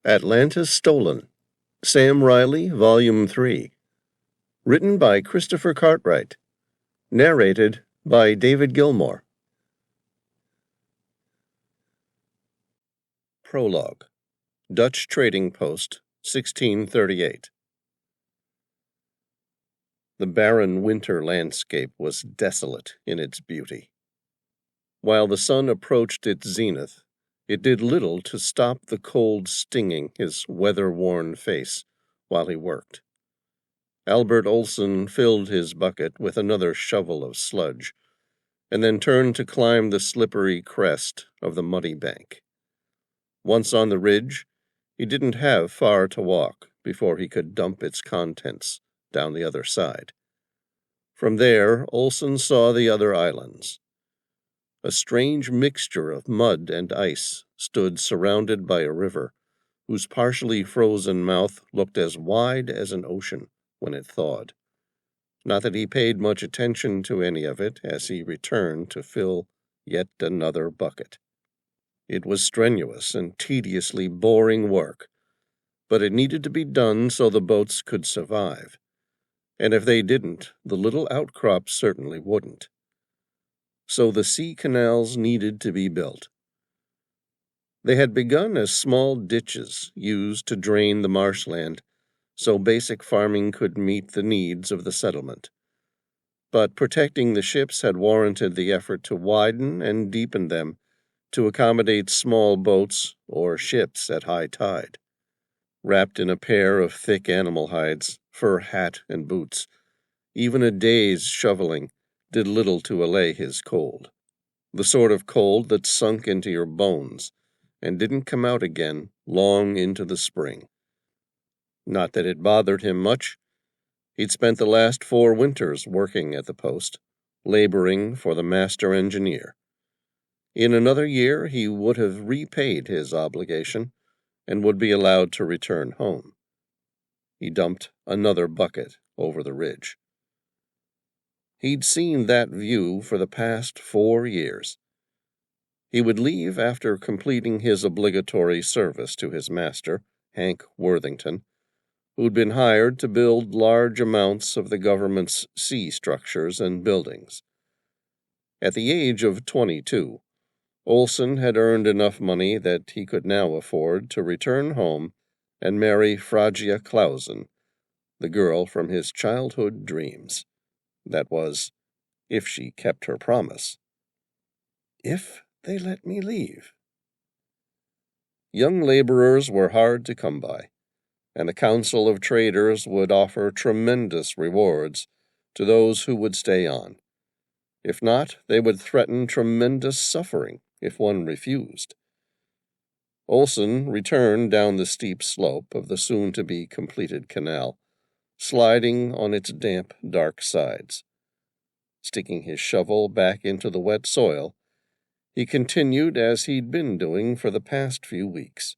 Atlantis Stolen, Sam Reilly, Volume 3. Written by Christopher Cartwright. Narrated by David Gilmore. Prologue. Dutch Trading Post, 1638. The barren winter landscape was desolate in its beauty. While the sun approached its zenith, it did little to stop the cold stinging his weather-worn face while he worked. Albert Olson filled his bucket with another shovel of sludge, and then turned to climb the slippery crest of the muddy bank. Once on the ridge, he didn't have far to walk before he could dump its contents down the other side. From there, Olson saw the other islands. A strange mixture of mud and ice stood surrounded by a river, whose partially frozen mouth looked as wide as an ocean when it thawed. Not that he paid much attention to any of it as he returned to fill yet another bucket. It was strenuous and tediously boring work, but it needed to be done so the boats could survive. And if they didn't, the little outcrop certainly wouldn't. So the sea canals needed to be built. They had begun as small ditches used to drain the marshland so basic farming could meet the needs of the settlement. But protecting the ships had warranted the effort to widen and deepen them to accommodate small boats or ships at high tide. Wrapped in a pair of thick animal hides, fur hat, and boots, even a day's shoveling did little to allay his cold, the sort of cold that sunk into your bones and didn't come out again long into the spring. Not that it bothered him much. He'd spent the last 4 winters working at the post, laboring for the master engineer. In another year he would have repaid his obligation and would be allowed to return home. He dumped another bucket over the ridge. He'd seen that view for the past 4 years. He would leave after completing his obligatory service to his master, Hank Worthington, who'd been hired to build large amounts of the government's sea structures and buildings. At the age of 22, Olson had earned enough money that he could now afford to return home and marry Phrygia Clausen, the girl from his childhood dreams. That was, if she kept her promise. If they let me leave. Young laborers were hard to come by, and the Council of Traders would offer tremendous rewards to those who would stay on. If not, they would threaten tremendous suffering if one refused. Olson returned down the steep slope of the soon-to-be-completed canal, sliding on its damp, dark sides. Sticking his shovel back into the wet soil, he continued as he'd been doing for the past few weeks.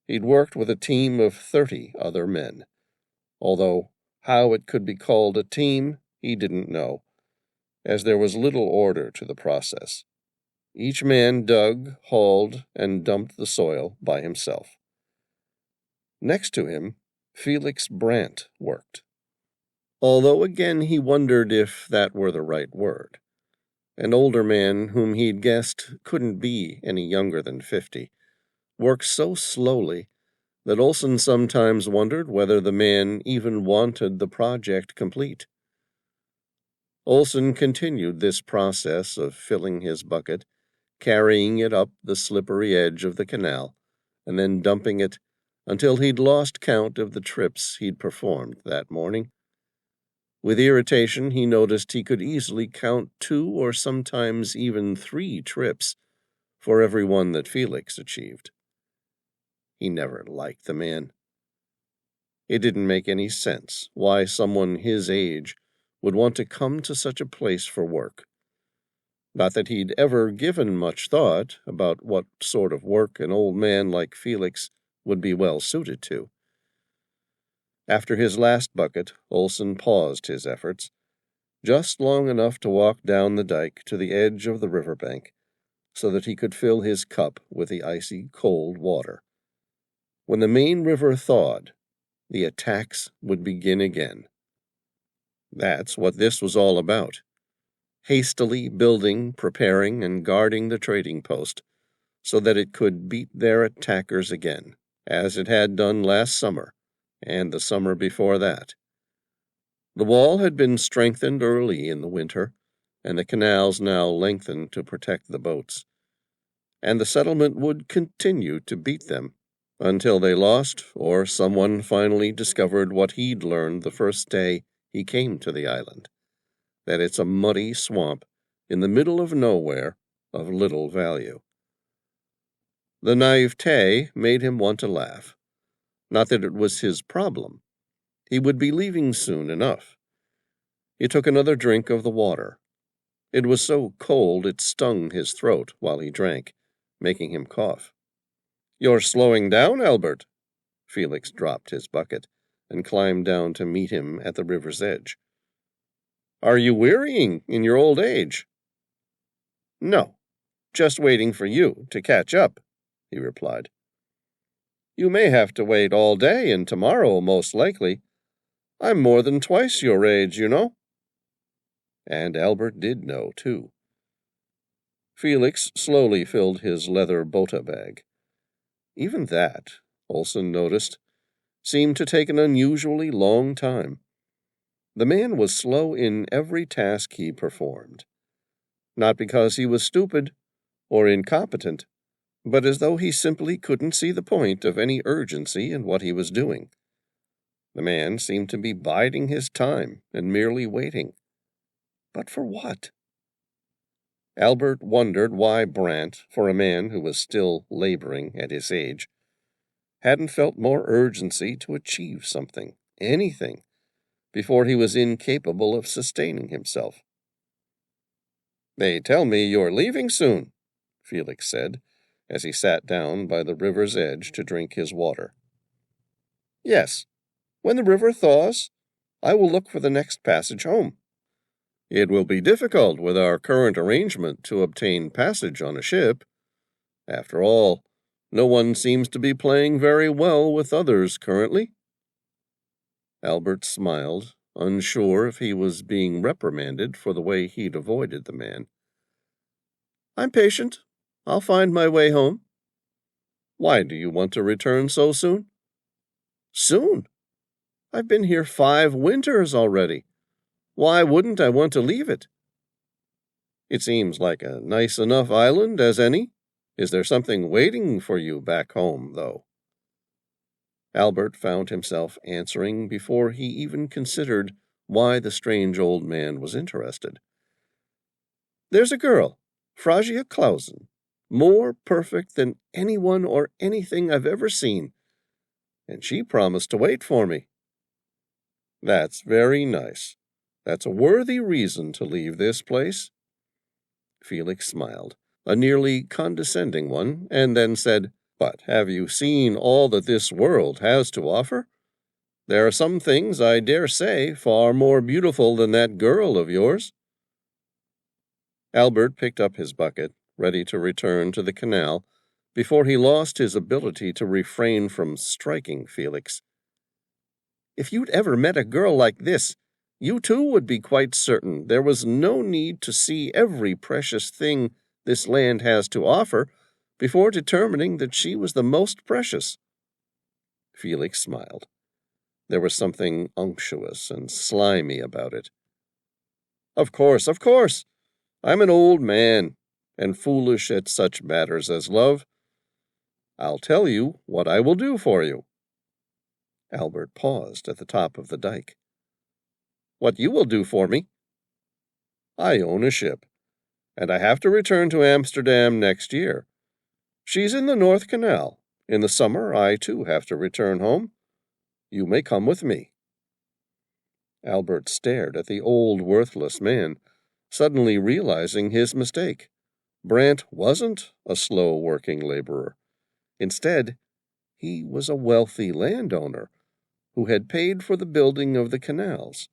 He'd worked with a team of 30 other men, although how it could be called a team he didn't know, as there was little order to the process. Each man dug, hauled, and dumped the soil by himself. Next to him, Felix Brandt worked, although again he wondered if that were the right word. An older man whom he'd guessed couldn't be any younger than 50, worked so slowly that Olson sometimes wondered whether the man even wanted the project complete. Olson continued this process of filling his bucket, carrying it up the slippery edge of the canal, and then dumping it until he'd lost count of the trips he'd performed that morning. With irritation, he noticed he could easily count 2 or sometimes even 3 trips for every one that Felix achieved. He never liked the man. It didn't make any sense why someone his age would want to come to such a place for work. Not that he'd ever given much thought about what sort of work an old man like Felix would be well suited to. After his last bucket, Olson paused his efforts, just long enough to walk down the dike to the edge of the riverbank, so that he could fill his cup with the icy cold water. When the main river thawed, the attacks would begin again. That's what this was all about. Hastily building, preparing, and guarding the trading post so that it could beat their attackers again, as it had done last summer and the summer before that. The wall had been strengthened early in the winter, and the canals now lengthened to protect the boats. And the settlement would continue to beat them until they lost or someone finally discovered what he'd learned the first day he came to the island, that it's a muddy swamp in the middle of nowhere of little value. The naivete made him want to laugh. Not that it was his problem. He would be leaving soon enough. He took another drink of the water. It was so cold it stung his throat while he drank, making him cough. "You're slowing down, Albert." Felix dropped his bucket and climbed down to meet him at the river's edge. "Are you wearying in your old age?" "No, just waiting for you to catch up," he replied. "You may have to wait all day and tomorrow, most likely. I'm more than twice your age, you know." And Albert did know, too. Felix slowly filled his leather bota bag. Even that, Olson noticed, seemed to take an unusually long time. The man was slow in every task he performed. Not because he was stupid or incompetent, but as though he simply couldn't see the point of any urgency in what he was doing. The man seemed to be biding his time and merely waiting. But for what? Albert wondered why Brant, for a man who was still laboring at his age, hadn't felt more urgency to achieve something, anything, before he was incapable of sustaining himself. "They tell me you're leaving soon," Felix said, as he sat down by the river's edge to drink his water. "Yes, when the river thaws, I will look for the next passage home. It will be difficult with our current arrangement to obtain passage on a ship. After all, no one seems to be playing very well with others currently." Albert smiled, unsure if he was being reprimanded for the way he'd avoided the man. "I'm patient. I'll find my way home." "Why do you want to return so soon?" "Soon? I've been here 5 winters already. Why wouldn't I want to leave it?" "It seems like a nice enough island as any. Is there something waiting for you back home, though?" Albert found himself answering before he even considered why the strange old man was interested. "There's a girl, Fragia Clausen, more perfect than anyone or anything I've ever seen, and she promised to wait for me." "That's very nice. That's a worthy reason to leave this place." Felix smiled, a nearly condescending one, and then said, "But have you seen all that this world has to offer? There are some things, I dare say, far more beautiful than that girl of yours." Albert picked up his bucket, ready to return to the canal, before he lost his ability to refrain from striking Felix. "If you'd ever met a girl like this, you too would be quite certain there was no need to see every precious thing this land has to offer before determining that she was the most precious." Felix smiled. There was something unctuous and slimy about it. Of course. I'm an old man, and foolish at such matters as love. I'll tell you what I will do for you." Albert paused at the top of the dike. "What you will do for me?" "I own a ship, and I have to return to Amsterdam next year. She's in the North Canal. In the summer, I too have to return home. You may come with me." Albert stared at the old, worthless man, suddenly realizing his mistake. Brant wasn't a slow-working laborer. Instead, he was a wealthy landowner who had paid for the building of the canals.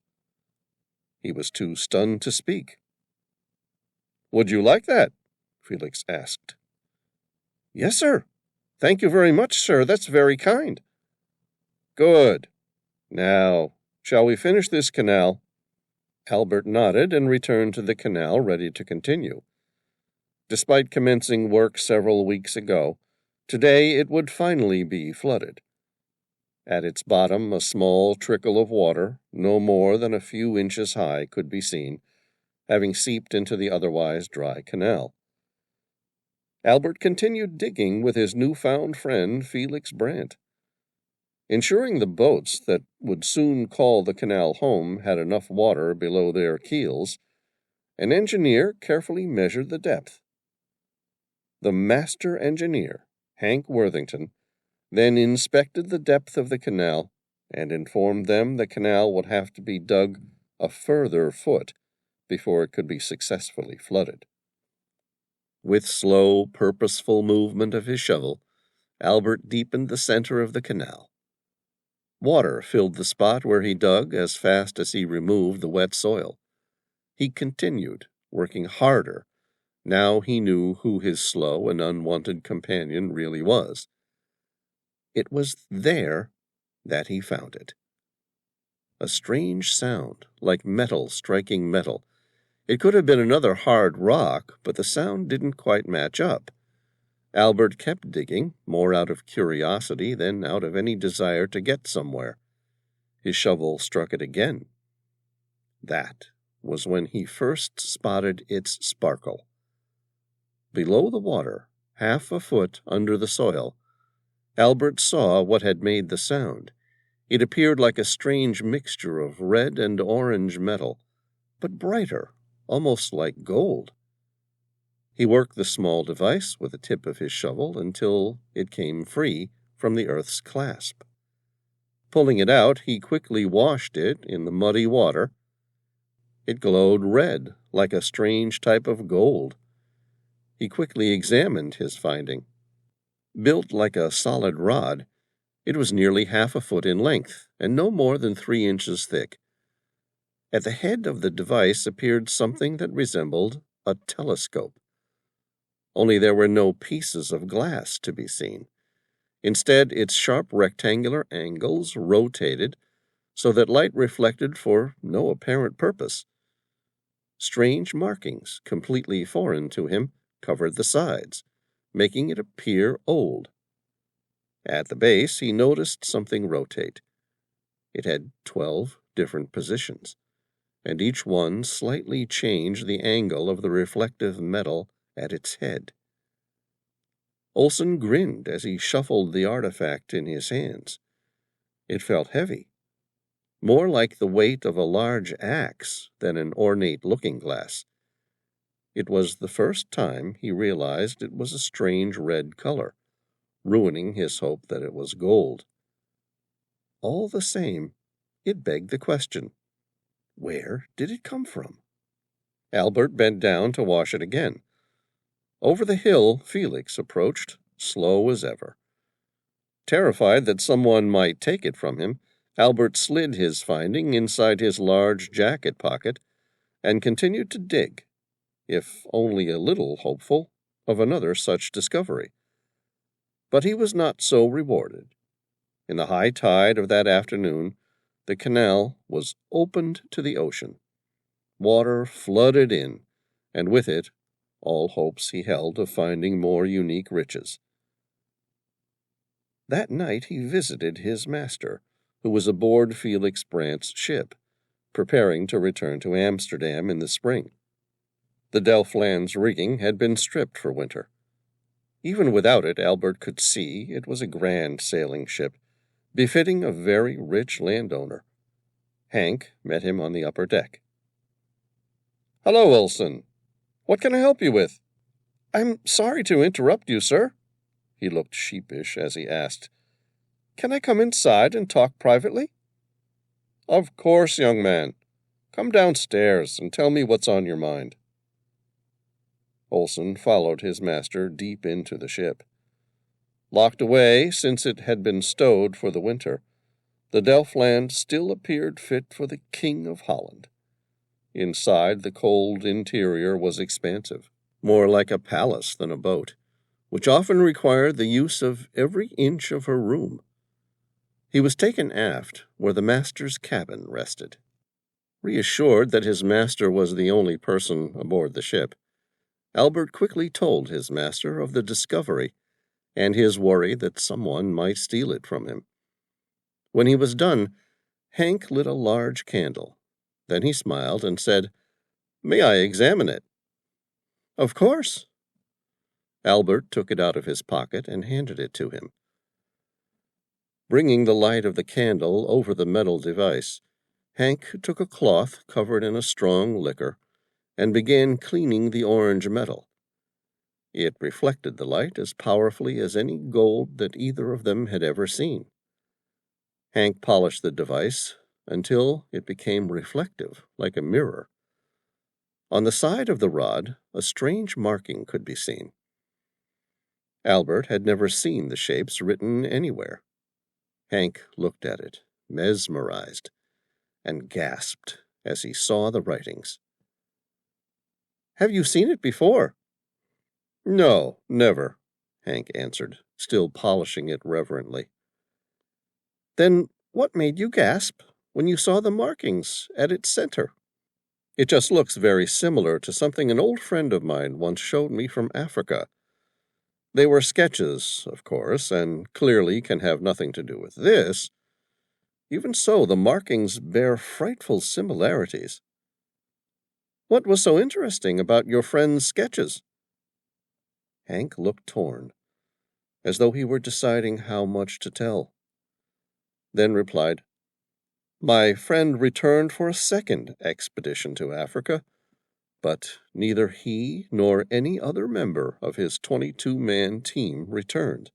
He was too stunned to speak. "Would you like that?" Felix asked. "Yes, sir. "Thank you very much, sir. That's very kind." "Good. Now, shall we finish this canal?" Albert nodded and returned to the canal, ready to continue. Despite commencing work several weeks ago, today it would finally be flooded. At its bottom, a small trickle of water, no more than a few inches high, could be seen, having seeped into the otherwise dry canal. Albert continued digging with his newfound friend Felix Brandt. Ensuring the boats that would soon call the canal home had enough water below their keels, an engineer carefully measured the depth. The master engineer, Hank Worthington, then inspected the depth of the canal and informed them the canal would have to be dug a further foot before it could be successfully flooded. With slow, purposeful movement of his shovel, Albert deepened the center of the canal. Water filled the spot where he dug as fast as he removed the wet soil. He continued, working harder. Now he knew who his slow and unwanted companion really was. It was there that he found it. A strange sound, like metal striking metal. It could have been another hard rock, but the sound didn't quite match up. Albert kept digging, more out of curiosity than out of any desire to get somewhere. His shovel struck it again. That was when he first spotted its sparkle. Below the water, half a foot under the soil, Albert saw what had made the sound. It appeared like a strange mixture of red and orange metal, but brighter, almost like gold. He worked the small device with the tip of his shovel until it came free from the earth's clasp. Pulling it out, he quickly washed it in the muddy water. It glowed red, like a strange type of gold. He quickly examined his finding. Built like a solid rod, it was nearly half a foot in length and no more than 3 inches thick. At the head of the device appeared something that resembled a telescope. Only there were no pieces of glass to be seen. Instead, its sharp rectangular angles rotated so that light reflected for no apparent purpose. Strange markings, completely foreign to him, covered the sides, making it appear old. At the base, he noticed something rotate. It had 12 different positions, and each one slightly changed the angle of the reflective metal at its head. Olson grinned as he shuffled the artifact in his hands. It felt heavy, more like the weight of a large axe than an ornate looking-glass. It was the first time he realized it was a strange red color, ruining his hope that it was gold. All the same, it begged the question, where did it come from? Albert bent down to wash it again. Over the hill, Felix approached, slow as ever. Terrified that someone might take it from him, Albert slid his finding inside his large jacket pocket and continued to dig, if only a little hopeful of another such discovery. But he was not so rewarded. In the high tide of that afternoon, the canal was opened to the ocean. Water flooded in, and with it all hopes he held of finding more unique riches. That night he visited his master, who was aboard Felix Brandt's ship, preparing to return to Amsterdam in the spring. The Delftland's rigging had been stripped for winter. Even without it, Albert could see it was a grand sailing ship, befitting a very rich landowner. Hank met him on the upper deck. "Hello, Olson. What can I help you with?" "I'm sorry to interrupt you, sir." He looked sheepish as he asked, "Can I come inside and talk privately?" "Of course, young man. Come downstairs and tell me what's on your mind." Olson followed his master deep into the ship. Locked away since it had been stowed for the winter, the Delftland still appeared fit for the King of Holland. Inside, the cold interior was expansive, more like a palace than a boat, which often required the use of every inch of her room. He was taken aft, where the master's cabin rested. Reassured that his master was the only person aboard the ship, Albert quickly told his master of the discovery and his worry that someone might steal it from him. When he was done, Hank lit a large candle. Then he smiled and said, "May I examine it?" "Of course." Albert took it out of his pocket and handed it to him. Bringing the light of the candle over the metal device, Hank took a cloth covered in a strong liquor and began cleaning the orange metal. It reflected the light as powerfully as any gold that either of them had ever seen. Hank polished the device until it became reflective, like a mirror. On the side of the rod, a strange marking could be seen. Albert had never seen the shapes written anywhere. Hank looked at it, mesmerized, and gasped as he saw the writings. "Have you seen it before?" "No, never," Hank answered, still polishing it reverently. "Then what made you gasp when you saw the markings at its center?" "It just looks very similar to something an old friend of mine once showed me from Africa. They were sketches, of course, and clearly can have nothing to do with this. Even so, the markings bear frightful similarities." "What was so interesting about your friend's sketches?" Hank looked torn, as though he were deciding how much to tell. Then replied, "My friend returned for a second expedition to Africa, but neither he nor any other member of his 22-man team returned."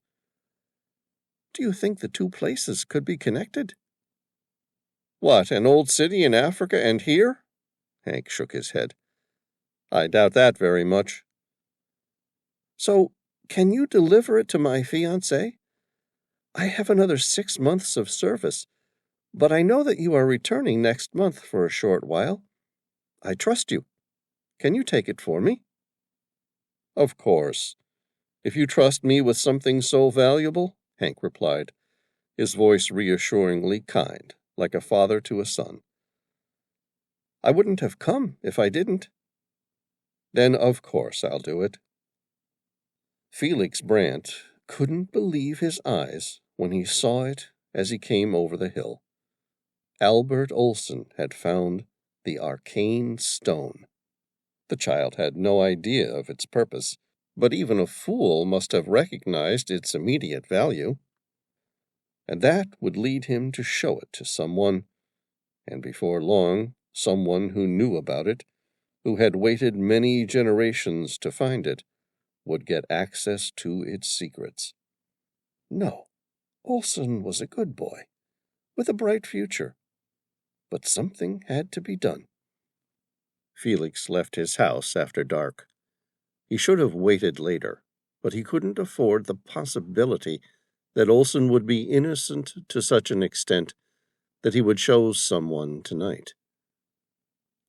"Do you think the two places could be connected?" "What, an old city in Africa and here?" Hank shook his head. "I doubt that very much." "So, can you deliver it to my fiancée? I have another 6 months of service, but I know that you are returning next month for a short while. I trust you. Can you take it for me?" "Of course, if you trust me with something so valuable," Hank replied, his voice reassuringly kind, like a father to a son. "I wouldn't have come if I didn't." "Then of course I'll do it." Felix Brandt couldn't believe his eyes when he saw it as he came over the hill. Albert Olson had found the arcane stone. The child had no idea of its purpose, but even a fool must have recognized its immediate value. And that would lead him to show it to someone, and before long, someone who knew about it, who had waited many generations to find it, would get access to its secrets. No, Olson was a good boy, with a bright future. But something had to be done. Felix left his house after dark. He should have waited later, but he couldn't afford the possibility that Olson would be innocent to such an extent that he would show someone tonight.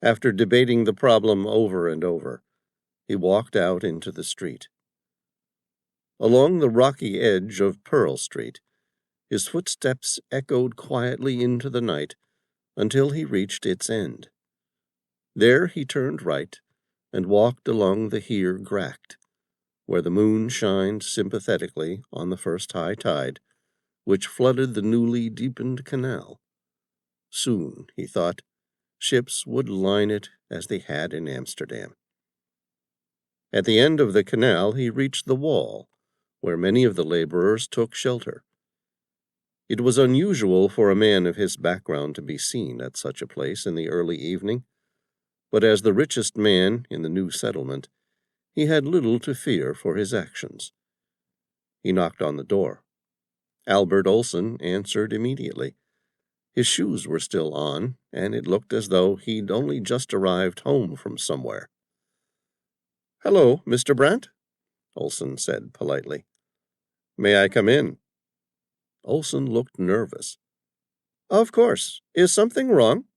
After debating the problem over and over, he walked out into the street. Along the rocky edge of Pearl Street, his footsteps echoed quietly into the night until he reached its end. There he turned right and walked along the Heer Gracht, where the moon shined sympathetically on the first high tide, which flooded the newly deepened canal. Soon, he thought, ships would line it as they had in Amsterdam. At the end of the canal he reached the wall, where many of the laborers took shelter. It was unusual for a man of his background to be seen at such a place in the early evening, but as the richest man in the new settlement, he had little to fear for his actions. He knocked on the door. Albert Olson answered immediately. His shoes were still on, and it looked as though he'd only just arrived home from somewhere. "Hello, Mr. Brandt," Olson said politely. "May I come in?" Olson looked nervous. "Of course. Is something wrong?"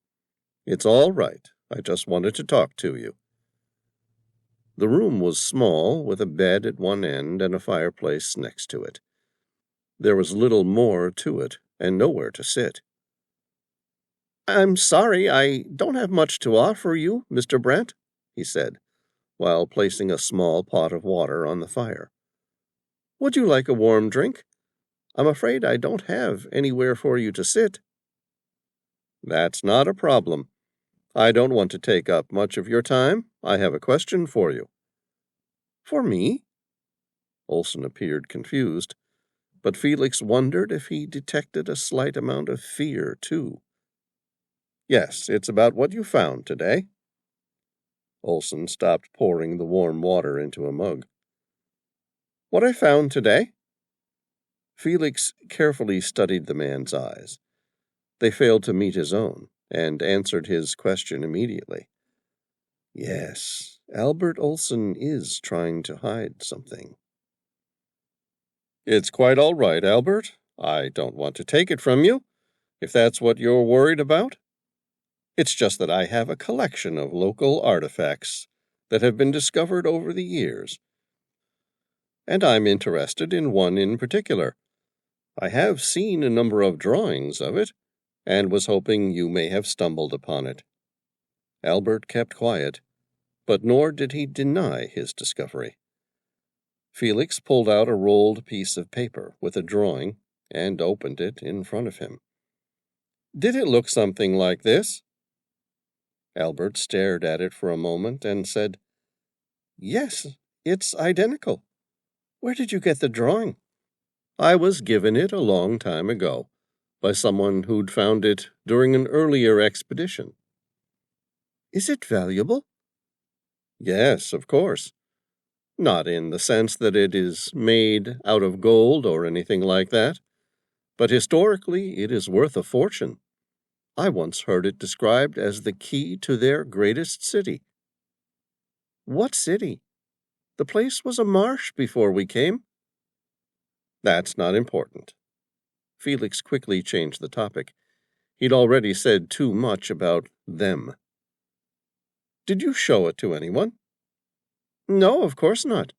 "It's all right. I just wanted to talk to you." The room was small, with a bed at one end and a fireplace next to it. There was little more to it, and nowhere to sit. "I'm sorry, I don't have much to offer you, Mr. Brent," he said, while placing a small pot of water on the fire. "Would you like a warm drink? I'm afraid I don't have anywhere for you to sit." "That's not a problem. I don't want to take up much of your time. I have a question for you." "For me?" Olson appeared confused, but Felix wondered if he detected a slight amount of fear, too. "Yes, it's about what you found today." Olson stopped pouring the warm water into a mug. "What I found today?" Felix carefully studied the man's eyes. They failed to meet his own, and answered his question immediately. Yes, Albert Olson is trying to hide something. "It's quite all right, Albert. I don't want to take it from you, if that's what you're worried about. It's just that I have a collection of local artifacts that have been discovered over the years, and I'm interested in one in particular. I have seen a number of drawings of it, and was hoping you may have stumbled upon it." Albert kept quiet, but nor did he deny his discovery. Felix pulled out a rolled piece of paper with a drawing and opened it in front of him. "Did it look something like this?" Albert stared at it for a moment and said, "Yes, it's identical. Where did you get the drawing?" "I was given it a long time ago by someone who'd found it during an earlier expedition." "Is it valuable?" "Yes, of course. Not in the sense that it is made out of gold or anything like that, but historically it is worth a fortune. I once heard it described as the key to their greatest city." "What city? The place was a marsh before we came." "That's not important." Felix quickly changed the topic. He'd already said too much about them. "Did you show it to anyone?" "No, of course not.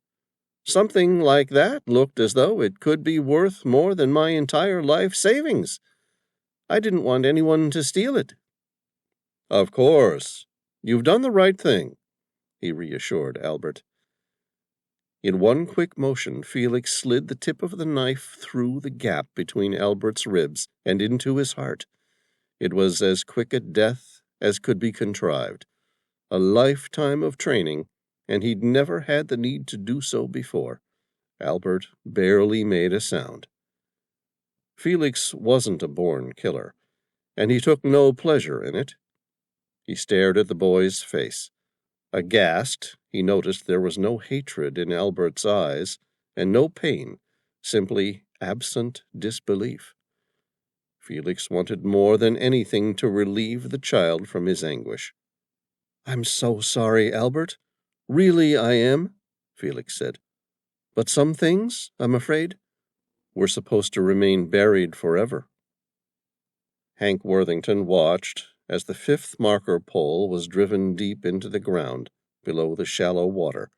Something like that looked as though it could be worth more than my entire life savings. I didn't want anyone to steal it." "Of course. You've done the right thing," he reassured Albert. In one quick motion, Felix slid the tip of the knife through the gap between Albert's ribs and into his heart. It was as quick a death as could be contrived. A lifetime of training, and he'd never had the need to do so before. Albert barely made a sound. Felix wasn't a born killer, and he took no pleasure in it. He stared at the boy's face. Aghast, he noticed there was no hatred in Albert's eyes, and no pain, simply absent disbelief. Felix wanted more than anything to relieve the child from his anguish. "I'm so sorry, Albert. Really I am," Felix said. "But some things, I'm afraid, were supposed to remain buried forever." Hank Worthington watched as the fifth marker pole was driven deep into the ground below the shallow water,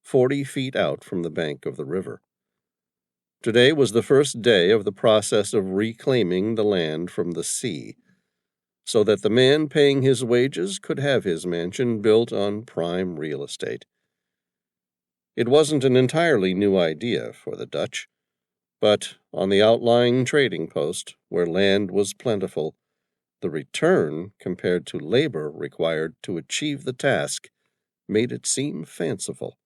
40 feet out from the bank of the river. Today was the first day of the process of reclaiming the land from the sea, so that the man paying his wages could have his mansion built on prime real estate. It wasn't an entirely new idea for the Dutch, but on the outlying trading post, where land was plentiful, the return compared to labor required to achieve the task made it seem fanciful.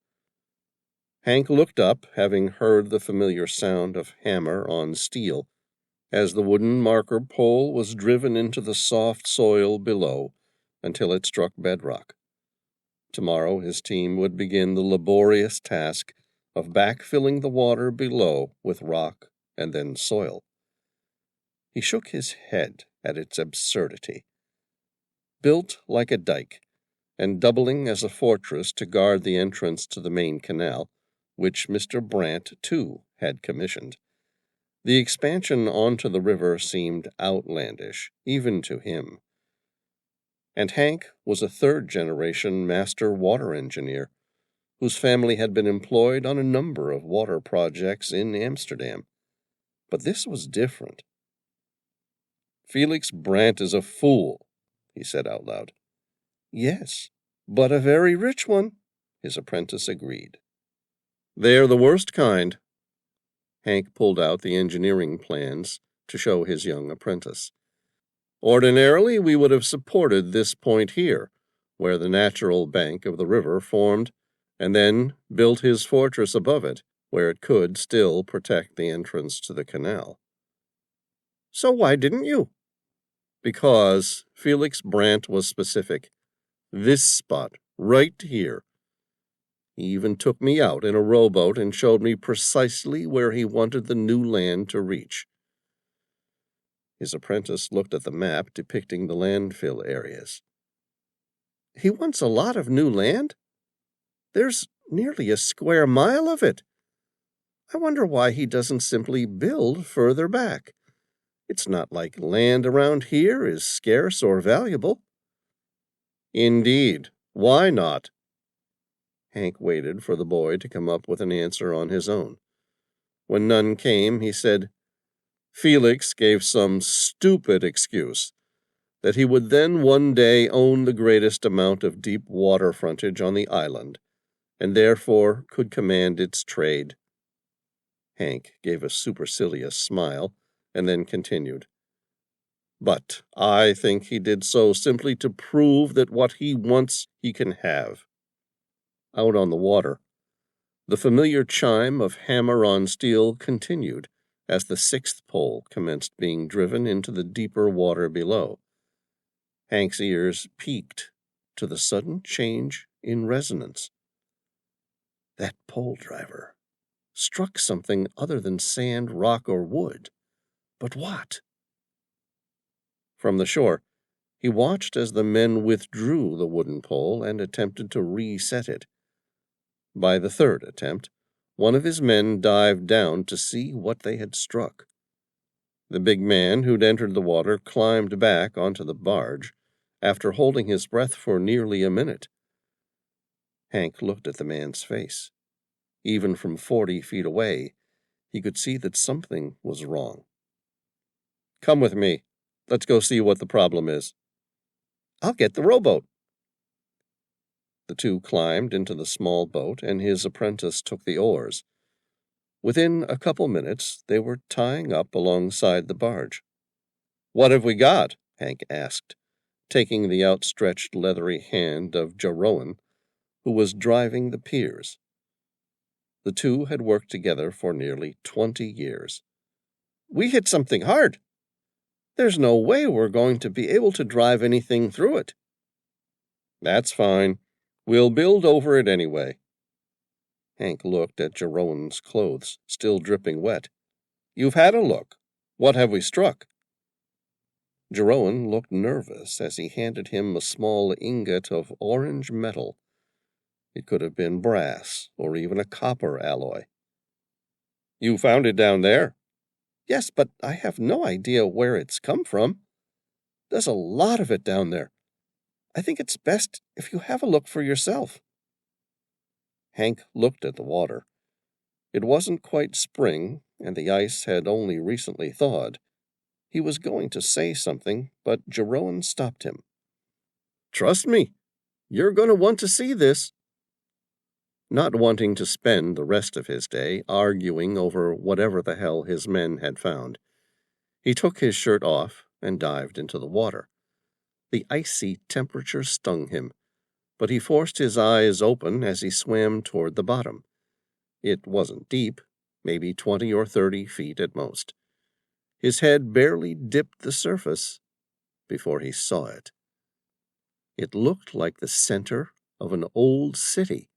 Hank looked up, having heard the familiar sound of hammer on steel, as the wooden marker pole was driven into the soft soil below until it struck bedrock. Tomorrow his team would begin the laborious task of backfilling the water below with rock and then soil. He shook his head at its absurdity. Built like a dike, and doubling as a fortress to guard the entrance to the main canal, which Mr. Brant, too, had commissioned, the expansion onto the river seemed outlandish, even to him. And Hank was a third-generation master water engineer, whose family had been employed on a number of water projects in Amsterdam. But this was different. "Felix Brandt is a fool," he said out loud. "Yes, but a very rich one," his apprentice agreed. "They're the worst kind." Hank pulled out the engineering plans to show his young apprentice. "Ordinarily, we would have supported this point here, where the natural bank of the river formed, and then built his fortress above it, where it could still protect the entrance to the canal." "So why didn't you?" "Because Felix Brandt was specific. This spot, right here. He even took me out in a rowboat and showed me precisely where he wanted the new land to reach." His apprentice looked at the map depicting the landfill areas. "He wants a lot of new land? There's nearly a square mile of it. I wonder why he doesn't simply build further back. It's not like land around here is scarce or valuable." "Indeed. Why not?" Hank waited for the boy to come up with an answer on his own. When none came, he said, "Felix gave some stupid excuse that he would then one day own the greatest amount of deep water frontage on the island, and therefore could command its trade." Hank gave a supercilious smile, and then continued, "But I think he did so simply to prove that what he wants he can have." Out on the water, the familiar chime of hammer on steel continued as the sixth pole commenced being driven into the deeper water below. Hank's ears peaked to the sudden change in resonance. That pole driver struck something other than sand, rock, or wood. But what? From the shore, he watched as the men withdrew the wooden pole and attempted to reset it. By the third attempt, one of his men dived down to see what they had struck. The big man who'd entered the water climbed back onto the barge after holding his breath for nearly a minute. Hank looked at the man's face. Even from 40 feet away, he could see that something was wrong. "Come with me. Let's go see what the problem is." "I'll get the rowboat." The two climbed into the small boat, and his apprentice took the oars. Within a couple minutes, they were tying up alongside the barge. "What have we got?" Hank asked, taking the outstretched leathery hand of Jeroen, who was driving the piers. The two had worked together for nearly 20 years. "We hit something hard. There's no way we're going to be able to drive anything through it." "That's fine. We'll build over it anyway." Hank looked at Jeroen's clothes, still dripping wet. "You've had a look. What have we struck?" Jeroen looked nervous as he handed him a small ingot of orange metal. It could have been brass or even a copper alloy. "You found it down there?" "Yes, but I have no idea where it's come from. There's a lot of it down there. I think it's best if you have a look for yourself." Hank looked at the water. It wasn't quite spring, and the ice had only recently thawed. He was going to say something, but Jeroen stopped him. "Trust me, you're going to want to see this." Not wanting to spend the rest of his day arguing over whatever the hell his men had found, he took his shirt off and dived into the water. The icy temperature stung him, but he forced his eyes open as he swam toward the bottom. It wasn't deep, maybe 20 or 30 feet at most. His head barely dipped the surface before he saw it. It looked like the center of an old city,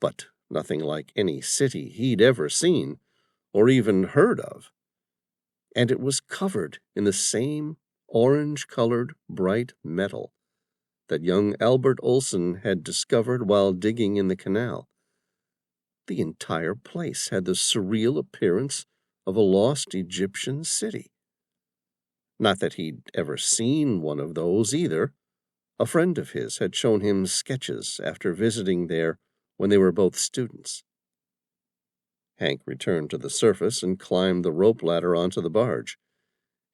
but nothing like any city he'd ever seen or even heard of. And it was covered in the same orange-colored bright metal that young Albert Olson had discovered while digging in the canal. The entire place had the surreal appearance of a lost Egyptian city. Not that he'd ever seen one of those either. A friend of his had shown him sketches after visiting there when they were both students. Hank returned to the surface and climbed the rope ladder onto the barge.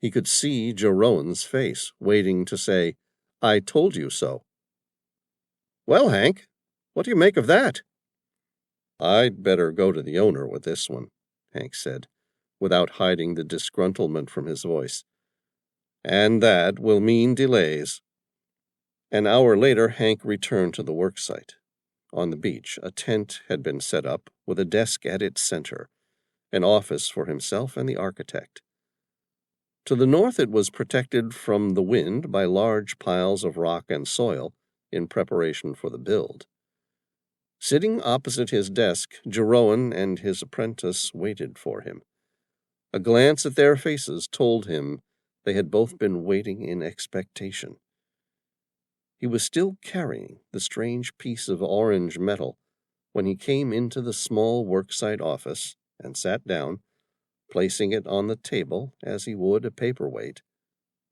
He could see Jeroen's face, waiting to say, "I told you so." "Well, Hank, what do you make of that?" "I'd better go to the owner with this one," Hank said, without hiding the disgruntlement from his voice. "And that will mean delays." An hour later, Hank returned to the worksite. On the beach, a tent had been set up with a desk at its center, an office for himself and the architect. To the north, it was protected from the wind by large piles of rock and soil in preparation for the build. Sitting opposite his desk, Jeroen and his apprentice waited for him. A glance at their faces told him they had both been waiting in expectation. He was still carrying the strange piece of orange metal when he came into the small worksite office and sat down, placing it on the table as he would a paperweight,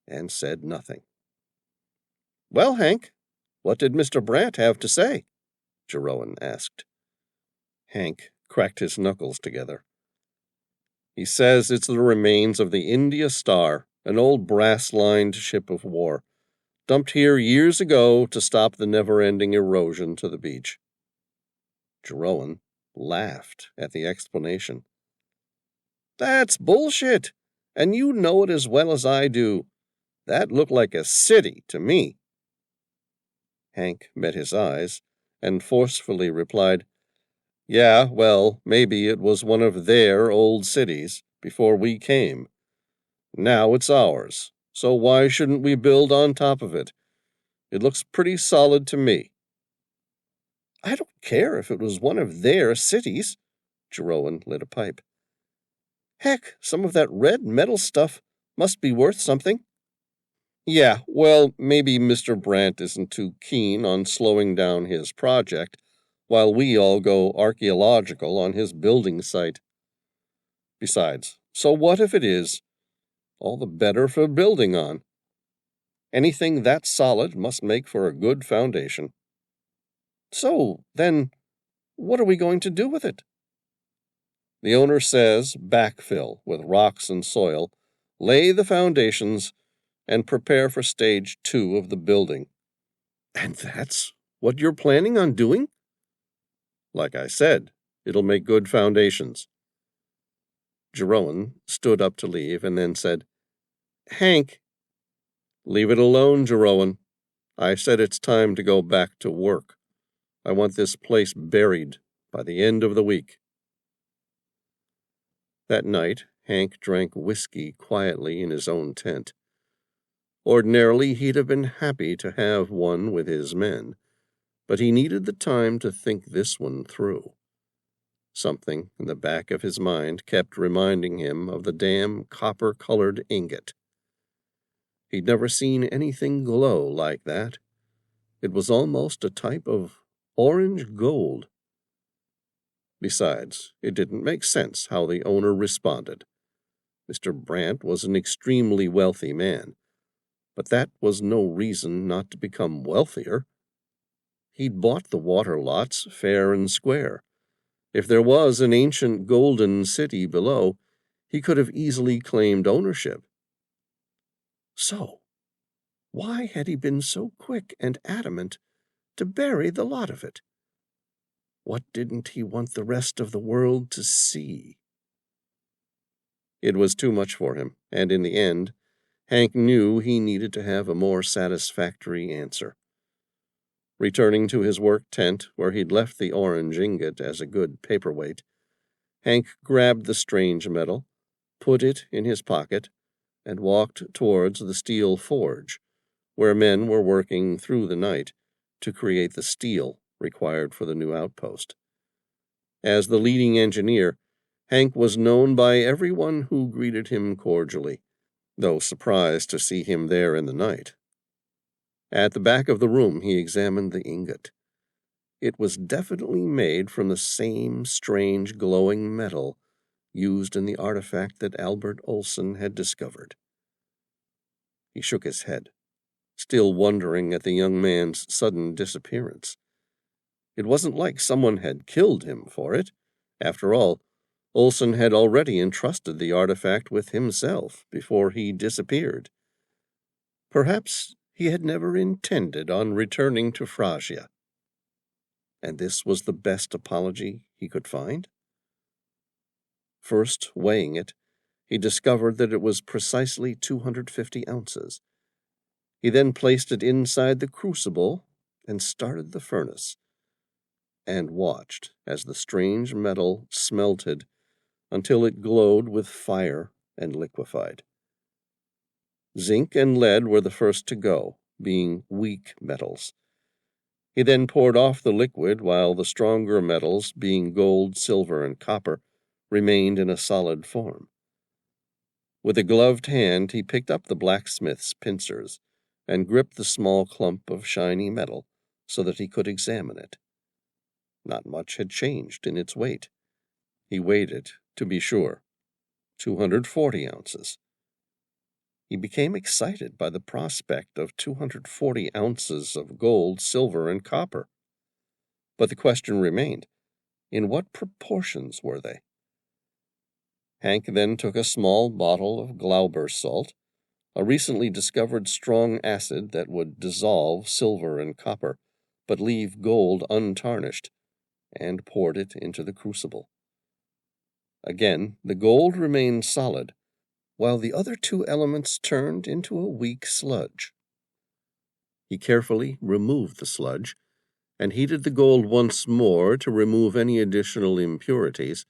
and said nothing. "Well, Hank, what did Mr. Brant have to say?" Jeroen asked. Hank cracked his knuckles together. "He says it's the remains of the India Star, an old brass-lined ship of war, dumped here years ago to stop the never-ending erosion to the beach." Jeroen laughed at the explanation. "That's bullshit, and you know it as well as I do. That looked like a city to me." Hank met his eyes and forcefully replied, "Yeah, well, maybe it was one of their old cities before we came. Now it's ours, so why shouldn't we build on top of it? It looks pretty solid to me." "I don't care if it was one of their cities." Jeroen lit a pipe. "Heck, some of that red metal stuff must be worth something." "Yeah, well, maybe Mr. Brant isn't too keen on slowing down his project while we all go archaeological on his building site. Besides, so what if it is? All the better for building on. Anything that solid must make for a good foundation." "So, then, what are we going to do with it?" "The owner says backfill with rocks and soil, lay the foundations, and prepare for stage 2 of the building." "And that's what you're planning on doing?" "Like I said, it'll make good foundations." Jeroen stood up to leave and then said, "Hank." "Leave it alone, Jeroen. I said it's time to go back to work. I want this place buried by the end of the week." That night, Hank drank whiskey quietly in his own tent. Ordinarily, he'd have been happy to have one with his men, but he needed the time to think this one through. Something in the back of his mind kept reminding him of the damn copper-colored ingot. He'd never seen anything glow like that. It was almost a type of orange gold. Besides, it didn't make sense how the owner responded. Mr. Brant was an extremely wealthy man, but that was no reason not to become wealthier. He'd bought the water lots fair and square. If there was an ancient golden city below, he could have easily claimed ownership. So, why had he been so quick and adamant to bury the lot of it? What didn't he want the rest of the world to see? It was too much for him, and in the end, Hank knew he needed to have a more satisfactory answer. Returning to his work tent, where he'd left the orange ingot as a good paperweight, Hank grabbed the strange metal, put it in his pocket, and walked towards the steel forge, where men were working through the night to create the steel required for the new outpost. As the leading engineer, Hank was known by everyone who greeted him cordially, though surprised to see him there in the night. At the back of the room, he examined the ingot. It was definitely made from the same strange glowing metal used in the artifact that Albert Olson had discovered. He shook his head, still wondering at the young man's sudden disappearance. It wasn't like someone had killed him for it. After all, Olsen had already entrusted the artifact with himself before he disappeared. Perhaps he had never intended on returning to Phrasia. And this was the best apology he could find? First, weighing it, he discovered that it was precisely 250 ounces. He then placed it inside the crucible and started the furnace, and watched as the strange metal smelted until it glowed with fire and liquefied. Zinc and lead were the first to go, being weak metals. He then poured off the liquid while the stronger metals, being gold, silver, and copper, remained in a solid form. With a gloved hand, he picked up the blacksmith's pincers and gripped the small clump of shiny metal so that he could examine it. Not much had changed in its weight. He weighed it, to be sure. 240 ounces. He became excited by the prospect of 240 ounces of gold, silver, and copper. But the question remained, in what proportions were they? Hank then took a small bottle of Glauber salt, a recently discovered strong acid that would dissolve silver and copper, but leave gold untarnished, and poured it into the crucible. Again, the gold remained solid, while the other two elements turned into a weak sludge. He carefully removed the sludge, and heated the gold once more to remove any additional impurities,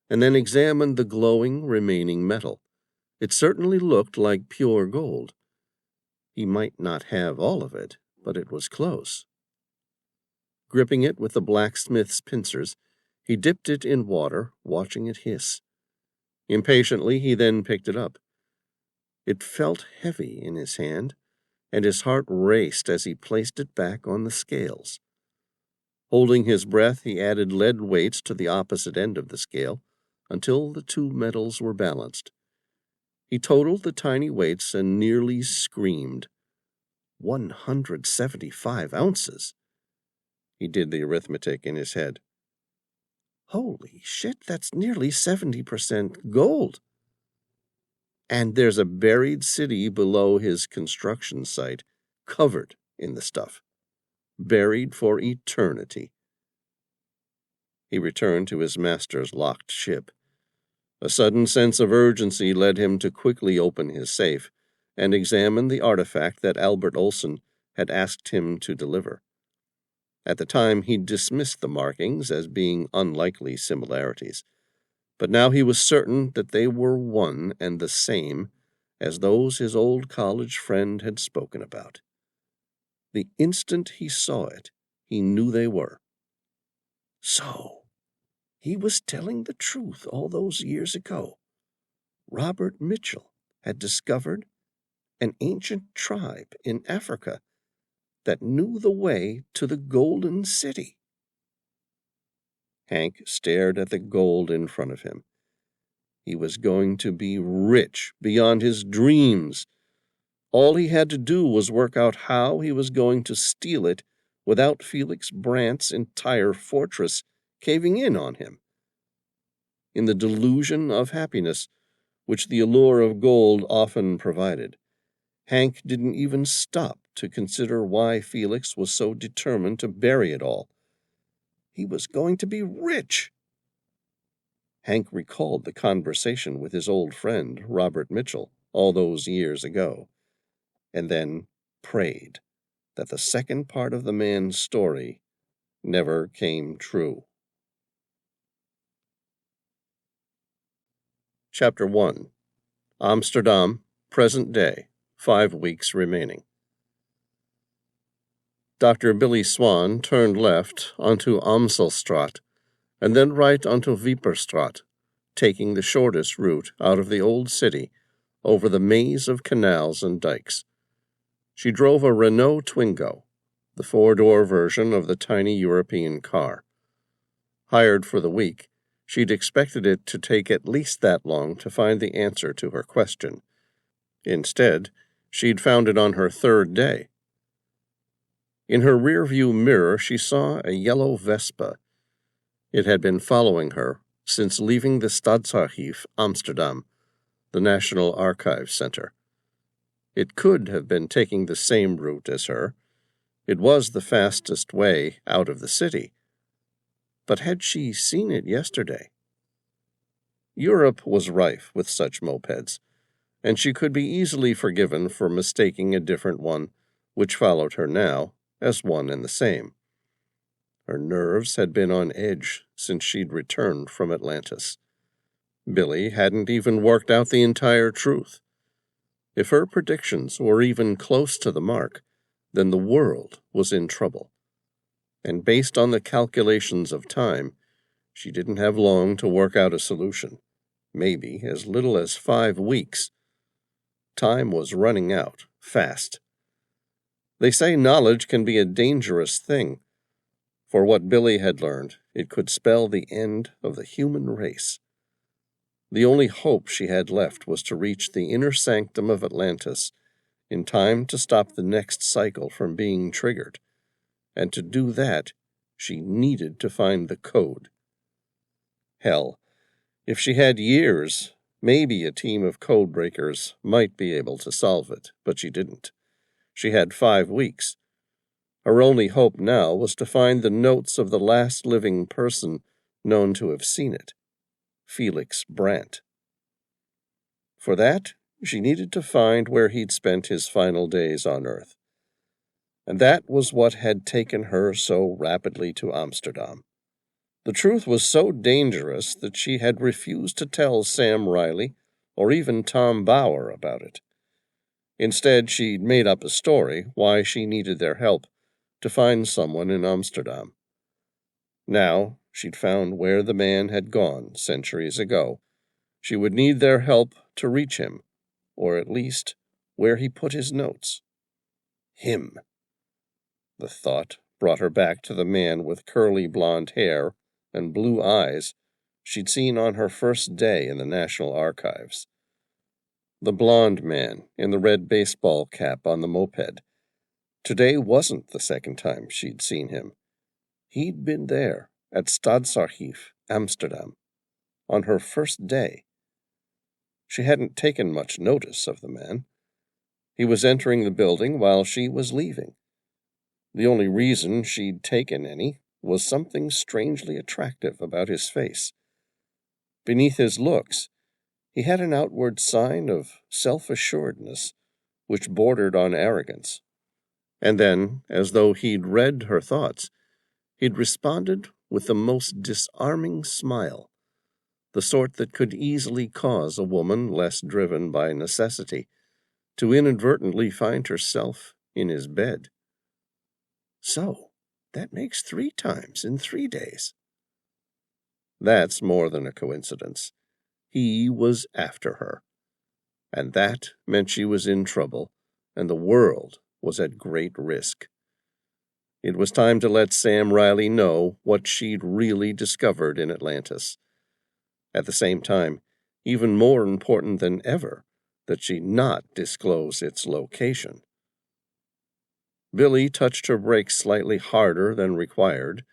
and then examined the glowing remaining metal. It certainly looked like pure gold. He might not have all of it, but it was close. Gripping it with the blacksmith's pincers, he dipped it in water, watching it hiss. Impatiently, he then picked it up. It felt heavy in his hand, and his heart raced as he placed it back on the scales. Holding his breath, he added lead weights to the opposite end of the scale until the two metals were balanced. He totaled the tiny weights and nearly screamed. 175 ounces! He did the arithmetic in his head. Holy shit, that's nearly 70% gold. And there's a buried city below his construction site, covered in the stuff, buried for eternity. He returned to his master's locked ship. A sudden sense of urgency led him to quickly open his safe and examine the artifact that Albert Olsen had asked him to deliver. At the time, he dismissed the markings as being unlikely similarities, but now he was certain that they were one and the same as those his old college friend had spoken about. The instant he saw it, he knew they were. So, he was telling the truth all those years ago. Robert Mitchell had discovered an ancient tribe in Africa that knew the way to the Golden City. Hank stared at the gold in front of him. He was going to be rich beyond his dreams. All he had to do was work out how he was going to steal it without Felix Brandt's entire fortress caving in on him. In the delusion of happiness, which the allure of gold often provided, Hank didn't even stop to consider why Felix was so determined to bury it all. He was going to be rich. Hank recalled the conversation with his old friend, Robert Mitchell, all those years ago, and then prayed that the second part of the man's story never came true. Chapter 1. Amsterdam, present day, 5 weeks remaining. Dr. Billy Swan turned left onto Amstelstraat and then right onto Wieperstraat, taking the shortest route out of the old city over the maze of canals and dikes. She drove a Renault Twingo, the 4-door version of the tiny European car. Hired for the week, she'd expected it to take at least that long to find the answer to her question. Instead, she'd found it on her 3rd day. In her rearview mirror, she saw a yellow Vespa. It had been following her since leaving the Stadsarchief, Amsterdam, the National Archives Center. It could have been taking the same route as her. It was the fastest way out of the city. But had she seen it yesterday? Europe was rife with such mopeds, and she could be easily forgiven for mistaking a different one, which followed her now, as one and the same. Her nerves had been on edge since she'd returned from Atlantis. Billy hadn't even worked out the entire truth. If her predictions were even close to the mark, then the world was in trouble. And based on the calculations of time, she didn't have long to work out a solution, maybe as little as 5 weeks. Time was running out, fast. They say knowledge can be a dangerous thing. For what Billy had learned, it could spell the end of the human race. The only hope she had left was to reach the inner sanctum of Atlantis in time to stop the next cycle from being triggered. And to do that, she needed to find the code. Hell, if she had years, maybe a team of code breakers might be able to solve it, but she didn't. She had 5 weeks. Her only hope now was to find the notes of the last living person known to have seen it, Felix Brandt. For that, she needed to find where he'd spent his final days on Earth. And that was what had taken her so rapidly to Amsterdam. The truth was so dangerous that she had refused to tell Sam Reilly or even Tom Bauer about it. Instead, she'd made up a story why she needed their help to find someone in Amsterdam. Now, she'd found where the man had gone centuries ago. She would need their help to reach him, or at least where he put his notes. Him. The thought brought her back to the man with curly blonde hair and blue eyes she'd seen on her first day in the National Archives. The blonde man in the red baseball cap on the moped. Today wasn't the second time she'd seen him. He'd been there at Stadsarchief, Amsterdam, on her first day. She hadn't taken much notice of the man. He was entering the building while she was leaving. The only reason she'd taken any was something strangely attractive about his face. Beneath his looks, he had an outward sign of self-assuredness, which bordered on arrogance. And then, as though he'd read her thoughts, he'd responded with the most disarming smile, the sort that could easily cause a woman less driven by necessity to inadvertently find herself in his bed. So, that makes 3 times in 3 days. That's more than a coincidence. He was after her. And that meant she was in trouble, and the world was at great risk. It was time to let Sam Reilly know what she'd really discovered in Atlantis. At the same time, even more important than ever, that she not disclose its location. Billy touched her brakes slightly harder than required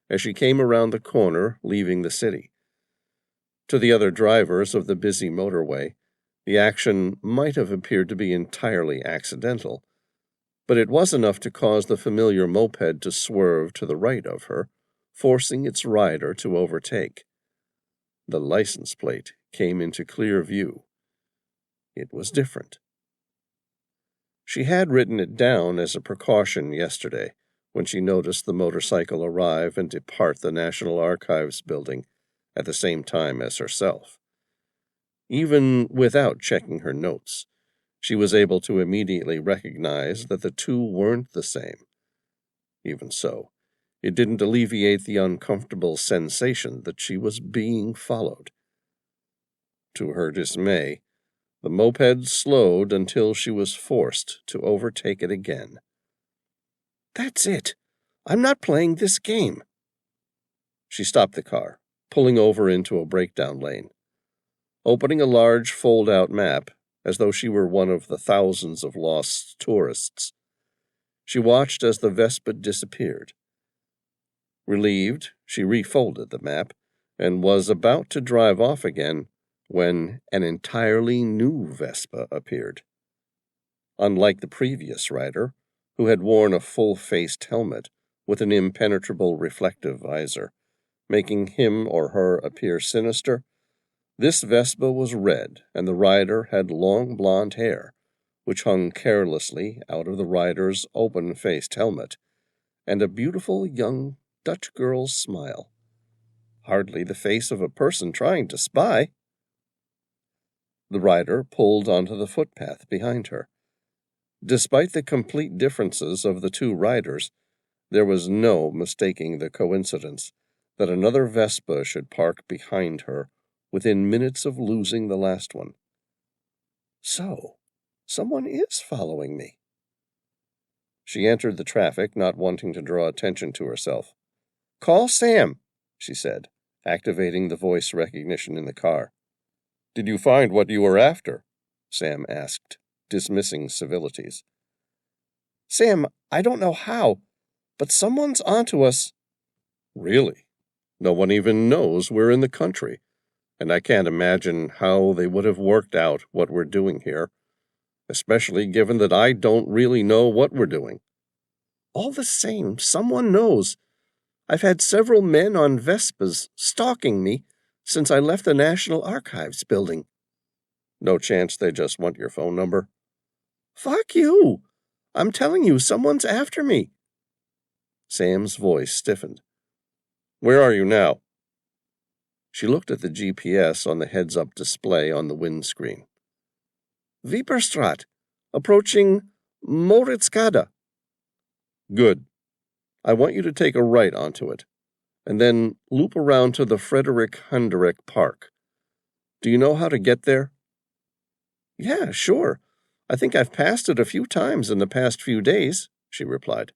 as she came around the corner, leaving the city. To the other drivers of the busy motorway, the action might have appeared to be entirely accidental, but it was enough to cause the familiar moped to swerve to the right of her, forcing its rider to overtake. The license plate came into clear view. It was different. She had written it down as a precaution yesterday, when she noticed the motorcycle arrive and depart the National Archives building at the same time as herself. Even without checking her notes, she was able to immediately recognize that the two weren't the same. Even so, it didn't alleviate the uncomfortable sensation that she was being followed. To her dismay, the moped slowed until she was forced to overtake it again. "That's it! I'm not playing this game!" She stopped the car, pulling over into a breakdown lane. Opening a large fold-out map, as though she were one of the thousands of lost tourists, She watched as the Vespa disappeared. Relieved, she refolded the map and was about to drive off again when an entirely new Vespa appeared. Unlike the previous rider, who had worn a full-faced helmet with an impenetrable reflective visor, making him or her appear sinister, this Vespa was red, and the rider had long blonde hair, which hung carelessly out of the rider's open-faced helmet, and a beautiful young Dutch girl's smile. Hardly the face of a person trying to spy. The rider pulled onto the footpath behind her. Despite the complete differences of the two riders, there was no mistaking the coincidence that another Vespa should park behind her within minutes of losing the last one. So, someone is following me. She entered the traffic, not wanting to draw attention to herself. "Call Sam," she said, activating the voice recognition in the car. "Did you find what you were after?" Sam asked, dismissing civilities. "Sam, I don't know how, but someone's onto us." "Really? No one even knows we're in the country, and I can't imagine how they would have worked out what we're doing here, especially given that I don't really know what we're doing." "All the same, someone knows. I've had several men on Vespas stalking me since I left the National Archives building." "No chance they just want your phone number?" "Fuck you! I'm telling you, someone's after me." Sam's voice stiffened. "Where are you now?" She looked at the GPS on the heads-up display on the windscreen. "Wieperstraat, approaching Moritzkade." "Good. I want you to take a right onto it, and then loop around to the Frederik Hendrik Park. Do you know how to get there?" "Yeah, sure. I think I've passed it a few times in the past few days," she replied.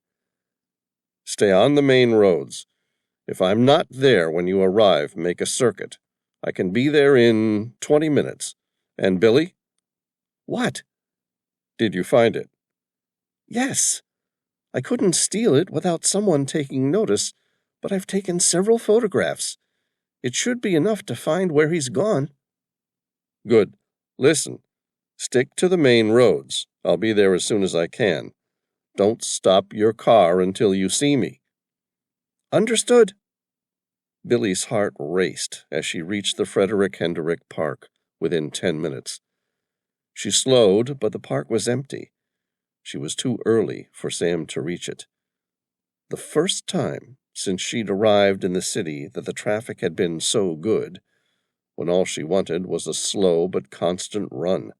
"Stay on the main roads. If I'm not there when you arrive, make a circuit. I can be there in 20 minutes. And Billy?" "What?" "Did you find it?" "Yes. I couldn't steal it without someone taking notice, but I've taken several photographs. It should be enough to find where he's gone." "Good. Listen, stick to the main roads. I'll be there as soon as I can. Don't stop your car until you see me." "Understood." Billy's heart raced as she reached the Frederik Hendrik Park within 10 minutes. She slowed, but the park was empty. She was too early for Sam to reach it. The first time since she'd arrived in the city that the traffic had been so good, when all she wanted was a slow but constant run.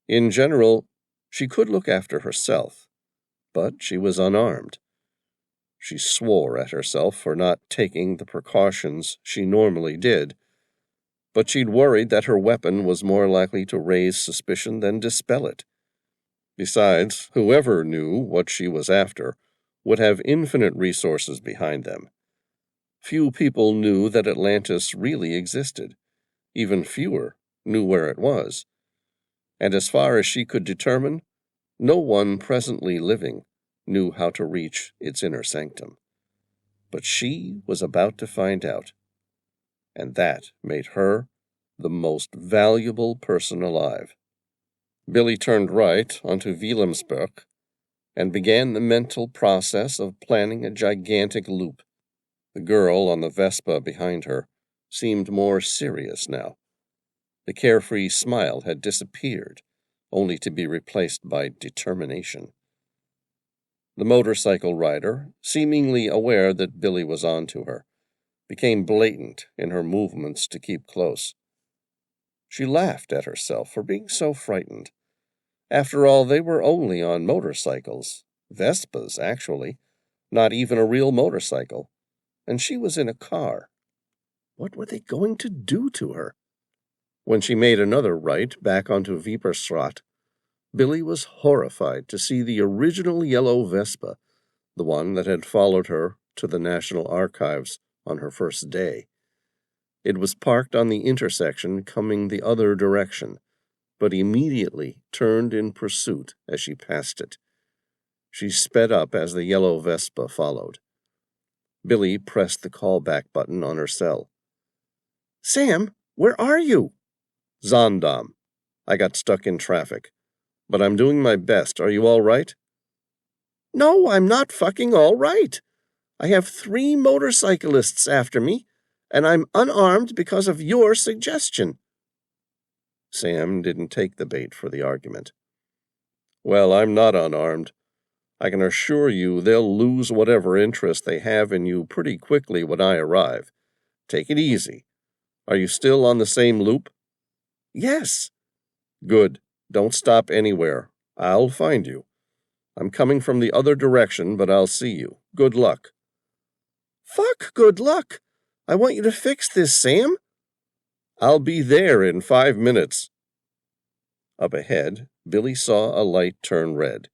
In general, she could look after herself, but she was unarmed. She swore at herself for not taking the precautions she normally did, but she'd worried that her weapon was more likely to raise suspicion than dispel it. Besides, whoever knew what she was after would have infinite resources behind them. Few people knew that Atlantis really existed. Even fewer knew where it was. And as far as she could determine, no one presently living knew how to reach its inner sanctum. But she was about to find out, and that made her the most valuable person alive. Billy turned right onto Wilhelmsburg and began the mental process of planning a gigantic loop. The girl on the Vespa behind her seemed more serious now. The carefree smile had disappeared, only to be replaced by determination. The motorcycle rider, seemingly aware that Billy was on to her, became blatant in her movements to keep close. She laughed at herself for being so frightened. After all, they were only on motorcycles, Vespas, actually, not even a real motorcycle, and she was in a car. What were they going to do to her? When she made another right back onto Wieperstraat, Billy was horrified to see the original yellow Vespa, the one that had followed her to the National Archives on her first day. It was parked on the intersection coming the other direction, but immediately turned in pursuit as she passed it. She sped up as the yellow Vespa followed. Billy pressed the callback button on her cell. Sam, where are you? Zondam. I got stuck in traffic. But I'm doing my best. Are you all right? No, I'm not fucking all right. I have 3 motorcyclists after me, and I'm unarmed because of your suggestion. Sam didn't take the bait for the argument. Well, I'm not unarmed. I can assure you they'll lose whatever interest they have in you pretty quickly when I arrive. Take it easy. Are you still on the same loop? Yes. Good. Don't stop anywhere. I'll find you. I'm coming from the other direction, but I'll see you. Good luck. Fuck good luck. I want you to fix this, Sam. I'll be there in 5 minutes. Up ahead, Billy saw a light turn red.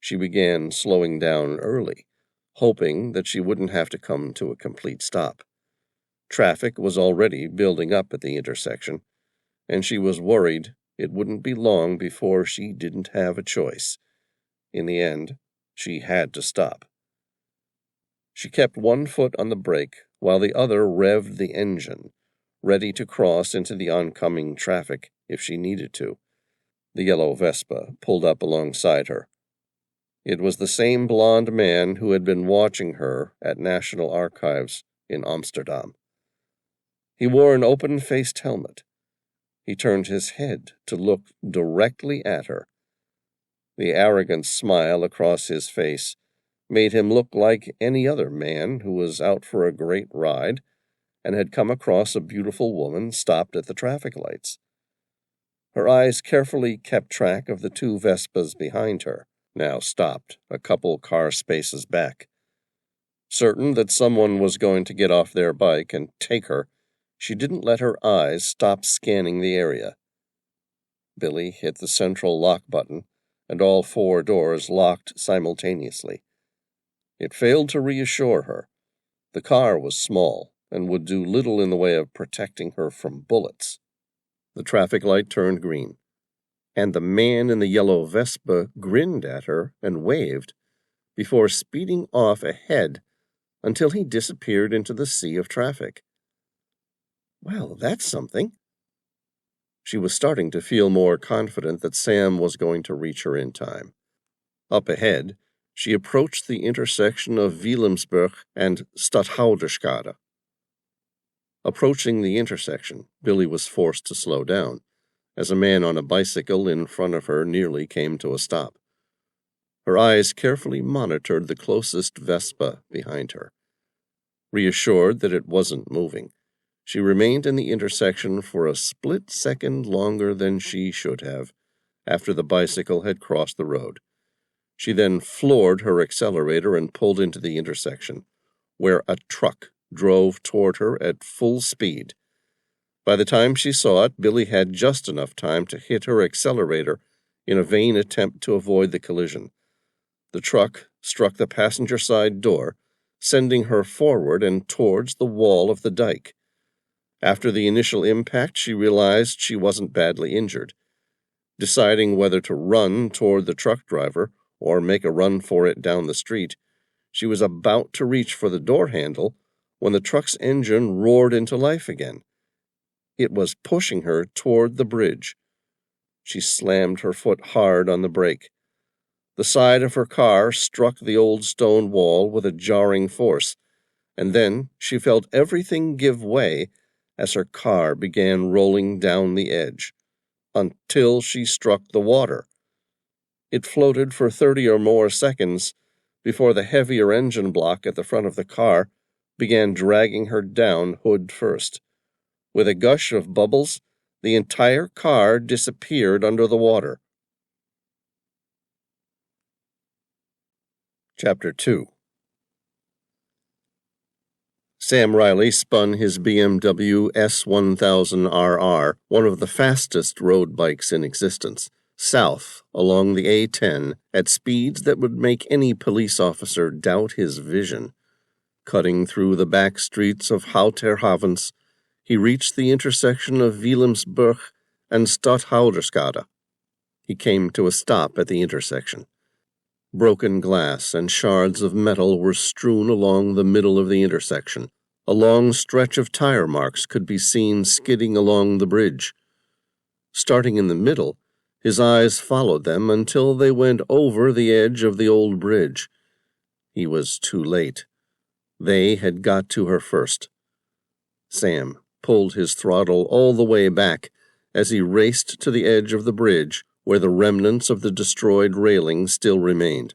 She began slowing down early, hoping that she wouldn't have to come to a complete stop. Traffic was already building up at the intersection, and she was worried it wouldn't be long before she didn't have a choice. In the end, she had to stop. She kept one foot on the brake while the other revved the engine, ready to cross into the oncoming traffic if she needed to. The yellow Vespa pulled up alongside her. It was the same blond man who had been watching her at National Archives in Amsterdam. He wore an open-faced helmet. He turned his head to look directly at her. The arrogant smile across his face made him look like any other man who was out for a great ride and had come across a beautiful woman stopped at the traffic lights. Her eyes carefully kept track of the 2 Vespas behind her, now stopped a couple car spaces back. Certain that someone was going to get off their bike and take her, she didn't let her eyes stop scanning the area. Billy hit the central lock button, and all 4 doors locked simultaneously. It failed to reassure her. The car was small and would do little in the way of protecting her from bullets. The traffic light turned green, and the man in the yellow Vespa grinned at her and waved before speeding off ahead until he disappeared into the sea of traffic. Well, that's something. She was starting to feel more confident that Sam was going to reach her in time. Up ahead, she approached the intersection of Wilhelmsburg and Stadhouderskade. Approaching the intersection, Billy was forced to slow down, as a man on a bicycle in front of her nearly came to a stop. Her eyes carefully monitored the closest Vespa behind her. Reassured that it wasn't moving, she remained in the intersection for a split second longer than she should have, after the bicycle had crossed the road. She then floored her accelerator and pulled into the intersection, where a truck drove toward her at full speed. By the time she saw it, Billy had just enough time to hit her accelerator in a vain attempt to avoid the collision. The truck struck the passenger side door, sending her forward and towards the wall of the dike. After the initial impact, she realized she wasn't badly injured. Deciding whether to run toward the truck driver or make a run for it down the street, she was about to reach for the door handle when the truck's engine roared into life again. It was pushing her toward the bridge. She slammed her foot hard on the brake. The side of her car struck the old stone wall with a jarring force, and then she felt everything give way as her car began rolling down the edge, until she struck the water. It floated for 30 or more seconds before the heavier engine block at the front of the car began dragging her down hood first. With a gush of bubbles, the entire car disappeared under the water. Chapter 2. Sam Reilly spun his BMW S1000RR, one of the fastest road bikes in existence, south along the A10 at speeds that would make any police officer doubt his vision. Cutting through the back streets of Houterhavens, he reached the intersection of Wilhelmsburg and Stadhouderskade. He came to a stop at the intersection. Broken glass and shards of metal were strewn along the middle of the intersection. A long stretch of tire marks could be seen skidding along the bridge. Starting in the middle, his eyes followed them until they went over the edge of the old bridge. He was too late. They had got to her first. Sam pulled his throttle all the way back as he raced to the edge of the bridge where the remnants of the destroyed railing still remained.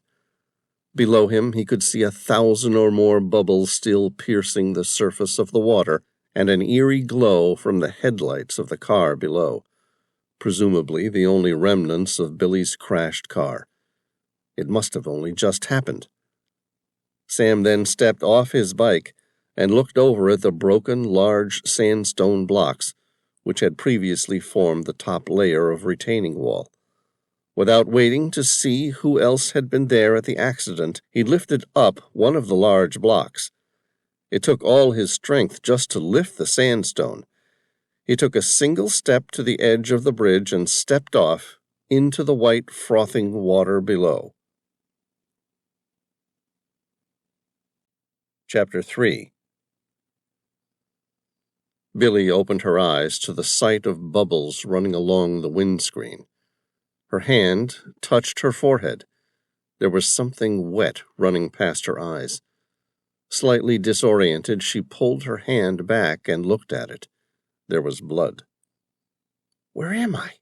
Below him he could see 1,000 or more bubbles still piercing the surface of the water and an eerie glow from the headlights of the car below, presumably the only remnants of Billy's crashed car. It must have only just happened. Sam then stepped off his bike and looked over at the broken, large sandstone blocks which had previously formed the top layer of retaining wall. Without waiting to see who else had been there at the accident, he lifted up one of the large blocks. It took all his strength just to lift the sandstone. He took a single step to the edge of the bridge and stepped off into the white, frothing water below. Chapter 3. Billy opened her eyes to the sight of bubbles running along the windscreen. Her hand touched her forehead. There was something wet running past her eyes. Slightly disoriented, she pulled her hand back and looked at it. There was blood. Where am I?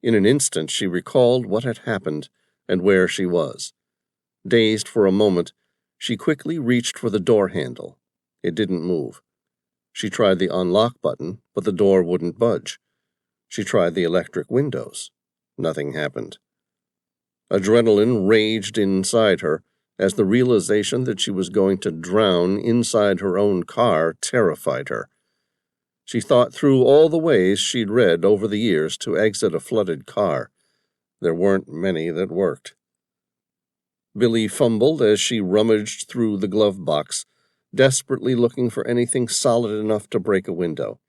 In an instant, she recalled what had happened and where she was. Dazed for a moment, she quickly reached for the door handle. It didn't move. She tried the unlock button, but the door wouldn't budge. She tried the electric windows. Nothing happened. Adrenaline raged inside her as the realization that she was going to drown inside her own car terrified her. She thought through all the ways she'd read over the years to exit a flooded car. There weren't many that worked. Billy fumbled as she rummaged through the glove box, desperately looking for anything solid enough to break a window.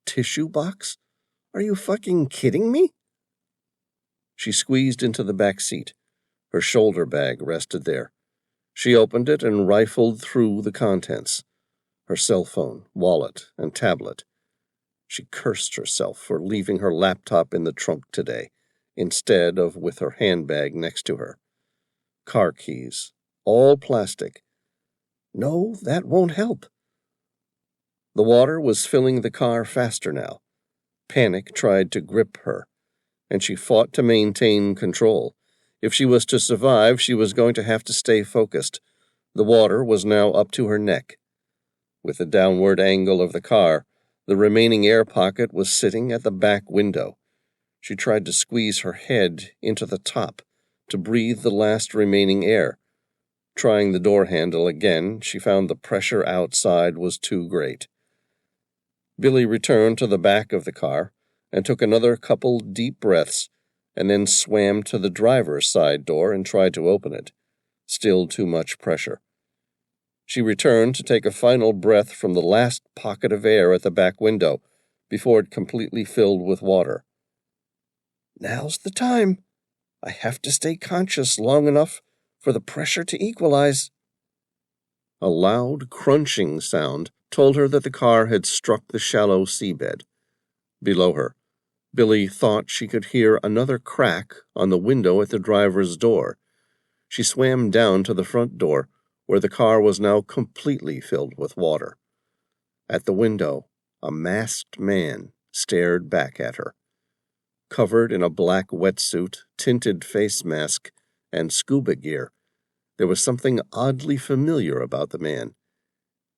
Tissue box? Are you fucking kidding me? She squeezed into the back seat. Her shoulder bag rested there. She opened it and rifled through the contents. Her cell phone, wallet, and tablet. She cursed herself for leaving her laptop in the trunk today, instead of with her handbag next to her. Car keys, all plastic. No, that won't help. The water was filling the car faster now. Panic tried to grip her, and she fought to maintain control. If she was to survive, she was going to have to stay focused. The water was now up to her neck. With the downward angle of the car, the remaining air pocket was sitting at the back window. She tried to squeeze her head into the top to breathe the last remaining air. Trying the door handle again, she found the pressure outside was too great. Billy returned to the back of the car and took another couple deep breaths, and then swam to the driver's side door and tried to open it. Still too much pressure. She returned to take a final breath from the last pocket of air at the back window before it completely filled with water. Now's the time. I have to stay conscious long enough for the pressure to equalize. A loud, crunching sound told her that the car had struck the shallow seabed. Below her, Billy thought she could hear another crack on the window at the driver's door. She swam down to the front door, where the car was now completely filled with water. At the window, a masked man stared back at her. Covered in a black wetsuit, tinted face mask, and scuba gear, there was something oddly familiar about the man.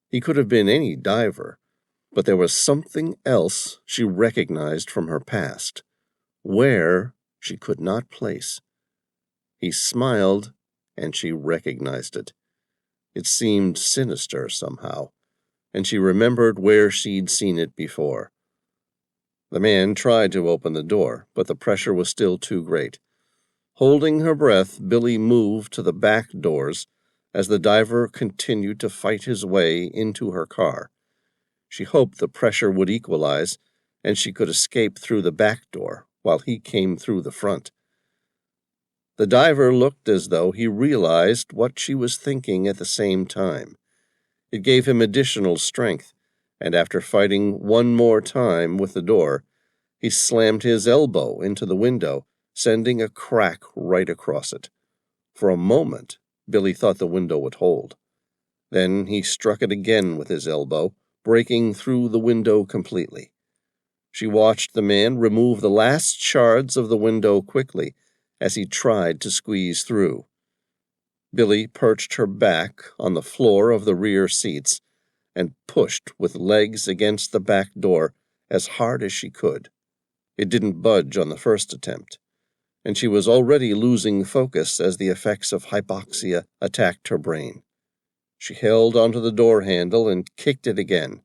He could have been any diver, but there was something else she recognized from her past. Where, she could not place. He smiled, and she recognized it. It seemed sinister somehow, and she remembered where she'd seen it before. The man tried to open the door, but the pressure was still too great. Holding her breath, Billy moved to the back doors as the diver continued to fight his way into her car. She hoped the pressure would equalize, and she could escape through the back door while he came through the front. The diver looked as though he realized what she was thinking at the same time. It gave him additional strength, and after fighting one more time with the door, he slammed his elbow into the window, sending a crack right across it. For a moment, Billy thought the window would hold. Then he struck it again with his elbow, breaking through the window completely. She watched the man remove the last shards of the window quickly as he tried to squeeze through. Billy perched her back on the floor of the rear seats and pushed with legs against the back door as hard as she could. It didn't budge on the first attempt, and she was already losing focus as the effects of hypoxia attacked her brain. She held onto the door handle and kicked it again.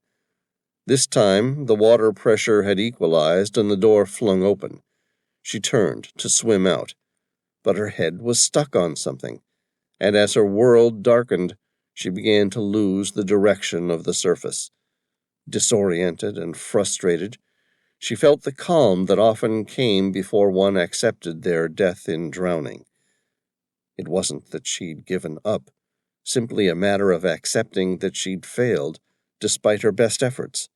This time, the water pressure had equalized and the door flung open. She turned to swim out, but her head was stuck on something, and as her world darkened, she began to lose the direction of the surface. Disoriented and frustrated, she felt the calm that often came before one accepted their death in drowning. It wasn't that she'd given up, simply a matter of accepting that she'd failed despite her best efforts.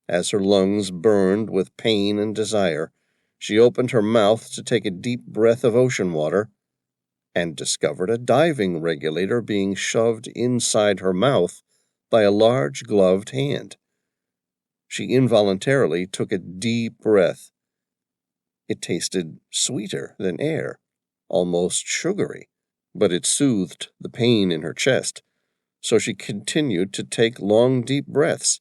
As her lungs burned with pain and desire, she opened her mouth to take a deep breath of ocean water and discovered a diving regulator being shoved inside her mouth by a large gloved hand. She involuntarily took a deep breath. It tasted sweeter than air, almost sugary, but it soothed the pain in her chest, so she continued to take long, deep breaths.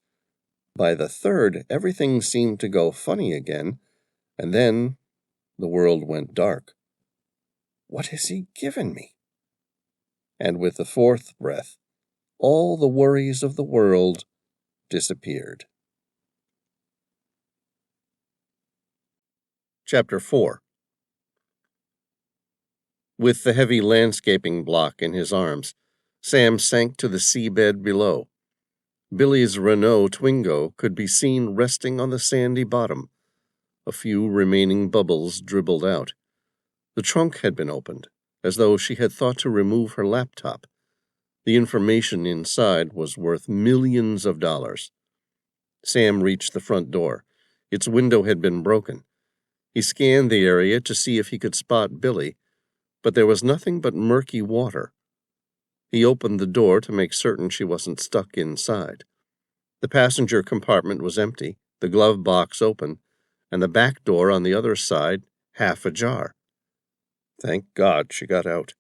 By the third, everything seemed to go funny again, and then the world went dark. What has he given me? And with the fourth breath, all the worries of the world disappeared. Chapter 4. With the heavy landscaping block in his arms, Sam sank to the seabed below. Billy's Renault Twingo could be seen resting on the sandy bottom. A few remaining bubbles dribbled out. The trunk had been opened, as though she had thought to remove her laptop. The information inside was worth millions of dollars. Sam reached the front door. Its window had been broken. He scanned the area to see if he could spot Billy, but there was nothing but murky water. He opened the door to make certain she wasn't stuck inside. The passenger compartment was empty, the glove box open, and the back door on the other side half ajar. Thank God she got out.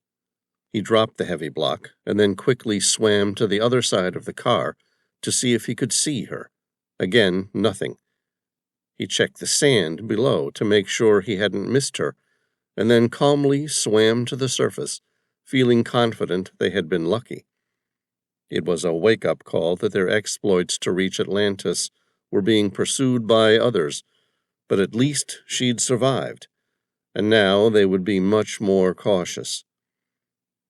He dropped the heavy block and then quickly swam to the other side of the car to see if he could see her. Again, nothing. He checked the sand below to make sure he hadn't missed her, and then calmly swam to the surface, feeling confident they had been lucky. It was a wake-up call that their exploits to reach Atlantis were being pursued by others, but at least she'd survived, and now they would be much more cautious.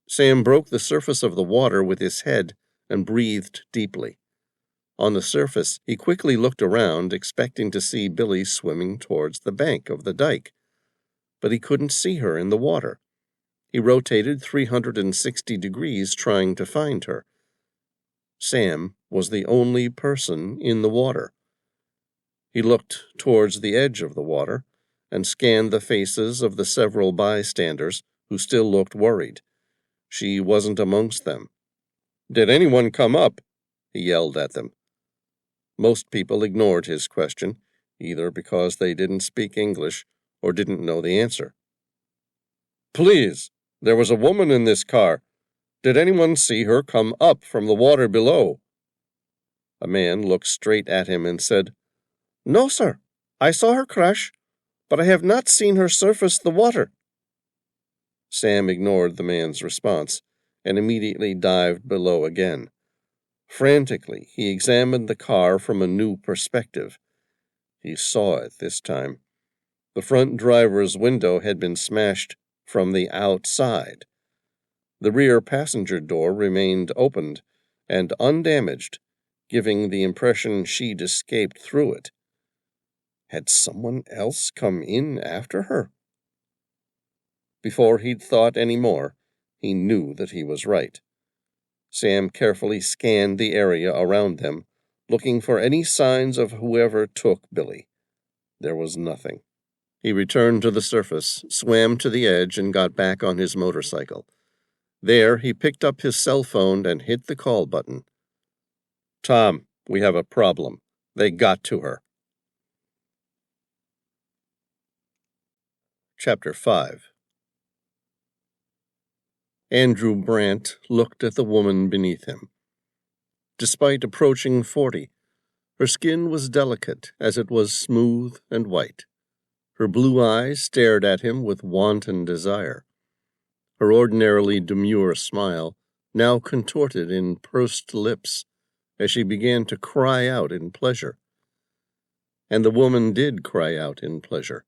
Sam broke the surface of the water with his head and breathed deeply. On the surface, he quickly looked around, expecting to see Billy swimming towards the bank of the dike, but he couldn't see her in the water. He rotated 360 degrees trying to find her. Sam was the only person in the water. He looked towards the edge of the water and scanned the faces of the several bystanders who still looked worried. She wasn't amongst them. "Did anyone come up?" he yelled at them. Most people ignored his question, either because they didn't speak English or didn't know the answer. "Please, there was a woman in this car. Did anyone see her come up from the water below?" A man looked straight at him and said, "No, sir. I saw her crash, but I have not seen her surface the water." Sam ignored the man's response and immediately dived below again. Frantically, he examined the car from a new perspective. He saw it this time. The front driver's window had been smashed from the outside. The rear passenger door remained opened and undamaged, giving the impression she'd escaped through it. Had someone else come in after her? Before he'd thought any more, he knew that he was right. Sam carefully scanned the area around them, looking for any signs of whoever took Billy. There was nothing. He returned to the surface, swam to the edge, and got back on his motorcycle. There, he picked up his cell phone and hit the call button. "Tom, we have a problem. They got to her." Chapter 5. Andrew Brandt looked at the woman beneath him. Despite approaching 40, her skin was delicate as it was smooth and white. Her blue eyes stared at him with wanton desire. Her ordinarily demure smile now contorted in pursed lips as she began to cry out in pleasure. And the woman did cry out in pleasure,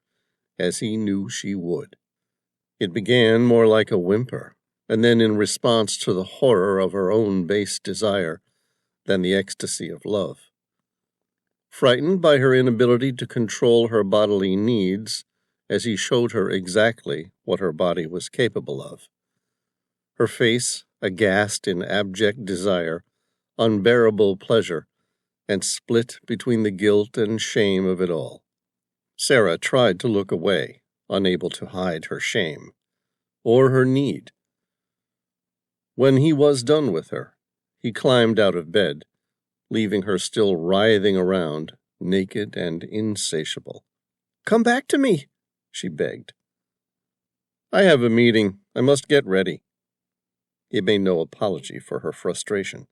as he knew she would. It began more like a whimper, and then in response to the horror of her own base desire than the ecstasy of love. Frightened by her inability to control her bodily needs, as he showed her exactly what her body was capable of. Her face, aghast in abject desire, unbearable pleasure, and split between the guilt and shame of it all. Sarah tried to look away, unable to hide her shame, or her need. When he was done with her, he climbed out of bed, leaving her still writhing around, naked and insatiable. "Come back to me," she begged. "I have a meeting. I must get ready." He made no apology for her frustration.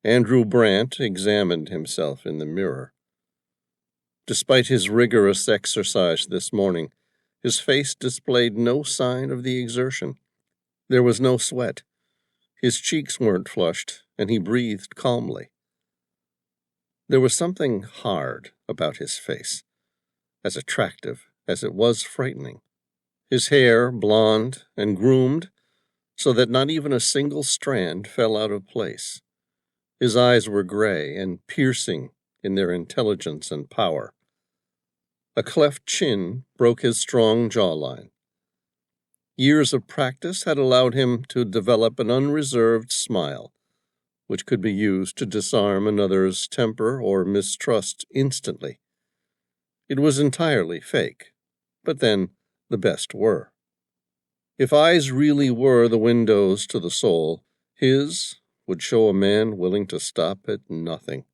Andrew Brandt examined himself in the mirror. Despite his rigorous exercise this morning, his face displayed no sign of the exertion. There was no sweat. His cheeks weren't flushed, and he breathed calmly. There was something hard about his face, as attractive as it was frightening. His hair blonde and groomed, so that not even a single strand fell out of place. His eyes were gray and piercing in their intelligence and power. A cleft chin broke his strong jawline. Years of practice had allowed him to develop an unreserved smile, which could be used to disarm another's temper or mistrust instantly. It was entirely fake, but then the best were. If eyes really were the windows to the soul, his would show a man willing to stop at nothing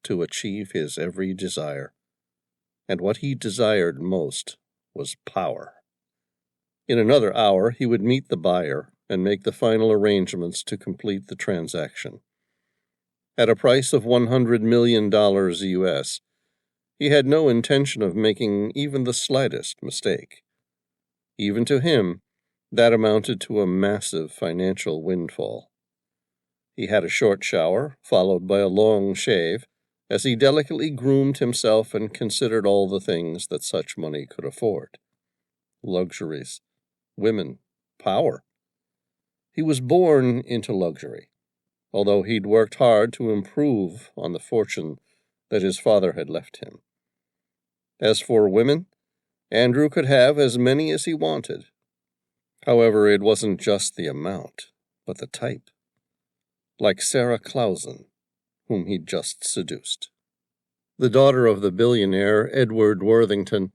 to achieve his every desire. And what he desired most was power. In another hour, he would meet the buyer and make the final arrangements to complete the transaction. At a price of $100 million US, he had no intention of making even the slightest mistake. Even to him, that amounted to a massive financial windfall. He had a short shower, followed by a long shave, as he delicately groomed himself and considered all the things that such money could afford. Luxuries, women, power. He was born into luxury, although he'd worked hard to improve on the fortune that his father had left him. As for women, Andrew could have as many as he wanted. However, it wasn't just the amount, but the type. Like Sarah Clausen, whom he'd just seduced. The daughter of the billionaire Edward Worthington,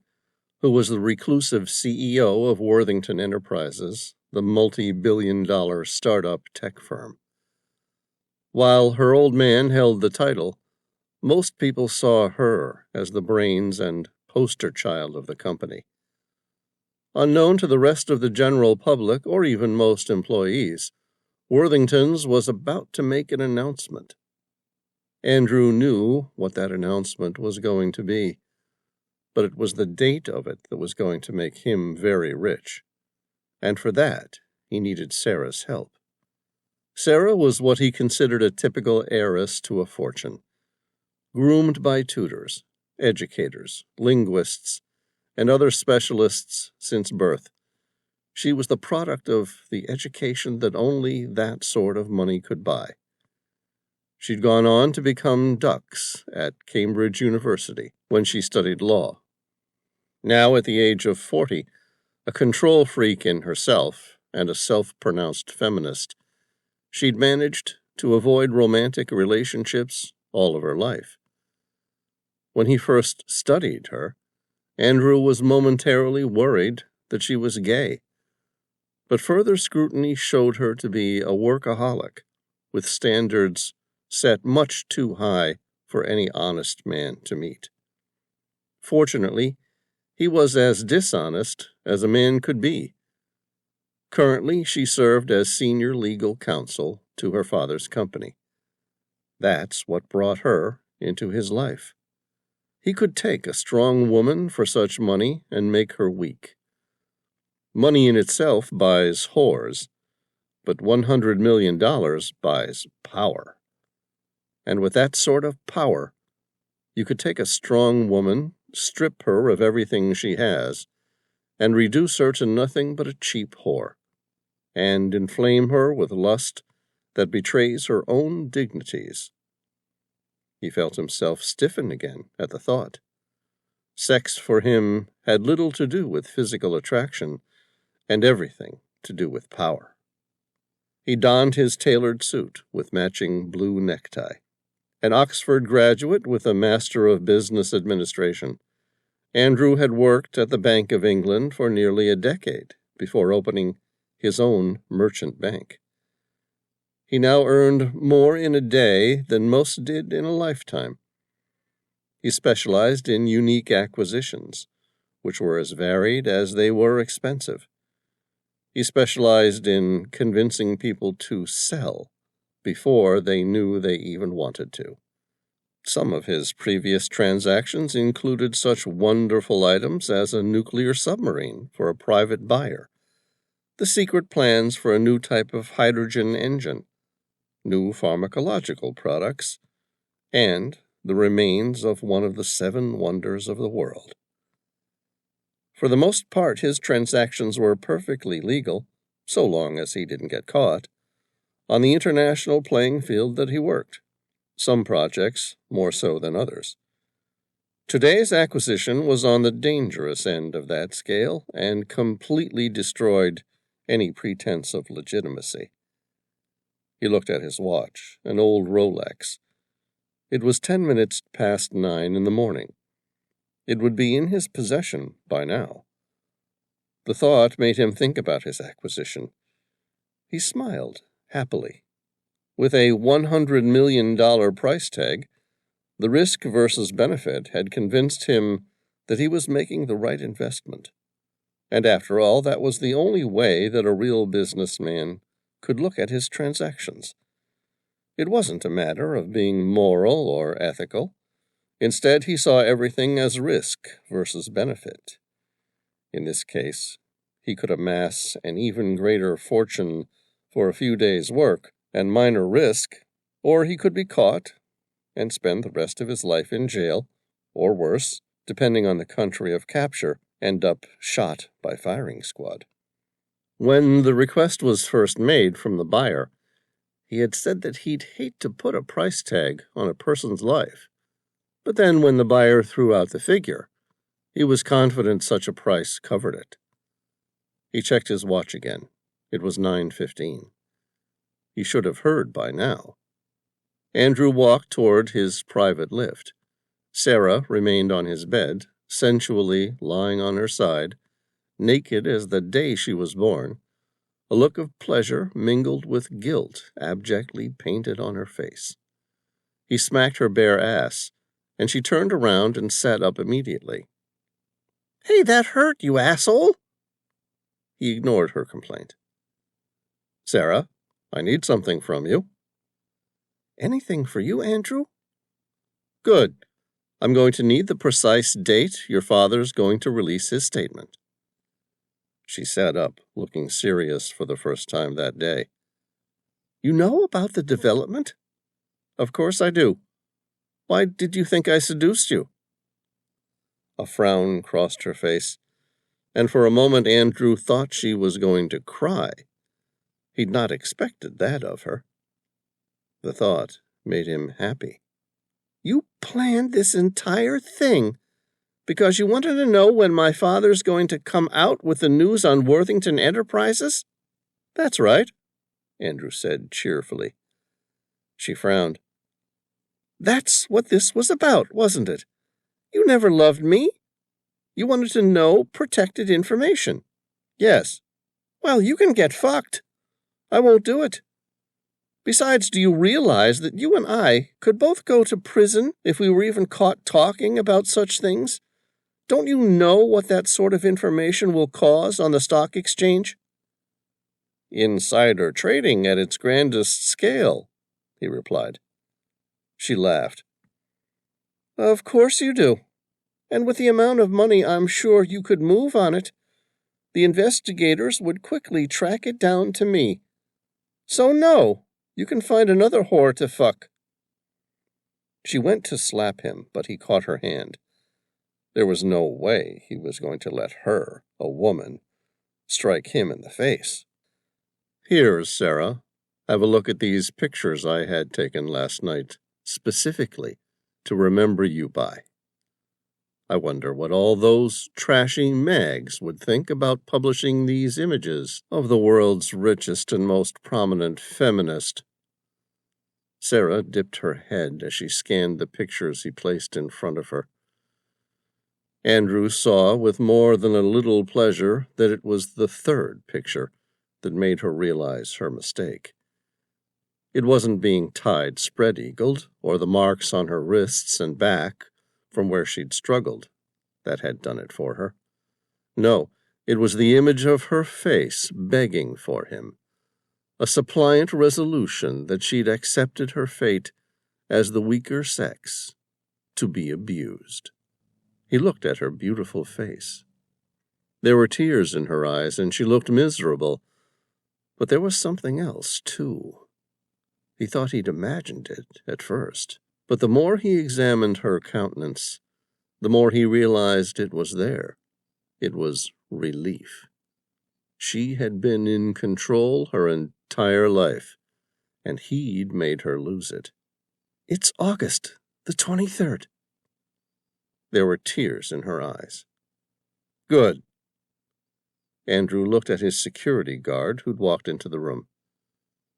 who was the reclusive CEO of Worthington Enterprises, the multi-billion-dollar startup tech firm. While her old man held the title, most people saw her as the brains and poster child of the company. Unknown to the rest of the general public or even most employees, Worthington's was about to make an announcement. Andrew knew what that announcement was going to be, but it was the date of it that was going to make him very rich. And for that, he needed Sarah's help. Sarah was what he considered a typical heiress to a fortune, groomed by tutors, educators, linguists, and other specialists since birth. She was the product of the education that only that sort of money could buy. She'd gone on to become dux at Cambridge University when she studied law. Now, at the age of 40, A control freak in herself and a self-pronounced feminist, she'd managed to avoid romantic relationships all of her life. When he first studied her, Andrew was momentarily worried that she was gay, but further scrutiny showed her to be a workaholic, with standards set much too high for any honest man to meet. Fortunately, he was as dishonest as a man could be. Currently, she served as senior legal counsel to her father's company. That's what brought her into his life. He could take a strong woman for such money and make her weak. Money in itself buys whores, but $100 million buys power. And with that sort of power, you could take a strong woman, strip her of everything she has, and reduce her to nothing but a cheap whore, and inflame her with lust that betrays her own dignities. He felt himself stiffen again at the thought. Sex for him had little to do with physical attraction and everything to do with power. He donned his tailored suit with matching blue necktie. An Oxford graduate with a Master of Business Administration, Andrew had worked at the Bank of England for nearly a decade before opening his own merchant bank. He now earned more in a day than most did in a lifetime. He specialized in unique acquisitions, which were as varied as they were expensive. He specialized in convincing people to sell before they knew they even wanted to. Some of his previous transactions included such wonderful items as a nuclear submarine for a private buyer, the secret plans for a new type of hydrogen engine, new pharmacological products, and the remains of one of the 7 wonders of the world. For the most part, his transactions were perfectly legal, so long as he didn't get caught, on the international playing field that he worked, some projects more so than others. Today's acquisition was on the dangerous end of that scale and completely destroyed any pretense of legitimacy. He looked at his watch, an old Rolex. It was 10 minutes past 9 in the morning. It would be in his possession by now. The thought made him think about his acquisition. He smiled happily. With a $100 million price tag, the risk versus benefit had convinced him that he was making the right investment. And after all, that was the only way that a real businessman could look at his transactions. It wasn't a matter of being moral or ethical. Instead, he saw everything as risk versus benefit. In this case, he could amass an even greater fortune for a few days' work and minor risk, or he could be caught and spend the rest of his life in jail, or worse, depending on the country of capture, end up shot by firing squad. When the request was first made from the buyer, he had said that he'd hate to put a price tag on a person's life. But then when the buyer threw out the figure, he was confident such a price covered it. He checked his watch again. It was 9:15. He should have heard by now. Andrew walked toward his private lift. Sarah remained on his bed, sensually lying on her side, naked as the day she was born, a look of pleasure mingled with guilt abjectly painted on her face. He smacked her bare ass, and she turned around and sat up immediately. "Hey, that hurt, you asshole!" He ignored her complaint. "Sarah, I need something from you." "Anything for you, Andrew?" "Good. I'm going to need the precise date your father's going to release his statement." She sat up, looking serious for the first time that day. "You know about the development?" "Of course I do. Why did you think I seduced you?" A frown crossed her face, and for a moment Andrew thought she was going to cry. He'd not expected that of her. The thought made him happy. "You planned this entire thing Because you wanted to know when my father's going to come out with the news on Worthington Enterprises?" "That's right," Andrew said cheerfully. She frowned. "That's what this was about, wasn't it? You never loved me. You wanted to know protected information." "Yes." "Well, you can get fucked. I won't do it. Besides, do you realize that you and I could both go to prison if we were even caught talking about such things? Don't you know what that sort of information will cause on the stock exchange?" "Insider trading at its grandest scale," he replied. She laughed. "Of course you do. And with the amount of money I'm sure you could move on it, the investigators would quickly track it down to me. So no, you can find another whore to fuck." She went to slap him, but he caught her hand. There was no way he was going to let her, a woman, strike him in the face. "Here, Sarah, have a look at these pictures I had taken last night, specifically to remember you by. I wonder what all those trashy mags would think about publishing these images of the world's richest and most prominent feminist." Sarah dipped her head as she scanned the pictures he placed in front of her. Andrew saw with more than a little pleasure that it was the third picture that made her realize her mistake. It wasn't being tied spread-eagled, or the marks on her wrists and back from where she'd struggled that had done it for her. No, it was the image of her face begging for him, a suppliant resolution that she'd accepted her fate as the weaker sex, to be abused. He looked at her beautiful face. There were tears in her eyes, and she looked miserable. But there was something else, too. He thought he'd imagined it at first, but the more he examined her countenance, the more he realized it was there. It was relief. She had been in control her entire life, and he'd made her lose it. "It's August the 23rd. There were tears in her eyes. "Good." Andrew looked at his security guard, who'd walked into the room.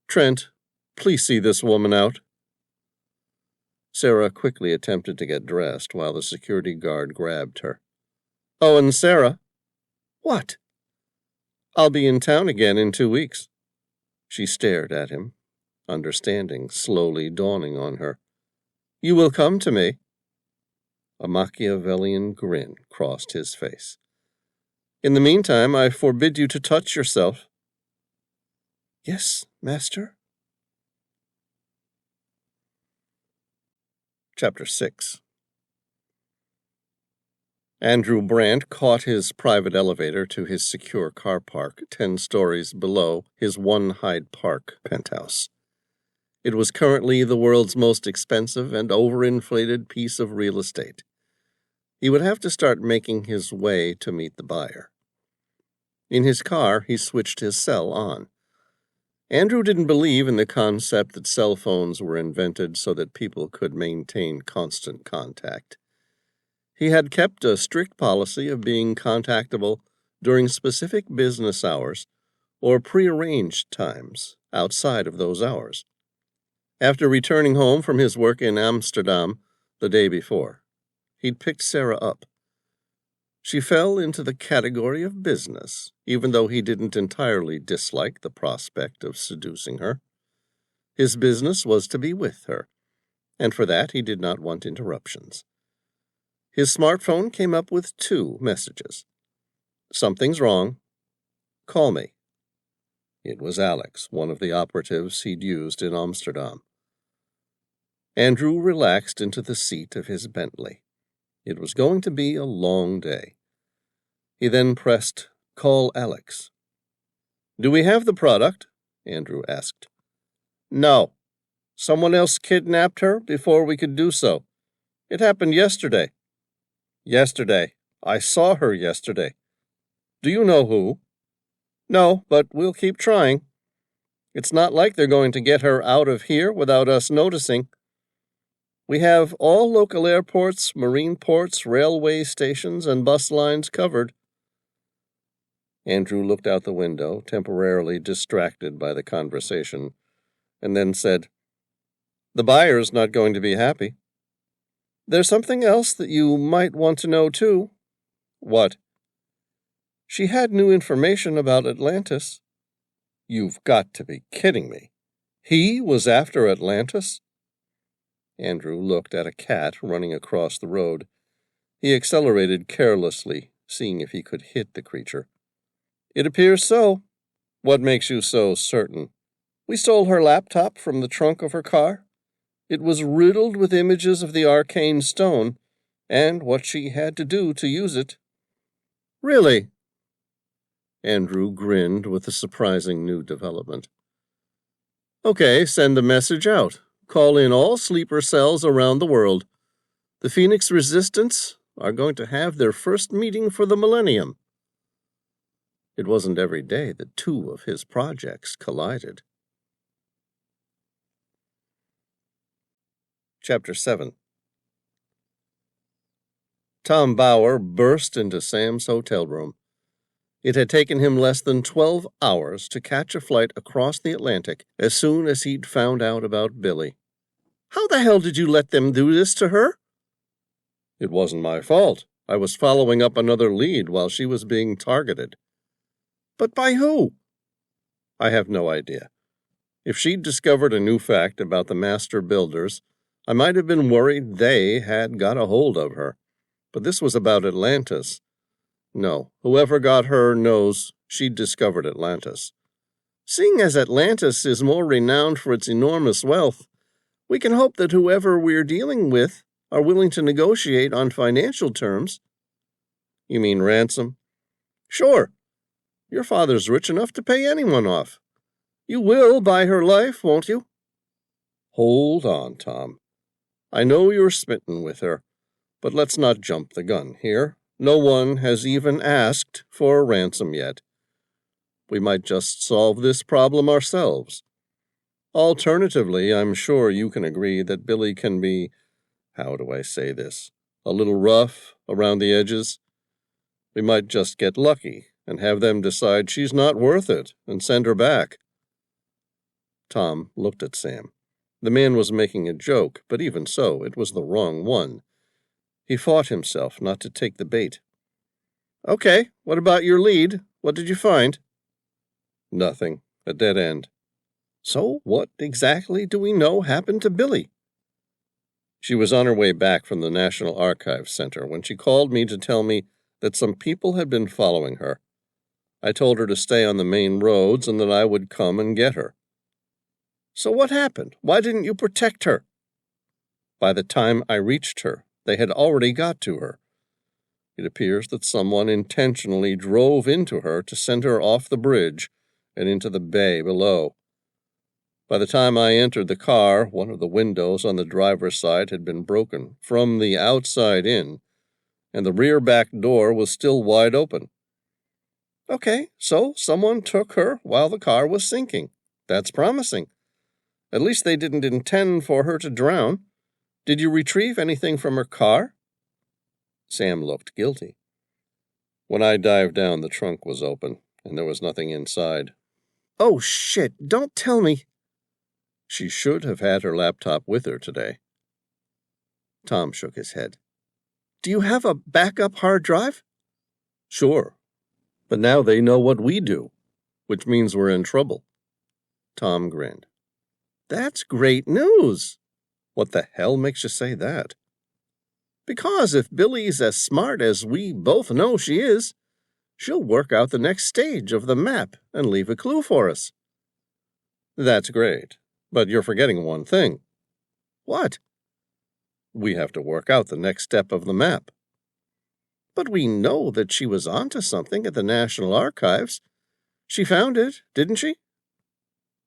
"Trent, please see this woman out." Sarah quickly attempted to get dressed while the security guard grabbed her. "Oh, and Sarah." "What?" "I'll be in town again in 2 weeks." She stared at him, understanding slowly dawning on her. "You will come to me?" A Machiavellian grin crossed his face. "In the meantime, I forbid you to touch yourself." "Yes, master." Chapter 6. Andrew Brandt caught his private elevator to his secure car park 10 stories below his One Hyde Park penthouse. It was currently the world's most expensive and overinflated piece of real estate. He would have to start making his way to meet the buyer. In his car, he switched his cell on. Andrew didn't believe in the concept that cell phones were invented so that people could maintain constant contact. He had kept a strict policy of being contactable during specific business hours or prearranged times outside of those hours. After returning home from his work in Amsterdam the day before, he'd picked Sarah up. She fell into the category of business, even though he didn't entirely dislike the prospect of seducing her. His business was to be with her, and for that he did not want interruptions. His smartphone came up with 2 messages. "Something's wrong. Call me." It was Alex, one of the operatives he'd used in Amsterdam. Andrew relaxed into the seat of his Bentley. It was going to be a long day. He then pressed "Call Alex." "Do we have the product?" Andrew asked. "No. Someone else kidnapped her before we could do so. It happened yesterday." "Yesterday. I saw her yesterday." "Do you know who?" "No, but we'll keep trying. It's not like they're going to get her out of here without us noticing." We have all local airports, marine ports, railway stations, and bus lines covered. Andrew looked out the window, temporarily distracted by the conversation, and then said, "The buyer's not going to be happy. There's something else that you might want to know, too." "What?" "She had new information about Atlantis." "You've got to be kidding me. He was after Atlantis?" Andrew looked at a cat running across the road. He accelerated carelessly, seeing if he could hit the creature. "It appears so." "What makes you so certain?" "We stole her laptop from the trunk of her car. It was riddled with images of the arcane stone, and what she had to do to use it." "Really?" Andrew grinned with the surprising new development. "Okay, send the message out. Call in all sleeper cells around the world. The Phoenix Resistance are going to have their first meeting for the millennium." It wasn't every day that two of his projects collided. Chapter 7. Tom Bauer burst into Sam's hotel room. It had taken him less than 12 hours to catch a flight across the Atlantic as soon as he'd found out about Billy. "How the hell did you let them do this to her?" "It wasn't my fault. I was following up another lead while she was being targeted." "But by who?" "I have no idea. If she'd discovered a new fact about the master builders, I might have been worried they had got a hold of her. But this was about Atlantis. No, whoever got her knows she'd discovered Atlantis. Seeing as Atlantis is more renowned for its enormous wealth, we can hope that whoever we're dealing with are willing to negotiate on financial terms." "You mean ransom?" "Sure. Your father's rich enough to pay anyone off. You will buy her life, won't you?" "Hold on, Tom. I know you're smitten with her, but let's not jump the gun here. No one has even asked for a ransom yet. We might just solve this problem ourselves. Alternatively, I'm sure you can agree that Billy can be, how do I say this, a little rough around the edges. We might just get lucky and have them decide she's not worth it and send her back." Tom looked at Sam. The man was making a joke, but even so, it was the wrong one. He fought himself not to take the bait. "Okay, what about your lead? What did you find?" "Nothing. A dead end." "So what exactly do we know happened to Billy?" "She was on her way back from the National Archives Center when she called me to tell me that some people had been following her. I told her to stay on the main roads and that I would come and get her." "So what happened? Why didn't you protect her?" "By the time I reached her, they had already got to her. It appears that someone intentionally drove into her to send her off the bridge and into the bay below. By the time I entered the car, one of the windows on the driver's side had been broken from the outside in, and the rear back door was still wide open." "Okay, so someone took her while the car was sinking. That's promising. At least they didn't intend for her to drown. Did you retrieve anything from her car?" Sam looked guilty. "When I dived down, the trunk was open, and there was nothing inside." "Oh, shit, don't tell me." "She should have had her laptop with her today." Tom shook his head. "Do you have a backup hard drive?" "Sure. But now they know what we do, which means we're in trouble." Tom grinned. "That's great news." "What the hell makes you say that?" "Because if Billy's as smart as we both know she is, she'll work out the next stage of the map and leave a clue for us." "That's great, but you're forgetting one thing." "What?" "We have to work out the next step of the map." "But we know that she was onto something at the National Archives. She found it, didn't she?"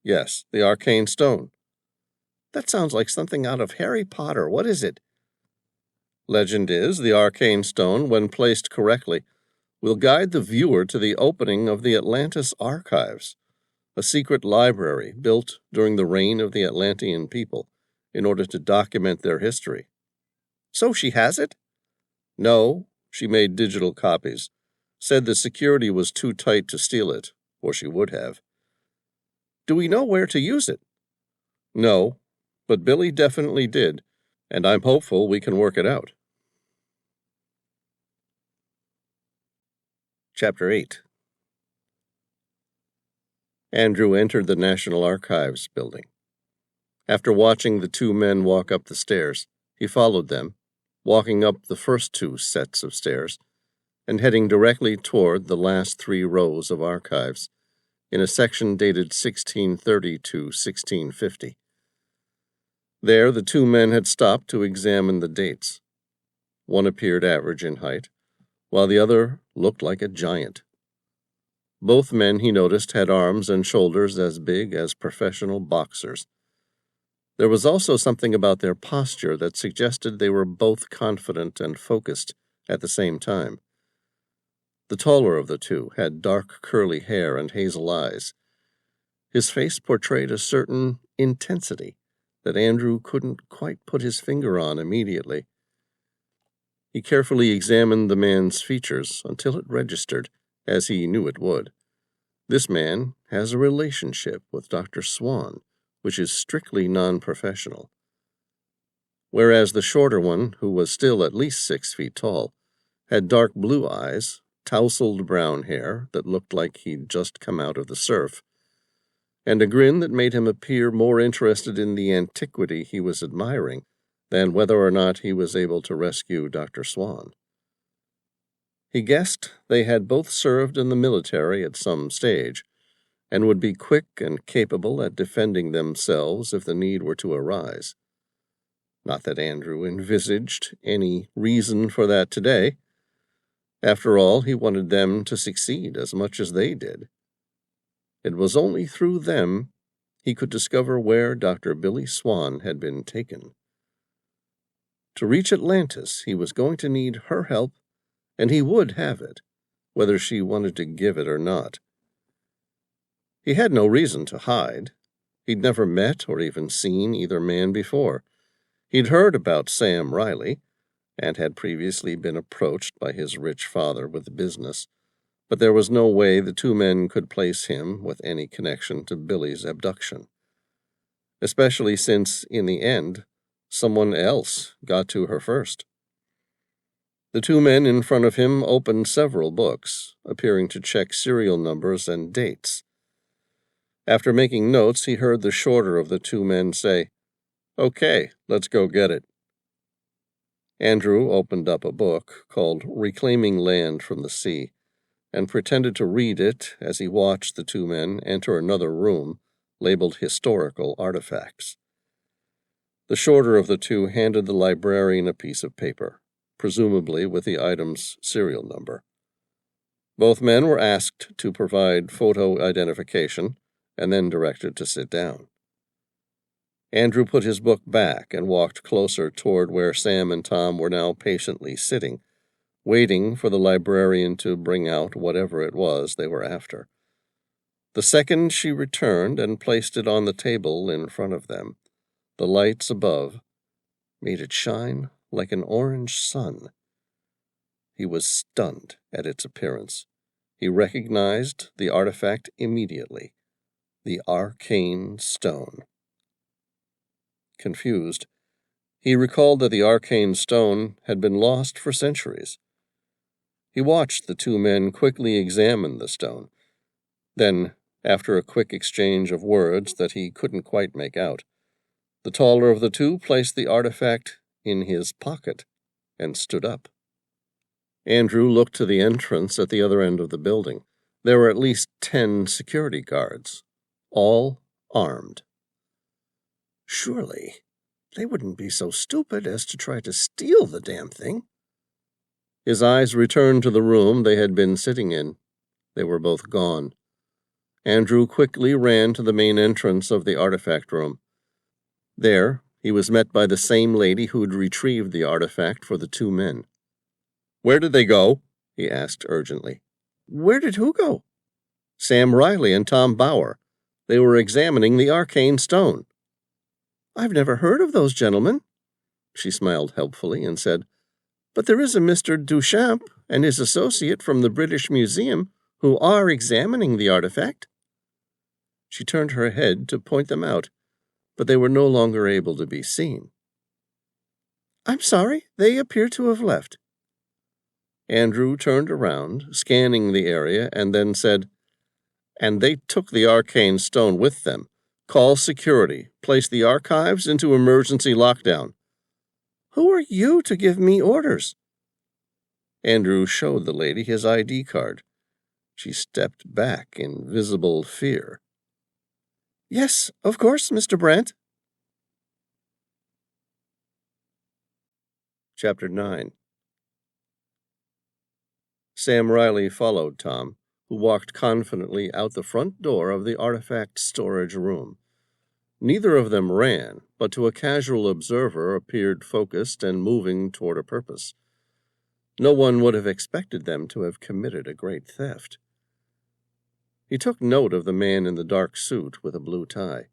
"Yes, the arcane stone." "That sounds like something out of Harry Potter. What is it?" Legend is, the arcane stone, when placed correctly, will guide the viewer to the opening of the Atlantis Archives, a secret library built during the reign of the Atlantean people in order to document their history. So she has it? No, she made digital copies. Said the security was too tight to steal it, or she would have. Do we know where to use it? No, but Billy definitely did, and I'm hopeful we can work it out. Chapter 8. Andrew entered the National Archives building. After watching the two men walk up the stairs, he followed them, walking up the first two sets of stairs, and heading directly toward the last 3 rows of archives, in a section dated 1630 to 1650. There the two men had stopped to examine the dates. One appeared average in height, while the other looked like a giant. Both men, he noticed, had arms and shoulders as big as professional boxers. There was also something about their posture that suggested they were both confident and focused at the same time. The taller of the two had dark curly hair and hazel eyes. His face portrayed a certain intensity that Andrew couldn't quite put his finger on immediately. He carefully examined the man's features until it registered, as he knew it would. This man has a relationship with Dr. Swan, which is strictly non-professional. Whereas the shorter one, who was still at least 6 feet tall, had dark blue eyes, tousled brown hair that looked like he'd just come out of the surf, and a grin that made him appear more interested in the antiquity he was admiring than whether or not he was able to rescue Dr. Swan. He guessed they had both served in the military at some stage, and would be quick and capable at defending themselves if the need were to arise. Not that Andrew envisaged any reason for that today. After all, he wanted them to succeed as much as they did. It was only through them he could discover where Dr. Billy Swan had been taken. To reach Atlantis, he was going to need her help, and he would have it, whether she wanted to give it or not. He had no reason to hide. He'd never met or even seen either man before. He'd heard about Sam Reilly, and had previously been approached by his rich father with business, but there was no way the two men could place him with any connection to Billy's abduction, especially since, in the end, someone else got to her first. The two men in front of him opened several books, appearing to check serial numbers and dates. After making notes, he heard the shorter of the two men say, "Okay, let's go get it." Andrew opened up a book called Reclaiming Land from the Sea and pretended to read it as he watched the two men enter another room labeled Historical Artifacts. The shorter of the two handed the librarian a piece of paper, presumably with the item's serial number. Both men were asked to provide photo identification and then directed to sit down. Andrew put his book back and walked closer toward where Sam and Tom were now patiently sitting, waiting for the librarian to bring out whatever it was they were after. The second she returned and placed it on the table in front of them, the lights above made it shine like an orange sun. He was stunned at its appearance. He recognized the artifact immediately, the arcane stone. Confused, he recalled that the arcane stone had been lost for centuries. He watched the two men quickly examine the stone. Then, after a quick exchange of words that he couldn't quite make out, the taller of the two placed the artifact in his pocket and stood up. Andrew looked to the entrance at the other end of the building. There were at least 10 security guards, all armed. Surely, they wouldn't be so stupid as to try to steal the damn thing. His eyes returned to the room they had been sitting in. They were both gone. Andrew quickly ran to the main entrance of the artifact room. There, he was met by the same lady who'd retrieved the artifact for the two men. "Where did they go?" he asked urgently. "Where did who go?" "Sam Reilly and Tom Bauer. They were examining the arcane stone." I've never heard of those gentlemen. She smiled helpfully and said, But there is a Mr. Duchamp and his associate from the British Museum who are examining the artifact. She turned her head to point them out, but they were no longer able to be seen. I'm sorry, they appear to have left. Andrew turned around, scanning the area, and then said, And they took the arcane stone with them. Call security. Place the archives into emergency lockdown. Who are you to give me orders? Andrew showed the lady his ID card. She stepped back in visible fear. Yes, of course, Mr. Brant. Chapter 9. Sam Reilly followed Tom, who walked confidently out the front door of the artifact storage room. Neither of them ran, but to a casual observer appeared focused and moving toward a purpose. No one would have expected them to have committed a great theft. He took note of the man in the dark suit with a blue tie.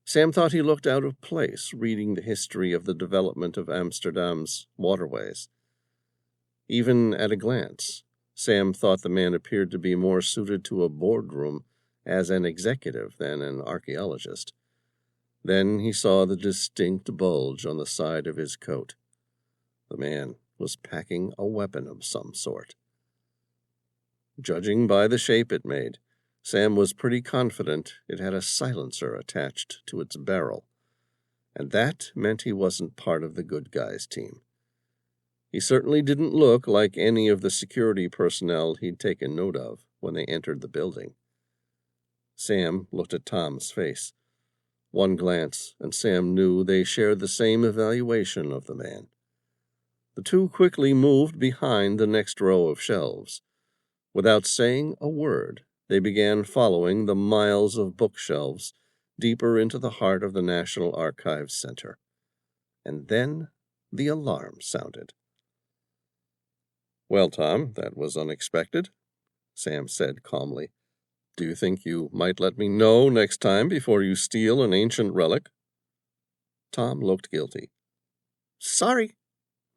Sam thought he looked out of place reading the history of the development of Amsterdam's waterways. Even at a glance, Sam thought the man appeared to be more suited to a boardroom as an executive than an archaeologist. Then he saw the distinct bulge on the side of his coat. The man was packing a weapon of some sort. Judging by the shape it made, Sam was pretty confident it had a silencer attached to its barrel, and that meant he wasn't part of the good guys team. He certainly didn't look like any of the security personnel he'd taken note of when they entered the building. Sam looked at Tom's face. One glance, and Sam knew they shared the same evaluation of the man. The two quickly moved behind the next row of shelves. Without saying a word, they began following the miles of bookshelves deeper into the heart of the National Archives Center. And then the alarm sounded. Well, Tom, that was unexpected, Sam said calmly. Do you think you might let me know next time before you steal an ancient relic? Tom looked guilty. Sorry.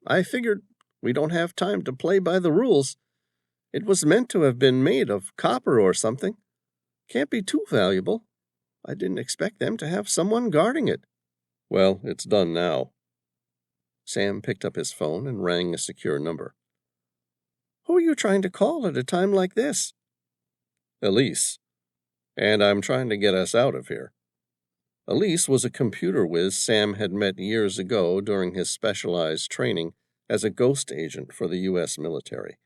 I figured we don't have time to play by the rules. It was meant to have been made of copper or something. Can't be too valuable. I didn't expect them to have someone guarding it. Well, it's done now. Sam picked up his phone and rang a secure number. Who are you trying to call at a time like this? Elise. And I'm trying to get us out of here. Elise was a computer whiz Sam had met years ago during his specialized training as a ghost agent for the U.S. military.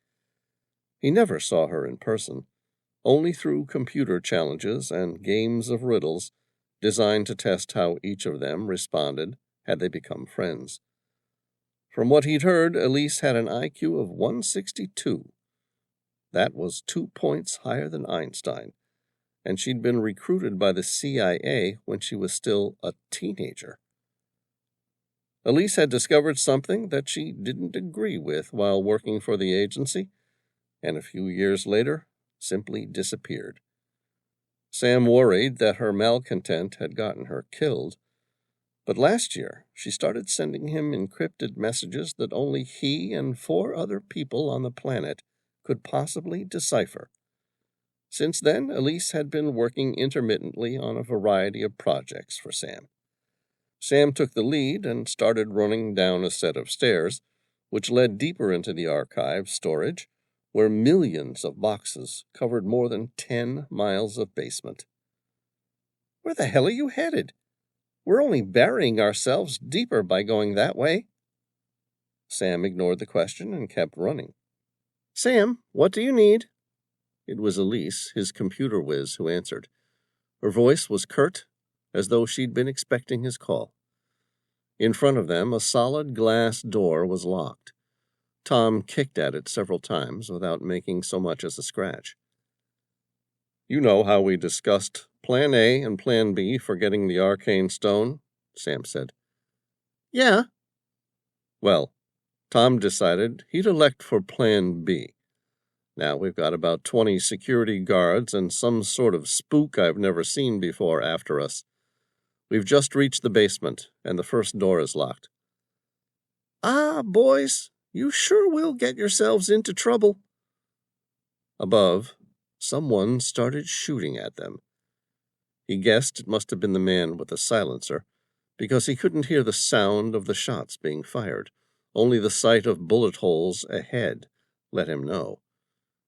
He never saw her in person, only through computer challenges and games of riddles designed to test how each of them responded had they become friends. From what he'd heard, Elise had an IQ of 162. That was 2 points higher than Einstein, and she'd been recruited by the CIA when she was still a teenager. Elise had discovered something that she didn't agree with while working for the agency, and a few years later simply disappeared. Sam worried that her malcontent had gotten her killed, but last year she started sending him encrypted messages that only he and 4 other people on the planet could possibly decipher. Since then, Elise had been working intermittently on a variety of projects for Sam. Sam took the lead and started running down a set of stairs, which led deeper into the archive storage, where millions of boxes covered more than 10 miles of basement. Where the hell are you headed? We're only burying ourselves deeper by going that way. Sam ignored the question and kept running. Sam, what do you need? It was Elise, his computer whiz, who answered. Her voice was curt, as though she'd been expecting his call. In front of them, a solid glass door was locked. Tom kicked at it several times without making so much as a scratch. You know how we discussed Plan A and Plan B for getting the arcane stone? Sam said. Yeah. Well, Tom decided he'd elect for Plan B. Now we've got about 20 security guards and some sort of spook I've never seen before after us. We've just reached the basement, and the first door is locked." "Ah, boys, you sure will get yourselves into trouble." Above, someone started shooting at them. He guessed it must have been the man with the silencer, because he couldn't hear the sound of the shots being fired. Only the sight of bullet holes ahead let him know.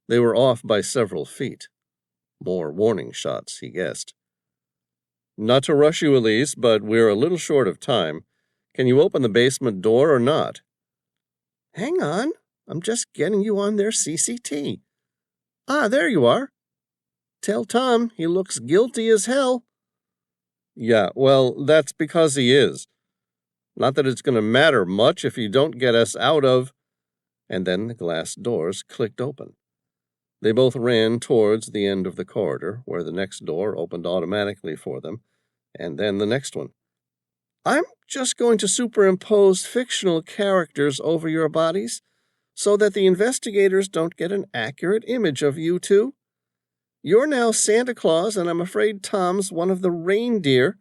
They were off by several feet. More warning shots, he guessed. "Not to rush you, Elise, but we're a little short of time. Can you open the basement door or not?" "Hang on, I'm just getting you on their CCT. Ah, there you are. Tell Tom he looks guilty as hell." "Yeah, well, that's because he is. Not that it's going to matter much if you don't get us out of—" And then the glass doors clicked open. They both ran towards the end of the corridor, where the next door opened automatically for them, and then the next one. "I'm just going to superimpose fictional characters over your bodies so that the investigators don't get an accurate image of you two. You're now Santa Claus, and I'm afraid Tom's one of the reindeer.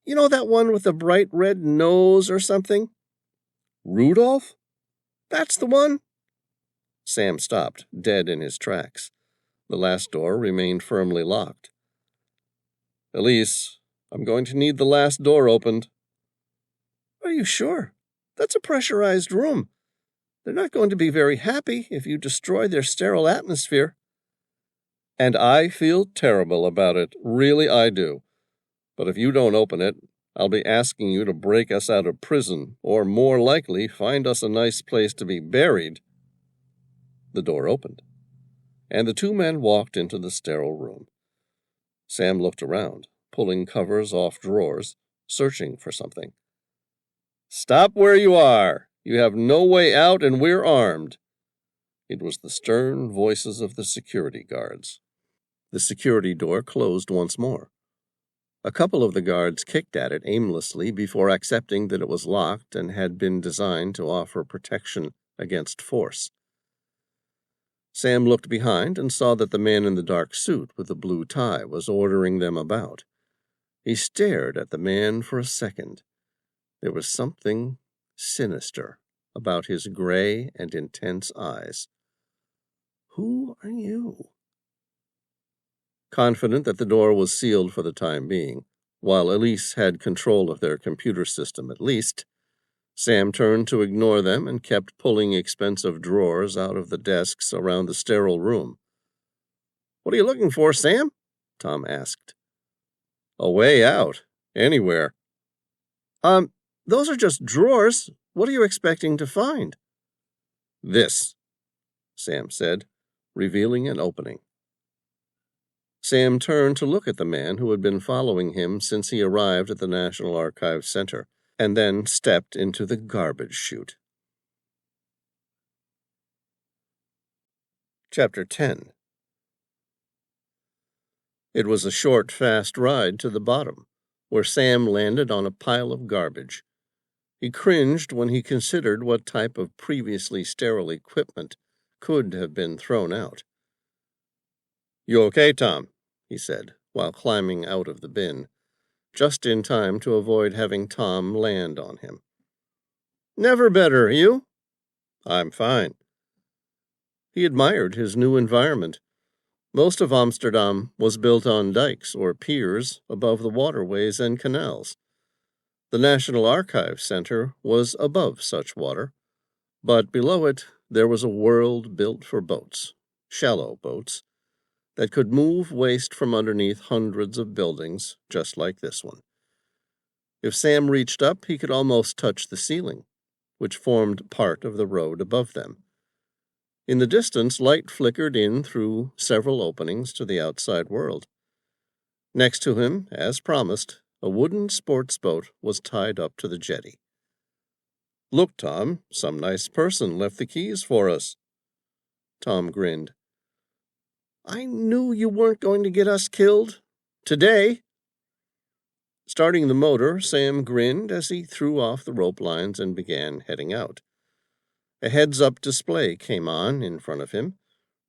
You know that one with the bright red nose or something?" "Rudolph?" "That's the one." Sam stopped, dead in his tracks. The last door remained firmly locked. "Elise, I'm going to need the last door opened." "Are you sure? That's a pressurized room. They're not going to be very happy if you destroy their sterile atmosphere." "And I feel terrible about it. Really, I do. But if you don't open it, I'll be asking you to break us out of prison, or more likely, find us a nice place to be buried." The door opened, and the two men walked into the sterile room. Sam looked around, pulling covers off drawers, searching for something. "Stop where you are! You have no way out, and we're armed." It was the stern voices of the security guards. The security door closed once more. A couple of the guards kicked at it aimlessly before accepting that it was locked and had been designed to offer protection against force. Sam looked behind and saw that the man in the dark suit with the blue tie was ordering them about. He stared at the man for a second. There was something sinister about his gray and intense eyes. "Who are you?" Confident that the door was sealed for the time being, while Elise had control of their computer system at least, Sam turned to ignore them and kept pulling expensive drawers out of the desks around the sterile room. "What are you looking for, Sam?" Tom asked. "A way out. Anywhere." Those are just drawers. What are you expecting to find?" "This," Sam said, revealing an opening. Sam turned to look at the man who had been following him since he arrived at the National Archives Center, and then stepped into the garbage chute. Chapter 10. It was a short, fast ride to the bottom, where Sam landed on a pile of garbage. He cringed when he considered what type of previously sterile equipment could have been thrown out. "You okay, Tom?" he said, while climbing out of the bin, just in time to avoid having Tom land on him. "Never better, you?" "I'm fine." He admired his new environment. Most of Amsterdam was built on dikes or piers above the waterways and canals. The National Archives Center was above such water, but below it there was a world built for boats, shallow boats, that could move waste from underneath hundreds of buildings just like this one. If Sam reached up, he could almost touch the ceiling, which formed part of the road above them. In the distance, light flickered in through several openings to the outside world. Next to him, as promised, a wooden sports boat was tied up to the jetty. "Look, Tom, some nice person left the keys for us." Tom grinned. "I knew you weren't going to get us killed. Today." Starting the motor, Sam grinned as he threw off the rope lines and began heading out. A heads-up display came on in front of him,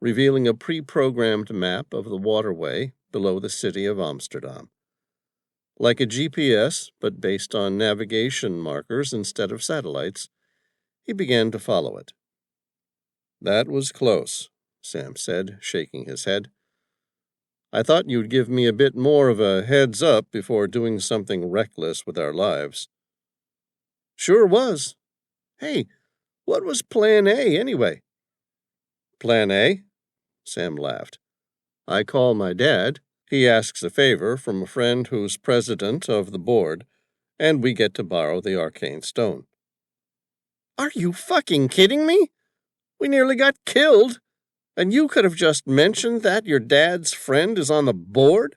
revealing a pre-programmed map of the waterway below the city of Amsterdam. Like a GPS, but based on navigation markers instead of satellites, he began to follow it. That was close, Sam said, shaking his head. I thought you'd give me a bit more of a heads up before doing something reckless with our lives. Sure was. Hey, what was Plan A, anyway? Plan A? Sam laughed. I call my dad. He asks a favor from a friend who's president of the board, and we get to borrow the arcane stone. Are you fucking kidding me? We nearly got killed, and you could have just mentioned that your dad's friend is on the board?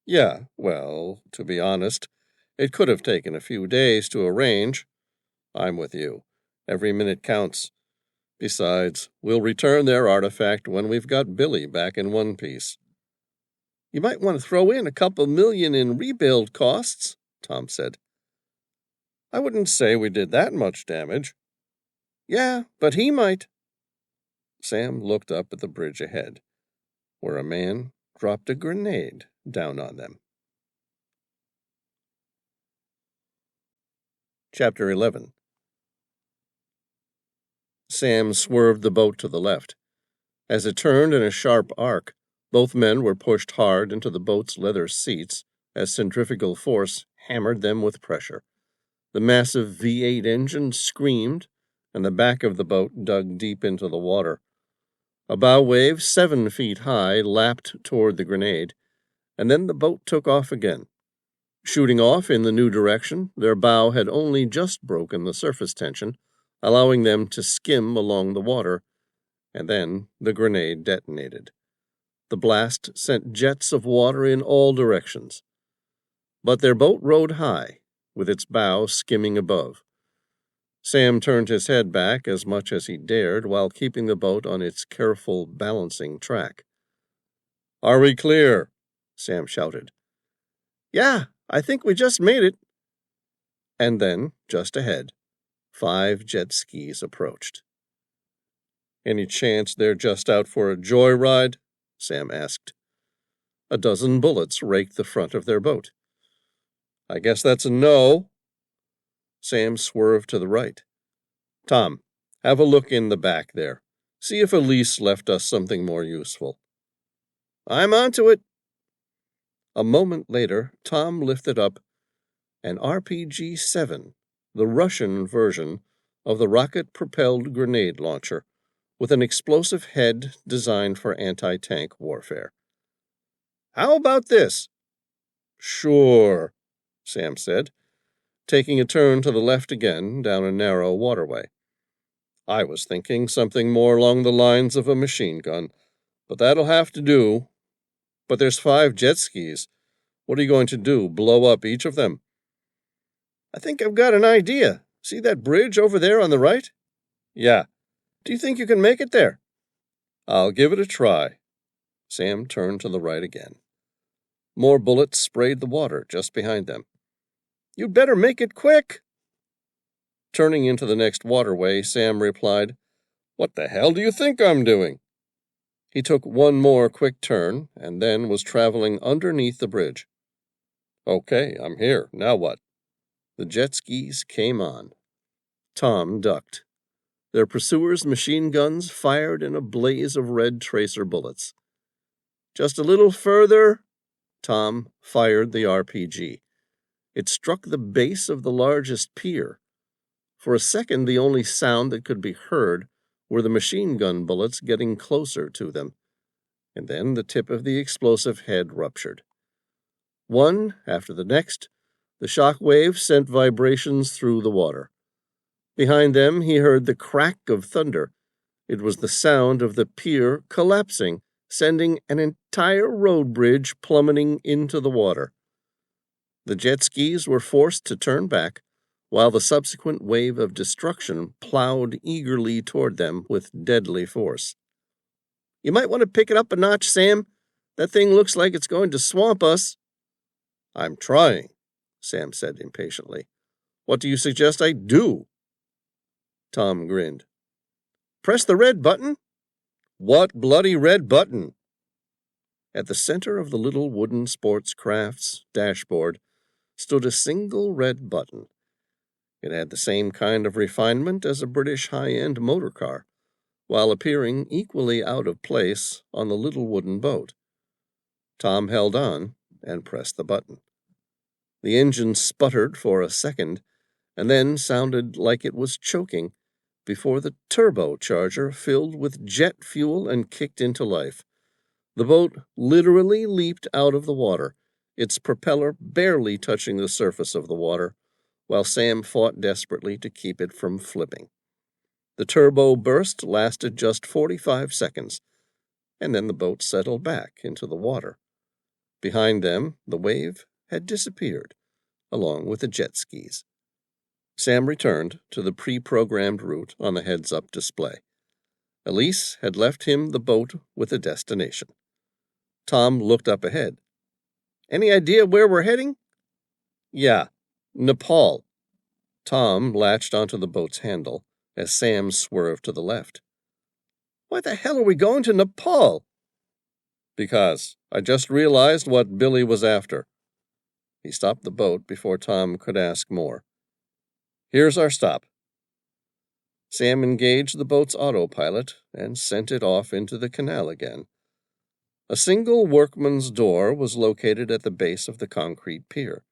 Yeah, well, to be honest, it could have taken a few days to arrange. I'm with you. Every minute counts. Besides, we'll return their artifact when we've got Billy back in one piece. You might want to throw in a couple million in rebuild costs, Tom said. I wouldn't say we did that much damage. Yeah, but he might. Sam looked up at the bridge ahead, where a man dropped a grenade down on them. Chapter 11. Sam swerved the boat to the left. As it turned in a sharp arc, both men were pushed hard into the boat's leather seats as centrifugal force hammered them with pressure. The massive V8 engine screamed, and the back of the boat dug deep into the water. A bow wave 7 feet high lapped toward the grenade, and then the boat took off again. Shooting off in the new direction, their bow had only just broken the surface tension, allowing them to skim along the water, and then the grenade detonated. The blast sent jets of water in all directions. But their boat rode high, with its bow skimming above. Sam turned his head back as much as he dared while keeping the boat on its careful balancing track. Are we clear? Sam shouted. Yeah, I think we just made it. And then, just ahead, 5 jet skis approached. Any chance they're just out for a joyride? Sam asked. A dozen bullets raked the front of their boat. I guess that's a no. Sam swerved to the right. Tom, have a look in the back there. See if Elise left us something more useful. I'm onto it. A moment later, Tom lifted up an RPG-7, the Russian version of the rocket-propelled grenade launcher, with an explosive head designed for anti-tank warfare. How about this? Sure, Sam said, taking a turn to the left again down a narrow waterway. I was thinking something more along the lines of a machine gun, but that'll have to do. But there's 5 jet skis. What are you going to do, blow up each of them? I think I've got an idea. See that bridge over there on the right? Yeah. Do you think you can make it there? I'll give it a try. Sam turned to the right again. More bullets sprayed the water just behind them. You'd better make it quick. Turning into the next waterway, Sam replied, What the hell do you think I'm doing? He took one more quick turn and then was traveling underneath the bridge. Okay, I'm here. Now what? The jet skis came on. Tom ducked. Their pursuers' machine guns fired in a blaze of red tracer bullets. Just a little further, Tom fired the RPG. It struck the base of the largest pier. For a second, the only sound that could be heard were the machine gun bullets getting closer to them, and then the tip of the explosive head ruptured. One after the next, the shock wave sent vibrations through the water. Behind them, he heard the crack of thunder. It was the sound of the pier collapsing, sending an entire road bridge plummeting into the water. The jet skis were forced to turn back, while the subsequent wave of destruction plowed eagerly toward them with deadly force. You might want to pick it up a notch, Sam. That thing looks like it's going to swamp us. I'm trying, Sam said impatiently. What do you suggest I do? Tom grinned. Press the red button? What bloody red button? At the center of the little wooden sports crafts dashboard stood a single red button. It had the same kind of refinement as a British high-end motor car, while appearing equally out of place on the little wooden boat. Tom held on and pressed the button. The engine sputtered for a second, and then sounded like it was choking, before the turbocharger filled with jet fuel and kicked into life. The boat literally leaped out of the water, its propeller barely touching the surface of the water, while Sam fought desperately to keep it from flipping. The turbo burst lasted just 45 seconds, and then the boat settled back into the water. Behind them, the wave had disappeared, along with the jet skis. Sam returned to the pre-programmed route on the heads-up display. Elise had left him the boat with a destination. Tom looked up ahead. "Any idea where we're heading?" "Yeah, Nepal." Tom latched onto the boat's handle as Sam swerved to the left. "Why the hell are we going to Nepal?" "Because I just realized what Billy was after." He stopped the boat before Tom could ask more. "Here's our stop." Sam engaged the boat's autopilot and sent it off into the canal again. A single workman's door was located at the base of the concrete pier.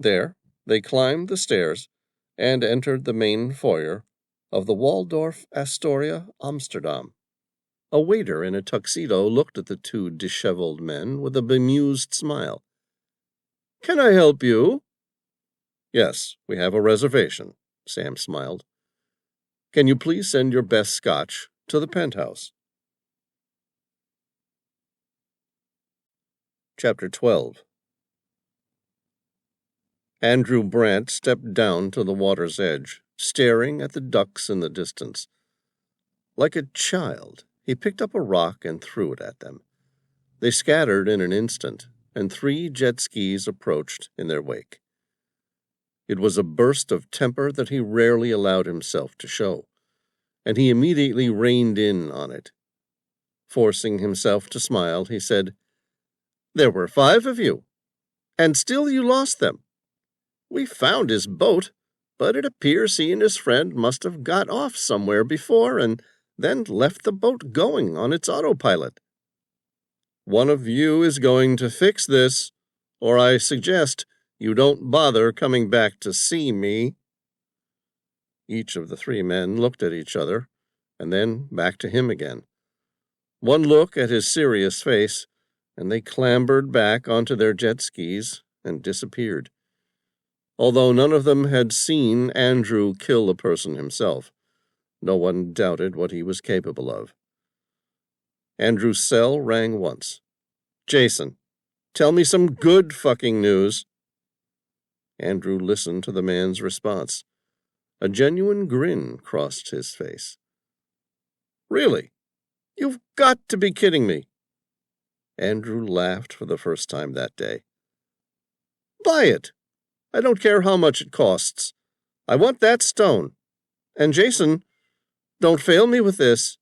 There, they climbed the stairs and entered the main foyer of the Waldorf Astoria, Amsterdam. A waiter in a tuxedo looked at the two disheveled men with a bemused smile. "Can I help you?" "Yes, we have a reservation," Sam smiled. "Can you please send your best scotch to the penthouse?" Chapter 12. Andrew Brant stepped down to the water's edge, staring at the ducks in the distance. Like a child, he picked up a rock and threw it at them. They scattered in an instant, and 3 jet skis approached in their wake. It was a burst of temper that he rarely allowed himself to show, and he immediately reined in on it. Forcing himself to smile, he said, "There were 5 of you, and still you lost them. We found his boat, but it appears he and his friend must have got off somewhere before and then left the boat going on its autopilot. One of you is going to fix this, or I suggest you don't bother coming back to see me." Each of the 3 men looked at each other, and then back to him again. One look at his serious face, and they clambered back onto their jet skis and disappeared. Although none of them had seen Andrew kill a person himself, no one doubted what he was capable of. Andrew's cell rang once. "Jason, tell me some good fucking news." Andrew listened to the man's response. A genuine grin crossed his face. "Really? You've got to be kidding me." Andrew laughed for the first time that day. "Buy it. I don't care how much it costs. I want that stone. And Jason, don't fail me with this."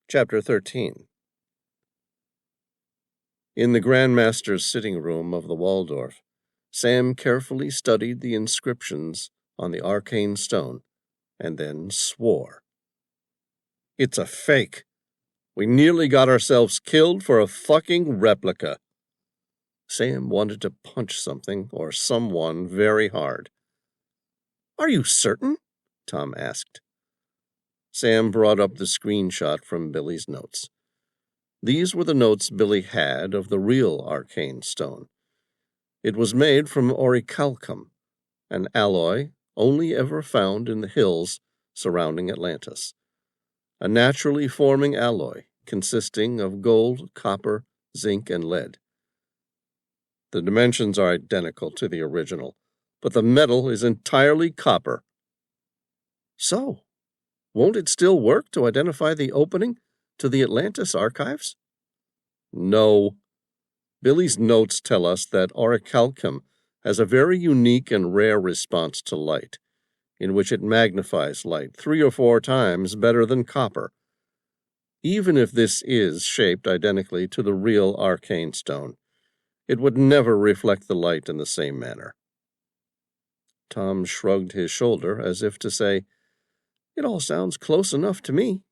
Chapter 13. In the Grand Master's sitting room of the Waldorf, Sam carefully studied the inscriptions on the arcane stone, and then swore. "It's a fake. We nearly got ourselves killed for a fucking replica." Sam wanted to punch something or someone very hard. "Are you certain?" Tom asked. Sam brought up the screenshot from Billy's notes. These were the notes Billy had of the real arcane stone. It was made from orichalcum, an alloy only ever found in the hills surrounding Atlantis. A naturally forming alloy consisting of gold, copper, zinc, and lead. The dimensions are identical to the original, but the metal is entirely copper. So, won't it still work to identify the opening to the Atlantis archives? No. Billy's notes tell us that orichalcum has a very unique and rare response to light, in which it magnifies light 3 or 4 times better than copper. Even if this is shaped identically to the real arcane stone, it would never reflect the light in the same manner. Tom shrugged his shoulder as if to say, "It all sounds close enough to me."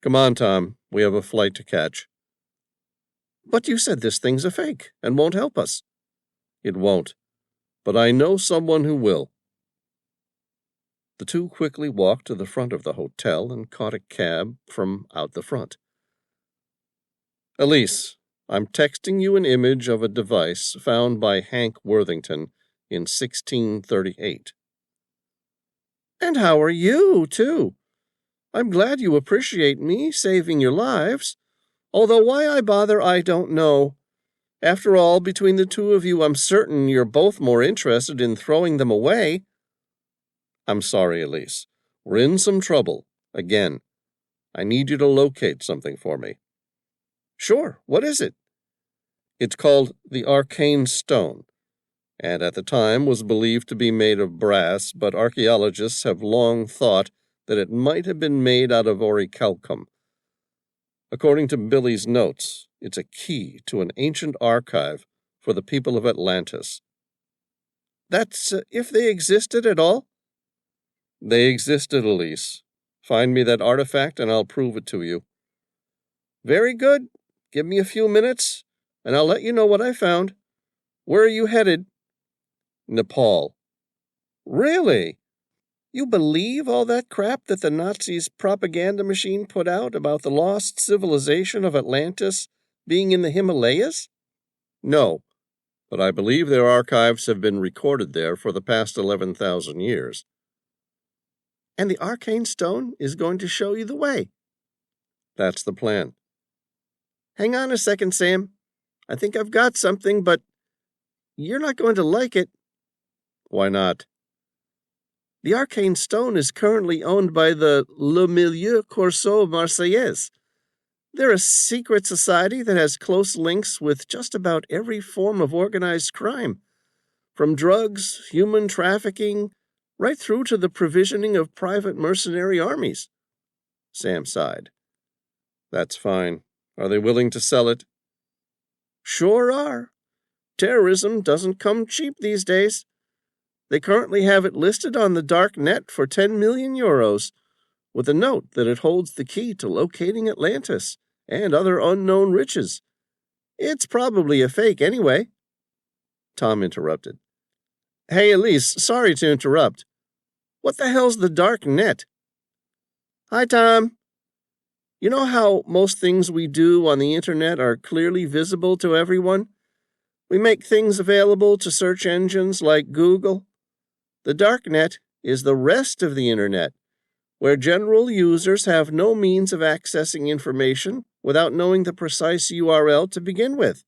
"Come on, Tom. We have a flight to catch." "But you said this thing's a fake and won't help us." "It won't, but I know someone who will." The two quickly walked to the front of the hotel and caught a cab from out the front. "Elise, I'm texting you an image of a device found by Hank Worthington in 1638. "And how are you, too? I'm glad you appreciate me saving your lives, although why I bother I don't know. After all, between the two of you, I'm certain you're both more interested in throwing them away." "I'm sorry, Elise. We're in some trouble. Again. I need you to locate something for me." "Sure. What is it?" "It's called the Arcane Stone, and at the time was believed to be made of brass, but archaeologists have long thought that it might have been made out of orichalcum. According to Billy's notes, it's a key to an ancient archive for the people of Atlantis." "That's if they existed at all?" "They existed, Elise. Find me that artifact and I'll prove it to you." "Very good. Give me a few minutes, and I'll let you know what I found. Where are you headed?" "Nepal." "Really? You believe all that crap that the Nazis' propaganda machine put out about the lost civilization of Atlantis being in the Himalayas?" "No, but I believe their archives have been recorded there for the past 11,000 years. "And the arcane stone is going to show you the way?" "That's the plan." "Hang on a second, Sam. I think I've got something, but you're not going to like it." "Why not?" "The arcane stone is currently owned by the Le Milieu Corso Marseillaise. They're a secret society that has close links with just about every form of organized crime, from drugs, human trafficking, right through to the provisioning of private mercenary armies." Sam sighed. "That's fine. Are they willing to sell it?" "Sure are. Terrorism doesn't come cheap these days. They currently have it listed on the dark net for 10 million euros, with a note that it holds the key to locating Atlantis and other unknown riches. It's probably a fake anyway." Tom interrupted. "Hey, Elise, sorry to interrupt. What the hell's the dark net?" "Hi, Tom. You know how most things we do on the internet are clearly visible to everyone? We make things available to search engines like Google. The darknet is the rest of the internet, where general users have no means of accessing information without knowing the precise URL to begin with.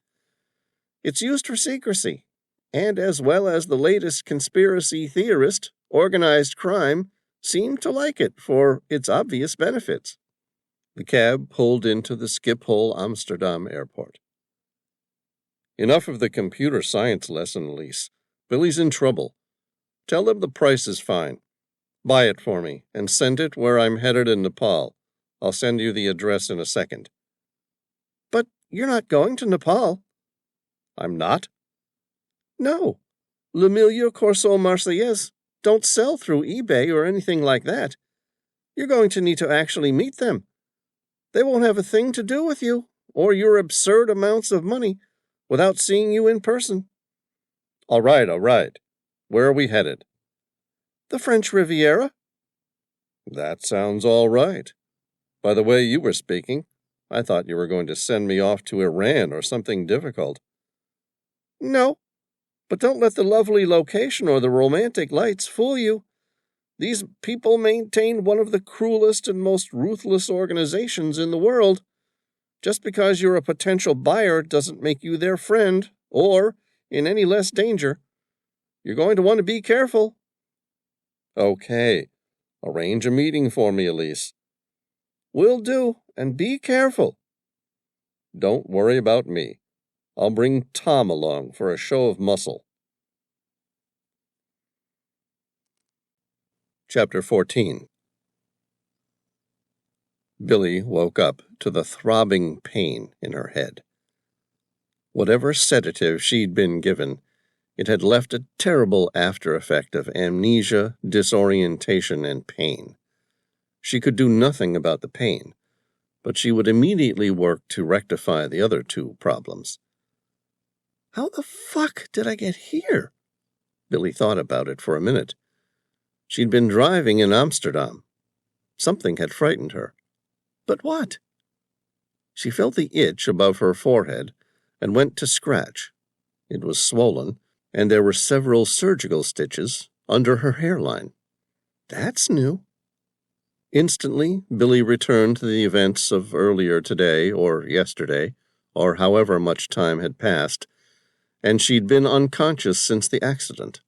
It's used for secrecy, and as well as the latest conspiracy theorist, organized crime, seem to like it for its obvious benefits." The cab pulled into the Schiphol Amsterdam airport. "Enough of the computer science lesson, Elise. Billy's in trouble. Tell them the price is fine. Buy it for me and send it where I'm headed in Nepal. I'll send you the address in a second." "But you're not going to Nepal." "I'm not?" "No. Le Milieu Corso Marseillaise don't sell through eBay or anything like that. You're going to need to actually meet them. They won't have a thing to do with you or your absurd amounts of money without seeing you in person." All right. Where are we headed?" "The French Riviera." "That sounds all right. By the way you were speaking, I thought you were going to send me off to Iran or something difficult." "No, but don't let the lovely location or the romantic lights fool you. These people maintain one of the cruelest and most ruthless organizations in the world. Just because you're a potential buyer doesn't make you their friend or in any less danger. You're going to want to be careful." "Okay. Arrange a meeting for me, Elise." "Will do, and be careful." "Don't worry about me. I'll bring Tom along for a show of muscle." Chapter 14. Billy woke up to the throbbing pain in her head. Whatever sedative she'd been given, it had left a terrible after-effect of amnesia, disorientation, and pain. She could do nothing about the pain, but she would immediately work to rectify the other two problems. How the fuck did I get here? Billy thought about it for a minute. She'd been driving in Amsterdam. Something had frightened her. But what? She felt the itch above her forehead and went to scratch. It was swollen, and there were several surgical stitches under her hairline. That's new. Instantly, Billy returned to the events of earlier today or yesterday, or however much time had passed, and she'd been unconscious since the accident.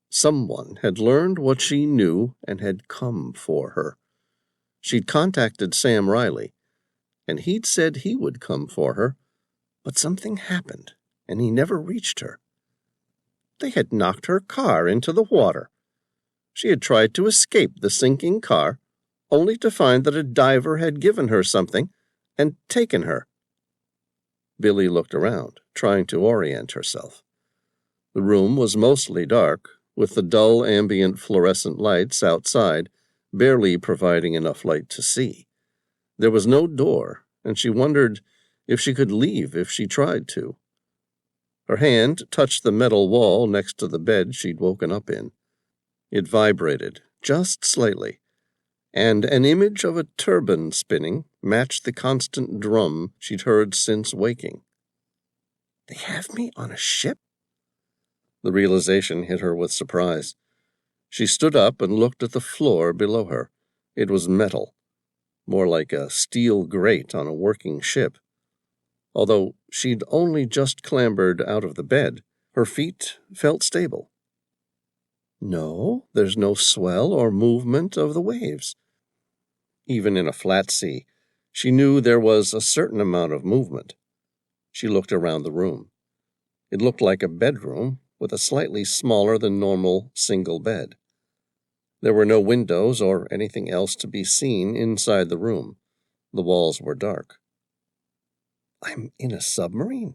Someone had learned what she knew and had come for her. She'd contacted Sam Reilly, and he'd said he would come for her, but something happened, and he never reached her. They had knocked her car into the water. She had tried to escape the sinking car, only to find that a diver had given her something and taken her. Billy looked around, trying to orient herself. The room was mostly dark, with the dull ambient fluorescent lights outside barely providing enough light to see. There was no door, and she wondered if she could leave if she tried to. Her hand touched the metal wall next to the bed she'd woken up in. It vibrated, just slightly, and an image of a turbine spinning matched the constant drum she'd heard since waking. They have me on a ship? The realization hit her with surprise. She stood up and looked at the floor below her. It was metal, more like a steel grate on a working ship. Although she'd only just clambered out of the bed, her feet felt stable. No, there's no swell or movement of the waves. Even in a flat sea, she knew there was a certain amount of movement. She looked around the room. It looked like a bedroom with a slightly smaller than normal single bed. There were no windows or anything else to be seen inside the room. The walls were dark. I'm in a submarine.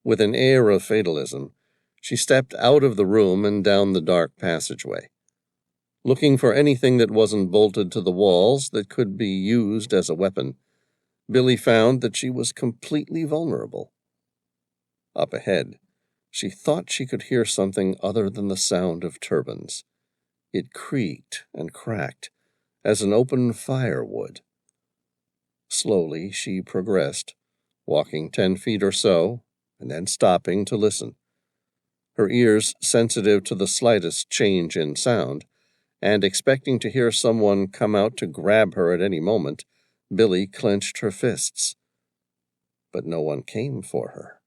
With an air of fatalism, she stepped out of the room and down the dark passageway. Looking for anything that wasn't bolted to the walls that could be used as a weapon, Billy found that she was completely vulnerable. Up ahead, she thought she could hear something other than the sound of turbines. It creaked and cracked, as an open fire would. Slowly she progressed, walking 10 feet or so, and then stopping to listen. Her ears sensitive to the slightest change in sound, and expecting to hear someone come out to grab her at any moment, Billy clenched her fists. But no one came for her.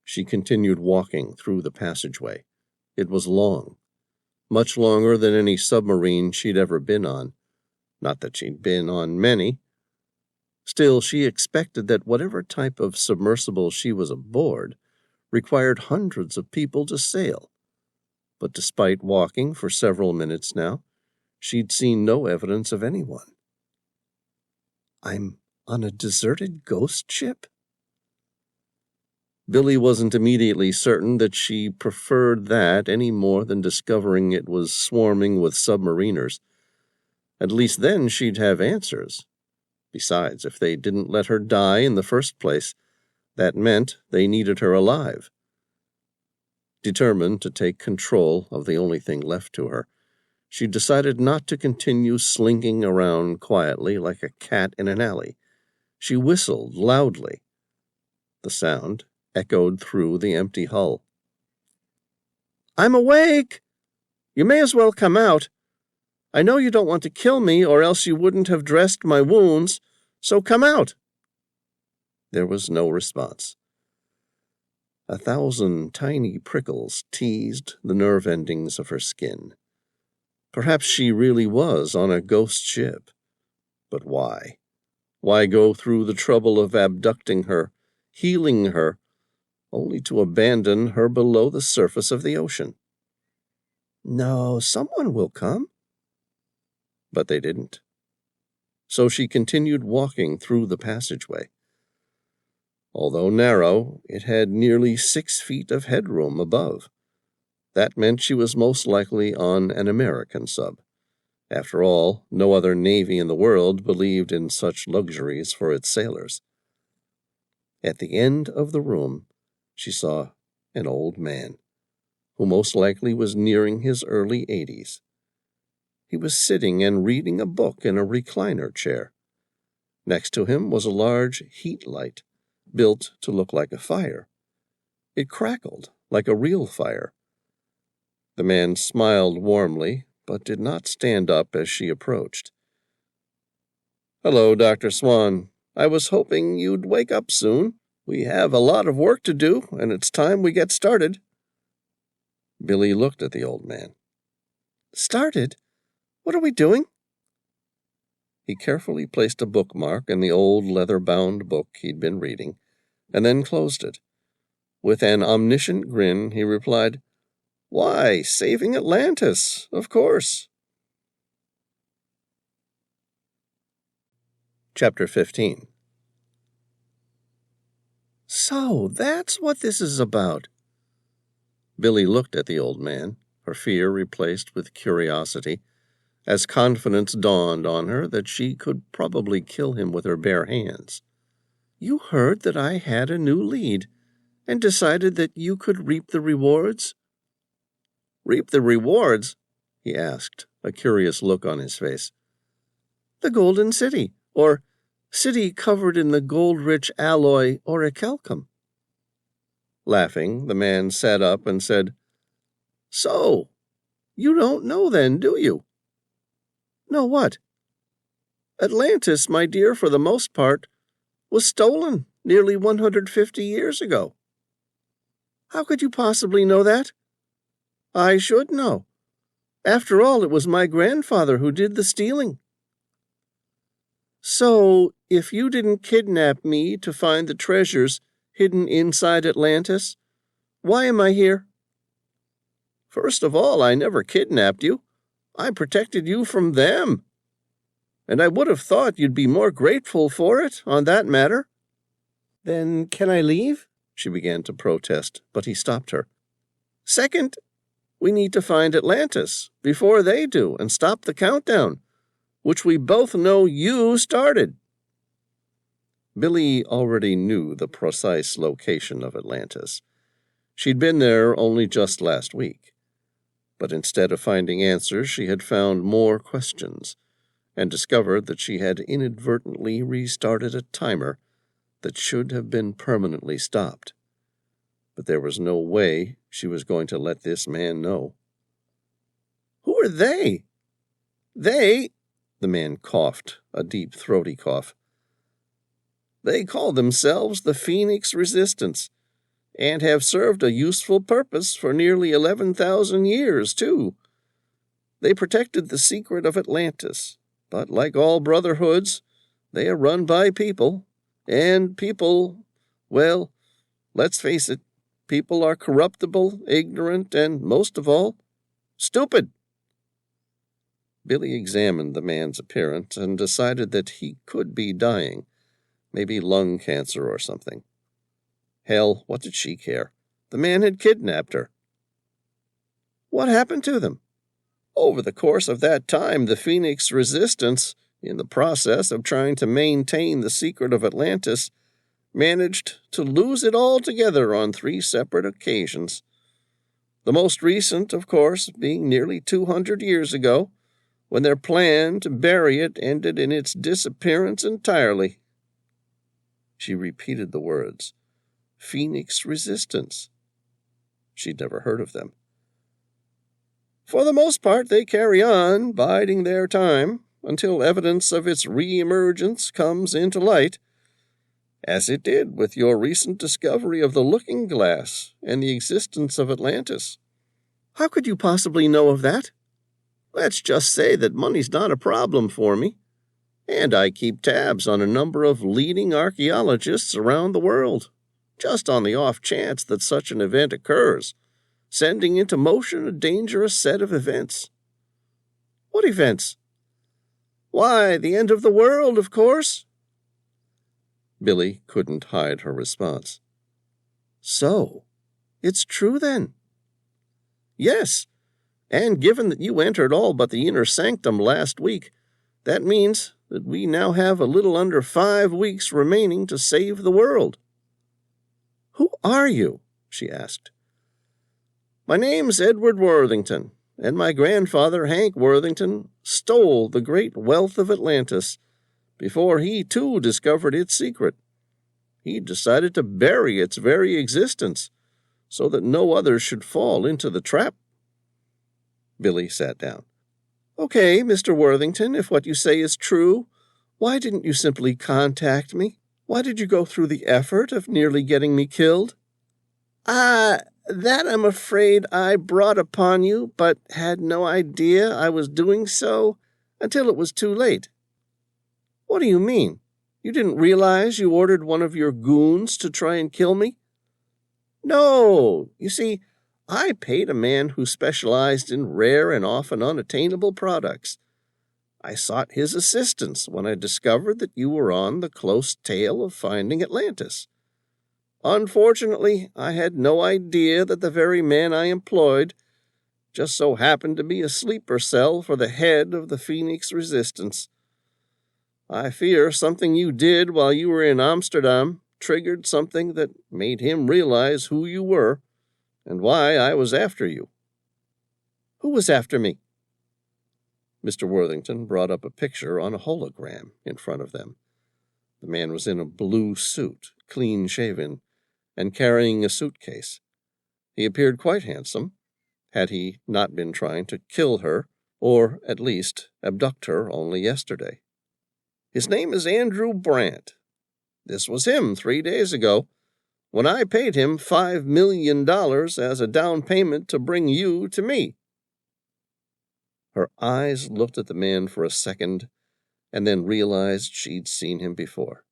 She continued walking through the passageway. It was long, much longer than any submarine she'd ever been on. Not that she'd been on many. Still, she expected that whatever type of submersible she was aboard required hundreds of people to sail. But despite walking for several minutes now, she'd seen no evidence of anyone. I'm on a deserted ghost ship? Billy wasn't immediately certain that she preferred that any more than discovering it was swarming with submariners. At least then she'd have answers. Besides, if they didn't let her die in the first place, that meant they needed her alive. Determined to take control of the only thing left to her, she decided not to continue slinking around quietly like a cat in an alley. She whistled loudly. The sound echoed through the empty hull. I'm awake! You may as well come out. I know you don't want to kill me, or else you wouldn't have dressed my wounds, so come out. There was no response. 1,000 tiny prickles teased the nerve endings of her skin. Perhaps she really was on a ghost ship. But why? Why go through the trouble of abducting her, healing her, only to abandon her below the surface of the ocean? No, someone will come. But they didn't. so she continued walking through the passageway. Although narrow, it had nearly 6 feet of headroom above. That meant she was most likely on an American sub. After all, no other navy in the world believed in such luxuries for its sailors. At the end of the room, she saw an old man, who most likely was nearing his early 80s. He was sitting and reading a book in a recliner chair. Next to him was a large heat light, built to look like a fire. It crackled like a real fire. The man smiled warmly, but did not stand up as she approached. "Hello, Dr. Swan. I was hoping you'd wake up soon. We have a lot of work to do, and it's time we get started." Billy looked at the old man. "Started? What are we doing?" He carefully placed a bookmark in the old leather-bound book he'd been reading, and then closed it. With an omniscient grin, he replied, "Why, saving Atlantis, of course." Chapter 15. "So that's what this is about." Billy looked at the old man, her fear replaced with curiosity, as confidence dawned on her that she could probably kill him with her bare hands. "You heard that I had a new lead, and decided that you could reap the rewards?" "Reap the rewards?" he asked, a curious look on his face. "The Golden City, or city covered in the gold-rich alloy orichalcum." Laughing, the man sat up and said, "So, you don't know then, do you?" "Know what?" "Atlantis, my dear, for the most part, was stolen nearly 150 years ago." "How could you possibly know that?" "I should know. After all, it was my grandfather who did the stealing." "So, if you didn't kidnap me to find the treasures hidden inside Atlantis, why am I here?" "First of all, I never kidnapped you. I protected you from them. And I would have thought you'd be more grateful for it on that matter." "Then can I leave?" she began to protest, but he stopped her. "Second, we need to find Atlantis before they do and stop the countdown, which we both know you started." Billy already knew the precise location of Atlantis. She'd been there only just last week. But instead of finding answers, she had found more questions, and discovered that she had inadvertently restarted a timer that should have been permanently stopped. But there was no way she was going to let this man know. "Who are they?" "They," the man coughed, a deep throaty cough. "They call themselves the Phoenix Resistance, and have served a useful purpose for nearly 11,000 years, too. They protected the secret of Atlantis, but like all brotherhoods, they are run by people, and people, well, let's face it, people are corruptible, ignorant, and, most of all, stupid." Billy examined the man's appearance and decided that he could be dying, maybe lung cancer or something. Hell, what did she care? The man had kidnapped her. "What happened to them?" "Over the course of that time, the Phoenix Resistance, in the process of trying to maintain the secret of Atlantis, managed to lose it altogether on 3 separate occasions. The most recent, of course, being nearly 200 years ago, when their plan to bury it ended in its disappearance entirely." She repeated the words. Phoenix Resistance. She'd never heard of them. "For the most part, they carry on, biding their time, until evidence of its re-emergence comes into light, as it did with your recent discovery of the Looking Glass and the existence of Atlantis." "How could you possibly know of that?" "Let's just say that money's not a problem for me, and I keep tabs on a number of leading archaeologists around the world, just on the off chance that such an event occurs, sending into motion a dangerous set of events." "What events?" Why, the end of the world, of course. Billy couldn't hide her response. So, it's true then? Yes, and given that you entered all but the inner sanctum last week, that means that we now have a little under 5 weeks remaining to save the world. Who are you? She asked. My name's Edward Worthington, and my grandfather, Hank Worthington, stole the great wealth of Atlantis before he, too, discovered its secret. He decided to bury its very existence so that no others should fall into the trap. Billy sat down. Okay, Mr. Worthington, if what you say is true, why didn't you simply contact me? Why did you go through the effort of nearly getting me killed? That I'm afraid I brought upon you, but had no idea I was doing so until it was too late. What do you mean? You didn't realize you ordered one of your goons to try and kill me? No, you see, I paid a man who specialized in rare and often unattainable products. I sought his assistance when I discovered that you were on the close tail of finding Atlantis. Unfortunately, I had no idea that the very man I employed just so happened to be a sleeper cell for the head of the Phoenix Resistance. I fear something you did while you were in Amsterdam triggered something that made him realize who you were and why I was after you. Who was after me? Mr. Worthington brought up a picture on a hologram in front of them. The man was in a blue suit, clean-shaven, and carrying a suitcase. He appeared quite handsome, had he not been trying to kill her, or at least abduct her only yesterday. His name is Andrew Brandt. This was him 3 days ago, when I paid him $5 million as a down payment to bring you to me. Her eyes looked at the man for a second, and then realized she'd seen him before.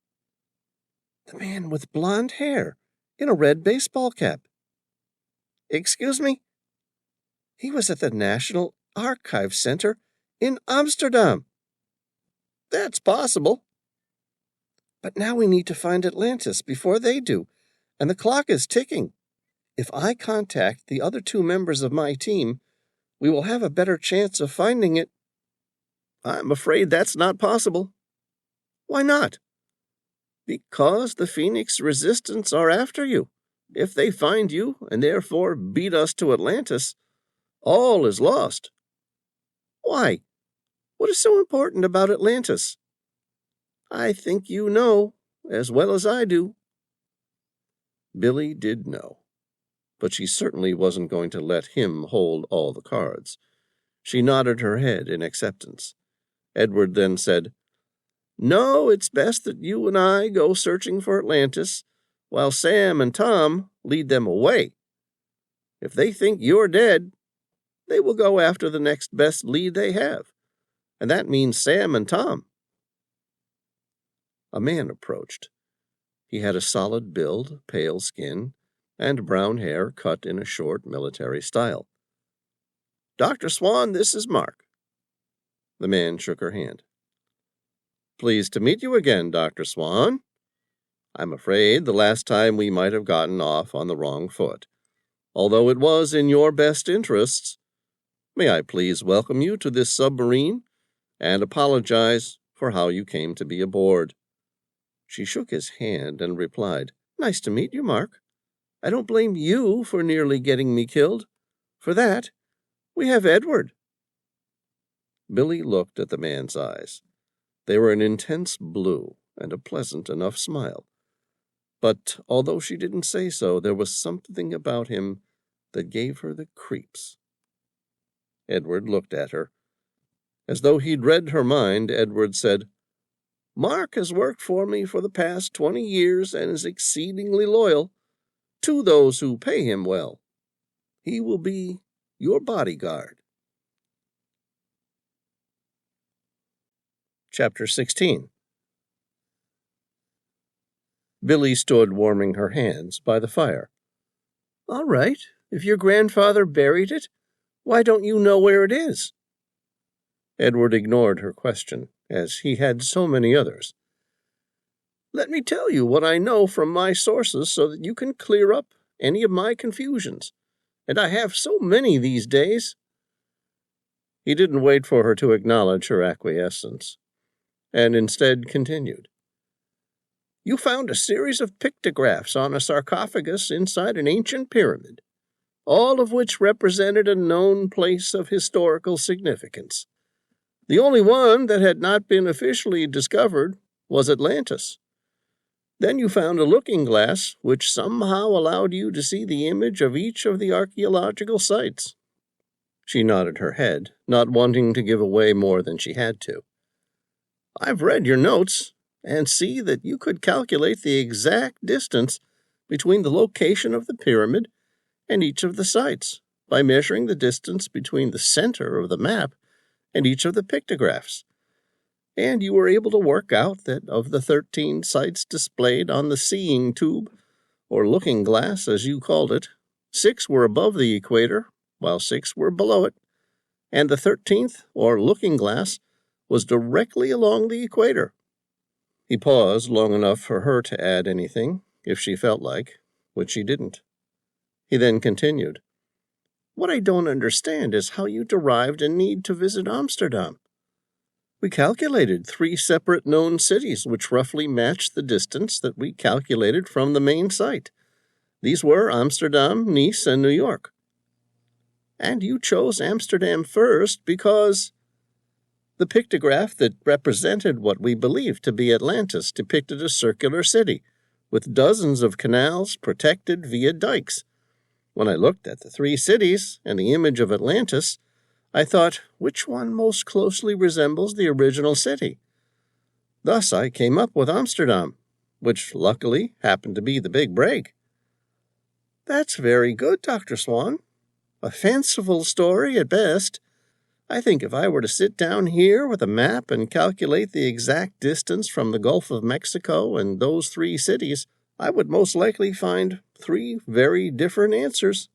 The man with blonde hair, in a red baseball cap. Excuse me? He was at the National Archive Center in Amsterdam. That's possible. But now we need to find Atlantis before they do, and the clock is ticking. If I contact the other 2 members of my team, we will have a better chance of finding it. I'm afraid that's not possible. Why not? Because the Phoenix Resistance are after you. If they find you, and therefore beat us to Atlantis, all is lost. Why? What is so important about Atlantis? I think you know, as well as I do. Billy did know, but she certainly wasn't going to let him hold all the cards. She nodded her head in acceptance. Edward then said, No, it's best that you and I go searching for Atlantis, while Sam and Tom lead them away. If they think you're dead, they will go after the next best lead they have, and that means Sam and Tom. A man approached. He had a solid build, pale skin, and brown hair cut in a short military style. Dr. Swan, this is Mark. The man shook her hand. Pleased to meet you again, Dr. Swan. I'm afraid the last time we might have gotten off on the wrong foot. Although it was in your best interests, may I please welcome you to this submarine and apologize for how you came to be aboard. She shook his hand and replied, Nice to meet you, Mark. I don't blame you for nearly getting me killed. For that, we have Edward. Billy looked at the man's eyes. They were an intense blue and a pleasant enough smile. But although she didn't say so, there was something about him that gave her the creeps. Edward looked at her. As though he'd read her mind, Edward said, Mark has worked for me for the past 20 years and is exceedingly loyal to those who pay him well. He will be your bodyguard. Chapter 16. Billy stood warming her hands by the fire. All right, if your grandfather buried it, why don't you know where it is? Edward ignored her question as he had so many others. "Let me tell you what I know from my sources so that you can clear up any of my confusions, and I have so many these days." He didn't wait for her to acknowledge her acquiescence, and instead continued. "You found a series of pictographs on a sarcophagus inside an ancient pyramid, all of which represented a known place of historical significance. The only one that had not been officially discovered was Atlantis. Then you found a looking glass which somehow allowed you to see the image of each of the archaeological sites." She nodded her head, not wanting to give away more than she had to. "I've read your notes, and see that you could calculate the exact distance between the location of the pyramid and each of the sites by measuring the distance between the center of the map and each of the pictographs. And you were able to work out that of the 13 sites displayed on the seeing tube, or looking glass as you called it, 6 were above the equator, while 6 were below it, and the 13th, or looking glass, was directly along the equator." He paused long enough for her to add anything, if she felt like, which she didn't. He then continued, "What I don't understand is how you derived a need to visit Amsterdam. We calculated 3 separate known cities which roughly matched the distance that we calculated from the main site. These were Amsterdam, Nice, and New York. And you chose Amsterdam first because the pictograph that represented what we believed to be Atlantis depicted a circular city with dozens of canals protected via dikes. When I looked at the 3 cities and the image of Atlantis, I thought, which one most closely resembles the original city? Thus I came up with Amsterdam, which luckily happened to be the big break." "That's very good, Dr. Swan. A fanciful story at best. I think if I were to sit down here with a map and calculate the exact distance from the Gulf of Mexico and those 3 cities, I would most likely find 3 very different answers."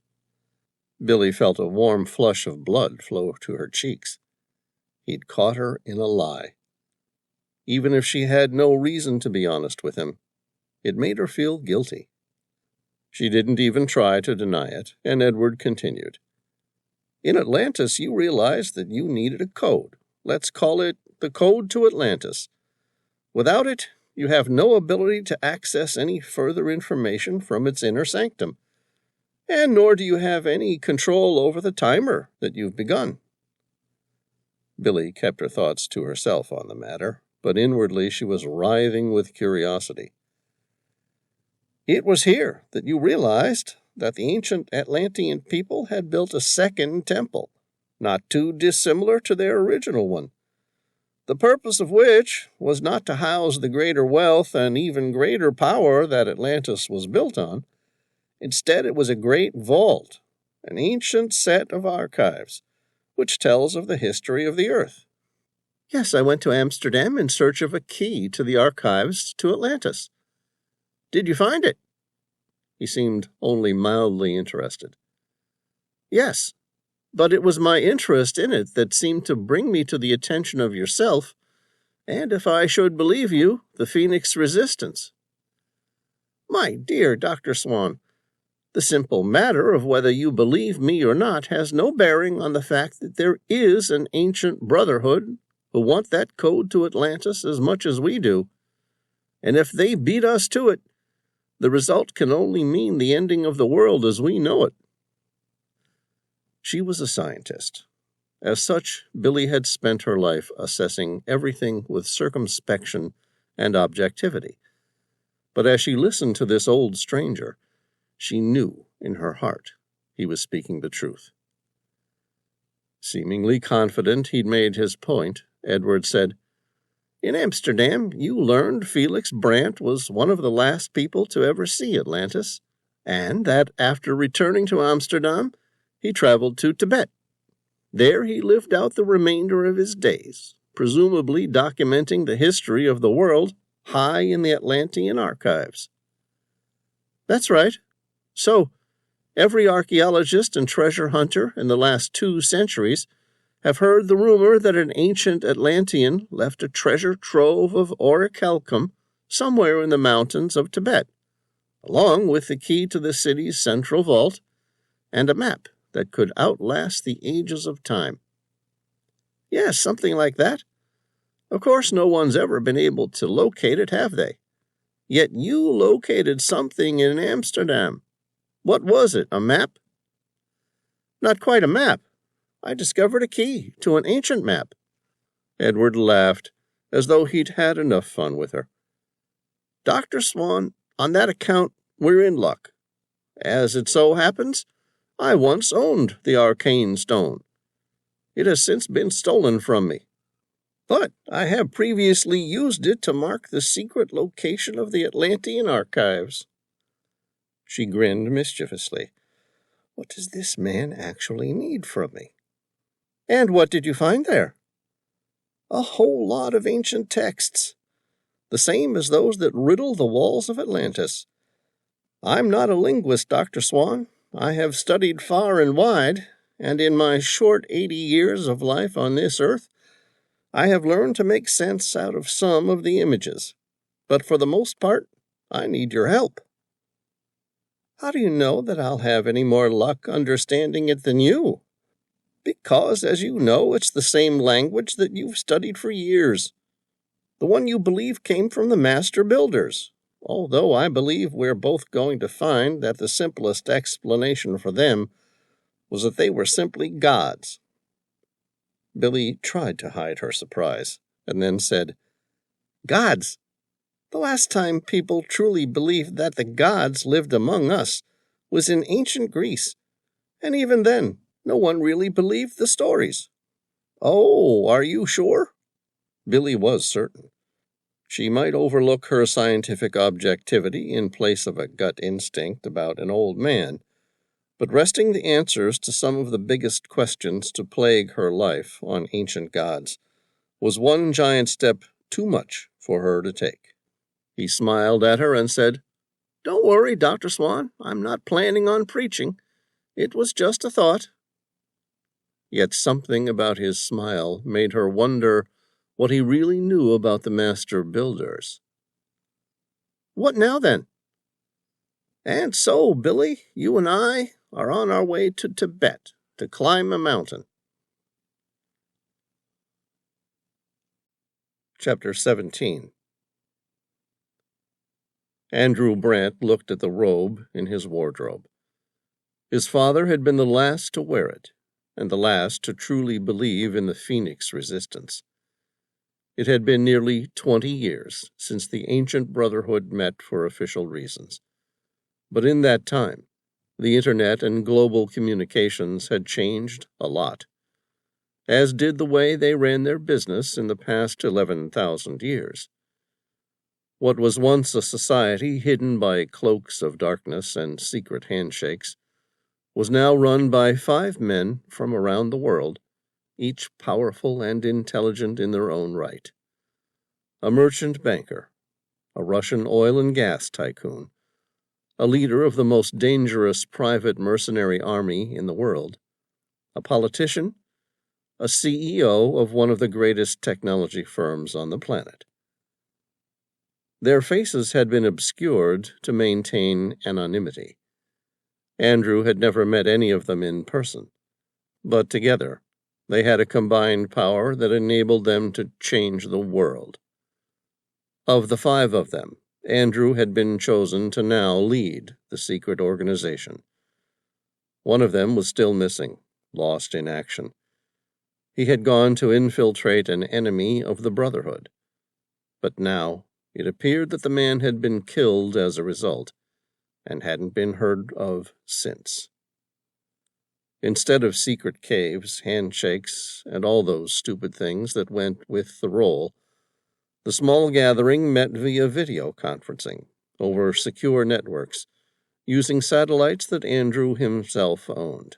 Billy felt a warm flush of blood flow to her cheeks. He'd caught her in a lie. Even if she had no reason to be honest with him, it made her feel guilty. She didn't even try to deny it, and Edward continued. "In Atlantis, you realized that you needed a code. Let's call it the Code to Atlantis. Without it, you have no ability to access any further information from its inner sanctum, and nor do you have any control over the timer that you've begun." Billy kept her thoughts to herself on the matter, but inwardly she was writhing with curiosity. "It was here that you realized that the ancient Atlantean people had built a second temple, not too dissimilar to their original one, the purpose of which was not to house the greater wealth and even greater power that Atlantis was built on. Instead, it was a great vault, an ancient set of archives, which tells of the history of the earth." "Yes, I went to Amsterdam in search of a key to the archives to Atlantis." "Did you find it?" He seemed only mildly interested. "Yes, but it was my interest in it that seemed to bring me to the attention of yourself, and if I should believe you, the Phoenix Resistance." "My dear Dr. Swan, the simple matter of whether you believe me or not has no bearing on the fact that there is an ancient brotherhood who want that code to Atlantis as much as we do, and if they beat us to it, the result can only mean the ending of the world as we know it." She was a scientist. As such, Billy had spent her life assessing everything with circumspection and objectivity. But as she listened to this old stranger, she knew in her heart he was speaking the truth. Seemingly confident he'd made his point, Edward said, "In Amsterdam, you learned Felix Brandt was one of the last people to ever see Atlantis, and that after returning to Amsterdam, he traveled to Tibet. There he lived out the remainder of his days, presumably documenting the history of the world high in the Atlantean archives." "That's right. So, every archaeologist and treasure hunter in the last 2 centuries have heard the rumor that an ancient Atlantean left a treasure trove of orichalcum somewhere in the mountains of Tibet, along with the key to the city's central vault and a map that could outlast the ages of time. Yes, something like that. Of course, no one's ever been able to locate it, have they? Yet you located something in Amsterdam. What was it, a map? Not quite a map. I discovered a key to an ancient map. Edward laughed, as though he'd had enough fun with her. Dr. Swan, on that account, we're in luck. As it so happens, I once owned the arcane stone. It has since been stolen from me. But I have previously used it to mark the secret location of the Atlantean archives. She grinned mischievously. What does this man actually need from me? And what did you find there? A whole lot of ancient texts, the same as those that riddle the walls of Atlantis. I'm not a linguist, Dr. Swan. I have studied far and wide, and in my short 80 years of life on this earth, I have learned to make sense out of some of the images. But for the most part, I need your help. How do you know that I'll have any more luck understanding it than you? Because, as you know, it's the same language that you've studied for years. The one you believe came from the master builders, although I believe we're both going to find that the simplest explanation for them was that they were simply gods. Billy tried to hide her surprise, and then said, Gods! The last time people truly believed that the gods lived among us was in ancient Greece, and even then, no one really believed the stories. Oh, are you sure? Billy was certain. She might overlook her scientific objectivity in place of a gut instinct about an old man, but resting the answers to some of the biggest questions to plague her life on ancient gods was one giant step too much for her to take. He smiled at her and said, Don't worry, Dr. Swan, I'm not planning on preaching. It was just a thought. Yet something about his smile made her wonder what he really knew about the master builders. What now, then? And so, Billy, you and I are on our way to Tibet to climb a mountain. Chapter 17. Andrew Brant looked at the robe in his wardrobe. His father had been the last to wear it, and the last to truly believe in the Phoenix resistance. It had been nearly 20 years since the ancient brotherhood met for official reasons. But in that time, the internet and global communications had changed a lot, as did the way they ran their business in the past 11,000 years. What was once a society hidden by cloaks of darkness and secret handshakes was now run by 5 men from around the world, each powerful and intelligent in their own right. A merchant banker, a Russian oil and gas tycoon, a leader of the most dangerous private mercenary army in the world, a politician, a CEO of one of the greatest technology firms on the planet. Their faces had been obscured to maintain anonymity. Andrew had never met any of them in person, but together they had a combined power that enabled them to change the world. Of the 5 of them, Andrew had been chosen to now lead the secret organization. One of them was still missing, lost in action. He had gone to infiltrate an enemy of the Brotherhood. But now it appeared that the man had been killed as a result, and hadn't been heard of since. Instead of secret caves, handshakes, and all those stupid things that went with the role, the small gathering met via video conferencing over secure networks, using satellites that Andrew himself owned.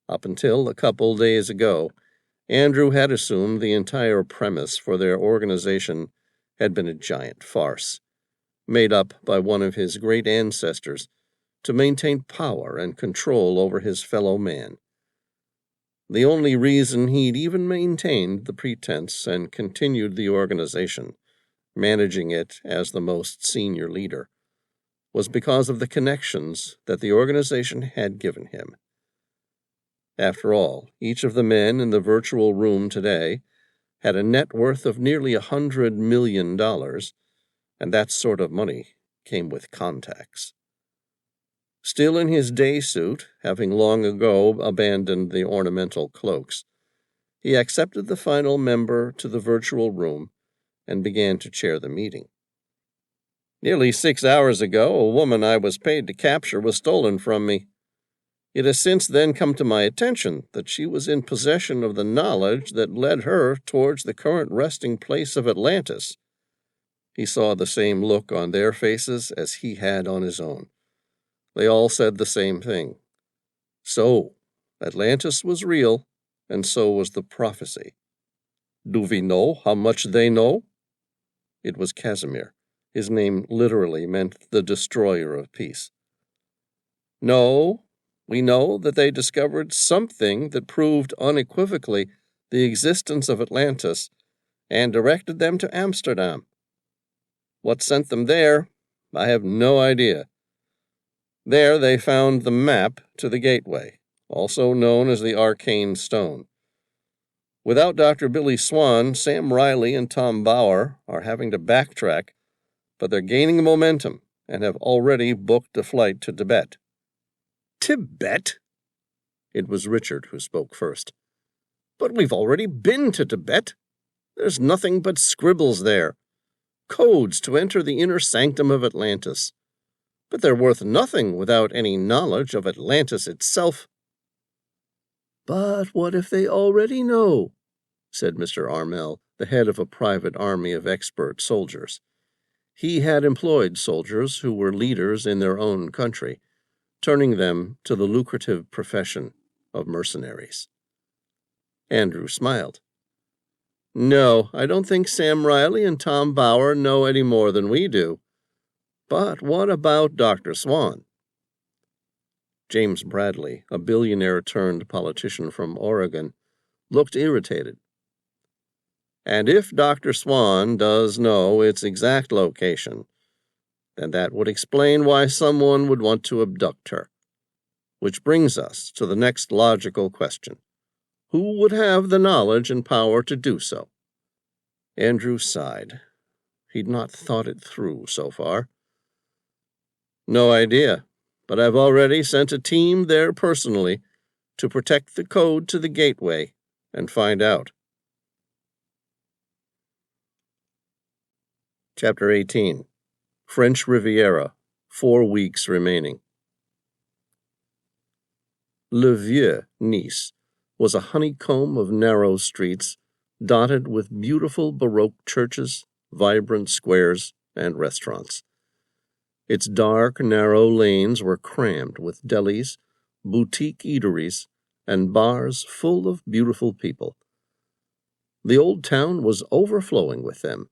Up until a couple days ago, Andrew had assumed the entire premise for their organization had been a giant farce, made up by one of his great ancestors to maintain power and control over his fellow man. the only reason he'd even maintained the pretense and continued the organization, managing it as the most senior leader, was because of the connections that the organization had given him. After all, each of the men in the virtual room today had a net worth of nearly $100 million, and that sort of money came with contacts. Still in his day suit, having long ago abandoned the ornamental cloaks, he accepted the final member to the virtual room and began to chair the meeting. Nearly 6 hours ago, a woman I was paid to capture was stolen from me. It has since then come to my attention that she was in possession of the knowledge that led her towards the current resting place of Atlantis. He saw the same look on their faces as he had on his own. They all said the same thing. So, Atlantis was real, and so was the prophecy. Do we know how much they know? It was Casimir. His name literally meant the destroyer of peace. No, we know that they discovered something that proved unequivocally the existence of Atlantis and directed them to Amsterdam. What sent them there, I have no idea. There they found the map to the gateway, also known as the Arcane Stone. Without Dr. Billy Swan, Sam Reilly and Tom Bauer are having to backtrack, but they're gaining momentum and have already booked a flight to Tibet. Tibet? It was Richard who spoke first. But we've already been to Tibet. There's nothing but scribbles there. Codes to enter the inner sanctum of Atlantis. But they're worth nothing without any knowledge of Atlantis itself. But what if they already know? Said Mr. Armel, the head of a private army of expert soldiers. He had employed soldiers who were leaders in their own country, turning them to the lucrative profession of mercenaries. Andrew smiled. No, I don't think Sam Reilly and Tom Bauer know any more than we do. But what about Dr. Swan? James Bradley, a billionaire-turned-politician from Oregon, looked irritated. And if Dr. Swan does know its exact location, then that would explain why someone would want to abduct her. Which brings us to the next logical question. Who would have the knowledge and power to do so? Andrew sighed. He'd not thought it through so far. No idea, but I've already sent a team there personally to protect the code to the gateway and find out. Chapter 18. French Riviera, 4 weeks remaining. Le Vieux, Nice, was a honeycomb of narrow streets dotted with beautiful Baroque churches, vibrant squares, and restaurants. Its dark, narrow lanes were crammed with delis, boutique eateries, and bars full of beautiful people. The old town was overflowing with them.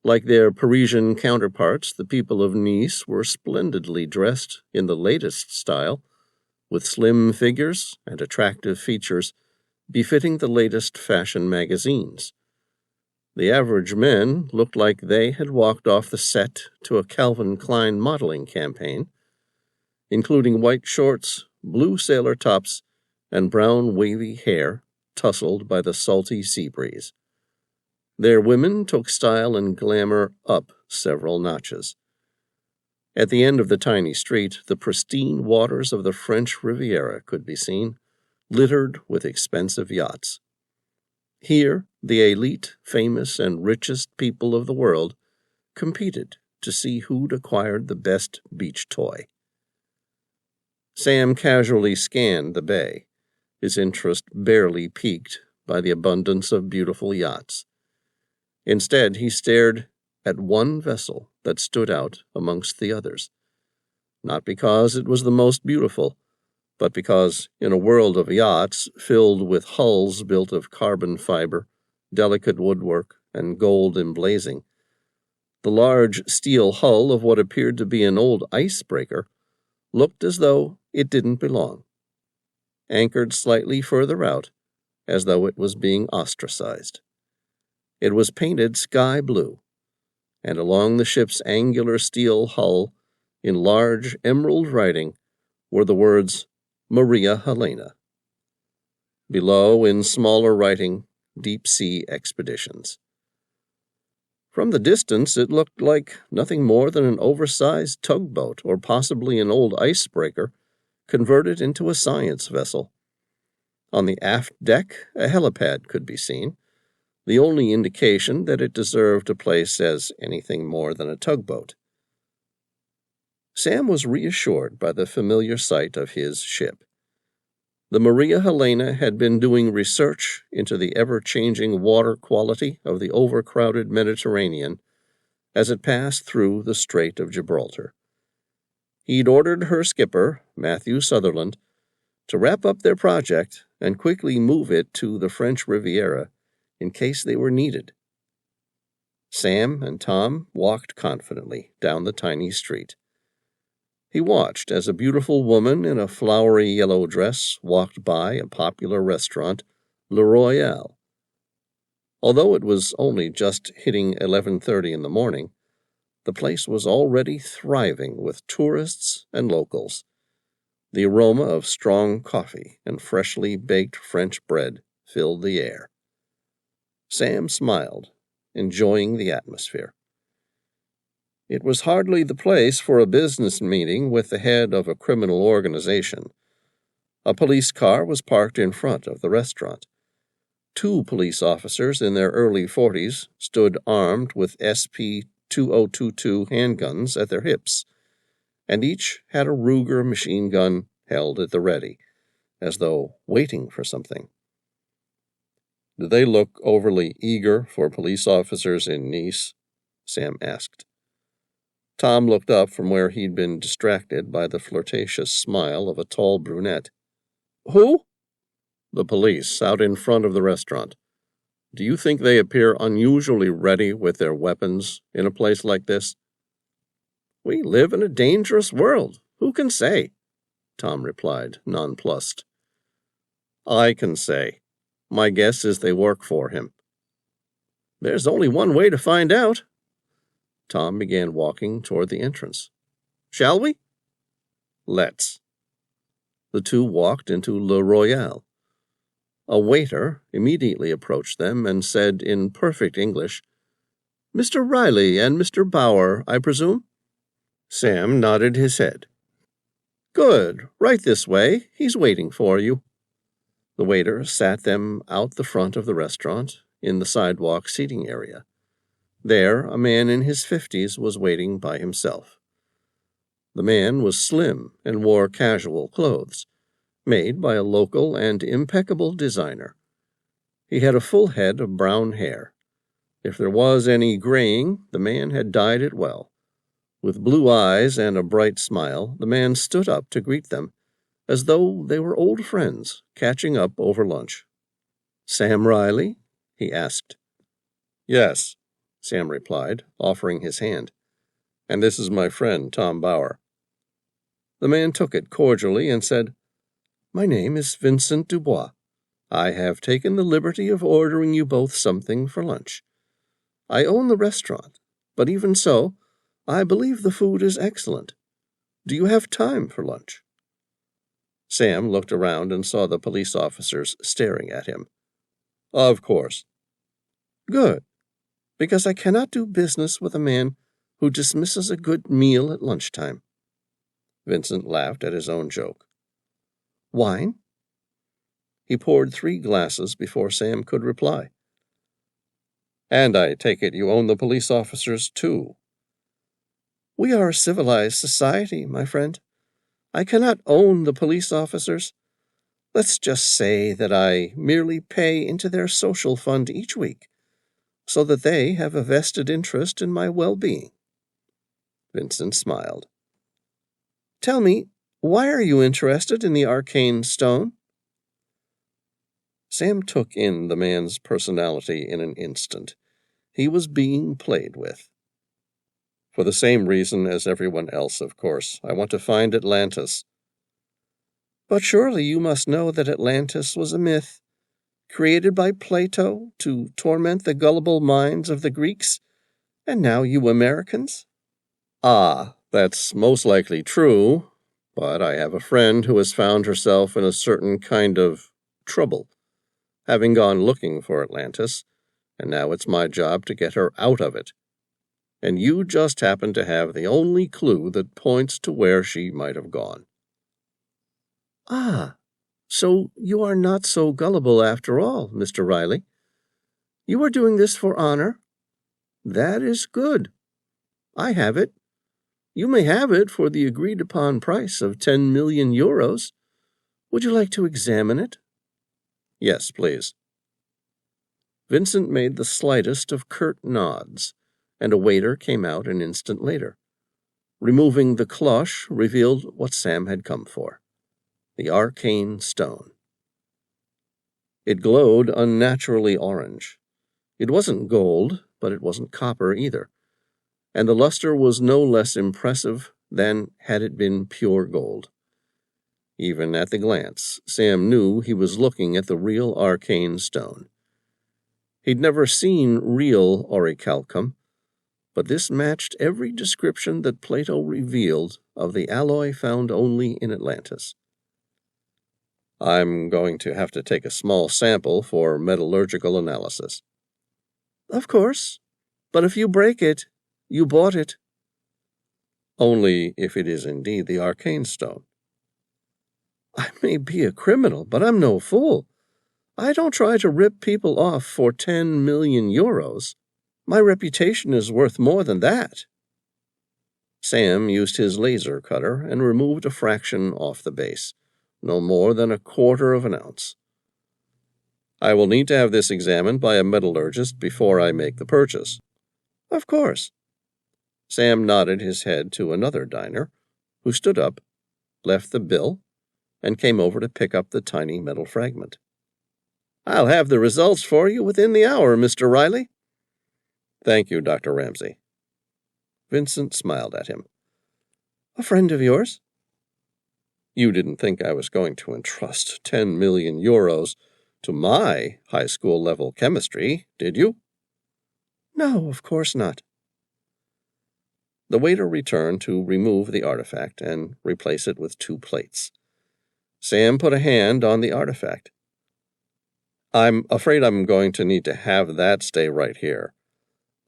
Like their Parisian counterparts, the people of Nice were splendidly dressed in the latest style, with slim figures and attractive features befitting the latest fashion magazines. The average men looked like they had walked off the set to a Calvin Klein modeling campaign, including white shorts, blue sailor tops, and brown wavy hair tousled by the salty sea breeze. Their women took style and glamour up several notches. At the end of the tiny street, the pristine waters of the French Riviera could be seen, littered with expensive yachts. Here, the elite, famous, and richest people of the world competed to see who'd acquired the best beach toy. Sam casually scanned the bay, his interest barely piqued by the abundance of beautiful yachts. Instead, he stared at one vessel that stood out amongst the others, not because it was the most beautiful, but because, in a world of yachts filled with hulls built of carbon fiber, delicate woodwork, and gold emblazing, the large steel hull of what appeared to be an old icebreaker looked as though it didn't belong. anchored slightly further out, as though it was being ostracized. It was painted sky blue, and along the ship's angular steel hull, in large emerald writing, were the words Maria Helena. Below, in smaller writing, Deep Sea Expeditions. From the distance, it looked like nothing more than an oversized tugboat, or possibly an old icebreaker, converted into a science vessel. On the aft deck, a helipad could be seen, the only indication that it deserved a place as anything more than a tugboat. Sam was reassured by the familiar sight of his ship. The Maria Helena had been doing research into the ever-changing water quality of the overcrowded Mediterranean as it passed through the Strait of Gibraltar. He'd ordered her skipper, Matthew Sutherland, to wrap up their project and quickly move it to the French Riviera in case they were needed. Sam and Tom walked confidently down the tiny street. He watched as a beautiful woman in a flowery yellow dress walked by a popular restaurant, Le Royale. Although it was only just hitting 11:30 in the morning, the place was already thriving with tourists and locals. The aroma of strong coffee and freshly baked French bread filled the air. Sam smiled, enjoying the atmosphere. It was hardly the place for a business meeting with the head of a criminal organization. A police car was parked in front of the restaurant. 2 police officers in their early 40s stood armed with SP-2022 handguns at their hips, and each had a Ruger machine gun held at the ready, as though waiting for something. "Do they look overly eager for police officers in Nice?" Sam asked. Tom looked up from where he'd been distracted by the flirtatious smile of a tall brunette. "Who?" "The police, out in front of the restaurant. Do you think they appear unusually ready with their weapons in a place like this?" "We live in a dangerous world. Who can say?" Tom replied, nonplussed. "I can say. My guess is they work for him." "There's only one way to find out." Tom began walking toward the entrance. "Shall we?" "Let's." The two walked into Le Royale. A waiter immediately approached them and said in perfect English, "Mr. Reilly and Mr. Bauer, I presume?" Sam nodded his head. "Good. Right this way. He's waiting for you." The waiter sat them out the front of the restaurant in the sidewalk seating area. There, a man in his 50s was waiting by himself. The man was slim and wore casual clothes, made by a local and impeccable designer. He had a full head of brown hair. If there was any graying, the man had dyed it well. With blue eyes and a bright smile, the man stood up to greet them, as though they were old friends catching up over lunch. "Sam Reilly?" he asked. "Yes," Sam replied, offering his hand. "And this is my friend, Tom Bauer." The man took it cordially and said, "My name is Vincent Dubois. I have taken the liberty of ordering you both something for lunch. I own the restaurant, but even so, I believe the food is excellent. Do you have time for lunch?" Sam looked around and saw the police officers staring at him. "Of course." "Good, because I cannot do business with a man who dismisses a good meal at lunchtime." Vincent laughed at his own joke. "Wine?" He poured 3 glasses before Sam could reply. "And I take it you own the police officers, too." "We are a civilized society, my friend. I cannot own the police officers. Let's just say that I merely pay into their social fund each week, so that they have a vested interest in my well-being." Vincent smiled. "Tell me, why are you interested in the arcane stone?" Sam took in the man's personality in an instant. He was being played with. "For the same reason as everyone else, of course. I want to find Atlantis." But surely you must know that Atlantis was a myth, created by Plato to torment the gullible minds of the Greeks, and now you Americans? Ah, that's most likely true, but I have a friend who has found herself in a certain kind of trouble, having gone looking for Atlantis, and now it's my job to get her out of it. And you just happen to have the only clue that points to where she might have gone. Ah, so you are not so gullible after all, Mr. Reilly. You are doing this for honor? That is good. I have it. You may have it for the agreed-upon price of 10 million euros. Would you like to examine it? Yes, please. Vincent made the slightest of curt nods, and a waiter came out an instant later. Removing the cloche revealed what Sam had come for: the arcane stone. It glowed unnaturally orange. It wasn't gold, but it wasn't copper either, and the luster was no less impressive than had it been pure gold. Even at the glance, Sam knew he was looking at the real arcane stone. He'd never seen real orichalcum, but this matched every description that Plato revealed of the alloy found only in Atlantis. I'm going to have to take a small sample for metallurgical analysis. Of course, but if you break it, you bought it. Only if it is indeed the arcane stone. I may be a criminal, but I'm no fool. I don't try to rip people off for 10 million euros. My reputation is worth more than that. Sam used his laser cutter and removed a fraction off the base, no more than 1/4 of an ounce. I will need to have this examined by a metallurgist before I make the purchase. Of course. Sam nodded his head to another diner, who stood up, left the bill, and came over to pick up the tiny metal fragment. I'll have the results for you within the hour, Mr. Reilly. Thank you, Dr. Ramsey. Vincent smiled at him. A friend of yours? You didn't think I was going to entrust 10 million euros to my high school level chemistry, did you? No, of course not. The waiter returned to remove the artifact and replace it with 2 plates. Sam put a hand on the artifact. I'm afraid I'm going to need to have that stay right here.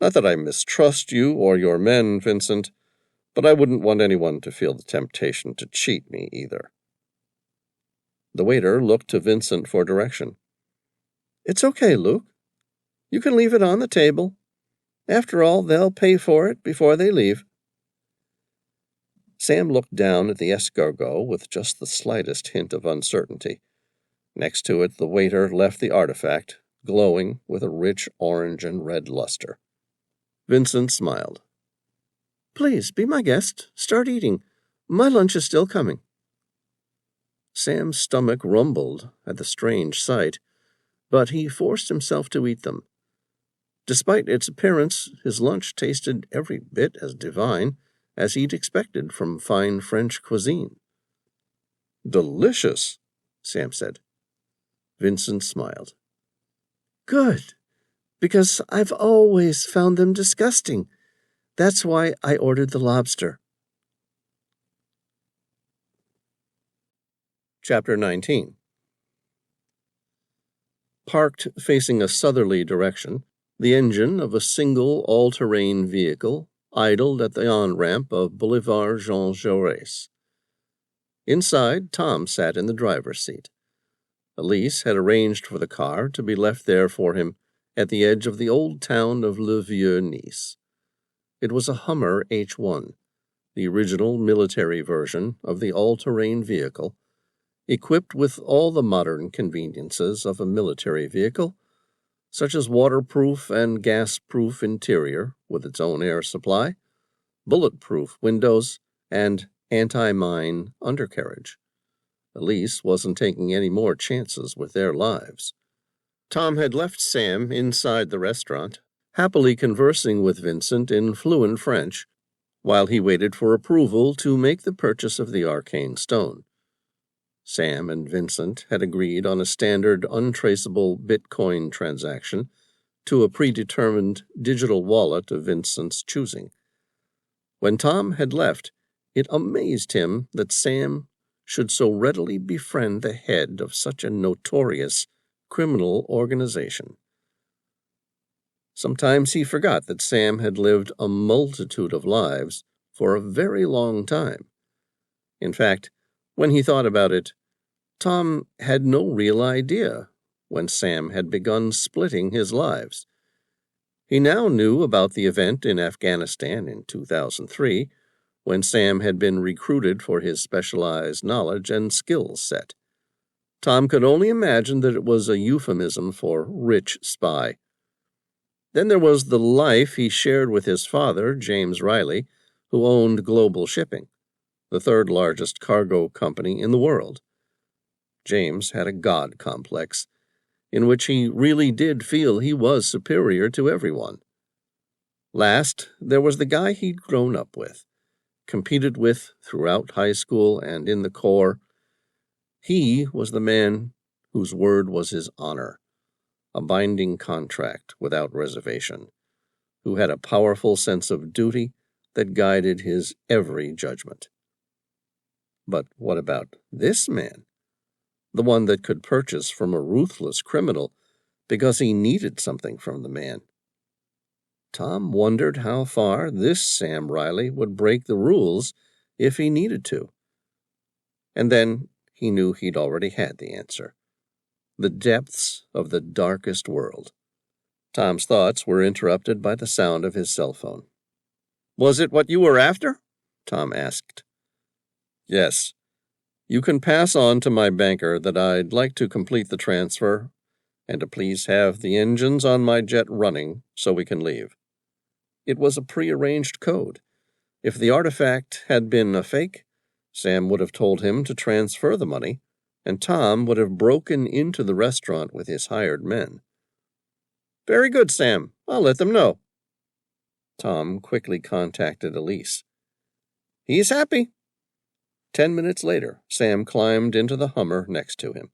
Not that I mistrust you or your men, Vincent, but I wouldn't want anyone to feel the temptation to cheat me either. The waiter looked to Vincent for direction. It's okay, Luke. You can leave it on the table. After all, they'll pay for it before they leave. Sam looked down at the escargot with just the slightest hint of uncertainty. Next to it, the waiter left the artifact, glowing with a rich orange and red luster. Vincent smiled. Please, be my guest. Start eating. My lunch is still coming. Sam's stomach rumbled at the strange sight, but he forced himself to eat them. Despite its appearance, his lunch tasted every bit as divine as he'd expected from fine French cuisine. Delicious, Sam said. Vincent smiled. Good, because I've always found them disgusting. That's why I ordered the lobster. Chapter 19. Parked facing a southerly direction, the engine of a single all-terrain vehicle idled at the on-ramp of Boulevard Jean Jaurès. Inside, Tom sat in the driver's seat. Elise had arranged for the car to be left there for him at the edge of the old town of Le Vieux-Nice. It was a Hummer H1, the original military version of the all-terrain vehicle, equipped with all the modern conveniences of a military vehicle, such as waterproof and gas-proof interior with its own air supply, bulletproof windows, and anti-mine undercarriage. Elise wasn't taking any more chances with their lives. Tom had left Sam inside the restaurant, happily conversing with Vincent in fluent French, while he waited for approval to make the purchase of the arcane stone. Sam and Vincent had agreed on a standard untraceable Bitcoin transaction to a predetermined digital wallet of Vincent's choosing. When Tom had left, it amazed him that Sam should so readily befriend the head of such a notorious criminal organization. Sometimes he forgot that Sam had lived a multitude of lives for a very long time. In fact, when he thought about it, Tom had no real idea when Sam had begun splitting his lives. He now knew about the event in Afghanistan in 2003, when Sam had been recruited for his specialized knowledge and skills set. Tom could only imagine that it was a euphemism for rich spy. Then there was the life he shared with his father, James Reilly, who owned Global Shipping, the third largest cargo company in the world. James had a god complex, in which he really did feel he was superior to everyone. Last, there was the guy he'd grown up with, competed with throughout high school and in the Corps. He was the man whose word was his honor, a binding contract without reservation, who had a powerful sense of duty that guided his every judgment. But what about this man? The one that could purchase from a ruthless criminal because he needed something from the man. Tom wondered how far this Sam Reilly would break the rules if he needed to. And then he knew he'd already had the answer. The depths of the darkest world. Tom's thoughts were interrupted by the sound of his cell phone. "Was it what you were after?" Tom asked. "Yes. You can pass on to my banker that I'd like to complete the transfer and to please have the engines on my jet running so we can leave." It was a prearranged code. If the artifact had been a fake, Sam would have told him to transfer the money, and Tom would have broken into the restaurant with his hired men. "Very good, Sam. I'll let them know." Tom quickly contacted Elise. "He's happy." 10 minutes later, Sam climbed into the Hummer next to him.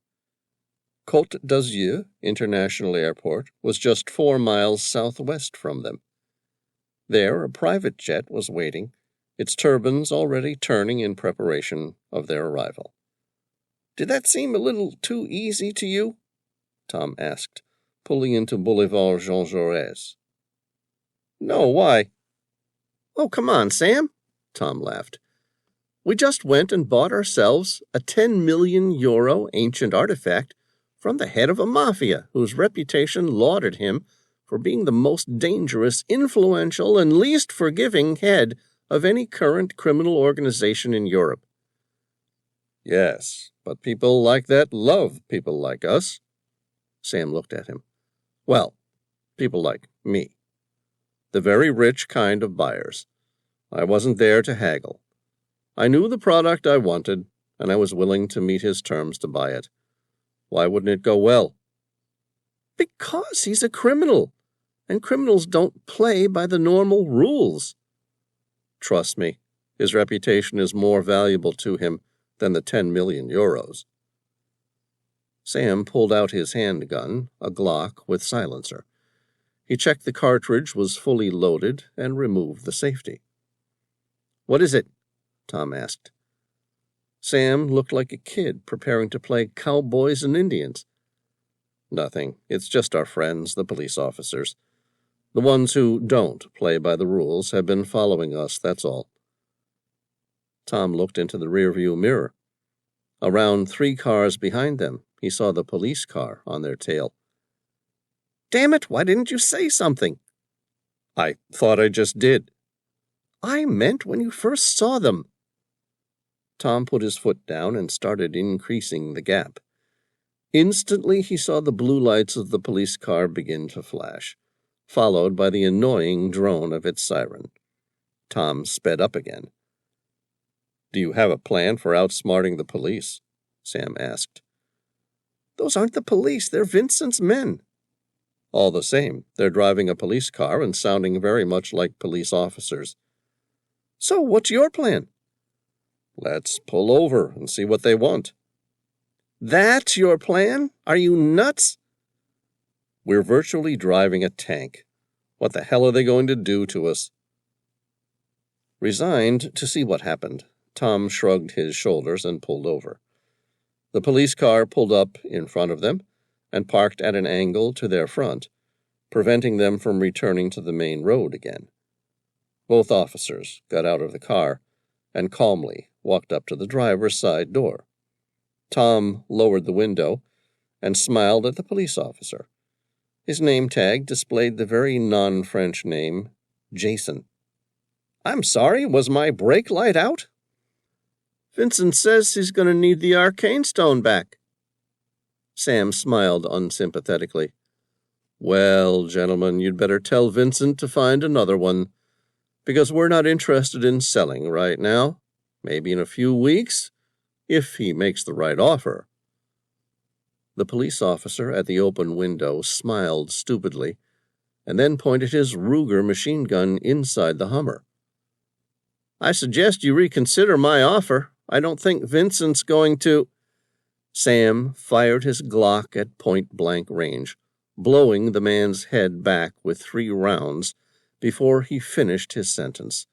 Côte d'Azur International Airport was just 4 miles southwest from them. There, a private jet was waiting, its turbines already turning in preparation of their arrival. "Did that seem a little too easy to you?" Tom asked, pulling into Boulevard Jean Jaurès. "No, why?" "Oh, come on, Sam," Tom laughed. "We just went and bought ourselves a 10 million euro ancient artifact from the head of a mafia whose reputation lauded him for being the most dangerous, influential, and least forgiving head of any current criminal organization in Europe." "Yes, but people like that love people like us." Sam looked at him. "Well, people like me. The very rich kind of buyers. I wasn't there to haggle. I knew the product I wanted, and I was willing to meet his terms to buy it. Why wouldn't it go well?" "Because he's a criminal, and criminals don't play by the normal rules." "Trust me, his reputation is more valuable to him than the 10 million euros. Sam pulled out his handgun, a Glock with silencer. He checked the cartridge was fully loaded and removed the safety. "What is it?" Tom asked. Sam looked like a kid preparing to play cowboys and Indians. "Nothing. It's just our friends, the police officers. The ones who don't play by the rules have been following us, that's all." Tom looked into the rearview mirror. Around 3 cars behind them, he saw the police car on their tail. "Damn it, why didn't you say something?" "I thought I just did." "I meant when you first saw them." Tom put his foot down and started increasing the gap. Instantly, he saw the blue lights of the police car begin to flash, followed by the annoying drone of its siren. Tom sped up again. "Do you have a plan for outsmarting the police?" Sam asked. "Those aren't the police, they're Vincent's men." "All the same, they're driving a police car and sounding very much like police officers." "So what's your plan?" "Let's pull over and see what they want." That's your plan? Are you nuts? We're virtually driving a tank. What the hell are they going to do to us? Resigned to see what happened, Tom shrugged his shoulders and pulled over. The police car pulled up in front of them and parked at an angle to their front, preventing them from returning to the main road again. Both officers got out of the car and calmly walked up to the driver's side door. Tom lowered the window and smiled at the police officer. His name tag displayed the very non-French name, Jason. I'm sorry, was my brake light out? Vincent says he's going to need the arcane stone back. Sam smiled unsympathetically. Well, gentlemen, you'd better tell Vincent to find another one, because we're not interested in selling right now. Maybe in a few weeks, if he makes the right offer. The police officer at the open window smiled stupidly, and then pointed his Ruger machine gun inside the Hummer. I suggest you reconsider my offer. I don't think Vincent's going to... Sam fired his Glock at point-blank range, blowing the man's head back with 3 rounds before he finished his sentence.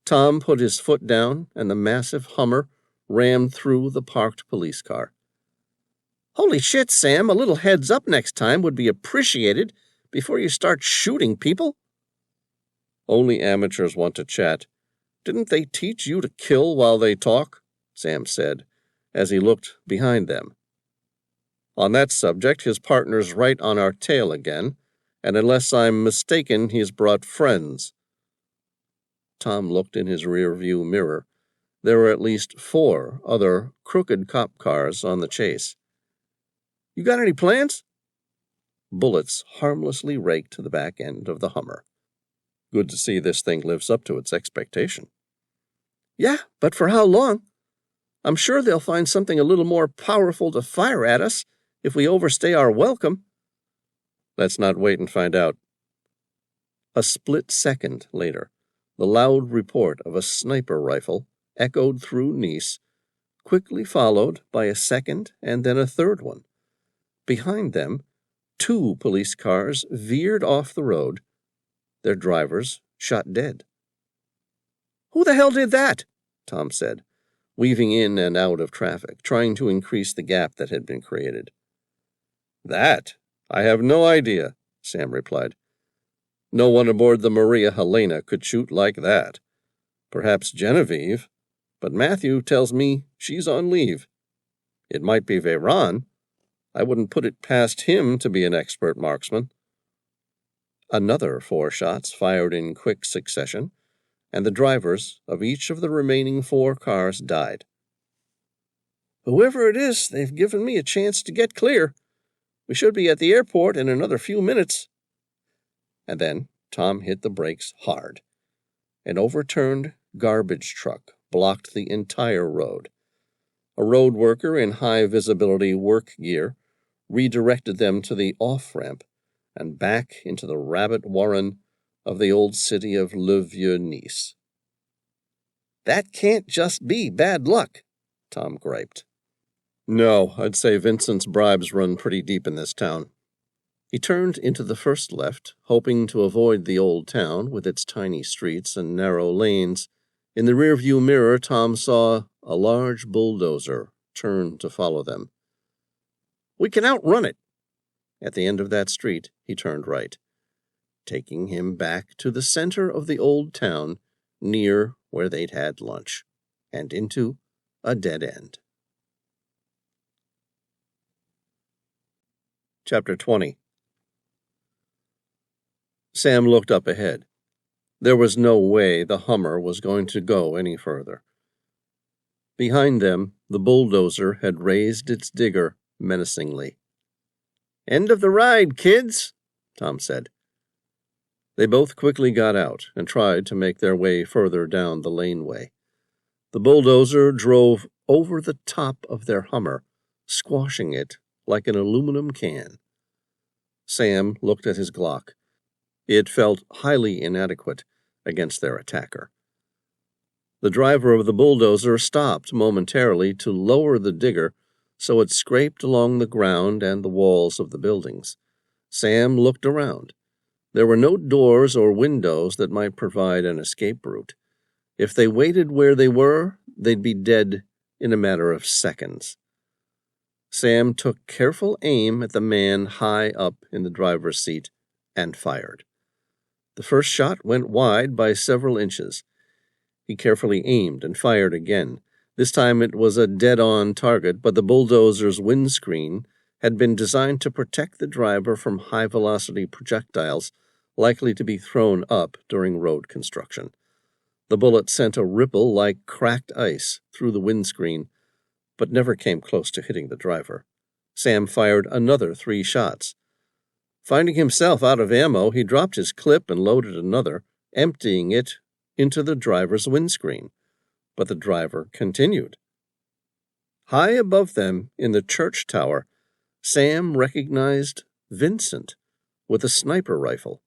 Tom put his foot down, and the massive Hummer rammed through the parked police car. Holy shit, Sam, a little heads up next time would be appreciated before you start shooting people. Only amateurs want to chat. Didn't they teach you to kill while they talk? Sam said, as he looked behind them. On that subject, his partner's right on our tail again, and unless I'm mistaken, he's brought friends. Tom looked in his rear-view mirror. There were at least 4 other crooked cop cars on the chase. You got any plans? Bullets harmlessly raked the back end of the Hummer. Good to see this thing lives up to its expectation. Yeah, but for how long? I'm sure they'll find something a little more powerful to fire at us if we overstay our welcome. Let's not wait and find out. A split second later, the loud report of a sniper rifle echoed through Nice, quickly followed by a second and then a third one. Behind them, 2 police cars veered off the road, their drivers shot dead. Who the hell did that? Tom said, weaving in and out of traffic, trying to increase the gap that had been created. That? I have no idea, Sam replied. No one aboard the Maria Helena could shoot like that. Perhaps Genevieve, but Matthew tells me she's on leave. It might be Veyron. I wouldn't put it past him to be an expert marksman. Another 4 shots fired in quick succession, and the drivers of each of the remaining 4 cars died. Whoever it is, they've given me a chance to get clear. We should be at the airport in another few minutes. And then Tom hit the brakes hard. An overturned garbage truck blocked the entire road. A road worker in high-visibility work gear redirected them to the off-ramp and back into the rabbit warren of the old city of Le Vieux-Nice. That can't just be bad luck, Tom griped. No, I'd say Vincent's bribes run pretty deep in this town. He turned into the first left, hoping to avoid the old town with its tiny streets and narrow lanes. In the rearview mirror, Tom saw a large bulldozer turn to follow them. We can outrun it. At the end of that street, he turned right, taking him back to the center of the old town, near where they'd had lunch, and into a dead end. Chapter 20. Sam looked up ahead. There was no way the Hummer was going to go any further. Behind them, the bulldozer had raised its digger menacingly. End of the ride, kids, Tom said. They both quickly got out and tried to make their way further down the laneway. The bulldozer drove over the top of their Hummer, squashing it like an aluminum can. Sam looked at his Glock. It felt highly inadequate against their attacker. The driver of the bulldozer stopped momentarily to lower the digger so it scraped along the ground and the walls of the buildings. Sam looked around. There were no doors or windows that might provide an escape route. If they waited where they were, they'd be dead in a matter of seconds. Sam took careful aim at the man high up in the driver's seat and fired. The first shot went wide by several inches. He carefully aimed and fired again. This time it was a dead-on target, but the bulldozer's windscreen had been designed to protect the driver from high-velocity projectiles likely to be thrown up during road construction. The bullet sent a ripple like cracked ice through the windscreen, but never came close to hitting the driver. Sam fired another 3 shots. Finding himself out of ammo, he dropped his clip and loaded another, emptying it into the driver's windscreen. But the driver continued. High above them in the church tower, Sam recognized Vincent with a sniper rifle.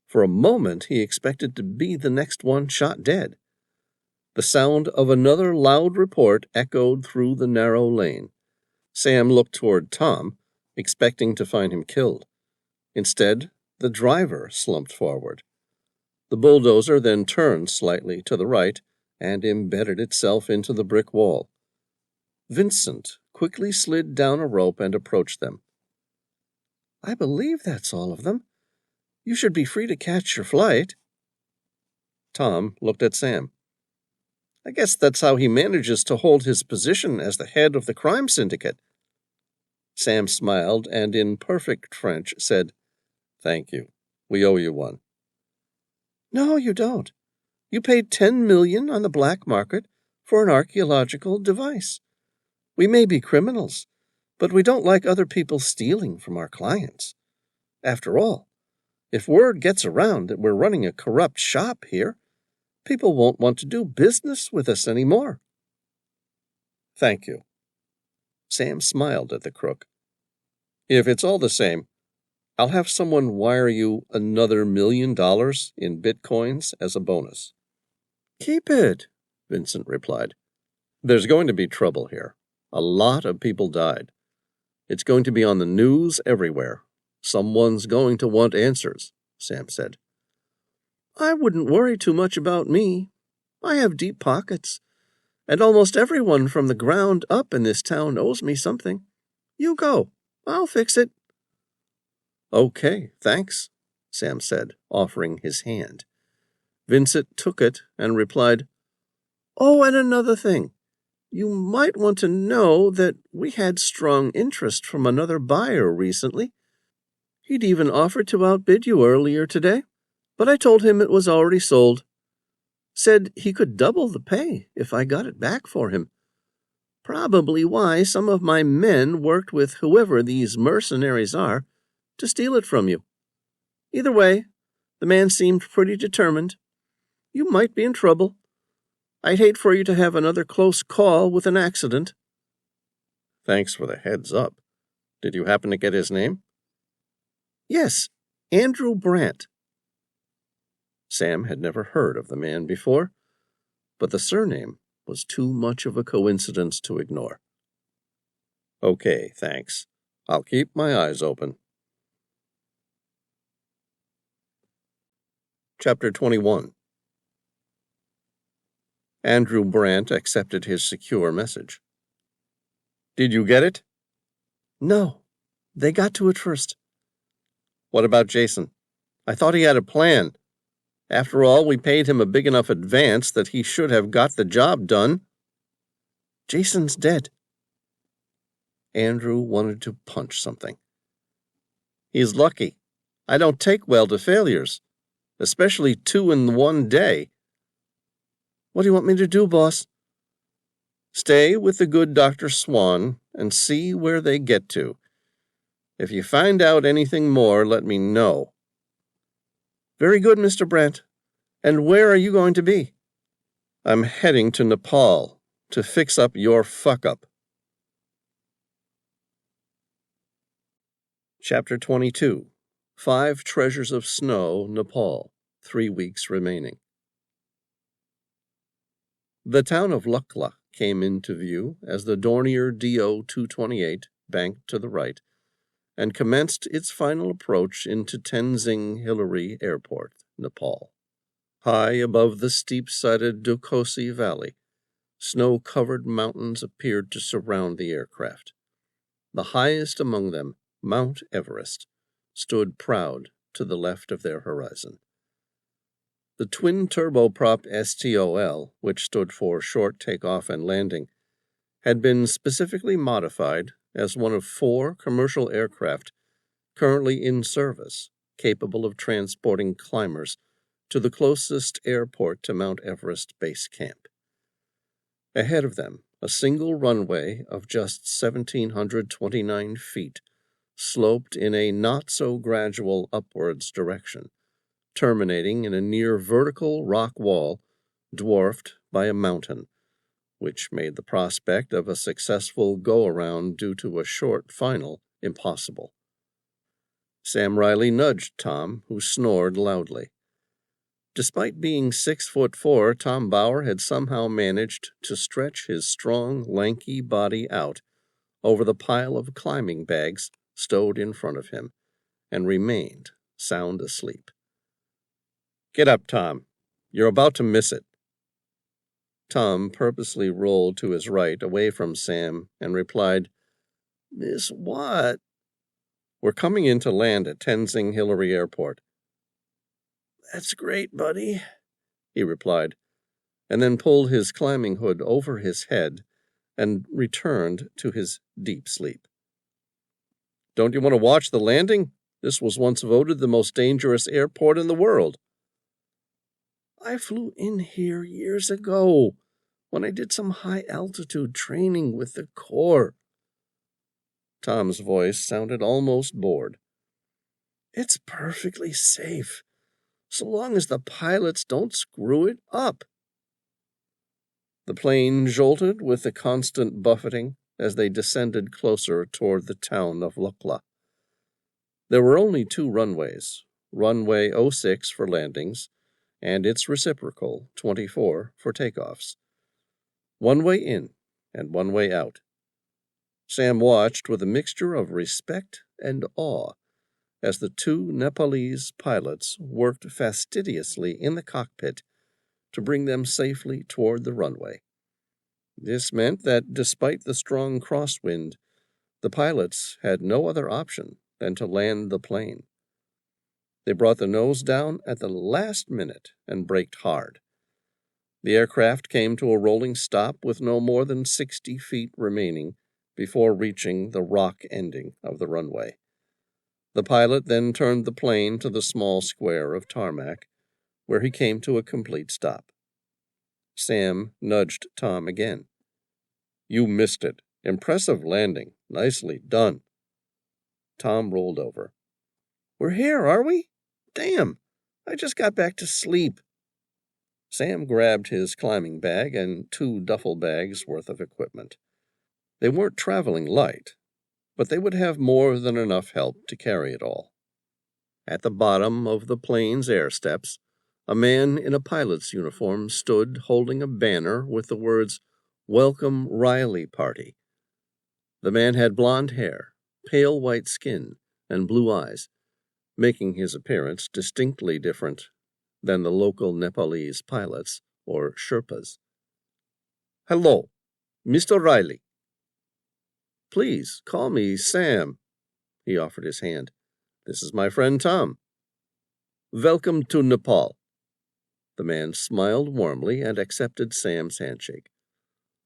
For a moment, he expected to be the next one shot dead. The sound of another loud report echoed through the narrow lane. Sam looked toward Tom, expecting to find him killed. Instead, the driver slumped forward. The bulldozer then turned slightly to the right and embedded itself into the brick wall. Vincent quickly slid down a rope and approached them. "I believe that's all of them. You should be free to catch your flight." Tom looked at Sam. "I guess that's how he manages to hold his position as the head of the crime syndicate." Sam smiled and in perfect French said, "Thank you. We owe you one." "No, you don't. You paid $10 million on the black market for an archaeological device. We may be criminals, but we don't like other people stealing from our clients. After all, if word gets around that we're running a corrupt shop here, people won't want to do business with us anymore." "Thank you." Sam smiled at the crook. "If it's all the same, I'll have someone wire you another $1 million in bitcoins as a bonus." "Keep it," Vincent replied. "There's going to be trouble here. A lot of people died. It's going to be on the news everywhere. Someone's going to want answers," Sam said. "I wouldn't worry too much about me. I have deep pockets, and almost everyone from the ground up in this town owes me something. You go. I'll fix it." "Okay, thanks," Sam said, offering his hand. Vincent took it and replied, "Oh, and another thing. You might want to know that we had strong interest from another buyer recently. He'd even offered to outbid you earlier today, but I told him it was already sold. Said he could double the pay if I got it back for him. Probably why some of my men worked with whoever these mercenaries are to steal it from you. Either way, the man seemed pretty determined. You might be in trouble. I'd hate for you to have another close call with an accident." "Thanks for the heads up. Did you happen to get his name?" "Yes, Andrew Brandt." Sam had never heard of the man before, but the surname was too much of a coincidence to ignore. "Okay, thanks. I'll keep my eyes open." Chapter 21. Andrew Brandt accepted his secure message. "Did you get it?" "No. They got to it first." "What about Jason? I thought he had a plan. After all, we paid him a big enough advance that he should have got the job done." "Jason's dead." Andrew wanted to punch something. "He's lucky. I don't take well to failures, especially 2 in one day." "What do you want me to do, boss?" "Stay with the good Dr. Swan and see where they get to. If you find out anything more, let me know." "Very good, Mr. Brandt. And where are you going to be?" "I'm heading to Nepal to fix up your fuck-up." Chapter 22. 5 Treasures of Snow, Nepal. 3 weeks remaining. The town of Lukla came into view as the Dornier DO-228 banked to the right and commenced its final approach into Tenzing Hillary Airport, Nepal. High above the steep-sided Dukosi Valley, snow-covered mountains appeared to surround the aircraft. The highest among them, Mount Everest, stood proud to the left of their horizon. The twin-turboprop STOL, which stood for Short Takeoff and Landing, had been specifically modified as one of 4 commercial aircraft currently in service, capable of transporting climbers to the closest airport to Mount Everest Base Camp. Ahead of them, a single runway of just 1,729 feet sloped in a not-so-gradual upwards direction, terminating in a near-vertical rock wall dwarfed by a mountain, which made the prospect of a successful go-around due to a short final impossible. Sam Reilly nudged Tom, who snored loudly. Despite being 6'4", Tom Bauer had somehow managed to stretch his strong, lanky body out over the pile of climbing bags stowed in front of him, and remained sound asleep. "Get up, Tom. You're about to miss it." Tom purposely rolled to his right, away from Sam, and replied, "Miss what?" "We're coming in to land at Tenzing Hillary Airport." "That's great, buddy," he replied, and then pulled his climbing hood over his head and returned to his deep sleep. "Don't you want to watch the landing? This was once voted the most dangerous airport in the world." "I flew in here years ago when I did some high-altitude training with the Corps." Tom's voice sounded almost bored. "It's perfectly safe, so long as the pilots don't screw it up." The plane jolted with the constant buffeting as they descended closer toward the town of Lukla. There were only 2 runways, runway 06 for landings, and its reciprocal, 24, for takeoffs. One way in and one way out. Sam watched with a mixture of respect and awe as the 2 Nepalese pilots worked fastidiously in the cockpit to bring them safely toward the runway. This meant that despite the strong crosswind, the pilots had no other option than to land the plane. They brought the nose down at the last minute and braked hard. The aircraft came to a rolling stop with no more than 60 feet remaining before reaching the rock ending of the runway. The pilot then turned the plane to the small square of tarmac, where he came to a complete stop. Sam nudged Tom again. "You missed it. Impressive landing. Nicely done." Tom rolled over. "We're here, are we? Damn, I just got back to sleep." Sam grabbed his climbing bag and 2 duffel bags worth of equipment. They weren't traveling light, but they would have more than enough help to carry it all. At the bottom of the plane's air steps, a man in a pilot's uniform stood holding a banner with the words, "Welcome Reilly Party." The man had blonde hair, pale white skin, and blue eyes, making his appearance distinctly different than the local Nepalese pilots or Sherpas. "Hello, Mr. Reilly." "Please, call me Sam." He offered his hand. "This is my friend Tom." "Welcome to Nepal." The man smiled warmly and accepted Sam's handshake.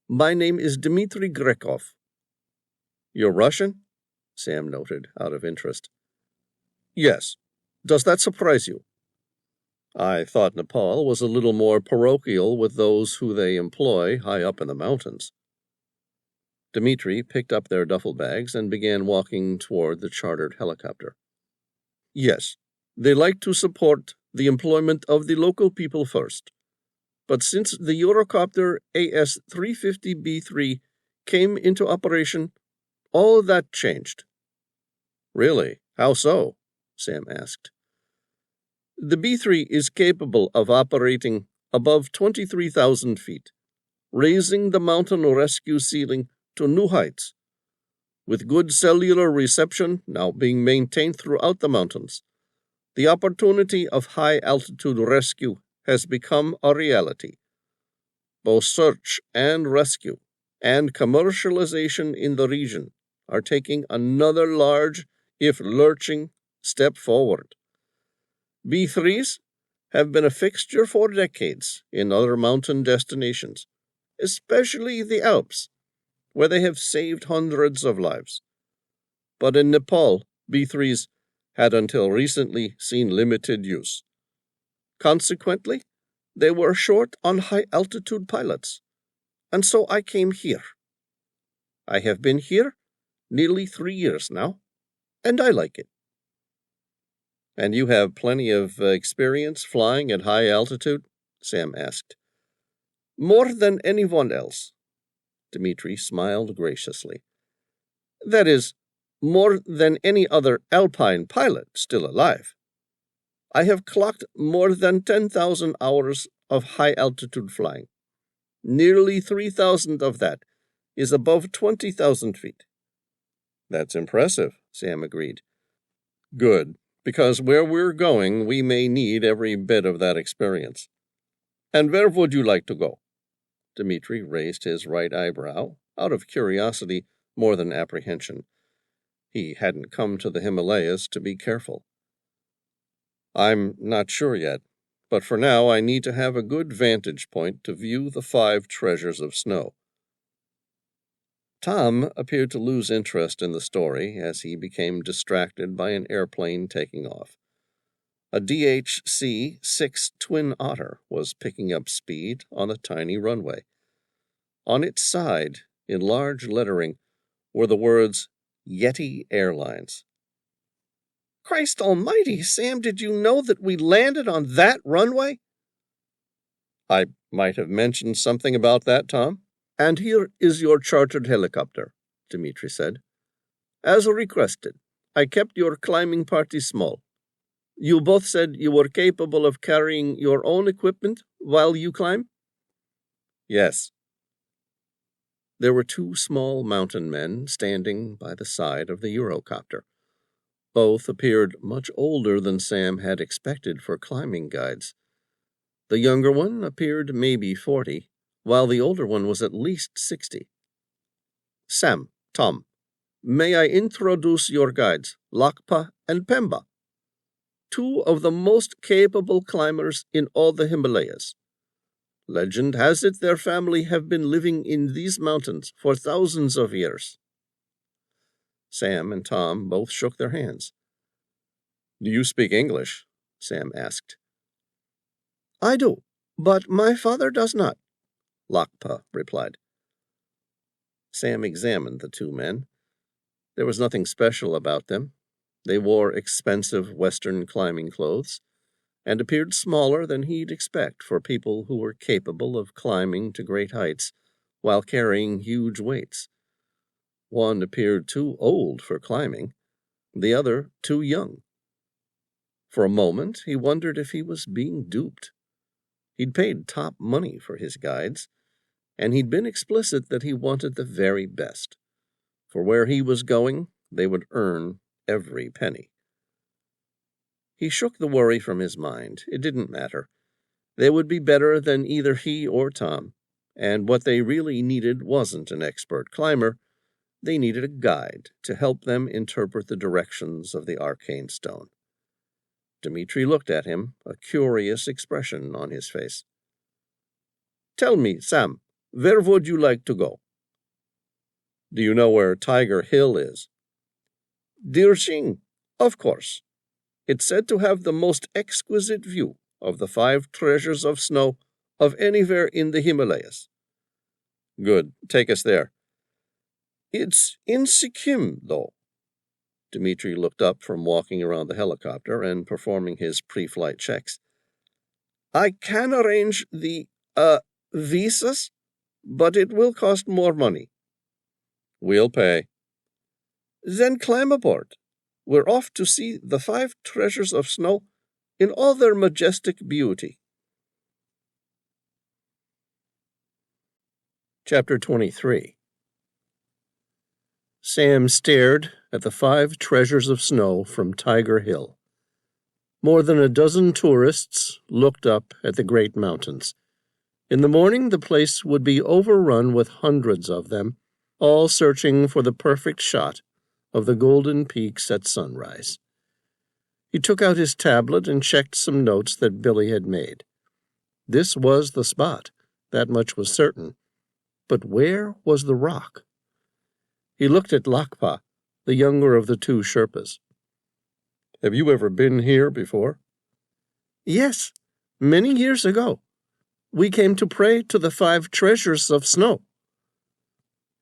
"My name is Dmitry Grekov." "You're Russian?" Sam noted, out of interest. "Yes. Does that surprise you?" "I thought Nepal was a little more parochial with those who they employ high up in the mountains." Dmitry picked up their duffel bags and began walking toward the chartered helicopter. "Yes, they like to support the employment of the local people first. But since the Eurocopter AS-350B3 came into operation, all that changed." "Really? How so?" Sam asked. "The B3 is capable of operating above 23,000 feet, raising the mountain rescue ceiling to new heights, with good cellular reception now being maintained throughout the mountains. The opportunity of high-altitude rescue has become a reality. Both search and rescue and commercialization in the region are taking another large, if lurching, step forward. B3s have been a fixture for decades in other mountain destinations, especially the Alps, where they have saved hundreds of lives. But in Nepal, B3s had until recently seen limited use. Consequently, they were short on high-altitude pilots, and so I came here. I have been here nearly 3 years now, and I like it. And you have plenty of experience flying at high altitude? Sam asked. More than anyone else. Dmitri smiled graciously. That is, more than any other alpine pilot still alive. I have clocked more than 10,000 hours of high-altitude flying. Nearly 3,000 of that is above 20,000 feet. That's impressive, Sam agreed. Good, because where we're going, we may need every bit of that experience. And where would you like to go? Dmitri raised his right eyebrow, out of curiosity more than apprehension. He hadn't come to the Himalayas to be careful. I'm not sure yet, but for now I need to have a good vantage point to view the 5 treasures of snow. Tom appeared to lose interest in the story as he became distracted by an airplane taking off. A DHC-6 Twin Otter was picking up speed on a tiny runway. On its side, in large lettering, were the words Yeti Airlines. Christ almighty, Sam, did you know that we landed on that runway? I might have mentioned something about that, Tom. And here is your chartered helicopter, Dmitri said. As requested, I kept your climbing party small. You both said you were capable of carrying your own equipment while you climb? Yes. There were 2 small mountain men standing by the side of the Eurocopter. Both appeared much older than Sam had expected for climbing guides. The younger one appeared maybe 40, while the older one was at least 60. Sam, Tom, may I introduce your guides, Lakpa and Pemba, 2 of the most capable climbers in all the Himalayas. Legend has it their family have been living in these mountains for thousands of years. Sam and Tom both shook their hands. Do you speak English? Sam asked. I do, but my father does not, Lakpa replied. Sam examined the 2 men. There was nothing special about them. They wore expensive Western climbing clothes and appeared smaller than he'd expect for people who were capable of climbing to great heights while carrying huge weights. One appeared too old for climbing, the other too young. For a moment, he wondered if he was being duped. He'd paid top money for his guides, and he'd been explicit that he wanted the very best. For where he was going, they would earn every penny. He shook the worry from his mind. It didn't matter. They would be better than either he or Tom, and what they really needed wasn't an expert climber. They needed a guide to help them interpret the directions of the arcane stone. Dmitri looked at him, a curious expression on his face. Tell me, Sam, where would you like to go? Do you know where Tiger Hill is? Deer Sing, of course. It's said to have the most exquisite view of the 5 treasures of snow of anywhere in the Himalayas. Good. Take us there. It's in Sikkim, though. Dmitri looked up from walking around the helicopter and performing his pre-flight checks. I can arrange the, visas, but it will cost more money. We'll pay. Then climb aboard. We're off to see the 5 treasures of snow in all their majestic beauty. Chapter 23. Sam stared at the 5 treasures of snow from Tiger Hill. More than a dozen tourists looked up at the great mountains. In the morning, the place would be overrun with hundreds of them, all searching for the perfect shot of the golden peaks at sunrise. He took out his tablet and checked some notes that Billy had made. This was the spot, that much was certain. But where was the rock? He looked at Lakpa, the younger of the 2 Sherpas. "Have you ever been here before?" "Yes, many years ago. We came to pray to the 5 treasures of snow."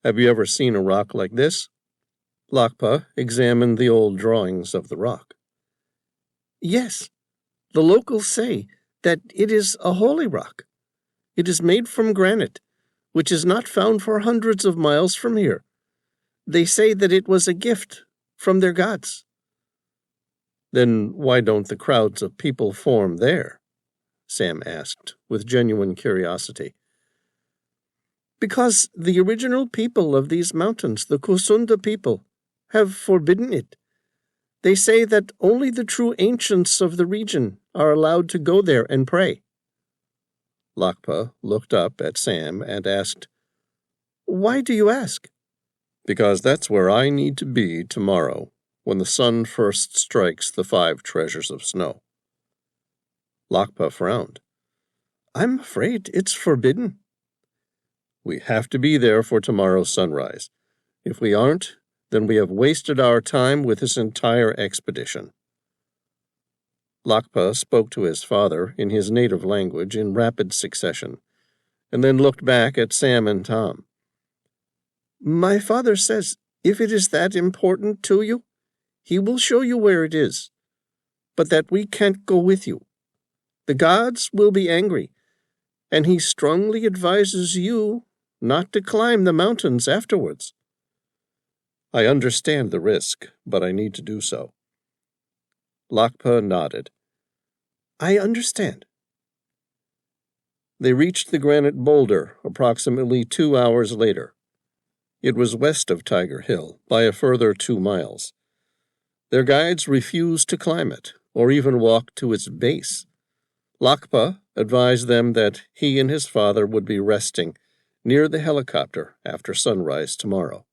"Have you ever seen a rock like this?" Lakpa examined the old drawings of the rock. "Yes, the locals say that it is a holy rock. It is made from granite, which is not found for hundreds of miles from here. They say that it was a gift from their gods." "Then why don't the crowds of people form there?" Sam asked, with genuine curiosity. "Because the original people of these mountains, the Kusunda people, have forbidden it. They say that only the true ancients of the region are allowed to go there and pray." Lakpa looked up at Sam and asked, "Why do you ask?" "Because that's where I need to be tomorrow, when the sun first strikes the 5 treasures of snow." Lakpa frowned. "I'm afraid it's forbidden." "We have to be there for tomorrow's sunrise. If we aren't, then we have wasted our time with this entire expedition." Lakpa spoke to his father in his native language in rapid succession, and then looked back at Sam and Tom. "My father says if it is that important to you, he will show you where it is, but that we can't go with you. The gods will be angry, and he strongly advises you not to climb the mountains afterwards." "I understand the risk, but I need to do so." Lakpa nodded. "I understand." They reached the granite boulder approximately 2 hours later. It was west of Tiger Hill by a further 2 miles. Their guides refused to climb it, or even walk to its base. Lakpa advised them that he and his father would be resting near the helicopter after sunrise tomorrow.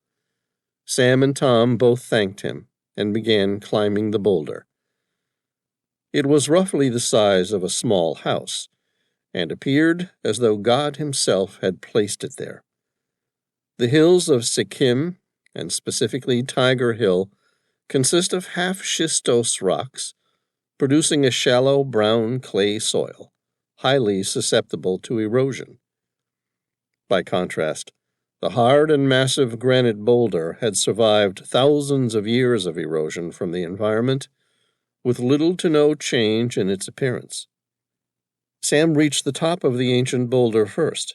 Sam and Tom both thanked him and began climbing the boulder. It was roughly the size of a small house, and appeared as though God himself had placed it there. The hills of Sikkim, and specifically Tiger Hill, consist of half-schistose rocks, producing a shallow brown clay soil, highly susceptible to erosion. By contrast, the hard and massive granite boulder had survived thousands of years of erosion from the environment, with little to no change in its appearance. Sam reached the top of the ancient boulder first.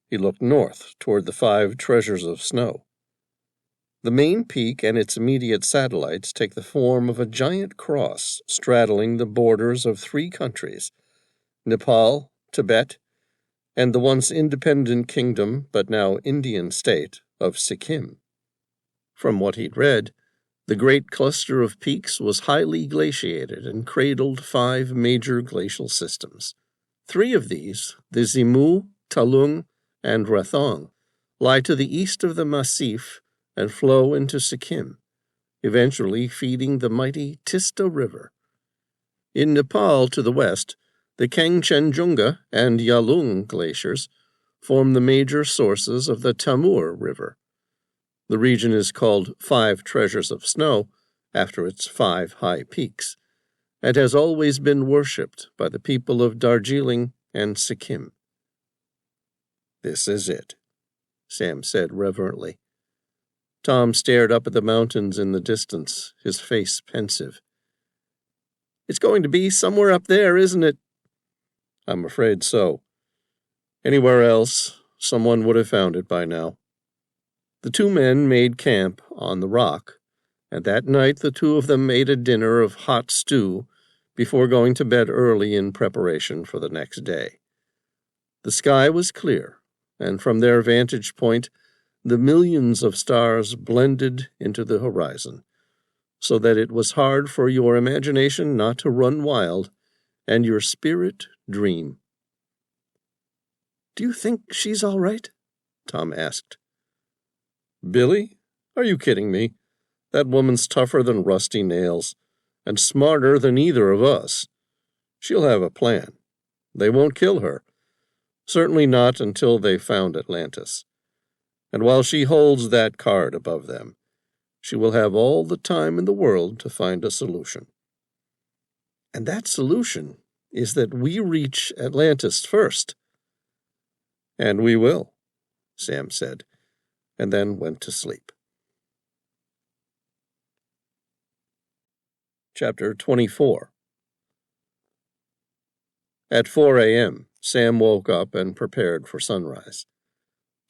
He looked north toward the 5 treasures of snow. The main peak and its immediate satellites take the form of a giant cross straddling the borders of 3 countries, Nepal, Tibet, and the once independent kingdom, but now Indian state, of Sikkim. From what he'd read, the great cluster of peaks was highly glaciated and cradled 5 major glacial systems. 3 of these, the Zimu, Talung, and Rathong, lie to the east of the Massif and flow into Sikkim, eventually feeding the mighty Tista River. In Nepal to the west, the Kangchenjunga and Yalung glaciers form the major sources of the Tamur River. The region is called 5 Treasures of Snow after its 5 high peaks, and has always been worshipped by the people of Darjeeling and Sikkim. "This is it," Sam said reverently. Tom stared up at the mountains in the distance, his face pensive. "It's going to be somewhere up there, isn't it?" "I'm afraid so. Anywhere else, someone would have found it by now." The 2 men made camp on the rock, and that night the 2 of them ate a dinner of hot stew before going to bed early in preparation for the next day. The sky was clear, and from their vantage point, the millions of stars blended into the horizon, so that it was hard for your imagination not to run wild and your spirit dream. "Do you think she's all right?" Tom asked. "Billy? Are you kidding me? That woman's tougher than rusty nails, and smarter than either of us. She'll have a plan. They won't kill her. Certainly not until they've found Atlantis. And while she holds that card above them, she will have all the time in the world to find a solution. And that solution is that we reach Atlantis first." "And we will," Sam said, and then went to sleep. Chapter 24. At 4 a.m., Sam woke up and prepared for sunrise.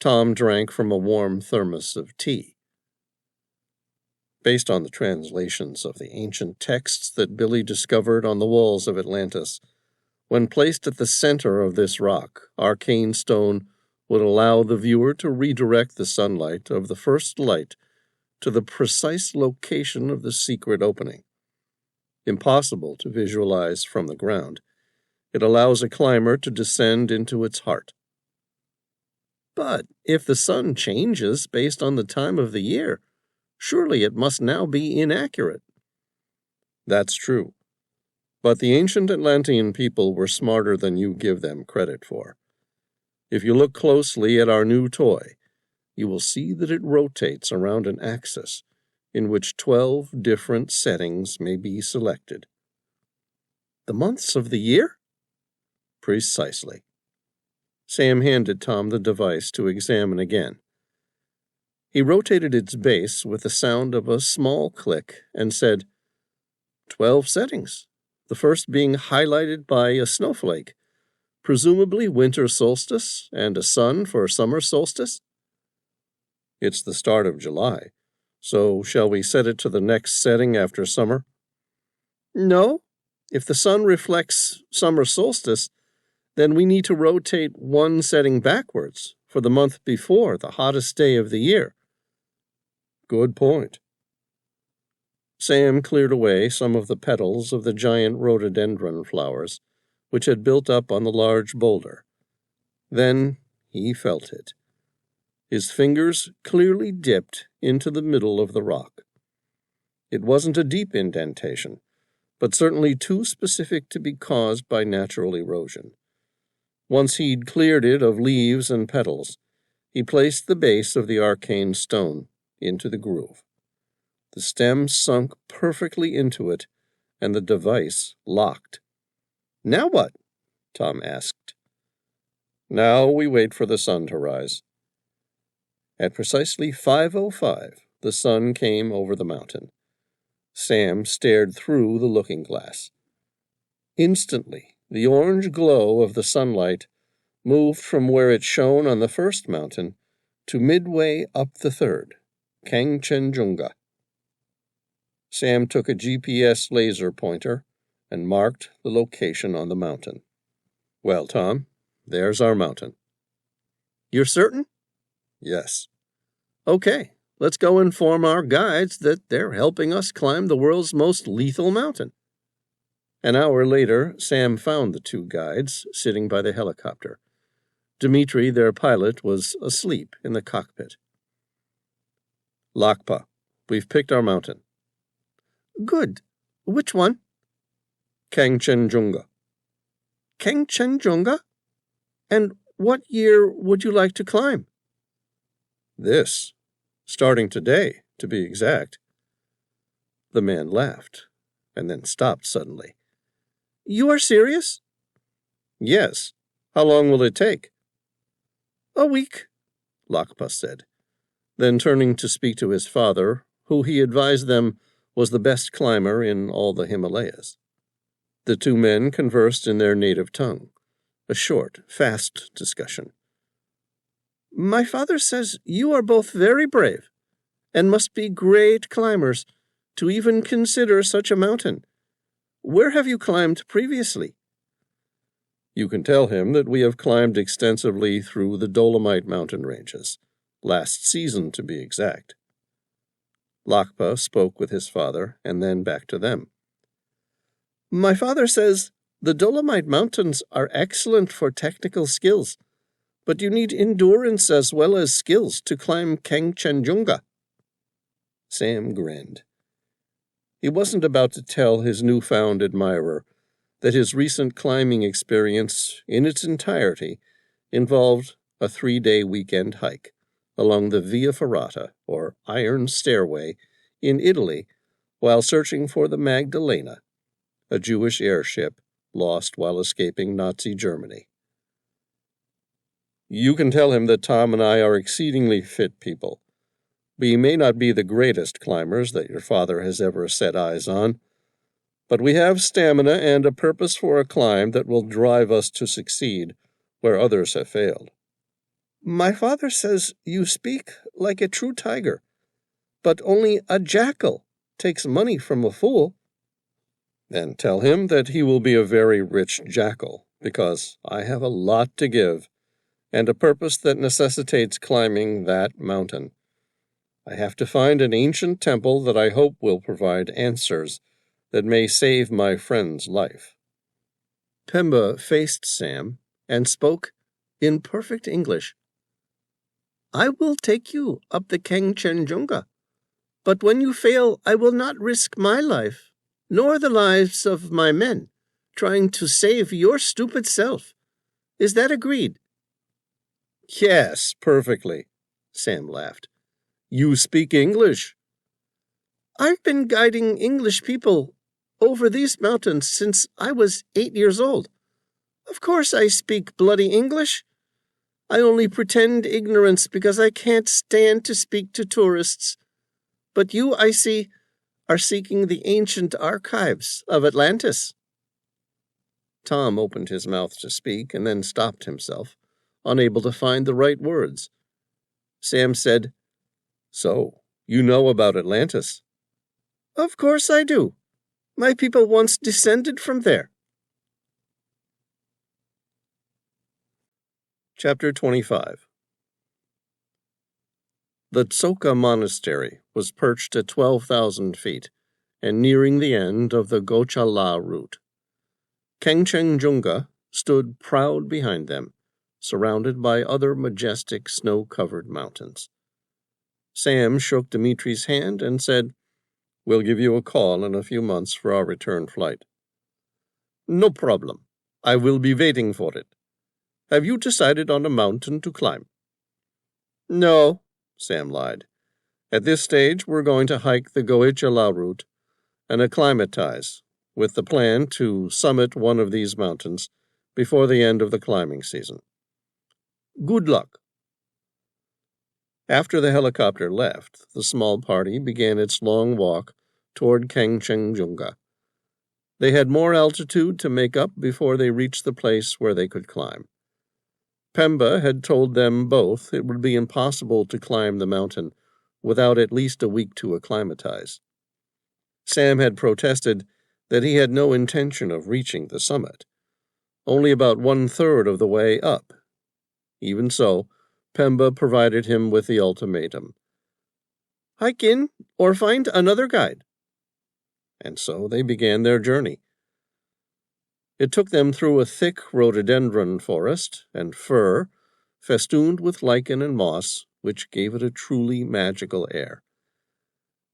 Tom drank from a warm thermos of tea. Based on the translations of the ancient texts that Billy discovered on the walls of Atlantis, when placed at the center of this rock, arcane stone would allow the viewer to redirect the sunlight of the first light to the precise location of the secret opening. Impossible to visualize from the ground, it allows a climber to descend into its heart. But if the sun changes based on the time of the year, surely it must now be inaccurate. That's true. But the ancient Atlantean people were smarter than you give them credit for. If you look closely at our new toy, you will see that it rotates around an axis in which 12 different settings may be selected. The months of the year? Precisely. Sam handed Tom the device to examine again. He rotated its base with the sound of a small click and said, 12 settings, the first being highlighted by a snowflake, presumably winter solstice, and a sun for summer solstice. It's the start of July, so shall we set it to the next setting after summer? No. If the sun reflects summer solstice, then we need to rotate one setting backwards for the month before the hottest day of the year. Good point. Sam cleared away some of the petals of the giant rhododendron flowers, which had built up on the large boulder. Then he felt it. His fingers clearly dipped into the middle of the rock. It wasn't a deep indentation, but certainly too specific to be caused by natural erosion. Once he'd cleared it of leaves and petals, he placed the base of the arcane stone into the groove. The stem sunk perfectly into it, and the device locked. Now what? Tom asked. Now we wait for the sun to rise. At precisely 5:05, the sun came over the mountain. Sam stared through the looking glass. Instantly, the orange glow of the sunlight moved from where it shone on the first mountain to midway up the third, Kangchenjunga. Sam took a GPS laser pointer and marked the location on the mountain. Well, Tom, there's our mountain. You're certain? Yes. Okay, let's go inform our guides that they're helping us climb the world's most lethal mountain. An hour later, Sam found the two guides sitting by the helicopter. Dmitri, their pilot, was asleep in the cockpit. Lakpa, we've picked our mountain. Good. Which one? Kangchenjunga. Kangchenjunga? And what year would you like to climb? This. Starting today, to be exact. The man laughed, and then stopped suddenly. You are serious? Yes. How long will it take? A week, Lakpa said. Then turning to speak to his father, who he advised them was the best climber in all the Himalayas. The two men conversed in their native tongue, a short, fast discussion. My father says you are both very brave, and must be great climbers to even consider such a mountain. Where have you climbed previously? You can tell him that we have climbed extensively through the Dolomite mountain ranges, last season to be exact. Lakpa spoke with his father and then back to them. My father says the Dolomite Mountains are excellent for technical skills, but you need endurance as well as skills to climb Kangchenjunga. Sam grinned. He wasn't about to tell his newfound admirer that his recent climbing experience in its entirety involved a 3-day weekend hike along the Via Ferrata, or Iron Stairway, in Italy while searching for the Magdalena, a Jewish airship lost while escaping Nazi Germany. You can tell him that Tom and I are exceedingly fit people. We may not be the greatest climbers that your father has ever set eyes on, but we have stamina and a purpose for a climb that will drive us to succeed where others have failed. My father says you speak like a true tiger, but only a jackal takes money from a fool. Then tell him that he will be a very rich jackal, because I have a lot to give, and a purpose that necessitates climbing that mountain. I have to find an ancient temple that I hope will provide answers that may save my friend's life. Pemba faced Sam and spoke in perfect English. I will take you up the Kangchenjunga, but when you fail, I will not risk my life, nor the lives of my men, trying to save your stupid self. Is that agreed? Yes, perfectly, Sam laughed. You speak English. I've been guiding English people over these mountains since I was 8 years old. Of course I speak bloody English. I only pretend ignorance because I can't stand to speak to tourists. But you, I see, are seeking the ancient archives of Atlantis. Tom opened his mouth to speak and then stopped himself, unable to find the right words. Sam said, So, you know about Atlantis? Of course I do. My people once descended from there. Chapter 25. The Tsoka Monastery was perched at 12,000 feet and nearing the end of the Gochala route. Kangchenjunga stood proud behind them, surrounded by other majestic snow-covered mountains. Sam shook Dimitri's hand and said, We'll give you a call in a few months for our return flight. No problem. I will be waiting for it. Have you decided on a mountain to climb? No, Sam lied. At this stage, we're going to hike the Goechala route and acclimatize, with the plan to summit one of these mountains before the end of the climbing season. Good luck. After the helicopter left, the small party began its long walk toward Kangchenjunga. They had more altitude to make up before they reached the place where they could climb. Pemba had told them both it would be impossible to climb the mountain without at least a week to acclimatize. Sam had protested that he had no intention of reaching the summit, only about 1/3 of the way up. Even so, Pemba provided him with the ultimatum. Hike in or find another guide. And so they began their journey. It took them through a thick rhododendron forest and fir, festooned with lichen and moss, which gave it a truly magical air.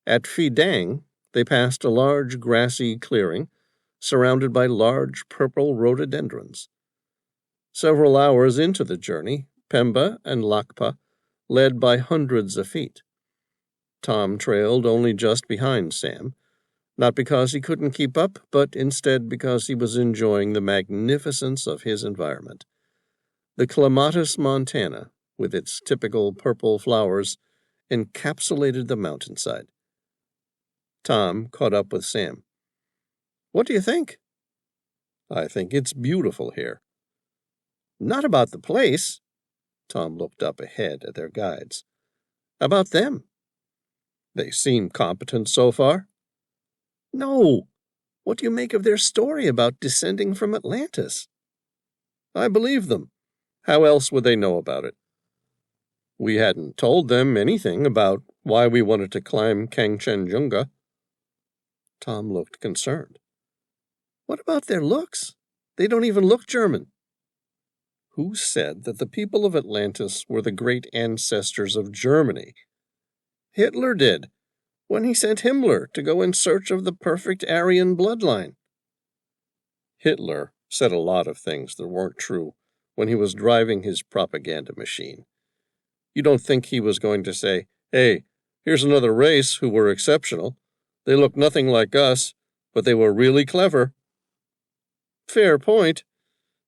At Phidang, they passed a large grassy clearing, surrounded by large purple rhododendrons. Several hours into the journey, Pemba and Lakpa led by hundreds of feet. Tom trailed only just behind Sam, not because he couldn't keep up, but instead because he was enjoying the magnificence of his environment. The clematis montana, with its typical purple flowers, encapsulated the mountainside. Tom caught up with Sam. What do you think? I think it's beautiful here. Not about the place. Tom looked up ahead at their guides. About them. They seem competent so far. No. What do you make of their story about descending from Atlantis? I believe them. How else would they know about it? We hadn't told them anything about why we wanted to climb Kangchenjunga. Tom looked concerned. What about their looks? They don't even look German. Who said that the people of Atlantis were the great ancestors of Germany? Hitler did, when he sent Himmler to go in search of the perfect Aryan bloodline. Hitler said a lot of things that weren't true when he was driving his propaganda machine. You don't think he was going to say, "Hey, here's another race who were exceptional. They look nothing like us, but they were really clever." Fair point.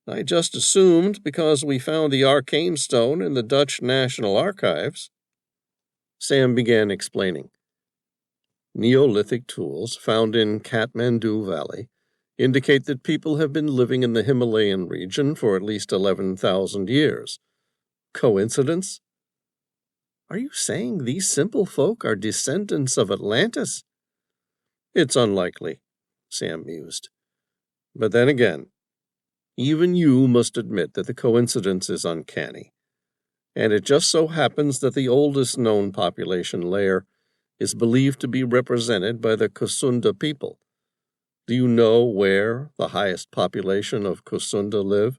I just assumed because we found the arcane stone in the Dutch National Archives. Sam began explaining. Neolithic tools found in Kathmandu Valley indicate that people have been living in the Himalayan region for at least 11,000 years. Coincidence? Are you saying these simple folk are descendants of Atlantis? It's unlikely, Sam mused. But then again, even you must admit that the coincidence is uncanny. And it just so happens that the oldest known population layer is believed to be represented by the Kusunda people. Do you know where the highest population of Kusunda live?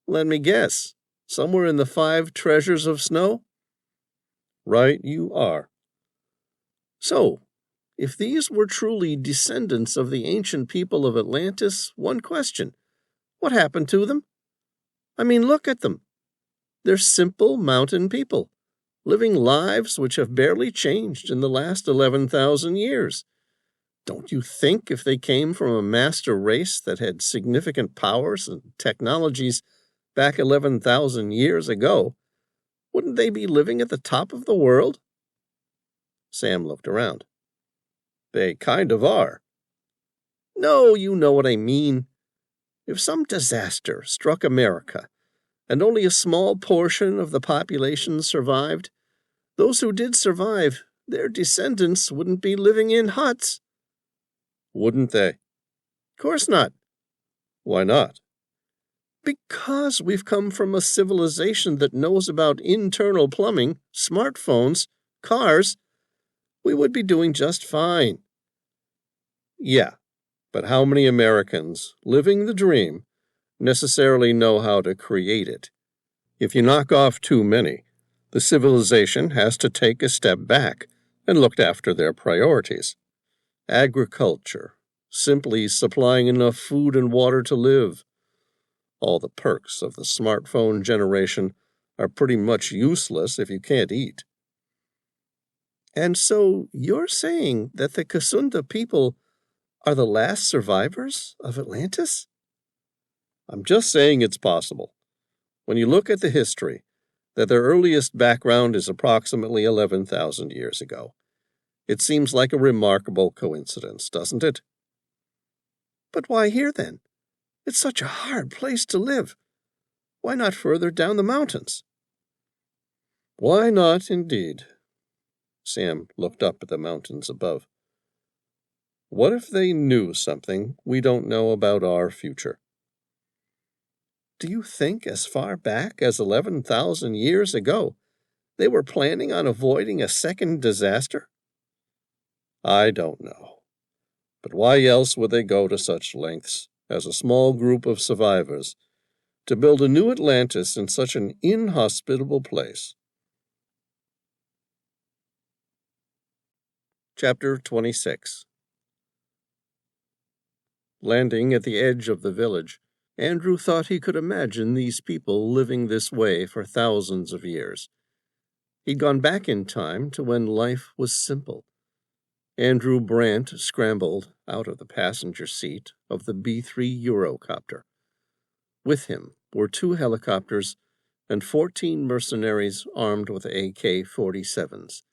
Let me guess. Somewhere in the 5 treasures of snow? Right you are. So, if these were truly descendants of the ancient people of Atlantis, one question. What happened to them? I mean, look at them. They're simple mountain people, living lives which have barely changed in the last 11,000 years. Don't you think if they came from a master race that had significant powers and technologies back 11,000 years ago, wouldn't they be living at the top of the world? Sam looked around. They kind of are. No, you know what I mean. If some disaster struck America, and only a small portion of the population survived, those who did survive, their descendants wouldn't be living in huts. Wouldn't they? Of course not. Why not? Because we've come from a civilization that knows about internal plumbing, smartphones, cars. We would be doing just fine. Yeah, but how many Americans, living the dream, necessarily know how to create it? If you knock off too many, the civilization has to take a step back and look after their priorities. Agriculture, simply supplying enough food and water to live. All the perks of the smartphone generation are pretty much useless if you can't eat. And so you're saying that the Kusunda people are the last survivors of Atlantis? I'm just saying it's possible. When you look at the history, that their earliest background is approximately 11,000 years ago. It seems like a remarkable coincidence, doesn't it? But why here, then? It's such a hard place to live. Why not further down the mountains? Why not, indeed? Sam looked up at the mountains above. What if they knew something we don't know about our future? Do you think as far back as 11,000 years ago, they were planning on avoiding a second disaster? I don't know. But why else would they go to such lengths, as a small group of survivors, to build a new Atlantis in such an inhospitable place? Chapter 26. Landing at the edge of the village, Andrew thought he could imagine these people living this way for thousands of years. He'd gone back in time to when life was simple. Andrew Brandt scrambled out of the passenger seat of the B-3 Eurocopter. With him were 2 helicopters and 14 mercenaries armed with AK-47s.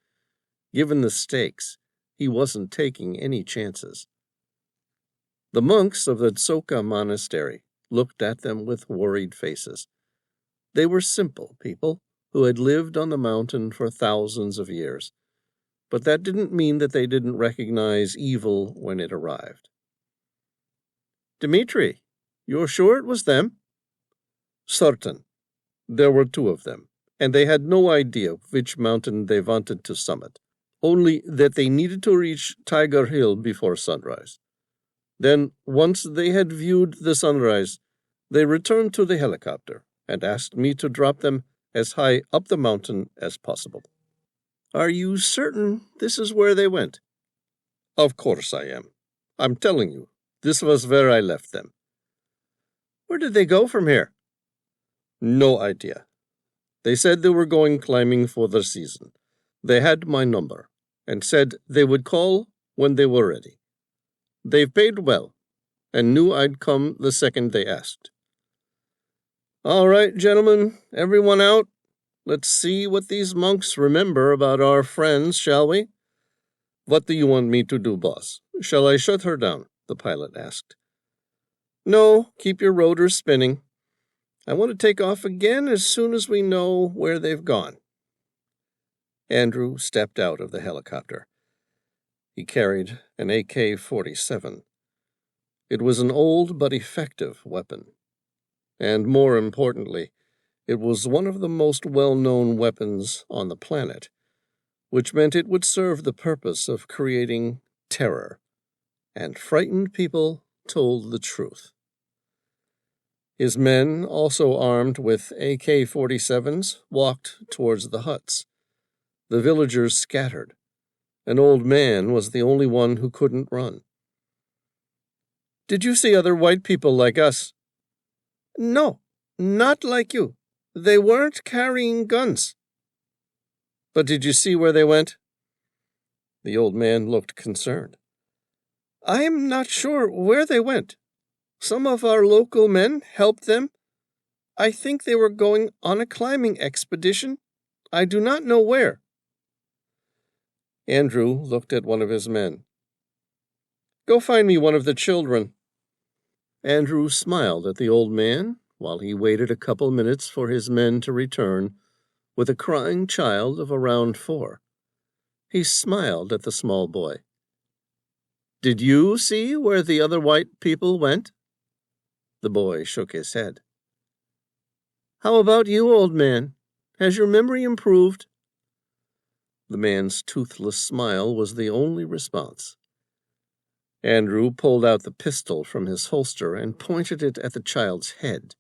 Given the stakes, he wasn't taking any chances. The monks of the Tsoka Monastery looked at them with worried faces. They were simple people who had lived on the mountain for thousands of years, but that didn't mean that they didn't recognize evil when it arrived. Dmitri, you're sure it was them? Certain. There were two of them, and they had no idea which mountain they wanted to summit, only that they needed to reach Tiger Hill before sunrise. Then, once they had viewed the sunrise, they returned to the helicopter and asked me to drop them as high up the mountain as possible. Are you certain this is where they went? Of course I am. I'm telling you, this was where I left them. Where did they go from here? No idea. They said they were going climbing for the season. They had my number and said they would call when they were ready. They've paid well and knew I'd come the second they asked. All right, gentlemen, everyone out. Let's see what these monks remember about our friends, shall we? What do you want me to do, boss? Shall I shut her down? The pilot asked. No, keep your rotors spinning. I want to take off again as soon as we know where they've gone. Andrew stepped out of the helicopter. He carried an AK-47. It was an old but effective weapon. And more importantly, it was one of the most well-known weapons on the planet, which meant it would serve the purpose of creating terror, and frightened people told the truth. His men, also armed with AK-47s, walked towards the huts. The villagers scattered. An old man was the only one who couldn't run. Did you see other white people like us? No, not like you. They weren't carrying guns. But did you see where they went? The old man looked concerned. I am not sure where they went. Some of our local men helped them. I think they were going on a climbing expedition. I do not know where. Andrew looked at one of his men. Go find me one of the children. Andrew smiled at the old man while he waited a couple minutes for his men to return with a crying child of around 4. He smiled at the small boy. Did you see where the other white people went? The boy shook his head. How about you, old man? Has your memory improved? The man's toothless smile was the only response. Andrew pulled out the pistol from his holster and pointed it at the child's head.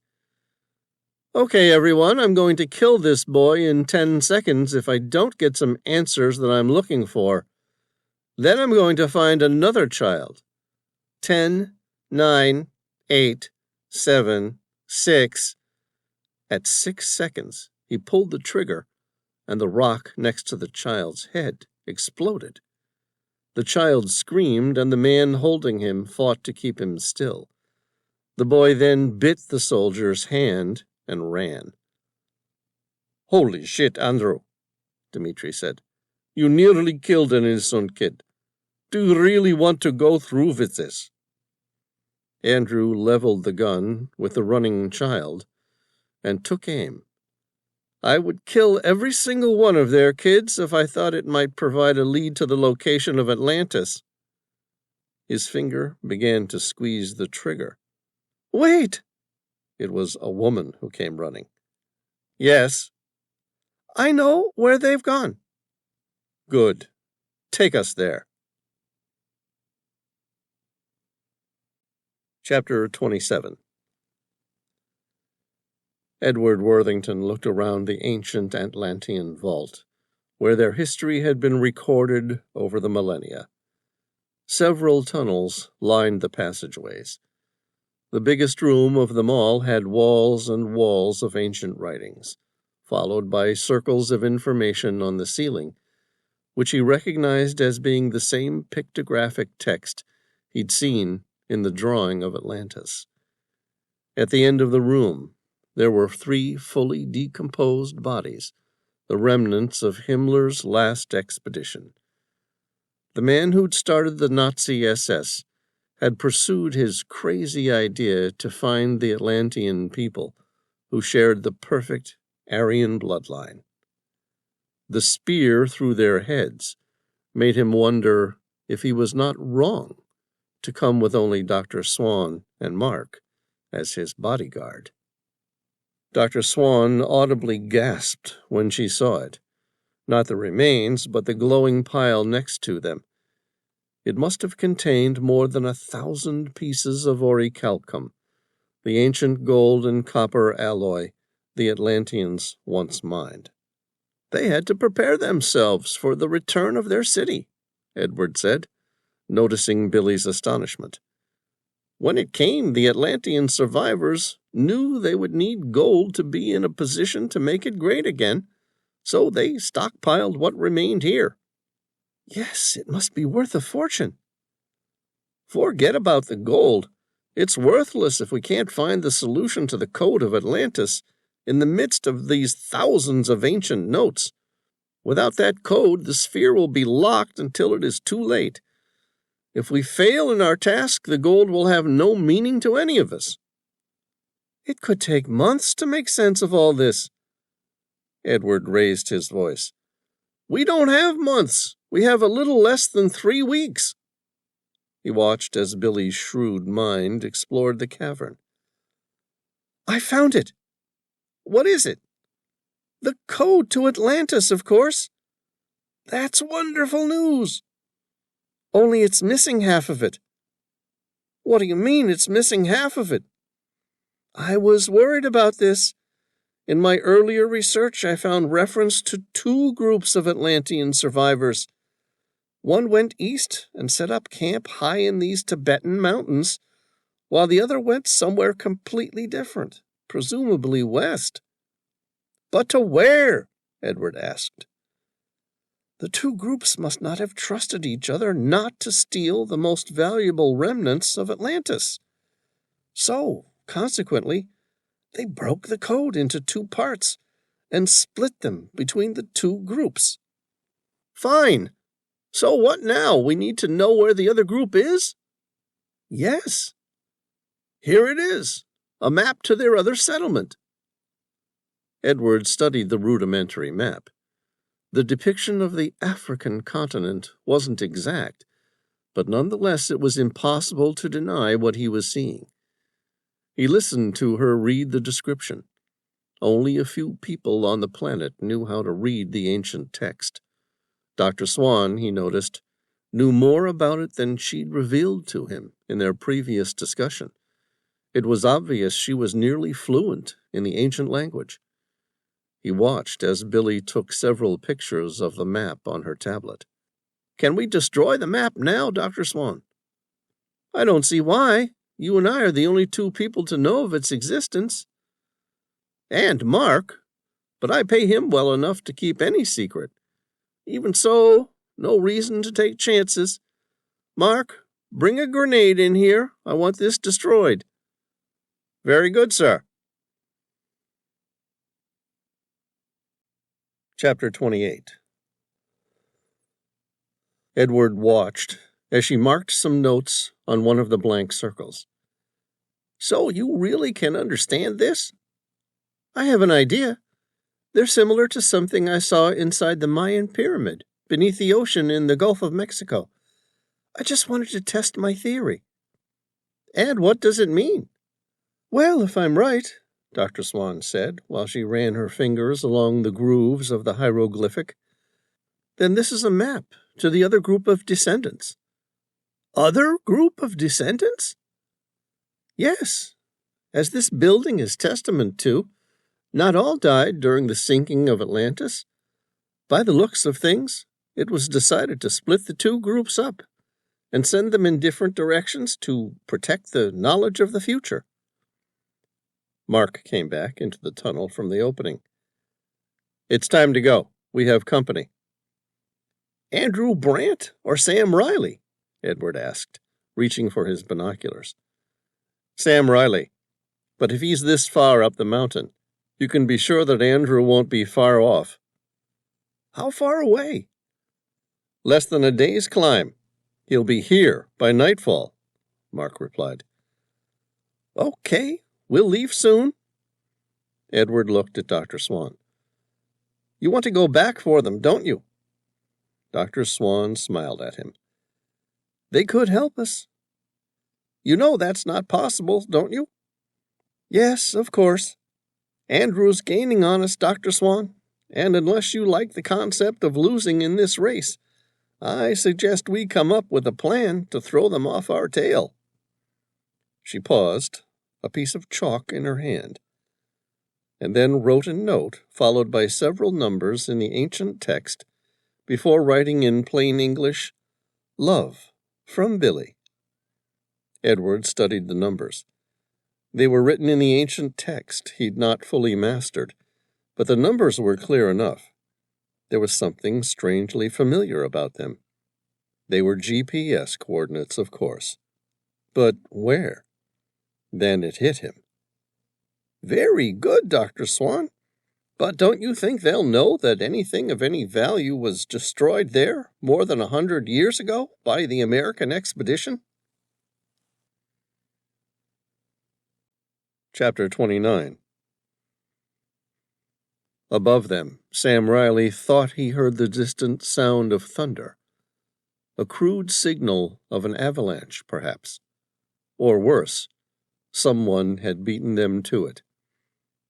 Okay, everyone, I'm going to kill this boy in 10 seconds if I don't get some answers that I'm looking for. Then I'm going to find another child. 10, 9, 8, 7, 6. At 6 seconds, he pulled the trigger, and the rock next to the child's head exploded. The child screamed, and the man holding him fought to keep him still. The boy then bit the soldier's hand and ran. Holy shit, Andrew, Dmitri said. You nearly killed an innocent kid. Do you really want to go through with this? Andrew leveled the gun with the running child and took aim. I would kill every single one of their kids if I thought it might provide a lead to the location of Atlantis. His finger began to squeeze the trigger. Wait! It was a woman who came running. Yes. I know where they've gone. Good. Take us there. Chapter 27. Edward Worthington looked around the ancient Atlantean vault, where their history had been recorded over the millennia. Several tunnels lined the passageways. The biggest room of them all had walls and walls of ancient writings, followed by circles of information on the ceiling, which he recognized as being the same pictographic text he'd seen in the drawing of Atlantis. At the end of the room, there were 3 fully decomposed bodies, the remnants of Himmler's last expedition. The man who'd started the Nazi SS had pursued his crazy idea to find the Atlantean people who shared the perfect Aryan bloodline. The spear through their heads made him wonder if he was not wrong to come with only Dr. Swan and Mark as his bodyguard. Dr. Swan audibly gasped when she saw it. Not the remains, but the glowing pile next to them. It must have contained more than 1,000 pieces of orichalcum, the ancient gold and copper alloy the Atlanteans once mined. They had to prepare themselves for the return of their city, Edward said, noticing Billy's astonishment. When it came, the Atlantean survivors knew they would need gold to be in a position to make it great again, so they stockpiled what remained here. Yes, it must be worth a fortune. Forget about the gold. It's worthless if we can't find the solution to the code of Atlantis in the midst of these thousands of ancient notes. Without that code, the sphere will be locked until it is too late. If we fail in our task, the gold will have no meaning to any of us. It could take months to make sense of all this. Edward raised his voice. We don't have months. We have a little less than 3 weeks. He watched as Billy's shrewd mind explored the cavern. I found it. What is it? The code to Atlantis, of course. That's wonderful news. Only it's missing half of it. What do you mean it's missing half of it? I was worried about this. In my earlier research, I found reference to 2 groups of Atlantean survivors. One went east and set up camp high in these Tibetan mountains, while the other went somewhere completely different, presumably west. But to where? Edward asked. The 2 groups must not have trusted each other not to steal the most valuable remnants of Atlantis. So, consequently, they broke the code into 2 parts and split them between the 2 groups. Fine. So what now? We need to know where the other group is? Yes. Here it is, a map to their other settlement. Edward studied the rudimentary map. The depiction of the African continent wasn't exact, but nonetheless it was impossible to deny what he was seeing. He listened to her read the description. Only a few people on the planet knew how to read the ancient text. Dr. Swan, he noticed, knew more about it than she'd revealed to him in their previous discussion. It was obvious she was nearly fluent in the ancient language. He watched as Billy took several pictures of the map on her tablet. Can we destroy the map now, Dr. Swan? I don't see why. You and I are the only 2 people to know of its existence. And Mark, but I pay him well enough to keep any secret. Even so, no reason to take chances. Mark, bring a grenade in here. I want this destroyed. Very good, sir. Chapter 28. Edward watched as she marked some notes on one of the blank circles. So you really can understand this? I have an idea. They're similar to something I saw inside the Mayan pyramid, beneath the ocean in the Gulf of Mexico. I just wanted to test my theory. And what does it mean? Well, if I'm right, Dr. Swan said, while she ran her fingers along the grooves of the hieroglyphic, then this is a map to the other group of descendants. Other group of descendants? Yes, as this building is testament to, not all died during the sinking of Atlantis. By the looks of things, it was decided to split the 2 groups up and send them in different directions to protect the knowledge of the future. Mark came back into the tunnel from the opening. It's time to go. We have company. Andrew Brant or Sam Reilly? Edward asked, reaching for his binoculars. Sam Reilly. But if he's this far up the mountain, you can be sure that Andrew won't be far off. How far away? Less than a day's climb. He'll be here by nightfall, Mark replied. Okay, we'll leave soon. Edward looked at Dr. Swan. You want to go back for them, don't you? Dr. Swan smiled at him. They could help us. You know that's not possible, don't you? Yes, of course. Andrew's gaining on us, Dr. Swan, and unless you like the concept of losing in this race, I suggest we come up with a plan to throw them off our tail." She paused, a piece of chalk in her hand, and then wrote a note followed by several numbers in the ancient text before writing in plain English, "Love, from Billy." Edward studied the numbers. They were written in the ancient text he'd not fully mastered, but the numbers were clear enough. There was something strangely familiar about them. They were GPS coordinates, of course. But where? Then it hit him. "Very good, Dr. Swan. But don't you think they'll know that anything of any value was destroyed there more than 100 years ago by the American expedition?" Chapter 29. Above them, Sam Reilly thought he heard the distant sound of thunder. A crude signal of an avalanche, perhaps. Or worse, someone had beaten them to it.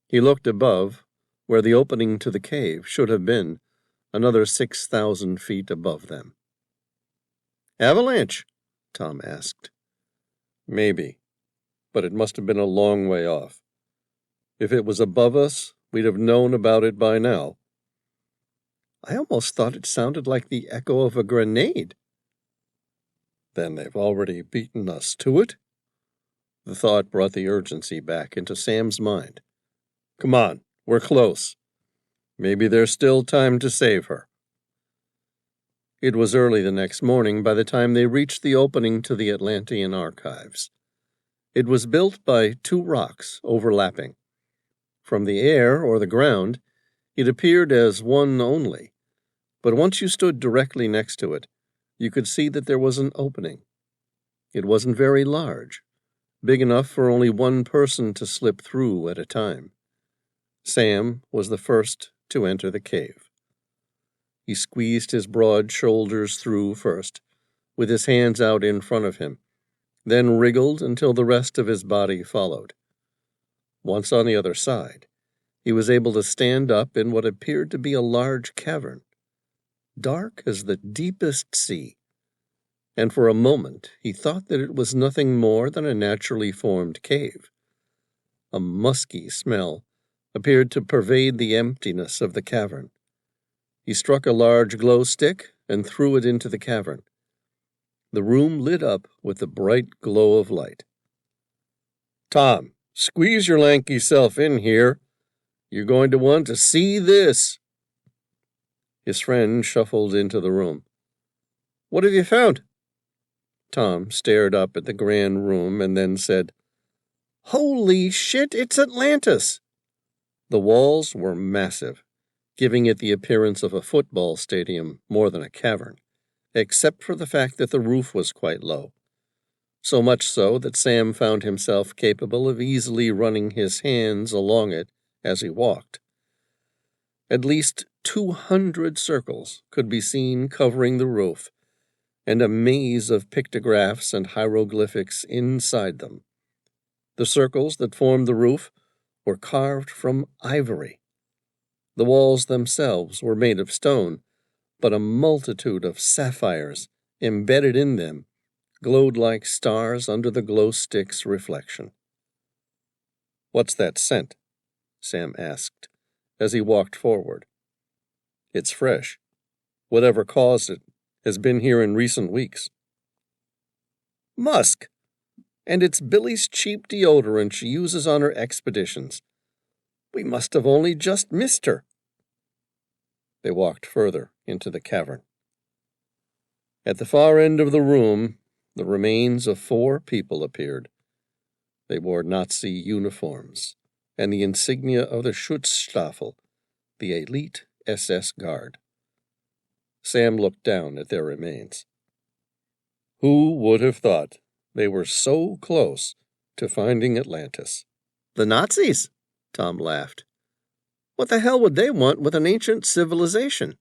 He looked above, where the opening to the cave should have been, another 6,000 feet above them. "Avalanche?" Tom asked. "Maybe, but it must have been a long way off. If it was above us, we'd have known about it by now." "I almost thought it sounded like the echo of a grenade." "Then they've already beaten us to it?" The thought brought the urgency back into Sam's mind. "Come on, we're close. Maybe there's still time to save her." It was early the next morning by the time they reached the opening to the Atlantean archives. It was built by two rocks overlapping. From the air or the ground, it appeared as one only, but once you stood directly next to it, you could see that there was an opening. It wasn't very large, big enough for only one person to slip through at a time. Sam was the first to enter the cave. He squeezed his broad shoulders through first, with his hands out in front of him, then wriggled until the rest of his body followed. Once on the other side, he was able to stand up in what appeared to be a large cavern, dark as the deepest sea, and for a moment he thought that it was nothing more than a naturally formed cave. A musky smell appeared to pervade the emptiness of the cavern. He struck a large glow stick and threw it into the cavern. The room lit up with the bright glow of light. "Tom, squeeze your lanky self in here. You're going to want to see this." His friend shuffled into the room. "What have you found?" Tom stared up at the grand room and then said, "Holy shit, it's Atlantis!" The walls were massive, giving it the appearance of a football stadium more than a cavern, except for the fact that the roof was quite low. So much so that Sam found himself capable of easily running his hands along it as he walked. At least 200 circles could be seen covering the roof, and a maze of pictographs and hieroglyphics inside them. The circles that formed the roof were carved from ivory. The walls themselves were made of stone, but a multitude of sapphires embedded in them glowed like stars under the glow stick's reflection. "What's that scent?" Sam asked as he walked forward. "It's fresh. Whatever caused it has been here in recent weeks." "Musk. And it's Billy's cheap deodorant she uses on her expeditions. We must have only just missed her." They walked further into the cavern. At the far end of the room, the remains of 4 people appeared. They wore Nazi uniforms and the insignia of the Schutzstaffel, the elite SS Guard. Sam looked down at their remains. Who would have thought they were so close to finding Atlantis? "The Nazis," Tom laughed. "What the hell would they want with an ancient civilization?"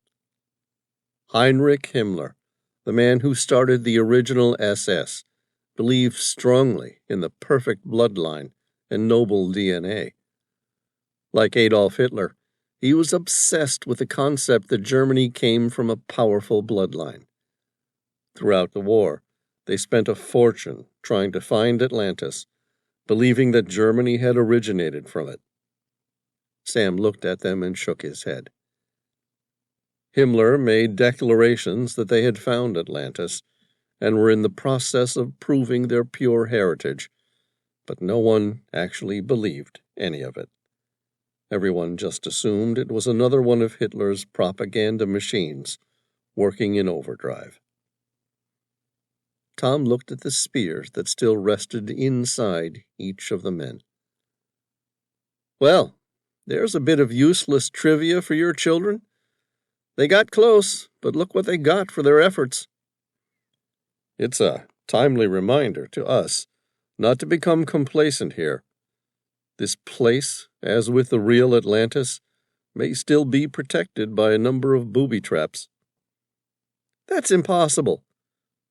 Heinrich Himmler, the man who started the original SS, believed strongly in the perfect bloodline and noble DNA. Like Adolf Hitler, he was obsessed with the concept that Germany came from a powerful bloodline. Throughout the war, they spent a fortune trying to find Atlantis, believing that Germany had originated from it. Sam looked at them and shook his head. Himmler made declarations that they had found Atlantis and were in the process of proving their pure heritage, but no one actually believed any of it. Everyone just assumed it was another one of Hitler's propaganda machines working in overdrive. Tom looked at the spears that still rested inside each of the men. Well, there's a bit of useless trivia for your children. They got close, but look what they got for their efforts. It's a timely reminder to us not to become complacent here. This place, as with the real Atlantis, may still be protected by a number of booby traps. That's impossible.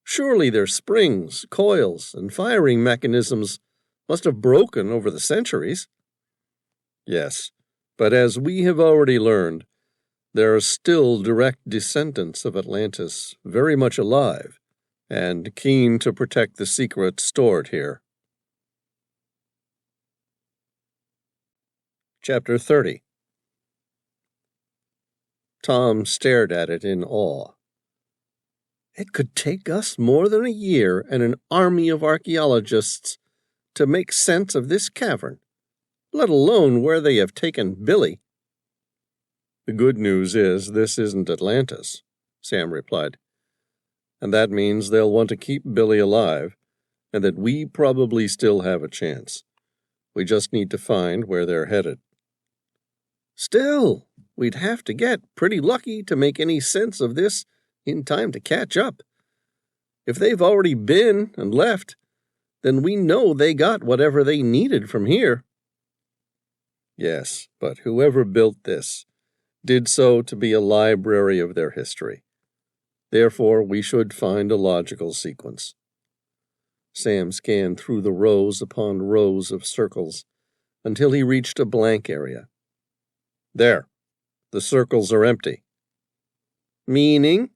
Surely their springs, coils, and firing mechanisms must have broken over the centuries. Yes, but as we have already learned, there are still direct descendants of Atlantis very much alive and keen to protect the secrets stored here. Chapter 30. Tom stared at it in awe. It could take us more than a year and an army of archaeologists to make sense of this cavern, let alone where they have taken Billy. The good news is this isn't Atlantis, Sam replied, and that means they'll want to keep Billy alive and that we probably still have a chance. We just need to find where they're headed. Still, we'd have to get pretty lucky to make any sense of this in time to catch up. If they've already been and left, then we know they got whatever they needed from here. Yes, but whoever built this did so to be a library of their history. Therefore, we should find a logical sequence. Sam scanned through the rows upon rows of circles until he reached a blank area. There, the circles are empty. Meaning?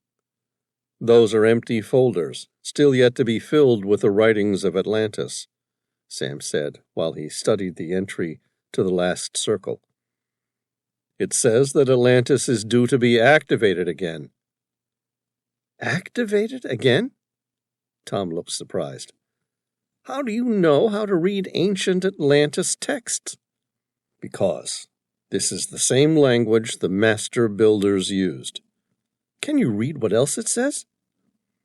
Those are empty folders, still yet to be filled with the writings of Atlantis, Sam said while he studied the entry to the last circle. It says that Atlantis is due to be activated again. Activated again? Tom looked surprised. How do you know how to read ancient Atlantis texts? Because this is the same language the master builders used. Can you read what else it says?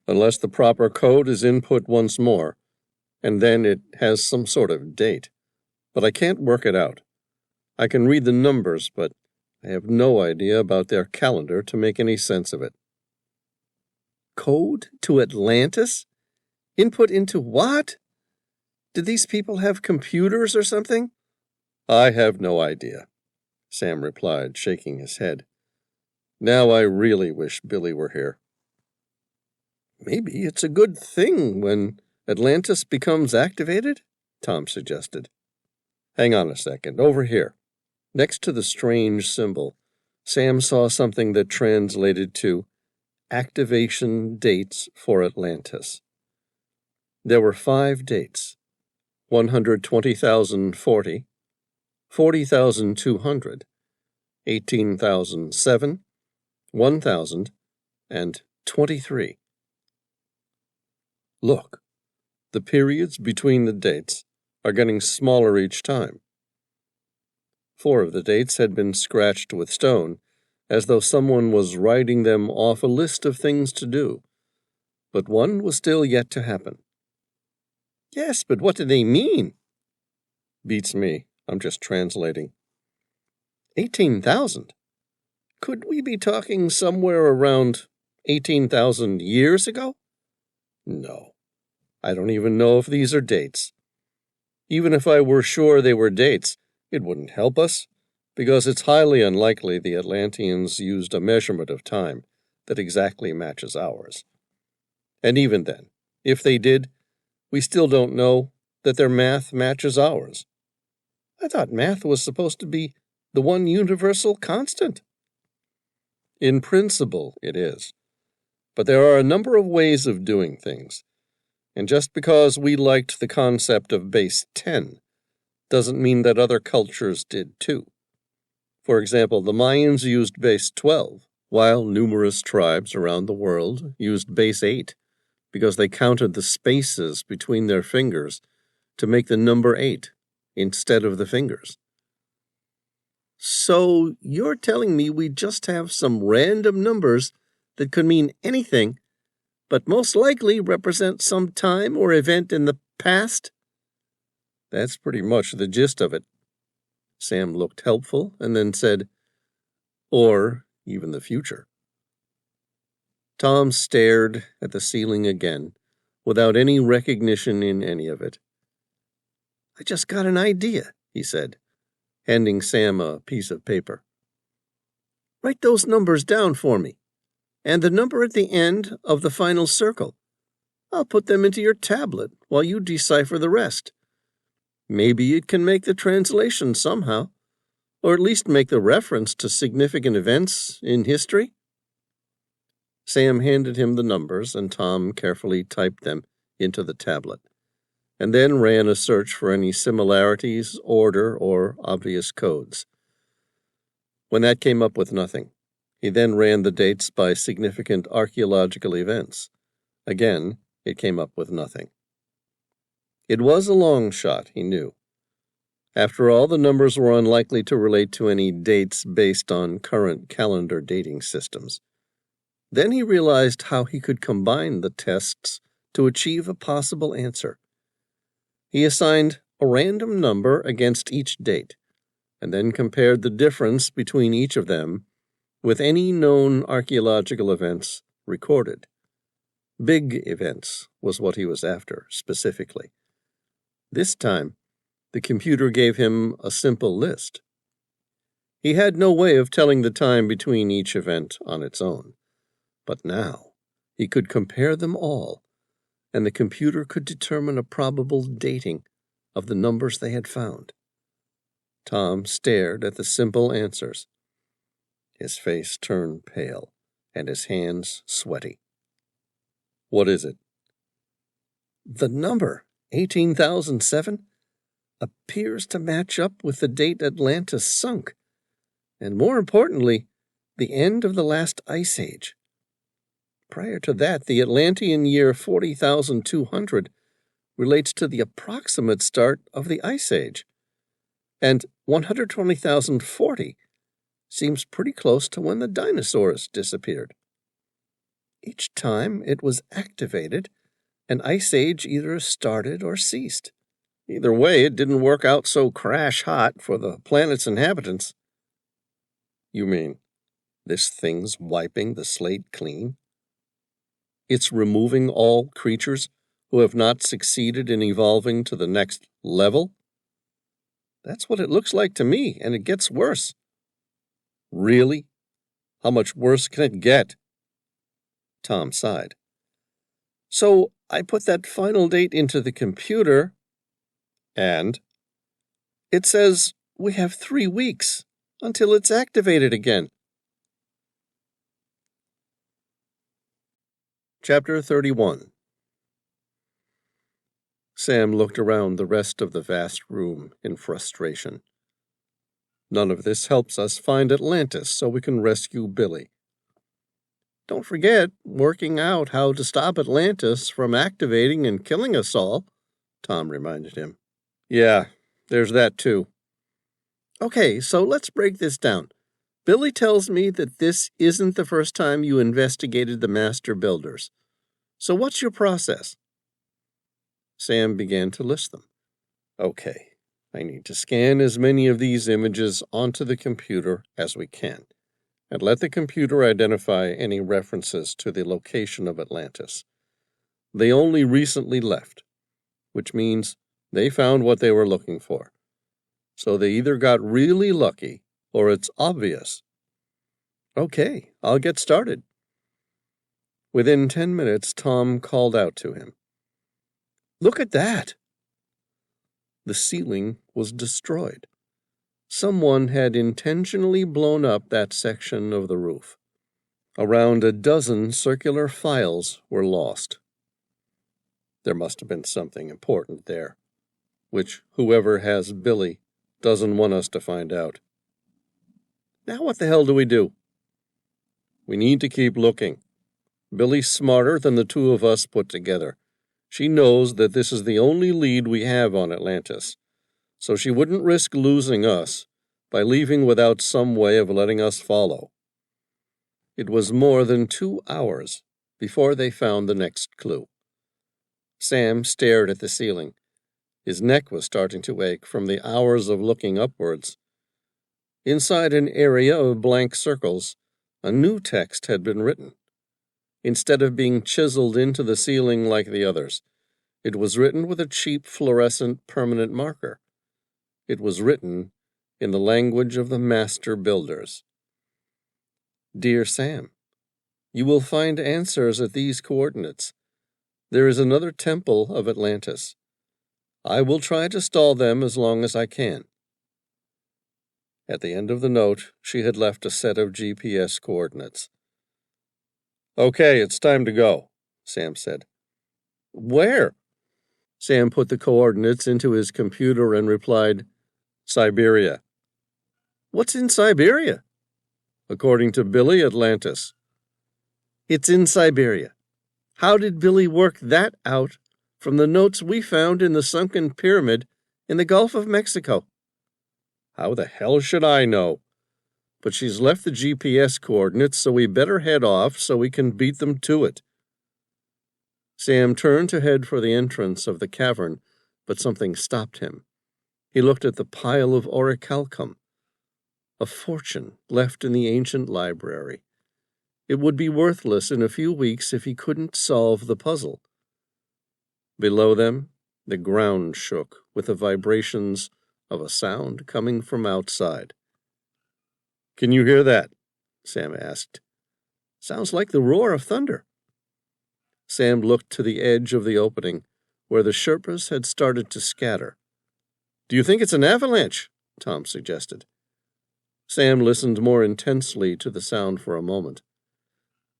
Unless the proper code is input once more, and then it has some sort of date. But I can't work it out. I can read the numbers, but I have no idea about their calendar to make any sense of it. Code to Atlantis? Input into what? Did these people have computers or something? I have no idea, Sam replied, shaking his head. Now I really wish Billy were here. Maybe it's a good thing when Atlantis becomes activated, Tom suggested. Hang on a second, over here. Next to the strange symbol, Sam saw something that translated to activation dates for Atlantis. There were 5 dates: 120,040, 40,200, 18,007, 1,000, and 23. Look, the periods between the dates are getting smaller each time. 4 of the dates had been scratched with stone, as though someone was writing them off a list of things to do, but 1 was still yet to happen. Yes, but what do they mean? Beats me. I'm just translating. 18,000? Could we be talking somewhere around 18,000 years ago? No. I don't even know if these are dates. Even if I were sure they were dates, it wouldn't help us, because it's highly unlikely the Atlanteans used a measurement of time that exactly matches ours. And even then, if they did, we still don't know that their math matches ours. I thought math was supposed to be the one universal constant. In principle, it is. But there are a number of ways of doing things. And just because we liked the concept of base 10 doesn't mean that other cultures did too. For example, the Mayans used base 12, while numerous tribes around the world used base 8 because they counted the spaces between their fingers to make the number 8 instead of the fingers. So you're telling me we just have some random numbers that could mean anything, but most likely represent some time or event in the past? That's pretty much the gist of it. Sam looked helpful and then said, or even the future. Tom stared at the ceiling again, without any recognition in any of it. I just got an idea, he said, handing Sam a piece of paper. Write those numbers down for me, and the number at the end of the final circle. I'll put them into your tablet while you decipher the rest. Maybe it can make the translation somehow, or at least make the reference to significant events in history. Sam handed him the numbers, and Tom carefully typed them into the tablet, and then ran a search for any similarities, order, or obvious codes. When that came up with nothing, he then ran the dates by significant archaeological events. Again, it came up with nothing. It was a long shot, he knew. After all, the numbers were unlikely to relate to any dates based on current calendar dating systems. Then he realized how he could combine the tests to achieve a possible answer. He assigned a random number against each date, and then compared the difference between each of them with any known archaeological events recorded. Big events was what he was after, specifically. This time, the computer gave him a simple list. He had no way of telling the time between each event on its own. But now, he could compare them all, and the computer could determine a probable dating of the numbers they had found. Tom stared at the simple answers. His face turned pale, and his hands sweaty. What is it? The number, 18,007, appears to match up with the date Atlantis sunk, and more importantly, the end of the last ice age. Prior to that, the Atlantean year 40,200 relates to the approximate start of the Ice Age, and 120,040 seems pretty close to when the dinosaurs disappeared. Each time it was activated, an Ice Age either started or ceased. Either way, it didn't work out so crash hot for the planet's inhabitants. You mean this thing's wiping the slate clean? It's removing all creatures who have not succeeded in evolving to the next level? That's what it looks like to me, and it gets worse. Really? How much worse can it get? Tom sighed. So I put that final date into the computer, and it says we have 3 weeks until it's activated again. Chapter 31. Sam looked around the rest of the vast room in frustration. None of this helps us find Atlantis so we can rescue Billy. Don't forget working out how to stop Atlantis from activating and killing us all, Tom reminded him. Yeah, there's that too. Okay, so let's break this down. Billy tells me that this isn't the first time you investigated the master builders. So what's your process? Sam began to list them. Okay, I need to scan as many of these images onto the computer as we can, and let the computer identify any references to the location of Atlantis. They only recently left, which means they found what they were looking for. So they either got really lucky, or it's obvious. Okay, I'll get started. Within 10 minutes, Tom called out to him. Look at that! The ceiling was destroyed. Someone had intentionally blown up that section of the roof. Around a dozen circular files were lost. There must have been something important there, which whoever has Billy doesn't want us to find out. Now what the hell do we do? We need to keep looking. Billy's smarter than the two of us put together. She knows that this is the only lead we have on Atlantis, so she wouldn't risk losing us by leaving without some way of letting us follow. It was more than 2 hours before they found the next clue. Sam stared at the ceiling. His neck was starting to ache from the hours of looking upwards. Inside an area of blank circles, a new text had been written. Instead of being chiseled into the ceiling like the others, it was written with a cheap fluorescent permanent marker. It was written in the language of the master builders. Dear Sam, you will find answers at these coordinates. There is another temple of Atlantis. I will try to stall them as long as I can. At the end of the note, she had left a set of GPS coordinates. Okay, it's time to go, Sam said. Where? Sam put the coordinates into his computer and replied, Siberia. What's in Siberia? According to Billy, Atlantis. It's in Siberia. How did Billy work that out from the notes we found in the sunken pyramid in the Gulf of Mexico? How the hell should I know? But she's left the GPS coordinates, so we better head off so we can beat them to it. Sam turned to head for the entrance of the cavern, but something stopped him. He looked at the pile of orichalcum, a fortune left in the ancient library. It would be worthless in a few weeks if he couldn't solve the puzzle. Below them, the ground shook with the vibrations of a sound coming from outside. Can you hear that? Sam asked. Sounds like the roar of thunder. Sam looked to the edge of the opening, where the Sherpas had started to scatter. Do you think it's an avalanche? Tom suggested. Sam listened more intensely to the sound for a moment.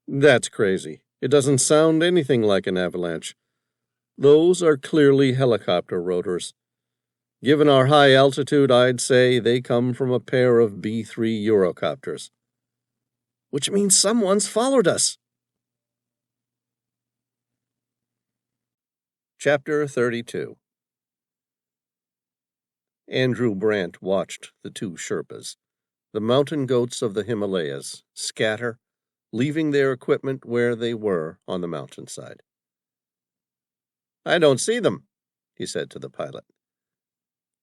That's crazy. It doesn't sound anything like an avalanche. Those are clearly helicopter rotors. Given our high altitude, I'd say they come from a pair of B-3 Eurocopters. Which means someone's followed us. Chapter 32. Andrew Brant watched the two Sherpas, the mountain goats of the Himalayas, scatter, leaving their equipment where they were on the mountainside. I don't see them, he said to the pilot.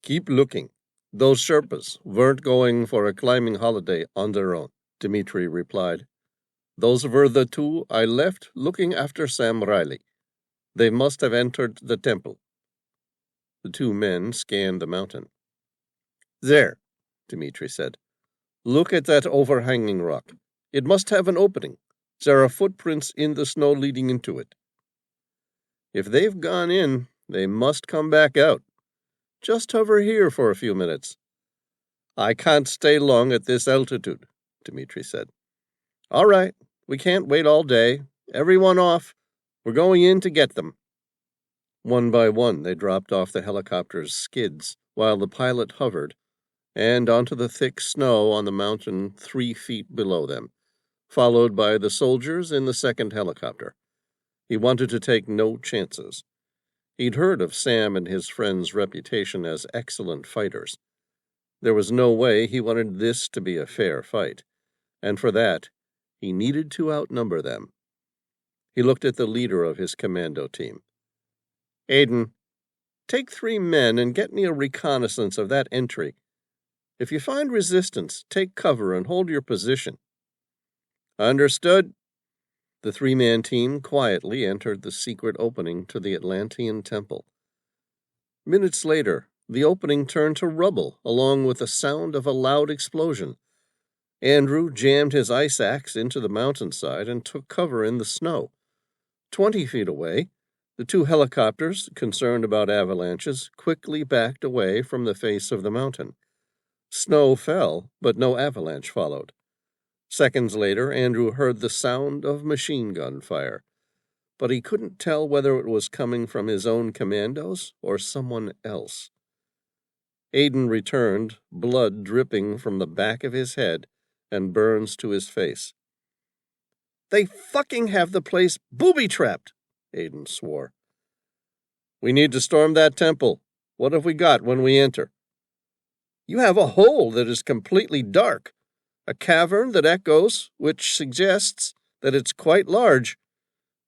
Keep looking. Those Sherpas weren't going for a climbing holiday on their own, Dmitri replied. Those were the two I left looking after Sam Reilly. They must have entered the temple. The two men scanned the mountain. There, Dmitri said. Look at that overhanging rock. It must have an opening. There are footprints in the snow leading into it. If they've gone in, they must come back out. Just hover here for a few minutes. I can't stay long at this altitude, Dmitri said. All right, we can't wait all day. Everyone off. We're going in to get them. One by one, they dropped off the helicopter's skids while the pilot hovered, and onto the thick snow on the mountain 3 feet below them, followed by the soldiers in the second helicopter. He wanted to take no chances. He'd heard of Sam and his friend's reputation as excellent fighters. There was no way he wanted this to be a fair fight, and for that, he needed to outnumber them. He looked at the leader of his commando team. Aiden, take 3 men and get me a reconnaissance of that entry. If you find resistance, take cover and hold your position. Understood. The 3-man team quietly entered the secret opening to the Atlantean temple. Minutes later, the opening turned to rubble along with the sound of a loud explosion. Andrew jammed his ice axe into the mountainside and took cover in the snow. 20 feet away, the 2 helicopters, concerned about avalanches, quickly backed away from the face of the mountain. Snow fell, but no avalanche followed. Seconds later, Andrew heard the sound of machine gun fire, but he couldn't tell whether it was coming from his own commandos or someone else. Aiden returned, blood dripping from the back of his head and burns to his face. "They fucking have the place booby-trapped," Aiden swore. "We need to storm that temple. What have we got when we enter?" "You have a hole that is completely dark, a cavern that echoes, which suggests that it's quite large.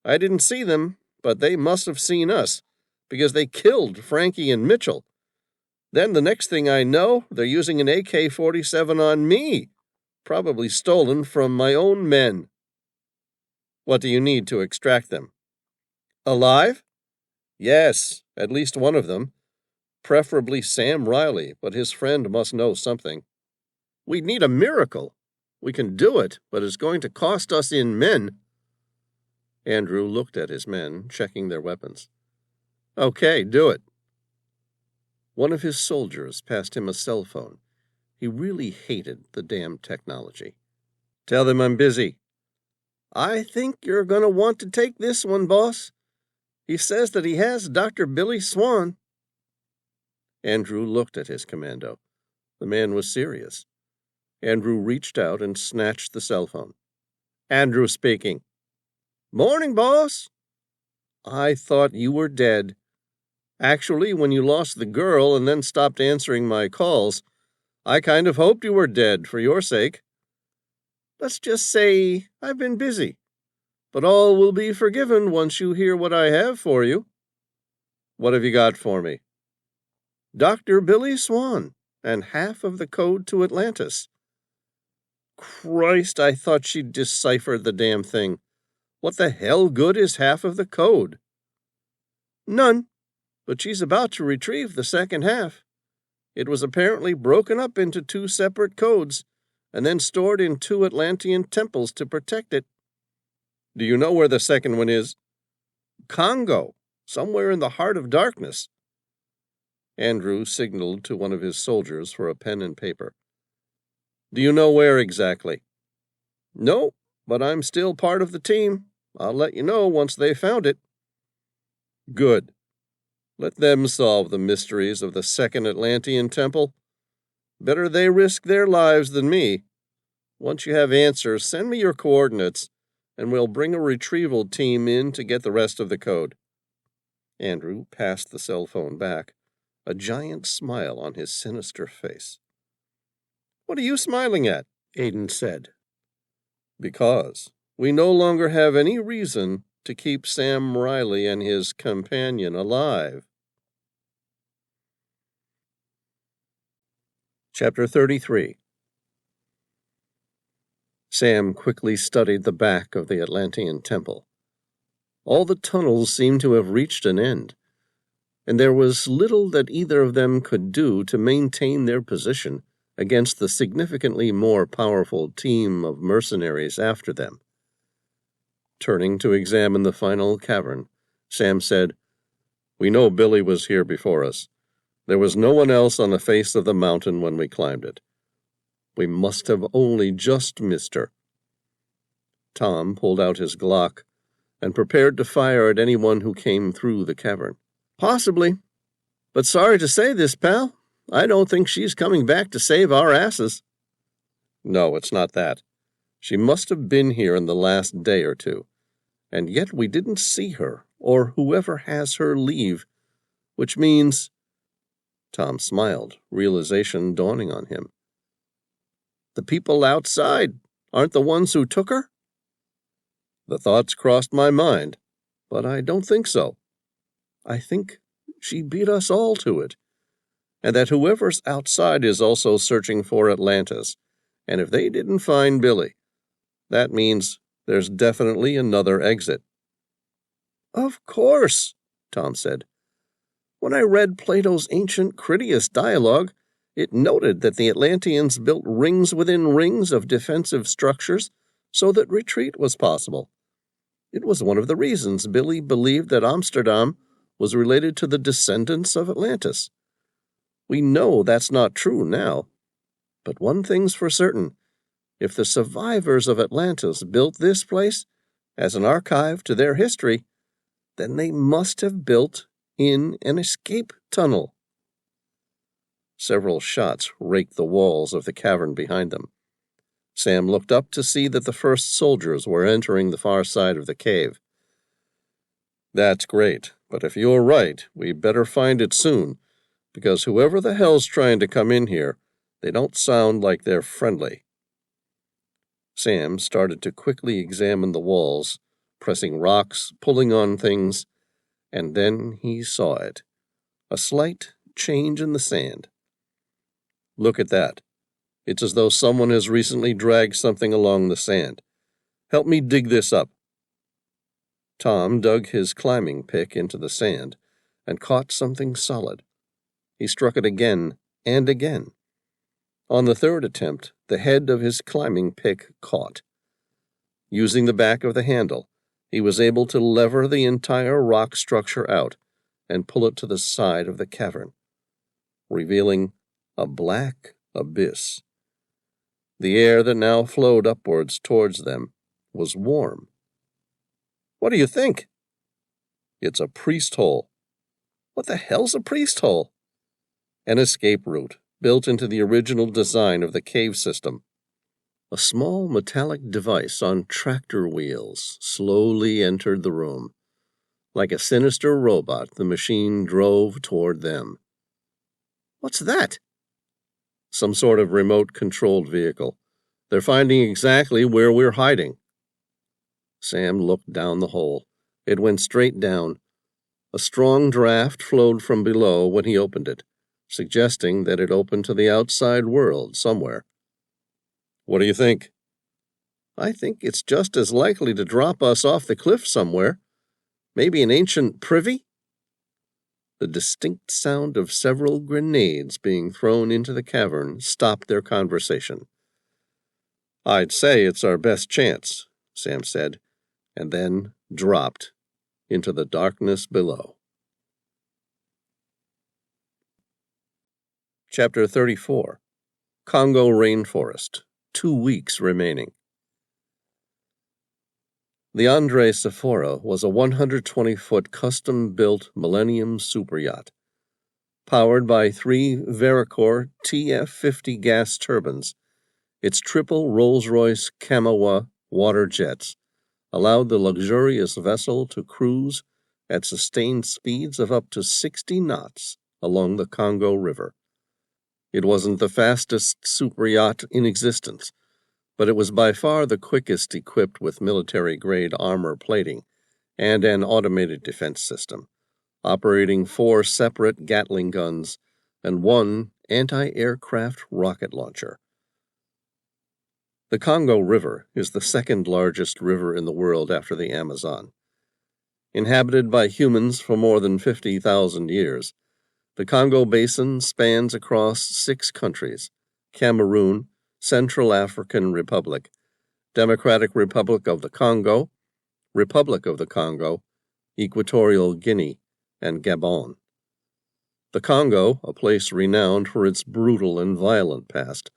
I didn't see them, but they must have seen us, because they killed Frankie and Mitchell. Then the next thing I know, they're using an AK-47 on me, probably stolen from my own men." "What do you need to extract them?" "Alive?" "Yes, at least one of them. Preferably Sam Reilly, but his friend must know something." "We need a miracle. We can do it, but it's going to cost us in men." Andrew looked at his men, checking their weapons. "Okay, do it." One of his soldiers passed him a cell phone. He really hated the damn technology. "Tell them I'm busy." "I think you're going to want to take this one, boss. He says that he has Dr. Billy Swan." Andrew looked at his commando. The man was serious. Andrew reached out and snatched the cell phone. "Andrew speaking." "Morning, boss." "I thought you were dead. Actually, when you lost the girl and then stopped answering my calls, I kind of hoped you were dead for your sake. Let's just say I've been busy, but all will be forgiven once you hear what I have for you." "What have you got for me?" "Dr. Billy Swan, and half of the code to Atlantis." Christ, I thought she'd deciphered the damn thing. What the hell good is half of the code? "None, but she's about to retrieve the second half. It was apparently broken up into 2 separate codes, and then stored in 2 Atlantean temples to protect it." "Do you know where the second one is?" "Congo, somewhere in the heart of darkness." Andrew signaled to one of his soldiers for a pen and paper. "Do you know where exactly?" "No, but I'm still part of the team. I'll let you know once they've found it." "Good. Let them solve the mysteries of the second Atlantean temple. Better they risk their lives than me. Once you have answers, send me your coordinates, and we'll bring a retrieval team in to get the rest of the code." Andrew passed the cell phone back, a giant smile on his sinister face. "What are you smiling at?" Aiden said. "Because we no longer have any reason to keep Sam Reilly and his companion alive." Chapter 33. Sam quickly studied the back of the Atlantean temple. All the tunnels seemed to have reached an end, and there was little that either of them could do to maintain their position against the significantly more powerful team of mercenaries after them. Turning to examine the final cavern, Sam said, "We know Billy was here before us. There was no one else on the face of the mountain when we climbed it. We must have only just missed her." Tom pulled out his Glock and prepared to fire at anyone who came through the cavern. "Possibly. But sorry to say this, pal, I don't think she's coming back to save our asses." "No, it's not that. She must have been here in the last day or two, and yet we didn't see her, or whoever has her leave, which means—" Tom smiled, realization dawning on him. "The people outside aren't the ones who took her?" "The thoughts crossed my mind, but I don't think so. I think she beat us all to it, and that whoever's outside is also searching for Atlantis, and if they didn't find Billy, that means there's definitely another exit." "Of course," Tom said. "When I read Plato's ancient Critias dialogue, it noted that the Atlanteans built rings within rings of defensive structures so that retreat was possible. It was one of the reasons Billy believed that Amsterdam was related to the descendants of Atlantis. We know that's not true now. But one thing's for certain. If the survivors of Atlantis built this place as an archive to their history, then they must have built in an escape tunnel. Several shots raked the walls of the cavern behind them. Sam looked up to see that the first soldiers were entering the far side of the cave. That's great, but if you're right, we better find it soon, because whoever the hell's trying to come in here, they don't sound like they're friendly. Sam started to quickly examine the walls, pressing rocks, pulling on things, and then he saw it. A slight change in the sand. Look at that. It's as though someone has recently dragged something along the sand. Help me dig this up. Tom dug his climbing pick into the sand and caught something solid. He struck it again and again. On the third attempt, the head of his climbing pick caught. Using the back of the handle, he was able to lever the entire rock structure out and pull it to the side of the cavern, revealing a black abyss. The air that now flowed upwards towards them was warm. What do you think? It's a priest hole. What the hell's a priest hole? An escape route built into the original design of the cave system. A small metallic device on tractor wheels slowly entered the room. Like a sinister robot, the machine drove toward them. What's that? Some sort of remote-controlled vehicle. They're finding exactly where we're hiding. Sam looked down the hole. It went straight down. A strong draft flowed from below when he opened it, suggesting that it opened to the outside world somewhere. What do you think? I think it's just as likely to drop us off the cliff somewhere. Maybe an ancient privy? The distinct sound of several grenades being thrown into the cavern stopped their conversation. I'd say it's our best chance, Sam said, and then dropped into the darkness below. Chapter 34. Congo Rainforest. 2 weeks remaining. The Andre Sephora was a 120-foot custom-built Millennium superyacht, powered by 3 Veracor TF-50 gas turbines. Its triple Rolls-Royce Kamoa water jets allowed the luxurious vessel to cruise at sustained speeds of up to 60 knots along the Congo River. It wasn't the fastest superyacht in existence, but it was by far the quickest equipped with military-grade armor plating and an automated defense system, operating 4 separate Gatling guns and 1 anti-aircraft rocket launcher. The Congo River is the second largest river in the world after the Amazon. Inhabited by humans for more than 50,000 years, the Congo Basin spans across 6 countries: Cameroon, Central African Republic, Democratic Republic of the Congo, Republic of the Congo, Equatorial Guinea, and Gabon. The Congo, a place renowned for its brutal and violent past,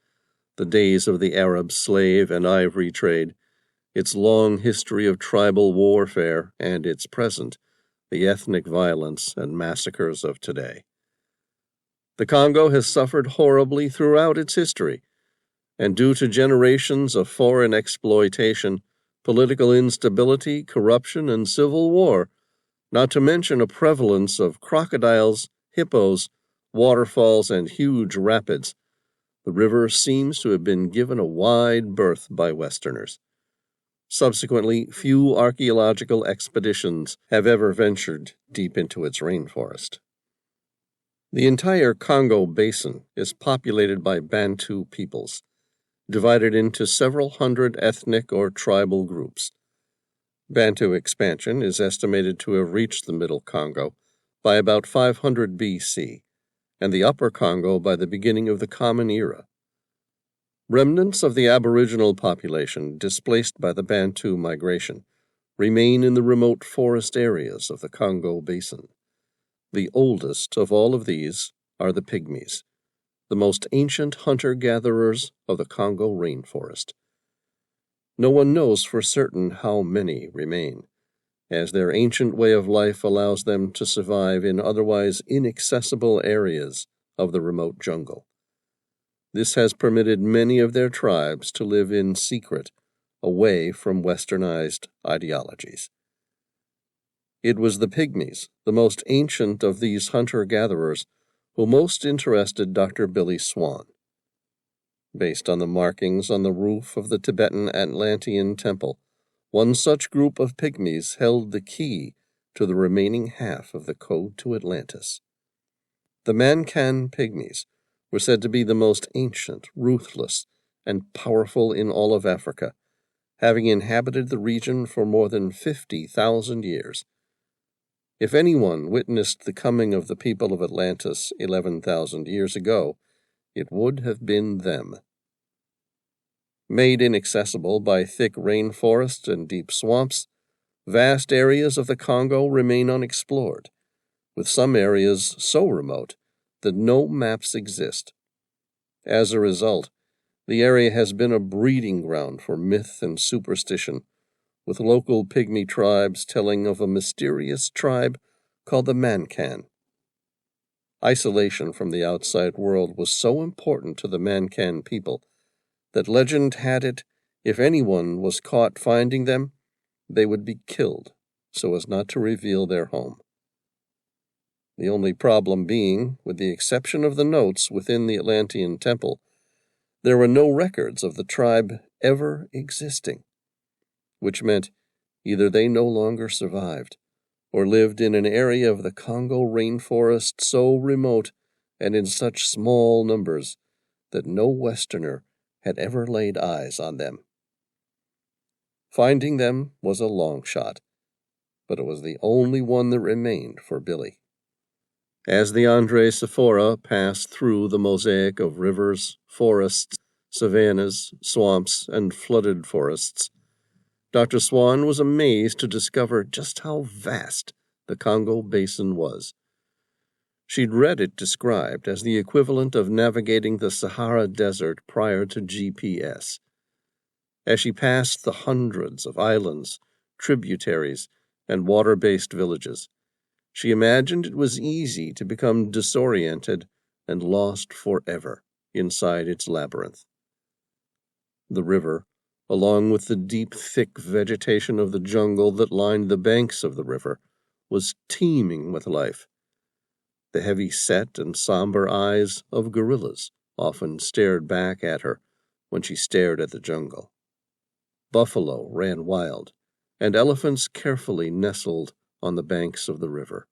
the days of the Arab slave and ivory trade, its long history of tribal warfare, and its present, the ethnic violence and massacres of today. The Congo has suffered horribly throughout its history, and due to generations of foreign exploitation, political instability, corruption, and civil war, not to mention a prevalence of crocodiles, hippos, waterfalls, and huge rapids, the river seems to have been given a wide berth by Westerners. Subsequently, few archaeological expeditions have ever ventured deep into its rainforest. The entire Congo Basin is populated by Bantu peoples, divided into several hundred ethnic or tribal groups. Bantu expansion is estimated to have reached the Middle Congo by about 500 BC, and the Upper Congo by the beginning of the Common Era. Remnants of the Aboriginal population displaced by the Bantu migration remain in the remote forest areas of the Congo Basin. The oldest of all of these are the Pygmies, the most ancient hunter-gatherers of the Congo rainforest. No one knows for certain how many remain, as their ancient way of life allows them to survive in otherwise inaccessible areas of the remote jungle. This has permitted many of their tribes to live in secret, away from westernized ideologies. It was the pygmies, the most ancient of these hunter-gatherers, who most interested Dr. Billy Swan. Based on the markings on the roof of the Tibetan Atlantean temple, one such group of pygmies held the key to the remaining half of the code to Atlantis. The Mankan pygmies were said to be the most ancient, ruthless, and powerful in all of Africa, having inhabited the region for more than 50,000 years. If anyone witnessed the coming of the people of Atlantis 11,000 years ago, it would have been them. Made inaccessible by thick rainforests and deep swamps, vast areas of the Congo remain unexplored, with some areas so remote that no maps exist. As a result, the area has been a breeding ground for myth and superstition, with local pygmy tribes telling of a mysterious tribe called the Mankan. Isolation from the outside world was so important to the Mankan people that legend had it if anyone was caught finding them, they would be killed so as not to reveal their home. The only problem being, with the exception of the notes within the Atlantean temple, there were no records of the tribe ever existing, which meant either they no longer survived, or lived in an area of the Congo rainforest so remote and in such small numbers that no Westerner had ever laid eyes on them. Finding them was a long shot, but it was the only one that remained for Billy. As the Andre Sephora passed through the mosaic of rivers, forests, savannas, swamps, and flooded forests, Dr. Swan was amazed to discover just how vast the Congo Basin was. She'd read it described as the equivalent of navigating the Sahara Desert prior to GPS. As she passed the hundreds of islands, tributaries, and water-based villages, she imagined it was easy to become disoriented and lost forever inside its labyrinth. The river, along with the deep, thick vegetation of the jungle that lined the banks of the river, was teeming with life. The heavy-set and somber eyes of gorillas often stared back at her when she stared at the jungle. Buffalo ran wild, and elephants carefully nestled on the banks of the river.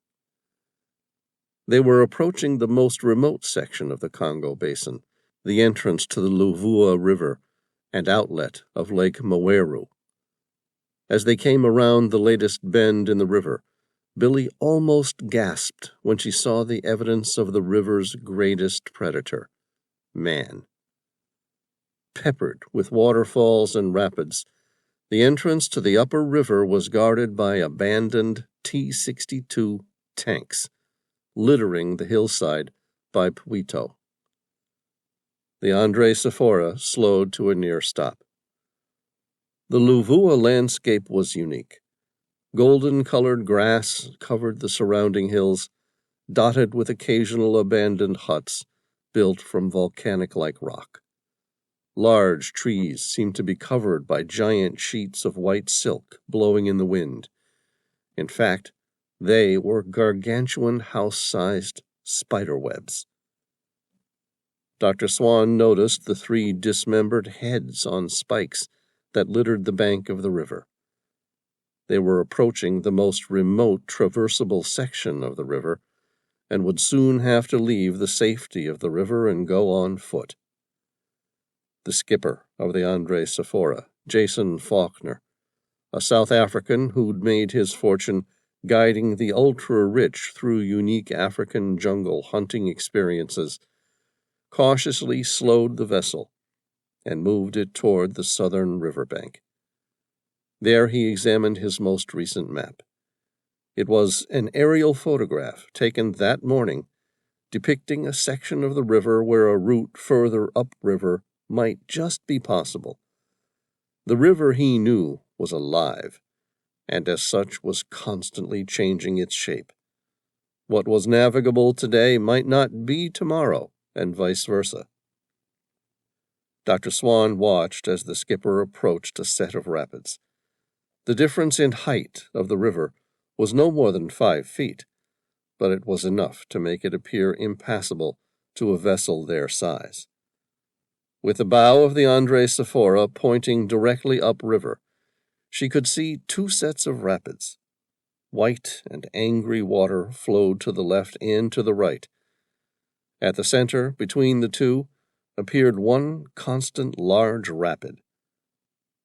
They were approaching the most remote section of the Congo Basin, the entrance to the Luvua River and outlet of Lake Mweru. As they came around the latest bend in the river, Billy almost gasped when she saw the evidence of the river's greatest predator, man. Peppered with waterfalls and rapids, the entrance to the upper river was guarded by abandoned T-62 tanks, littering the hillside by Pwito. The Andre Sephora slowed to a near stop. The Luvua landscape was unique. Golden-colored grass covered the surrounding hills, dotted with occasional abandoned huts built from volcanic-like rock. Large trees seemed to be covered by giant sheets of white silk blowing in the wind. In fact, they were gargantuan house-sized spiderwebs. Dr. Swan noticed the 3 dismembered heads on spikes that littered the bank of the river. They were approaching the most remote traversable section of the river and would soon have to leave the safety of the river and go on foot. The skipper of the Andre Sephora, Jason Faulkner, a South African who'd made his fortune guiding the ultra-rich through unique African jungle hunting experiences, cautiously slowed the vessel and moved it toward the southern riverbank. There he examined his most recent map. It was an aerial photograph taken that morning depicting a section of the river where a route further upriver might just be possible. The river, he knew, was alive, and as such was constantly changing its shape. What was navigable today might not be tomorrow, and vice versa. Dr. Swan watched as the skipper approached a set of rapids. The difference in height of the river was no more than 5 feet, but it was enough to make it appear impassable to a vessel their size. With the bow of the Andre Sephora pointing directly upriver, she could see 2 sets of rapids. White and angry water flowed to the left and to the right. At the center, between the two, appeared one constant large rapid.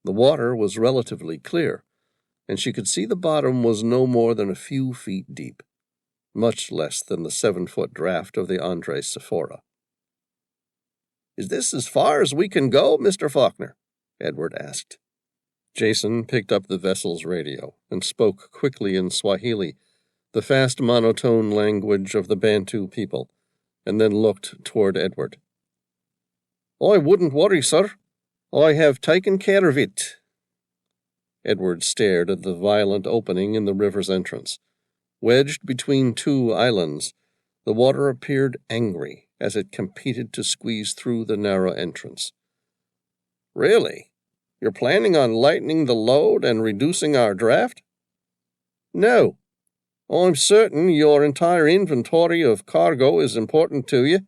The water was relatively clear, and she could see the bottom was no more than a few feet deep, much less than the 7-foot draft of the Andre Sephora. "Is this as far as we can go, Mr. Faulkner?" Edward asked. Jason picked up the vessel's radio and spoke quickly in Swahili, the fast monotone language of the Bantu people, and then looked toward Edward. "I wouldn't worry, sir. I have taken care of it." Edward stared at the violent opening in the river's entrance. Wedged between 2 islands, the water appeared angry as it competed to squeeze through the narrow entrance. "Really? You're planning on lightening the load and reducing our draft?" "No. I'm certain your entire inventory of cargo is important to you.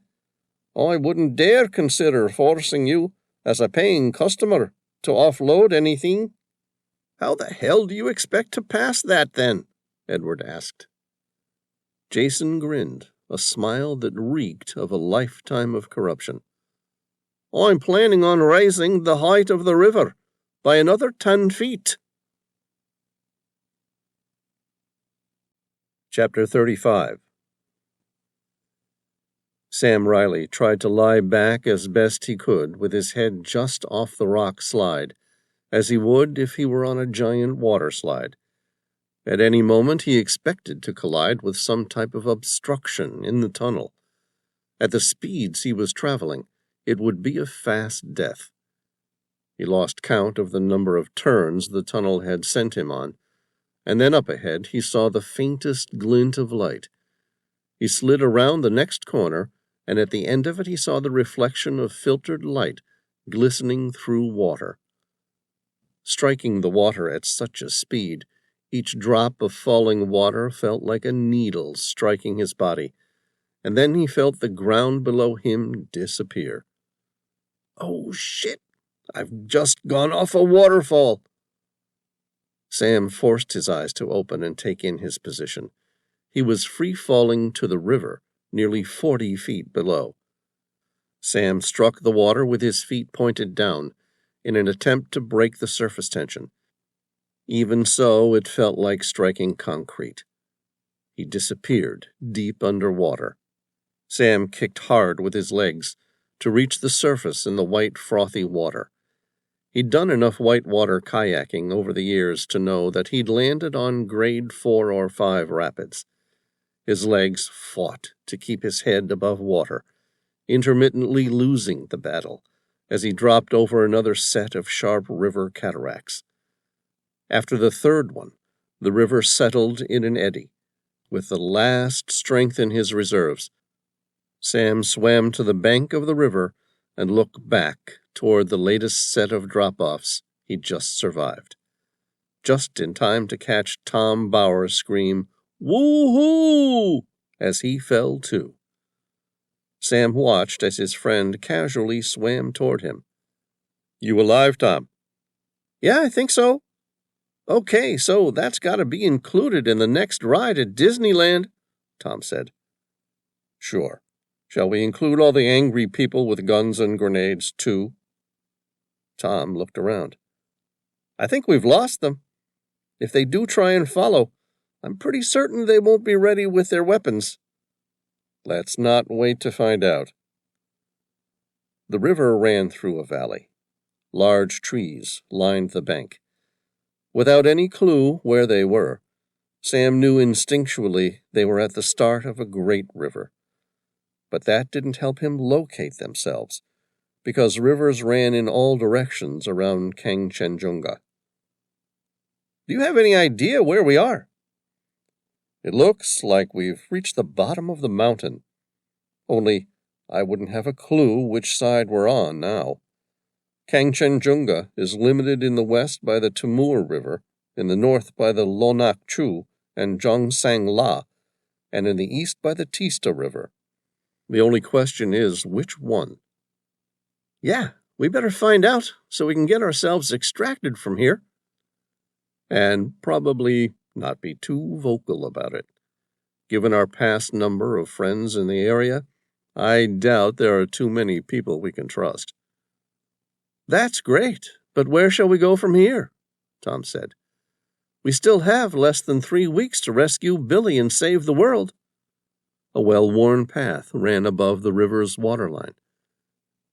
I wouldn't dare consider forcing you, as a paying customer, to offload anything." "How the hell do you expect to pass that, then?" Edward asked. Jason grinned, a smile that reeked of a lifetime of corruption. "I'm planning on raising the height of the river by another 10 feet. Chapter 35. Sam Reilly tried to lie back as best he could with his head just off the rock slide, as he would if he were on a giant water slide. At any moment he expected to collide with some type of obstruction in the tunnel. At the speeds he was traveling, it would be a fast death. He lost count of the number of turns the tunnel had sent him on, and then up ahead he saw the faintest glint of light. He slid around the next corner, and at the end of it he saw the reflection of filtered light glistening through water. Striking the water at such a speed, each drop of falling water felt like a needle striking his body, and then he felt the ground below him disappear. "Oh, shit! I've just gone off a waterfall!" Sam forced his eyes to open and take in his position. He was free-falling to the river, nearly 40 feet below. Sam struck the water with his feet pointed down, in an attempt to break the surface tension. Even so, it felt like striking concrete. He disappeared deep underwater. Sam kicked hard with his legs to reach the surface in the white, frothy water. He'd done enough whitewater kayaking over the years to know that he'd landed on grade 4 or 5 rapids. His legs fought to keep his head above water, intermittently losing the battle as he dropped over another set of sharp river cataracts. After the third one, the river settled in an eddy. With the last strength in his reserves, Sam swam to the bank of the river and looked back toward the latest set of drop-offs he'd just survived. Just in time to catch Tom Bauer scream, "Woo-hoo!" as he fell too. Sam watched as his friend casually swam toward him. "You alive, Tom?" "Yeah, I think so." "Okay, so that's got to be included in the next ride at Disneyland," Tom said. "Sure. Shall we include all the angry people with guns and grenades, too?" Tom looked around. "I think we've lost them. If they do try and follow, I'm pretty certain they won't be ready with their weapons." "Let's not wait to find out." The river ran through a valley. Large trees lined the bank. Without any clue where they were, Sam knew instinctually they were at the start of a great river. But that didn't help him locate themselves, because rivers ran in all directions around Kangchenjunga. Do you have any idea where we are? It looks like we've reached the bottom of the mountain. Only I wouldn't have a clue which side we're on now. Kangchenjunga is limited in the west by the Timur River, in the north by the Lonak Chu and Zhongsang La, and in the east by the Tista River. The only question is which one. Yeah, we better find out so we can get ourselves extracted from here. And probably not be too vocal about it. Given our past number of friends in the area, I doubt there are too many people we can trust. That's great, but where shall we go from here? Tom said. We still have less than 3 weeks to rescue Billy and save the world. A well-worn path ran above the river's waterline.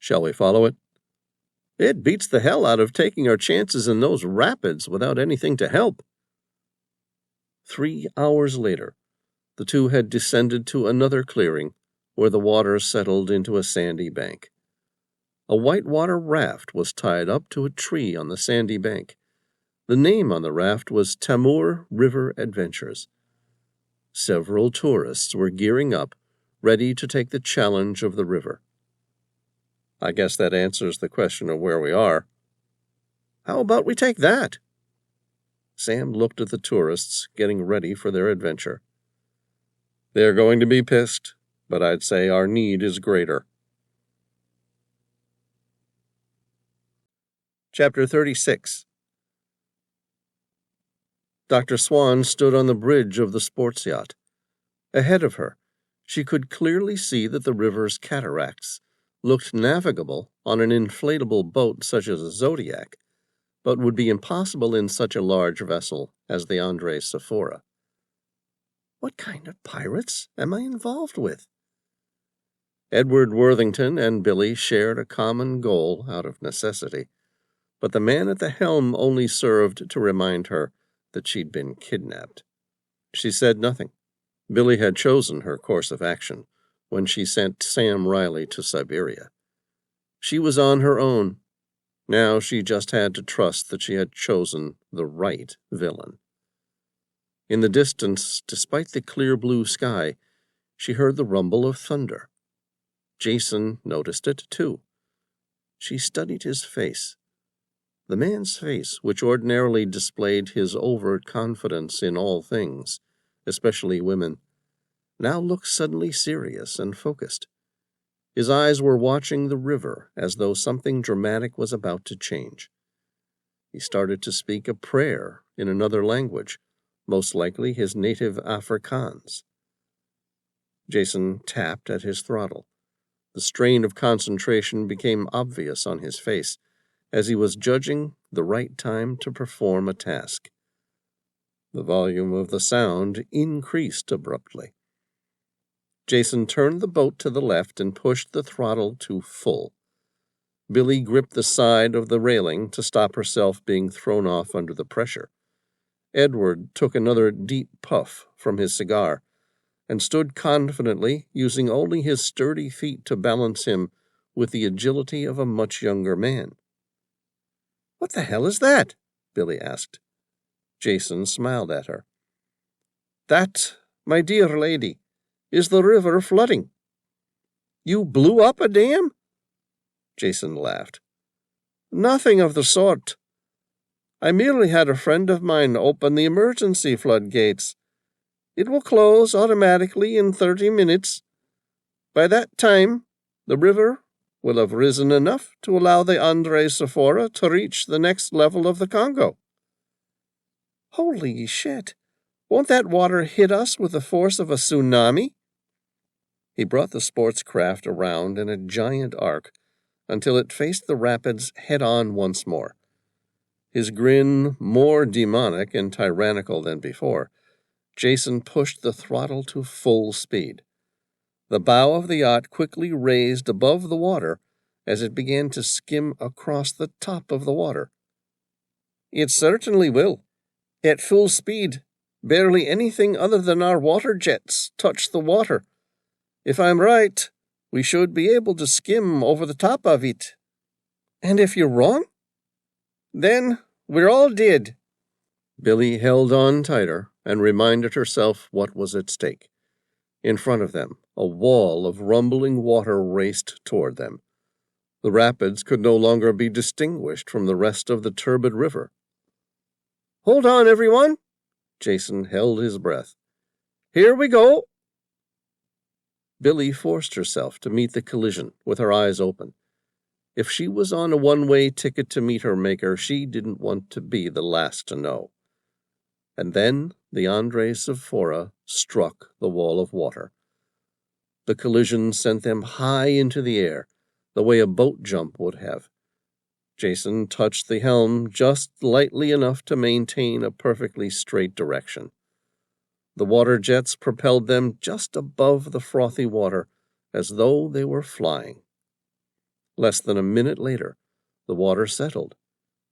Shall we follow it? It beats the hell out of taking our chances in those rapids without anything to help. 3 hours later, the two had descended to another clearing where the water settled into a sandy bank. A whitewater raft was tied up to a tree on the sandy bank. The name on the raft was Timur River Adventures. Several tourists were gearing up, ready to take the challenge of the river. I guess that answers the question of where we are. How about we take that? Sam looked at the tourists getting ready for their adventure. They're going to be pissed, but I'd say our need is greater. Chapter 36. Dr. Swan stood on the bridge of the sports yacht. Ahead of her, she could clearly see that the river's cataracts looked navigable on an inflatable boat such as a Zodiac, but would be impossible in such a large vessel as the Andre Sephora. What kind of pirates am I involved with? Edward Worthington and Billy shared a common goal out of necessity, but the man at the helm only served to remind her that she'd been kidnapped. She said nothing. Billy had chosen her course of action when she sent Sam Reilly to Siberia. She was on her own. Now she just had to trust that she had chosen the right villain. In the distance, despite the clear blue sky, she heard the rumble of thunder. Jason noticed it, too. She studied his face. The man's face, which ordinarily displayed his overt confidence in all things, especially women, now looked suddenly serious and focused. His eyes were watching the river as though something dramatic was about to change. He started to speak a prayer in another language, most likely his native Afrikaans. Jason tapped at his throttle. The strain of concentration became obvious on his face as he was judging the right time to perform a task. The volume of the sound increased abruptly. Jason turned the boat to the left and pushed the throttle to full. Billy gripped the side of the railing to stop herself being thrown off under the pressure. Edward took another deep puff from his cigar and stood confidently, using only his sturdy feet to balance him with the agility of a much younger man. "What the hell is that?" Billy asked. Jason smiled at her. "That, my dear lady, is the river flooding." "You blew up a dam?" Jason laughed. "Nothing of the sort. I merely had a friend of mine open the emergency floodgates. It will close automatically in 30 minutes. By that time, the river will have risen enough to allow the Andre Sephora to reach the next level of the Congo." "Holy shit! Won't that water hit us with the force of a tsunami?" He brought the sports craft around in a giant arc until it faced the rapids head-on once more. His grin more demonic and tyrannical than before, Jason pushed the throttle to full speed. The bow of the yacht quickly raised above the water as it began to skim across the top of the water. "It certainly will. At full speed, barely anything other than our water jets touch the water. If I'm right, We should be able to skim over the top of it. And if you're wrong? Then we're all dead. Billy held on tighter and reminded herself what was at stake. In front of them, a wall of rumbling water raced toward them. The rapids could no longer be distinguished from the rest of the turbid river. Hold on, everyone! Jason held his breath. Here we go! Billy forced herself to meet the collision with her eyes open. If she was on a one-way ticket to meet her maker, she didn't want to be the last to know. And then the Andres Sephora struck the wall of water. The collision sent them high into the air, the way a boat jump would have. Jason touched the helm just lightly enough to maintain a perfectly straight direction. The water jets propelled them just above the frothy water, as though they were flying. Less than a minute later, the water settled,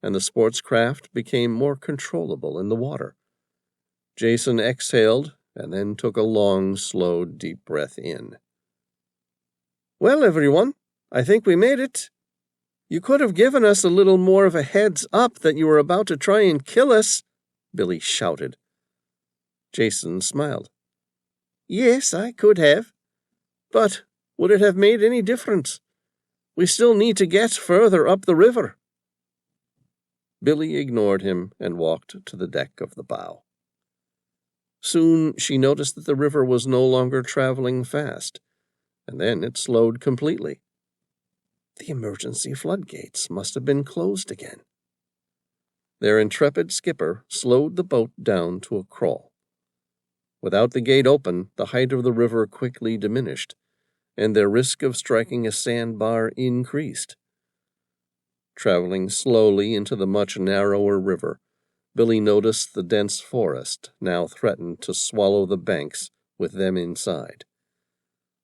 and the sports craft became more controllable in the water. Jason exhaled and then took a long, slow, deep breath in. Well, everyone, I think we made it. You could have given us a little more of a heads up that you were about to try and kill us, Billy shouted. Jason smiled. Yes, I could have. But would it have made any difference? We still need to get further up the river. Billy ignored him and walked to the deck of the bow. Soon she noticed that the river was no longer traveling fast, and then it slowed completely. The emergency floodgates must have been closed again. Their intrepid skipper slowed the boat down to a crawl. Without the gate open, the height of the river quickly diminished, and their risk of striking a sandbar increased. Traveling slowly into the much narrower river, Billy noticed the dense forest now threatened to swallow the banks with them inside.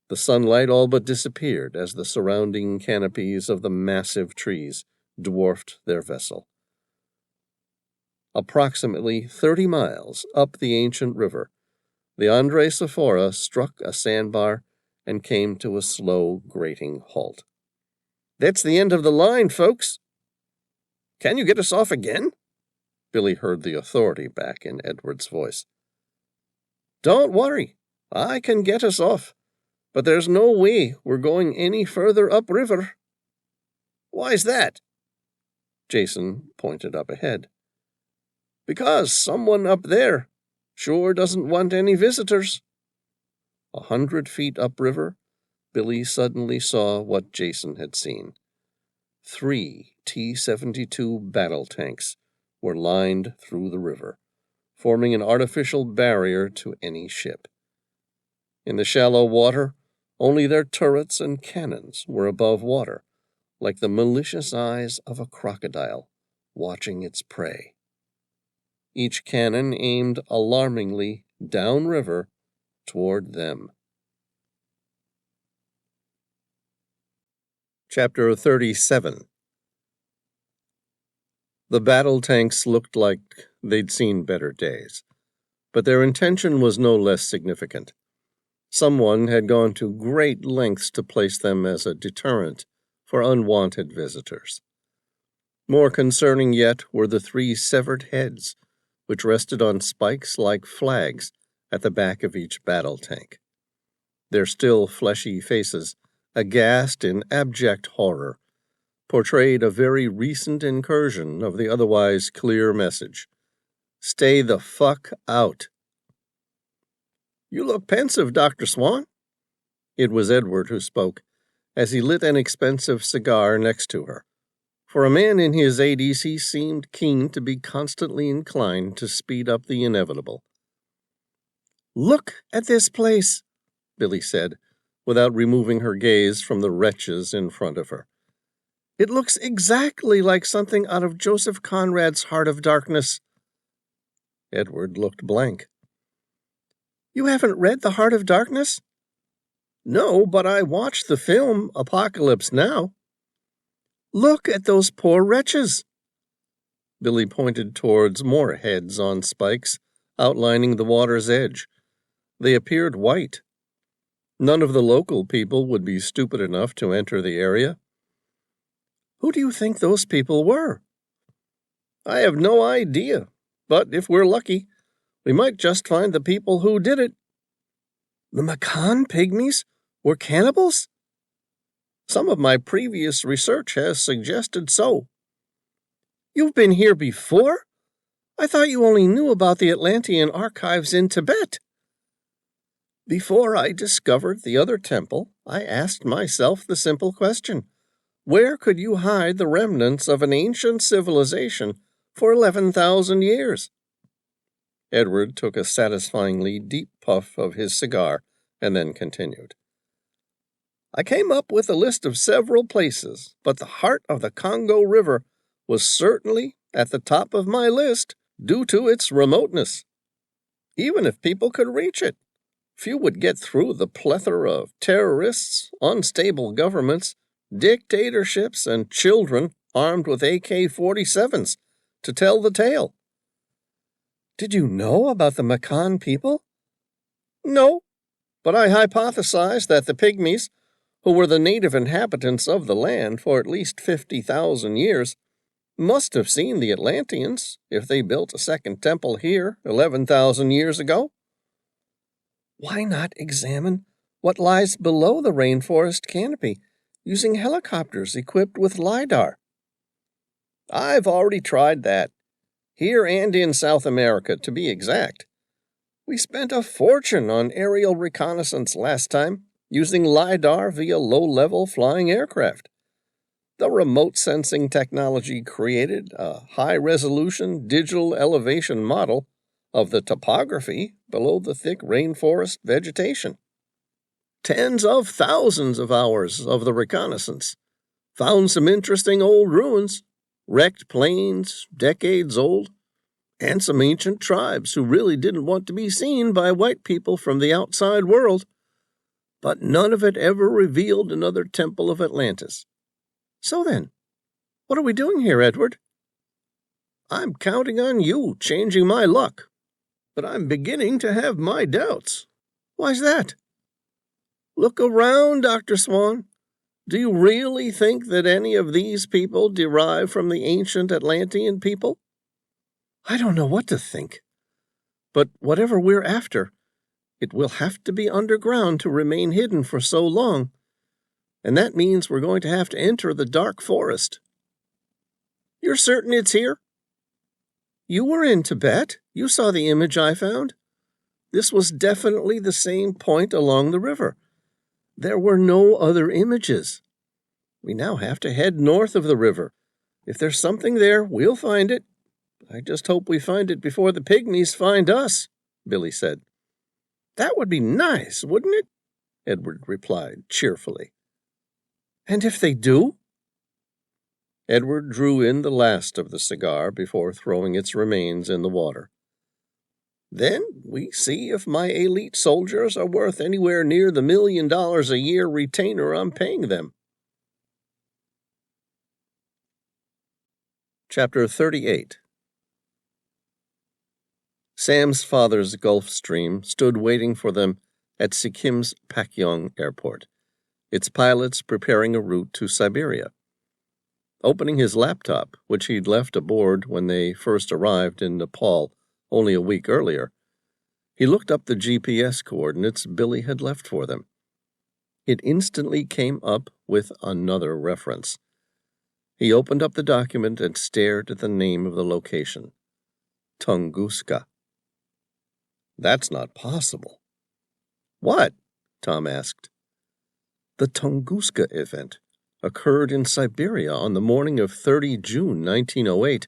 The sunlight all but disappeared as the surrounding canopies of the massive trees dwarfed their vessel. Approximately 30 miles up the ancient river, the Andres Sephora struck a sandbar and came to a slow, grating halt. That's the end of the line, folks. Can you get us off again? Billy heard the authority back in Edward's voice. Don't worry, I can get us off. But there's no way we're going any further upriver. Why's that? Jason pointed up ahead. Because someone up there sure doesn't want any visitors. 100 feet upriver, Billy suddenly saw what Jason had seen. 3 T-72 battle tanks were lined through the river, forming an artificial barrier to any ship. In the shallow water, only their turrets and cannons were above water, like the malicious eyes of a crocodile watching its prey. Each cannon aimed alarmingly downriver toward them. Chapter 37. The battle tanks looked like they'd seen better days, but their intention was no less significant. Someone had gone to great lengths to place them as a deterrent for unwanted visitors. More concerning yet were the 3 severed heads, which rested on spikes like flags at the back of each battle tank. Their still fleshy faces, aghast in abject horror, portrayed a very recent incursion of the otherwise clear message. Stay the fuck out. You look pensive, Dr. Swan. It was Edward who spoke, as he lit an expensive cigar next to her. For a man in his 80s, he seemed keen to be constantly inclined to speed up the inevitable. Look at this place, Billy said, without removing her gaze from the wretches in front of her. It looks exactly like something out of Joseph Conrad's Heart of Darkness. Edward looked blank. You haven't read The Heart of Darkness? No, but I watched the film Apocalypse Now. Look at those poor wretches. Billy pointed towards more heads on spikes, outlining the water's edge. They appeared white. None of the local people would be stupid enough to enter the area. Who do you think those people were? I have no idea, but if we're lucky, we might just find the people who did it. The Macan pygmies were cannibals? Some of my previous research has suggested so. You've been here before? I thought you only knew about the Atlantean archives in Tibet. Before I discovered the other temple, I asked myself the simple question: where could you hide the remnants of an ancient civilization for 11,000 years? Edward took a satisfyingly deep puff of his cigar and then continued. I came up with a list of several places, but the heart of the Congo River was certainly at the top of my list due to its remoteness. Even if people could reach it, few would get through the plethora of terrorists, unstable governments, dictatorships, and children armed with AK-47s to tell the tale. Did you know about the Macan people? No, but I hypothesized that the pygmies, who were the native inhabitants of the land for at least 50,000 years, must have seen the Atlanteans if they built a second temple here 11,000 years ago. Why not examine what lies below the rainforest canopy using helicopters equipped with LiDAR? I've already tried that, here and in South America, to be exact. We spent a fortune on aerial reconnaissance last time, using LiDAR via low-level flying aircraft. The remote sensing technology created a high-resolution digital elevation model of the topography below the thick rainforest vegetation. Tens of thousands of hours of the reconnaissance found some interesting old ruins, wrecked planes, decades old, and some ancient tribes who really didn't want to be seen by white people from the outside world. But none of it ever revealed another temple of Atlantis. So then, what are we doing here, Edward? I'm counting on you changing my luck, but I'm beginning to have my doubts. Why's that? Look around, Dr. Swan. Do you really think that any of these people derive from the ancient Atlantean people? I don't know what to think. But whatever we're after, it will have to be underground to remain hidden for so long, and that means we're going to have to enter the dark forest. You're certain it's here? You were in Tibet. You saw the image I found. This was definitely the same point along the river. There were no other images. We now have to head north of the river. If there's something there, we'll find it. I just hope we find it before the pygmies find us, Billy said. That would be nice, wouldn't it? Edward replied cheerfully. And if they do? Edward drew in the last of the cigar before throwing its remains in the water. Then we see if my elite soldiers are worth anywhere near the $1 million a year retainer I'm paying them. Chapter 38. Sam's father's Gulfstream stood waiting for them at Sikkim's Pakyong Airport, its pilots preparing a route to Siberia. Opening his laptop, which he'd left aboard when they first arrived in Nepal only a week earlier, he looked up the GPS coordinates Billy had left for them. It instantly came up with another reference. He opened up the document and stared at the name of the location. Tunguska. That's not possible. What? Tom asked. The Tunguska event occurred in Siberia on the morning of 30 June 1908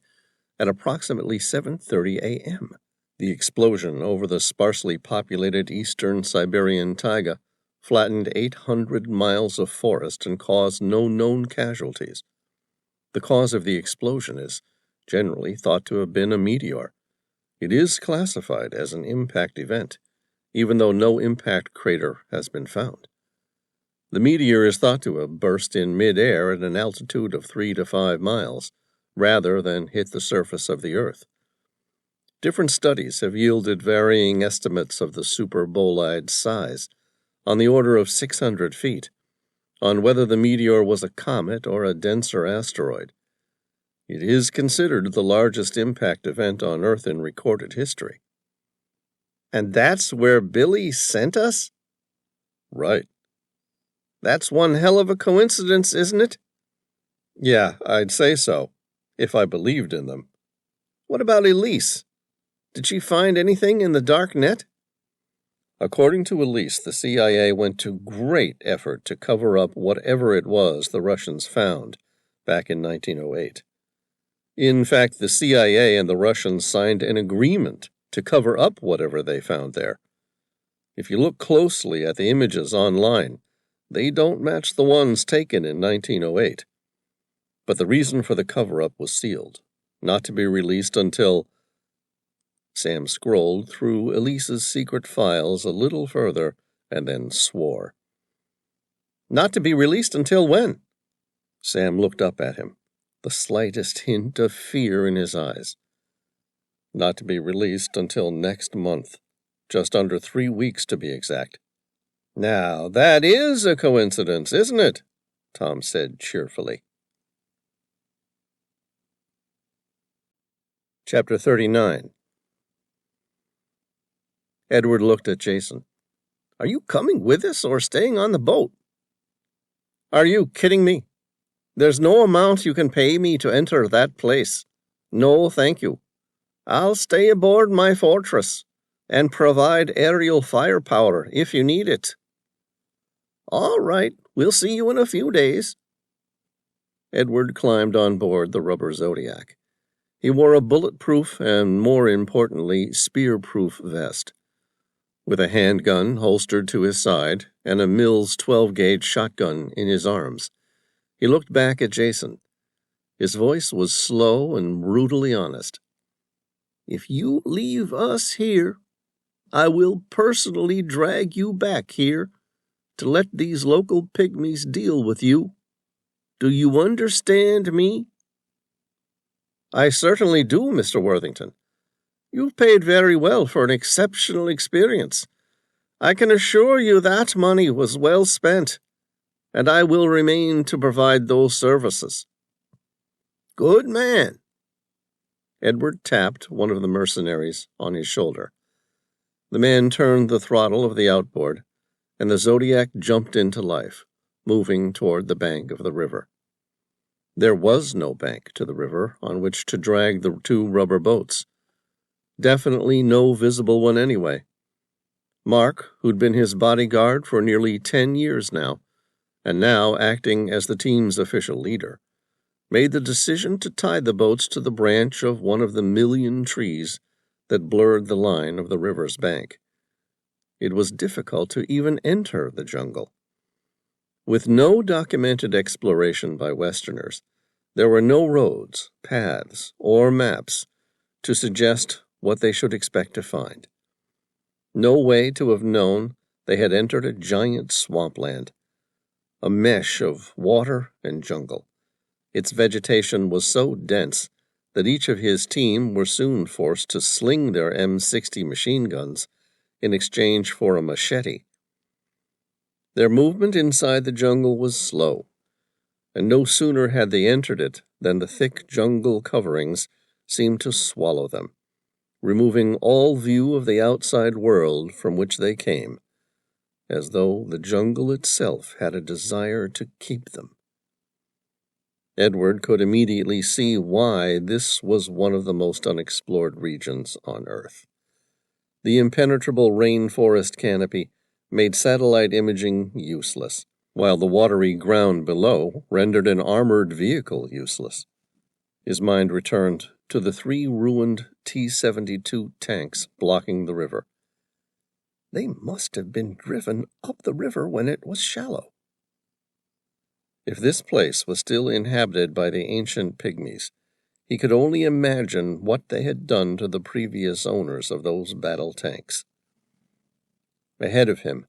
at approximately 7:30 a.m. The explosion over the sparsely populated eastern Siberian taiga flattened 800 miles of forest and caused no known casualties. The cause of the explosion is generally thought to have been a meteor. It is classified as an impact event, even though no impact crater has been found. The meteor is thought to have burst in mid-air at an altitude of 3 to 5 miles, rather than hit the surface of the Earth. Different studies have yielded varying estimates of the superbolide size, on the order of 600 feet, on whether the meteor was a comet or a denser asteroid. It is considered the largest impact event on Earth in recorded history. And that's where Billy sent us? Right. That's one hell of a coincidence, isn't it? Yeah, I'd say so, if I believed in them. What about Elise? Did she find anything in the dark net? According to Elise, the CIA went to great effort to cover up whatever it was the Russians found back in 1908. In fact, the CIA and the Russians signed an agreement to cover up whatever they found there. If you look closely at the images online, they don't match the ones taken in 1908. But the reason for the cover-up was sealed, not to be released until... Sam scrolled through Elise's secret files a little further and then swore. Not to be released until when? Sam looked up at him, the slightest hint of fear in his eyes. Not to be released until next month, just under 3 weeks to be exact. Now, that is a coincidence, isn't it? Tom said cheerfully. Chapter 39. Edward looked at Jason. Are you coming with us or staying on the boat? Are you kidding me? There's no amount you can pay me to enter that place. No, thank you. I'll stay aboard my fortress and provide aerial firepower if you need it. All right, we'll see you in a few days. Edward climbed on board the rubber Zodiac. He wore a bulletproof and, more importantly, spear-proof vest. With a handgun holstered to his side and a Mills 12-gauge shotgun in his arms, he looked back at Jason. His voice was slow and brutally honest. If you leave us here, I will personally drag you back here to let these local pygmies deal with you. Do you understand me? I certainly do, Mr. Worthington. You've paid very well for an exceptional experience. I can assure you that money was well spent, and I will remain to provide those services. Good man. Edward tapped one of the mercenaries on his shoulder. The man turned the throttle of the outboard, and the Zodiac jumped into life, moving toward the bank of the river. There was no bank to the river on which to drag the 2 rubber boats. Definitely no visible one anyway. Mark, who'd been his bodyguard for nearly 10 years now, and now acting as the team's official leader, made the decision to tie the boats to the branch of one of the million trees that blurred the line of the river's bank. It was difficult to even enter the jungle. With no documented exploration by Westerners, there were no roads, paths, or maps to suggest what they should expect to find. No way to have known they had entered a giant swampland, a mesh of water and jungle. Its vegetation was so dense that each of his team were soon forced to sling their M60 machine guns in exchange for a machete. Their movement inside the jungle was slow, and no sooner had they entered it than the thick jungle coverings seemed to swallow them, removing all view of the outside world from which they came, as though the jungle itself had a desire to keep them. Edward could immediately see why this was one of the most unexplored regions on Earth. The impenetrable rainforest canopy made satellite imaging useless, while the watery ground below rendered an armored vehicle useless. His mind returned to the 3 ruined T-72 tanks blocking the river. They must have been driven up the river when it was shallow. If this place was still inhabited by the ancient pygmies, he could only imagine what they had done to the previous owners of those battle tanks. Ahead of him,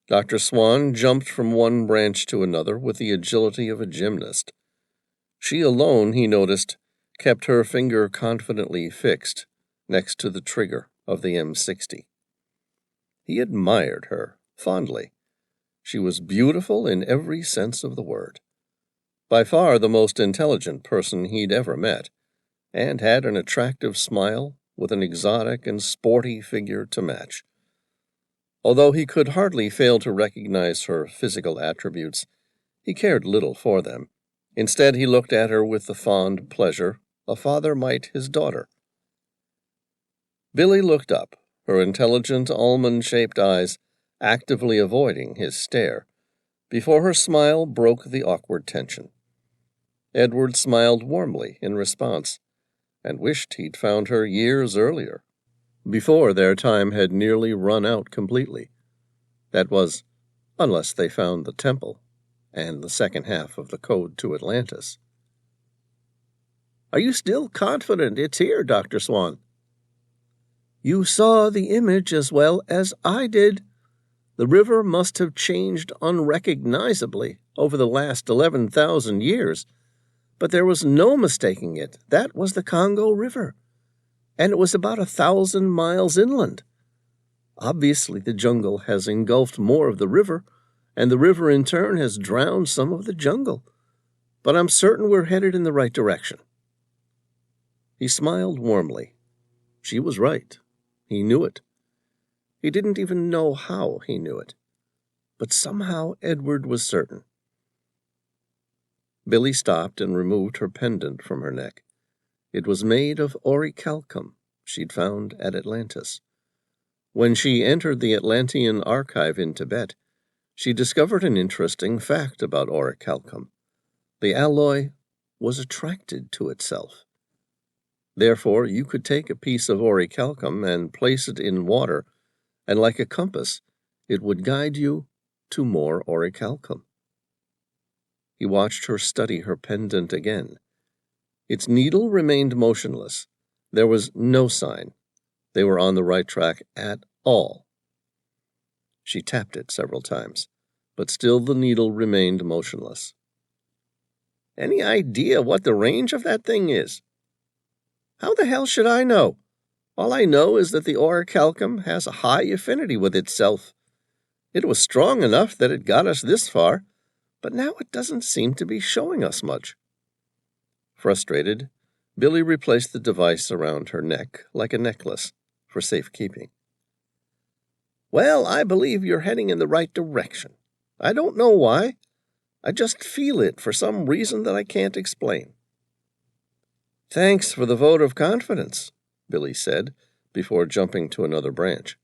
Dr. Swan jumped from one branch to another with the agility of a gymnast. She alone, he noticed, kept her finger confidently fixed next to the trigger of the M60. He admired her fondly, She was beautiful in every sense of the word. By far the most intelligent person he'd ever met, and had an attractive smile with an exotic and sporty figure to match. Although he could hardly fail to recognize her physical attributes, he cared little for them. Instead, he looked at her with the fond pleasure a father might his daughter. Billy looked up, her intelligent, almond-shaped eyes actively avoiding his stare, before her smile broke the awkward tension. Edward smiled warmly in response, and wished he'd found her years earlier, before their time had nearly run out completely. That was, unless they found the temple and the second half of the code to Atlantis. "Are you still confident it's here, Dr. Swan?" "You saw the image as well as I did. The river must have changed unrecognizably over the last 11,000 years, but there was no mistaking it. That was the Congo River, and it was about 1,000 miles inland. Obviously, the jungle has engulfed more of the river, and the river in turn has drowned some of the jungle. But I'm certain we're headed in the right direction." He smiled warmly. She was right. He knew it. He didn't even know how he knew it. But somehow Edward was certain. Billy stopped and removed her pendant from her neck. It was made of orichalcum she'd found at Atlantis. When she entered the Atlantean archive in Tibet, she discovered an interesting fact about orichalcum. The alloy was attracted to itself. Therefore, you could take a piece of orichalcum and place it in water, and like a compass, it would guide you to more orichalcum. He watched her study her pendant again. Its needle remained motionless. There was no sign they were on the right track at all. She tapped it several times, but still the needle remained motionless. "Any idea what the range of that thing is?" "How the hell should I know? All I know is that the orichalcum has a high affinity with itself. It was strong enough that it got us this far, but now it doesn't seem to be showing us much." Frustrated, Billy replaced the device around her neck like a necklace for safekeeping. "Well, I believe you're heading in the right direction. I don't know why. I just feel it for some reason that I can't explain." "Thanks for the vote of confidence," Billy said, before jumping to another branch.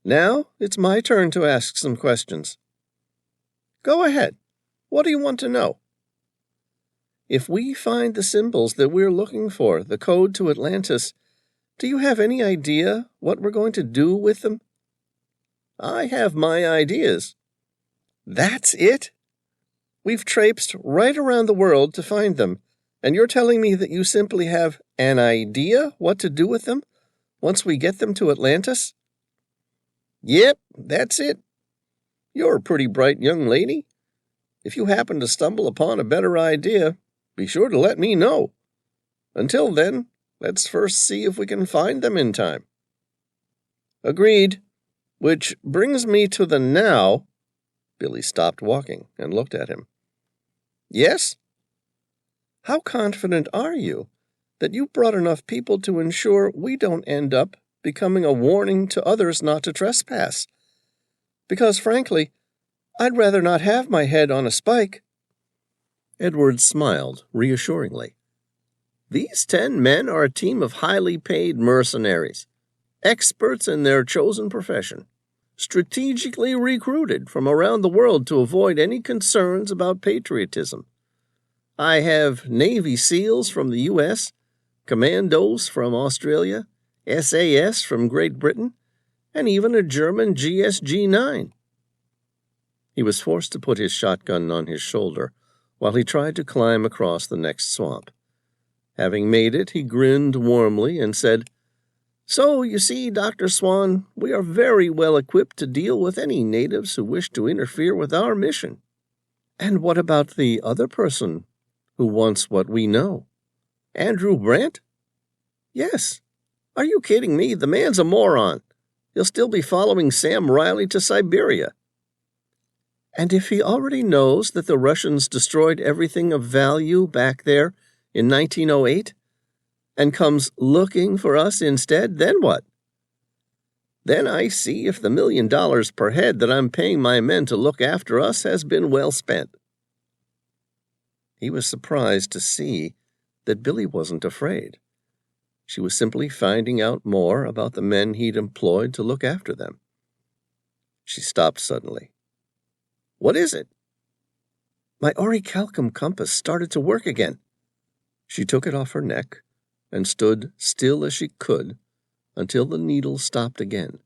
"Now it's my turn to ask some questions." "Go ahead. What do you want to know?" "If we find the symbols that we're looking for, the code to Atlantis, do you have any idea what we're going to do with them?" "I have my ideas." "That's it? We've traipsed right around the world to find them, and you're telling me that you simply have an idea what to do with them once we get them to Atlantis?" "Yep, that's it. You're a pretty bright young lady. If you happen to stumble upon a better idea, be sure to let me know. Until then, let's first see if we can find them in time." "Agreed. Which brings me to the now." Billy stopped walking and looked at him. "Yes?" "How confident are you that you brought enough people to ensure we don't end up becoming a warning to others not to trespass? Because, frankly, I'd rather not have my head on a spike." Edward smiled reassuringly. "These 10 men are a team of highly paid mercenaries, experts in their chosen profession, strategically recruited from around the world to avoid any concerns about patriotism. I have Navy SEALs from the U.S., Commandos from Australia, SAS from Great Britain, and even a German GSG-9. He was forced to put his shotgun on his shoulder while he tried to climb across the next swamp. Having made it, he grinned warmly and said, "So, you see, Dr. Swan, we are very well equipped to deal with any natives who wish to interfere with our mission." "And what about the other person who wants what we know?" "Andrew Brent?" "Yes. Are you kidding me? The man's a moron. He'll still be following Sam Reilly to Siberia." And if he already knows that the Russians destroyed everything of value back there in 1908 and comes looking for us instead, then what? Then I see if the $1 million per head that I'm paying my men to look after us has been well spent. He was surprised to see that Billy wasn't afraid. She was simply finding out more about the men he'd employed to look after them. She stopped suddenly. What is it? My orichalcum compass started to work again. She took it off her neck and stood still as she could until the needle stopped again.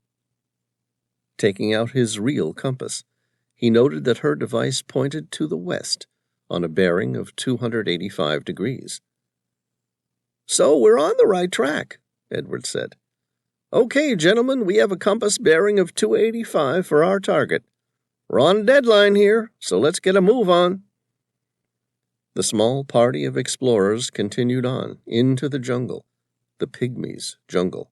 Taking out his real compass, he noted that her device pointed to the west on a bearing of 285 degrees. So we're on the right track, Edward said. Okay, gentlemen, we have a compass bearing of 285 for our target. We're on a deadline here, so let's get a move on. The small party of explorers continued on into the jungle, the pygmies' jungle.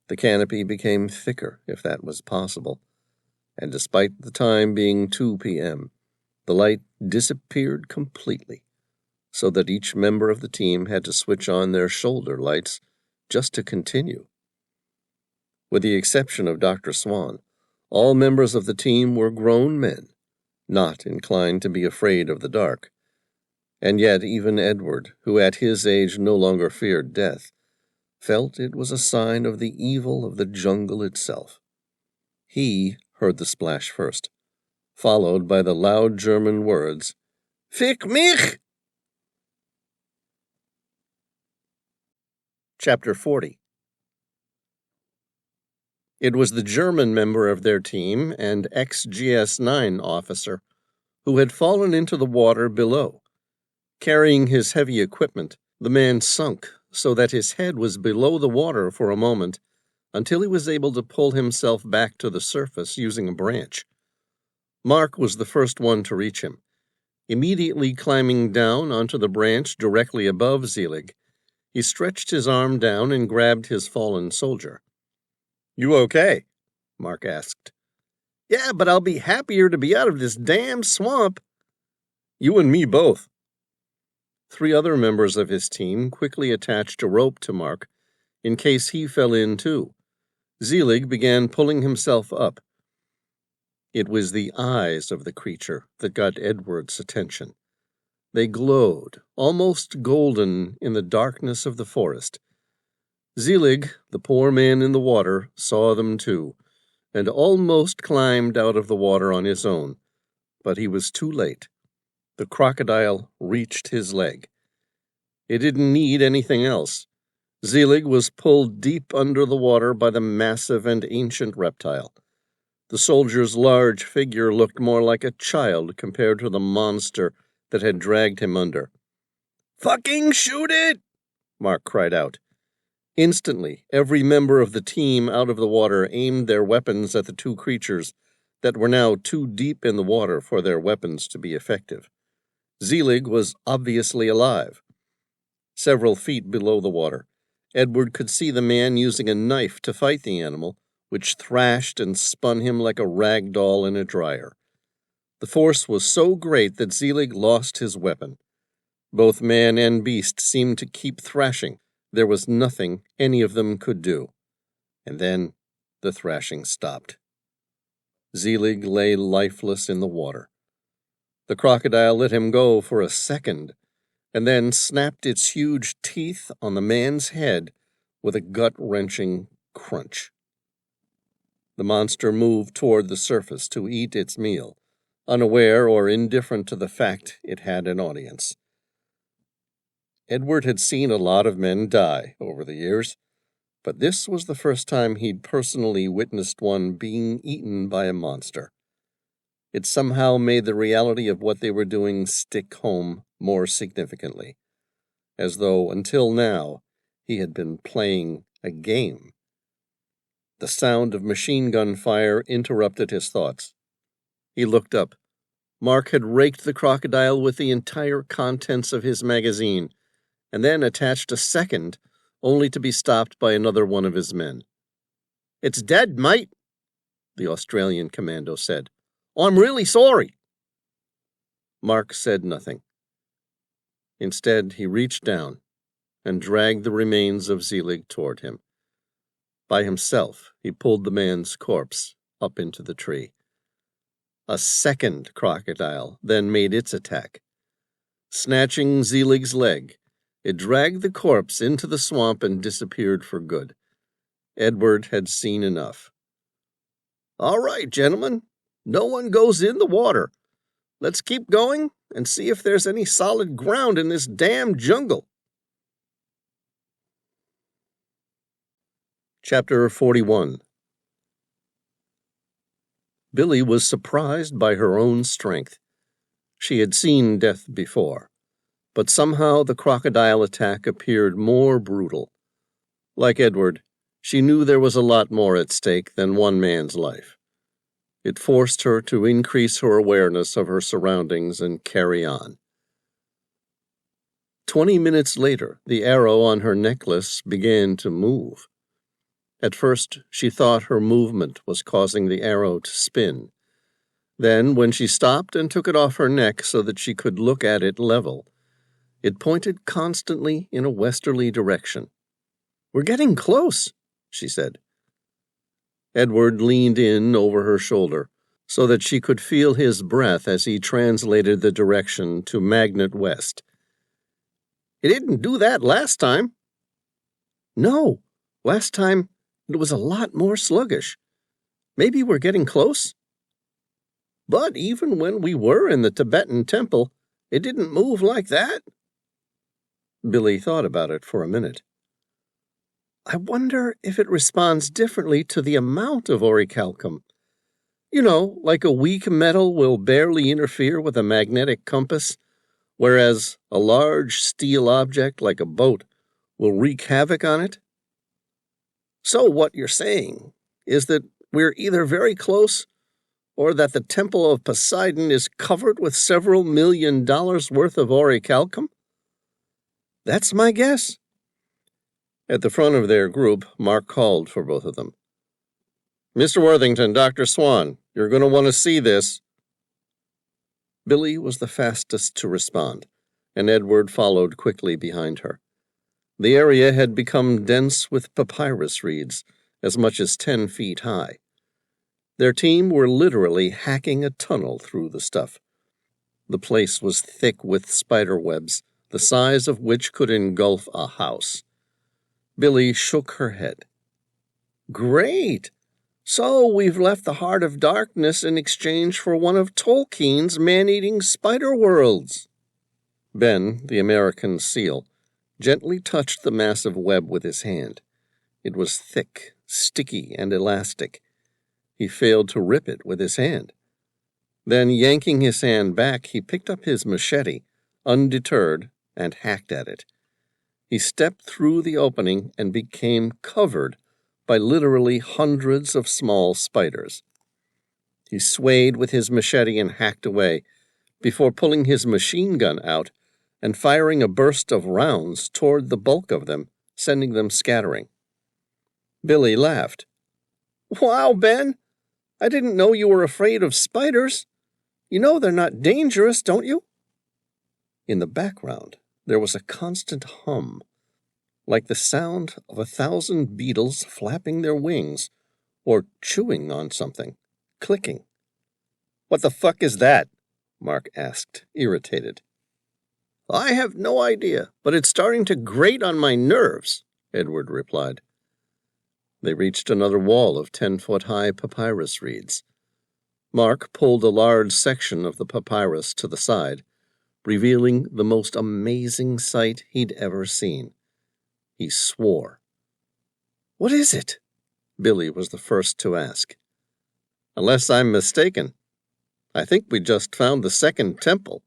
The canopy became thicker, if that was possible, and despite the time being 2 p.m., the light disappeared completely, so that each member of the team had to switch on their shoulder lights just to continue. With the exception of Dr. Swan, all members of the team were grown men, not inclined to be afraid of the dark. And yet even Edward, who at his age no longer feared death, felt it was a sign of the evil of the jungle itself. He heard the splash first, followed by the loud German words, Fick mich! Chapter 40. It was the German member of their team and ex-GS-9 officer who had fallen into the water below. Carrying his heavy equipment, the man sunk so that his head was below the water for a moment until he was able to pull himself back to the surface using a branch. Mark was the first one to reach him. Immediately climbing down onto the branch directly above Zelig, he stretched his arm down and grabbed his fallen soldier. You okay? Mark asked. Yeah, but I'll be happier to be out of this damn swamp. You and me both. 3 other members of his team quickly attached a rope to Mark in case he fell in too. Zelig began pulling himself up. It was the eyes of the creature that got Edward's attention. They glowed, almost golden, in the darkness of the forest. Zelig, the poor man in the water, saw them too, and almost climbed out of the water on his own, but he was too late. The crocodile reached his leg. It didn't need anything else. Zelig was pulled deep under the water by the massive and ancient reptile. The soldier's large figure looked more like a child compared to the monster that had dragged him under. Fucking shoot it! Mark cried out. Instantly, every member of the team out of the water aimed their weapons at the 2 creatures that were now too deep in the water for their weapons to be effective. Zelig was obviously alive. Several feet below the water, Edward could see the man using a knife to fight the animal, which thrashed and spun him like a rag doll in a dryer. The force was so great that Zelig lost his weapon. Both man and beast seemed to keep thrashing. There was nothing any of them could do. And then the thrashing stopped. Zelig lay lifeless in the water. The crocodile let him go for a second, and then snapped its huge teeth on the man's head with a gut-wrenching crunch. The monster moved toward the surface to eat its meal, unaware or indifferent to the fact it had an audience. Edward had seen a lot of men die over the years, but this was the first time he'd personally witnessed one being eaten by a monster. It somehow made the reality of what they were doing stick home more significantly, as though, until now, he had been playing a game. The sound of machine gun fire interrupted his thoughts. He looked up. Mark had raked the crocodile with the entire contents of his magazine, and then attached a second, only to be stopped by another one of his men. It's dead, mate, the Australian commando said. I'm really sorry." Mark said nothing. Instead, he reached down and dragged the remains of Zelig toward him. By himself, he pulled the man's corpse up into the tree. A second crocodile then made its attack. Snatching Zelig's leg, it dragged the corpse into the swamp and disappeared for good. Edward had seen enough. "All right, gentlemen. No one goes in the water. Let's keep going and see if there's any solid ground in this damn jungle." Chapter 41. Billy was surprised by her own strength. She had seen death before, but somehow the crocodile attack appeared more brutal. Like Edward, she knew there was a lot more at stake than one man's life. It forced her to increase her awareness of her surroundings and carry on. 20 minutes later, the arrow on her necklace began to move. At first, she thought her movement was causing the arrow to spin. Then, when she stopped and took it off her neck so that she could look at it level, it pointed constantly in a westerly direction. "We're getting close," she said. Edward leaned in over her shoulder so that she could feel his breath as he translated the direction to Magnet West. "It didn't do that last time." "No, last time it was a lot more sluggish. Maybe we're getting close?" "But even when we were in the Tibetan temple, it didn't move like that." Billy thought about it for a minute. "I wonder if it responds differently to the amount of orichalcum. You know, like a weak metal will barely interfere with a magnetic compass, whereas a large steel object like a boat will wreak havoc on it. So what you're saying is that we're either very close or that the Temple of Poseidon is covered with several $1 million worth of orichalcum?" "That's my guess." At the front of their group, Mark called for both of them. "Mr. Worthington, Dr. Swan, you're going to want to see this." Billy was the fastest to respond, and Edward followed quickly behind her. The area had become dense with papyrus reeds, as much as 10 feet high. Their team were literally hacking a tunnel through the stuff. The place was thick with spider webs, the size of which could engulf a house. Billy shook her head. "Great! So we've left the Heart of Darkness in exchange for one of Tolkien's man-eating spider worlds." Ben, the American seal, gently touched the massive web with his hand. It was thick, sticky, and elastic. He failed to rip it with his hand. Then, yanking his hand back, he picked up his machete, undeterred, and hacked at it. He stepped through the opening and became covered by literally hundreds of small spiders. He swayed with his machete and hacked away, before pulling his machine gun out and firing a burst of rounds toward the bulk of them, sending them scattering. Billy laughed. "Wow, Ben! I didn't know you were afraid of spiders. You know they're not dangerous, don't you?" In the background, there was a constant hum, like the sound of 1,000 beetles flapping their wings or chewing on something, clicking. "What the fuck is that?" Mark asked, irritated. "I have no idea, but it's starting to grate on my nerves," Edward replied. They reached another wall of 10-foot-high papyrus reeds. Mark pulled a large section of the papyrus to the side, revealing the most amazing sight he'd ever seen. He swore. "What is it?" Billy was the first to ask. "Unless I'm mistaken, I think we just found the second temple."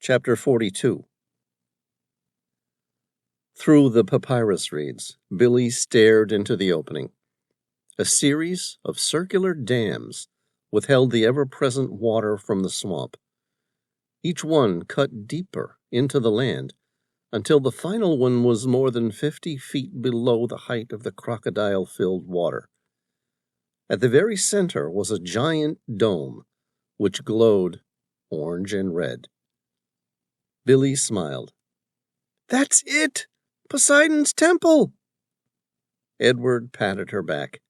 Chapter 42. Through the papyrus reeds, Billy stared into the opening. A series of circular dams withheld the ever-present water from the swamp. Each one cut deeper into the land until the final one was more than 50 feet below the height of the crocodile-filled water. At the very center was a giant dome, which glowed orange and red. Billy smiled. "That's it! Poseidon's temple!" Edward patted her back.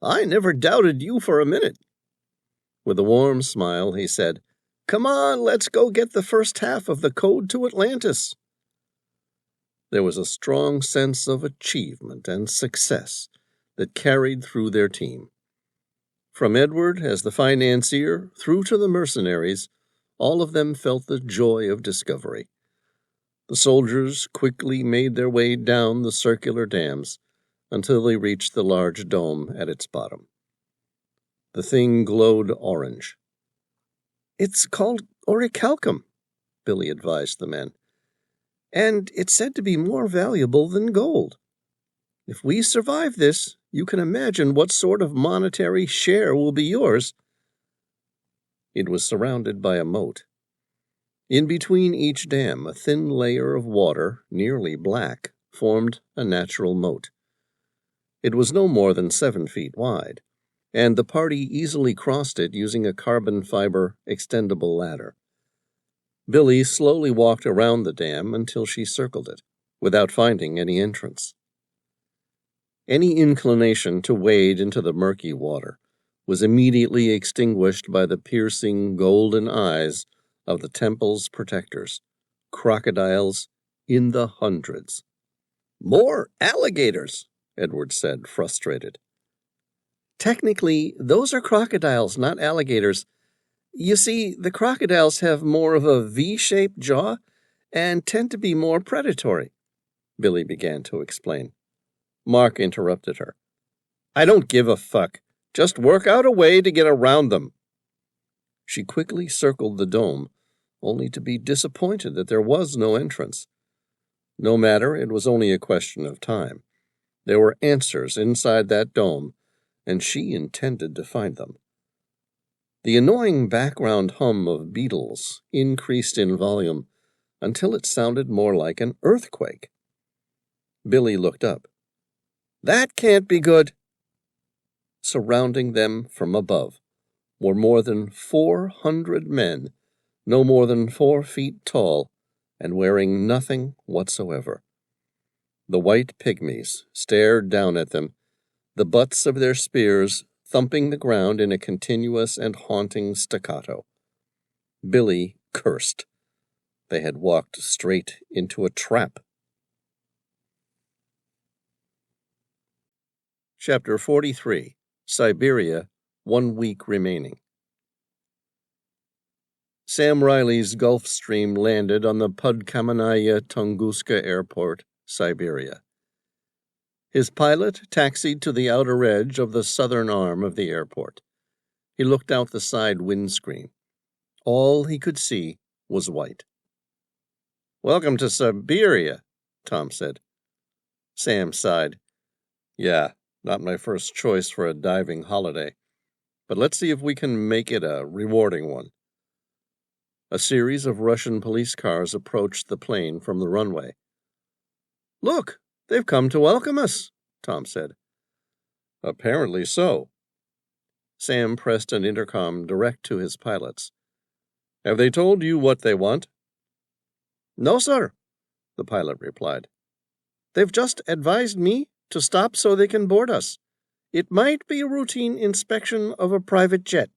"I never doubted you for a minute." With a warm smile, he said, "Come on, let's go get the first half of the code to Atlantis." There was a strong sense of achievement and success that carried through their team. From Edward as the financier through to the mercenaries, all of them felt the joy of discovery. The soldiers quickly made their way down the circular dams until they reached the large dome at its bottom. The thing glowed orange. "It's called orichalcum," Billy advised the men, "and it's said to be more valuable than gold. If we survive this, you can imagine what sort of monetary share will be yours." It was surrounded by a moat. In between each dam, a thin layer of water, nearly black, formed a natural moat. It was no more than 7 feet wide, and the party easily crossed it using a carbon fiber extendable ladder. Billy slowly walked around the dam until she circled it, without finding any entrance. Any inclination to wade into the murky water was immediately extinguished by the piercing golden eyes of the temple's protectors, crocodiles in the hundreds. "More alligators," Edward said, frustrated. "Technically, those are crocodiles, not alligators. You see, the crocodiles have more of a V-shaped jaw and tend to be more predatory," Billy began to explain. Mark interrupted her. "I don't give a fuck. Just work out a way to get around them." She quickly circled the dome, only to be disappointed that there was no entrance. No matter, it was only a question of time. There were answers inside that dome, and she intended to find them. The annoying background hum of beetles increased in volume until it sounded more like an earthquake. Billy looked up. "That can't be good." Surrounding them from above were more than 400 men, no more than 4 feet tall, and wearing nothing whatsoever. The white pygmies stared down at them, the butts of their spears thumping the ground in a continuous and haunting staccato. Billy cursed. They had walked straight into a trap. Chapter 43. Siberia, 1 week remaining. Sam Reilly's Gulfstream landed on the Podkamennaya Tunguska Airport, Siberia. His pilot taxied to the outer edge of the southern arm of the airport. He looked out the side windscreen. All he could see was white. "Welcome to Siberia," Tom said. Sam sighed. "Yeah, not my first choice for a diving holiday. But let's see if we can make it a rewarding one." A series of Russian police cars approached the plane from the runway. "Look, they've come to welcome us," Tom said. "Apparently so." Sam pressed an intercom direct to his pilots. "Have they told you what they want?" "No, sir," the pilot replied. "They've just advised me to stop so they can board us. It might be a routine inspection of a private jet."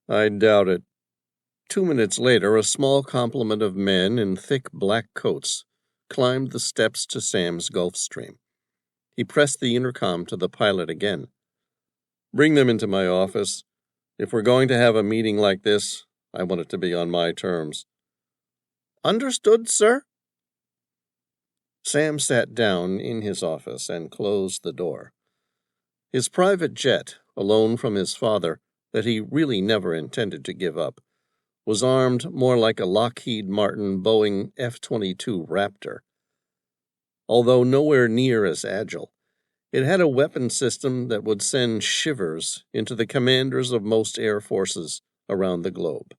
"I doubt it." 2 minutes later, a small complement of men in thick black coats climbed the steps to Sam's Gulfstream. He pressed the intercom to the pilot again. "Bring them into my office. If we're going to have a meeting like this, I want it to be on my terms." "Understood, sir." Sam sat down in his office and closed the door. His private jet, a loan from his father that he really never intended to give up, was armed more like a Lockheed Martin Boeing F-22 Raptor. Although nowhere near as agile, it had a weapon system that would send shivers into the commanders of most air forces around the globe.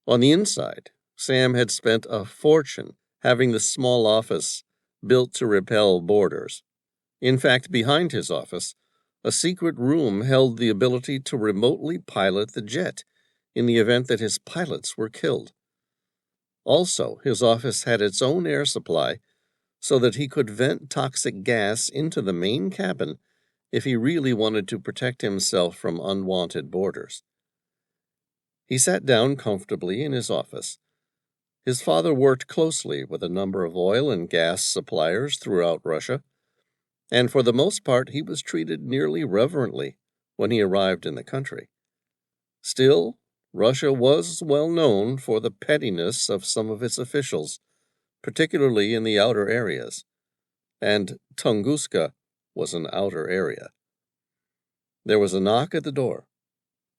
On the inside, Sam had spent a fortune having the small office built to repel boarders. In fact, behind his office, A secret room held the ability to remotely pilot the jet in the event that his pilots were killed. Also, his office had its own air supply so that he could vent toxic gas into the main cabin if he really wanted to protect himself from unwanted boarders. He sat down comfortably in his office. His father worked closely with a number of oil and gas suppliers throughout Russia, and for the most part he was treated nearly reverently when he arrived in the country. Still, Russia was well known for the pettiness of some of its officials, particularly in the outer areas, and Tunguska was an outer area. There was a knock at the door.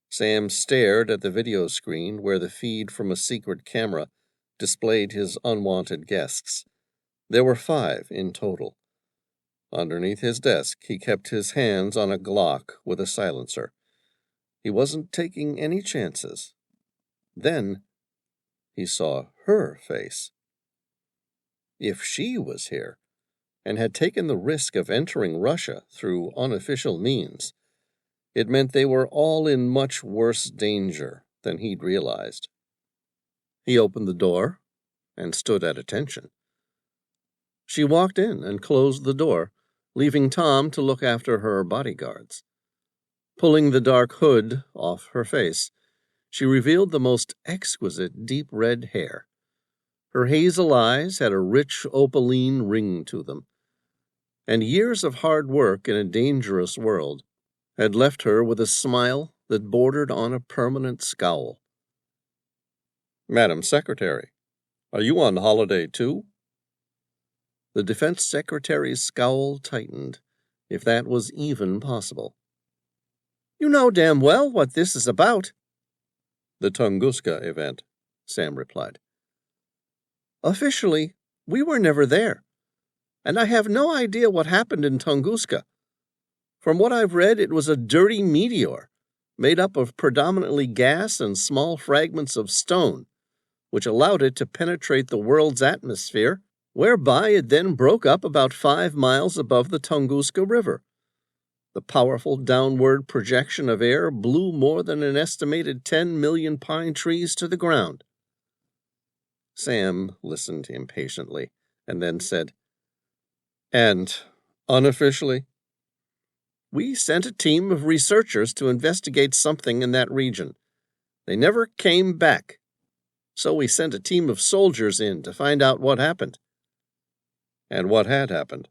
Sam stared at the video screen where the feed from a secret camera displayed his unwanted guests. There were 5 in total. Underneath his desk, he kept his hands on a Glock with a silencer. He wasn't taking any chances. Then he saw her face. If she was here, and had taken the risk of entering Russia through unofficial means, it meant they were all in much worse danger than he'd realized. He opened the door and stood at attention. She walked in and closed the door, leaving Tom to look after her bodyguards. Pulling the dark hood off her face, she revealed the most exquisite deep red hair. Her hazel eyes had a rich opaline ring to them, and years of hard work in a dangerous world had left her with a smile that bordered on a permanent scowl. "Madam Secretary, are you on holiday too?" The defense secretary's scowl tightened, if that was even possible. "You know damn well what this is about." "The Tunguska event," Sam replied. "Officially, we were never there, and I have no idea what happened in Tunguska. From what I've read, it was a dirty meteor, made up of predominantly gas and small fragments of stone, which allowed it to penetrate the world's atmosphere, whereby it then broke up about 5 miles above the Tunguska River. The powerful downward projection of air blew more than an estimated 10 million pine trees to the ground." Sam listened impatiently and then said, "And unofficially?" "We sent a team of researchers to investigate something in that region. They never came back, so we sent a team of soldiers in to find out what happened." "And what had happened?"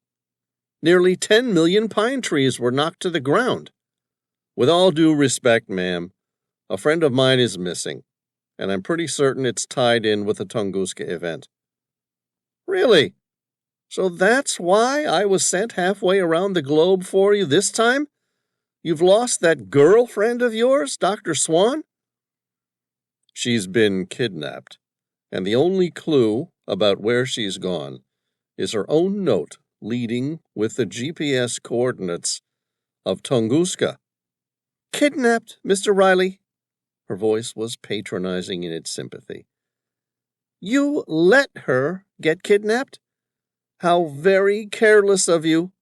"Nearly 10 million pine trees were knocked to the ground." "With all due respect, ma'am, a friend of mine is missing, and I'm pretty certain it's tied in with the Tunguska event." "Really? So that's why I was sent halfway around the globe for you this time? You've lost that girlfriend of yours, Dr. Swan?" "She's been kidnapped, and the only clue about where she's gone is her own note leading with the GPS coordinates of Tunguska." "Kidnapped, Mr. Reilly?" Her voice was patronizing in its sympathy. "You let her get kidnapped? How very careless of you."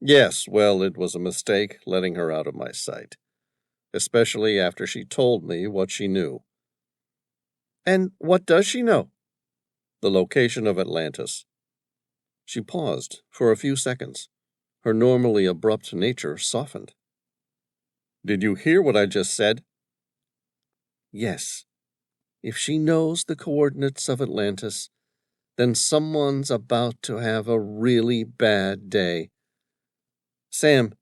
"Yes, well, it was a mistake letting her out of my sight, especially after she told me what she knew." "And what does she know?" "The location of Atlantis." She paused for a few seconds. Her normally abrupt nature softened. "Did you hear what I just said?" "Yes. If she knows the coordinates of Atlantis, then someone's about to have a really bad day. Sam,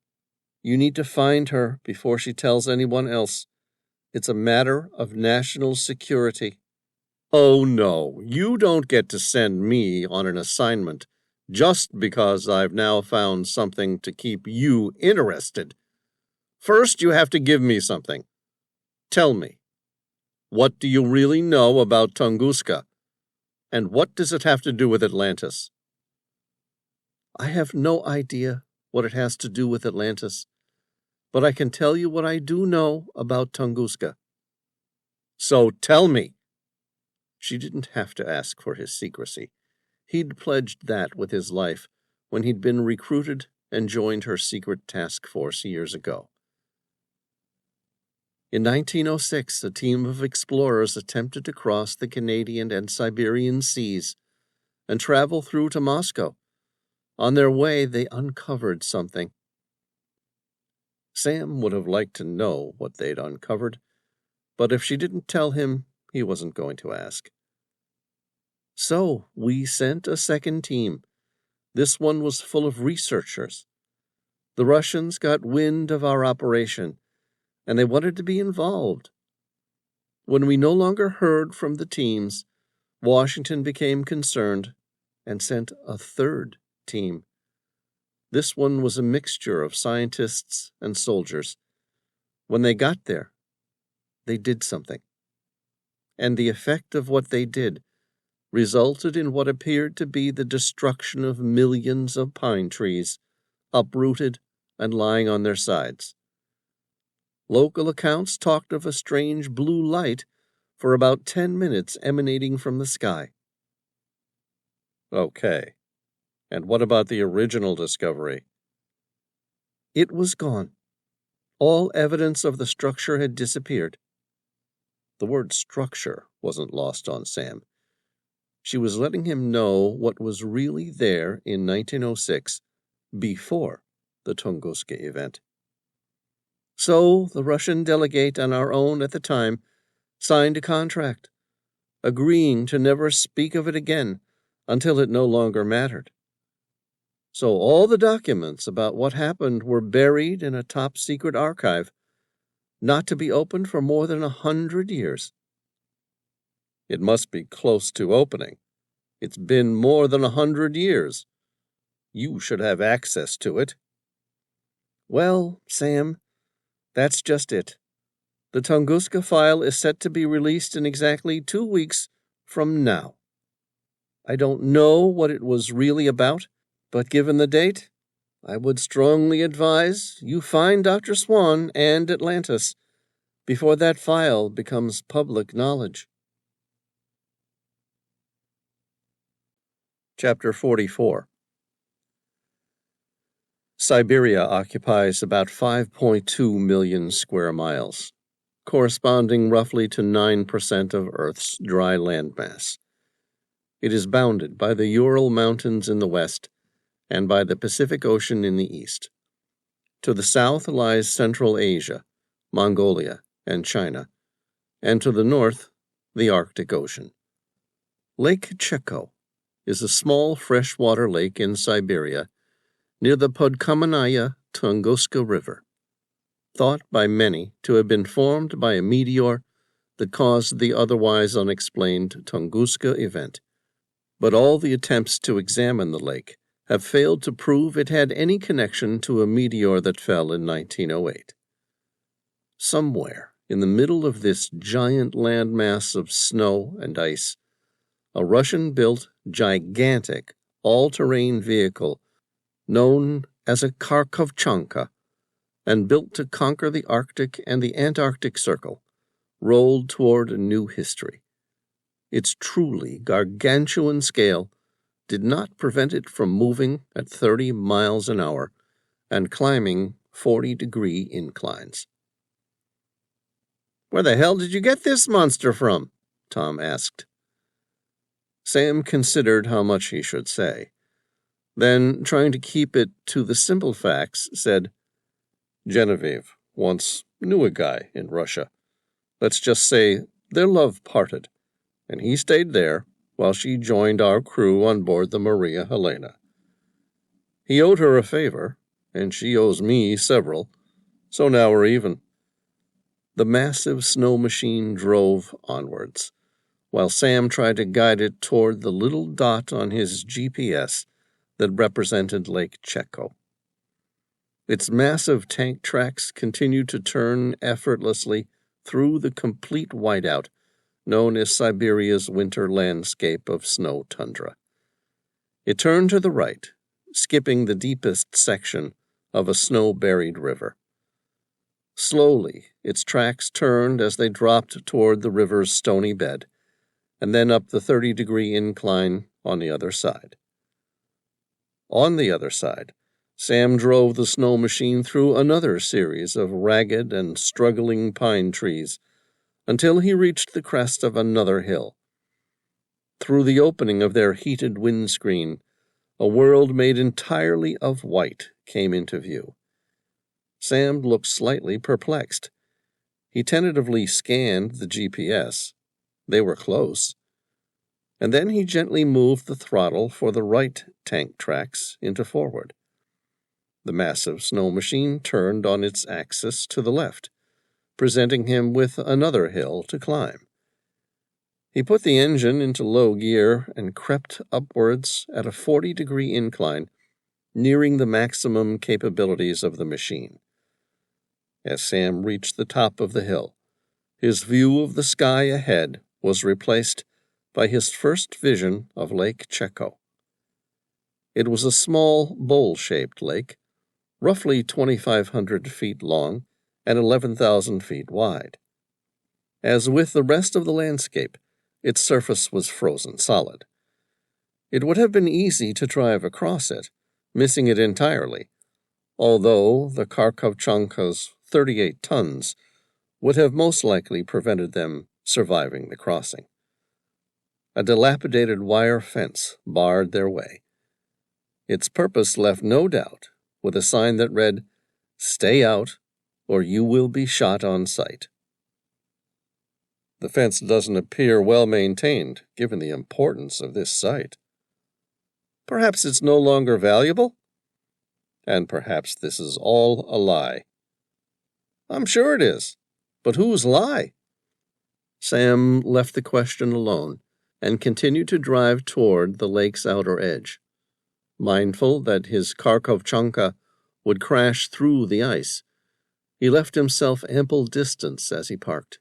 you need to find her before she tells anyone else. It's a matter of national security." "Oh, no, you don't get to send me on an assignment just because I've now found something to keep you interested. First, you have to give me something. Tell me, what do you really know about Tunguska? And what does it have to do with Atlantis?" "I have no idea what it has to do with Atlantis, but I can tell you what I do know about Tunguska." "So tell me." She didn't have to ask for his secrecy. He'd pledged that with his life when he'd been recruited and joined her secret task force years ago. In 1906, a team of explorers attempted to cross the Canadian and Siberian seas and travel through to Moscow. On their way, they uncovered something. Sam would have liked to know what they'd uncovered, but if she didn't tell him, he wasn't going to ask. So we sent a second team. This one was full of researchers. The Russians got wind of our operation, and they wanted to be involved. When we no longer heard from the teams, Washington became concerned and sent a third team. This one was a mixture of scientists and soldiers. When they got there, they did something. And the effect of what they did resulted in what appeared to be the destruction of millions of pine trees, uprooted and lying on their sides. Local accounts talked of a strange blue light for about 10 minutes emanating from the sky. Okay. And what about the original discovery? It was gone. All evidence of the structure had disappeared. The word structure wasn't lost on Sam. She was letting him know what was really there in 1906, before the Tunguska event. So the Russian delegate and our own at the time signed a contract, agreeing to never speak of it again until it no longer mattered. So all the documents about what happened were buried in a top-secret archive, not to be opened for more than 100 years. It must be close to opening. It's been more than 100 years. You should have access to it. Well, Sam, that's just it. The Tunguska file is set to be released in exactly 2 weeks from now. I don't know what it was really about, but given the date, I would strongly advise you find Dr. Swan and Atlantis before that file becomes public knowledge. Chapter 44. Siberia occupies about 5.2 million square miles, corresponding roughly to 9% of Earth's dry landmass. It is bounded by the Ural Mountains in the west and by the Pacific Ocean in the east. To the south lies Central Asia, Mongolia, and China, and to the north, the Arctic Ocean. Lake Cheko is a small freshwater lake in Siberia near the Podkamennaya Tunguska River, thought by many to have been formed by a meteor that caused the otherwise unexplained Tunguska event. But all the attempts to examine the lake have failed to prove it had any connection to a meteor that fell in 1908. Somewhere in the middle of this giant landmass of snow and ice, a Russian-built, gigantic, all-terrain vehicle known as a Kharkovchanka, and built to conquer the Arctic and the Antarctic Circle, rolled toward a new history. Its truly gargantuan scale did not prevent it from moving at 30 miles an hour and climbing 40-degree inclines. "Where the hell did you get this monster from?" Tom asked. Sam considered how much he should say. Then, trying to keep it to the simple facts, said, "Genevieve once knew a guy in Russia. Let's just say their love parted, and he stayed there while she joined our crew on board the Maria Helena. He owed her a favor, and she owes me several, so now we're even." The massive snow machine drove onwards, while Sam tried to guide it toward the little dot on his GPS that represented Lake Cheko. Its massive tank tracks continued to turn effortlessly through the complete whiteout known as Siberia's winter landscape of snow tundra. It turned to the right, skipping the deepest section of a snow-buried river. Slowly, its tracks turned as they dropped toward the river's stony bed, and then up the 30-degree incline on the other side. On the other side, Sam drove the snow machine through another series of ragged and struggling pine trees until he reached the crest of another hill. Through the opening of their heated windscreen, a world made entirely of white came into view. Sam looked slightly perplexed. He tentatively scanned the GPS. They were close. And then he gently moved the throttle for the right tank tracks into forward. The massive snow machine turned on its axis to the left, presenting him with another hill to climb. He put the engine into low gear and crept upwards at a 40-degree incline, nearing the maximum capabilities of the machine. As Sam reached the top of the hill, his view of the sky ahead was replaced by his first vision of Lake Checo. It was a small, bowl-shaped lake, roughly 2,500 feet long and 11,000 feet wide. As with the rest of the landscape, its surface was frozen solid. It would have been easy to drive across it, missing it entirely, although the Karkovchanka's 38 tons would have most likely prevented them surviving the crossing. A dilapidated wire fence barred their way. Its purpose left no doubt, with a sign that read, "Stay out, or you will be shot on sight." The fence doesn't appear well maintained, given the importance of this site. Perhaps it's no longer valuable? And perhaps this is all a lie. I'm sure it is. But whose lie? Sam left the question alone and continued to drive toward the lake's outer edge. Mindful that his Karkovchanka would crash through the ice, he left himself ample distance as he parked.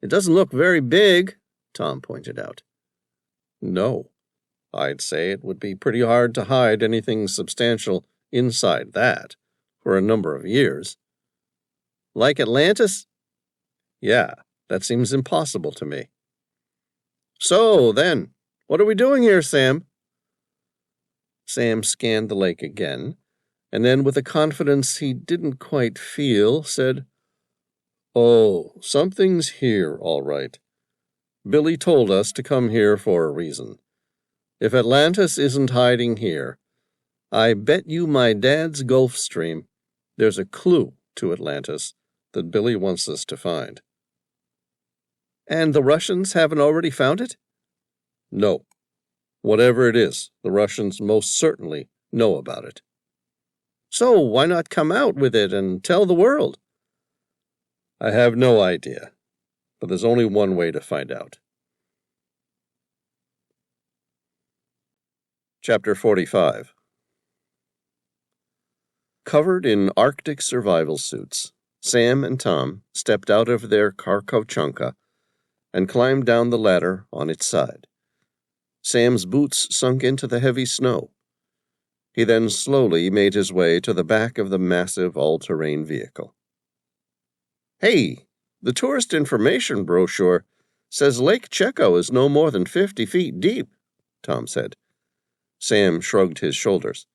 "It doesn't look very big," Tom pointed out. "No. I'd say it would be pretty hard to hide anything substantial inside that for a number of years." "Like Atlantis?" "Yeah, that seems impossible to me." "So, then, what are we doing here, Sam?" Sam scanned the lake again, and then, with a confidence he didn't quite feel, said, "Oh, something's here, all right. Billy told us to come here for a reason. If Atlantis isn't hiding here, I bet you my dad's Gulf Stream there's a clue to Atlantis that Billy wants us to find." "And the Russians haven't already found it?" "No. Whatever it is, the Russians most certainly know about it." "So why not come out with it and tell the world?" "I have no idea, but there's only one way to find out." Chapter 45. Covered in Arctic survival suits, Sam and Tom stepped out of their Karkovchanka and climbed down the ladder on its side. Sam's boots sunk into the heavy snow. He then slowly made his way to the back of the massive all-terrain vehicle. "Hey, the tourist information brochure says Lake Checo is no more than 50 feet deep," Tom said. Sam shrugged his shoulders.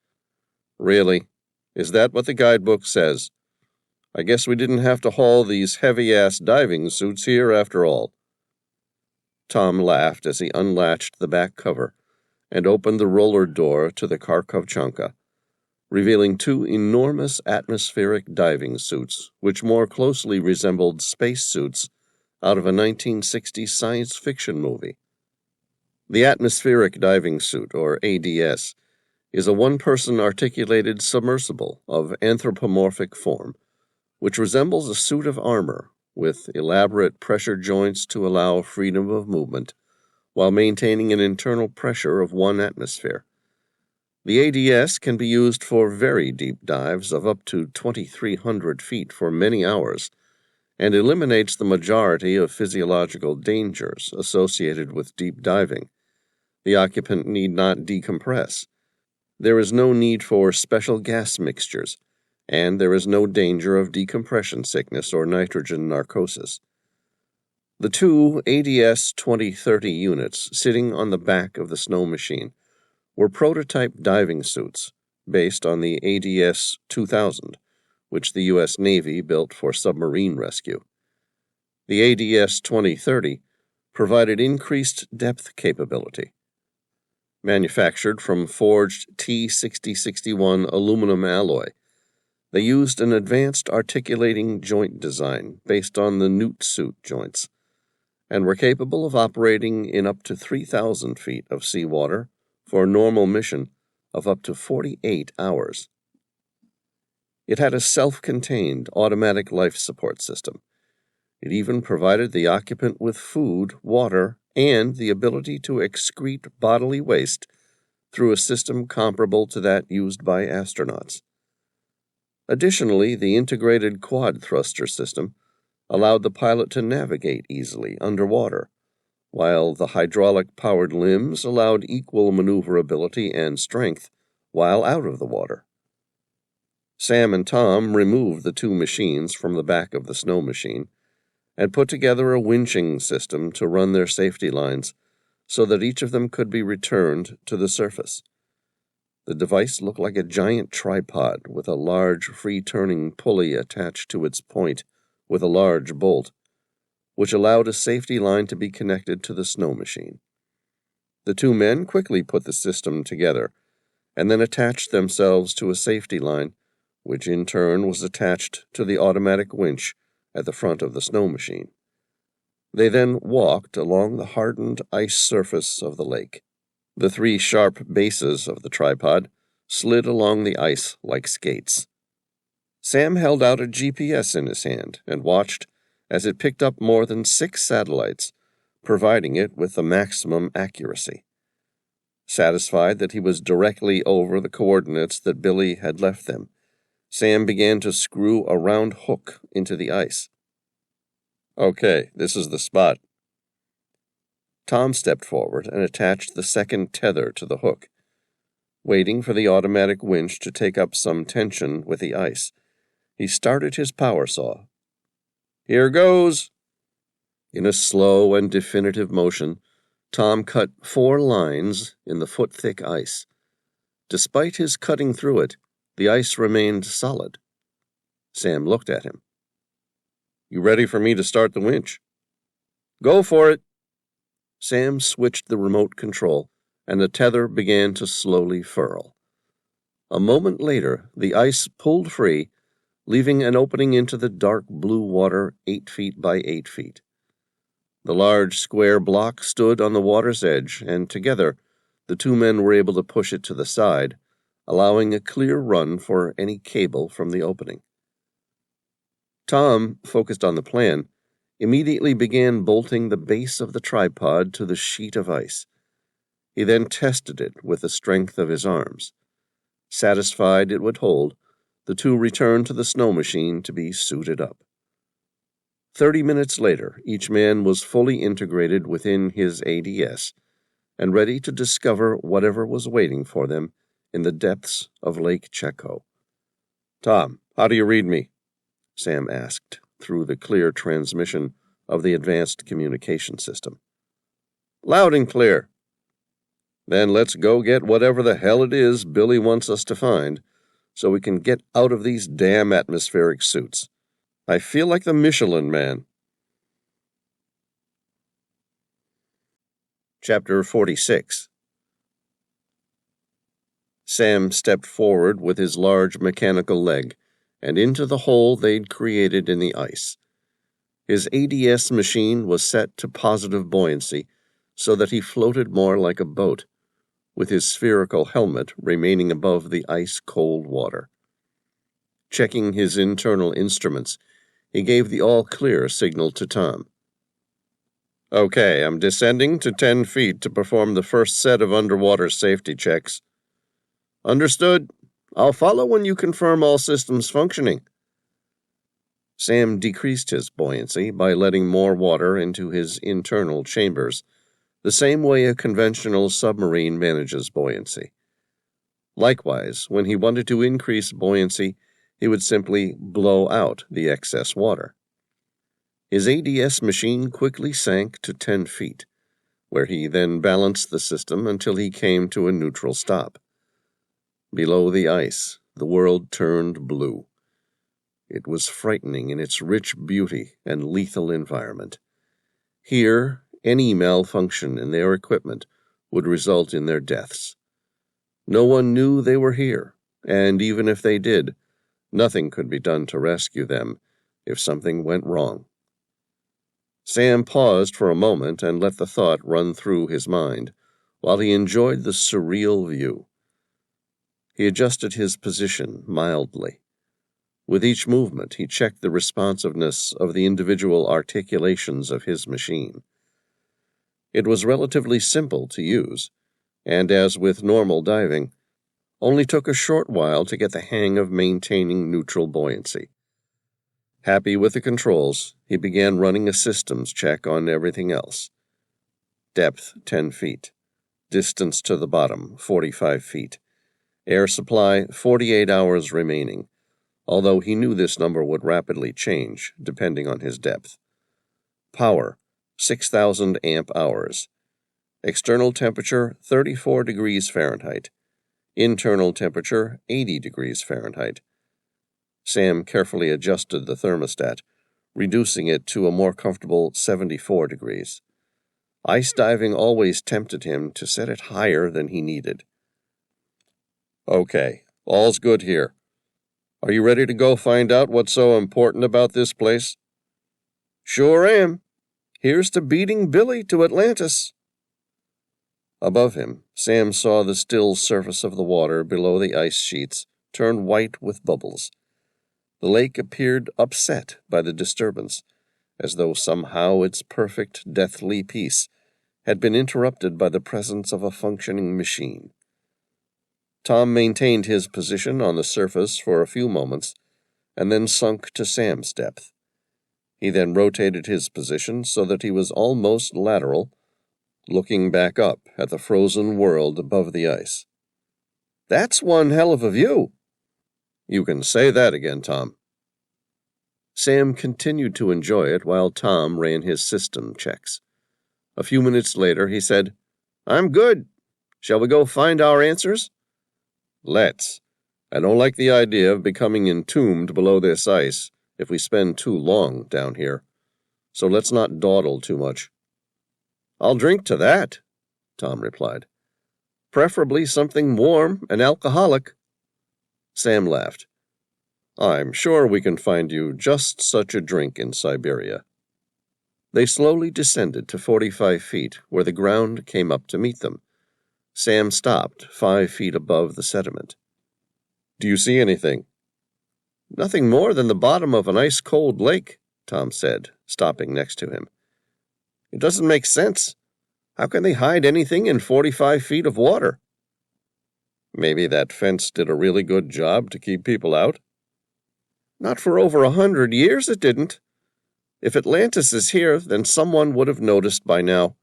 "Really? Is that what the guidebook says? I guess we didn't have to haul these heavy-ass diving suits here after all." Tom laughed as he unlatched the back cover and opened the roller door to the Karkovchanka, revealing two enormous atmospheric diving suits which more closely resembled space suits out of a 1960s science fiction movie. The atmospheric diving suit, or ADS, is a one-person articulated submersible of anthropomorphic form, which resembles a suit of armor with elaborate pressure joints to allow freedom of movement, while maintaining an internal pressure of 1 atmosphere. The ADS can be used for very deep dives of up to 2,300 feet for many hours, and eliminates the majority of physiological dangers associated with deep diving. The occupant need not decompress. There is no need for special gas mixtures, and there is no danger of decompression sickness or nitrogen narcosis. The two ADS 2030 units sitting on the back of the snow machine were prototype diving suits based on the ADS-2000, which the U.S. Navy built for submarine rescue. The ADS-2030 provided increased depth capability. Manufactured from forged T6061 aluminum alloy, they used an advanced articulating joint design based on the Newt suit joints, and were capable of operating in up to 3,000 feet of seawater for a normal mission of up to 48 hours. It had a self-contained automatic life support system. It even provided the occupant with food, water, and the ability to excrete bodily waste through a system comparable to that used by astronauts. Additionally, the integrated quad thruster system allowed the pilot to navigate easily underwater, while the hydraulic-powered limbs allowed equal maneuverability and strength while out of the water. Sam and Tom removed the two machines from the back of the snow machine and put together a winching system to run their safety lines so that each of them could be returned to the surface. The device looked like a giant tripod with a large free-turning pulley attached to its point with a large bolt, which allowed a safety line to be connected to the snow machine. The two men quickly put the system together and then attached themselves to a safety line, which in turn was attached to the automatic winch at the front of the snow machine. They then walked along the hardened ice surface of the lake. The three sharp bases of the tripod slid along the ice like skates. Sam held out a GPS in his hand and watched as it picked up more than 6 satellites, providing it with the maximum accuracy. Satisfied that he was directly over the coordinates that Billy had left them, Sam began to screw a round hook into the ice. "Okay, this is the spot." Tom stepped forward and attached the second tether to the hook. Waiting for the automatic winch to take up some tension with the ice, he started his power saw. "Here goes!" In a slow and definitive motion, Tom cut 4 lines in the foot-thick ice. Despite his cutting through it, the ice remained solid. Sam looked at him. "You ready for me to start the winch?" "Go for it." Sam switched the remote control, and the tether began to slowly furl. A moment later, the ice pulled free, leaving an opening into the dark blue water 8 feet by 8 feet. The large square block stood on the water's edge, and together the two men were able to push it to the side, allowing a clear run for any cable from the opening. Tom, focused on the plan, immediately began bolting the base of the tripod to the sheet of ice. He then tested it with the strength of his arms. Satisfied it would hold, the two returned to the snow machine to be suited up. 30 minutes later, each man was fully integrated within his ADS and ready to discover whatever was waiting for them in the depths of Lake Checo. "Tom, how do you read me?" Sam asked through the clear transmission of the advanced communication system. "Loud and clear." "Then let's go get whatever the hell it is Billy wants us to find, so we can get out of these damn atmospheric suits. I feel like the Michelin Man." Chapter 46. Sam stepped forward with his large mechanical leg and into the hole they'd created in the ice. His ADS machine was set to positive buoyancy so that he floated more like a boat, with his spherical helmet remaining above the ice-cold water. Checking his internal instruments, he gave the all-clear signal to Tom. "Okay, I'm descending to 10 feet to perform the first set of underwater safety checks." "Understood. I'll follow when you confirm all systems functioning." Sam decreased his buoyancy by letting more water into his internal chambers, the same way a conventional submarine manages buoyancy. Likewise, when he wanted to increase buoyancy, he would simply blow out the excess water. His ADS machine quickly sank to 10 feet, where he then balanced the system until he came to a neutral stop. Below the ice, the world turned blue. It was frightening in its rich beauty and lethal environment. Here, any malfunction in their equipment would result in their deaths. No one knew they were here, and even if they did, nothing could be done to rescue them if something went wrong. Sam paused for a moment and let the thought run through his mind, while he enjoyed the surreal view. He adjusted his position mildly. With each movement, he checked the responsiveness of the individual articulations of his machine. It was relatively simple to use, and as with normal diving, only took a short while to get the hang of maintaining neutral buoyancy. Happy with the controls, he began running a systems check on everything else. Depth 10 feet. Distance to the bottom 45 feet. Air supply 48 hours remaining, although he knew this number would rapidly change depending on his depth. Power 6,000 amp hours. External temperature 34 degrees Fahrenheit. Internal temperature 80 degrees Fahrenheit. Sam carefully adjusted the thermostat, reducing it to a more comfortable 74 degrees. Ice diving always tempted him to set it higher than he needed. Okay, all's good here. Are you ready to go find out what's so important about this place? Sure am. Here's to beating Billy to Atlantis. Above him, Sam saw the still surface of the water below the ice sheets turn white with bubbles. The lake appeared upset by the disturbance, as though somehow its perfect, deathly peace had been interrupted by the presence of a functioning machine. Tom maintained his position on the surface for a few moments, and then sunk to Sam's depth. He then rotated his position so that he was almost lateral, looking back up at the frozen world above the ice. That's one hell of a view. You can say that again, Tom. Sam continued to enjoy it while Tom ran his system checks. A few minutes later, he said, I'm good. Shall we go find our answers? Let's. I don't like the idea of becoming entombed below this ice if we spend too long down here. So let's not dawdle too much. I'll drink to that, Tom replied. Preferably something warm and alcoholic. Sam laughed. I'm sure we can find you just such a drink in Siberia. They slowly descended to 45 feet, where the ground came up to meet them. Sam stopped 5 feet above the sediment. Do you see anything? Nothing more than the bottom of an ice-cold lake, Tom said, stopping next to him. It doesn't make sense. How can they hide anything in 45 feet of water? Maybe that fence did a really good job to keep people out. Not for over 100 years it didn't. If Atlantis is here, then someone would have noticed by now.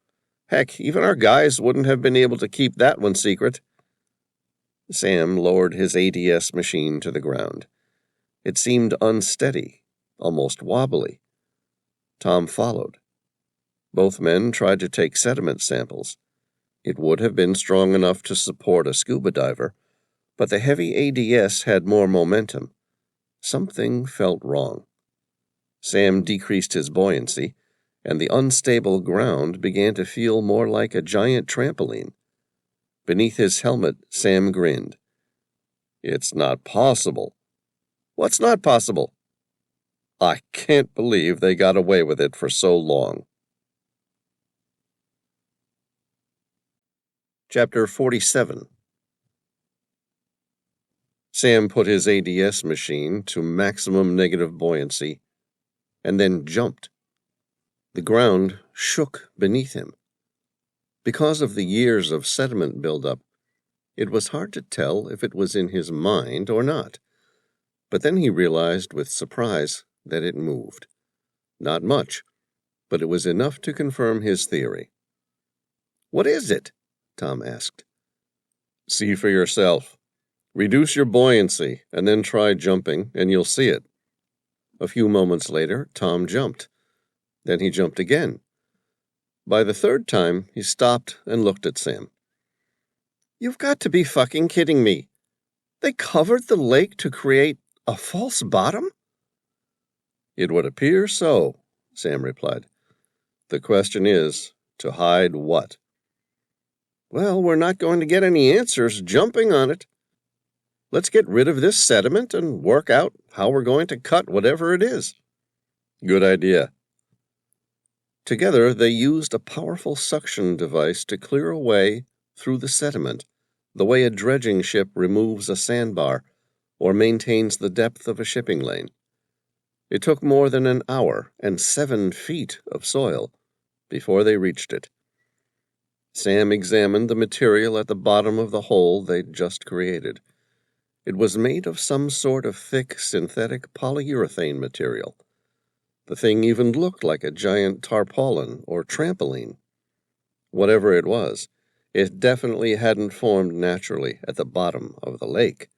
Heck, even our guys wouldn't have been able to keep that one secret. Sam lowered his ADS machine to the ground. It seemed unsteady, almost wobbly. Tom followed. Both men tried to take sediment samples. It would have been strong enough to support a scuba diver, but the heavy ADS had more momentum. Something felt wrong. Sam decreased his buoyancy, and the unstable ground began to feel more like a giant trampoline. Beneath his helmet, Sam grinned. It's not possible. What's not possible? I can't believe they got away with it for so long. Chapter 47. Sam put his ADS machine to maximum negative buoyancy, and then jumped. The ground shook beneath him. Because of the years of sediment buildup, it was hard to tell if it was in his mind or not. But then he realized with surprise that it moved. Not much, but it was enough to confirm his theory. What is it? Tom asked. See for yourself. Reduce your buoyancy, and then try jumping, and you'll see it. A few moments later, Tom jumped. Then he jumped again. By the third time, he stopped and looked at Sam. You've got to be fucking kidding me. They covered the lake to create a false bottom? It would appear so, Sam replied. The question is, to hide what? Well, we're not going to get any answers jumping on it. Let's get rid of this sediment and work out how we're going to cut whatever it is. Good idea. Together, they used a powerful suction device to clear a way through the sediment, the way a dredging ship removes a sandbar or maintains the depth of a shipping lane. It took more than an hour and 7 feet of soil before they reached it. Sam examined the material at the bottom of the hole they'd just created. It was made of some sort of thick synthetic polyurethane material. The thing even looked like a giant tarpaulin or trampoline. Whatever it was, it definitely hadn't formed naturally at the bottom of the lake.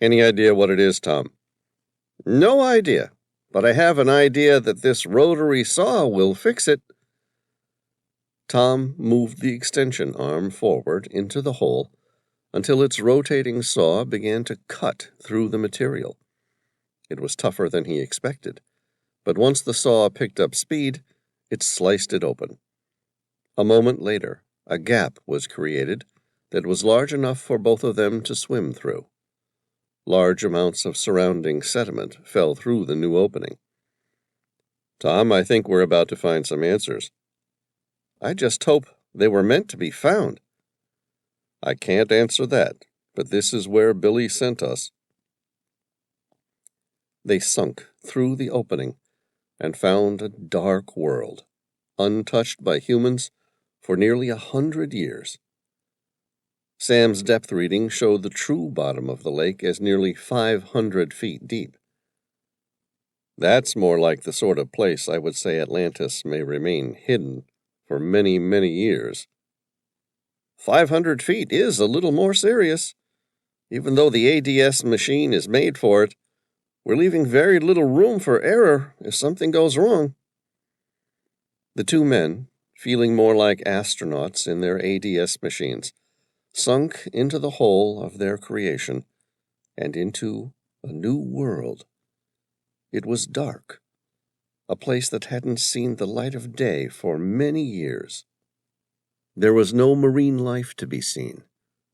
Any idea what it is, Tom? No idea, but I have an idea that this rotary saw will fix it. Tom moved the extension arm forward into the hole until its rotating saw began to cut through the material. It was tougher than he expected, but once the saw picked up speed, it sliced it open. A moment later, a gap was created that was large enough for both of them to swim through. Large amounts of surrounding sediment fell through the new opening. Tom, I think we're about to find some answers. I just hope they were meant to be found. I can't answer that, but this is where Billy sent us. They sunk through the opening and found a dark world, untouched by humans for nearly 100 years. Sam's depth reading showed the true bottom of the lake as nearly 500 feet deep. That's more like the sort of place I would say Atlantis may remain hidden for many, many years. 500 feet is a little more serious. Even though the ADS machine is made for it, we're leaving very little room for error if something goes wrong. The two men, feeling more like astronauts in their ADS machines, sunk into the hole of their creation and into a new world. It was dark, a place that hadn't seen the light of day for many years. There was no marine life to be seen.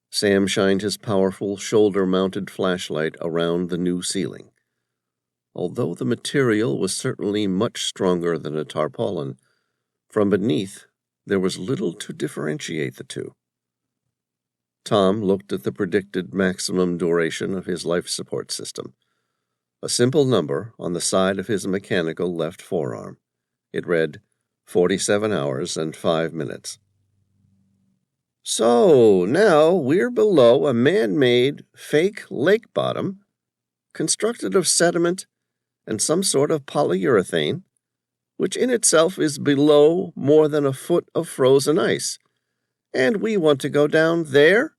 Sam shined his powerful shoulder-mounted flashlight around the new ceiling. Although the material was certainly much stronger than a tarpaulin, from beneath there was little to differentiate the two. Tom looked at the predicted maximum duration of his life support system, a simple number on the side of his mechanical left forearm. It read 47 hours and 5 minutes. So now we're below a man-made fake lake bottom, constructed of sediment and some sort of polyurethane, which in itself is below more than a foot of frozen ice. And we want to go down there?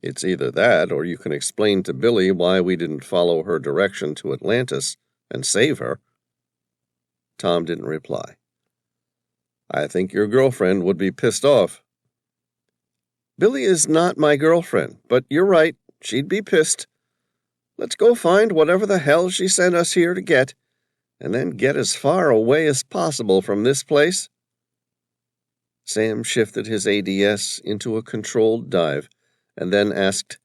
It's either that, or you can explain to Billy why we didn't follow her direction to Atlantis and save her. Tom didn't reply. I think your girlfriend would be pissed off. Billy is not my girlfriend, but you're right, she'd be pissed. Let's go find whatever the hell she sent us here to get, and then get as far away as possible from this place. Sam shifted his ADS into a controlled dive and then asked,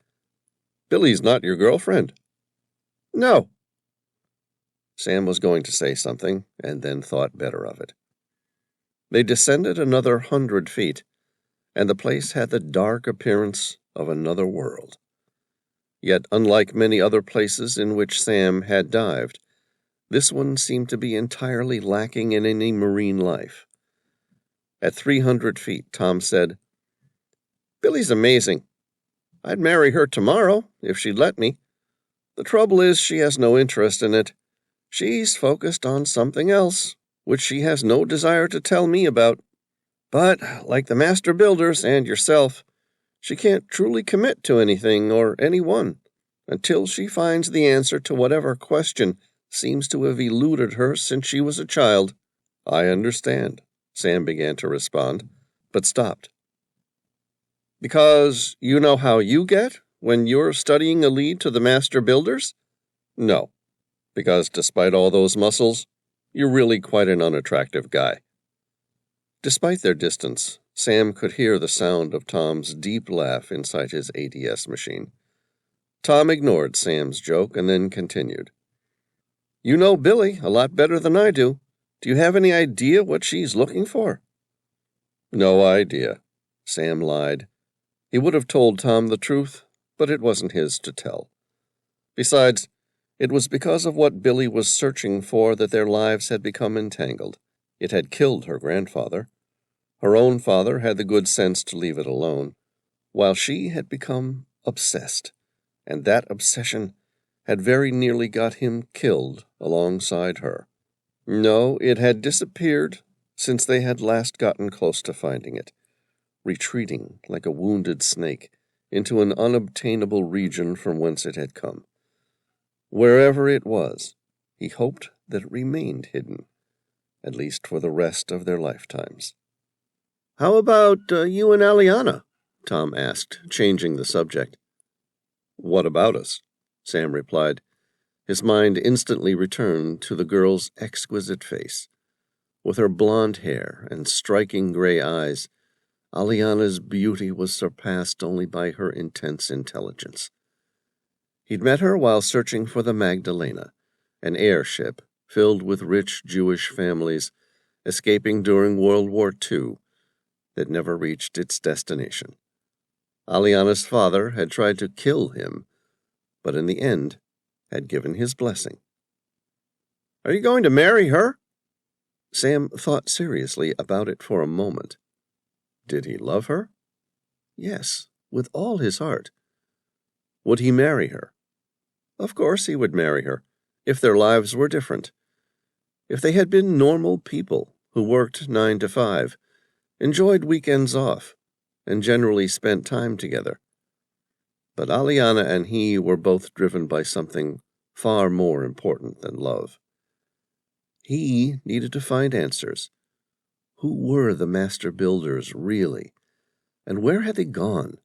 Billy's not your girlfriend? No. Sam was going to say something and then thought better of it. They descended another 100 feet, and the place had the dark appearance of another world. Yet, unlike many other places in which Sam had dived, this one seemed to be entirely lacking in any marine life. At 300 feet, Tom said, Billy's amazing. I'd marry her tomorrow, if she'd let me. The trouble is she has no interest in it. She's focused on something else, which she has no desire to tell me about. But, like the master builders and yourself, she can't truly commit to anything or anyone until she finds the answer to whatever question seems to have eluded her since she was a child. I understand, Sam began to respond, but stopped. Because you know how you get when you're studying a lead to the master builders? No, because despite all those muscles, you're really quite an unattractive guy. Despite their distance, Sam could hear the sound of Tom's deep laugh inside his ADS machine. Tom ignored Sam's joke and then continued. You know Billy a lot better than I do. Do you have any idea what she's looking for? No idea, Sam lied. He would have told Tom the truth, but it wasn't his to tell. Besides, it was because of what Billy was searching for that their lives had become entangled. It had killed her grandfather. Her own father had the good sense to leave it alone, while she had become obsessed, and that obsession had very nearly got him killed alongside her. No, it had disappeared since they had last gotten close to finding it, retreating like a wounded snake into an unobtainable region from whence it had come. Wherever it was, he hoped that it remained hidden, at least for the rest of their lifetimes. How about you and Aliana? Tom asked, changing the subject. What about us? Sam replied. His mind instantly returned to the girl's exquisite face. With her blonde hair and striking gray eyes, Aliana's beauty was surpassed only by her intense intelligence. He'd met her while searching for the Magdalena, an airship filled with rich Jewish families escaping during World War II that never reached its destination. Aliana's father had tried to kill him, but in the end had given his blessing. Are you going to marry her? Sam thought seriously about it for a moment. Did he love her? Yes, with all his heart. Would he marry her? Of course he would marry her, if their lives were different. If they had been normal people who worked 9 to 5, enjoyed weekends off, and generally spent time together. But Aliana and he were both driven by something far more important than love. He needed to find answers. Who were the master builders really, and where had they gone?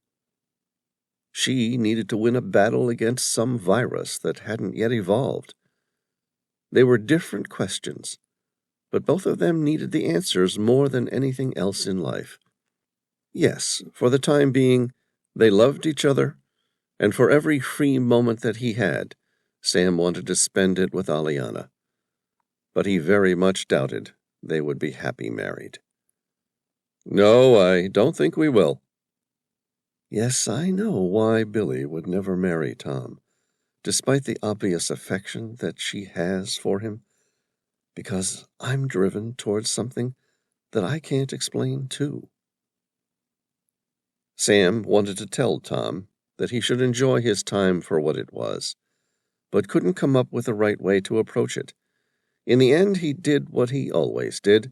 She needed to win a battle against some virus that hadn't yet evolved. They were different questions, but both of them needed the answers more than anything else in life. Yes, for the time being, they loved each other, and for every free moment that he had, Sam wanted to spend it with Aliana. But he very much doubted they would be happy married. No, I don't think we will. Yes, I know why Billy would never marry Tom, despite the obvious affection that she has for him, because I'm driven towards something that I can't explain too. Sam wanted to tell Tom that he should enjoy his time for what it was, but couldn't come up with the right way to approach it. In the end, he did what he always did,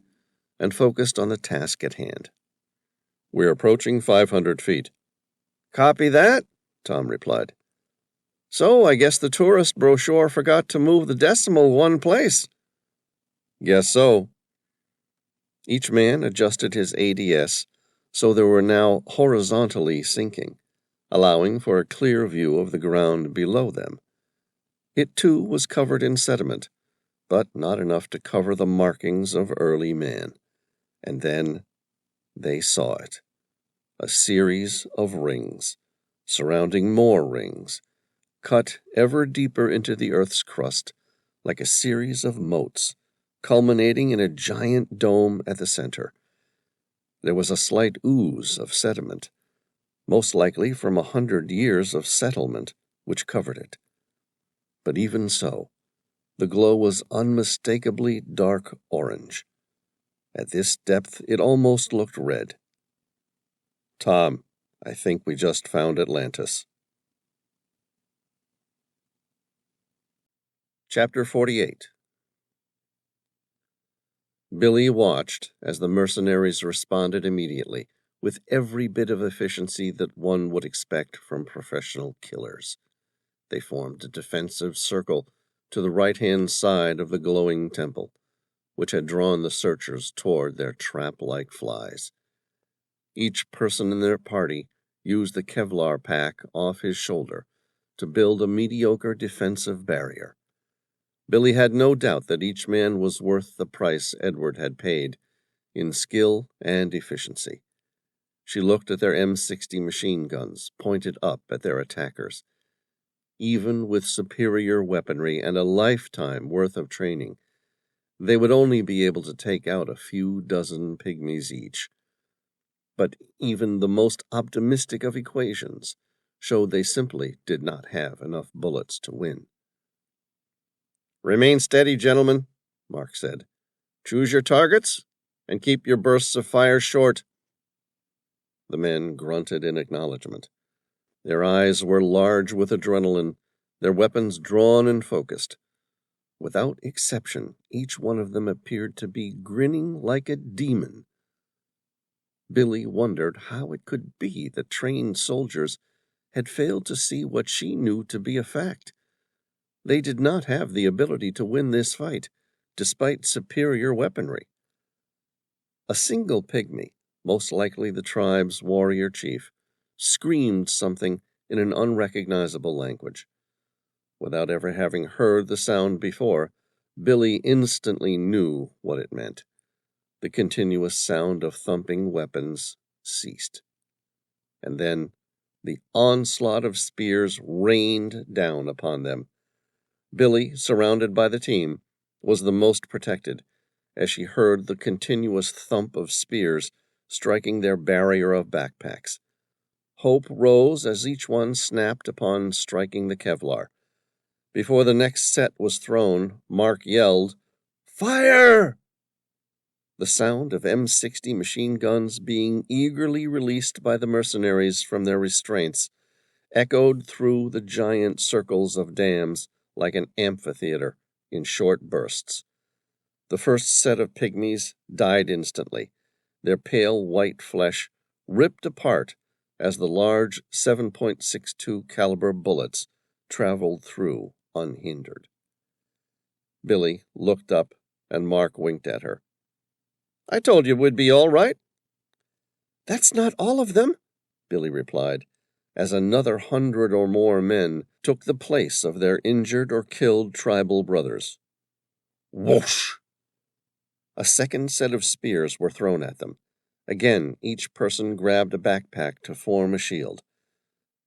and focused on the task at hand. We're approaching 500 feet. Copy that, Tom replied. So I guess the tourist brochure forgot to move the decimal one place. Guess so. Each man adjusted his ADS so they were now horizontally sinking, allowing for a clear view of the ground below them. It too was covered in sediment, but not enough to cover the markings of early man. And then they saw it. A series of rings, surrounding more rings, cut ever deeper into the Earth's crust, like a series of moats, culminating in a giant dome at the center. There was a slight ooze of sediment, most likely from 100 years of settlement, which covered it. But even so, the glow was unmistakably dark orange. At this depth, it almost looked red. Tom, I think we just found Atlantis. Chapter 48. Billy watched as the mercenaries responded immediately, with every bit of efficiency that one would expect from professional killers. They formed a defensive circle to the right-hand side of the glowing temple, which had drawn the searchers toward their trap-like flies. Each person in their party used the Kevlar pack off his shoulder to build a mediocre defensive barrier. Billy had no doubt that each man was worth the price Edward had paid in skill and efficiency. She looked at their M60 machine guns pointed up at their attackers. Even with superior weaponry and a lifetime worth of training, they would only be able to take out a few dozen pygmies each. But even the most optimistic of equations showed they simply did not have enough bullets to win. "Remain steady, gentlemen," Mark said. "Choose your targets and keep your bursts of fire short." The men grunted in acknowledgement. Their eyes were large with adrenaline, their weapons drawn and focused. Without exception, each one of them appeared to be grinning like a demon. Billy wondered how it could be that trained soldiers had failed to see what she knew to be a fact. They did not have the ability to win this fight, despite superior weaponry. A single pygmy, most likely the tribe's warrior chief, screamed something in an unrecognizable language. Without ever having heard the sound before, Billy instantly knew what it meant. The continuous sound of thumping weapons ceased. And then the onslaught of spears rained down upon them. Billy, surrounded by the team, was the most protected, as she heard the continuous thump of spears striking their barrier of backpacks. Hope rose as each one snapped upon striking the Kevlar. Before the next set was thrown, Mark yelled, "Fire!" The sound of M60 machine guns being eagerly released by the mercenaries from their restraints echoed through the giant circles of dams like an amphitheater in short bursts. The first set of pygmies died instantly, their pale white flesh ripped apart as the large 7.62 caliber bullets traveled through unhindered. Billy looked up, and Mark winked at her. "I told you we'd be all right." "That's not all of them," Billy replied, as another 100 or more men took the place of their injured or killed tribal brothers. Whoosh! A second set of spears were thrown at them. Again, each person grabbed a backpack to form a shield.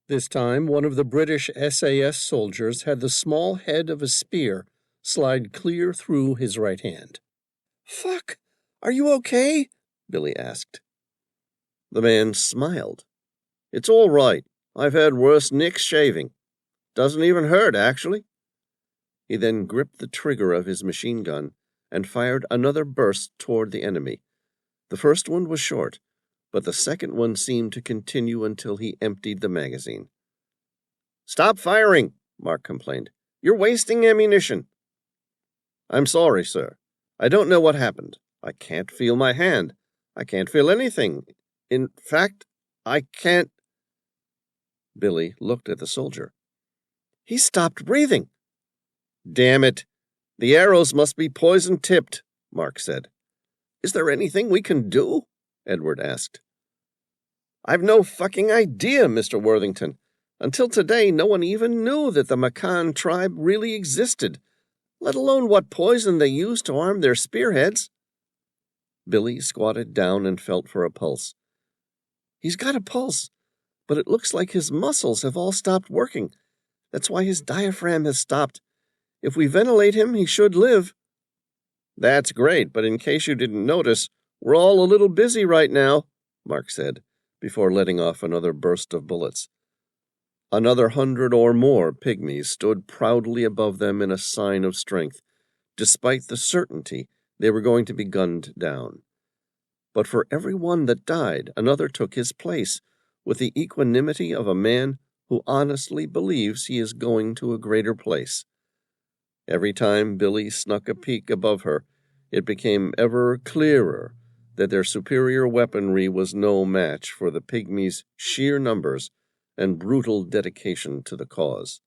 This time, one of the British SAS soldiers had the small head of a spear slide clear through his right hand. "Fuck! Are you okay?" Billy asked. The man smiled. "It's all right. I've had worse nicks shaving. Doesn't even hurt, actually." He then gripped the trigger of his machine gun and fired another burst toward the enemy. The first one was short, but the second one seemed to continue until he emptied the magazine. "Stop firing," Mark complained. "You're wasting ammunition." "I'm sorry, sir. I don't know what happened. I can't feel my hand. I can't feel anything. In fact, I can't—" Billy looked at the soldier. "He stopped breathing." "Damn it. The arrows must be poison-tipped," Mark said. "Is there anything we can do?" Edward asked. "I've no fucking idea, Mr. Worthington. Until today, no one even knew that the Macan tribe really existed, let alone what poison they used to arm their spearheads." Billy squatted down and felt for a pulse. "He's got a pulse, but it looks like his muscles have all stopped working. That's why his diaphragm has stopped. If we ventilate him, he should live." "That's great, but in case you didn't notice, we're all a little busy right now," Mark said, before letting off another burst of bullets. Another 100 or more pygmies stood proudly above them in a sign of strength, despite the certainty they were going to be gunned down. But for every one that died, another took his place, with the equanimity of a man who honestly believes he is going to a greater place. Every time Billy snuck a peek above her, it became ever clearer that their superior weaponry was no match for the pygmies' sheer numbers and brutal dedication to the cause.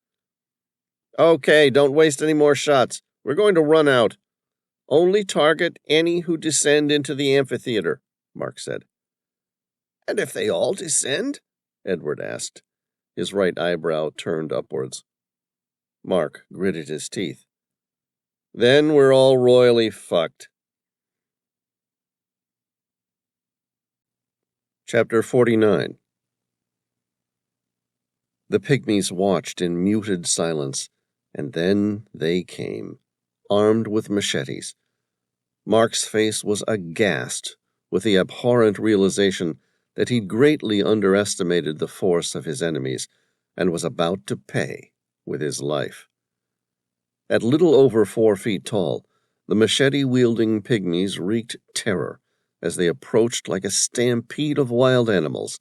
"Okay, don't waste any more shots. We're going to run out. Only target any who descend into the amphitheater," Mark said. "And if they all descend?" Edward asked, his right eyebrow turned upwards. Mark gritted his teeth. Then we're all royally fucked. Chapter 49. The pygmies watched in muted silence, and then they came, armed with machetes. Mark's face was aghast with the abhorrent realization that he'd greatly underestimated the force of his enemies and was about to pay with his life. At little over 4 feet tall, the machete-wielding pygmies wreaked terror as they approached like a stampede of wild animals.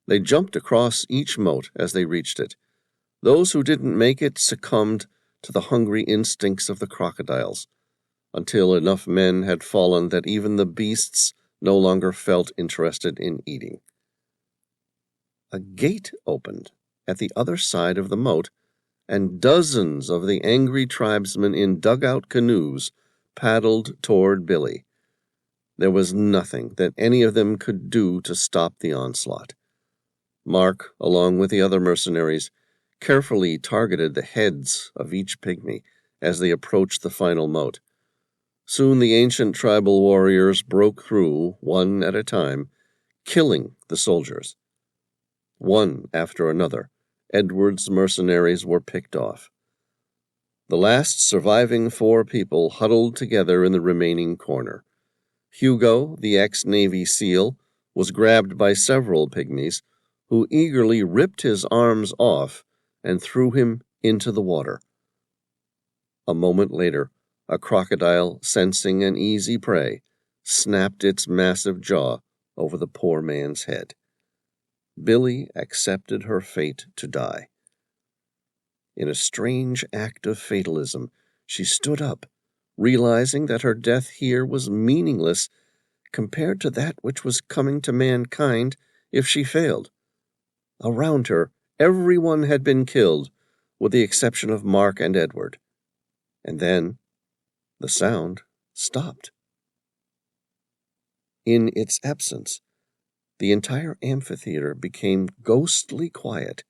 They jumped across each moat as they reached it. Those who didn't make it succumbed to the hungry instincts of the crocodiles, until enough men had fallen that even the beasts no longer felt interested in eating. A gate opened at the other side of the moat, and dozens of the angry tribesmen in dugout canoes paddled toward Billy. There was nothing that any of them could do to stop the onslaught. Mark, along with the other mercenaries, carefully targeted the heads of each pygmy as they approached the final moat. Soon the ancient tribal warriors broke through, one at a time, killing the soldiers. One after another, Edward's mercenaries were picked off. The last surviving 4 people huddled together in the remaining corner. Hugo, the ex-Navy SEAL, was grabbed by several pygmies, who eagerly ripped his arms off and threw him into the water. A moment later, a crocodile, sensing an easy prey, snapped its massive jaw over the poor man's head. Billy accepted her fate to die. In a strange act of fatalism, she stood up, realizing that her death here was meaningless compared to that which was coming to mankind if she failed. Around her, everyone had been killed, with the exception of Mark and Edward. And then the sound stopped. In its absence, the entire amphitheater became ghostly quiet.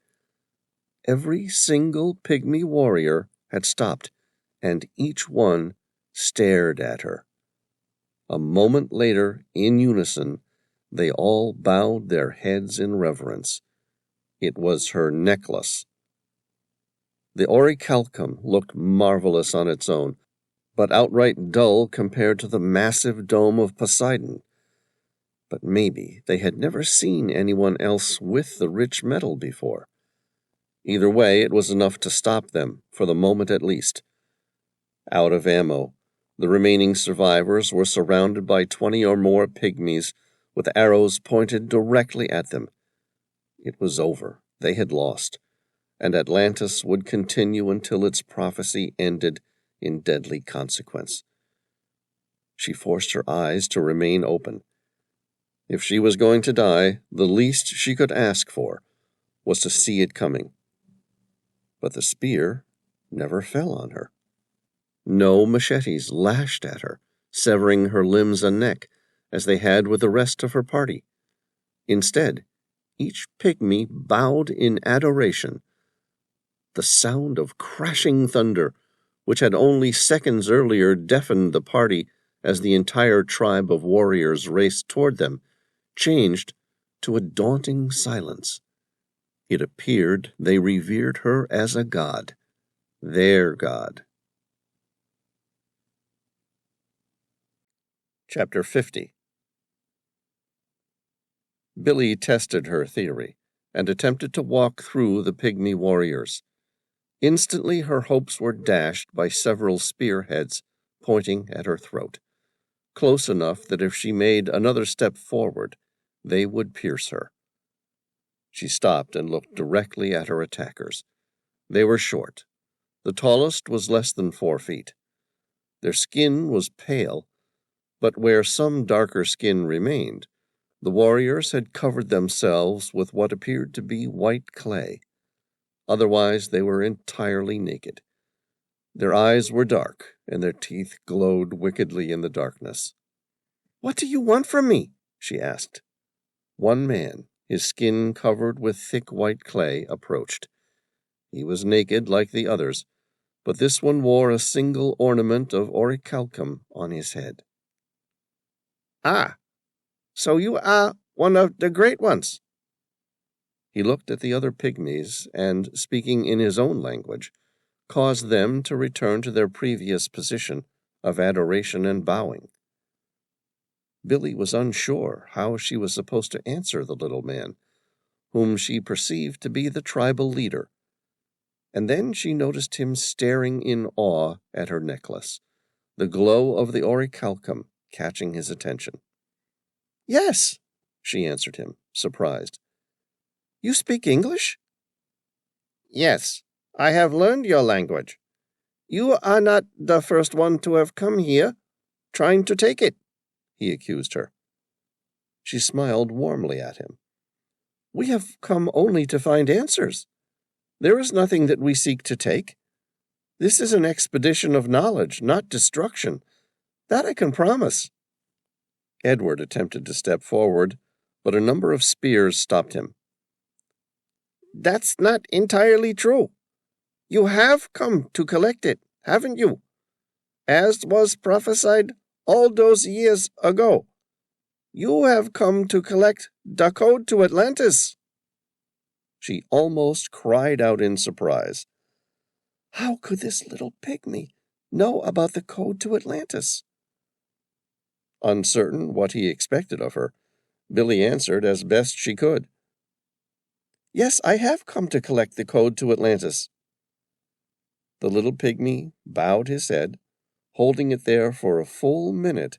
Every single pygmy warrior had stopped, and each one stared at her. A moment later, in unison, they all bowed their heads in reverence. It was her necklace. The orichalcum looked marvelous on its own, but outright dull compared to the massive dome of Poseidon. But maybe they had never seen anyone else with the rich metal before. Either way, it was enough to stop them, for the moment at least. Out of ammo, the remaining survivors were surrounded by 20 or more pygmies with arrows pointed directly at them. It was over. They had lost, and Atlantis would continue until its prophecy ended in deadly consequence. She forced her eyes to remain open. If she was going to die, the least she could ask for was to see it coming. But the spear never fell on her. No machetes lashed at her, severing her limbs and neck, as they had with the rest of her party. Instead, each pygmy bowed in adoration. The sound of crashing thunder, which had only seconds earlier deafened the party as the entire tribe of warriors raced toward them, changed to a daunting silence. It appeared they revered her as a god, their god. Chapter 50. Billy tested her theory and attempted to walk through the pygmy warriors. Instantly her hopes were dashed by several spearheads pointing at her throat, close enough that if she made another step forward, they would pierce her. She stopped and looked directly at her attackers. They were short. The tallest was less than 4 feet. Their skin was pale, but where some darker skin remained, the warriors had covered themselves with what appeared to be white clay. Otherwise, they were entirely naked. Their eyes were dark, and their teeth glowed wickedly in the darkness. "What do you want from me?" she asked. One man, his skin covered with thick white clay, approached. He was naked like the others, but this one wore a single ornament of orichalcum on his head. "Ah, so you are one of the great ones." He looked at the other pygmies and, speaking in his own language, caused them to return to their previous position of adoration and bowing. Billy was unsure how she was supposed to answer the little man, whom she perceived to be the tribal leader, and then she noticed him staring in awe at her necklace, the glow of the orichalcum catching his attention. "Yes," she answered him, surprised. "You speak English?" "Yes, I have learned your language. "You are not the first one to have come here, trying to take it," he accused her. She smiled warmly at him. "We have come only to find answers. There is nothing that we seek to take. This is an expedition of knowledge, not destruction. That I can promise." Edward attempted to step forward, but a number of spears stopped him. "That's not entirely true. You have come to collect it, haven't you? As was prophesied all those years ago. You have come to collect the code to Atlantis." She almost cried out in surprise. How could this little pygmy know about the code to Atlantis? Uncertain what he expected of her, Billy answered as best she could. "Yes, I have come to collect the code to Atlantis." The little pygmy bowed his head, holding it there for a full minute,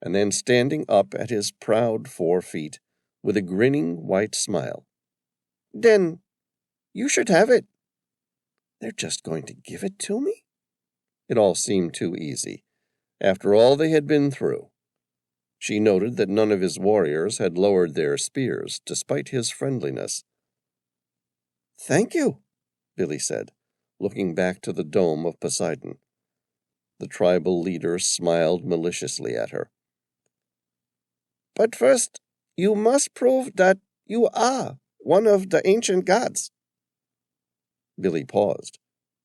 and then standing up at his proud 4 feet with a grinning white smile. "Then you should have it." "They're just going to give it to me?" It all seemed too easy, after all they had been through. She noted that none of his warriors had lowered their spears, despite his friendliness. "Thank you," Billy said, looking back to the dome of Poseidon. The tribal leader smiled maliciously at her. "But first, you must prove that you are one of the ancient gods." Billy paused,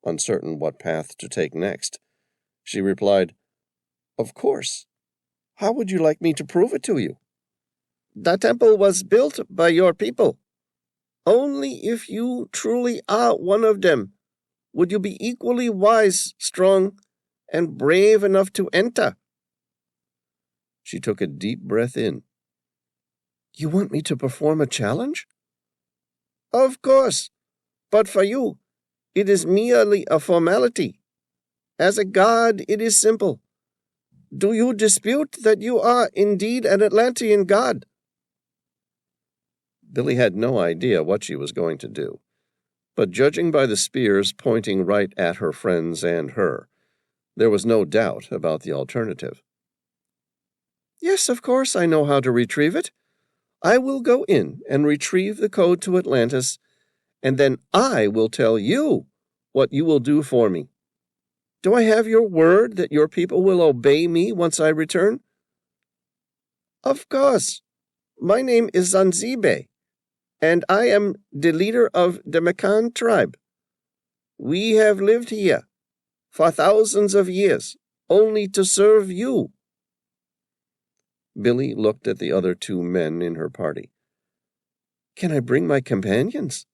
uncertain what path to take next. She replied, "Of course. How would you like me to prove it to you?" "The temple was built by your people. Only if you truly are one of them would you be equally wise, strong, and brave enough to enter." She took a deep breath in. "You want me to perform a challenge?" "Of course, but for you, it is merely a formality. As a god, it is simple. Do you dispute that you are indeed an Atlantean god?" Billy had no idea what she was going to do, but judging by the spears pointing right at her friends and her, there was no doubt about the alternative. "Yes, of course I know how to retrieve it. I will go in and retrieve the code to Atlantis, and then I will tell you what you will do for me. Do I have your word that your people will obey me once I return?" "Of course. My name is Zanzibe, and I am the leader of the Macan tribe. We have lived here for thousands of years, only to serve you." Billy looked at the other 2 men in her party. "Can I bring my companions?"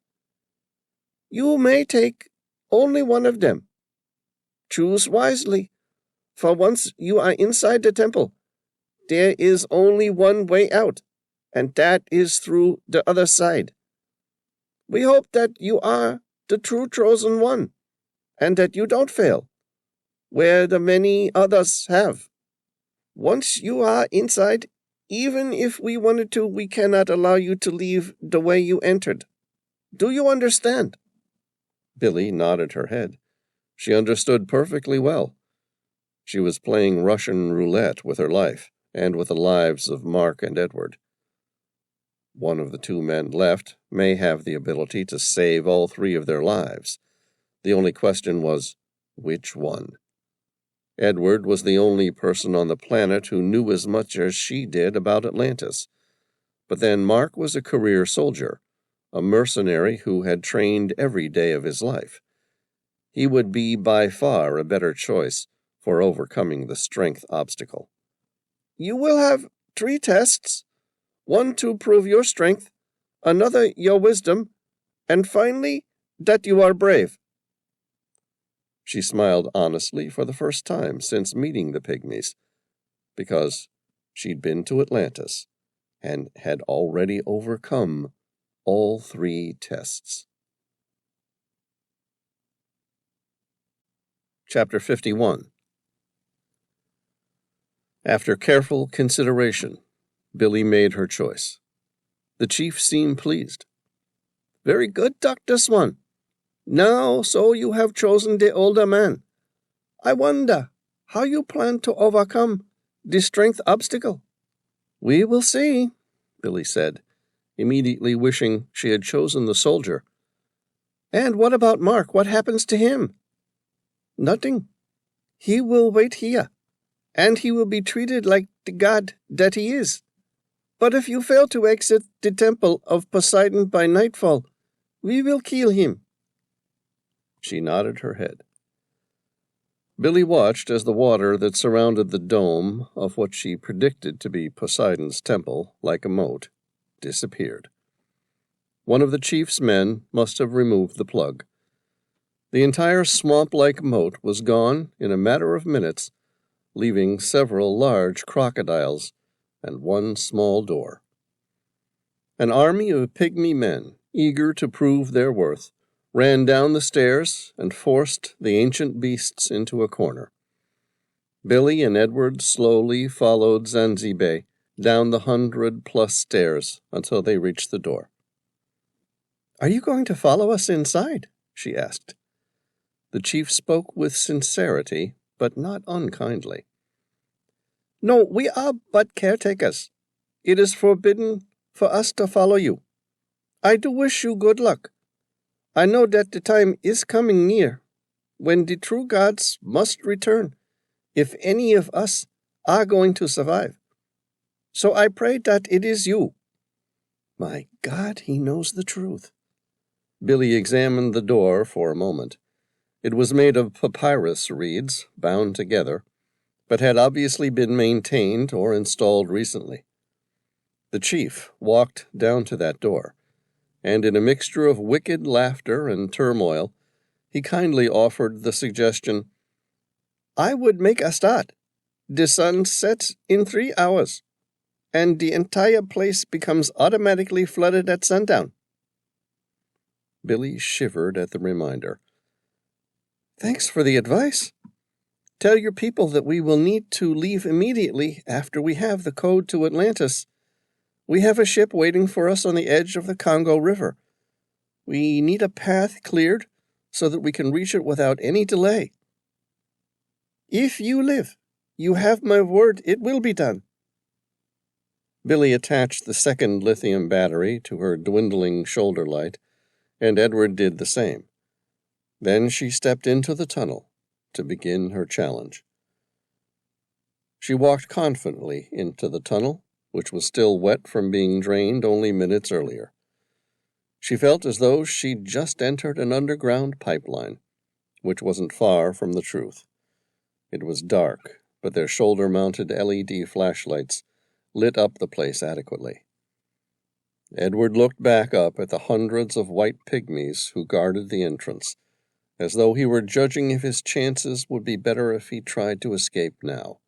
"You may take only one of them. Choose wisely, for once you are inside the temple, there is only one way out, and that is through the other side. We hope that you are the true chosen one, and that you don't fail, where the many others have. Once you are inside, even if we wanted to, we cannot allow you to leave the way you entered. Do you understand?" Billy nodded her head. She understood perfectly well. She was playing Russian roulette with her life and with the lives of Mark and Edward. One of the 2 men left may have the ability to save all 3 of their lives. The only question was, which one? Edward was the only person on the planet who knew as much as she did about Atlantis. But then Mark was a career soldier, a mercenary who had trained every day of his life. He would be by far a better choice for overcoming the strength obstacle. You will have 3 tests, one to prove your strength, another your wisdom, and finally, that you are brave. She smiled honestly for the first time since meeting the pygmies, because she'd been to Atlantis and had already overcome all 3 tests. Chapter 51. After careful consideration, Billy made her choice. The chief seemed pleased. Very good, Dr. Swan. Now, so you have chosen the older man. I wonder how you plan to overcome the strength obstacle. We will see, Billy said, immediately wishing she had chosen the soldier. And what about Mark? What happens to him? Nothing. He will wait here, and he will be treated like the god that he is. But if you fail to exit the temple of Poseidon by nightfall, we will kill him. She nodded her head. Billy watched as the water that surrounded the dome of what she predicted to be Poseidon's temple, like a moat, disappeared. One of the chief's men must have removed the plug. The entire swamp-like moat was gone in a matter of minutes, leaving several large crocodiles and one small door. An army of pygmy men, eager to prove their worth, ran down the stairs and forced the ancient beasts into a corner. Billy and Edward slowly followed Zanzibar down the 100+ stairs until they reached the door. Are you going to follow us inside? She asked. The chief spoke with sincerity, but not unkindly. No, we are but caretakers. It is forbidden for us to follow you. I do wish you good luck. I know that the time is coming near when the true gods must return if any of us are going to survive. So I pray that it is you. My God, he knows the truth. Billy examined the door for a moment. It was made of papyrus reeds, bound together, but had obviously been maintained or installed recently. The chief walked down to that door, and in a mixture of wicked laughter and turmoil, he kindly offered the suggestion, I would make a start. The sun sets in 3 hours, and the entire place becomes automatically flooded at sundown. Billy shivered at the reminder. Thanks for the advice. Tell your people that we will need to leave immediately after we have the code to Atlantis. We have a ship waiting for us on the edge of the Congo River. We need a path cleared so that we can reach it without any delay. If you live, you have my word it will be done. Billy attached the second lithium battery to her dwindling shoulder light, and Edward did the same. Then she stepped into the tunnel to begin her challenge. She walked confidently into the tunnel, which was still wet from being drained only minutes earlier. She felt as though she'd just entered an underground pipeline, which wasn't far from the truth. It was dark, but their shoulder-mounted LED flashlights lit up the place adequately. Edward looked back up at the hundreds of white pygmies who guarded the entrance, as though he were judging if his chances would be better if he tried to escape now.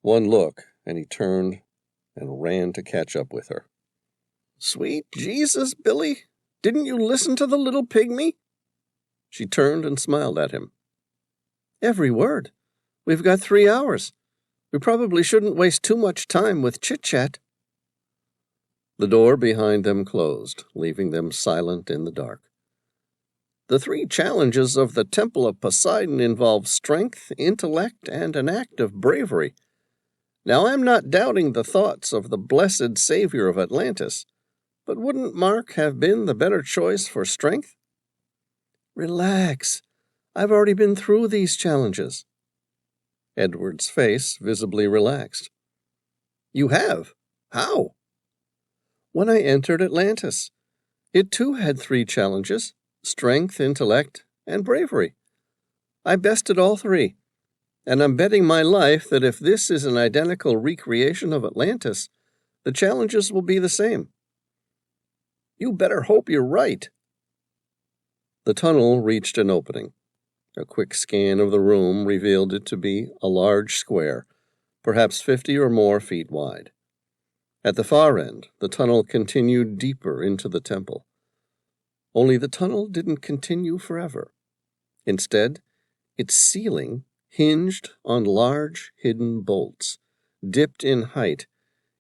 One look, and he turned and ran to catch up with her. Sweet Jesus, Billy, didn't you listen to the little pygmy? She turned and smiled at him. Every word. We've got 3 hours. We probably shouldn't waste too much time with chit-chat. The door behind them closed, leaving them silent in the dark. The 3 challenges of the Temple of Poseidon involve strength, intellect, and an act of bravery. Now, I'm not doubting the thoughts of the blessed savior of Atlantis, but wouldn't Mark have been the better choice for strength? Relax. I've already been through these challenges. Edward's face visibly relaxed. You have? How? When I entered Atlantis. It too had 3 challenges: strength, intellect, and bravery. I bested all 3, and I'm betting my life that if this is an identical recreation of Atlantis, the challenges will be the same. You better hope you're right. The tunnel reached an opening. A quick scan of the room revealed it to be a large square, perhaps 50 or more feet wide. At the far end, the tunnel continued deeper into the temple. Only the tunnel didn't continue forever. Instead, its ceiling hinged on large hidden bolts, dipped in height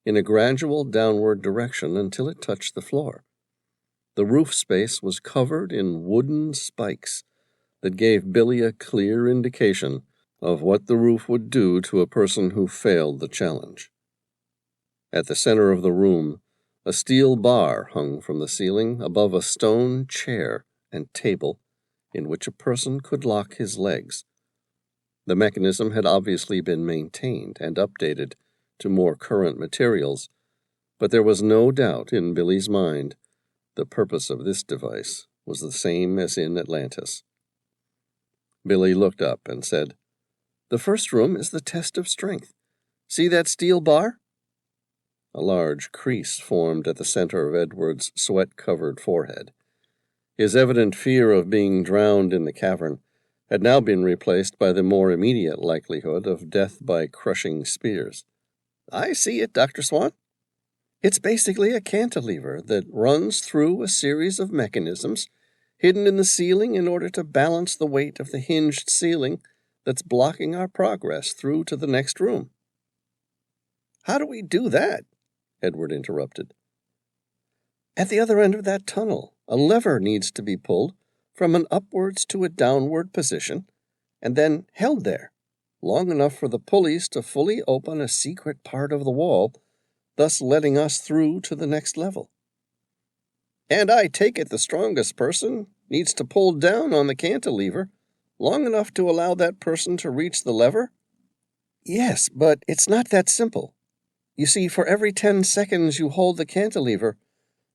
in a gradual downward direction until it touched the floor. The roof space was covered in wooden spikes that gave Billy a clear indication of what the roof would do to a person who failed the challenge. At the center of the room, a steel bar hung from the ceiling above a stone chair and table in which a person could lock his legs. The mechanism had obviously been maintained and updated to more current materials, but there was no doubt in Billy's mind the purpose of this device was the same as in Atlantis. Billy looked up and said, "The first room is the test of strength. See that steel bar?" A large crease formed at the center of Edward's sweat-covered forehead. His evident fear of being drowned in the cavern had now been replaced by the more immediate likelihood of death by crushing spears. "I see it, Dr. Swan. It's basically a cantilever that runs through a series of mechanisms hidden in the ceiling in order to balance the weight of the hinged ceiling that's blocking our progress through to the next room." "How do we do that?" Edward interrupted. "At the other end of that tunnel, a lever needs to be pulled from an upwards to a downward position, and then held there, long enough for the pulleys to fully open a secret part of the wall, thus letting us through to the next level." "And I take it the strongest person needs to pull down on the cantilever long enough to allow that person to reach the lever?" "Yes, but it's not that simple. You see, for every 10 seconds you hold the cantilever,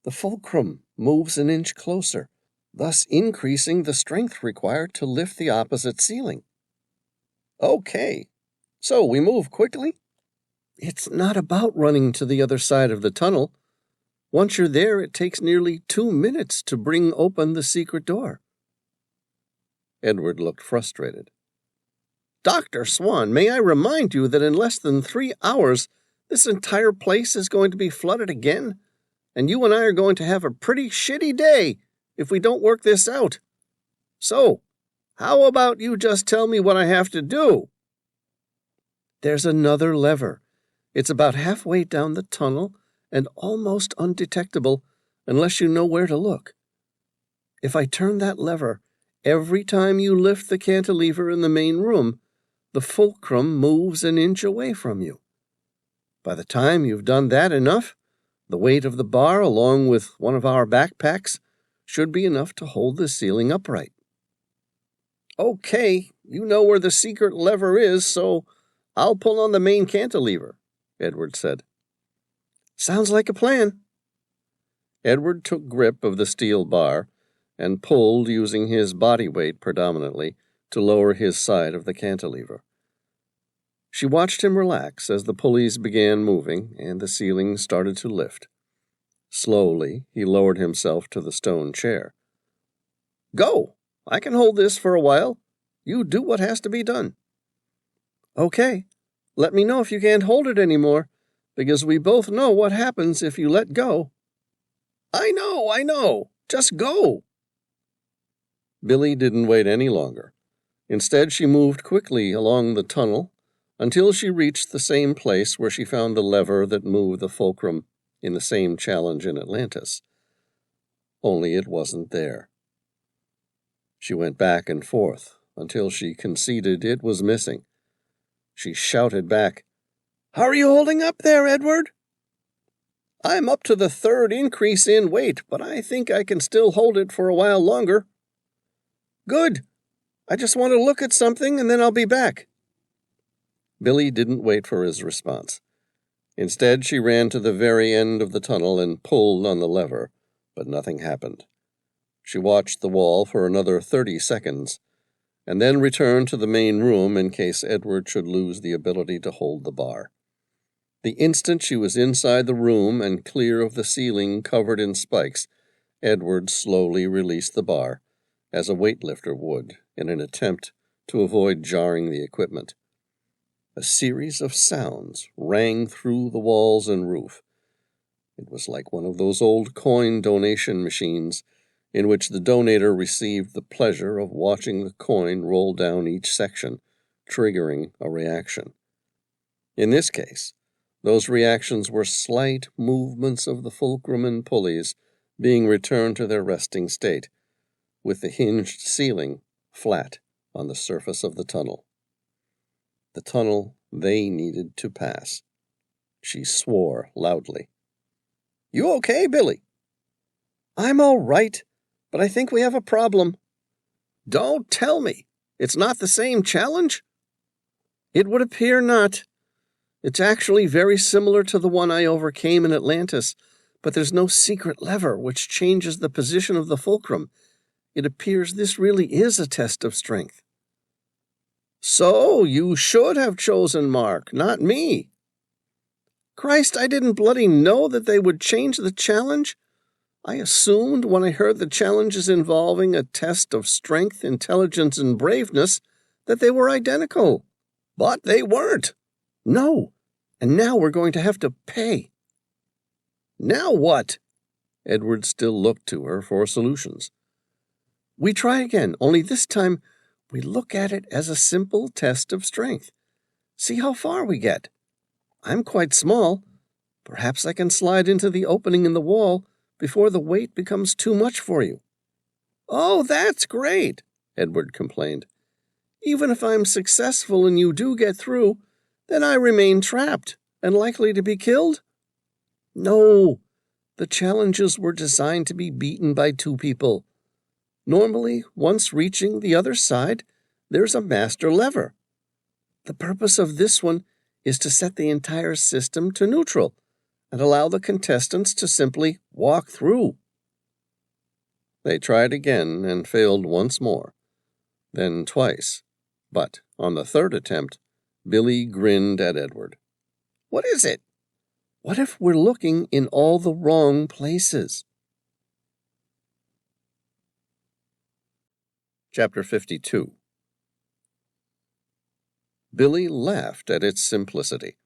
the fulcrum moves an inch closer, thus increasing the strength required to lift the opposite ceiling." "Okay, so we move quickly?" "It's not about running to the other side of the tunnel. Once you're there, it takes nearly 2 minutes to bring open the secret door." Edward looked frustrated. "Dr. Swan, may I remind you that in less than 3 hours, this entire place is going to be flooded again, and you and I are going to have a pretty shitty day if we don't work this out. So, how about you just tell me what I have to do?" "There's another lever. It's about halfway down the tunnel and almost undetectable unless you know where to look. If I turn that lever, every time you lift the cantilever in the main room, the fulcrum moves an inch away from you. By the time you've done that enough, the weight of the bar along with one of our backpacks should be enough to hold the ceiling upright." "Okay, you know where the secret lever is, so I'll pull on the main cantilever," Edward said. "Sounds like a plan." Edward took grip of the steel bar and pulled using his body weight predominantly to lower his side of the cantilever. She watched him relax as the pulleys began moving and the ceiling started to lift. Slowly, he lowered himself to the stone chair. "Go! I can hold this for a while. You do what has to be done." "Okay. Let me know if you can't hold it anymore, because we both know what happens if you let go." I know. Just go." Billy didn't wait any longer. Instead, she moved quickly along the tunnel until she reached the same place where she found the lever that moved the fulcrum in the same challenge in Atlantis. Only it wasn't there. She went back and forth until she conceded it was missing. She shouted back, "How are you holding up there, Edward?" "I'm up to the 3rd increase in weight, but I think I can still hold it for a while longer." "Good. I just want to look at something and then I'll be back." Billy didn't wait for his response. Instead, she ran to the very end of the tunnel and pulled on the lever, but nothing happened. She watched the wall for another 30 seconds, and then returned to the main room in case Edward should lose the ability to hold the bar. The instant she was inside the room and clear of the ceiling covered in spikes, Edward slowly released the bar, as a weightlifter would, in an attempt to avoid jarring the equipment. A series of sounds rang through the walls and roof. It was like one of those old coin donation machines in which the donator received the pleasure of watching the coin roll down each section, triggering a reaction. In this case, those reactions were slight movements of the fulcrum and pulleys being returned to their resting state, with the hinged ceiling flat on the surface of the tunnel. The tunnel they needed to pass. She swore loudly. "You okay, Billy?" "I'm all right, but I think we have a problem." "Don't tell me. It's not the same challenge?" "It would appear not. It's actually very similar to the one I overcame in Atlantis, but there's no secret lever which changes the position of the fulcrum. It appears this really is a test of strength." "So you should have chosen Mark, not me." "Christ, I didn't bloody know that they would change the challenge. I assumed when I heard the challenges involving a test of strength, intelligence, and braveness that they were identical. But they weren't." "No, and now we're going to have to pay." "Now what?" Edward still looked to her for solutions. "We try again, only this time we look at it as a simple test of strength. See how far we get. I'm quite small. Perhaps I can slide into the opening in the wall before the weight becomes too much for you." "Oh, that's great," Edward complained. "Even if I'm successful and you do get through, then I remain trapped and likely to be killed?" "No, the challenges were designed to be beaten by two people. Normally, once reaching the other side, there's a master lever. The purpose of this one is to set the entire system to neutral and allow the contestants to simply walk through." They tried again and failed once more, then twice, but on the third attempt, Billy grinned at Edward. "What is it?" "What if we're looking in all the wrong places?" Chapter 52. Billy laughed at its simplicity.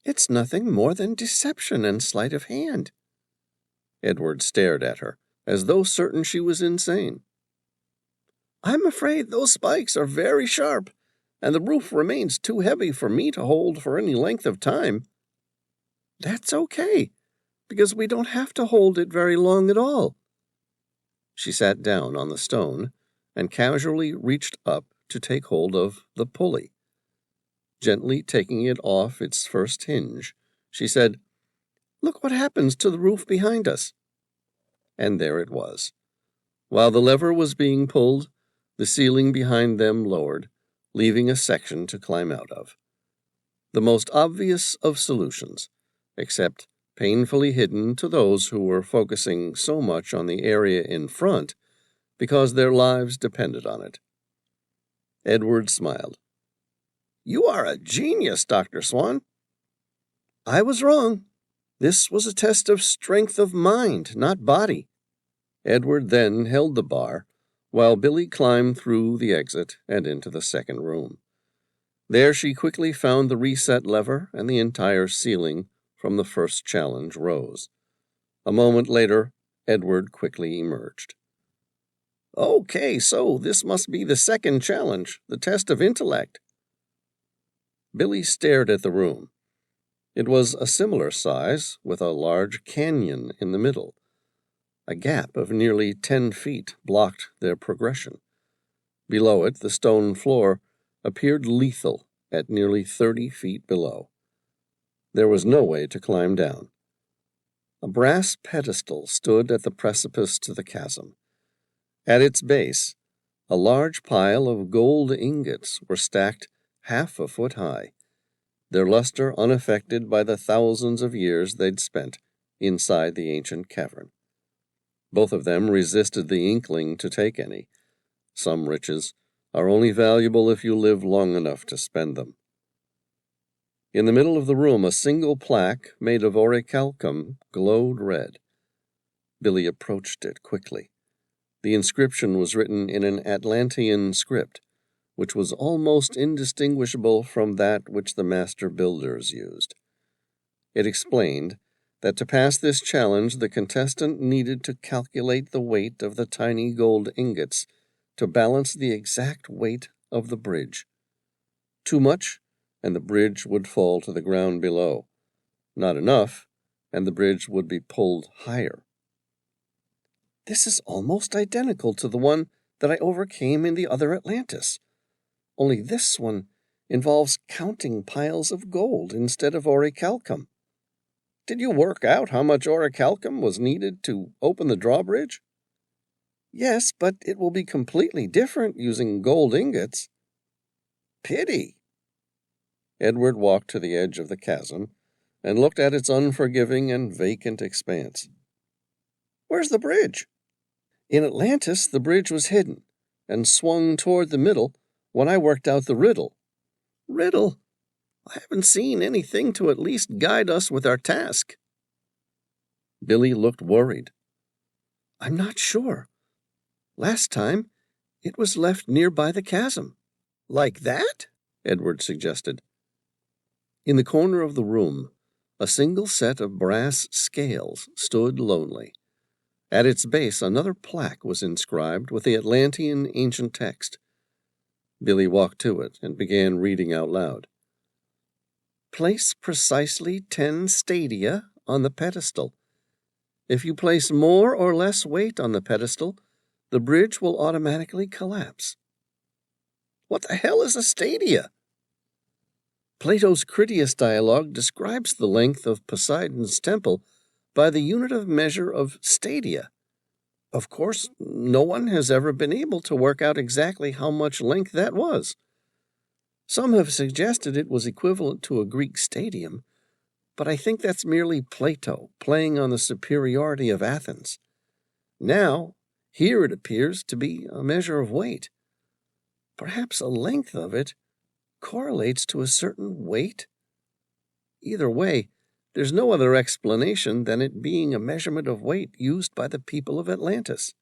"It's nothing more than deception and sleight of hand." Edward stared at her, as though certain she was insane. "I'm afraid those spikes are very sharp, and the roof remains too heavy for me to hold for any length of time." "That's okay, because we don't have to hold it very long at all." She sat down on the stone and casually reached up to take hold of the pulley. Gently taking it off its first hinge, she said, "Look what happens to the roof behind us." And there it was. While the lever was being pulled, the ceiling behind them lowered, leaving a section to climb out of. The most obvious of solutions, except painfully hidden to those who were focusing so much on the area in front because their lives depended on it. Edward smiled. "You are a genius, Dr. Swan." "I was wrong. This was a test of strength of mind, not body." Edward then held the bar, while Billy climbed through the exit and into the second room. There she quickly found the reset lever, and the entire ceiling from the first challenge rose. A moment later, Edward quickly emerged. "Okay, so this must be the second challenge, the test of intellect." Billy stared at the room. It was a similar size, with a large canyon in the middle. A gap of nearly 10 feet blocked their progression. Below it, the stone floor appeared lethal at nearly 30 feet below. There was no way to climb down. A brass pedestal stood at the precipice to the chasm. At its base, a large pile of gold ingots were stacked half a foot high. their luster unaffected by the thousands of years they'd spent inside the ancient cavern. Both of them resisted the inkling to take any. Some riches are only valuable if you live long enough to spend them. In the middle of the room, a single plaque made of orichalcum glowed red. Billy approached it quickly. The inscription was written in an Atlantean script, which was almost indistinguishable from that which the master builders used. It explained that to pass this challenge, the contestant needed to calculate the weight of the tiny gold ingots to balance the exact weight of the bridge. Too much, and the bridge would fall to the ground below. Not enough, and the bridge would be pulled higher. This is almost identical to the one that I overcame in the other Atlantis. Only this one involves counting piles of gold instead of orichalcum. Did you work out how much orichalcum was needed to open the drawbridge? Yes, but it will be completely different using gold ingots. Pity. Edward walked to the edge of the chasm and looked at its unforgiving and vacant expanse. Where's the bridge? In Atlantis, the bridge was hidden and swung toward the middle when I worked out the riddle. Riddle? I haven't seen anything to at least guide us with our task. Billy looked worried. I'm not sure. Last time, it was left nearby the chasm. Like that? Edward suggested. In the corner of the room, a single set of brass scales stood lonely. At its base, another plaque was inscribed with the Atlantean ancient text. Billy walked to it and began reading out loud. Place precisely 10 stadia on the pedestal. If you place more or less weight on the pedestal, the bridge will automatically collapse. What the hell is a stadia? Plato's Critias dialogue describes the length of Poseidon's temple by the unit of measure of stadia. Of course, no one has ever been able to work out exactly how much length that was. Some have suggested it was equivalent to a Greek stadium, but I think that's merely Plato playing on the superiority of Athens. Now, here it appears to be a measure of weight. Perhaps a length of it correlates to a certain weight? Either way, there's no other explanation than it being a measurement of weight used by the people of Atlantis.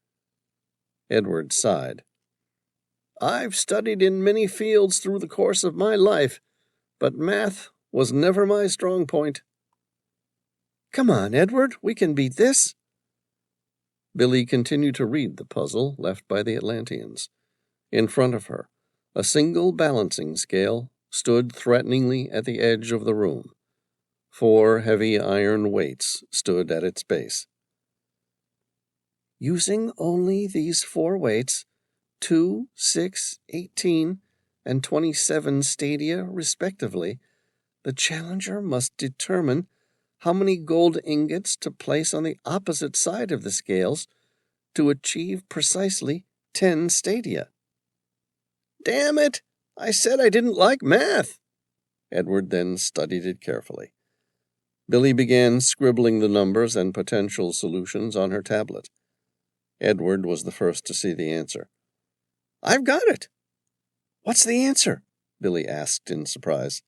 Edward sighed. I've studied in many fields through the course of my life, but math was never my strong point. Come on, Edward, we can beat this. Billy continued to read the puzzle left by the Atlanteans. In front of her, a single balancing scale stood threateningly at the edge of the room. 4 heavy iron weights stood at its base. Using only these 4 weights, 2, 6, 18, and 27 stadia respectively, the challenger must determine how many gold ingots to place on the opposite side of the scales to achieve precisely 10 stadia. Damn it! I said I didn't like math. Edward then studied it carefully. Billy began scribbling the numbers and potential solutions on her tablet. Edward was the first to see the answer. I've got it. What's the answer? Billy asked in surprise.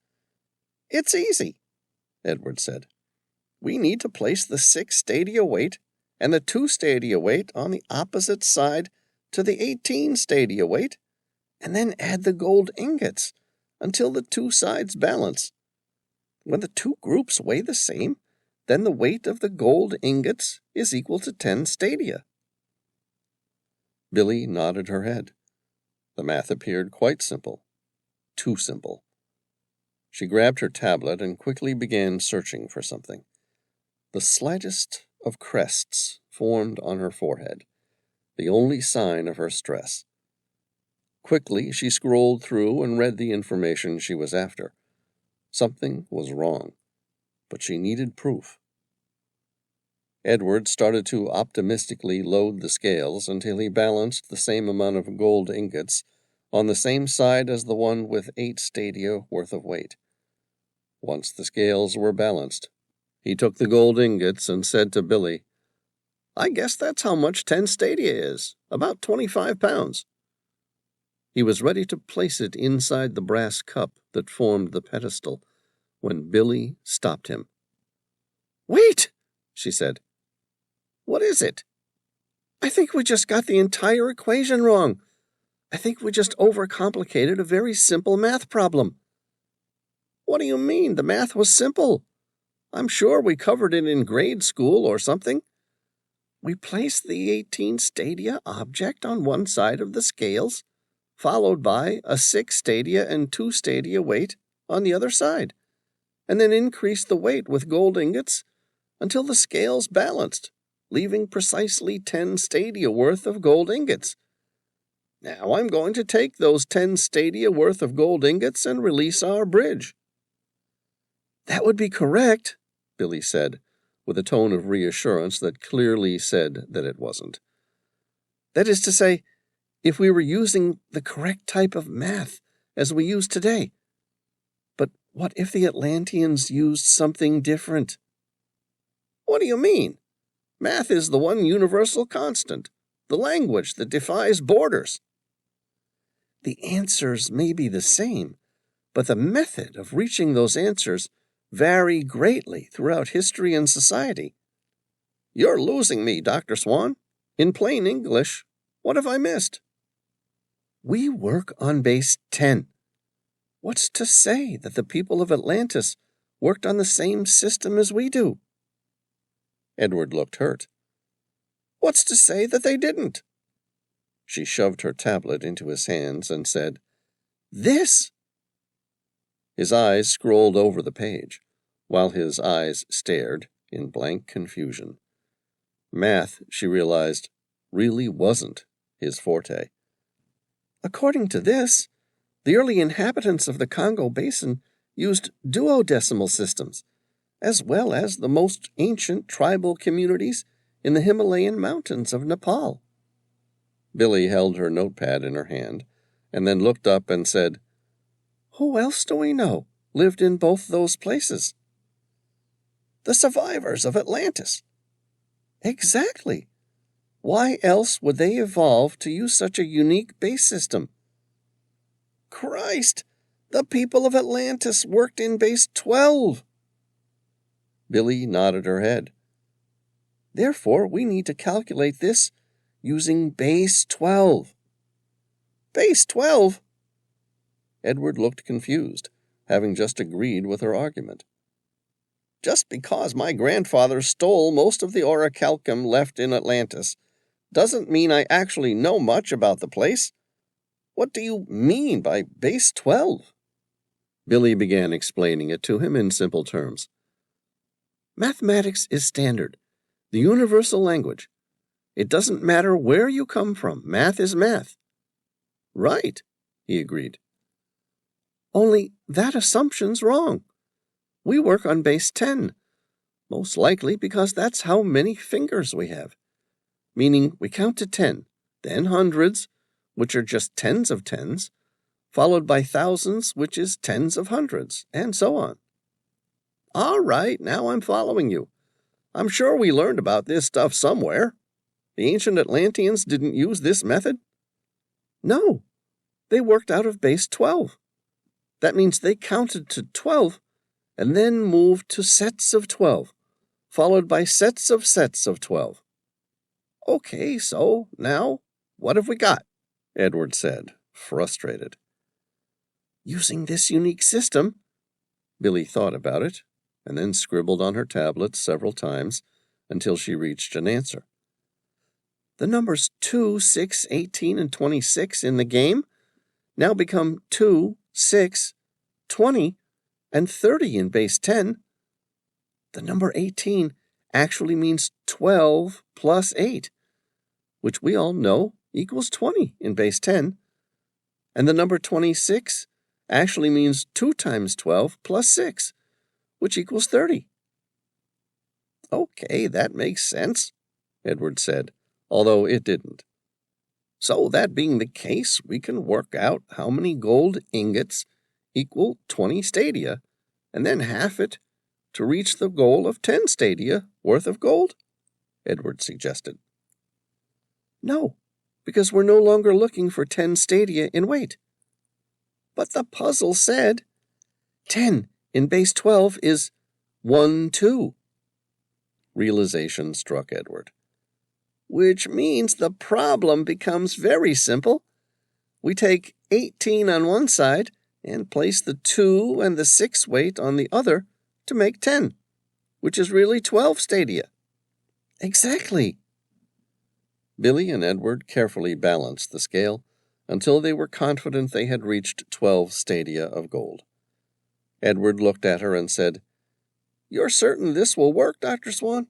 It's easy, Edward said. We need to place the 6 stadia weight and the 2 stadia weight on the opposite side to the 18 stadia weight, and then add the gold ingots until the 2 sides balance. When the 2 groups weigh the same, then the weight of the gold ingots is equal to 10 stadia. Billy nodded her head. The math appeared quite simple. Too simple. She grabbed her tablet and quickly began searching for something. The slightest of crests formed on her forehead, the only sign of her stress. Quickly, she scrolled through and read the information she was after. Something was wrong, but she needed proof. Edward started to optimistically load the scales until he balanced the same amount of gold ingots on the same side as the one with 8 stadia worth of weight. once the scales were balanced. He took the gold ingots and said to Billy, "I guess that's how much 10 stadia is, about 25 pounds. He was ready to place it inside the brass cup that formed the pedestal when Billy stopped him. "Wait," she said. "What is it?" "I think we just got the entire equation wrong. I think we just overcomplicated a very simple math problem." "What do you mean? The math was simple. I'm sure we covered it in grade school or something. We placed the 18 stadia object on one side of the scales, followed by a 6 stadia and 2 stadia weight on the other side, and then increased the weight with gold ingots until the scales balanced, leaving precisely 10 stadia worth of gold ingots. Now I'm going to take those 10 stadia worth of gold ingots and release our bridge." "That would be correct," Billy said, with a tone of reassurance that clearly said that it wasn't. "That is to say, if we were using the correct type of math as we use today. But what if the Atlanteans used something different?" "What do you mean? Math is the one universal constant, the language that defies borders." "The answers may be the same, but the method of reaching those answers vary greatly throughout history and society." "You're losing me, Dr. Swan. In plain English, what have I missed?" "We work on base 10. What's to say that the people of Atlantis worked on the same system as we do?" Edward looked hurt. "What's to say that they didn't?" She shoved her tablet into his hands and said, "This." His eyes scrolled over the page, while his eyes stared in blank confusion. Math, she realized, really wasn't his forte. "According to this, the early inhabitants of the Congo Basin used duodecimal systems, as well as the most ancient tribal communities in the Himalayan mountains of Nepal." Billy held her notepad in her hand, and then looked up and said, "Who else do we know lived in both those places?" "The survivors of Atlantis." "Exactly. Why else would they evolve to use such a unique base system?" "Christ! The people of Atlantis worked in base 12. Billy nodded her head. "Therefore, we need to calculate this using base 12. "Base 12? Edward looked confused, having just agreed with her argument. "Just because my grandfather stole most of the orichalcum left in Atlantis doesn't mean I actually know much about the place. What do you mean by base 12? Billy began explaining it to him in simple terms. "Mathematics is standard, the universal language. It doesn't matter where you come from. Math is math." "Right," he agreed. "Only that assumption's wrong. We work on base 10, most likely because that's how many fingers we have. Meaning we count to 10, then hundreds, which are just tens of tens, followed by thousands, which is tens of hundreds, and so on." "All right, now I'm following you. I'm sure we learned about this stuff somewhere. The ancient Atlanteans didn't use this method?" "No, they worked out of base 12. That means they counted to 12 and then moved to sets of 12, followed by sets of 12. "Okay, so now what have we got?" Edward said, frustrated. "Using this unique system," Billy thought about it, and then scribbled on her tablet several times until she reached an answer. "The numbers 2, 6, 18, and 26 in the game now become 2, 6, 20, and 30 in base 10. The number 18 actually means 12 plus 8, which we all know equals 20 in base 10. And the number 26 actually means 2 times 12 plus 6, which equals 30. "Okay, that makes sense," Edward said, although it didn't. "So that being the case, we can work out how many gold ingots equal 20 stadia and then half it to reach the goal of 10 stadia worth of gold? Edward suggested. No, because we're no longer looking for 10 stadia in weight. But the puzzle said 10 in base 12 is 1, 2. Realization struck Edward. Which means the problem becomes very simple. We take 18 on one side and place the 2 and the 6 weight on the other to make 10, which is really 12 stadia. Exactly. Billy and Edward carefully balanced the scale until they were confident they had reached 12 stadia of gold. Edward looked at her and said, "You're certain this will work, Dr. Swan?"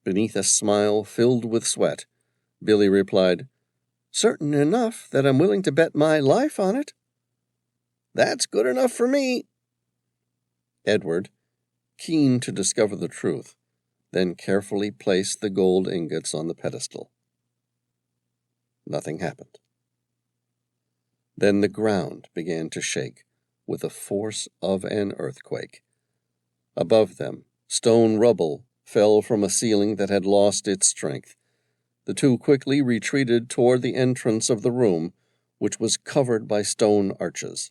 Beneath a smile filled with sweat, Billy replied, "Certain enough that I'm willing to bet my life on it." "That's good enough for me." Edward, keen to discover the truth, then carefully placed the gold ingots on the pedestal. Nothing happened. Then the ground began to shake with the force of an earthquake. Above them, stone rubble fell from a ceiling that had lost its strength. The two quickly retreated toward the entrance of the room, which was covered by stone arches.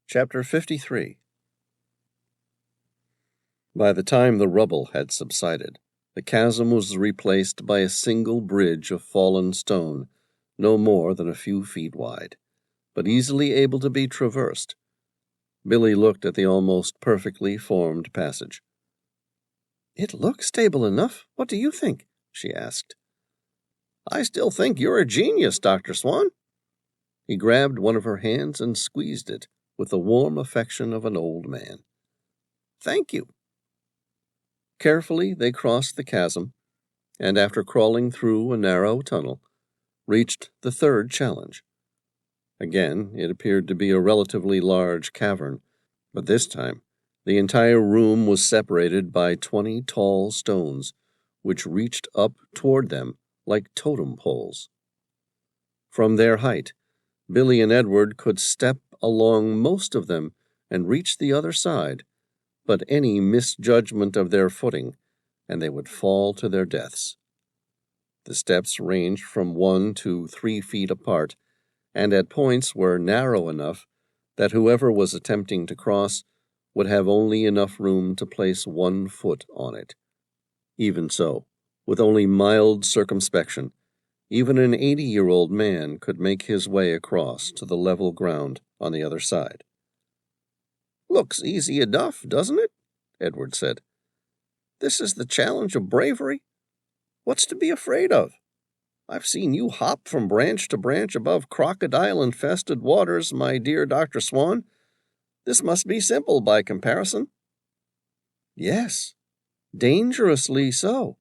Chapter 53. By the time the rubble had subsided, the chasm was replaced by a single bridge of fallen stone, no more than a few feet wide, but easily able to be traversed. Billy looked at the almost perfectly formed passage. "It looks stable enough. What do you think?" she asked. "I still think you're a genius, Dr. Swan." He grabbed one of her hands and squeezed it with the warm affection of an old man. "Thank you." Carefully they crossed the chasm, and after crawling through a narrow tunnel, reached the third challenge. Again, it appeared to be a relatively large cavern, but this time the entire room was separated by 20 tall stones, which reached up toward them like totem poles. From their height, Billy and Edward could step along most of them and reach the other side, but any misjudgment of their footing, and they would fall to their deaths. The steps ranged from 1 to 3 feet apart, and at points were narrow enough that whoever was attempting to cross would have only enough room to place 1 foot on it. Even so, with only mild circumspection, even an 80-year-old man could make his way across to the level ground on the other side. "Looks easy enough, doesn't it?" Edward said. "This is the challenge of bravery. What's to be afraid of? I've seen you hop from branch to branch above crocodile-infested waters, my dear Dr. Swan. This must be simple by comparison." "Yes, dangerously so."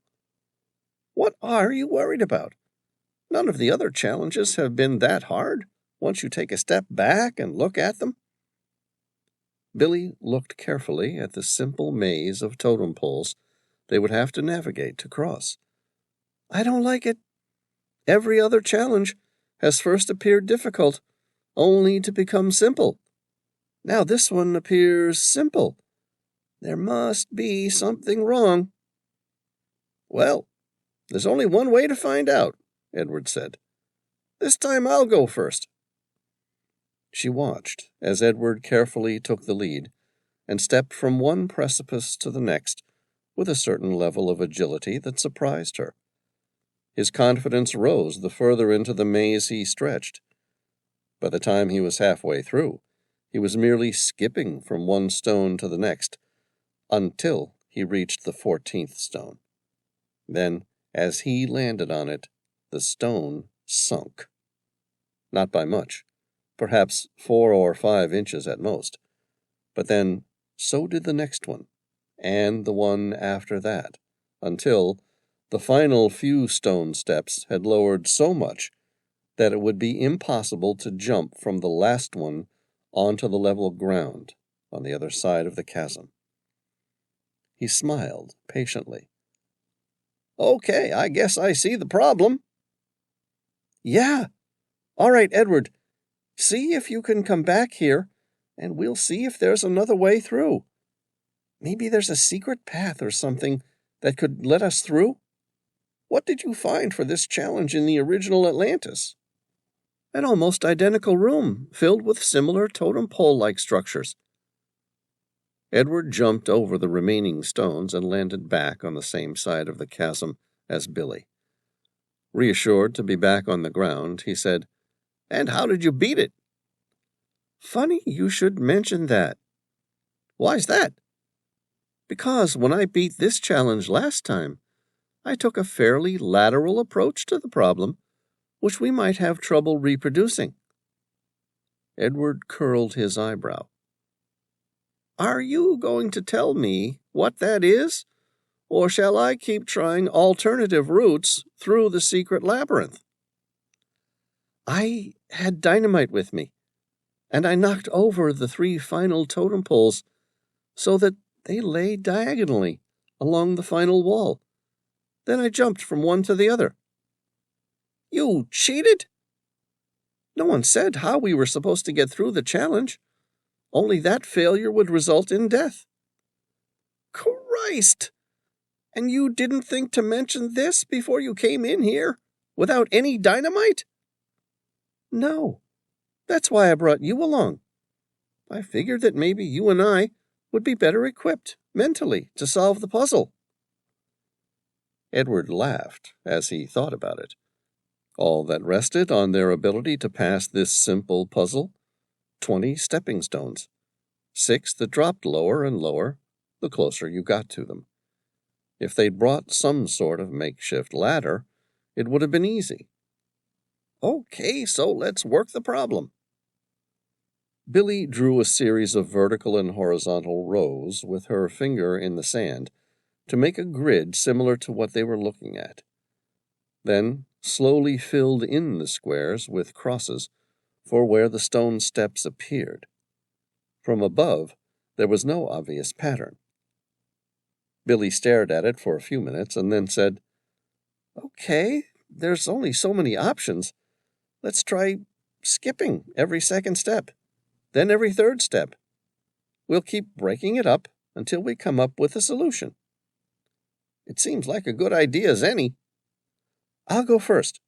"What are you worried about? None of the other challenges have been that hard, once you take a step back and look at them." Billy looked carefully at the simple maze of totem poles they would have to navigate to cross. "I don't like it. Every other challenge has first appeared difficult, only to become simple. Now this one appears simple. There must be something wrong." "Well, there's only one way to find out," Edward said. "This time I'll go first." She watched as Edward carefully took the lead and stepped from one precipice to the next with a certain level of agility that surprised her. His confidence rose the further into the maze he stretched. By the time he was halfway through, he was merely skipping from one stone to the next, until he reached the 14th stone. Then, as he landed on it, the stone sunk. Not by much, perhaps 4 or 5 inches at most. But then, so did the next one, and the one after that, until the final few stone steps had lowered so much that it would be impossible to jump from the last one onto the level ground on the other side of the chasm. He smiled patiently. "Okay, I guess I see the problem." "Yeah. All right, Edward. See if you can come back here, and we'll see if there's another way through. Maybe there's a secret path or something that could let us through. What did you find for this challenge in the original Atlantis? An almost identical room, filled with similar totem pole-like structures. Edward jumped over the remaining stones and landed back on the same side of the chasm as Billy. Reassured to be back on the ground, he said, "And how did you beat it?" "Funny you should mention that." "Why's that?" "Because when I beat this challenge last time, I took a fairly lateral approach to the problem, which we might have trouble reproducing." Edward curled his eyebrow. "Are you going to tell me what that is, or shall I keep trying alternative routes through the secret labyrinth?" "I had dynamite with me, and I knocked over the 3 final totem poles so that they lay diagonally along the final wall. Then I jumped from one to the other." "You cheated?" "No one said how we were supposed to get through the challenge. Only that failure would result in death." "Christ! And you didn't think to mention this before you came in here, without any dynamite?" "No. That's why I brought you along. I figured that maybe you and I would be better equipped, mentally, to solve the puzzle." Edward laughed as he thought about it. All that rested on their ability to pass this simple puzzle: 20 stepping stones, 6 that dropped lower and lower the closer you got to them. If they'd brought some sort of makeshift ladder, it would have been easy. "Okay, so let's work the problem." Billy drew a series of vertical and horizontal rows with her finger in the sand to make a grid similar to what they were looking at. Then slowly filled in the squares with crosses for where the stone steps appeared. From above, there was no obvious pattern. Billy stared at it for a few minutes and then said, "Okay, there's only so many options. Let's try skipping every second step, then every third step. We'll keep breaking it up until we come up with a solution." "It seems like a good idea as any." "I'll go first."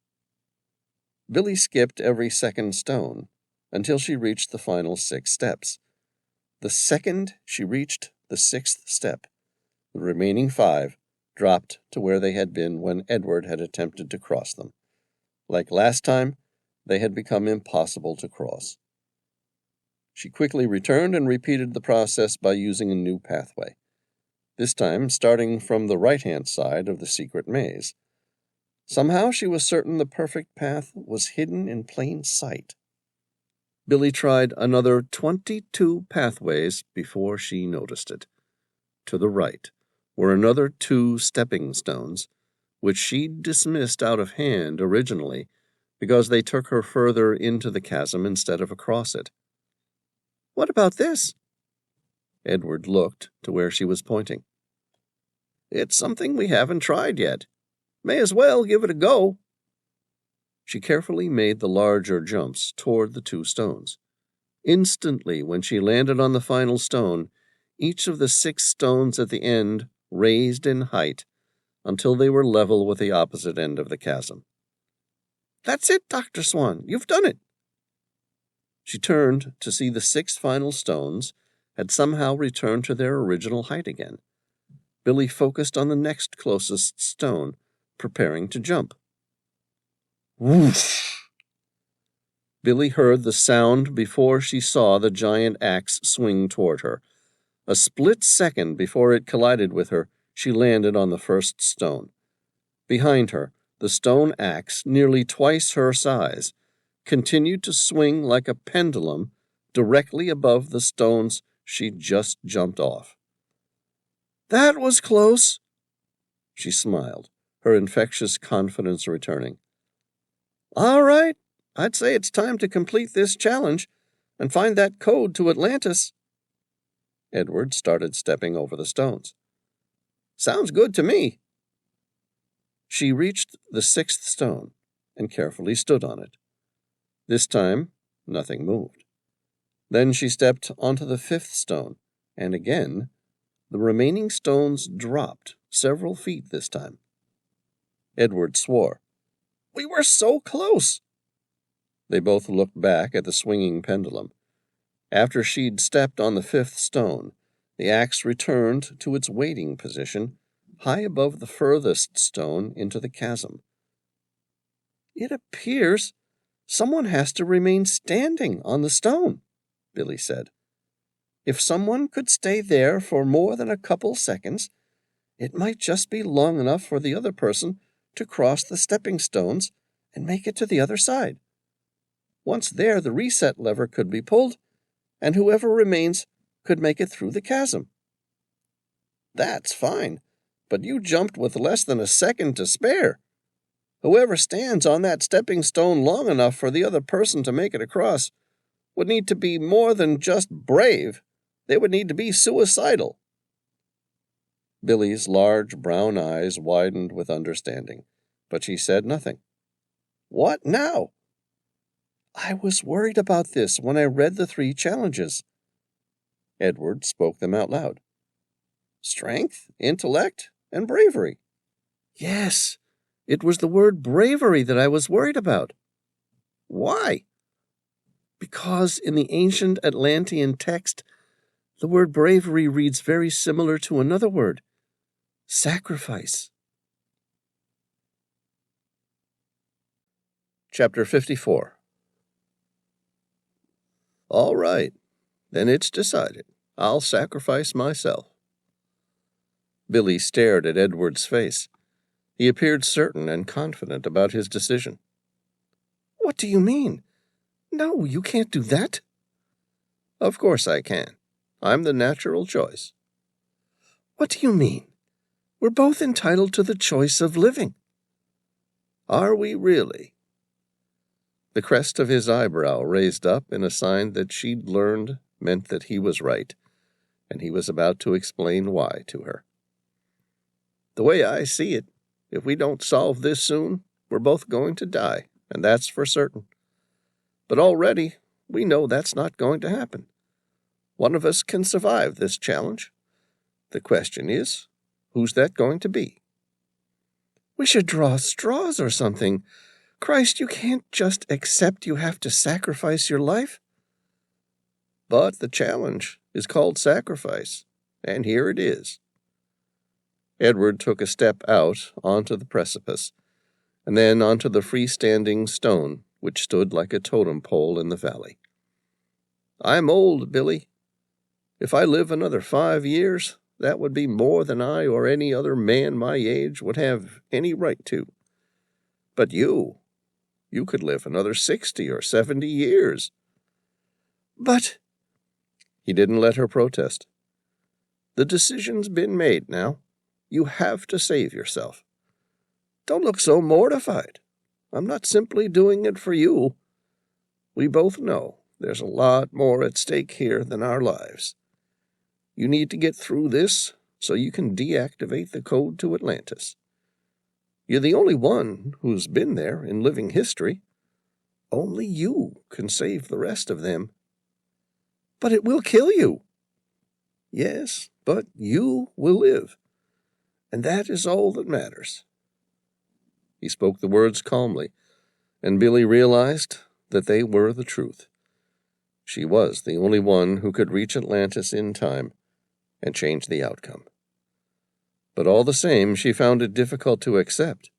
Billy skipped every second stone until she reached the final 6 steps. The second she reached the 6th step, the remaining 5 dropped to where they had been when Edward had attempted to cross them. Like last time, they had become impossible to cross. She quickly returned and repeated the process by using a new pathway, this time starting from the right-hand side of the secret maze. Somehow she was certain the perfect path was hidden in plain sight. Billy tried another 22 pathways before she noticed it. To the right were another 2 stepping stones, which she'd dismissed out of hand originally because they took her further into the chasm instead of across it. "What about this?" Edward looked to where she was pointing. "It's something we haven't tried yet. May as well give it a go." She carefully made the larger jumps toward the 2 stones. Instantly, when she landed on the final stone, each of the 6 stones at the end raised in height until they were level with the opposite end of the chasm. "That's it, Dr. Swan. You've done it." She turned to see the 6 final stones had somehow returned to their original height again. Billy focused on the next closest stone, preparing to jump. Whoosh! Billy heard the sound before she saw the giant axe swing toward her. A split second before it collided with her, she landed on the first stone. Behind her, the stone axe, nearly twice her size, continued to swing like a pendulum directly above the stones she'd just jumped off. "That was close," she smiled, her infectious confidence returning. "All right, I'd say it's time to complete this challenge and find that code to Atlantis." Edward started stepping over the stones. "Sounds good to me." She reached the 6th stone and carefully stood on it. This time, Nothing moved. Then she stepped onto the 5th stone, and again the remaining stones dropped several feet this time. Edward swore. "We were so close!" They both looked back at the swinging pendulum. After she'd stepped on the 5th stone, the axe returned to its waiting position, high above the furthest stone into the chasm. "It appears someone has to remain standing on the stone," Billy said. "If someone could stay there for more than a couple seconds, it might just be long enough for the other person to cross the stepping stones and make it to the other side. Once there, the reset lever could be pulled, and whoever remains could make it through the chasm." "That's fine, but you jumped with less than a second to spare. Whoever stands on that stepping stone long enough for the other person to make it across would need to be more than just brave. They would need to be suicidal." Billy's large brown eyes widened with understanding, but she said nothing. "What now?" "I was worried about this when I read the 3 challenges." Edward spoke them out loud. "Strength, intellect, and bravery." "Yes, it was the word bravery that I was worried about." "Why?" "Because in the ancient Atlantean text, the word bravery reads very similar to another word, sacrifice." Chapter 54. "All right, then it's decided. I'll sacrifice myself." Billy stared at Edward's face. He appeared certain and confident about his decision. "What do you mean? No, you can't do that." "Of course I can. I'm the natural choice." "What do you mean? We're both entitled to the choice of living." "Are we really?" The crest of his eyebrow raised up in a sign that she'd learned meant that he was right, and he was about to explain why to her. "The way I see it, if we don't solve this soon, we're both going to die, and that's for certain. But already we know that's not going to happen. One of us can survive this challenge. The question is, who's that going to be?" "We should draw straws or something. Christ, you can't just accept you have to sacrifice your life." "But the challenge is called sacrifice, and here it is." Edward took a step out onto the precipice, and then onto the freestanding stone which stood like a totem pole in the valley. "I'm old, Billy. If I live another 5 years, that would be more than I or any other man my age would have any right to. But you could live another 60 or 70 years. "But—" He didn't let her protest. "The decision's been made now. You have to save yourself. Don't look so mortified. I'm not simply doing it for you. We both know there's a lot more at stake here than our lives. You need to get through this so you can deactivate the code to Atlantis. You're the only one who's been there in living history. Only you can save the rest of them." "But it will kill you." "Yes, but you will live. And that is all that matters." He spoke the words calmly, and Billy realized that they were the truth. She was the only one who could reach Atlantis in time and change the outcome. But all the same, she found it difficult to accept.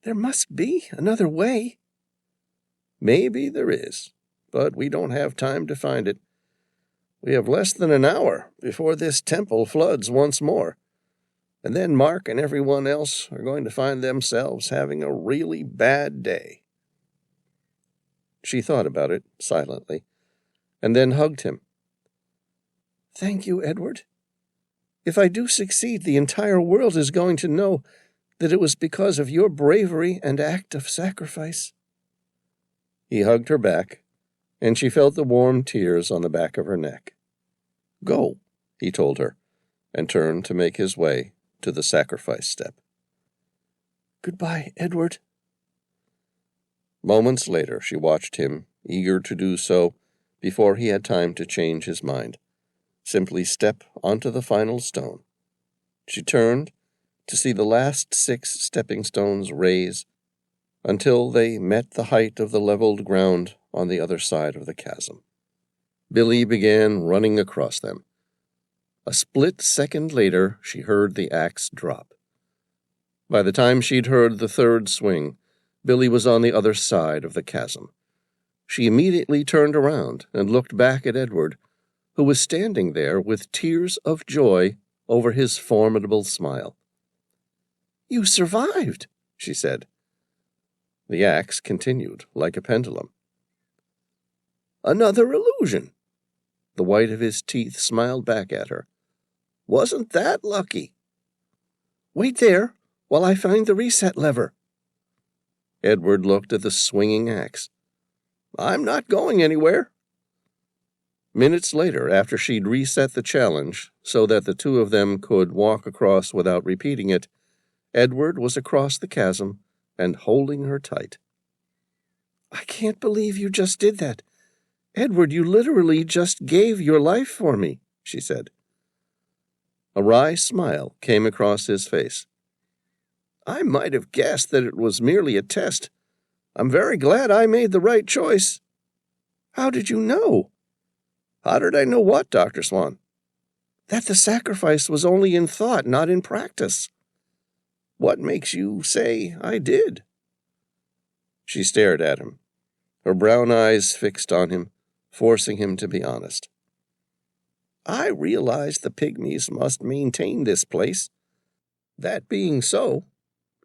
"There must be another way." "Maybe there is, but we don't have time to find it. We have less than an hour before this temple floods once more, and then Mark and everyone else are going to find themselves having a really bad day." She thought about it silently, and then hugged him. "Thank you, Edward. If I do succeed, the entire world is going to know that it was because of your bravery and act of sacrifice." He hugged her back, and she felt the warm tears on the back of her neck. "Go," he told her, and turned to make his way to the sacrifice step. "Goodbye, Edward." Moments later, she watched him eager to do so before he had time to change his mind. Simply step onto the final stone. She turned to see the last 6 stepping stones raise until they met the height of the leveled ground on the other side of the chasm. Billy began running across them. A split second later, she heard the axe drop. By the time she'd heard the 3rd swing, Billy was on the other side of the chasm. She immediately turned around and looked back at Edward, who was standing there with tears of joy over his formidable smile. "You survived," she said. The axe continued like a pendulum. "Another illusion." The white of his teeth smiled back at her. "Wasn't that lucky?" "Wait there while I find the reset lever." Edward looked at the swinging axe. "I'm not going anywhere." Minutes later, after she'd reset the challenge so that the 2 of them could walk across without repeating it, Edward was across the chasm and holding her tight. "I can't believe you just did that. Edward, you literally just gave your life for me," she said. A wry smile came across his face. "I might have guessed that it was merely a test. I'm very glad I made the right choice." "How did you know?" "How did I know what, Dr. Swan?" "That the sacrifice was only in thought, not in practice." "What makes you say I did?" She stared at him, her brown eyes fixed on him, forcing him to be honest. "I realized the pygmies must maintain this place. That being so,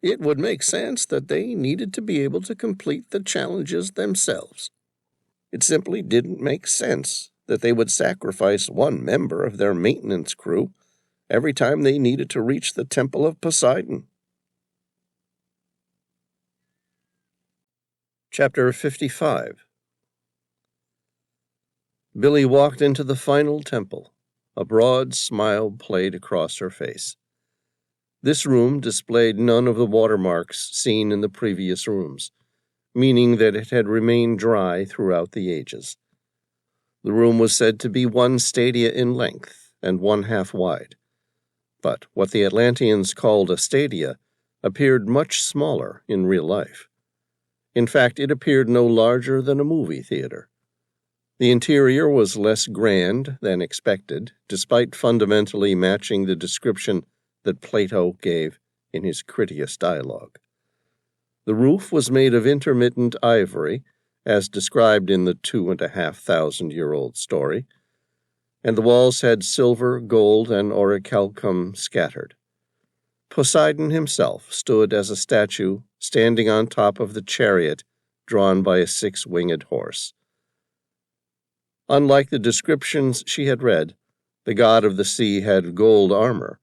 it would make sense that they needed to be able to complete the challenges themselves. It simply didn't make sense that they would sacrifice one member of their maintenance crew every time they needed to reach the Temple of Poseidon." Chapter 55. Billy walked into the final temple. A broad smile played across her face. This room displayed none of the watermarks seen in the previous rooms, meaning that it had remained dry throughout the ages. The room was said to be 1 stadia in length and 1/2 wide, but what the Atlanteans called a stadia appeared much smaller in real life. In fact, it appeared no larger than a movie theater. The interior was less grand than expected, despite fundamentally matching the description that Plato gave in his Critias dialogue. The roof was made of intermittent ivory, as described in the 2,500-year-old story, and the walls had silver, gold, and orichalcum scattered. Poseidon himself stood as a statue, standing on top of the chariot drawn by a 6-winged horse. Unlike the descriptions she had read, the god of the sea had gold armor,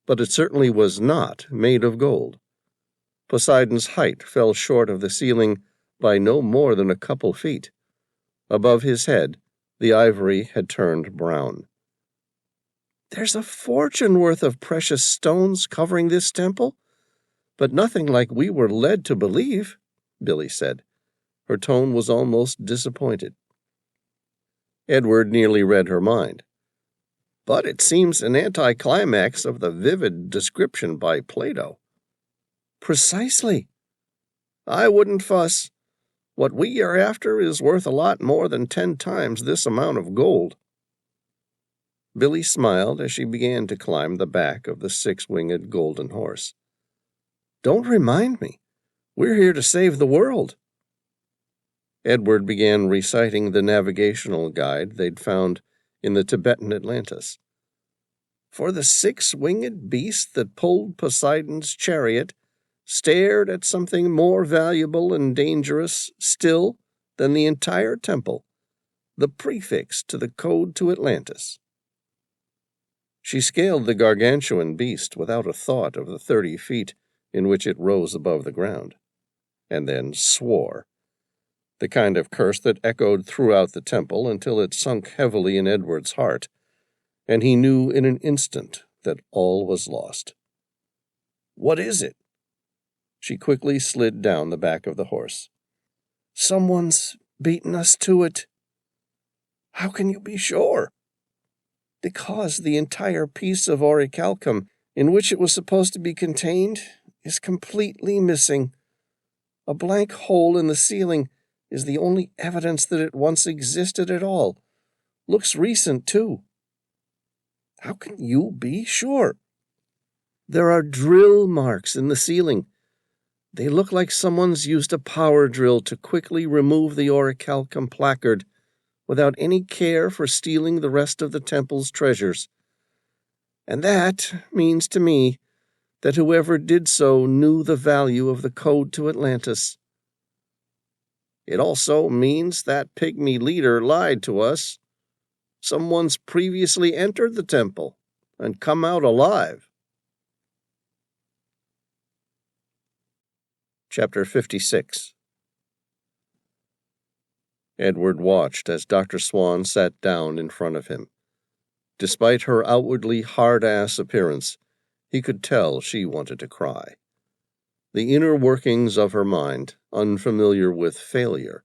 but it certainly was not made of gold. Poseidon's height fell short of the ceiling by no more than a couple feet. Above his head, the ivory had turned brown. "There's a fortune worth of precious stones covering this temple, but nothing like we were led to believe," Billy said. Her tone was almost disappointed. Edward nearly read her mind. "But it seems an anticlimax of the vivid description by Plato." "Precisely." "I wouldn't fuss. What we are after is worth a lot more than 10 times this amount of gold." Billy smiled as she began to climb the back of the 6-winged golden horse. "Don't remind me. We're here to save the world." Edward began reciting the navigational guide they'd found in the Tibetan Atlantis. "For the 6-winged beast that pulled Poseidon's chariot stared at something more valuable and dangerous still than the entire temple, the prefix to the code to Atlantis." She scaled the gargantuan beast without a thought of the 30 feet in which it rose above the ground, and then swore, the kind of curse that echoed throughout the temple until it sunk heavily in Edward's heart, and he knew in an instant that all was lost. "What is it?" She quickly slid down the back of the horse. "Someone's beaten us to it." "How can you be sure?" "Because the entire piece of orichalcum in which it was supposed to be contained is completely missing. A blank hole in the ceiling is the only evidence that it once existed at all. Looks recent, too." "How can you be sure?" "There are drill marks in the ceiling. They look like someone's used a power drill to quickly remove the orichalcum placard without any care for stealing the rest of the temple's treasures. And that means to me that whoever did so knew the value of the code to Atlantis." "It also means that pygmy leader lied to us. Someone's previously entered the temple and come out alive." Chapter 56. Edward watched as Dr. Swan sat down in front of him. Despite her outwardly hard-ass appearance, he could tell she wanted to cry. The inner workings of her mind, unfamiliar with failure,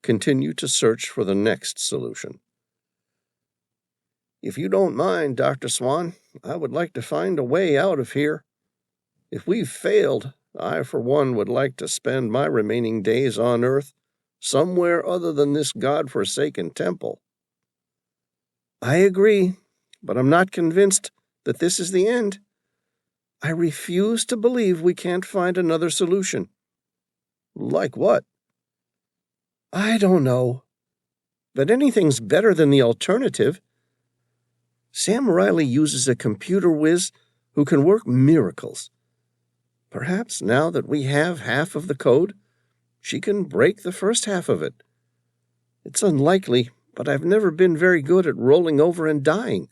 continued to search for the next solution. "If you don't mind, Dr. Swan, I would like to find a way out of here. If we've failed, I, for one, would like to spend my remaining days on Earth somewhere other than this God-forsaken temple." "I agree, but I'm not convinced that this is the end. I refuse to believe we can't find another solution." "Like what?" "I don't know. But anything's better than the alternative. Sam Reilly uses a computer whiz who can work miracles. Perhaps now that we have half of the code, she can break the first half of it. It's unlikely, but I've never been very good at rolling over and dying."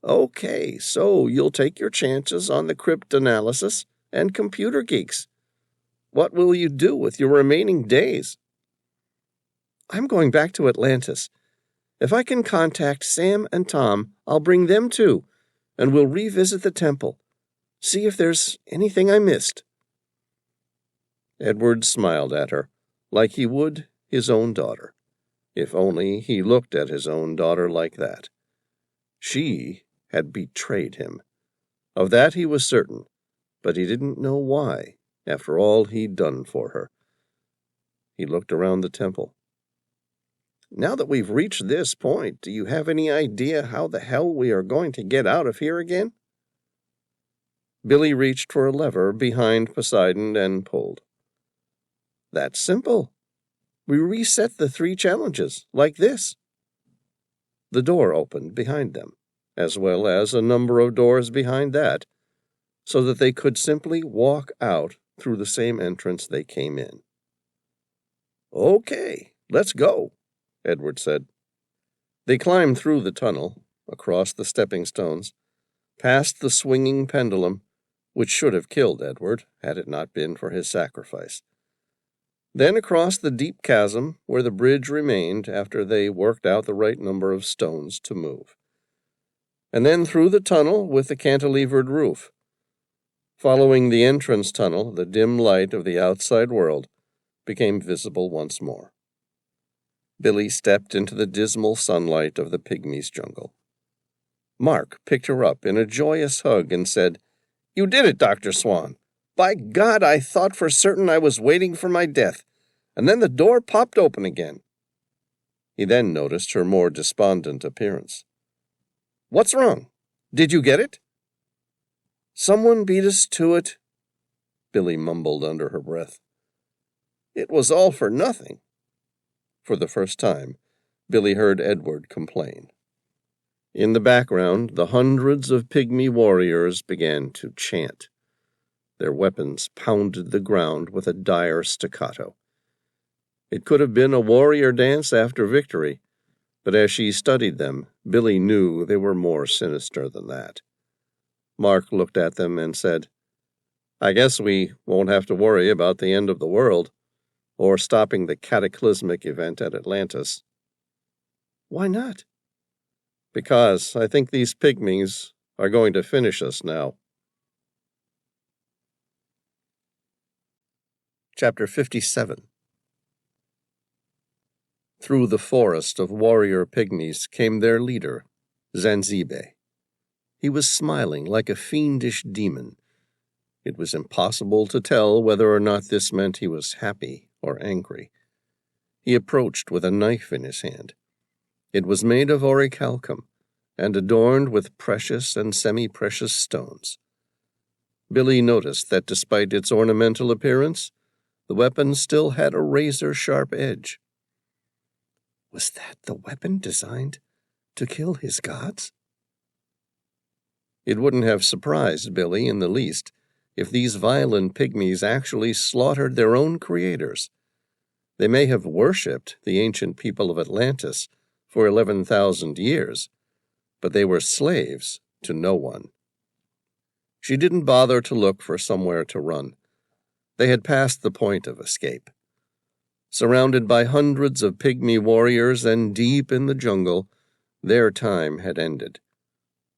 "Okay, so you'll take your chances on the cryptanalysis and computer geeks. What will you do with your remaining days?" "I'm going back to Atlantis. If I can contact Sam and Tom, I'll bring them too, and we'll revisit the temple. See if there's anything I missed." Edward smiled at her, like he would his own daughter, if only he looked at his own daughter like that. She had betrayed him. Of that he was certain, but he didn't know why, after all he'd done for her. He looked around the temple. "Now that we've reached this point, do you have any idea how the hell we are going to get out of here again?" Billy reached for a lever behind Poseidon and pulled. "That's simple. We reset the 3 challenges, like this." The door opened behind them, as well as a number of doors behind that, so that they could simply walk out through the same entrance they came in. "Okay, let's go," Edward said. They climbed through the tunnel, across the stepping stones, past the swinging pendulum, which should have killed Edward had it not been for his sacrifice. Then across the deep chasm where the bridge remained after they worked out the right number of stones to move. And then through the tunnel with the cantilevered roof. Following the entrance tunnel, the dim light of the outside world became visible once more. Billy stepped into the dismal sunlight of the pygmies' jungle. Mark picked her up in a joyous hug and said, "You did it, Dr. Swan. By God, I thought for certain I was waiting for my death, and then the door popped open again." He then noticed her more despondent appearance. "What's wrong? Did you get it?" "Someone beat us to it," Billy mumbled under her breath. "It was all for nothing." For the first time, Billy heard Edward complain. In the background, the hundreds of pygmy warriors began to chant. Their weapons pounded the ground with a dire staccato. It could have been a warrior dance after victory, but as she studied them, Billy knew they were more sinister than that. Mark looked at them and said, "I guess we won't have to worry about the end of the world, or stopping the cataclysmic event at Atlantis." "Why not?" "Because I think these pygmies are going to finish us now." Chapter 57. Through the forest of warrior pygmies came their leader, Zanzibe. He was smiling like a fiendish demon. It was impossible to tell whether or not this meant he was happy or angry. He approached with a knife in his hand. It was made of orichalcum and adorned with precious and semi-precious stones. Billy noticed that despite its ornamental appearance, the weapon still had a razor-sharp edge. Was that the weapon designed to kill his gods? It wouldn't have surprised Billy in the least if these violent pygmies actually slaughtered their own creators. They may have worshipped the ancient people of Atlantis for 11,000 years, but they were slaves to no one. She didn't bother to look for somewhere to run. They had passed the point of escape. Surrounded by hundreds of pygmy warriors and deep in the jungle, their time had ended.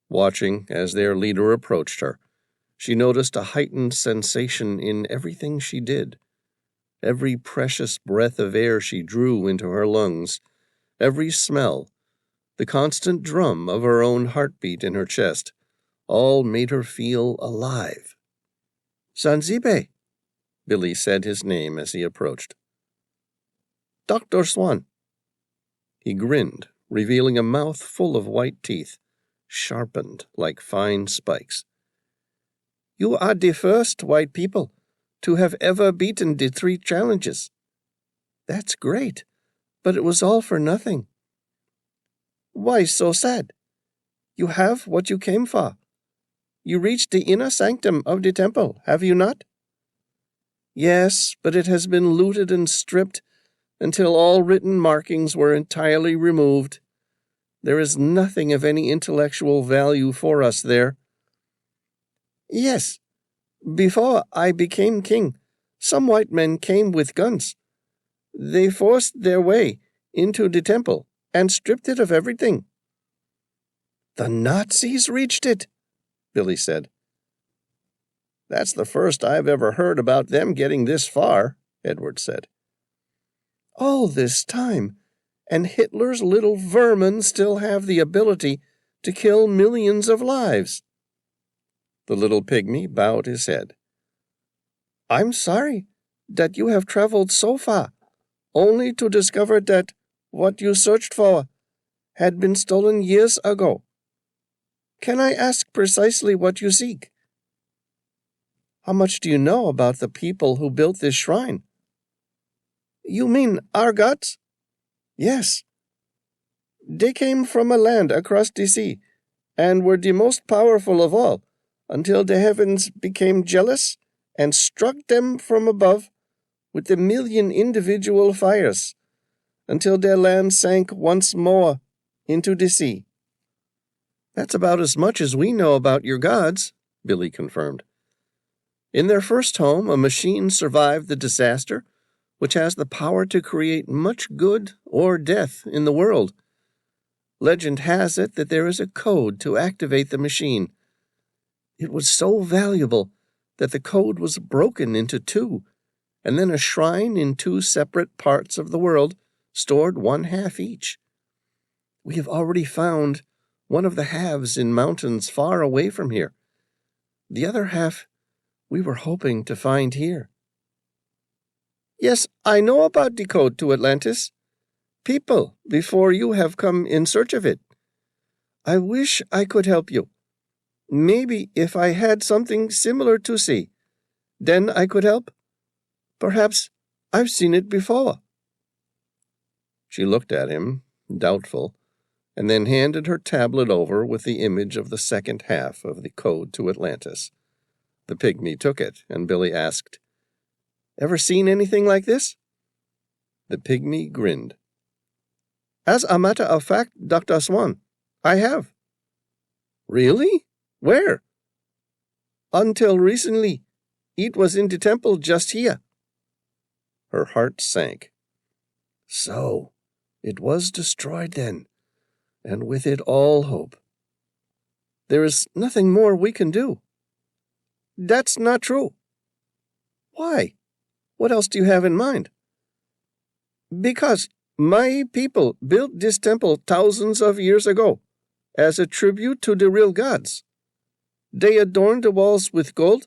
Watching as their leader approached her, she noticed a heightened sensation in everything she did. Every precious breath of air she drew into her lungs, every smell, the constant drum of her own heartbeat in her chest, all made her feel alive. "Zanzibe," Billy said his name as he approached. "Dr. Swan." He grinned, revealing a mouth full of white teeth, sharpened like fine spikes. "You are the first white people to have ever beaten the 3 challenges." "That's great, but it was all for nothing." "Why so sad? You have what you came for. You reached the inner sanctum of the temple, have you not?" "Yes, but it has been looted and stripped until all written markings were entirely removed. There is nothing of any intellectual value for us there." "Yes. Before I became king, some white men came with guns. They forced their way into the temple and stripped it of everything." "The Nazis reached it," Billy said. "That's the first I've ever heard about them getting this far," Edward said. "All this time, and Hitler's little vermin still have the ability to kill millions of lives." The little pygmy bowed his head. "I'm sorry that you have traveled so far, only to discover that what you searched for had been stolen years ago. Can I ask precisely what you seek?" "How much do you know about the people who built this shrine?" "You mean our gods?" "Yes. They came from a land across the sea, and were the most powerful of all, until the heavens became jealous and struck them from above with 1,000,000 individual fires, until their land sank once more into the sea." "That's about as much as we know about your gods," Billy confirmed. "In their first home, a machine survived the disaster, which has the power to create much good or death in the world. Legend has it that there is a code to activate the machine. It was so valuable that the code was broken into 2, and then a shrine in 2 separate parts of the world stored 1/2 each. We have already found one of the halves in mountains far away from here. The other half we were hoping to find here." "Yes, I know about the code to Atlantis. People before you have come in search of it. I wish I could help you. Maybe if I had something similar to see, then I could help. Perhaps I've seen it before." She looked at him, doubtful, and then handed her tablet over with the image of the second half of the code to Atlantis. The pygmy took it, and Billy asked, "Ever seen anything like this?" The pygmy grinned. "As a matter of fact, Dr. Swan, I have." "Really? Where?" "Until recently. It was in the temple just here." Her heart sank. So, it was destroyed then, and with it all hope. "There is nothing more we can do." "That's not true." "Why? What else do you have in mind?" "Because My people built this temple thousands of years ago, as a tribute to the real gods. They adorned the walls with gold,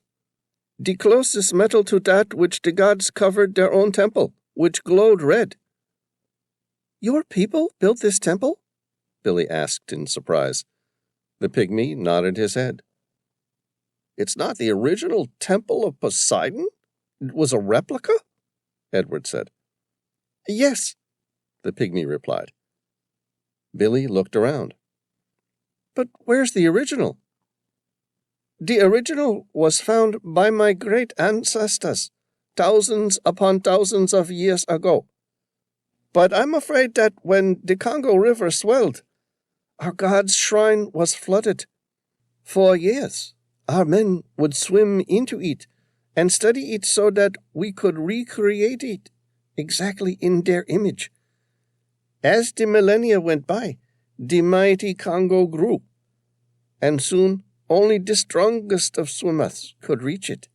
the closest metal to that which the gods covered their own temple, which glowed red. Your people built this temple? Billy asked in surprise. The pygmy nodded his head. It's not the original temple of Poseidon? It was a replica? Edward said. Yes, the pygmy replied. Billy looked around. But where's the original? The original was found by my great ancestors, thousands upon thousands of years ago. But I'm afraid that when the Congo River swelled, our god's shrine was flooded. For years, our men would swim into it and study it so that we could recreate it exactly in their image. As the millennia went by, the mighty Congo grew, and soon only the strongest of swimmers could reach it.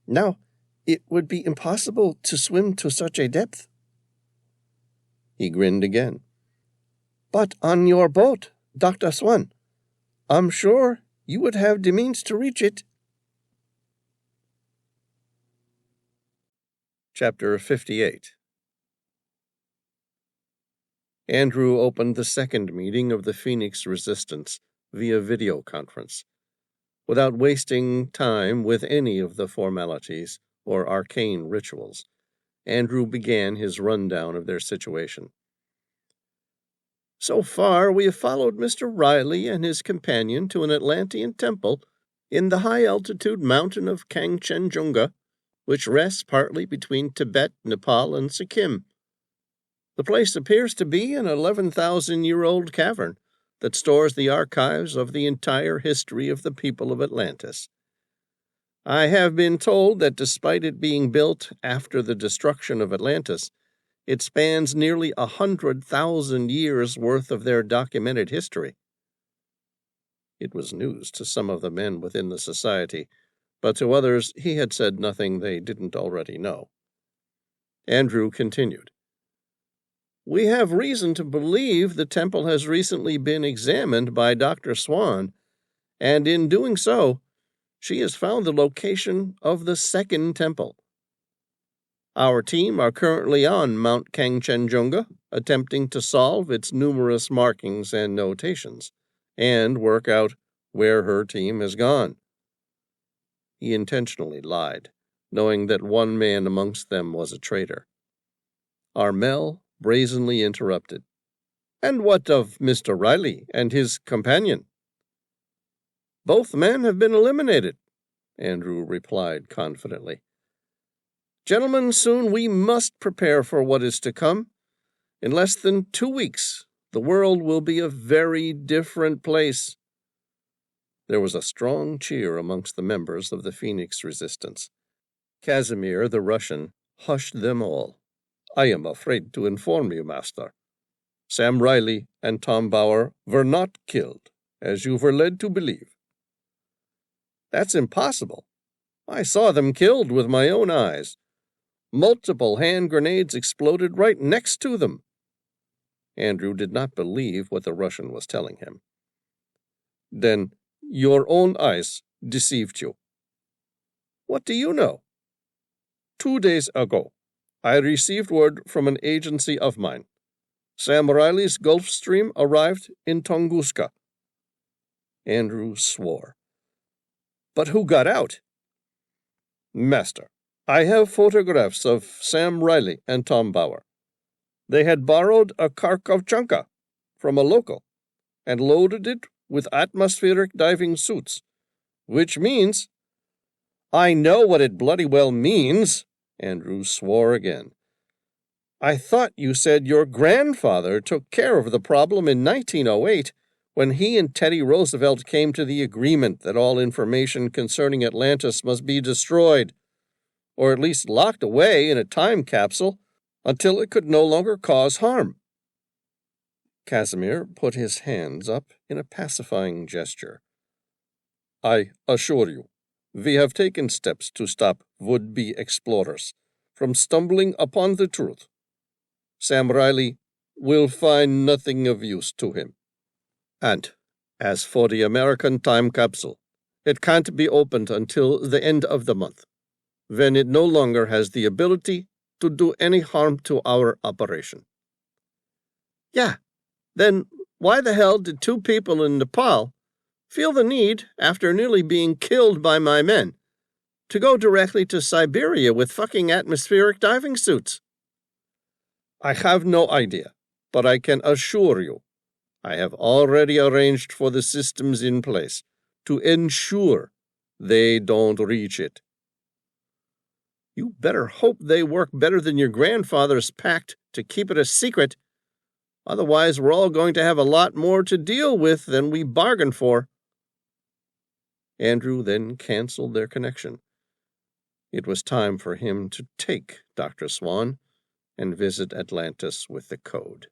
Now, it would be impossible to swim to such a depth. He grinned again. But on your boat, Dr. Swan, I'm sure you would have the means to reach it. Chapter 58. Andrew opened the second meeting of the Phoenix Resistance via video conference. Without wasting time with any of the formalities or arcane rituals, Andrew began his rundown of their situation. So far, we have followed Mr. Reilly and his companion to an Atlantean temple in the high-altitude mountain of Kangchenjunga, which rests partly between Tibet, Nepal, and Sikkim. The place appears to be an 11,000-year-old cavern that stores the archives of the entire history of the people of Atlantis. I have been told that despite it being built after the destruction of Atlantis, it spans nearly 100,000 years' worth of their documented history. It was news to some of the men within the society, but to others he had said nothing they didn't already know. Andrew continued. We have reason to believe the temple has recently been examined by Dr. Swan, and in doing so, she has found the location of the second temple. Our team are currently on Mount Kangchenjunga, attempting to solve its numerous markings and notations, and work out where her team has gone. He intentionally lied, knowing that one man amongst them was a traitor. Armel brazenly interrupted. And what of Mr. Reilly and his companion? Both men have been eliminated, Andrew replied confidently. Gentlemen, soon we must prepare for what is to come. In less than 2 weeks, the world will be a very different place. There was a strong cheer amongst the members of the Phoenix Resistance. Casimir, the Russian, hushed them all. I am afraid to inform you, Master. Sam Reilly and Tom Bauer were not killed, as you were led to believe. That's impossible. I saw them killed with my own eyes. Multiple hand grenades exploded right next to them. Andrew did not believe what the Russian was telling him. Then your own eyes deceived you. What do you know? 2 days ago, I received word from an agency of mine. Sam Reilly's Gulfstream arrived in Tunguska. Andrew swore. But who got out? Master, I have photographs of Sam Reilly and Tom Bauer. They had borrowed a Kharkovchanka from a local and loaded it with atmospheric diving suits, which means... I know what it bloody well means, Andrew swore again. I thought you said your grandfather took care of the problem in 1908 when he and Teddy Roosevelt came to the agreement that all information concerning Atlantis must be destroyed, or at least locked away in a time capsule until it could no longer cause harm. Casimir put his hands up in a pacifying gesture. I assure you, we have taken steps to stop would-be explorers from stumbling upon the truth. Sam Reilly will find nothing of use to him. And as for the American time capsule, it can't be opened until the end of the month, when it no longer has the ability to do any harm to our operation. Yeah, then why the hell did 2 people in Nepal feel the need, after nearly being killed by my men, to go directly to Siberia with fucking atmospheric diving suits? I have no idea, but I can assure you, I have already arranged for the systems in place to ensure they don't reach it. You better hope they work better than your grandfather's pact to keep it a secret. Otherwise, we're all going to have a lot more to deal with than we bargained for. Andrew then canceled their connection. It was time for him to take Dr. Swan and visit Atlantis with the code.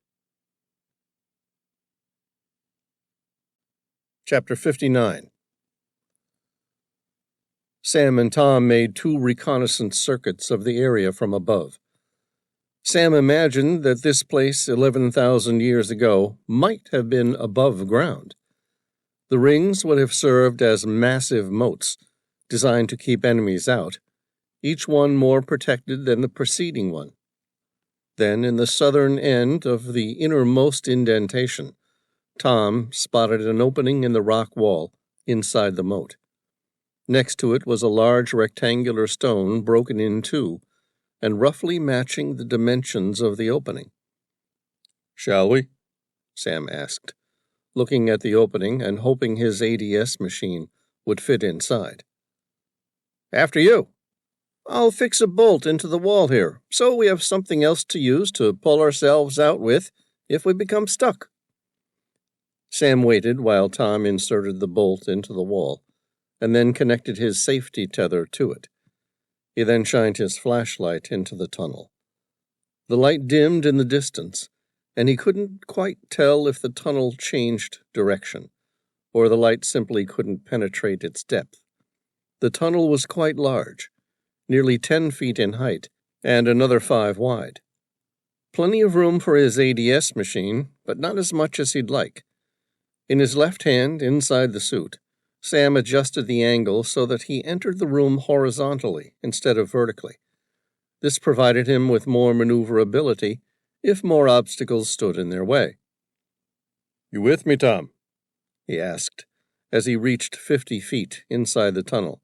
Chapter 59. Sam and Tom made 2 reconnaissance circuits of the area from above. Sam imagined that this place 11,000 years ago might have been above ground. The rings would have served as massive moats, designed to keep enemies out, each one more protected than the preceding one. Then, in the southern end of the innermost indentation, Tom spotted an opening in the rock wall inside the moat. Next to it was a large rectangular stone broken in 2, and roughly matching the dimensions of the opening. "Shall we?" Sam asked, looking at the opening and hoping his ADS machine would fit inside. "After you. I'll fix a bolt into the wall here, so we have something else to use to pull ourselves out with if we become stuck." Sam waited while Tom inserted the bolt into the wall, and then connected his safety tether to it. He then shined his flashlight into the tunnel. The light dimmed in the distance, and he couldn't quite tell if the tunnel changed direction, or the light simply couldn't penetrate its depth. The tunnel was quite large, nearly 10 feet in height, and another 5 wide. Plenty of room for his ADS machine, but not as much as he'd like. In his left hand, inside the suit, Sam adjusted the angle so that he entered the room horizontally instead of vertically. This provided him with more maneuverability if more obstacles stood in their way. "You with me, Tom?" he asked, as he reached 50 feet inside the tunnel.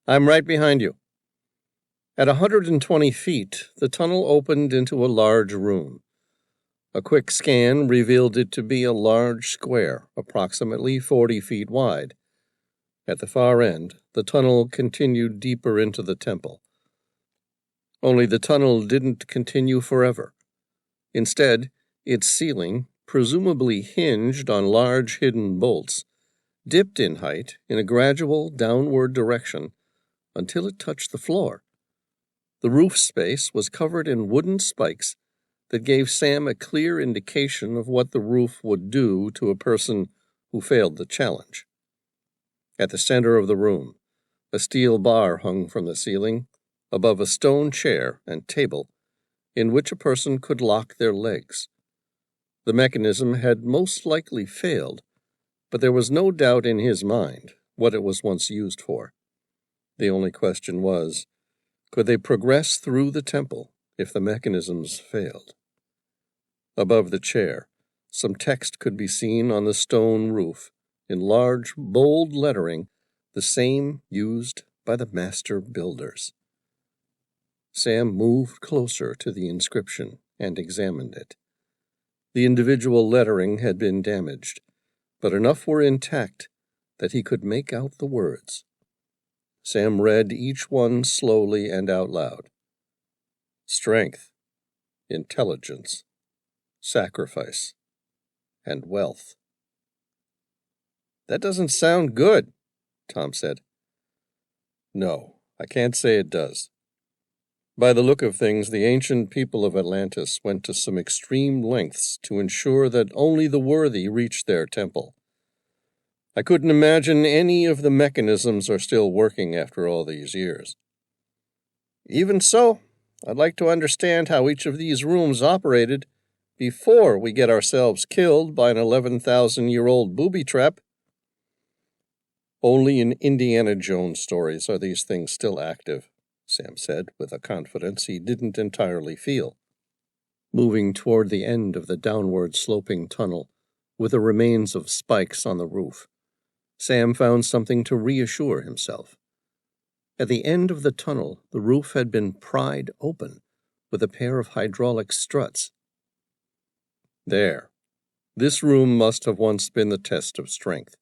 "I'm right behind you." At 120 feet, the tunnel opened into a large room. A quick scan revealed it to be a large square, approximately 40 feet wide. At the far end, the tunnel continued deeper into the temple. Only the tunnel didn't continue forever. Instead, its ceiling, presumably hinged on large hidden bolts, dipped in height in a gradual downward direction until it touched the floor. The roof space was covered in wooden spikes that gave Sam a clear indication of what the roof would do to a person who failed the challenge. At the center of the room, a steel bar hung from the ceiling, above a stone chair and table, in which a person could lock their legs. The mechanism had most likely failed, but there was no doubt in his mind what it was once used for. The only question was, could they progress through the temple if the mechanisms failed? Above the chair, some text could be seen on the stone roof, in large, bold lettering, the same used by the master builders. Sam moved closer to the inscription and examined it. The individual lettering had been damaged, but enough were intact that he could make out the words. Sam read each one slowly and out loud. Strength, intelligence, sacrifice, and wealth. "That doesn't sound good," Tom said. "No, I can't say it does. By the look of things, the ancient people of Atlantis went to some extreme lengths to ensure that only the worthy reached their temple. I couldn't imagine any of the mechanisms are still working after all these years." "Even so, I'd like to understand how each of these rooms operated before we get ourselves killed by an 11,000-year-old booby trap." "Only in Indiana Jones stories are these things still active," Sam said, with a confidence he didn't entirely feel. Moving toward the end of the downward-sloping tunnel, with the remains of spikes on the roof, Sam found something to reassure himself. At the end of the tunnel, the roof had been pried open with a pair of hydraulic struts. There. This room must have once been the test of strength.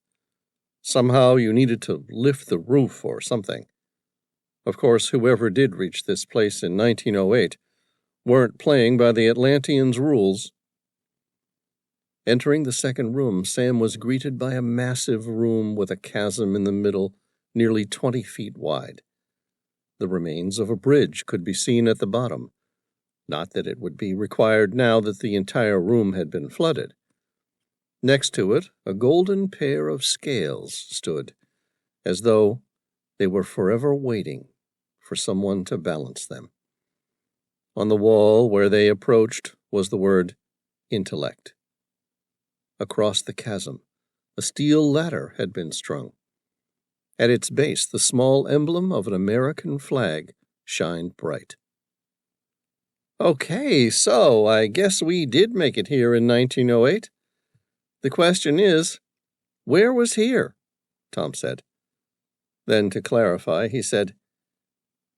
Somehow you needed to lift the roof or something. Of course, whoever did reach this place in 1908 weren't playing by the Atlanteans' rules. Entering the second room, Sam was greeted by a massive room with a chasm in the middle, nearly 20 feet wide. The remains of a bridge could be seen at the bottom. Not that it would be required now that the entire room had been flooded. Next to it, a golden pair of scales stood, as though they were forever waiting for someone to balance them. On the wall where they approached was the word intellect. Across the chasm, a steel ladder had been strung. At its base, the small emblem of an American flag shined bright. "Okay, so I guess we did make it here in 1908. The question is, where was here?" Tom said. Then, to clarify, he said,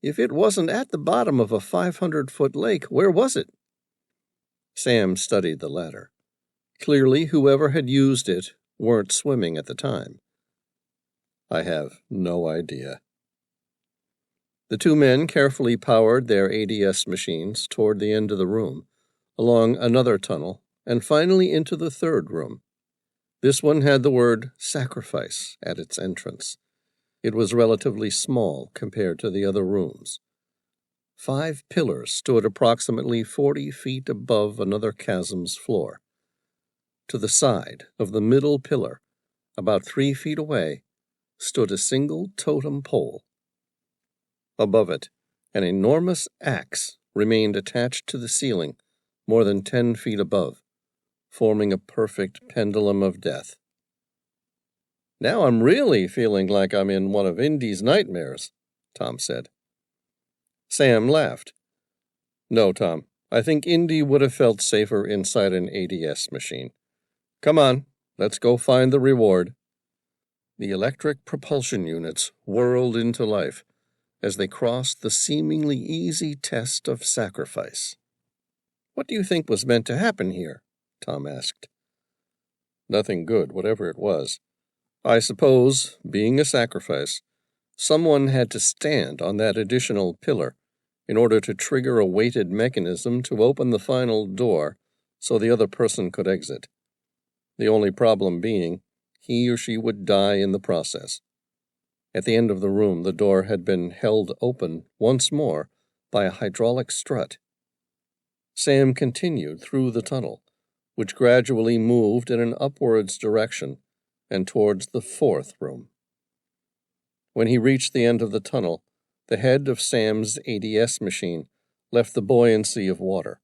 "If it wasn't at the bottom of a 500-foot lake, where was it?" Sam studied the ladder. Clearly, whoever had used it weren't swimming at the time. "I have no idea." The two men carefully powered their ADS machines toward the end of the room, along another tunnel, and finally into the third room. This one had the word sacrifice at its entrance. It was relatively small compared to the other rooms. 5 pillars stood approximately 40 feet above another chasm's floor. To the side of the middle pillar, about 3 feet away, stood a single totem pole. Above it, an enormous axe remained attached to the ceiling more than 10 feet above, forming a perfect pendulum of death. "Now I'm really feeling like I'm in one of Indy's nightmares," Tom said. Sam laughed. "No, Tom, I think Indy would have felt safer inside an ADS machine. Come on, let's go find the reward." The electric propulsion units whirled into life as they crossed the seemingly easy test of sacrifice. "What do you think was meant to happen here?" Tom asked. "Nothing good, whatever it was. I suppose, being a sacrifice, someone had to stand on that additional pillar in order to trigger a weighted mechanism to open the final door so the other person could exit. The only problem being, he or she would die in the process." At the end of the room, the door had been held open once more by a hydraulic strut. Sam continued through the tunnel, which gradually moved in an upwards direction and towards the fourth room. When he reached the end of the tunnel, the head of Sam's ADS machine left the buoyancy of water.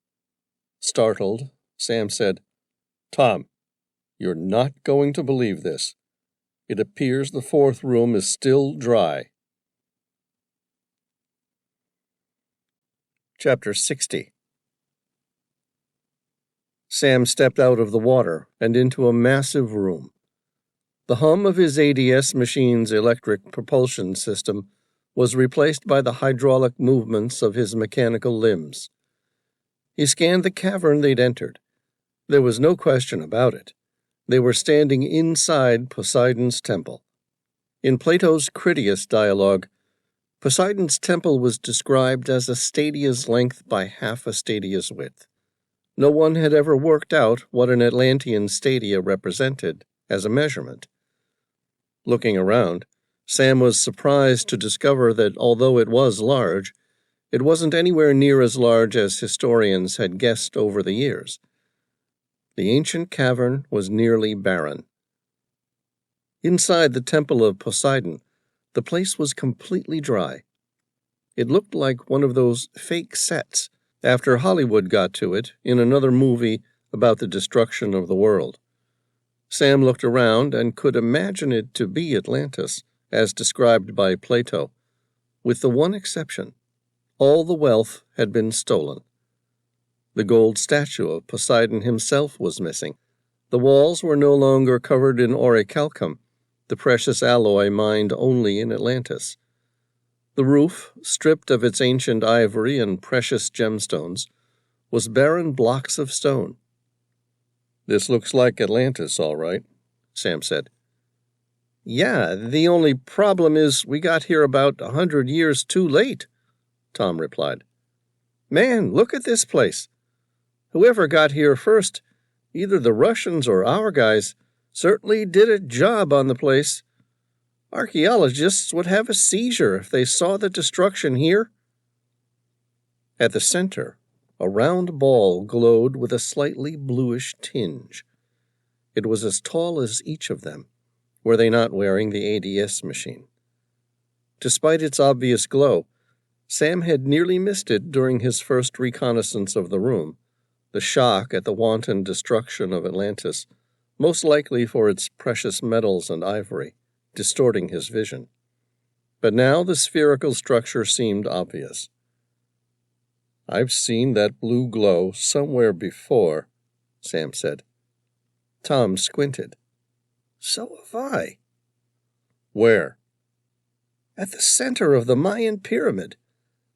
Startled, Sam said, "Tom, you're not going to believe this. It appears the fourth room is still dry." Chapter 60. Sam stepped out of the water and into a massive room. The hum of his ADS machine's electric propulsion system was replaced by the hydraulic movements of his mechanical limbs. He scanned the cavern they'd entered. There was no question about it. They were standing inside Poseidon's temple. In Plato's Critias dialogue, Poseidon's temple was described as a stadia's length by half a stadia's width. No one had ever worked out what an Atlantean stadia represented as a measurement. Looking around, Sam was surprised to discover that although it was large, it wasn't anywhere near as large as historians had guessed over the years. The ancient cavern was nearly barren. Inside the temple of Poseidon, the place was completely dry. It looked like one of those fake sets after Hollywood got to it in another movie about the destruction of the world. Sam looked around and could imagine it to be Atlantis, as described by Plato, with the one exception. All the wealth had been stolen. The gold statue of Poseidon himself was missing. The walls were no longer covered in orichalcum, the precious alloy mined only in Atlantis. The roof, stripped of its ancient ivory and precious gemstones, was barren blocks of stone. "This looks like Atlantis, all right," Sam said. "Yeah, the only problem is we got here about 100 years too late," Tom replied. "Man, look at this place. Whoever got here first, either the Russians or our guys, certainly did a job on the place. Archaeologists would have a seizure if they saw the destruction here." At the center, a round ball glowed with a slightly bluish tinge. It was as tall as each of them, were they not wearing the ADS machine. Despite its obvious glow, Sam had nearly missed it during his first reconnaissance of the room, the shock at the wanton destruction of Atlantis, most likely for its precious metals and ivory, distorting his vision. But now the spherical structure seemed obvious. "I've seen that blue glow somewhere before," Sam said. Tom squinted. "So have I." "Where?" "At the center of the Mayan pyramid,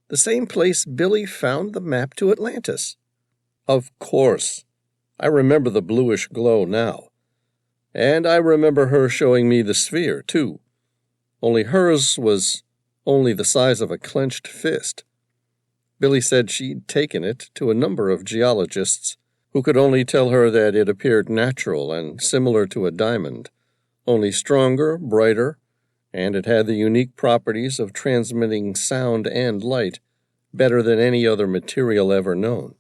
the same place Billy found the map to Atlantis." "Of course. I remember the bluish glow now. And I remember her showing me the sphere, too. Only hers was only the size of a clenched fist. Billy said she'd taken it to a number of geologists who could only tell her that it appeared natural and similar to a diamond, only stronger, brighter, and it had the unique properties of transmitting sound and light better than any other material ever known."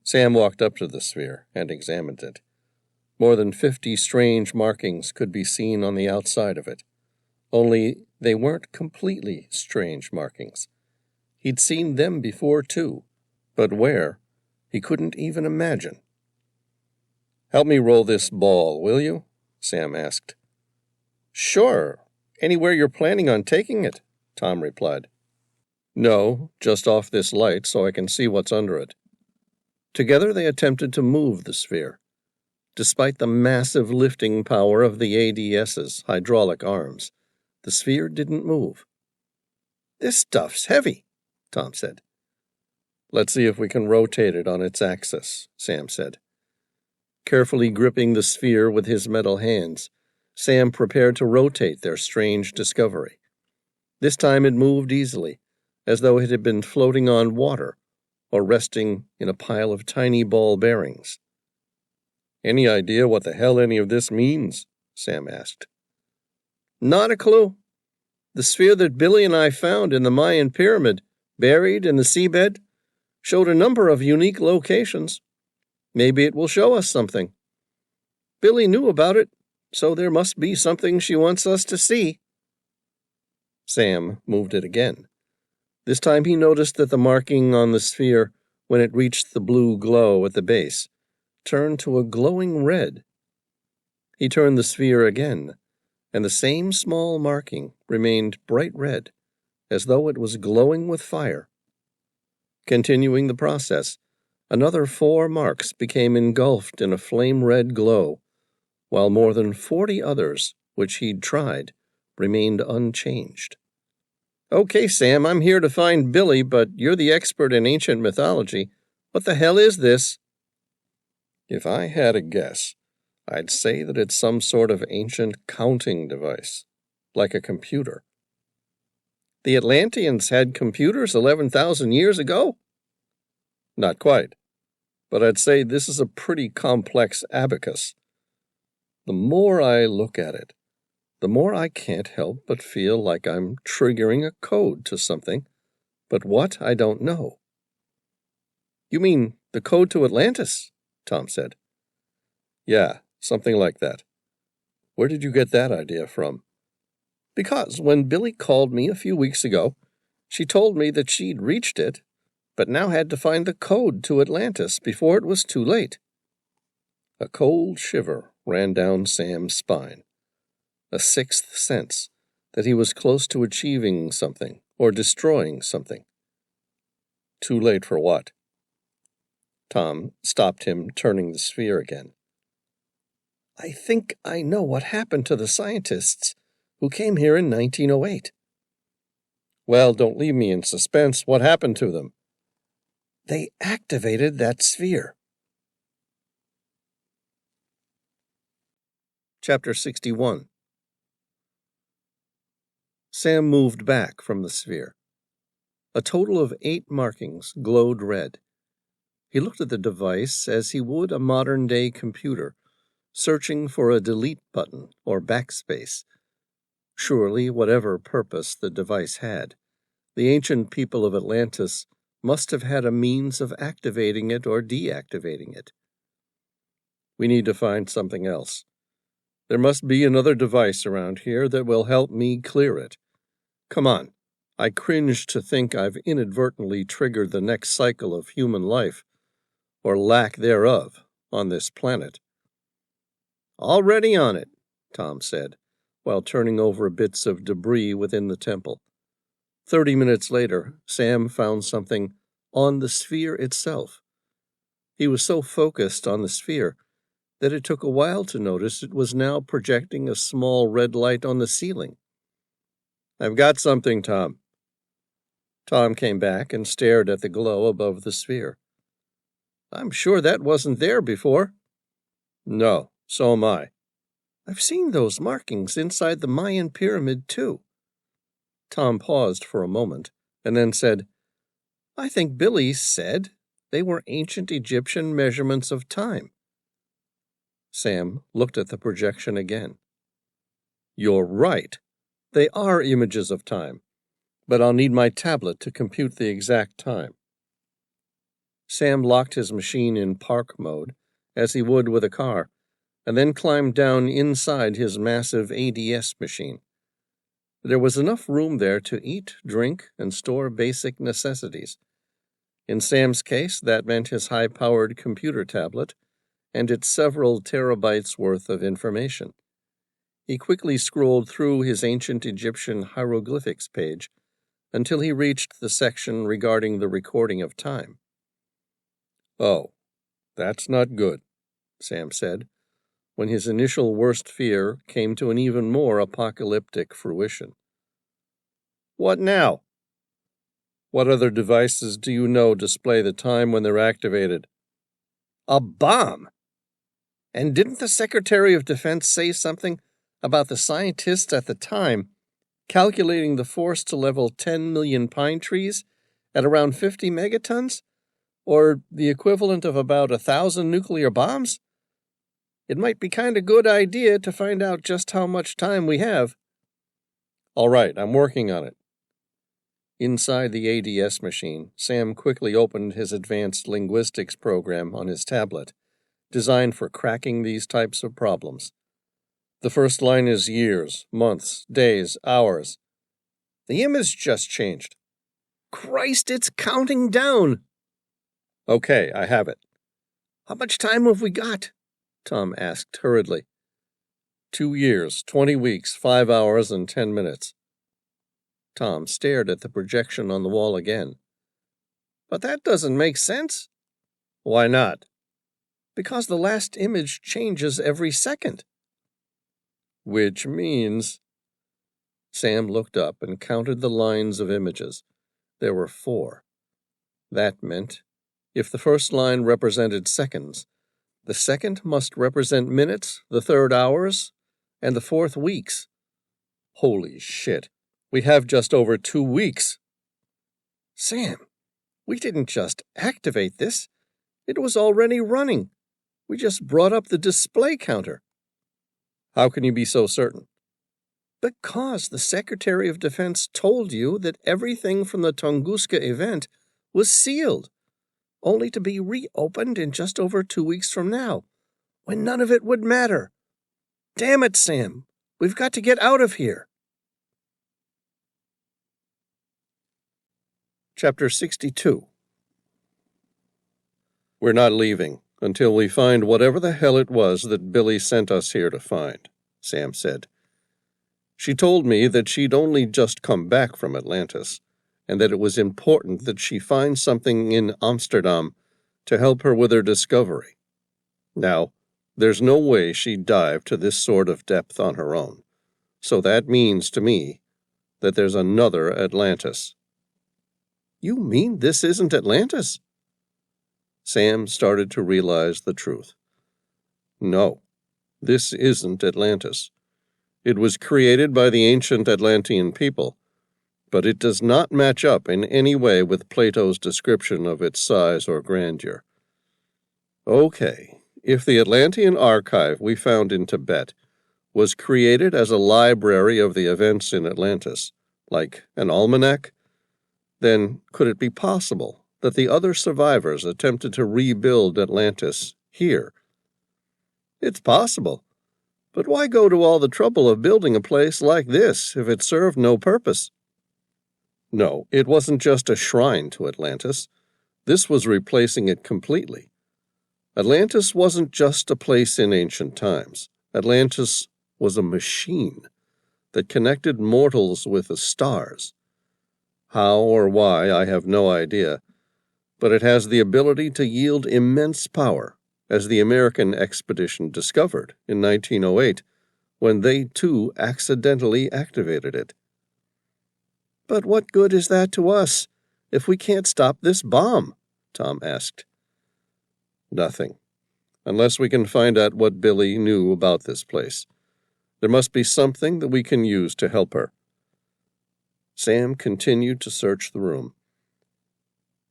Sam walked up to the sphere and examined it. More than 50 strange markings could be seen on the outside of it. Only they weren't completely strange markings. He'd seen them before, too, but where, he couldn't even imagine. "Help me roll this ball, will you?" Sam asked. "Sure. Anywhere you're planning on taking it," Tom replied. "No, just off this light so I can see what's under it." Together they attempted to move the sphere. Despite the massive lifting power of the ADS's hydraulic arms, the sphere didn't move. "This stuff's heavy," Tom said. "Let's see if we can rotate it on its axis," Sam said. Carefully gripping the sphere with his metal hands, Sam prepared to rotate their strange discovery. This time it moved easily, as though it had been floating on water or resting in a pile of tiny ball bearings. "Any idea what the hell any of this means?" Sam asked. "Not a clue. The sphere that Billy and I found in the Mayan pyramid, buried in the seabed, showed a number of unique locations. Maybe it will show us something. Billy knew about it, so there must be something she wants us to see." Sam moved it again. This time he noticed that the marking on the sphere, when it reached the blue glow at the base, turned to a glowing red. He turned the sphere again, and the same small marking remained bright red, as though it was glowing with fire. Continuing the process, another 4 marks became engulfed in a flame-red glow, while more than 40 others, which he'd tried, remained unchanged. "Okay, Sam, I'm here to find Billy, but you're the expert in ancient mythology. What the hell is this?" "If I had a guess, I'd say that it's some sort of ancient counting device, like a computer." "The Atlanteans had computers 11,000 years ago?" "Not quite, but I'd say this is a pretty complex abacus. The more I look at it, the more I can't help but feel like I'm triggering a code to something, but what I don't know." "You mean the code to Atlantis?" Tom said. "Yeah, something like that. Where did you get that idea from?" "Because when Billy called me a few weeks ago, She told me that she'd reached it, but now had to find the code to Atlantis before it was too late. A cold shiver ran down Sam's spine, a sixth sense that he was close to achieving something or destroying something. Too late for what? Tom stopped him, turning the sphere again. I think I know what happened to the scientists who came here in 1908. Well, don't leave me in suspense. What happened to them? They activated that sphere. Chapter 61. Sam moved back from the sphere. A total of 8 markings glowed red. He looked at the device as he would a modern-day computer, searching for a delete button or backspace. Surely, whatever purpose the device had, the ancient people of Atlantis must have had a means of activating it or deactivating it. We need to find something else. There must be another device around here that will help me clear it. Come on. I cringe to think I've inadvertently triggered the next cycle of human life, or lack thereof, on this planet. Already on it, Tom said, while turning over bits of debris within the temple. 30 minutes later, Sam found something on the sphere itself. He was so focused on the sphere that it took a while to notice it was now projecting a small red light on the ceiling. I've got something, Tom. Tom came back and stared at the glow above the sphere. I'm sure that wasn't there before. No, so am I. I've seen those markings inside the Mayan pyramid, too. Tom paused for a moment, and then said, I think Billy said they were ancient Egyptian measurements of time. Sam looked at the projection again. You're right. They are images of time, but I'll need my tablet to compute the exact time. Sam locked his machine in park mode, as he would with a car, and then climbed down inside his massive ADS machine. There was enough room there to eat, drink, and store basic necessities. In Sam's case, that meant his high-powered computer tablet and its several terabytes worth of information. He quickly scrolled through his ancient Egyptian hieroglyphics page until he reached the section regarding the recording of time. Oh, that's not good, Sam said, when his initial worst fear came to an even more apocalyptic fruition. What now? What other devices do you know display the time when they're activated? A bomb! And didn't the Secretary of Defense say something about the scientists at the time calculating the force to level 10 million pine trees at around 50 megatons? Or the equivalent of about 1,000 nuclear bombs? It might be kind of good idea to find out just how much time we have. All right, I'm working on it. Inside the ADS machine, Sam quickly opened his advanced linguistics program on his tablet, designed for cracking these types of problems. The first line is years, months, days, hours. The image just changed. Christ, it's counting down! Okay, I have it. How much time have we got? Tom asked hurriedly. 2 years, 20 weeks, 5 hours, and 10 minutes. Tom stared at the projection on the wall again. But that doesn't make sense. Why not? Because the last image changes every second. Which means... Sam looked up and counted the lines of images. There were 4. That meant, if the first line represented seconds, the second must represent minutes, the third hours, and the fourth weeks. Holy shit, we have just over 2 weeks. Sam, we didn't just activate this. It was already running. We just brought up the display counter. How can you be so certain? Because the Secretary of Defense told you that everything from the Tunguska event was sealed, only to be reopened in just over 2 weeks from now, when none of it would matter. Damn it, Sam. We've got to get out of here. Chapter 62. We're not leaving until we find whatever the hell it was that Billy sent us here to find, Sam said. She told me that she'd only just come back from Atlantis, and that it was important that she find something in Amsterdam to help her with her discovery. Now, there's no way she'd dive to this sort of depth on her own, so that means to me that there's another Atlantis. You mean this isn't Atlantis? Sam started to realize the truth. No, this isn't Atlantis. It was created by the ancient Atlantean people, but it does not match up in any way with Plato's description of its size or grandeur. Okay, if the Atlantean archive we found in Tibet was created as a library of the events in Atlantis, like an almanac, then could it be possible that the other survivors attempted to rebuild Atlantis here? It's possible, but why go to all the trouble of building a place like this if it served no purpose? No, it wasn't just a shrine to Atlantis. This was replacing it completely. Atlantis wasn't just a place in ancient times. Atlantis was a machine that connected mortals with the stars. How or why, I have no idea, but it has the ability to yield immense power, as the American expedition discovered in 1908, when they too accidentally activated it. But what good is that to us, if we can't stop this bomb? Tom asked. Nothing, unless we can find out what Billy knew about this place. There must be something that we can use to help her. Sam continued to search the room.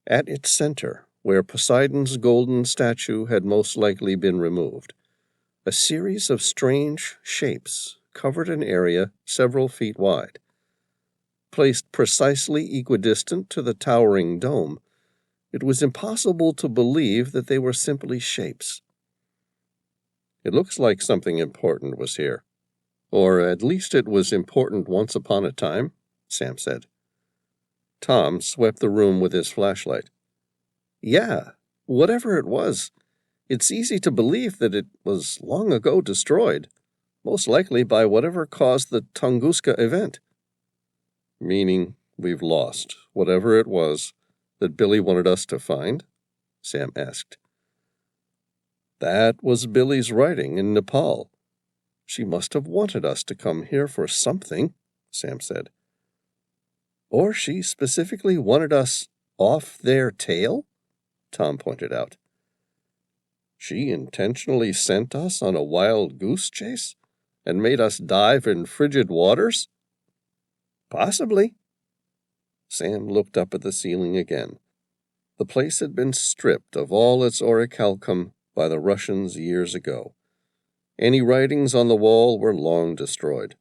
At its center, where Poseidon's golden statue had most likely been removed, a series of strange shapes covered an area several feet wide. Placed precisely equidistant to the towering dome, it was impossible to believe that they were simply shapes. It looks like something important was here. Or at least it was important once upon a time, Sam said. Tom swept the room with his flashlight. Yeah, whatever it was, it's easy to believe that it was long ago destroyed, most likely by whatever caused the Tunguska event. Meaning we've lost whatever it was that Billy wanted us to find? Sam asked. That was Billy's writing in Nepal. She must have wanted us to come here for something, Sam said. Or she specifically wanted us off their tail? Tom pointed out. She intentionally sent us on a wild goose chase and made us dive in frigid waters? Possibly. Sam looked up at the ceiling again. The place had been stripped of all its orichalcum by the Russians years ago. Any writings on the wall were long destroyed.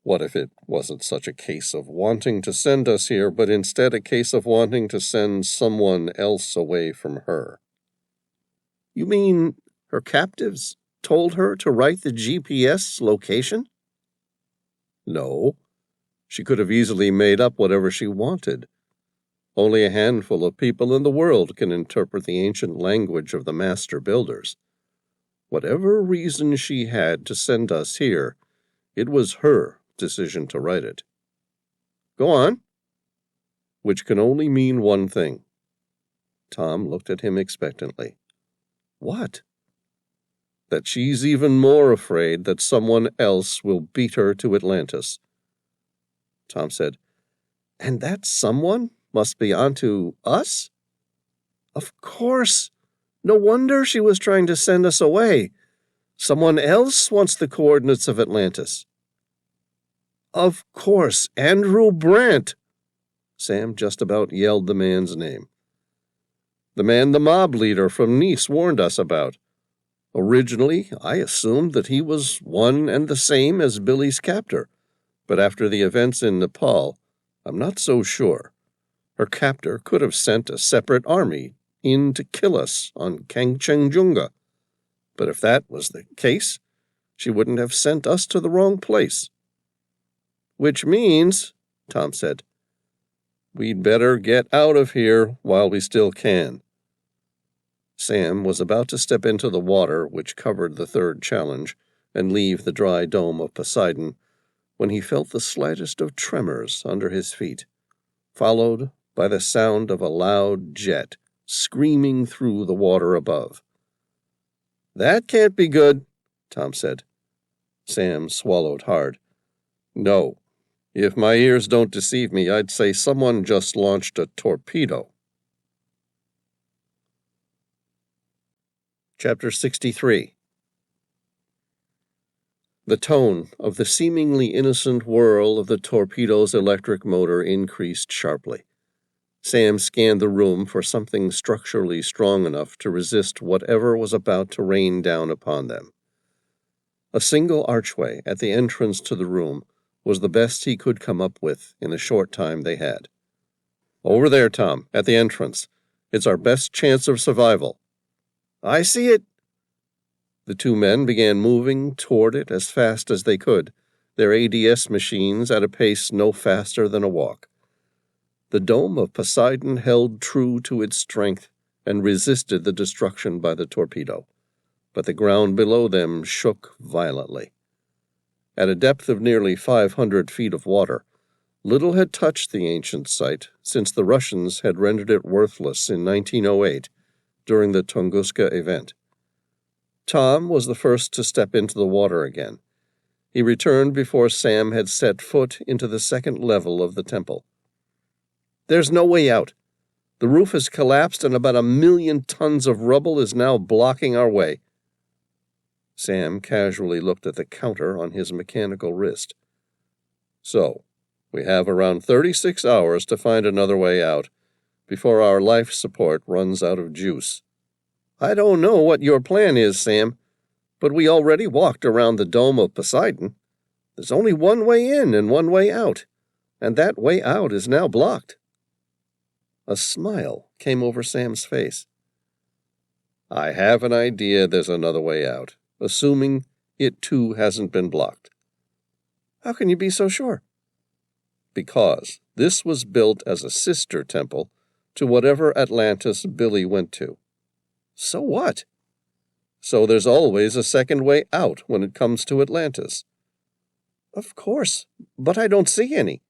What if it wasn't such a case of wanting to send us here, but instead a case of wanting to send someone else away from her? You mean her captives told her to write the GPS location? No. She could have easily made up whatever she wanted. Only a handful of people in the world can interpret the ancient language of the master builders. Whatever reason she had to send us here, it was her decision to write it. Go on. Which can only mean one thing. Tom looked at him expectantly. What? That she's even more afraid that someone else will beat her to Atlantis. Tom said, And that someone must be onto us? Of course. No wonder she was trying to send us away. Someone else wants the coordinates of Atlantis. Of course, Andrew Brandt. Sam just about yelled the man's name. The man the mob leader from Nice warned us about. Originally, I assumed that he was one and the same as Billy's captor, but after the events in Nepal, I'm not so sure. Her captor could have sent a separate army in to kill us on Kangchenjunga. But if that was the case, she wouldn't have sent us to the wrong place. Which means, Tom said, We'd better get out of here while we still can. Sam was about to step into the water which covered the third challenge and leave the dry dome of Poseidon when he felt the slightest of tremors under his feet, followed by the sound of a loud jet screaming through the water above. "That can't be good," Tom said. Sam swallowed hard. "No. If my ears don't deceive me, I'd say someone just launched a torpedo." Chapter 63. The tone of the seemingly innocent whirl of the torpedo's electric motor increased sharply. Sam scanned the room for something structurally strong enough to resist whatever was about to rain down upon them. A single archway at the entrance to the room was the best he could come up with in the short time they had. "Over there, Tom, at the entrance. It's our best chance of survival." "I see it." The two men began moving toward it as fast as they could, their ADS machines at a pace no faster than a walk. The dome of Poseidon held true to its strength and resisted the destruction by the torpedo, but the ground below them shook violently. At a depth of nearly 500 feet of water, little had touched the ancient site since the Russians had rendered it worthless in 1908 during the Tunguska event. Tom was the first to step into the water again. He returned before Sam had set foot into the second level of the temple. "There's no way out. The roof has collapsed and about 1,000,000 tons of rubble is now blocking our way." Sam casually looked at the counter on his mechanical wrist. "So, we have around 36 hours to find another way out, before our life support runs out of juice." "I don't know what your plan is, Sam, but we already walked around the dome of Poseidon. There's only one way in and one way out, and that way out is now blocked." A smile came over Sam's face. "I have an idea there's another way out, assuming it too hasn't been blocked." "How can you be so sure?" "Because this was built as a sister temple to whatever Atlantis Billy went to." "So what?" "So there's always a second way out when it comes to Atlantis." "Of course, but I don't see any."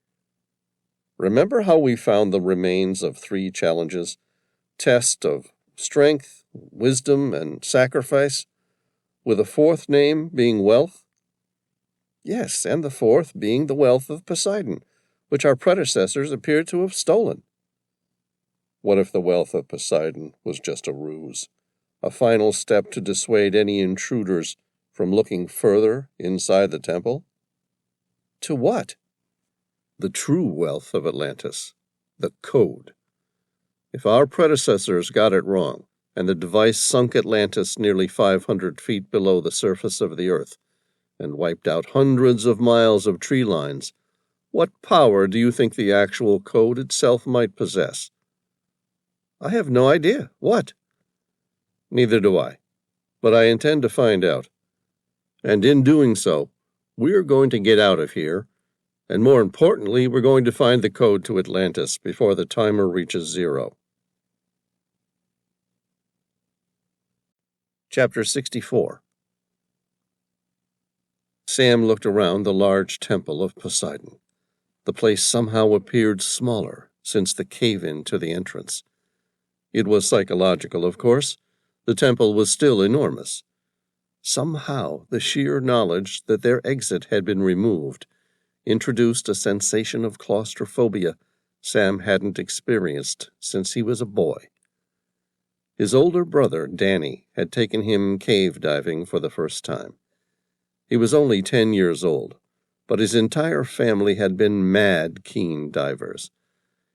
"Remember how we found the remains of 3 challenges? Test of strength, wisdom, and sacrifice, with a 4th name being wealth?" "Yes, and the 4th being the wealth of Poseidon, which our predecessors appeared to have stolen." What if the wealth of Poseidon was just a ruse? A final step to dissuade any intruders from looking further inside the temple? To what? The true wealth of Atlantis, the code. If our predecessors got it wrong, and the device sunk Atlantis nearly 500 feet below the surface of the earth, and wiped out hundreds of miles of tree lines, what power do you think the actual code itself might possess? I have no idea. What? Neither do I, but I intend to find out. And in doing so, we're going to get out of here, and more importantly, we're going to find the code to Atlantis before the timer reaches 0. Chapter 64. Sam looked around the large temple of Poseidon. The place somehow appeared smaller since the cave-in to the entrance. It was psychological, of course. The temple was still enormous. Somehow, the sheer knowledge that their exit had been removed introduced a sensation of claustrophobia Sam hadn't experienced since he was a boy. His older brother, Danny, had taken him cave diving for the first time. He was only 10 years old, but his entire family had been mad keen divers,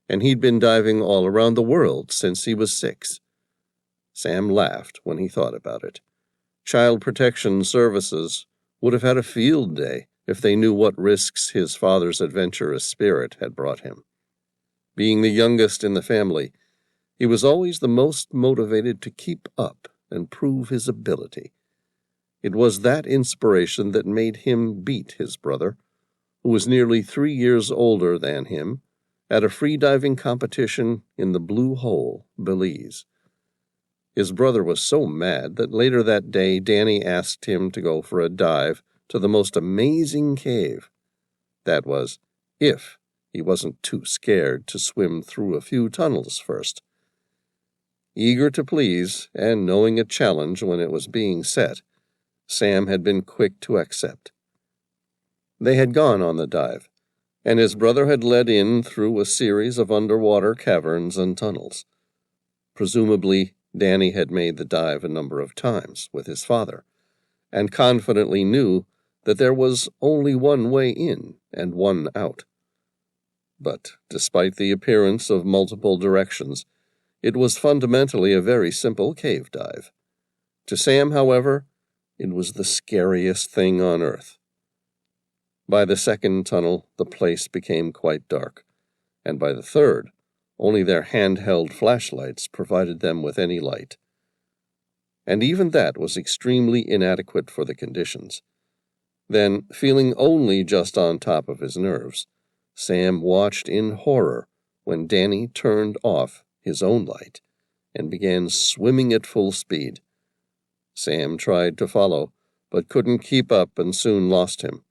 and he'd been diving all around the world since he was 6. Sam laughed when he thought about it. Child Protection Services would have had a field day if they knew what risks his father's adventurous spirit had brought him. Being the youngest in the family, he was always the most motivated to keep up and prove his ability. It was that inspiration that made him beat his brother, who was nearly 3 years older than him, at a freediving competition in the Blue Hole, Belize. His brother was so mad that later that day Danny asked him to go for a dive to the most amazing cave. That was, if he wasn't too scared to swim through a few tunnels first. Eager to please, and knowing a challenge when it was being set, Sam had been quick to accept. They had gone on the dive, and his brother had led in through a series of underwater caverns and tunnels. Presumably, Danny had made the dive a number of times with his father, and confidently knew that there was only one way in and one out. But despite the appearance of multiple directions, it was fundamentally a very simple cave dive. To Sam, however, it was the scariest thing on earth. By the second tunnel, the place became quite dark, and by the third, only their handheld flashlights provided them with any light. And even that was extremely inadequate for the conditions. Then, feeling only just on top of his nerves, Sam watched in horror when Danny turned off his own light and began swimming at full speed. Sam tried to follow, but couldn't keep up and soon lost him.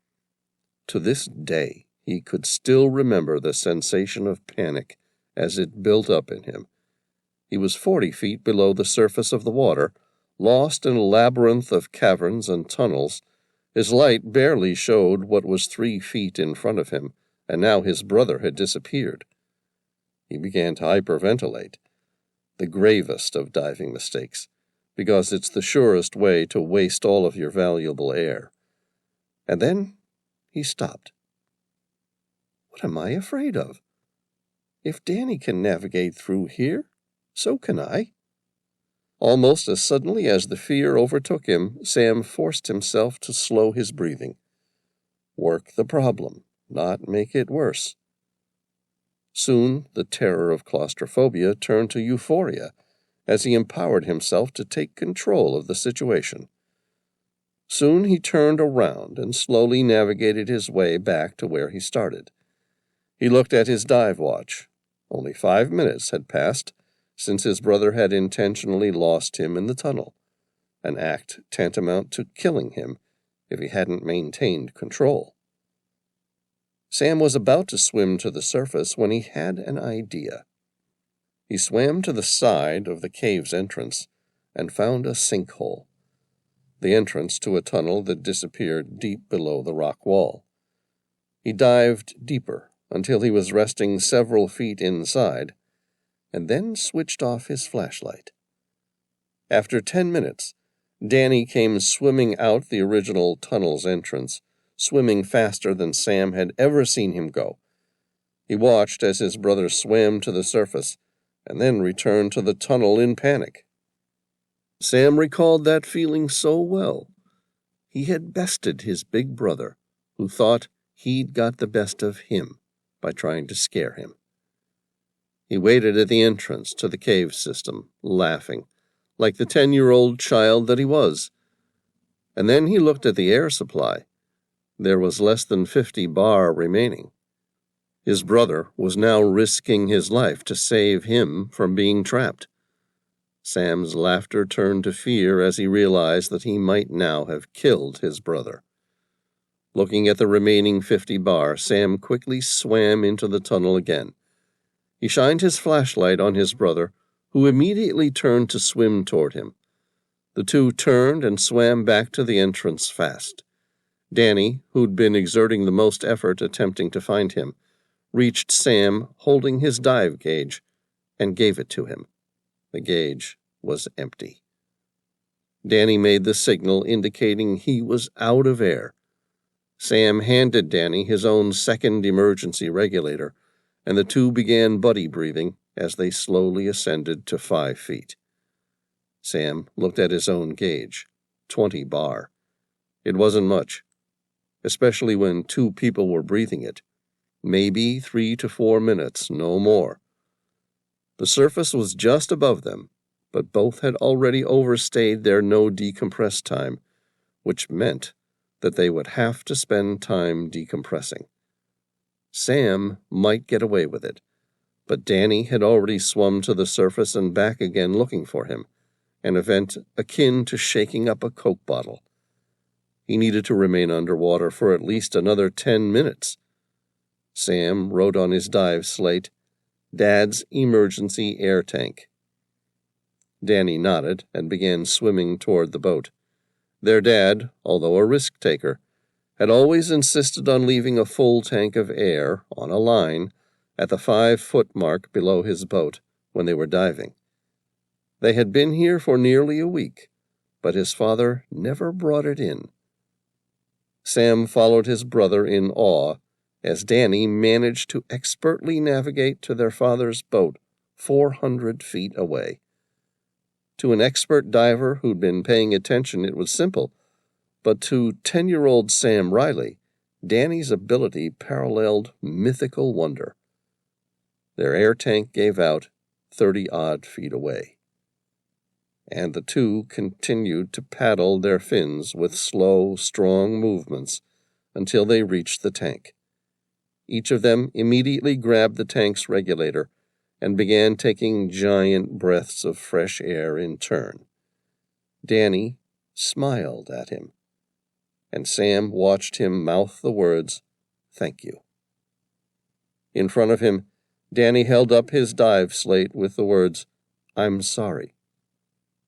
To this day, he could still remember the sensation of panic as it built up in him. He was 40 feet below the surface of the water, lost in a labyrinth of caverns and tunnels. His light barely showed what was 3 feet in front of him, and now his brother had disappeared. He began to hyperventilate, the gravest of diving mistakes, because it's the surest way to waste all of your valuable air. And then he stopped. What am I afraid of? If Danny can navigate through here, so can I. Almost as suddenly as the fear overtook him, Sam forced himself to slow his breathing. Work the problem, not make it worse. Soon the terror of claustrophobia turned to euphoria as he empowered himself to take control of the situation. Soon he turned around and slowly navigated his way back to where he started. He looked at his dive watch. Only 5 minutes had passed since his brother had intentionally lost him in the tunnel, an act tantamount to killing him if he hadn't maintained control. Sam was about to swim to the surface when he had an idea. He swam to the side of the cave's entrance and found a sinkhole, the entrance to a tunnel that disappeared deep below the rock wall. He dived deeper until he was resting several feet inside, and then switched off his flashlight. After 10 minutes, Danny came swimming out the original tunnel's entrance, swimming faster than Sam had ever seen him go. He watched as his brother swam to the surface, and then returned to the tunnel in panic. Sam recalled that feeling so well. He had bested his big brother, who thought he'd got the best of him by trying to scare him. He waited at the entrance to the cave system, laughing, like the 10-year-old child that he was. And then he looked at the air supply. There was less than 50 bar remaining. His brother was now risking his life to save him from being trapped. Sam's laughter turned to fear as he realized that he might now have killed his brother. Looking at the remaining 50 bar, Sam quickly swam into the tunnel again. He shined his flashlight on his brother, who immediately turned to swim toward him. The two turned and swam back to the entrance fast. Danny, who'd been exerting the most effort attempting to find him, reached Sam holding his dive gauge and gave it to him. The gauge was empty. Danny made the signal indicating he was out of air. Sam handed Danny his own second emergency regulator, and the two began buddy breathing as they slowly ascended to 5 feet. Sam looked at his own gauge, 20 bar. It wasn't much, especially when 2 people were breathing it. Maybe 3 to 4 minutes, no more. The surface was just above them, but both had already overstayed their no decompress time, which meant that they would have to spend time decompressing. Sam might get away with it, But Danny had already swum to the surface and back again looking for him, an event akin to shaking up a Coke bottle. He needed to remain underwater for at least another 10 minutes. Sam wrote on his dive slate, "Dad's emergency air tank." Danny nodded and began swimming toward the boat. Their dad, although a risk-taker, had always insisted on leaving a full tank of air on a line at the 5-foot mark below his boat when they were diving. They had been here for nearly a week, but his father never brought it in. Sam followed his brother in awe as Danny managed to expertly navigate to their father's boat 400 feet away. To an expert diver who'd been paying attention, it was simple, but to 10-year-old Sam Reilly, Danny's ability paralleled mythical wonder. Their air tank gave out 30-odd feet away, and the two continued to paddle their fins with slow, strong movements until they reached the tank. Each of them immediately grabbed the tank's regulator and began taking giant breaths of fresh air in turn. Danny smiled at him, and Sam watched him mouth the words, "Thank you." In front of him, Danny held up his dive slate with the words, "I'm sorry."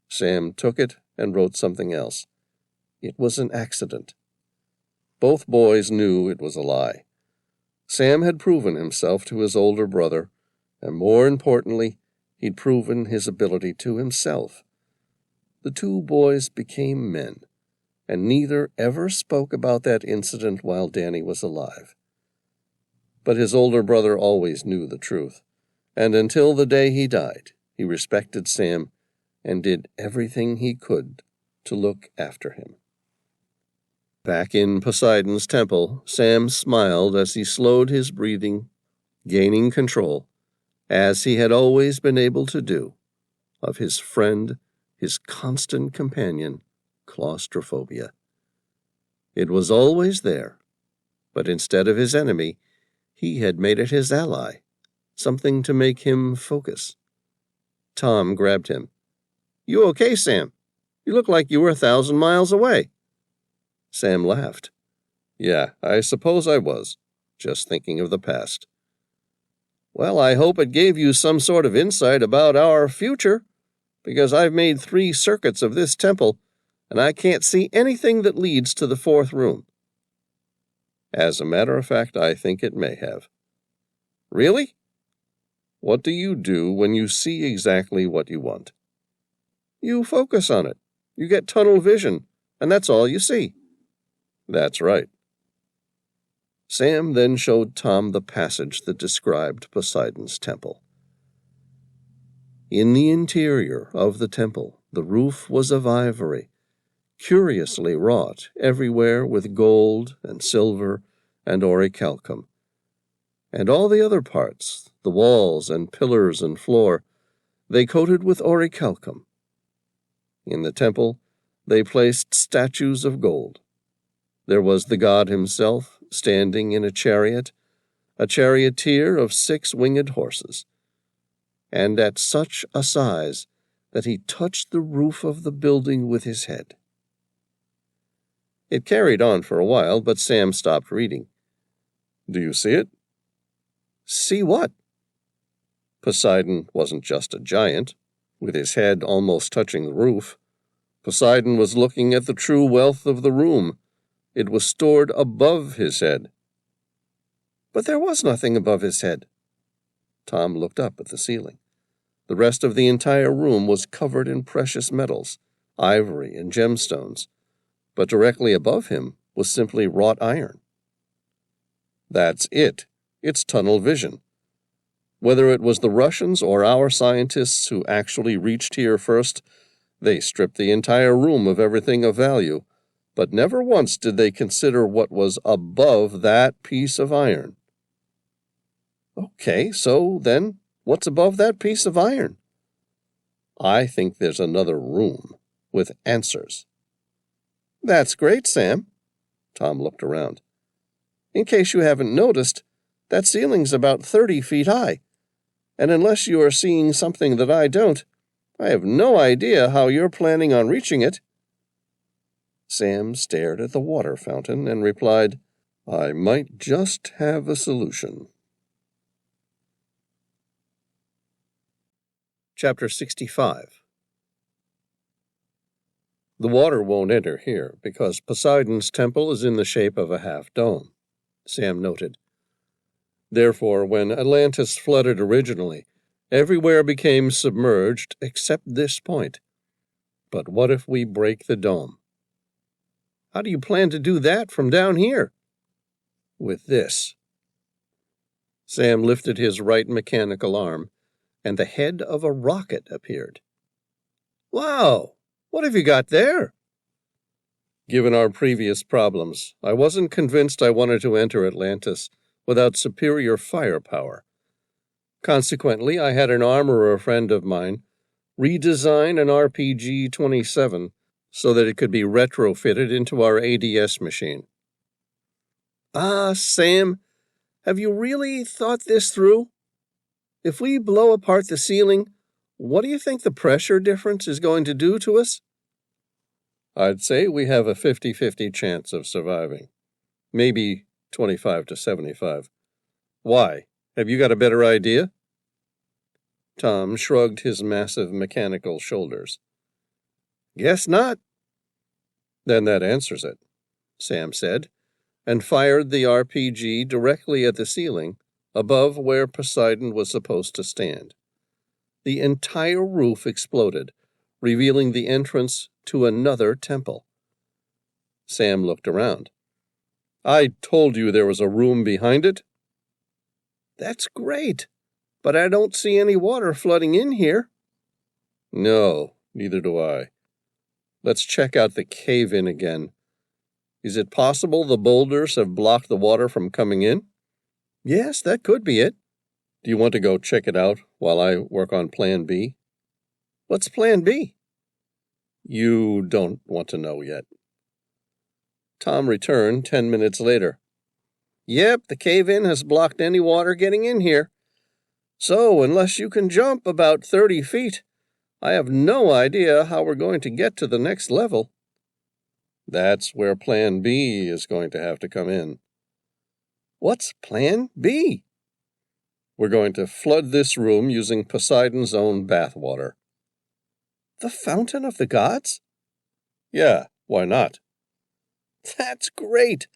Sam took it and wrote something else. It was an accident. Both boys knew it was a lie. Sam had proven himself to his older brother, and more importantly, he'd proven his ability to himself. The two boys became men, and neither ever spoke about that incident while Danny was alive. But his older brother always knew the truth, and until the day he died, he respected Sam and did everything he could to look after him. Back in Poseidon's temple, Sam smiled as he slowed his breathing, gaining control, as he had always been able to do, of his friend, his constant companion, claustrophobia. It was always there, but instead of his enemy, he had made it his ally, something to make him focus. Tom grabbed him. "You okay, Sam? You look like you were 1,000 miles away." Sam laughed. "Yeah, I suppose I was, just thinking of the past." "Well, I hope it gave you some sort of insight about our future, because I've made 3 circuits of this temple, and I can't see anything that leads to the 4th room." "As a matter of fact, I think it may have." "Really?" "What do you do when you see exactly what you want?" "You focus on it. You get tunnel vision, and that's all you see." "That's right." Sam then showed Tom the passage that described Poseidon's temple. In the interior of the temple, the roof was of ivory, curiously wrought everywhere with gold and silver and orichalcum, and all the other parts, the walls and pillars and floor, they coated with orichalcum. In the temple, they placed statues of gold. There was the god himself, standing in a charioteer of 6 winged horses, and at such a size that he touched the roof of the building with his head. It carried on for a while, but Sam stopped reading. "Do you see it?" "See what?" Poseidon wasn't just a giant, with his head almost touching the roof. Poseidon was looking at the true wealth of the room. It was stored above his head. "But there was nothing above his head." Tom looked up at the ceiling. The rest of the entire room was covered in precious metals, ivory and gemstones, but directly above him was simply wrought iron. "That's it. It's tunnel vision. Whether it was the Russians or our scientists who actually reached here first, they stripped the entire room of everything of value, but never once did they consider what was above that piece of iron." "Okay, so then what's above that piece of iron?" "I think there's another room with answers." "That's great, Sam." Tom looked around. "In case you haven't noticed, that ceiling's about 30 feet high. and unless you are seeing something that I don't, I have no idea how you're planning on reaching it." Sam stared at the water fountain and replied, "I might just have a solution." Chapter 65. The water won't enter here because Poseidon's temple is in the shape of a half-dome, Sam noted. Therefore, when Atlantis flooded originally, everywhere became submerged except this point. But what if we break the dome? How do you plan to do that from down here? With this. Sam lifted his right mechanical arm, and the head of a rocket appeared. Wow! What have you got there? Given our previous problems, I wasn't convinced I wanted to enter Atlantis without superior firepower. Consequently, I had an armorer friend of mine redesign an RPG-27 so that it could be retrofitted into our ADS machine. Ah, Sam, have you really thought this through? If we blow apart the ceiling, what do you think the pressure difference is going to do to us? I'd say we have a 50-50 chance of surviving. Maybe 25 to 75. Why? Have you got a better idea? Tom shrugged his massive mechanical shoulders. Guess not. Then that answers it, Sam said, and fired the RPG directly at the ceiling above where Poseidon was supposed to stand. The entire roof exploded, revealing the entrance to another temple. Sam looked around. I told you there was a room behind it. That's great, but I don't see any water flooding in here. No, neither do I. Let's check out the cave-in again. Is it possible the boulders have blocked the water from coming in? Yes, that could be it. Do you want to go check it out while I work on Plan B? What's Plan B? You don't want to know yet. Tom returned 10 minutes later. Yep, the cave-in has blocked any water getting in here. So, unless you can jump about 30 feet, I have no idea how we're going to get to the next level. That's where Plan B is going to have to come in. What's Plan B? We're going to flood this room using Poseidon's own bathwater. The Fountain of the Gods? Yeah, why not? That's great,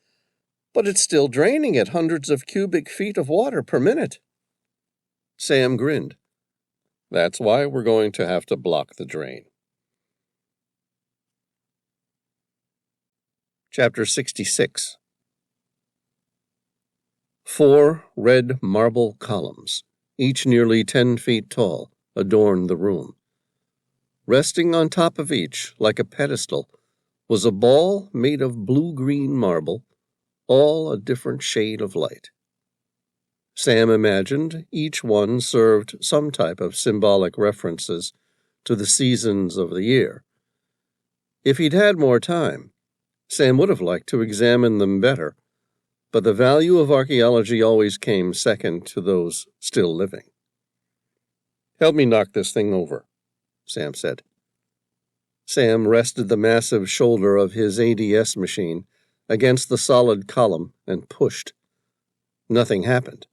but it's still draining at hundreds of cubic feet of water per minute. Sam grinned. That's why we're going to have to block the drain. Chapter 66. 4 red marble columns, each nearly 10 feet tall, adorned the room. Resting on top of each, like a pedestal, was a ball made of blue-green marble, all a different shade of light. Sam imagined each one served some type of symbolic references to the seasons of the year. If he'd had more time, Sam would have liked to examine them better, but the value of archaeology always came second to those still living. Help me knock this thing over, Sam said. Sam rested the massive shoulder of his ADS machine against the solid column and pushed. Nothing happened.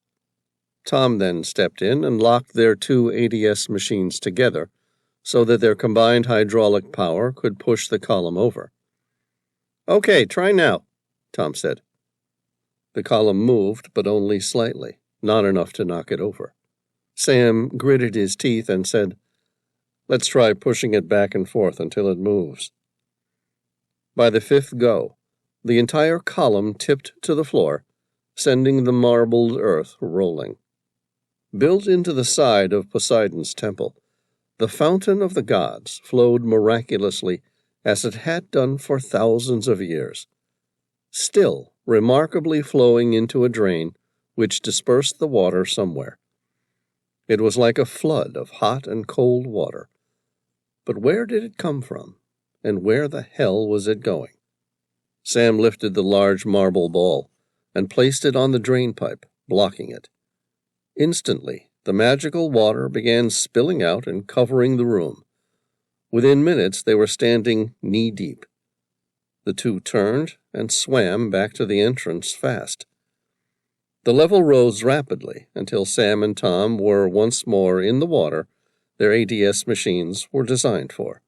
Tom then stepped in and locked their 2 ADS machines together so that their combined hydraulic power could push the column over. Okay, try now, Tom said. The column moved, but only slightly, not enough to knock it over. Sam gritted his teeth and said, "Let's try pushing it back and forth until it moves." By the 5th go, the entire column tipped to the floor, sending the marbled earth rolling. Built into the side of Poseidon's temple, the Fountain of the Gods flowed miraculously as it had done for thousands of years, still remarkably flowing into a drain which dispersed the water somewhere. It was like a flood of hot and cold water. But where did it come from, and where the hell was it going? Sam lifted the large marble ball and placed it on the drain pipe, blocking it. Instantly, the magical water began spilling out and covering the room. Within minutes, they were standing knee-deep. The two turned and swam back to the entrance fast. The level rose rapidly until Sam and Tom were once more in the water their ADS machines were designed for.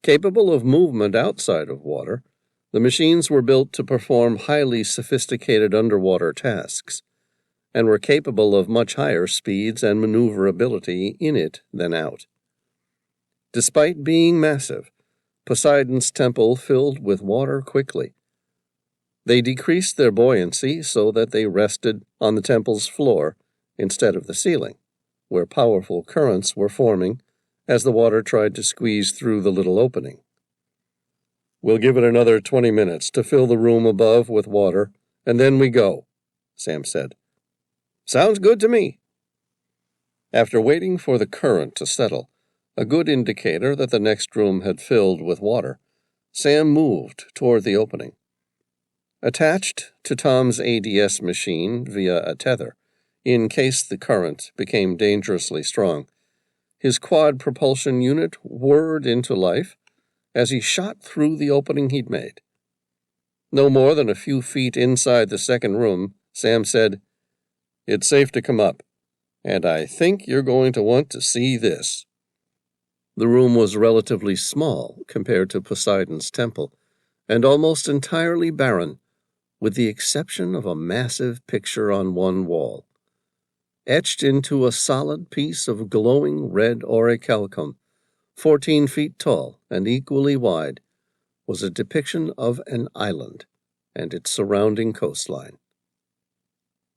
Capable of movement outside of water, the machines were built to perform highly sophisticated underwater tasks, and were capable of much higher speeds and maneuverability in it than out. Despite being massive, Poseidon's temple filled with water quickly. They decreased their buoyancy so that they rested on the temple's floor instead of the ceiling, where powerful currents were forming as the water tried to squeeze through the little opening. "We'll give it another 20 minutes to fill the room above with water, and then we go," Sam said. "Sounds good to me." After waiting for the current to settle, a good indicator that the next room had filled with water, Sam moved toward the opening. Attached to Tom's ADS machine via a tether, in case the current became dangerously strong, his quad propulsion unit whirred into life as he shot through the opening he'd made. No more than a few feet inside the second room, Sam said, "It's safe to come up, and I think you're going to want to see this." The room was relatively small compared to Poseidon's temple, and almost entirely barren, with the exception of a massive picture on one wall. Etched into a solid piece of glowing red orichalcum, 14 feet tall and equally wide, was a depiction of an island and its surrounding coastline.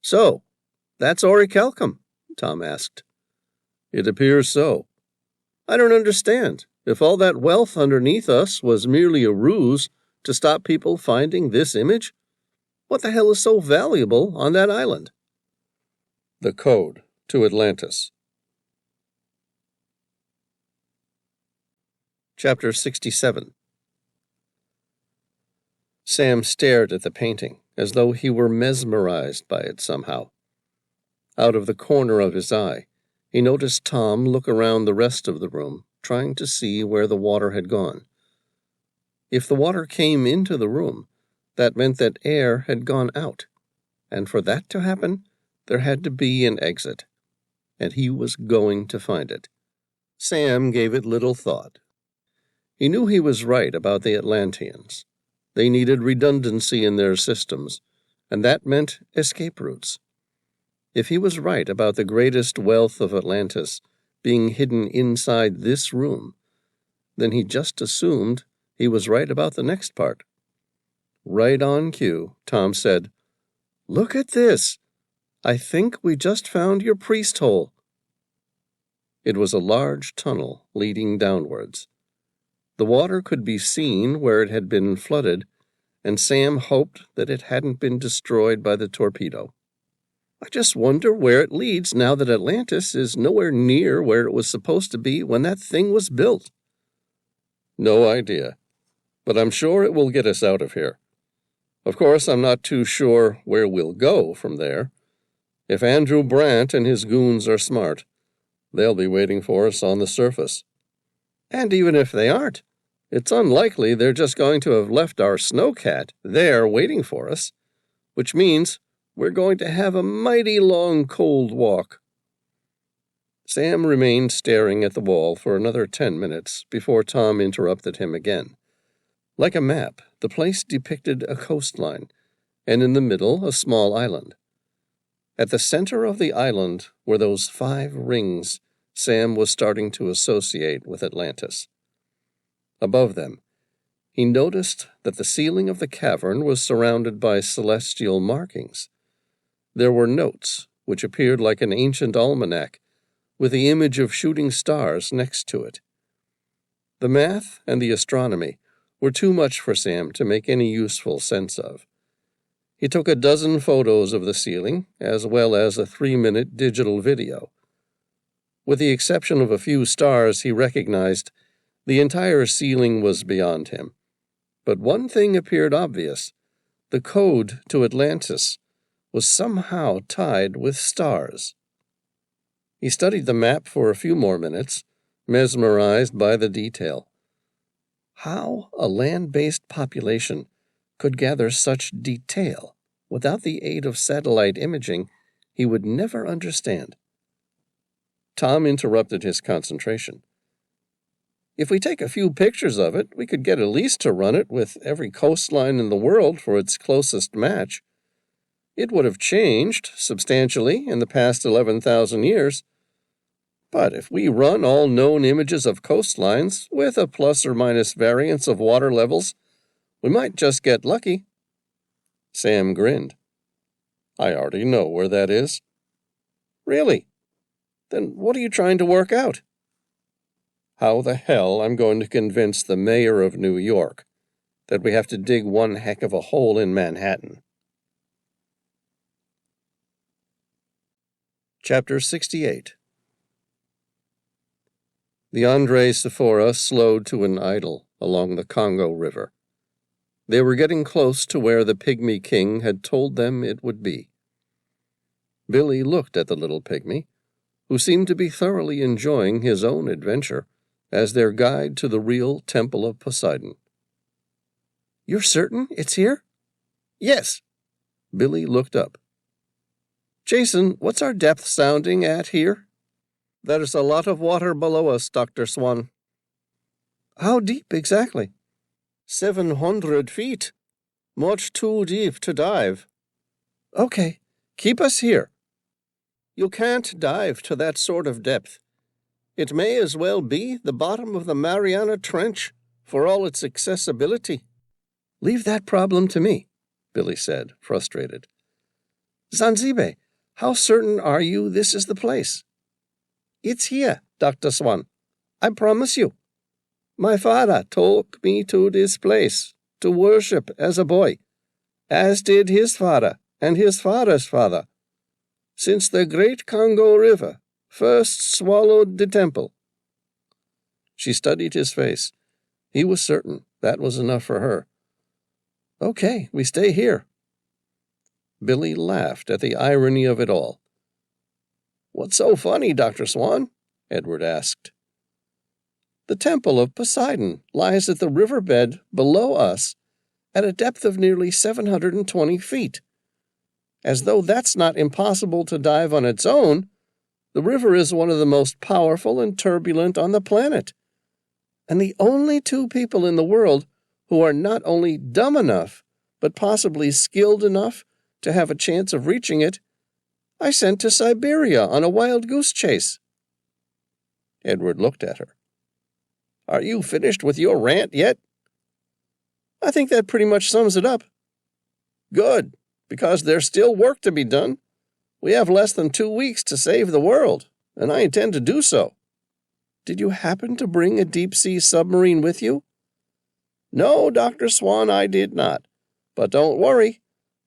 "So, that's orichalcum?" Tom asked. "It appears so. I don't understand. If all that wealth underneath us was merely a ruse to stop people finding this image, what the hell is so valuable on that island?" The Code to Atlantis. Chapter 67. Sam stared at the painting, as though he were mesmerized by it somehow. Out of the corner of his eye, he noticed Tom look around the rest of the room, trying to see where the water had gone. If the water came into the room, that meant that air had gone out, and for that to happen, there had to be an exit, and he was going to find it. Sam gave it little thought. He knew he was right about the Atlanteans. They needed redundancy in their systems, and that meant escape routes. If he was right about the greatest wealth of Atlantis being hidden inside this room, then he just assumed he was right about the next part. Right on cue, Tom said, "Look at this! I think we just found your priest hole." It was a large tunnel leading downwards. The water could be seen where it had been flooded, and Sam hoped that it hadn't been destroyed by the torpedo. "I just wonder where it leads now that Atlantis is nowhere near where it was supposed to be when that thing was built." "No idea, but I'm sure it will get us out of here. Of course, I'm not too sure where we'll go from there. If Andrew Brandt and his goons are smart, they'll be waiting for us on the surface. And even if they aren't, it's unlikely they're just going to have left our snowcat there waiting for us, which means we're going to have a mighty long cold walk." Sam remained staring at the wall for another 10 minutes before Tom interrupted him again. Like a map, the place depicted a coastline, and in the middle a small island. At the center of the island were those 5 rings Sam was starting to associate with Atlantis. Above them, he noticed that the ceiling of the cavern was surrounded by celestial markings. There were notes, which appeared like an ancient almanac, with the image of shooting stars next to it. The math and the astronomy were too much for Sam to make any useful sense of. He took a dozen photos of the ceiling, as well as a 3-minute digital video. With the exception of a few stars he recognized, the entire ceiling was beyond him. But one thing appeared obvious. The code to Atlantis was somehow tied with stars. He studied the map for a few more minutes, mesmerized by the detail. How a land-based population could gather such detail without the aid of satellite imaging, he would never understand. Tom interrupted his concentration. If we take a few pictures of it, we could get a lease to run it with every coastline in the world for its closest match. It would have changed substantially in the past 11,000 years. But if we run all known images of coastlines with a plus or minus variance of water levels, we might just get lucky. Sam grinned. I already know where that is. Really? Then what are you trying to work out? How the hell I'm going to convince the mayor of New York that we have to dig one heck of a hole in Manhattan. Chapter 68. The Andre Sephora slowed to an idle along the Congo River. They were getting close to where the pygmy king had told them it would be. Billy looked at the little pygmy, who seemed to be thoroughly enjoying his own adventure as their guide to the real Temple of Poseidon. You're certain it's here? Yes. Billy looked up. Jason, what's our depth sounding at here? There's a lot of water below us, Dr. Swan. How deep exactly? 700 feet. Much too deep to dive. Okay, keep us here. You can't dive to that sort of depth. It may as well be the bottom of the Mariana Trench, for all its accessibility. Leave that problem to me, Billy said, frustrated. Zanzibe, how certain are you this is the place? It's here, Dr. Swan. I promise you. My father took me to this place to worship as a boy, as did his father and his father's father, since the great Congo River first swallowed the temple. She studied his face. He was certain that was enough for her. Okay, we stay here. Billy laughed at the irony of it all. What's so funny, Dr. Swan? Edward asked. The Temple of Poseidon lies at the riverbed below us at a depth of nearly 720 feet. As though that's not impossible to dive on its own, the river is one of the most powerful and turbulent on the planet. And the only two people in the world who are not only dumb enough, but possibly skilled enough to have a chance of reaching it, I sent to Siberia on a wild goose chase. Edward looked at her. Are you finished with your rant yet? I think that pretty much sums it up. Good, because there's still work to be done. We have less than 2 weeks to save the world, and I intend to do so. Did you happen to bring a deep-sea submarine with you? No, Dr. Swan, I did not. But don't worry,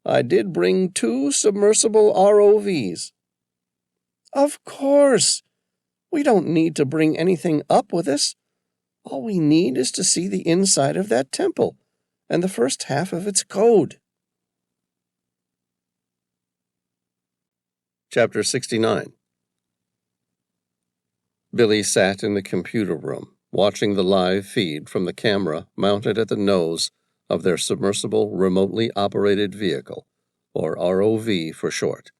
I did bring 2 submersible ROVs. Of course. We don't need to bring anything up with us. All we need is to see the inside of that temple and the first half of its code. Chapter 69. Billy sat in the computer room, watching the live feed from the camera mounted at the nose of their submersible remotely operated vehicle, or ROV for short.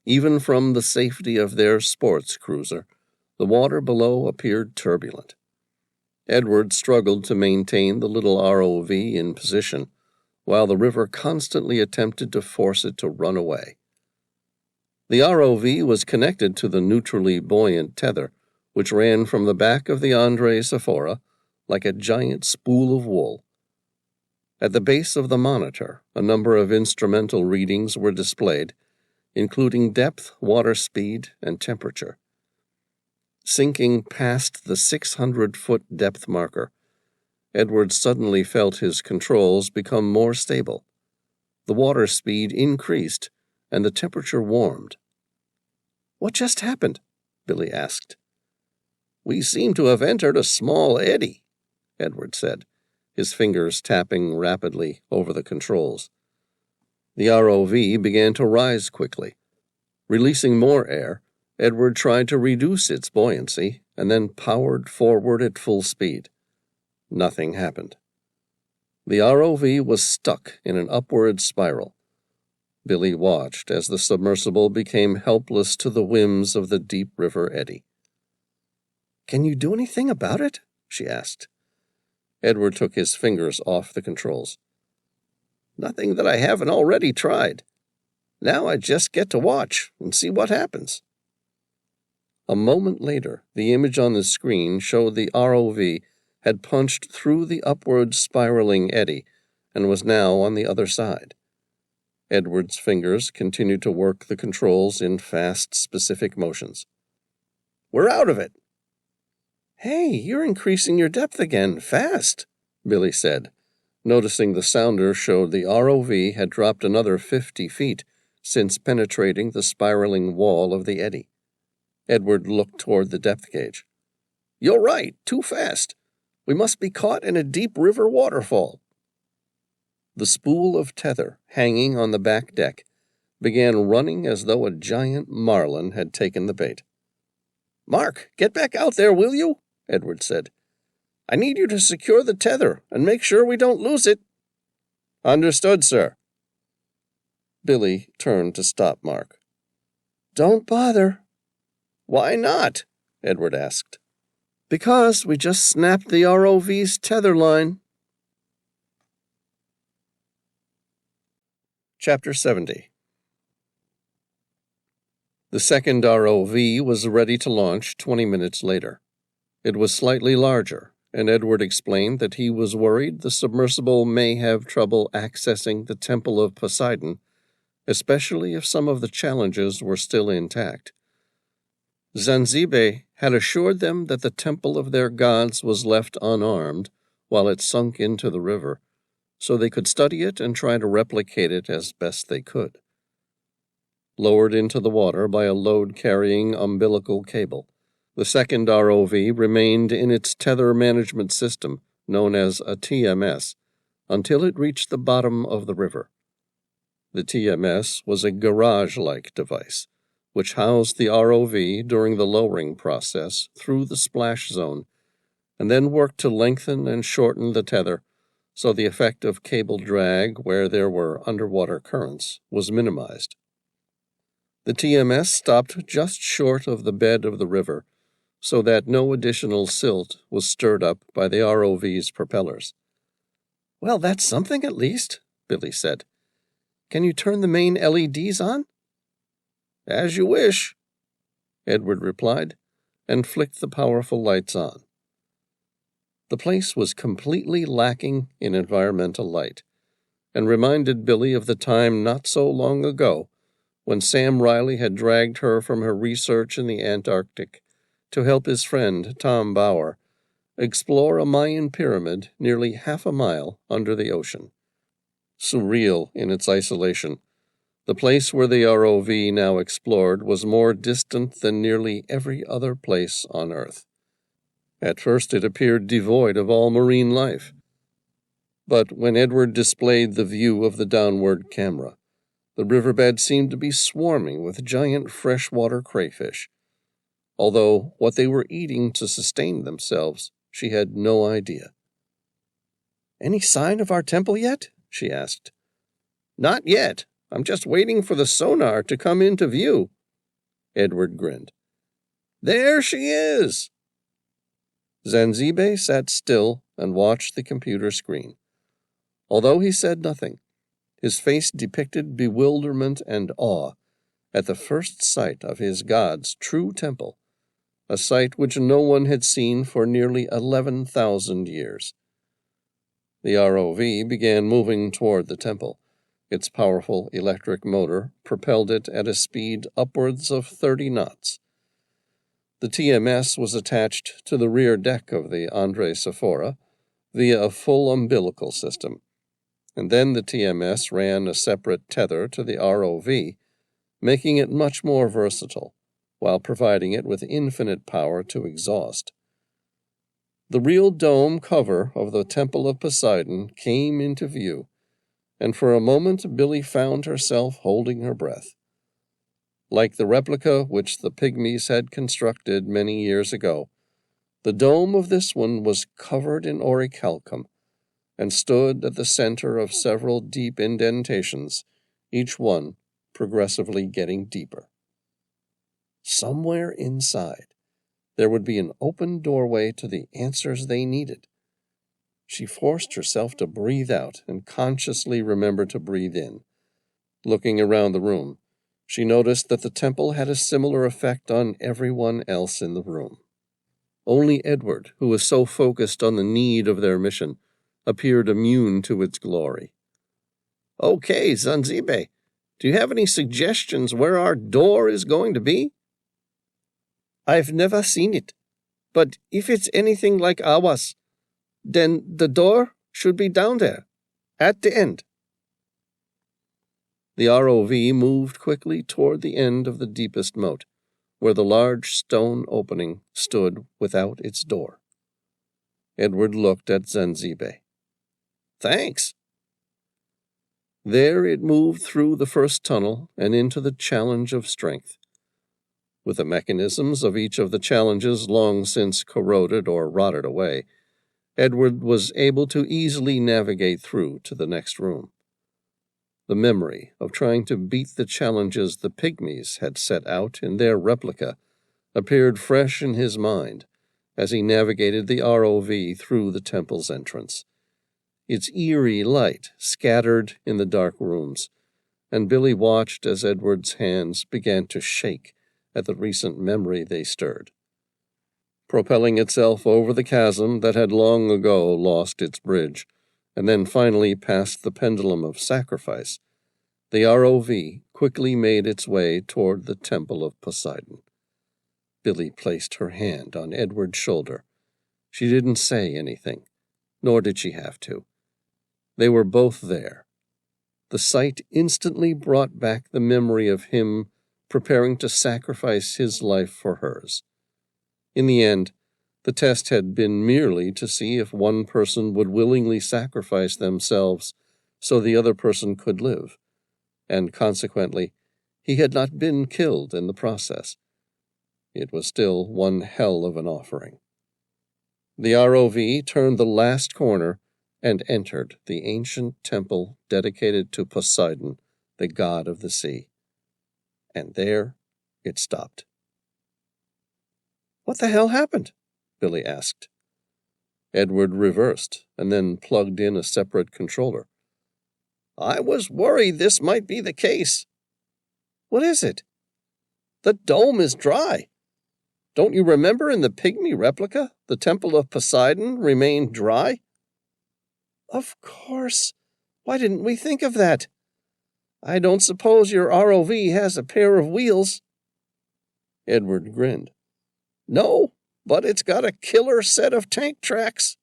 Even from the safety of their sports cruiser, the water below appeared turbulent. Edward struggled to maintain the little ROV in position, while the river constantly attempted to force it to run away. The ROV was connected to the neutrally buoyant tether, which ran from the back of the Andre Sephora like a giant spool of wool. At the base of the monitor, a number of instrumental readings were displayed, including depth, water speed, and temperature. Sinking past the 600-foot depth marker, Edward suddenly felt his controls become more stable. The water speed increased, and the temperature warmed. What just happened? Billy asked. We seem to have entered a small eddy, Edward said, his fingers tapping rapidly over the controls. The ROV began to rise quickly. Releasing more air, Edward tried to reduce its buoyancy and then powered forward at full speed. Nothing happened. The ROV was stuck in an upward spiral. Billy watched as the submersible became helpless to the whims of the deep river eddy. "Can you do anything about it?" she asked. Edward took his fingers off the controls. "Nothing that I haven't already tried. Now I just get to watch and see what happens." A moment later, the image on the screen showed the ROV had punched through the upward spiraling eddy and was now on the other side. Edward's fingers continued to work the controls in fast, specific motions. "We're out of it." "Hey, you're increasing your depth again, fast," Billy said, noticing the sounder showed the ROV had dropped another 50 feet since penetrating the spiraling wall of the eddy. Edward looked toward the depth gauge. "You're right, too fast. We must be caught in a deep river waterfall." The spool of tether hanging on the back deck began running as though a giant marlin had taken the bait. "Mark, get back out there, will you?" Edward said. "I need you to secure the tether and make sure we don't lose it." "Understood, sir." Billy turned to stop Mark. "Don't bother." "Why not?" Edward asked. "Because we just snapped the ROV's tether line." Chapter 70. The second ROV was ready to launch 20 minutes later. It was slightly larger, and Edward explained that he was worried the submersible may have trouble accessing the Temple of Poseidon, especially if some of the challenges were still intact. Zanzibar had assured them that the temple of their gods was left unarmed while it sunk into the river, so they could study it and try to replicate it as best they could. Lowered into the water by a load-carrying umbilical cable, the second ROV remained in its tether management system, known as a TMS, until it reached the bottom of the river. The TMS was a garage-like device, which housed the ROV during the lowering process through the splash zone, and then worked to lengthen and shorten the tether so the effect of cable drag where there were underwater currents was minimized. The TMS stopped just short of the bed of the river, so that no additional silt was stirred up by the ROV's propellers. "Well, that's something at least," Billy said. "Can you turn the main LEDs on?" "As you wish," Edward replied, and flicked the powerful lights on. The place was completely lacking in environmental light, and reminded Billy of the time not so long ago when Sam Reilly had dragged her from her research in the Antarctic to help his friend, Tom Bauer, explore a Mayan pyramid nearly half a mile under the ocean. Surreal in its isolation, the place where the ROV now explored was more distant than nearly every other place on Earth. At first it appeared devoid of all marine life. But when Edward displayed the view of the downward camera, the riverbed seemed to be swarming with giant freshwater crayfish. Although what they were eating to sustain themselves, she had no idea. "Any sign of our temple yet?" she asked. "Not yet. I'm just waiting for the sonar to come into view." Edward grinned. "There she is!" Zanzibar sat still and watched the computer screen. Although he said nothing, his face depicted bewilderment and awe at the first sight of his god's true temple, a sight which no one had seen for nearly 11,000 years. The ROV began moving toward the temple. Its powerful electric motor propelled it at a speed upwards of 30 knots. The TMS was attached to the rear deck of the Andre Sephora via a full umbilical system, and then the TMS ran a separate tether to the ROV, making it much more versatile, while providing it with infinite power to exhaust. The real dome cover of the Temple of Poseidon came into view, and for a moment Billy found herself holding her breath. Like the replica which the pygmies had constructed many years ago, the dome of this one was covered in orichalcum and stood at the center of several deep indentations, each one progressively getting deeper. Somewhere inside, there would be an open doorway to the answers they needed. She forced herself to breathe out and consciously remember to breathe in. Looking around the room, she noticed that the temple had a similar effect on everyone else in the room. Only Edward, who was so focused on the need of their mission, appeared immune to its glory. "Okay, Zanzibe, do you have any suggestions where our door is going to be?" "I've never seen it, but if it's anything like ours, then the door should be down there, at the end." The ROV moved quickly toward the end of the deepest moat, where the large stone opening stood without its door. Edward looked at Zanzibe. "Thanks." There it moved through the first tunnel and into the challenge of strength. With the mechanisms of each of the challenges long since corroded or rotted away, Edward was able to easily navigate through to the next room. The memory of trying to beat the challenges the pygmies had set out in their replica appeared fresh in his mind as he navigated the ROV through the temple's entrance. Its eerie light scattered in the dark rooms, and Billy watched as Edward's hands began to shake at the recent memory they stirred. Propelling itself over the chasm that had long ago lost its bridge, and then finally past the pendulum of sacrifice, the ROV quickly made its way toward the Temple of Poseidon. Billy placed her hand on Edward's shoulder. She didn't say anything, nor did she have to. They were both there. The sight instantly brought back the memory of him preparing to sacrifice his life for hers. In the end, the test had been merely to see if one person would willingly sacrifice themselves so the other person could live, and consequently, he had not been killed in the process. It was still one hell of an offering. The ROV turned the last corner and entered the ancient temple dedicated to Poseidon, the god of the sea. And there it stopped. "What the hell happened?" Billy asked. Edward reversed and then plugged in a separate controller. "I was worried this might be the case." "What is it?" "The dome is dry. Don't you remember in the pygmy replica, the Temple of Poseidon remained dry?" "Of course. Why didn't we think of that? I don't suppose your ROV has a pair of wheels." Edward grinned. "No, but it's got a killer set of tank tracks."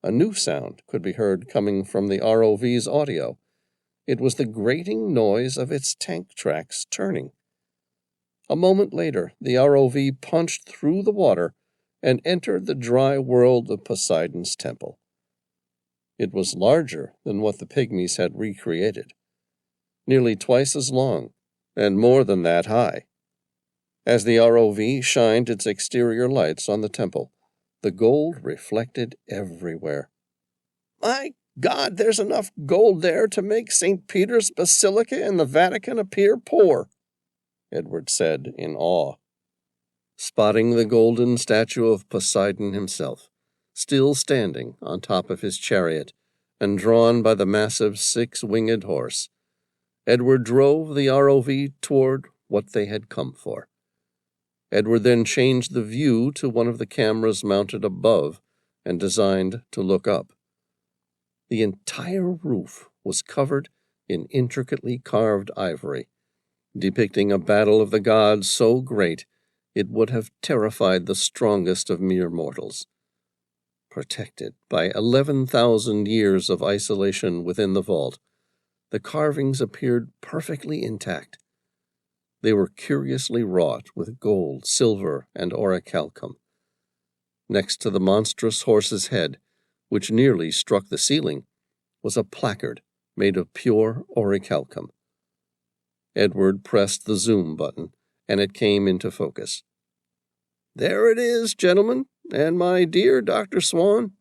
A new sound could be heard coming from the ROV's audio. It was the grating noise of its tank tracks turning. A moment later, the ROV punched through the water and entered the dry world of Poseidon's temple. It was larger than what the pygmies had recreated, nearly twice as long, and more than that high. As the ROV shined its exterior lights on the temple, the gold reflected everywhere. "My God, there's enough gold there to make St. Peter's Basilica in the Vatican appear poor," Edward said in awe. Spotting the golden statue of Poseidon himself, still standing on top of his chariot and drawn by the massive six-winged horse, Edward drove the ROV toward what they had come for. Edward then changed the view to one of the cameras mounted above and designed to look up. The entire roof was covered in intricately carved ivory, depicting a battle of the gods so great it would have terrified the strongest of mere mortals. Protected by 11,000 years of isolation within the vault, the carvings appeared perfectly intact. They were curiously wrought with gold, silver, and orichalcum. Next to the monstrous horse's head, which nearly struck the ceiling, was a placard made of pure orichalcum. Edward pressed the zoom button, and it came into focus. "There it is, gentlemen, and my dear Dr. Swan,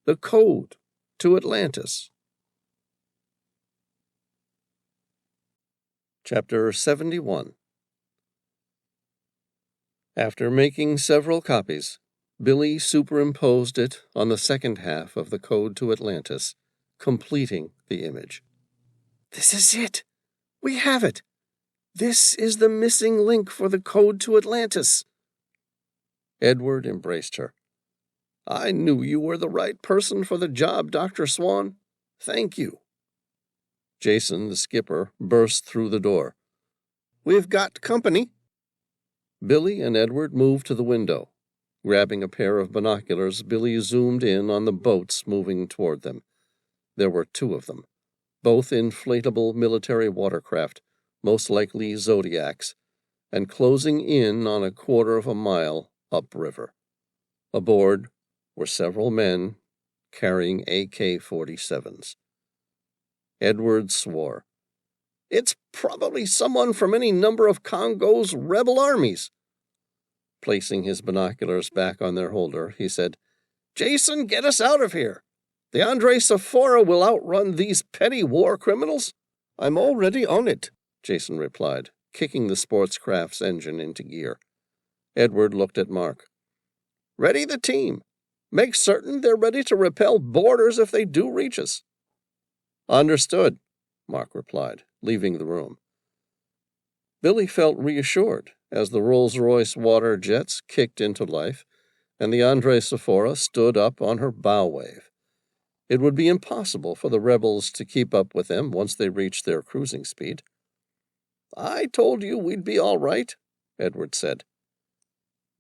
the code to Atlantis." Chapter 71. After making several copies, Billy superimposed it on the second half of the code to Atlantis, completing the image. "This is it! We have it! This is the missing link for the code to Atlantis." Edward embraced her. "I knew you were the right person for the job, Dr. Swan. Thank you." Jason, the skipper, burst through the door. "We've got company." Billy and Edward moved to the window. Grabbing a pair of binoculars, Billy zoomed in on the boats moving toward them. There were two of them, both inflatable military watercraft, most likely Zodiacs, and closing in on a quarter of a mile upriver. Aboard were several men carrying AK-47s. Edward swore. "It's probably someone from any number of Congo's rebel armies." Placing his binoculars back on their holder, he said, "Jason, get us out of here. The Andre Sephora will outrun these petty war criminals." "I'm already on it," Jason replied, kicking the sportscraft's engine into gear. Edward looked at Mark. "Ready the team. Make certain they're ready to repel boarders if they do reach us." "Understood," Mark replied, leaving the room. Billy felt reassured as the Rolls-Royce water jets kicked into life and the Andre Sephora stood up on her bow wave. It would be impossible for the rebels to keep up with them once they reached their cruising speed. "I told you we'd be all right," Edward said.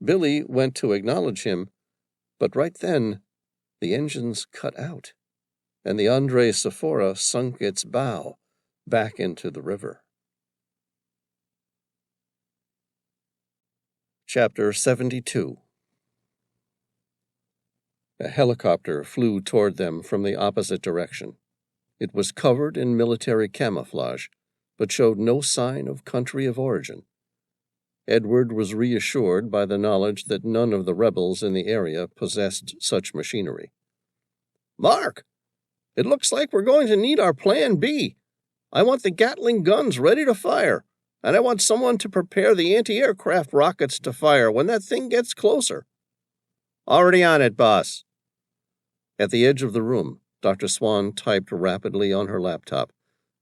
Billy went to acknowledge him, but right then the engines cut out, and the Andre Sephora sunk its bow back into the river. Chapter 72. A helicopter flew toward them from the opposite direction. It was covered in military camouflage, but showed no sign of country of origin. Edward was reassured by the knowledge that none of the rebels in the area possessed such machinery. "Mark, it looks like we're going to need our Plan B. I want the Gatling guns ready to fire, and I want someone to prepare the anti-aircraft rockets to fire when that thing gets closer." "Already on it, boss." At the edge of the room, Dr. Swan typed rapidly on her laptop,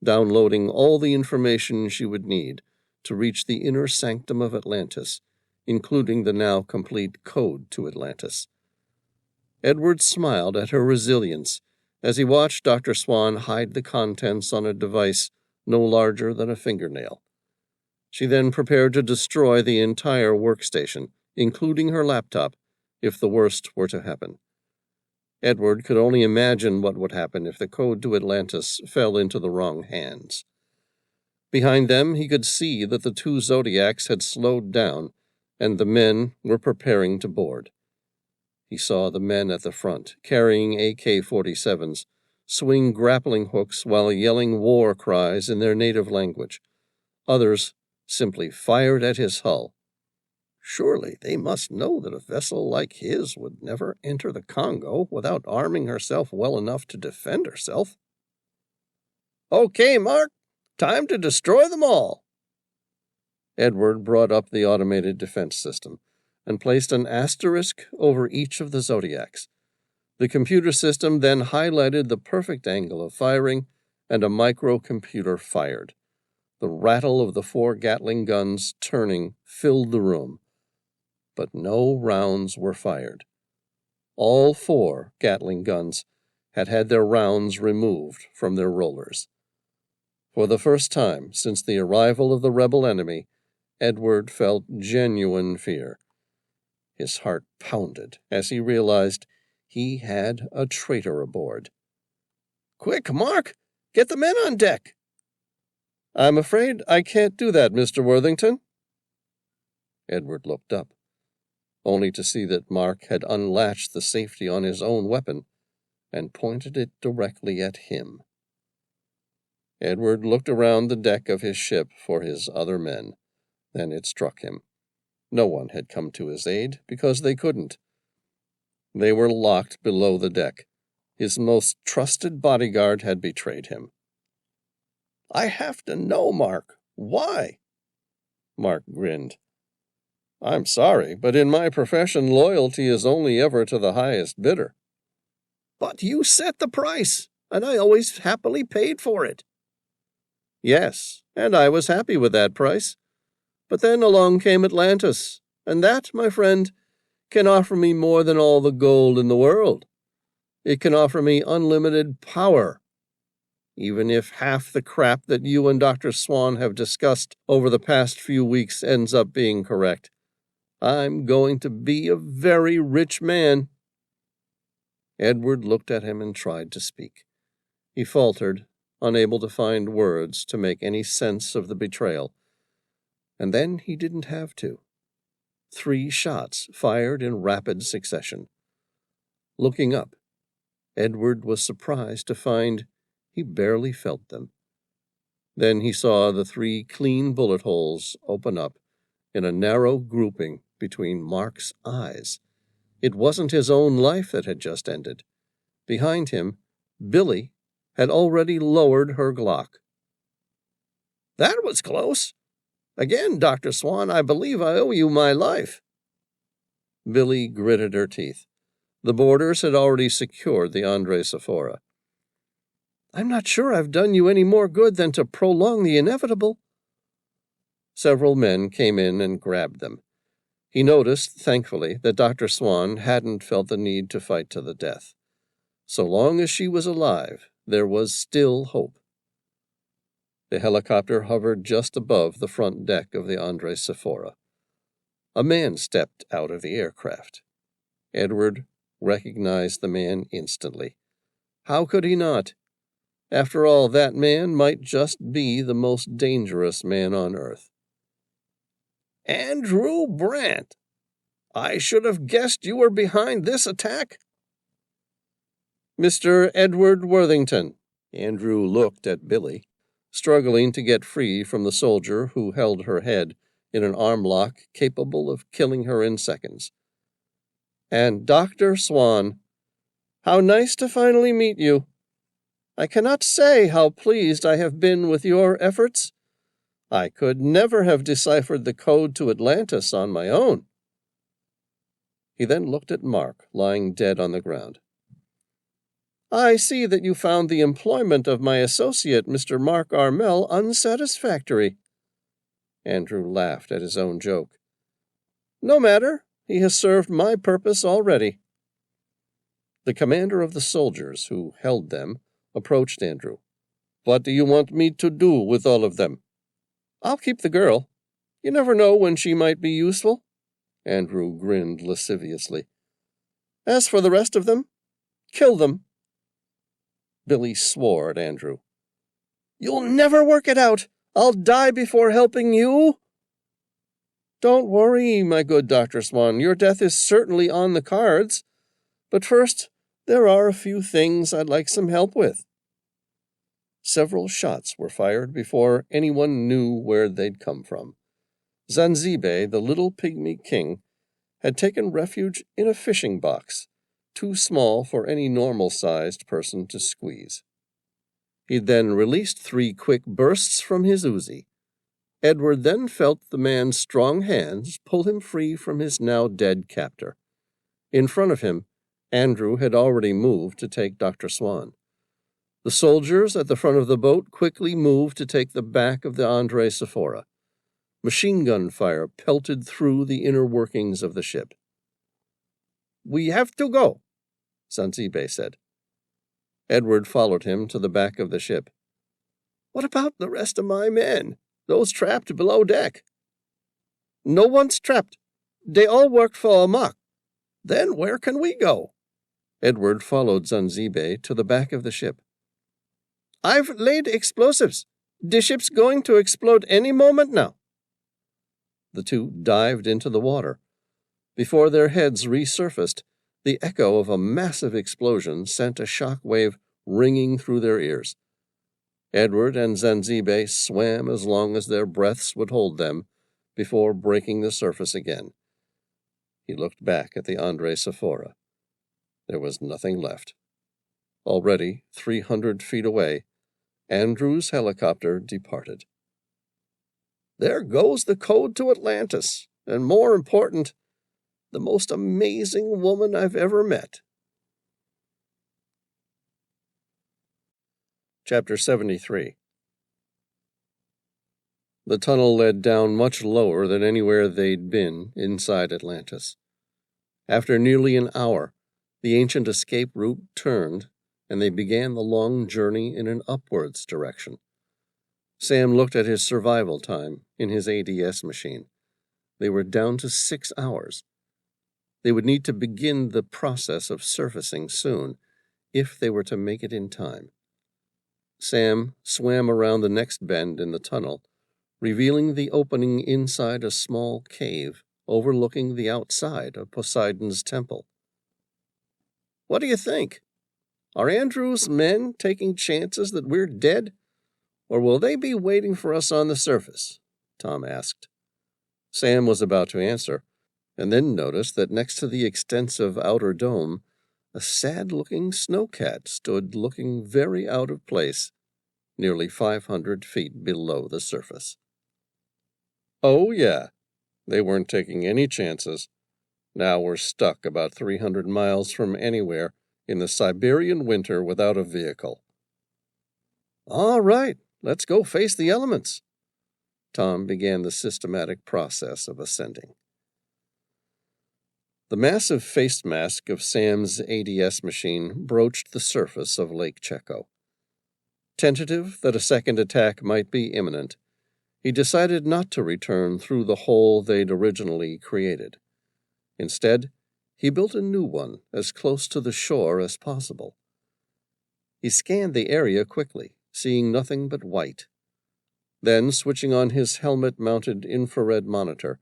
downloading all the information she would need to reach the inner sanctum of Atlantis, including the now complete code to Atlantis. Edward smiled at her resilience as he watched Dr. Swan hide the contents on a device no larger than a fingernail. She then prepared to destroy the entire workstation, including her laptop, if the worst were to happen. Edward could only imagine what would happen if the code to Atlantis fell into the wrong hands. Behind them, he could see that the two Zodiacs had slowed down, and the men were preparing to board. He saw the men at the front, carrying AK-47s, swing grappling hooks while yelling war cries in their native language. Others simply fired at his hull. Surely they must know that a vessel like his would never enter the Congo without arming herself well enough to defend herself. "Okay, Mark, time to destroy them all." Edward brought up the automated defense system and placed an asterisk over each of the Zodiacs. The computer system then highlighted the perfect angle of firing, and a microcomputer fired. The rattle of the 4 Gatling guns turning filled the room, but no rounds were fired. All 4 Gatling guns had had their rounds removed from their rollers. For the first time since the arrival of the rebel enemy, Edward felt genuine fear. His heart pounded as he realized he had a traitor aboard. "Quick, Mark! Get the men on deck!" "I'm afraid I can't do that, Mr. Worthington." Edward looked up, only to see that Mark had unlatched the safety on his own weapon and pointed it directly at him. Edward looked around the deck of his ship for his other men. Then it struck him. No one had come to his aid because they couldn't. They were locked below the deck. His most trusted bodyguard had betrayed him. "I have to know, Mark. Why?" Mark grinned. "I'm sorry, but in my profession, loyalty is only ever to the highest bidder." "But you set the price, and I always happily paid for it." "Yes, and I was happy with that price. But then along came Atlantis, and that, my friend, can offer me more than all the gold in the world. It can offer me unlimited power. Even if half the crap that you and Dr. Swan have discussed over the past few weeks ends up being correct, I'm going to be a very rich man." Edward looked at him and tried to speak. He faltered, unable to find words to make any sense of the betrayal. And then he didn't have to. 3 shots fired in rapid succession. Looking up, Edward was surprised to find he barely felt them. Then he saw the 3 clean bullet holes open up in a narrow grouping between Mark's eyes. It wasn't his own life that had just ended. Behind him, Billy had already lowered her Glock. "That was close. Again, Dr. Swan, I believe I owe you my life." Billy gritted her teeth. The boarders had already secured the Andre Sephora. "I'm not sure I've done you any more good than to prolong the inevitable." Several men came in and grabbed them. He noticed, thankfully, that Dr. Swan hadn't felt the need to fight to the death. So long as she was alive, there was still hope. The helicopter hovered just above the front deck of the Andre Sephora. A man stepped out of the aircraft. Edward recognized the man instantly. How could he not? After all, that man might just be the most dangerous man on Earth. "Andrew Brant! I should have guessed you were behind this attack." "Mr. Edward Worthington." Andrew looked at Billy, struggling to get free from the soldier who held her head in an arm lock capable of killing her in seconds. "And Dr. Swan, how nice to finally meet you. I cannot say how pleased I have been with your efforts. I could never have deciphered the code to Atlantis on my own." He then looked at Mark, lying dead on the ground. "I see that you found the employment of my associate, Mr. Mark Armel, unsatisfactory." Andrew laughed at his own joke. "No matter, he has served my purpose already." The commander of the soldiers who held them approached Andrew. "What do you want me to do with all of them?" "I'll keep the girl. You never know when she might be useful." Andrew grinned lasciviously. "As for the rest of them, kill them." Billy swore at Andrew. "You'll never work it out. I'll die before helping you." "Don't worry, my good Dr. Swan. Your death is certainly on the cards. But first, there are a few things I'd like some help with." Several shots were fired before anyone knew where they'd come from. Zanzibe, the little pygmy king, had taken refuge in a fishing box, too small for any normal-sized person to squeeze. He then released 3 quick bursts from his Uzi. Edward then felt the man's strong hands pull him free from his now dead captor. In front of him, Andrew had already moved to take Dr. Swan. The soldiers at the front of the boat quickly moved to take the back of the Andre Sephora. Machine gun fire pelted through the inner workings of the ship. "We have to go," Zanzibe said. Edward followed him to the back of the ship. "What about the rest of my men, those trapped below deck?" "No one's trapped. They all worked for Mark." "Then where can we go?" Edward followed Zanzibe to the back of the ship. "I've laid explosives. The ship's going to explode any moment now." The 2 dived into the water. Before their heads resurfaced, the echo of a massive explosion sent a shock wave ringing through their ears. Edward and Zanzibe swam as long as their breaths would hold them before breaking the surface again. He looked back at the Andre Sephora. There was nothing left. Already 300 feet away, Andrew's helicopter departed. There goes the code to Atlantis, and more important, the most amazing woman I've ever met. Chapter 73. The tunnel led down much lower than anywhere they'd been inside Atlantis. After nearly an hour, the ancient escape route turned, and they began the long journey in an upwards direction. Sam looked at his survival time in his ADS machine. They were down to 6 hours. They would need to begin the process of surfacing soon, if they were to make it in time. Sam swam around the next bend in the tunnel, revealing the opening inside a small cave overlooking the outside of Poseidon's temple. What do you think? Are Andrew's men taking chances that we're dead, or will they be waiting for us on the surface? Tom asked. Sam was about to answer, and then noticed that next to the extensive outer dome, a sad-looking snowcat stood looking very out of place, nearly 500 feet below the surface. Oh, yeah, they weren't taking any chances. Now we're stuck about 300 miles from anywhere in the Siberian winter without a vehicle. All right, let's go face the elements. Tom began the systematic process of ascending. The massive face mask of Sam's ADS machine broached the surface of Lake Checo. Tentative that a second attack might be imminent, he decided not to return through the hole they'd originally created. Instead, he built a new one as close to the shore as possible. He scanned the area quickly, seeing nothing but white. Then, switching on his helmet-mounted infrared monitor,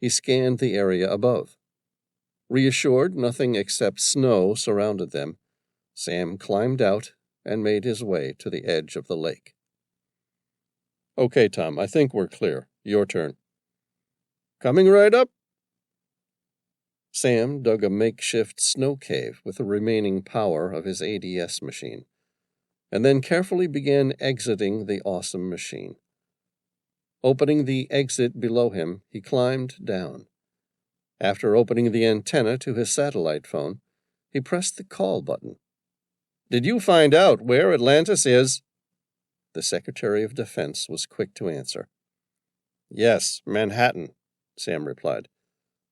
he scanned the area above. Reassured nothing except snow surrounded them, Sam climbed out and made his way to the edge of the lake. Okay, Tom, I think we're clear. Your turn. Coming right up. Sam dug a makeshift snow cave with the remaining power of his ADS machine, and then carefully began exiting the awesome machine. Opening the exit below him, he climbed down. After opening the antenna to his satellite phone, he pressed the call button. Did you find out where Atlantis is? The Secretary of Defense was quick to answer. Yes, Manhattan, Sam replied.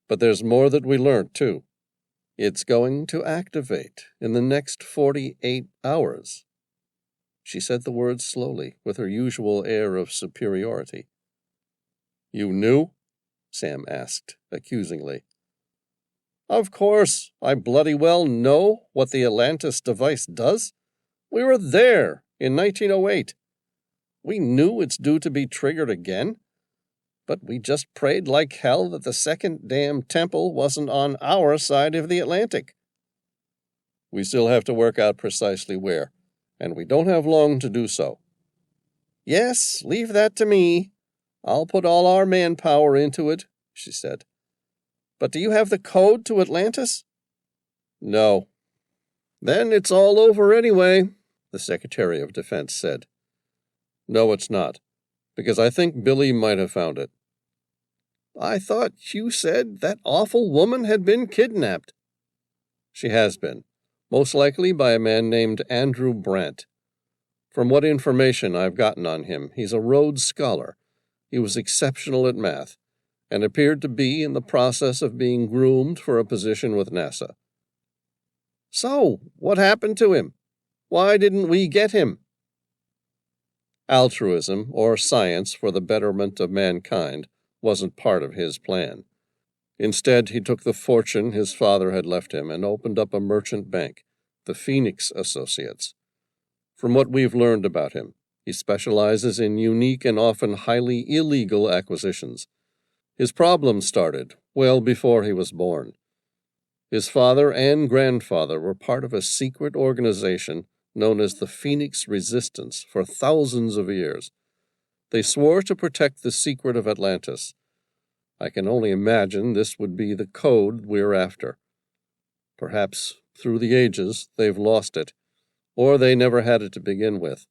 But there's more that we learned, too. It's going to activate in the next 48 hours. She said the words slowly, with her usual air of superiority. You knew? Sam asked, accusingly. Of course, I bloody well know what the Atlantis device does. We were there in 1908. We knew it's due to be triggered again, but we just prayed like hell that the second damn temple wasn't on our side of the Atlantic. We still have to work out precisely where, and we don't have long to do so. Yes, leave that to me. I'll put all our manpower into it, she said. But do you have the code to Atlantis? No. Then it's all over anyway, the Secretary of Defense said. No, it's not, because I think Billy might have found it. I thought you said that awful woman had been kidnapped. She has been, most likely by a man named Andrew Brandt. From what information I've gotten on him, he's a Rhodes Scholar. He was exceptional at math, and appeared to be in the process of being groomed for a position with NASA. So, what happened to him? Why didn't we get him? Altruism, or science for the betterment of mankind, wasn't part of his plan. Instead, he took the fortune his father had left him and opened up a merchant bank, the Phoenix Associates. From what we've learned about him, he specializes in unique and often highly illegal acquisitions. His problems started well before he was born. His father and grandfather were part of a secret organization known as the Phoenix Resistance, for thousands of years. They swore to protect the secret of Atlantis. I can only imagine this would be the code we're after. Perhaps, through the ages, they've lost it, or they never had it to begin with.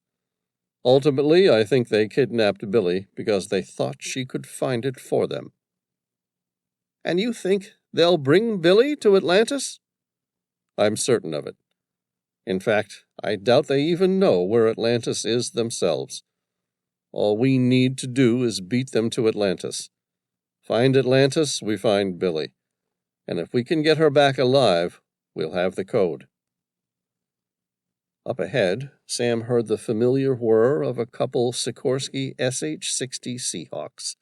Ultimately, I think they kidnapped Billy because they thought she could find it for them. And you think they'll bring Billy to Atlantis? I'm certain of it. In fact, I doubt they even know where Atlantis is themselves. All we need to do is beat them to Atlantis. Find Atlantis, we find Billy. And if we can get her back alive, we'll have the code. Up ahead, Sam heard the familiar whir of a couple Sikorsky SH-60 Seahawks.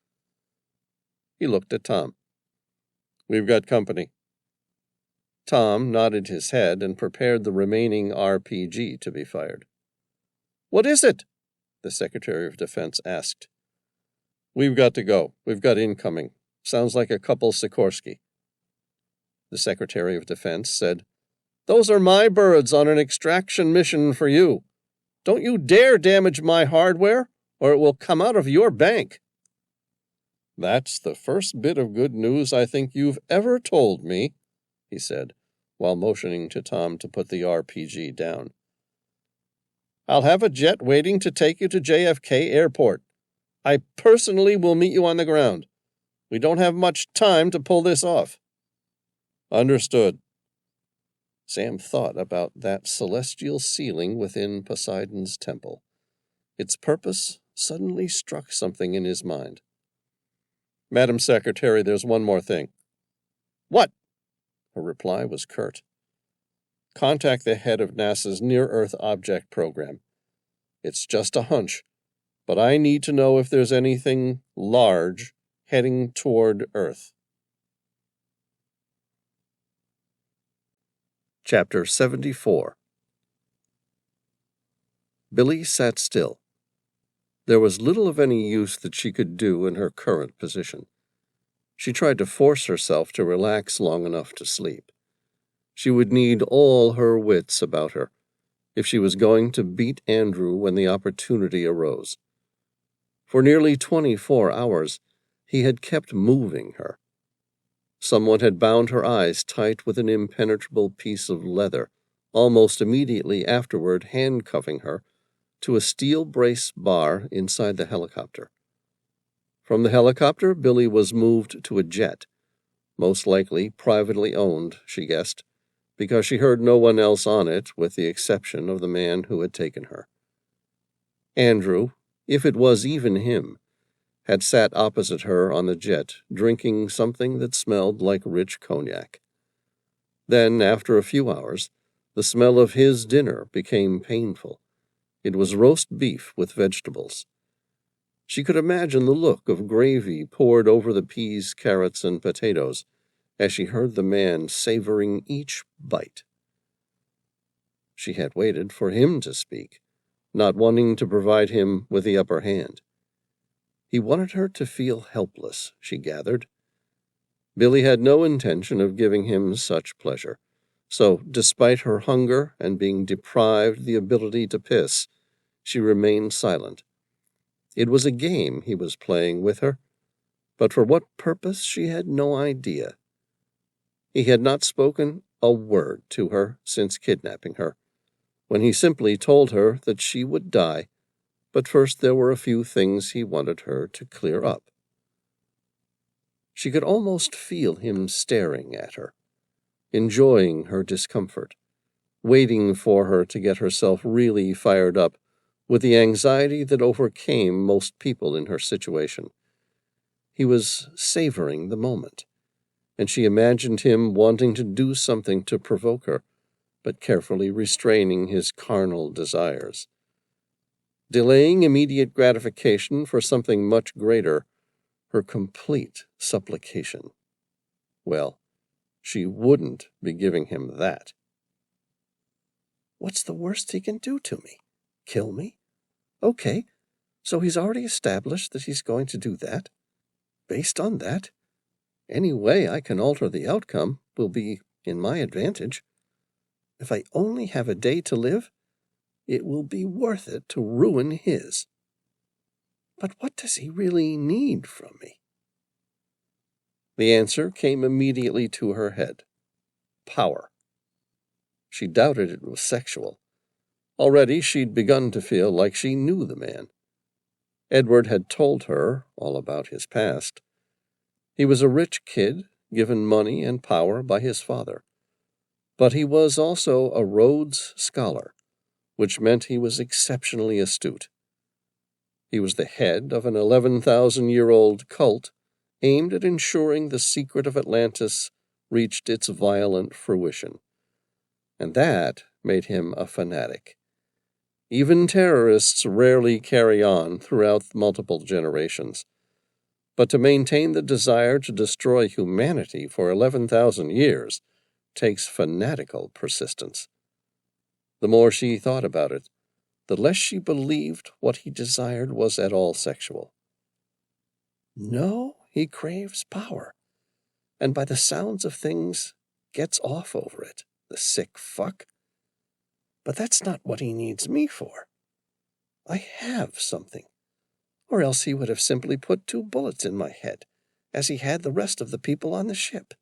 He looked at Tom. We've got company. Tom nodded his head and prepared the remaining RPG to be fired. What is it? The Secretary of Defense asked. We've got to go. We've got incoming. Sounds like a couple Sikorsky. The Secretary of Defense said, Those are my birds on an extraction mission for you. Don't you dare damage my hardware, or it will come out of your bank. That's the first bit of good news I think you've ever told me, he said, while motioning to Tom to put the RPG down. I'll have a jet waiting to take you to JFK Airport. I personally will meet you on the ground. We don't have much time to pull this off. Understood. Sam thought about that celestial ceiling within Poseidon's temple. Its purpose suddenly struck something in his mind. Madam Secretary, there's one more thing. What? Her reply was curt. Contact the head of NASA's Near-Earth Object Program. It's just a hunch, but I need to know if there's anything large heading toward Earth. Chapter 74. Billy sat still. There was little of any use that she could do in her current position. She tried to force herself to relax long enough to sleep. She would need all her wits about her if she was going to beat Andrew when the opportunity arose. For nearly 24 hours, he had kept moving her. Someone had bound her eyes tight with an impenetrable piece of leather, almost immediately afterward handcuffing her to a steel brace bar inside the helicopter. From the helicopter, Billy was moved to a jet, most likely privately owned, she guessed, because she heard no one else on it with the exception of the man who had taken her. Andrew, if it was even him, had sat opposite her on the jet, drinking something that smelled like rich cognac. Then, after a few hours, the smell of his dinner became painful. It was roast beef with vegetables. She could imagine the look of gravy poured over the peas, carrots, and potatoes as she heard the man savoring each bite. She had waited for him to speak, not wanting to provide him with the upper hand. He wanted her to feel helpless, she gathered. Billy had no intention of giving him such pleasure, so despite her hunger and being deprived the ability to piss, she remained silent. It was a game he was playing with her, but for what purpose she had no idea. He had not spoken a word to her since kidnapping her, when he simply told her that she would die, but first there were a few things he wanted her to clear up. She could almost feel him staring at her, enjoying her discomfort, waiting for her to get herself really fired up with the anxiety that overcame most people in her situation. He was savoring the moment, and she imagined him wanting to do something to provoke her, but carefully restraining his carnal desires. Delaying immediate gratification for something much greater, her complete supplication. Well, she wouldn't be giving him that. What's the worst he can do to me? Kill me? Okay, so he's already established that he's going to do that. Based on that, any way I can alter the outcome will be in my advantage. If I only have a day to live, it will be worth it to ruin his. But what does he really need from me? The answer came immediately to her head. Power. She doubted it was sexual. Already she'd begun to feel like she knew the man. Edward had told her all about his past. He was a rich kid, given money and power by his father. But he was also a Rhodes Scholar, which meant he was exceptionally astute. He was the head of an 11,000-year-old cult aimed at ensuring the secret of Atlantis reached its violent fruition. And that made him a fanatic. Even terrorists rarely carry on throughout multiple generations. But to maintain the desire to destroy humanity for 11,000 years takes fanatical persistence. The more she thought about it, the less she believed what he desired was at all sexual. No, he craves power, and by the sounds of things, gets off over it, the sick fuck. But that's not what he needs me for. I have something, or else he would have simply put 2 bullets in my head, as he had the rest of the people on the ship.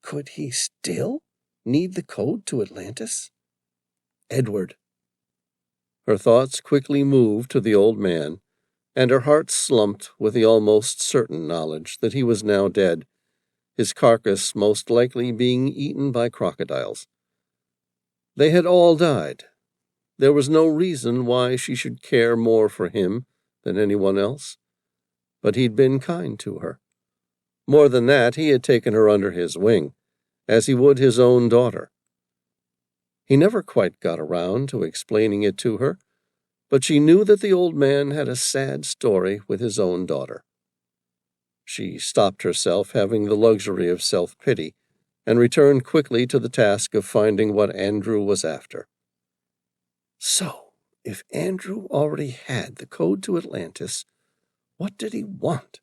Could he still need the code to Atlantis? Edward. Her thoughts quickly moved to the old man, and her heart slumped with the almost certain knowledge that he was now dead, his carcass most likely being eaten by crocodiles. They had all died. There was no reason why she should care more for him than anyone else, but he'd been kind to her. More than that, he had taken her under his wing, as he would his own daughter. He never quite got around to explaining it to her, but she knew that the old man had a sad story with his own daughter. She stopped herself having the luxury of self-pity, and returned quickly to the task of finding what Andrew was after. So, if Andrew already had the code to Atlantis, what did he want?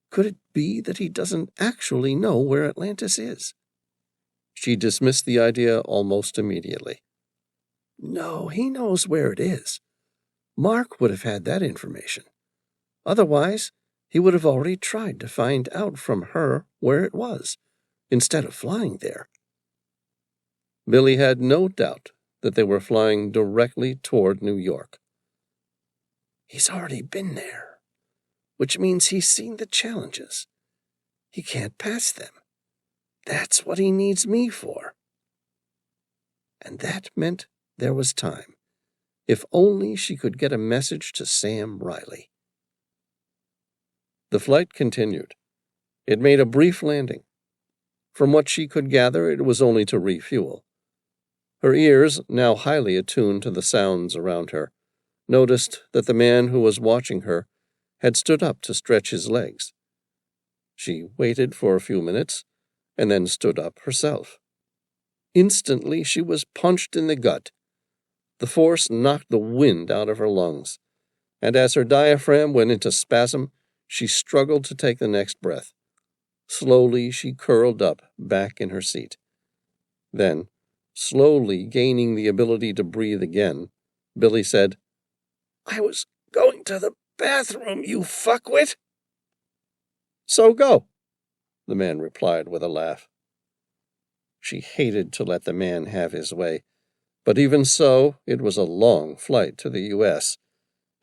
Could it be that he doesn't actually know where Atlantis is? She dismissed the idea almost immediately. No, he knows where it is. Mark would have had that information. Otherwise, he would have already tried to find out from her where it was, instead of flying there. Billy had no doubt that they were flying directly toward New York. He's already been there, which means he's seen the challenges. He can't pass them. That's what he needs me for. And that meant there was time. If only she could get a message to Sam Reilly. The flight continued. It made a brief landing. From what she could gather, it was only to refuel. Her ears, now highly attuned to the sounds around her, noticed that the man who was watching her had stood up to stretch his legs. She waited for a few minutes, and then stood up herself. Instantly she was punched in the gut. The force knocked the wind out of her lungs, and as her diaphragm went into spasm, she struggled to take the next breath. Slowly she curled up back in her seat. Then, slowly gaining the ability to breathe again, Billy said, "I was going to the bathroom, you fuckwit." "So go," the man replied with a laugh. She hated to let the man have his way, but even so, it was a long flight to the U.S.,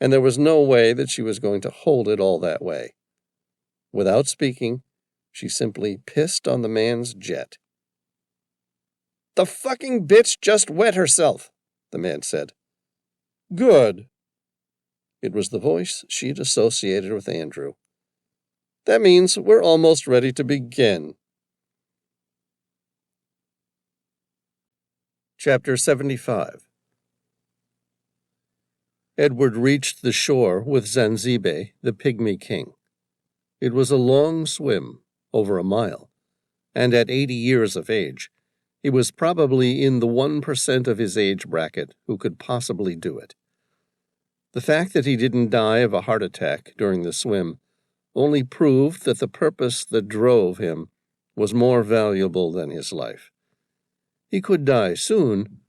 and there was no way that she was going to hold it all that way. Without speaking, she simply pissed on the man's jet. "The fucking bitch just wet herself," the man said. "Good." It was the voice she'd associated with Andrew. "That means we're almost ready to begin." Chapter 75. Edward reached the shore with Zanzibe, the pygmy king. It was a long swim, over a mile, and at 80 years of age, he was probably in the 1% of his age bracket who could possibly do it. The fact that he didn't die of a heart attack during the swim only proved that the purpose that drove him was more valuable than his life. He could die soon,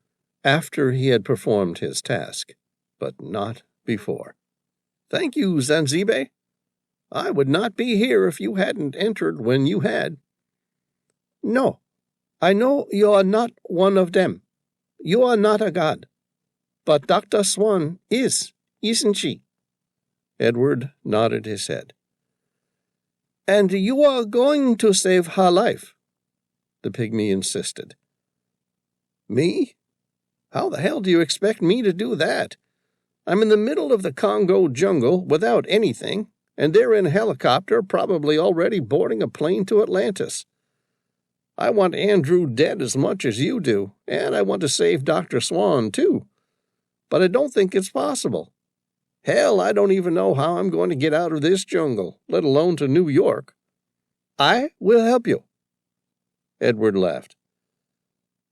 after he had performed his task, but not before. "Thank you, Zanzibe. I would not be here if you hadn't entered when you had." "No, I know you are not one of them. You are not a god. But Dr. Swan is, isn't she?" Edward nodded his head. "And you are going to save her life?" the pygmy insisted. "Me? How the hell do you expect me to do that? I'm in the middle of the Congo jungle without anything, and they're in a helicopter probably already boarding a plane to Atlantis. I want Andrew dead as much as you do, and I want to save Dr. Swan, too. But I don't think it's possible. Hell, I don't even know how I'm going to get out of this jungle, let alone to New York." "I will help you." Edward laughed.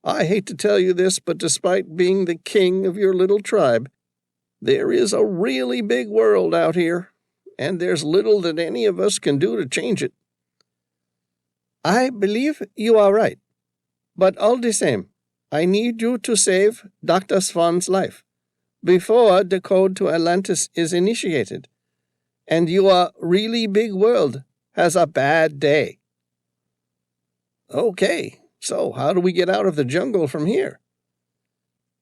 "I hate to tell you this, but despite being the king of your little tribe, there is a really big world out here, and there's little that any of us can do to change it." "I believe you are right. But all the same, I need you to save Dr. Swan's life before the code to Atlantis is initiated, and your really big world has a bad day." "Okay, so how do we get out of the jungle from here?"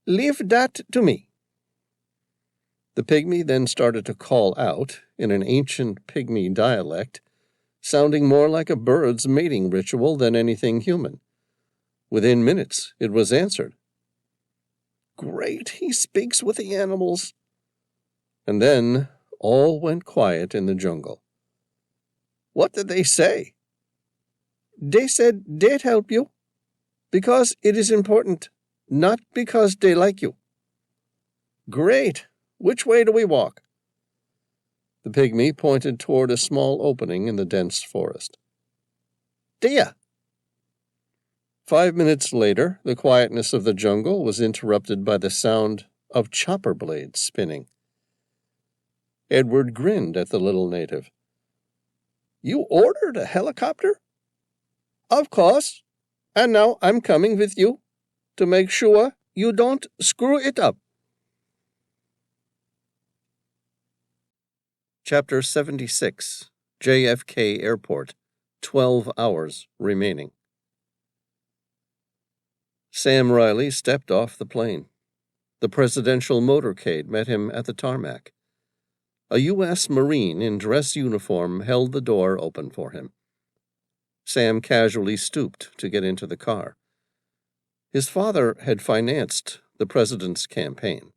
"Leave that to me." The pygmy then started to call out in an ancient pygmy dialect, sounding more like a bird's mating ritual than anything human. Within minutes, it was answered. "Great, he speaks with the animals." And then all went quiet in the jungle. "What did they say?" They said they'd help you because it is important, not because they like you. Great. Which way do we walk? The pygmy pointed toward a small opening in the dense forest. There. 5 minutes later, the quietness of the jungle was interrupted by the sound of chopper blades spinning. Edward grinned at the little native. You ordered a helicopter? Of course. And now I'm coming with you to make sure you don't screw it up. Chapter 76, JFK Airport, 12 hours remaining. Sam Reilly stepped off the plane. The presidential motorcade met him at the tarmac. A U.S. Marine in dress uniform held the door open for him. Sam casually stooped to get into the car. His father had financed the president's campaign.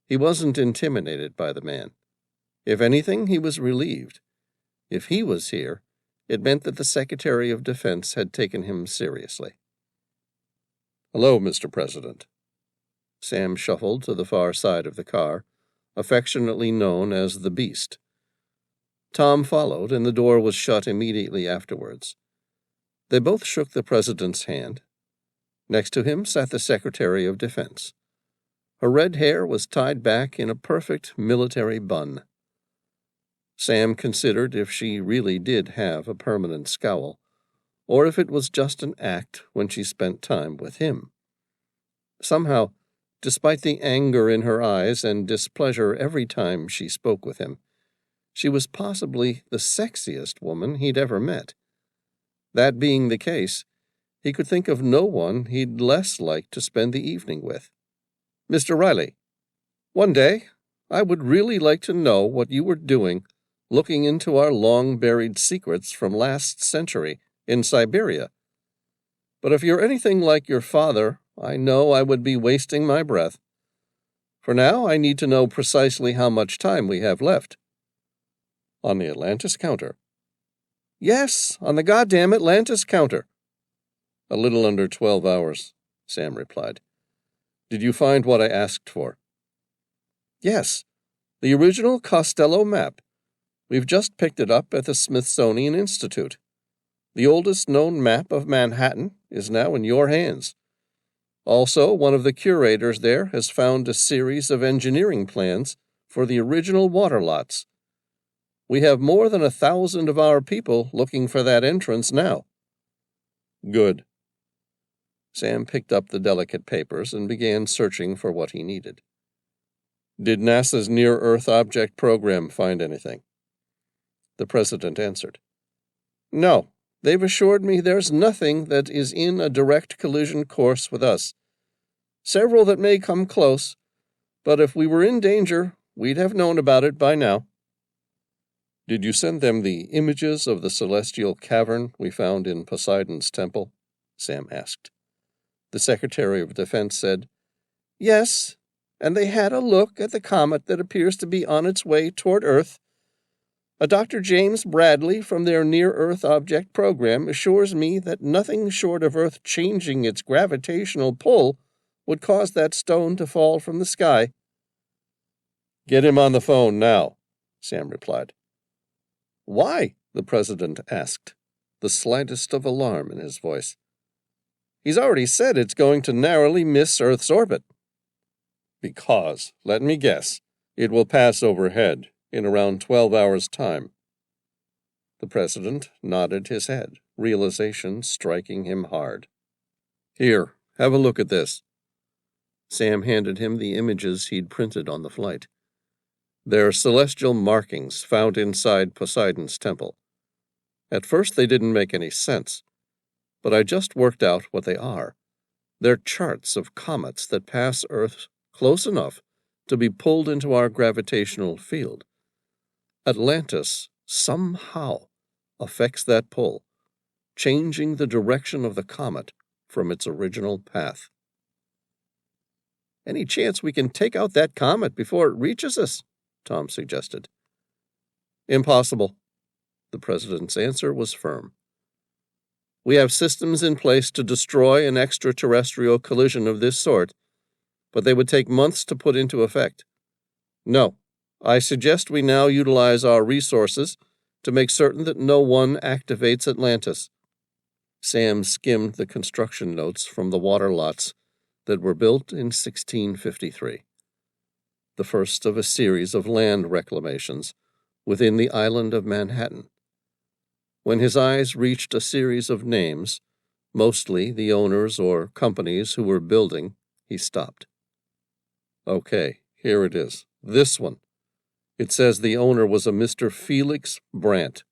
He wasn't intimidated by the man. If anything, he was relieved. If he was here, it meant that the Secretary of Defense had taken him seriously. "Hello, Mr. President." Sam shuffled to the far side of the car, affectionately known as the Beast. Tom followed, and the door was shut immediately afterwards. They both shook the president's hand. Next to him sat the Secretary of Defense. Her red hair was tied back in a perfect military bun. Sam considered if she really did have a permanent scowl, or if it was just an act when she spent time with him. Somehow, despite the anger in her eyes and displeasure every time she spoke with him, she was possibly the sexiest woman he'd ever met. That being the case, he could think of no one he'd less like to spend the evening with. "Mr. Reilly, one day I would really like to know what you were doing looking into our long-buried secrets from last century in Siberia. But if you're anything like your father, I know I would be wasting my breath. For now, I need to know precisely how much time we have left." "On the Atlantis counter?" "Yes, on the goddamn Atlantis counter." "A little under 12 hours, Sam replied. "Did you find what I asked for?" "Yes, the original Costello map. We've just picked it up at the Smithsonian Institute. The oldest known map of Manhattan is now in your hands. Also, one of the curators there has found a series of engineering plans for the original water lots. We have more than 1,000 of our people looking for that entrance now." "Good." Sam picked up the delicate papers and began searching for what he needed. Did NASA's Near-Earth Object Program find anything? The president answered. No, they've assured me there's nothing that is in a direct collision course with us. Several that may come close, but if we were in danger, we'd have known about it by now. Did you send them the images of the celestial cavern we found in Poseidon's temple? Sam asked. The Secretary of Defense said, Yes, and they had a look at the comet that appears to be on its way toward Earth. A Dr. James Bradley from their Near-Earth Object Program assures me that nothing short of Earth changing its gravitational pull would cause that stone to fall from the sky. Get him on the phone now, Sam replied. Why? The president asked, the slightest of alarm in his voice. He's already said it's going to narrowly miss Earth's orbit. Because, let me guess, it will pass overhead in around 12 hours' time. The president nodded his head, realization striking him hard. Here, have a look at this. Sam handed him the images he'd printed on the flight. They're celestial markings found inside Poseidon's temple. At first they didn't make any sense, but I just worked out what they are. They're charts of comets that pass Earth close enough to be pulled into our gravitational field. Atlantis somehow affects that pull, changing the direction of the comet from its original path. Any chance we can take out that comet before it reaches us? Tom suggested. Impossible. The president's answer was firm. We have systems in place to destroy an extraterrestrial collision of this sort, but they would take months to put into effect. No, I suggest we now utilize our resources to make certain that no one activates Atlantis. Sam skimmed the construction notes from the water lots that were built in 1653, the first of a series of land reclamations within the island of Manhattan. When his eyes reached a series of names, mostly the owners or companies who were building, he stopped. Okay, here it is. This one. It says the owner was a Mr. Felix Brandt.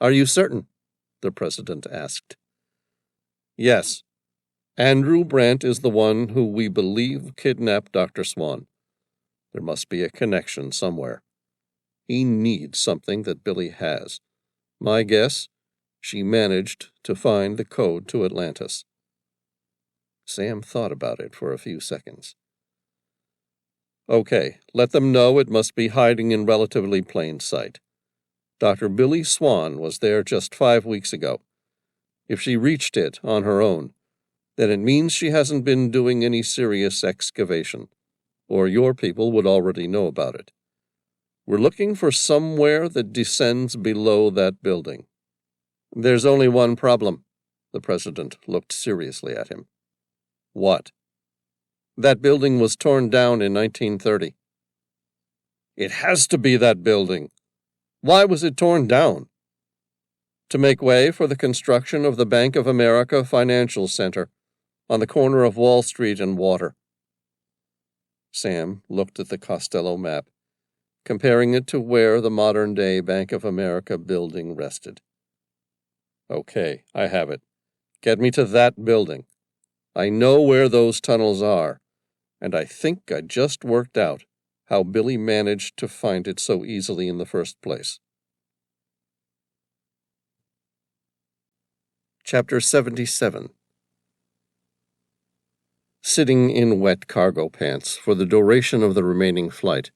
Are you certain? The president asked. Yes. Andrew Brandt is the one who we believe kidnapped Dr. Swan. There must be a connection somewhere. He needs something that Billy has. My guess, she managed to find the code to Atlantis. Sam thought about it for a few seconds. Okay, let them know it must be hiding in relatively plain sight. Dr. Billy Swan was there just 5 weeks ago. If she reached it on her own, then it means she hasn't been doing any serious excavation, or your people would already know about it. We're looking for somewhere that descends below that building. There's only one problem. The president looked seriously at him. What? That building was torn down in 1930. It has to be that building. Why was it torn down? To make way for the construction of the Bank of America Financial Center on the corner of Wall Street and Water. Sam looked at the Costello map, comparing it to where the modern-day Bank of America building rested. Okay, I have it. Get me to that building. I know where those tunnels are, and I think I just worked out how Billy managed to find it so easily in the first place. Chapter 77. Sitting in wet cargo pants for the duration of the remaining flight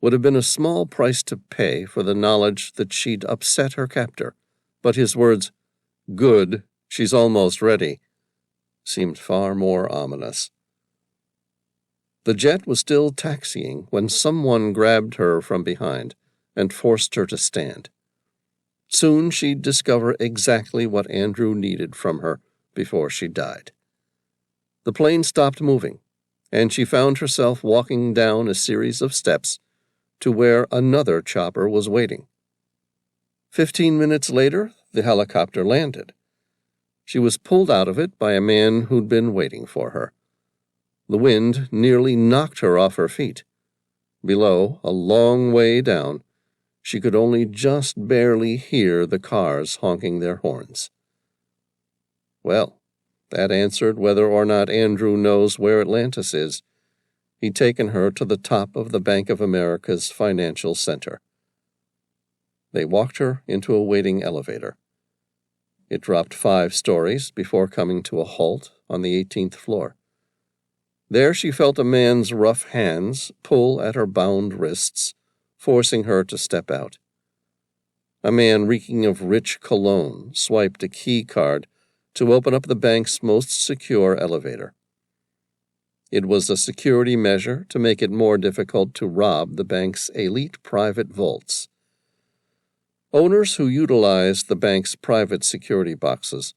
would have been a small price to pay for the knowledge that she'd upset her captor, but his words, "Good, she's almost ready," seemed far more ominous. The jet was still taxiing when someone grabbed her from behind and forced her to stand. Soon she'd discover exactly what Andrew needed from her before she died. The plane stopped moving, and she found herself walking down a series of steps to where another chopper was waiting. 15 minutes later, the helicopter landed. She was pulled out of it by a man who'd been waiting for her. The wind nearly knocked her off her feet. Below, a long way down, she could only just barely hear the cars honking their horns. Well, that answered whether or not Andrew knows where Atlantis is. He'd taken her to the top of the Bank of America's financial center. They walked her into a waiting elevator. It dropped 5 stories before coming to a halt on the 18th floor. There she felt a man's rough hands pull at her bound wrists, forcing her to step out. A man reeking of rich cologne swiped a key card to open up the bank's most secure elevator. It was a security measure to make it more difficult to rob the bank's elite private vaults. Owners who utilized the bank's private security boxes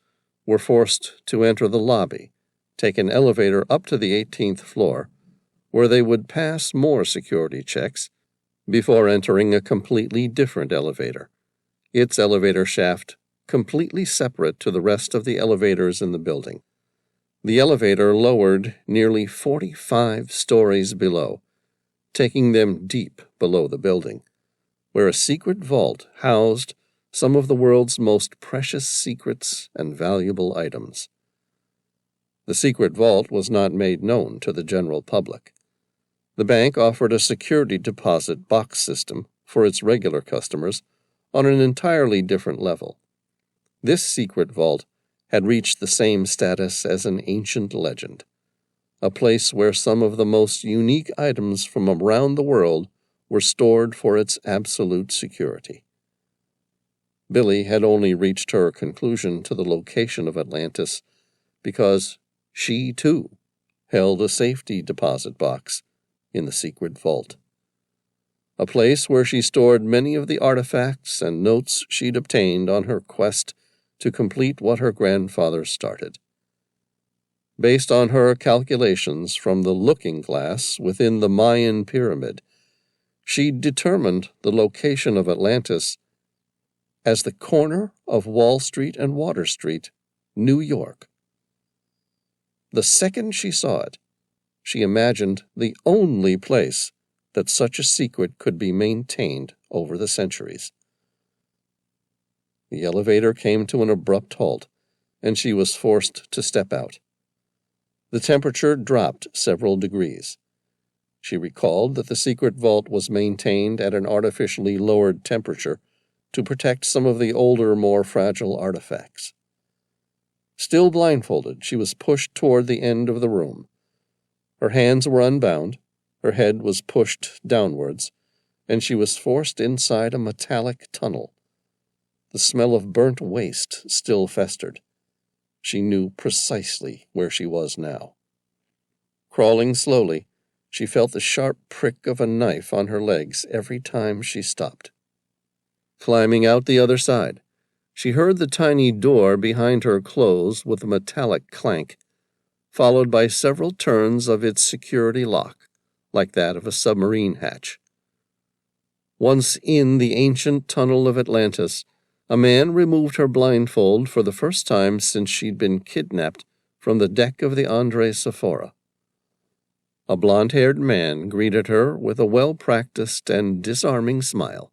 were forced to enter the lobby, take an elevator up to the 18th floor, where they would pass more security checks before entering a completely different elevator, its elevator shaft completely separate to the rest of the elevators in the building. The elevator lowered nearly 45 stories below, taking them deep below the building, where a secret vault housed some of the world's most precious secrets and valuable items. The secret vault was not made known to the general public. The bank offered a security deposit box system for its regular customers on an entirely different level. This secret vault had reached the same status as an ancient legend, a place where some of the most unique items from around the world were stored for its absolute security. Billy had only reached her conclusion to the location of Atlantis because she, too, held a safety deposit box in the secret vault, a place where she stored many of the artifacts and notes she'd obtained on her quest to complete what her grandfather started. Based on her calculations from the looking glass within the Mayan pyramid, she determined the location of Atlantis as the corner of Wall Street and Water Street, New York. The second she saw it, she imagined the only place that such a secret could be maintained over the centuries. The elevator came to an abrupt halt, and she was forced to step out. The temperature dropped several degrees. She recalled that the secret vault was maintained at an artificially lowered temperature to protect some of the older, more fragile artifacts. Still blindfolded, she was pushed toward the end of the room. Her hands were unbound, her head was pushed downwards, and she was forced inside a metallic tunnel. The smell of burnt waste still festered. She knew precisely where she was now. Crawling slowly, she felt the sharp prick of a knife on her legs every time she stopped. Climbing out the other side, she heard the tiny door behind her close with a metallic clank, followed by several turns of its security lock, like that of a submarine hatch. Once in the ancient tunnel of Atlantis, a man removed her blindfold for the first time since she'd been kidnapped from the deck of the Andre Sephora. A blond-haired man greeted her with a well-practiced and disarming smile.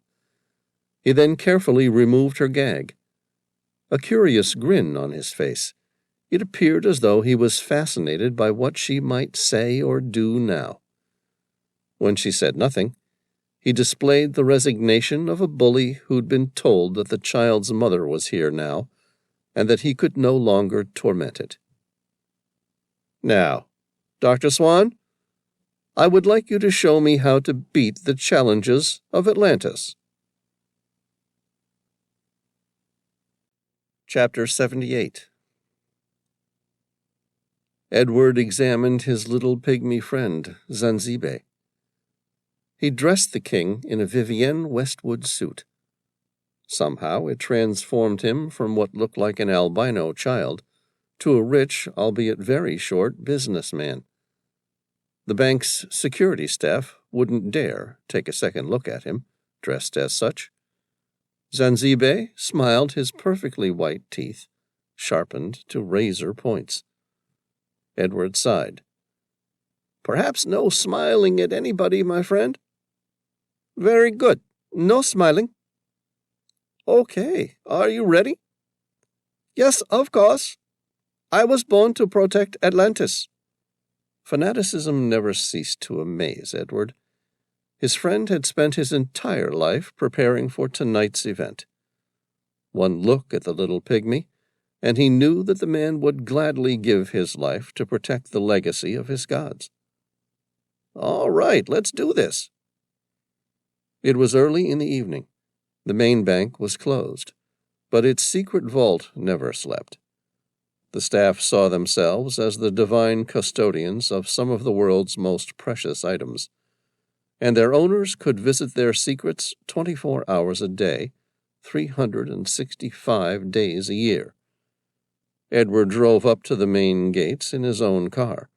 He then carefully removed her gag. A curious grin on his face. It appeared as though he was fascinated by what she might say or do now. When she said nothing, he displayed the resignation of a bully who'd been told that the child's mother was here now, and that he could no longer torment it. "Now, Dr. Swan, I would like you to show me how to beat the challenges of Atlantis." Chapter 78. Edward examined his little pygmy friend, Zanzibe. He dressed the king in a Vivienne Westwood suit. Somehow it transformed him from what looked like an albino child to a rich, albeit very short, businessman. The bank's security staff wouldn't dare take a second look at him, dressed as such. Zanzibe smiled his perfectly white teeth, sharpened to razor points. Edward sighed. "Perhaps no smiling at anybody, my friend?" "Very good. No smiling." "Okay. Are you ready?" "Yes, of course. I was born to protect Atlantis." Fanaticism never ceased to amaze Edward. His friend had spent his entire life preparing for tonight's event. One look at the little pygmy, and he knew that the man would gladly give his life to protect the legacy of his gods. "All right, let's do this." It was early in the evening. The main bank was closed, but its secret vault never slept. The staff saw themselves as the divine custodians of some of the world's most precious items, and their owners could visit their secrets 24 hours a day, 365 days a year. Edward drove up to the main gates in his own car.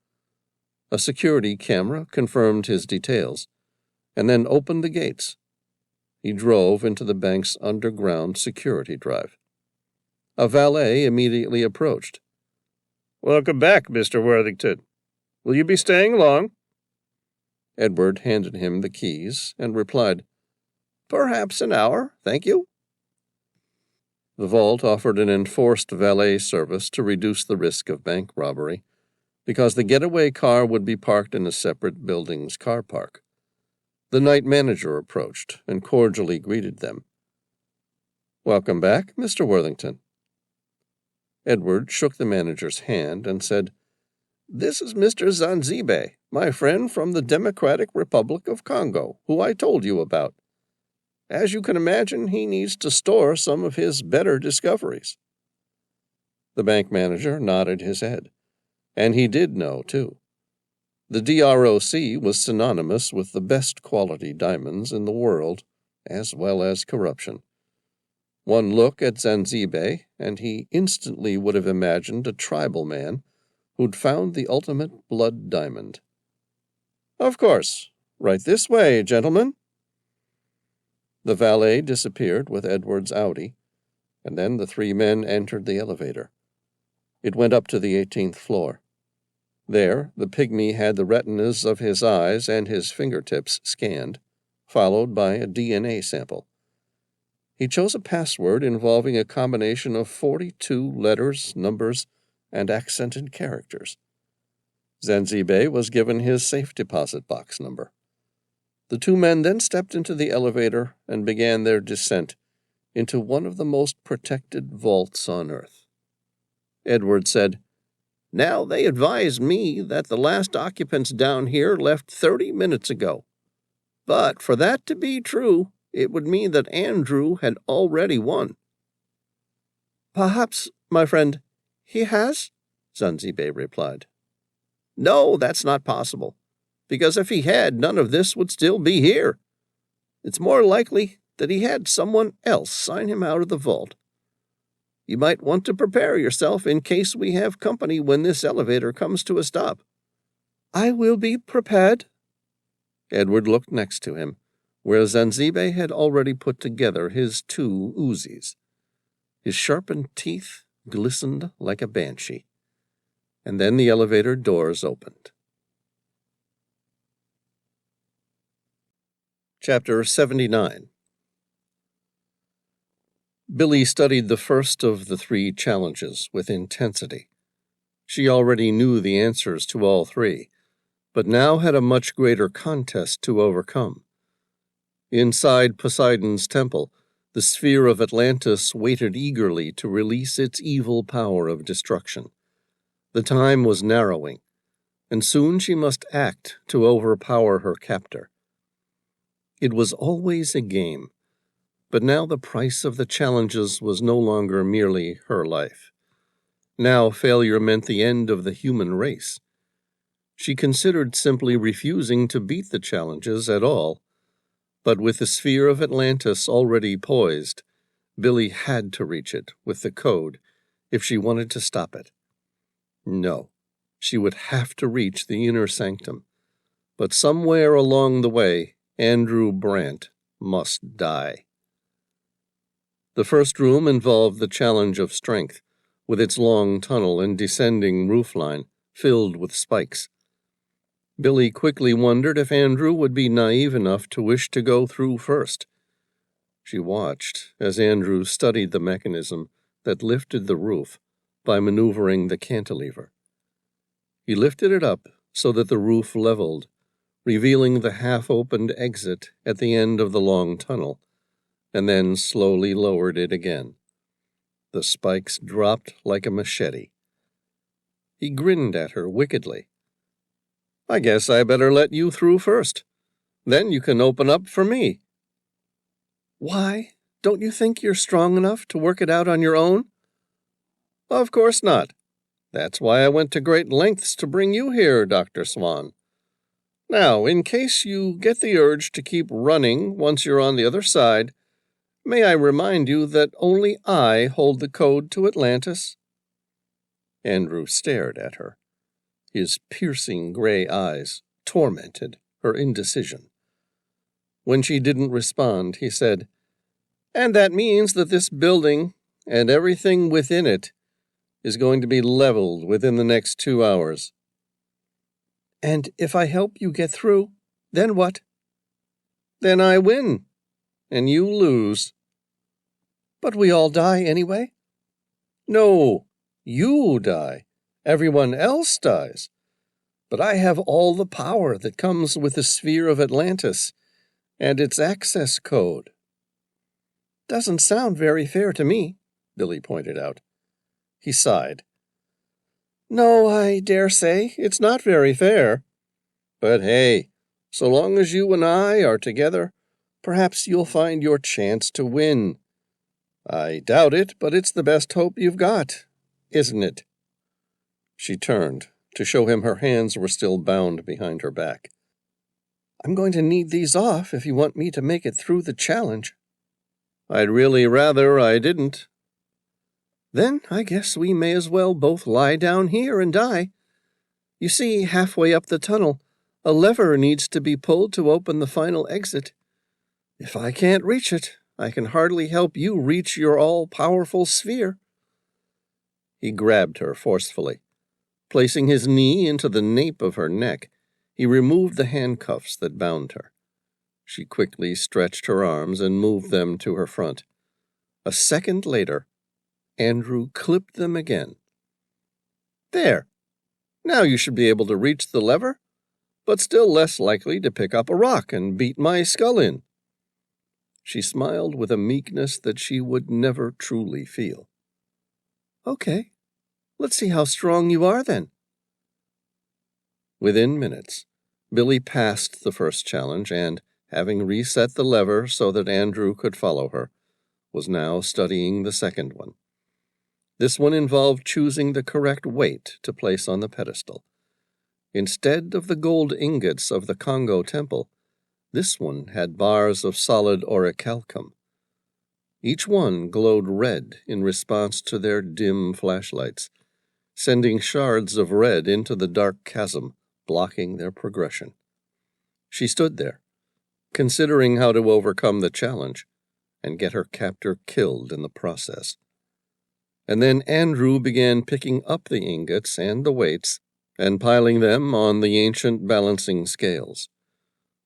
A security camera confirmed his details, and then opened the gates. He drove into the bank's underground security drive. A valet immediately approached. "Welcome back, Mr. Worthington. Will you be staying long?" Edward handed him the keys and replied, "Perhaps an hour, thank you." The vault offered an enforced valet service to reduce the risk of bank robbery, because the getaway car would be parked in a separate building's car park. The night manager approached and cordially greeted them. "Welcome back, Mr. Worthington." Edward shook the manager's hand and said, "This is Mr. Zanzibe, my friend from the Democratic Republic of Congo, who I told you about. As you can imagine, he needs to store some of his better discoveries." The bank manager nodded his head, and he did know, too. The DROC was synonymous with the best quality diamonds in the world, as well as corruption. One look at Zanzibe, and he instantly would have imagined a tribal man who'd found the ultimate blood diamond. "Of course. Right this way, gentlemen." The valet disappeared with Edward's Audi, and then the three men entered the elevator. It went up to the 18th floor. There, the pygmy had the retinas of his eyes and his fingertips scanned, followed by a DNA sample. He chose a password involving a combination of 42 letters, numbers, and accented characters. Zanzibe was given his safe deposit box number. The two men then stepped into the elevator and began their descent into one of the most protected vaults on Earth. Edward said, "Now they advise me that the last occupants down here left 30 minutes ago. But for that to be true, it would mean that Andrew had already won." "Perhaps, my friend, he has?" Zanzibe replied. "No, that's not possible, because if he had, none of this would still be here. It's more likely that he had someone else sign him out of the vault. You might want to prepare yourself in case we have company when this elevator comes to a stop." "I will be prepared." Edward looked next to him, where Zanzibe had already put together his 2 Uzis. His sharpened teeth glistened like a banshee. And then the elevator doors opened. Chapter 79. Billy studied the first of the 3 challenges with intensity. She already knew the answers to all 3, but now had a much greater contest to overcome. Inside Poseidon's temple, the sphere of Atlantis waited eagerly to release its evil power of destruction. The time was narrowing, and soon she must act to overpower her captor. It was always a game, but now the price of the challenges was no longer merely her life. Now failure meant the end of the human race. She considered simply refusing to beat the challenges at all, but with the sphere of Atlantis already poised, Billy had to reach it with the code if she wanted to stop it. No, she would have to reach the inner sanctum, but somewhere along the way, Andrew Brant must die. The first room involved the challenge of strength, with its long tunnel and descending roofline filled with spikes. Billy quickly wondered if Andrew would be naive enough to wish to go through first. She watched as Andrew studied the mechanism that lifted the roof by maneuvering the cantilever. He lifted it up so that the roof leveled, revealing the half-opened exit at the end of the long tunnel, and then slowly lowered it again. The spikes dropped like a machete. He grinned at her wickedly. "I guess I better let you through first. Then you can open up for me." "Why? Don't you think you're strong enough to work it out on your own?" "Of course not. That's why I went to great lengths to bring you here, Dr. Swan. Now, in case you get the urge to keep running once you're on the other side, may I remind you that only I hold the code to Atlantis?" Andrew stared at her. His piercing gray eyes tormented her indecision. When she didn't respond, he said, "And that means that this building and everything within it is going to be leveled within the next 2 hours." "And if I help you get through, then what?" "Then I win, and you lose." "But we all die anyway?" "No, you die. Everyone else dies. But I have all the power that comes with the sphere of Atlantis and its access code." "Doesn't sound very fair to me," Billy pointed out. He sighed. "No, I dare say it's not very fair. But hey, so long as you and I are together, perhaps you'll find your chance to win. I doubt it, but it's the best hope you've got, isn't it?" She turned to show him her hands were still bound behind her back. "I'm going to need these off if you want me to make it through the challenge." "I'd really rather I didn't." "Then I guess we may as well both lie down here and die. You see, halfway up the tunnel, a lever needs to be pulled to open the final exit. If I can't reach it, I can hardly help you reach your all-powerful sphere." He grabbed her forcefully. Placing his knee into the nape of her neck, he removed the handcuffs that bound her. She quickly stretched her arms and moved them to her front. A second later, Andrew clipped them again. "There. Now you should be able to reach the lever, but still less likely to pick up a rock and beat my skull in." She smiled with a meekness that she would never truly feel. "Okay. Let's see how strong you are then." Within minutes, Billy passed the first challenge and, having reset the lever so that Andrew could follow her, was now studying the second one. This one involved choosing the correct weight to place on the pedestal. Instead of the gold ingots of the Congo temple, this one had bars of solid orichalcum. Each one glowed red in response to their dim flashlights, sending shards of red into the dark chasm, blocking their progression. She stood there, considering how to overcome the challenge and get her captor killed in the process. And then Andrew began picking up the ingots and the weights and piling them on the ancient balancing scales.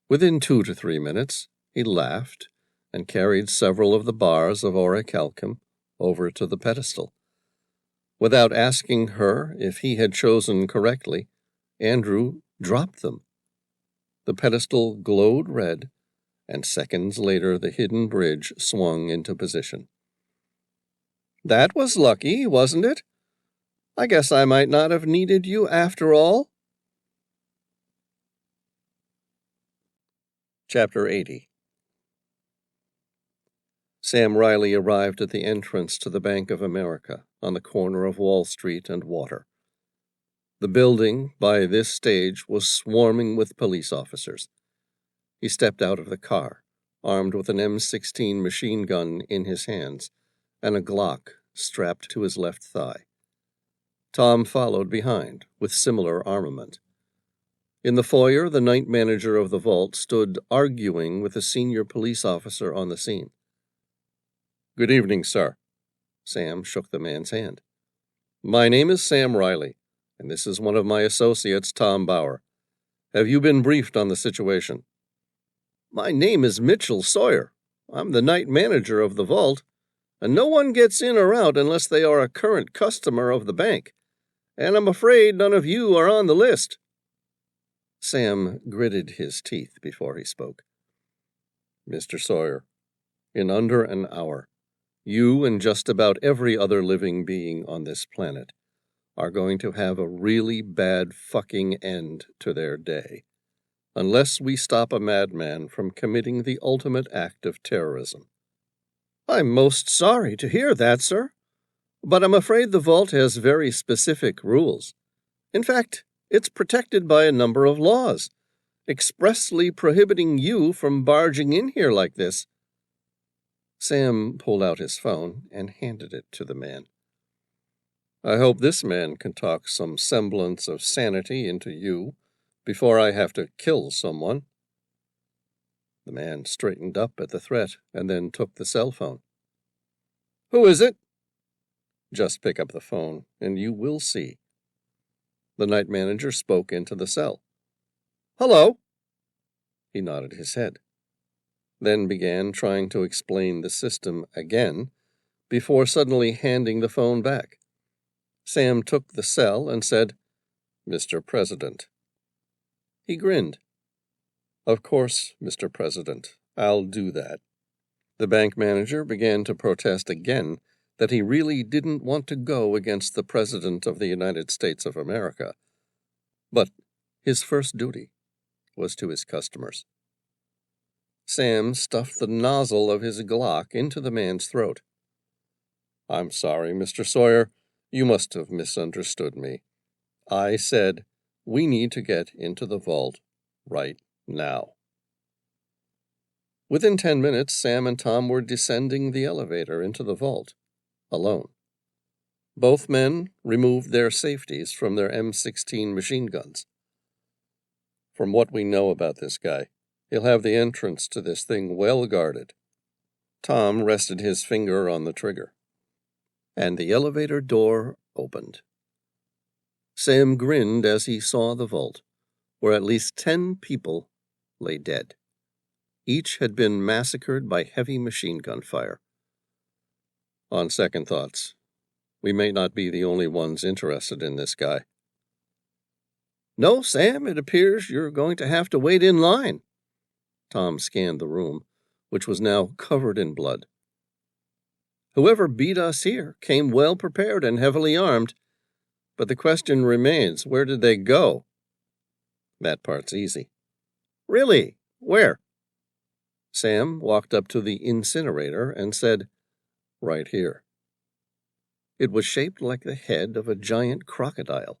Within 2 to 3 minutes, he laughed and carried several of the bars of orichalcum over to the pedestal. Without asking her if he had chosen correctly, Andrew dropped them. The pedestal glowed red, and seconds later the hidden bridge swung into position. "That was lucky, wasn't it? I guess I might not have needed you after all." Chapter 80. Sam Reilly arrived at the entrance to the Bank of America on the corner of Wall Street and Water. The building, by this stage, was swarming with police officers. He stepped out of the car, armed with an M16 machine gun in his hands and a Glock strapped to his left thigh. Tom followed behind with similar armament. In the foyer, the night manager of the vault stood arguing with a senior police officer on the scene. "Good evening, sir." Sam shook the man's hand. My name is Sam Reilly, and this is one of my associates, Tom Bauer. Have you been briefed on the situation? My name is Mitchell Sawyer. I'm the night manager of the vault, and no one gets in or out unless they are a current customer of the bank, and I'm afraid none of you are on the list. Sam gritted his teeth before he spoke. Mr. Sawyer, in under an hour, you and just about every other living being on this planet are going to have a really bad fucking end to their day, unless we stop a madman from committing the ultimate act of terrorism. I'm most sorry to hear that, sir, but I'm afraid the vault has very specific rules. In fact, it's protected by a number of laws, expressly prohibiting you from barging in here like this. Sam pulled out his phone and handed it to the man. I hope this man can talk some semblance of sanity into you before I have to kill someone. The man straightened up at the threat and then took the cell phone. Who is it? Just pick up the phone, and you will see. The night manager spoke into the cell. Hello? He nodded his head, then began trying to explain the system again before suddenly handing the phone back. Sam took the cell and said, Mr. President. He grinned. Of course, Mr. President, I'll do that. The bank manager began to protest again that he really didn't want to go against the President of the United States of America. But his first duty was to his customers. Sam stuffed the nozzle of his Glock into the man's throat. I'm sorry, Mr. Sawyer. You must have misunderstood me. I said, we need to get into the vault right now. Within 10 minutes, Sam and Tom were descending the elevator into the vault, alone. Both men removed their safeties from their M16 machine guns. From what we know about this guy, he'll have the entrance to this thing well guarded. Tom rested his finger on the trigger, and the elevator door opened. Sam grinned as he saw the vault, where at least 10 people lay dead. Each had been massacred by heavy machine gun fire. On second thoughts, we may not be the only ones interested in this guy. No, Sam, it appears you're going to have to wait in line. Tom scanned the room, which was now covered in blood. Whoever beat us here came well prepared and heavily armed, but the question remains, where did they go? That part's easy. Really? Where? Sam walked up to the incinerator and said, right here. It was shaped like the head of a giant crocodile.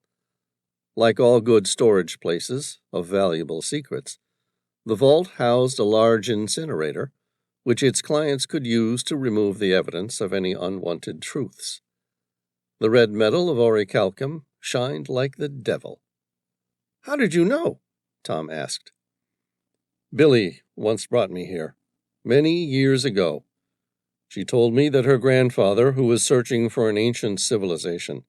Like all good storage places of valuable secrets, the vault housed a large incinerator, which its clients could use to remove the evidence of any unwanted truths. The red metal of orichalcum shined like the devil. How did you know? Tom asked. Billy once brought me here, many years ago. She told me that her grandfather, who was searching for an ancient civilization,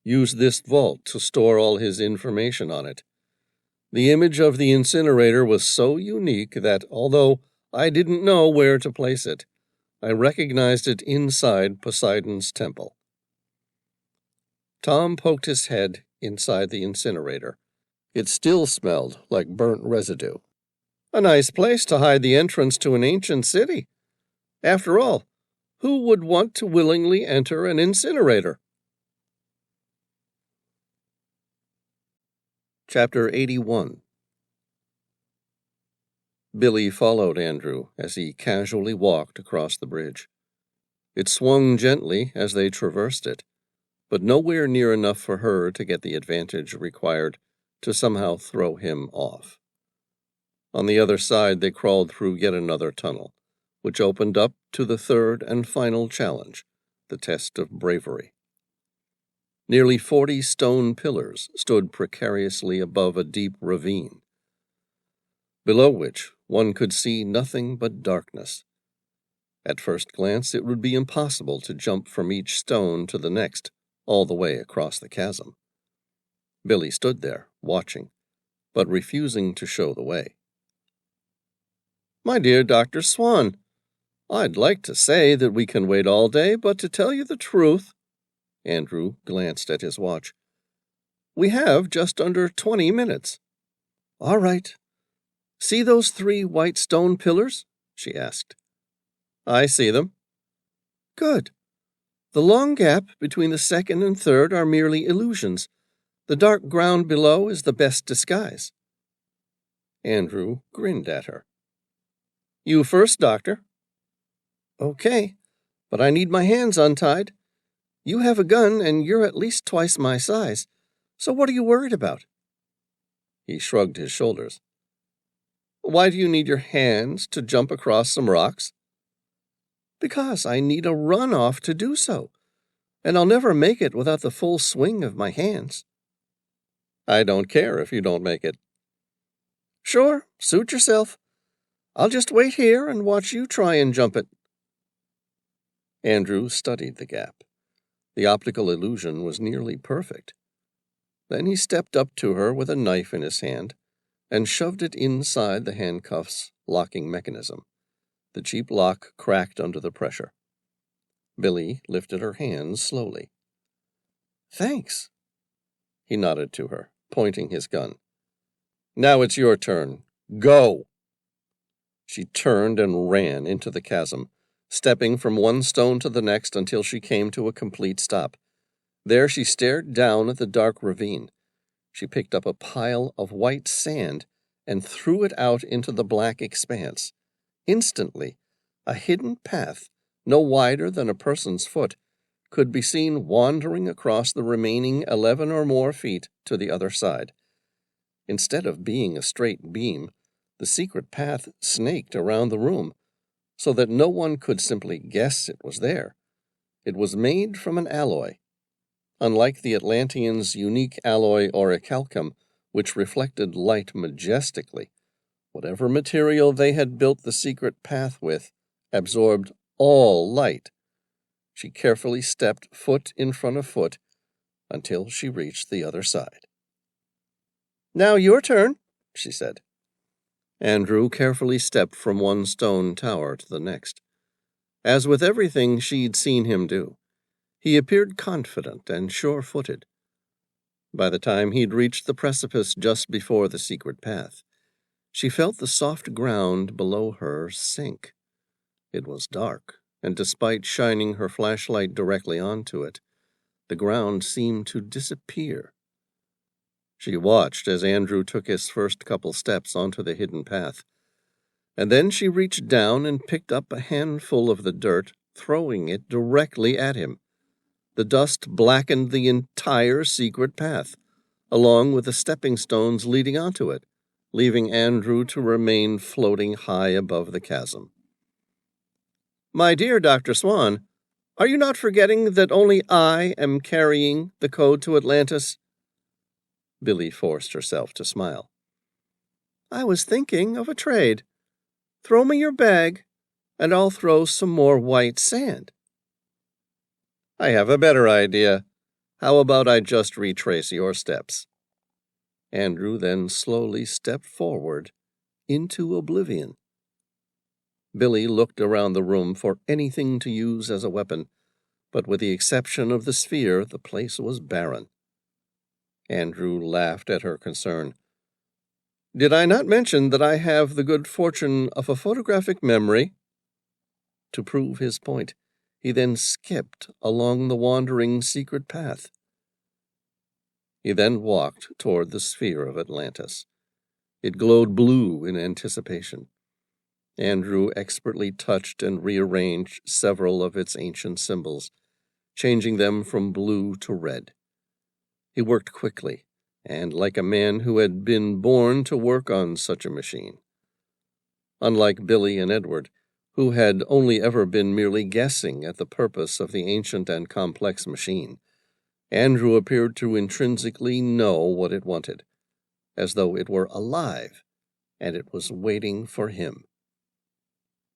used this vault to store all his information on it. The image of the incinerator was so unique that, although I didn't know where to place it, I recognized it inside Poseidon's temple. Tom poked his head inside the incinerator. It still smelled like burnt residue. A nice place to hide the entrance to an ancient city. After all, who would want to willingly enter an incinerator? Chapter 81. Billy followed Andrew as he casually walked across the bridge. It swung gently as they traversed it, but nowhere near enough for her to get the advantage required to somehow throw him off. On the other side, they crawled through yet another tunnel, which opened up to the third and final challenge, the test of bravery. Nearly 40 stone pillars stood precariously above a deep ravine, below which one could see nothing but darkness. At first glance, it would be impossible to jump from each stone to the next all the way across the chasm. Billy stood there, watching, but refusing to show the way. My dear Dr. Swan, I'd like to say that we can wait all day, but to tell you the truth, Andrew glanced at his watch, we have just under 20 minutes. All right. See those 3 white stone pillars? She asked. I see them. Good. The long gap between the second and third are merely illusions. The dark ground below is the best disguise. Andrew grinned at her. You first, Doctor. Okay, but I need my hands untied. You have a gun, and you're at least twice my size. So what are you worried about? He shrugged his shoulders. Why do you need your hands to jump across some rocks? Because I need a run-off to do so, and I'll never make it without the full swing of my hands. I don't care if you don't make it. Sure, suit yourself. I'll just wait here and watch you try and jump it. Andrew studied the gap. The optical illusion was nearly perfect. Then he stepped up to her with a knife in his hand and shoved it inside the handcuff's locking mechanism. The cheap lock cracked under the pressure. Billy lifted her hands slowly. Thanks. He nodded to her, pointing his gun. Now it's your turn. Go! She turned and ran into the chasm, stepping from one stone to the next until she came to a complete stop. There she stared down at the dark ravine. She picked up a pile of white sand and threw it out into the black expanse. Instantly, a hidden path, no wider than a person's foot, could be seen wandering across the remaining 11 or more feet to the other side. Instead of being a straight beam, the secret path snaked around the room, so that no one could simply guess it was there. It was made from an alloy. Unlike the Atlanteans' unique alloy orichalcum, which reflected light majestically, whatever material they had built the secret path with absorbed all light. She carefully stepped foot in front of foot until she reached the other side. Now your turn, she said. Andrew carefully stepped from one stone tower to the next. As with everything she'd seen him do, he appeared confident and sure-footed. By the time he'd reached the precipice just before the secret path, she felt the soft ground below her sink. It was dark, and despite shining her flashlight directly onto it, the ground seemed to disappear. She watched as Andrew took his first couple steps onto the hidden path, and then she reached down and picked up a handful of the dirt, throwing it directly at him. The dust blackened the entire secret path, along with the stepping stones leading onto it, leaving Andrew to remain floating high above the chasm. My dear Dr. Swan, are you not forgetting that only I am carrying the code to Atlantis? Billy forced herself to smile. I was thinking of a trade. Throw me your bag, and I'll throw some more white sand. I have a better idea. How about I just retrace your steps? Andrew then slowly stepped forward into oblivion. Billy looked around the room for anything to use as a weapon, but with the exception of the sphere, the place was barren. Andrew laughed at her concern. Did I not mention that I have the good fortune of a photographic memory? To prove his point, he then skipped along the wandering secret path. He then walked toward the sphere of Atlantis. It glowed blue in anticipation. Andrew expertly touched and rearranged several of its ancient symbols, changing them from blue to red. He worked quickly, and like a man who had been born to work on such a machine. Unlike Billy and Edward, who had only ever been merely guessing at the purpose of the ancient and complex machine, Andrew appeared to intrinsically know what it wanted, as though it were alive, and it was waiting for him.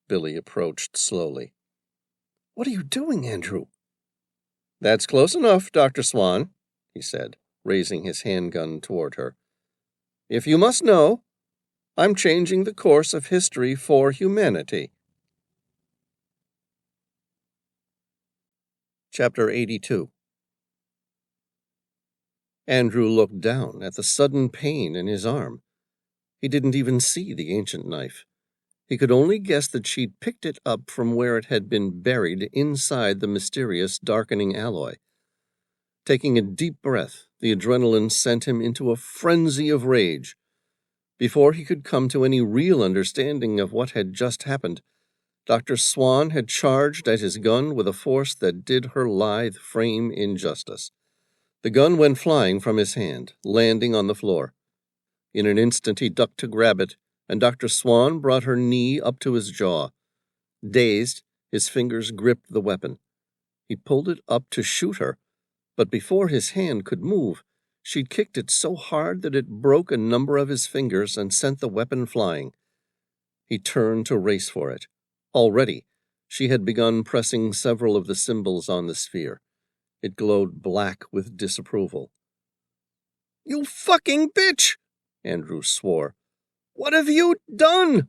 Billy approached slowly. What are you doing, Andrew? That's close enough, Dr. Swan, he said, raising his handgun toward her. If you must know, I'm changing the course of history for humanity. Chapter 82. Andrew looked down at the sudden pain in his arm. He didn't even see the ancient knife. He could only guess that she'd picked it up from where it had been buried inside the mysterious darkening alloy. Taking a deep breath, the adrenaline sent him into a frenzy of rage. Before he could come to any real understanding of what had just happened, Dr. Swan had charged at his gun with a force that did her lithe frame injustice. The gun went flying from his hand, landing on the floor. In an instant he ducked to grab it, and Dr. Swan brought her knee up to his jaw. Dazed, his fingers gripped the weapon. He pulled it up to shoot her, but before his hand could move, she'd kicked it so hard that it broke a number of his fingers and sent the weapon flying. He turned to race for it. Already, she had begun pressing several of the symbols on the sphere. It glowed black with disapproval. "You fucking bitch!" Andrew swore. "What have you done?"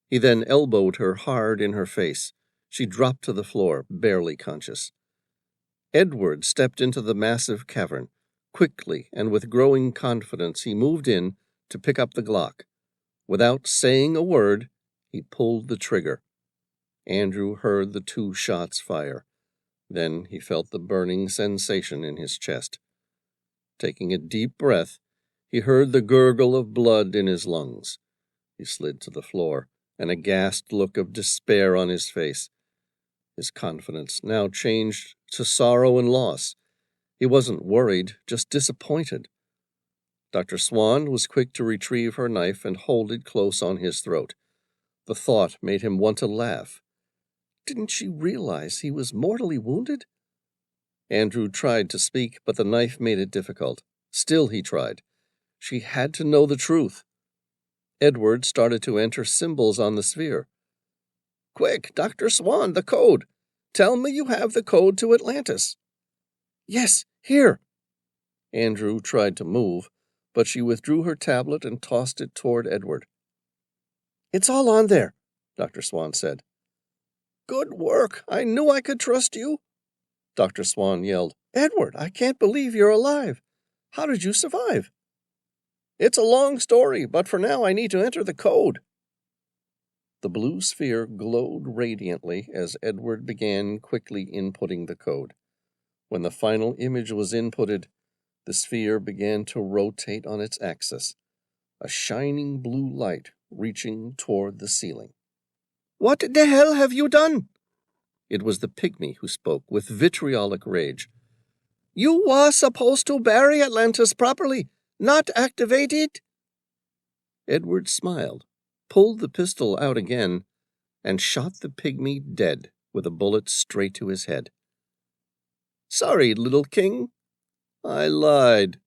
He then elbowed her hard in her face. She dropped to the floor, barely conscious. Edward stepped into the massive cavern. Quickly and with growing confidence, he moved in to pick up the Glock. Without saying a word, he pulled the trigger. Andrew heard the 2 shots fire. Then he felt the burning sensation in his chest. Taking a deep breath, he heard the gurgle of blood in his lungs. He slid to the floor, an aghast look of despair on his face. His confidence now changed to sorrow and loss. He wasn't worried, just disappointed. Dr. Swan was quick to retrieve her knife and hold it close on his throat. The thought made him want to laugh. Didn't she realize he was mortally wounded? Andrew tried to speak, but the knife made it difficult. Still he tried. She had to know the truth. Edward started to enter symbols on the sphere. "Quick, Dr. Swan, the code. Tell me you have the code to Atlantis." "Yes, here." Andrew tried to move, but she withdrew her tablet and tossed it toward Edward. "It's all on there," Dr. Swan said. "Good work. I knew I could trust you." Dr. Swan yelled, "Edward, I can't believe you're alive. How did you survive?" "It's a long story, but for now I need to enter the code." The blue sphere glowed radiantly as Edward began quickly inputting the code. When the final image was inputted, the sphere began to rotate on its axis, a shining blue light reaching toward the ceiling. "What the hell have you done?" It was the pygmy who spoke with vitriolic rage. "You were supposed to bury Atlantis properly, not activate it." Edward smiled, pulled the pistol out again, and shot the pygmy dead with a bullet straight to his head. "Sorry, little king. I lied."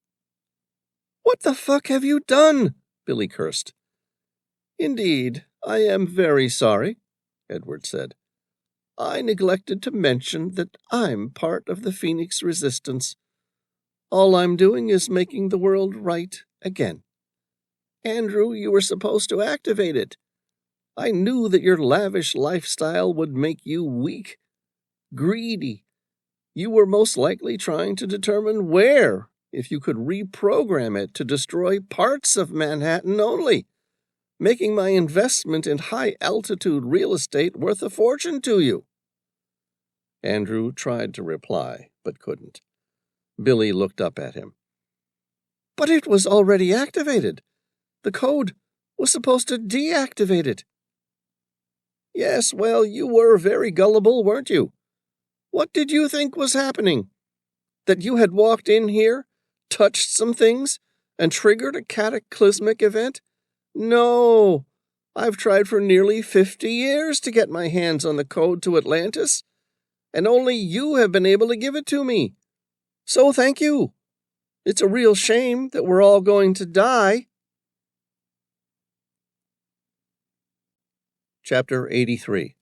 "What the fuck have you done?" Billy cursed. "Indeed, I am very sorry," Edward said. "I neglected to mention that I'm part of the Phoenix Resistance. All I'm doing is making the world right again. Andrew, you were supposed to activate it. I knew that your lavish lifestyle would make you weak, greedy. You were most likely trying to determine where, if you could reprogram it to destroy parts of Manhattan only, making my investment in high-altitude real estate worth a fortune to you." Andrew tried to reply, but couldn't. Billy looked up at him. "But it was already activated. The code was supposed to deactivate it." "Yes, well, you were very gullible, weren't you? What did you think was happening? That you had walked in here, touched some things, and triggered a cataclysmic event? No. I've tried for nearly 50 years to get my hands on the code to Atlantis, and only you have been able to give it to me. So thank you. It's a real shame that we're all going to die." Chapter 83.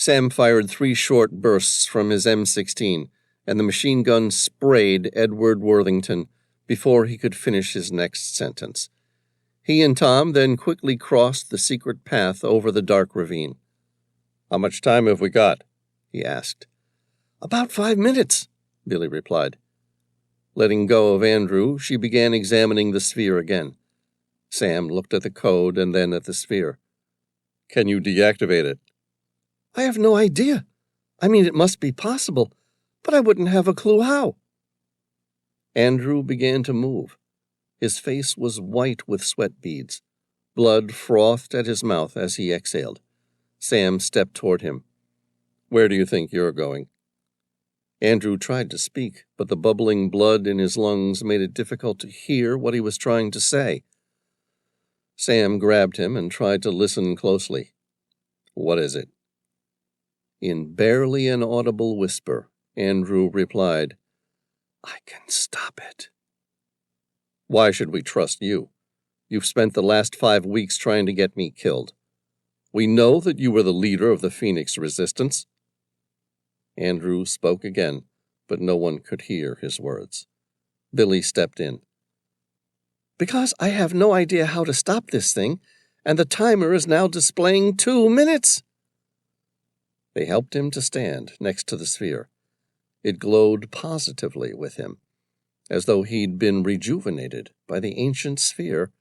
Sam fired 3 short bursts from his M16, and the machine gun sprayed Edward Worthington before he could finish his next sentence. He and Tom then quickly crossed the secret path over the dark ravine. "How much time have we got?" he asked. "About 5 minutes," Billy replied. Letting go of Andrew, she began examining the sphere again. Sam looked at the code and then at the sphere. "Can you deactivate it?" "I have no idea. I mean, it must be possible, but I wouldn't have a clue how." Andrew began to move. His face was white with sweat beads. Blood frothed at his mouth as he exhaled. Sam stepped toward him. "Where do you think you're going?" Andrew tried to speak, but the bubbling blood in his lungs made it difficult to hear what he was trying to say. Sam grabbed him and tried to listen closely. "What is it?" In barely an audible whisper, Andrew replied, "I can stop it." "Why should we trust you? You've spent the last 5 weeks trying to get me killed. We know that you were the leader of the Phoenix Resistance." Andrew spoke again, but no one could hear his words. Billy stepped in. "Because I have no idea how to stop this thing, and the timer is now displaying 2 minutes." They helped him to stand next to the sphere. It glowed positively with him, as though he'd been rejuvenated by the ancient sphere.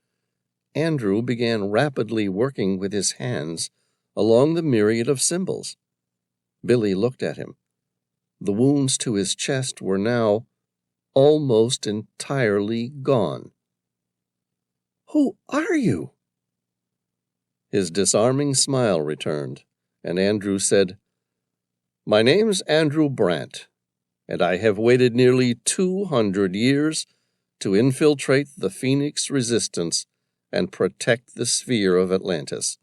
Andrew began rapidly working with his hands along the myriad of symbols. Billy looked at him. The wounds to his chest were now almost entirely gone. "Who are you?" His disarming smile returned, and Andrew said, "My name's Andrew Brandt, and I have waited nearly 200 years to infiltrate the Phoenix Resistance and protect the sphere of Atlantis."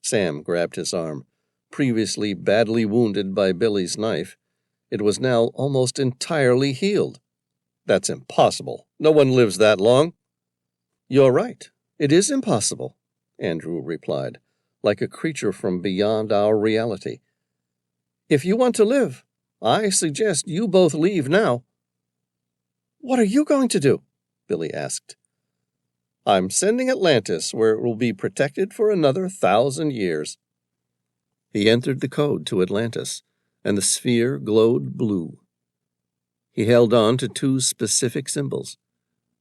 Sam grabbed his arm. Previously badly wounded by Billy's knife, it was now almost entirely healed. "That's impossible. No one lives that long." "You're right. It is impossible," Andrew replied, like a creature from beyond our reality. "If you want to live, I suggest you both leave now." "What are you going to do?" Billy asked. "I'm sending Atlantis where it will be protected for another 1,000 years. He entered the code to Atlantis, and the sphere glowed blue. He held on to 2 specific symbols.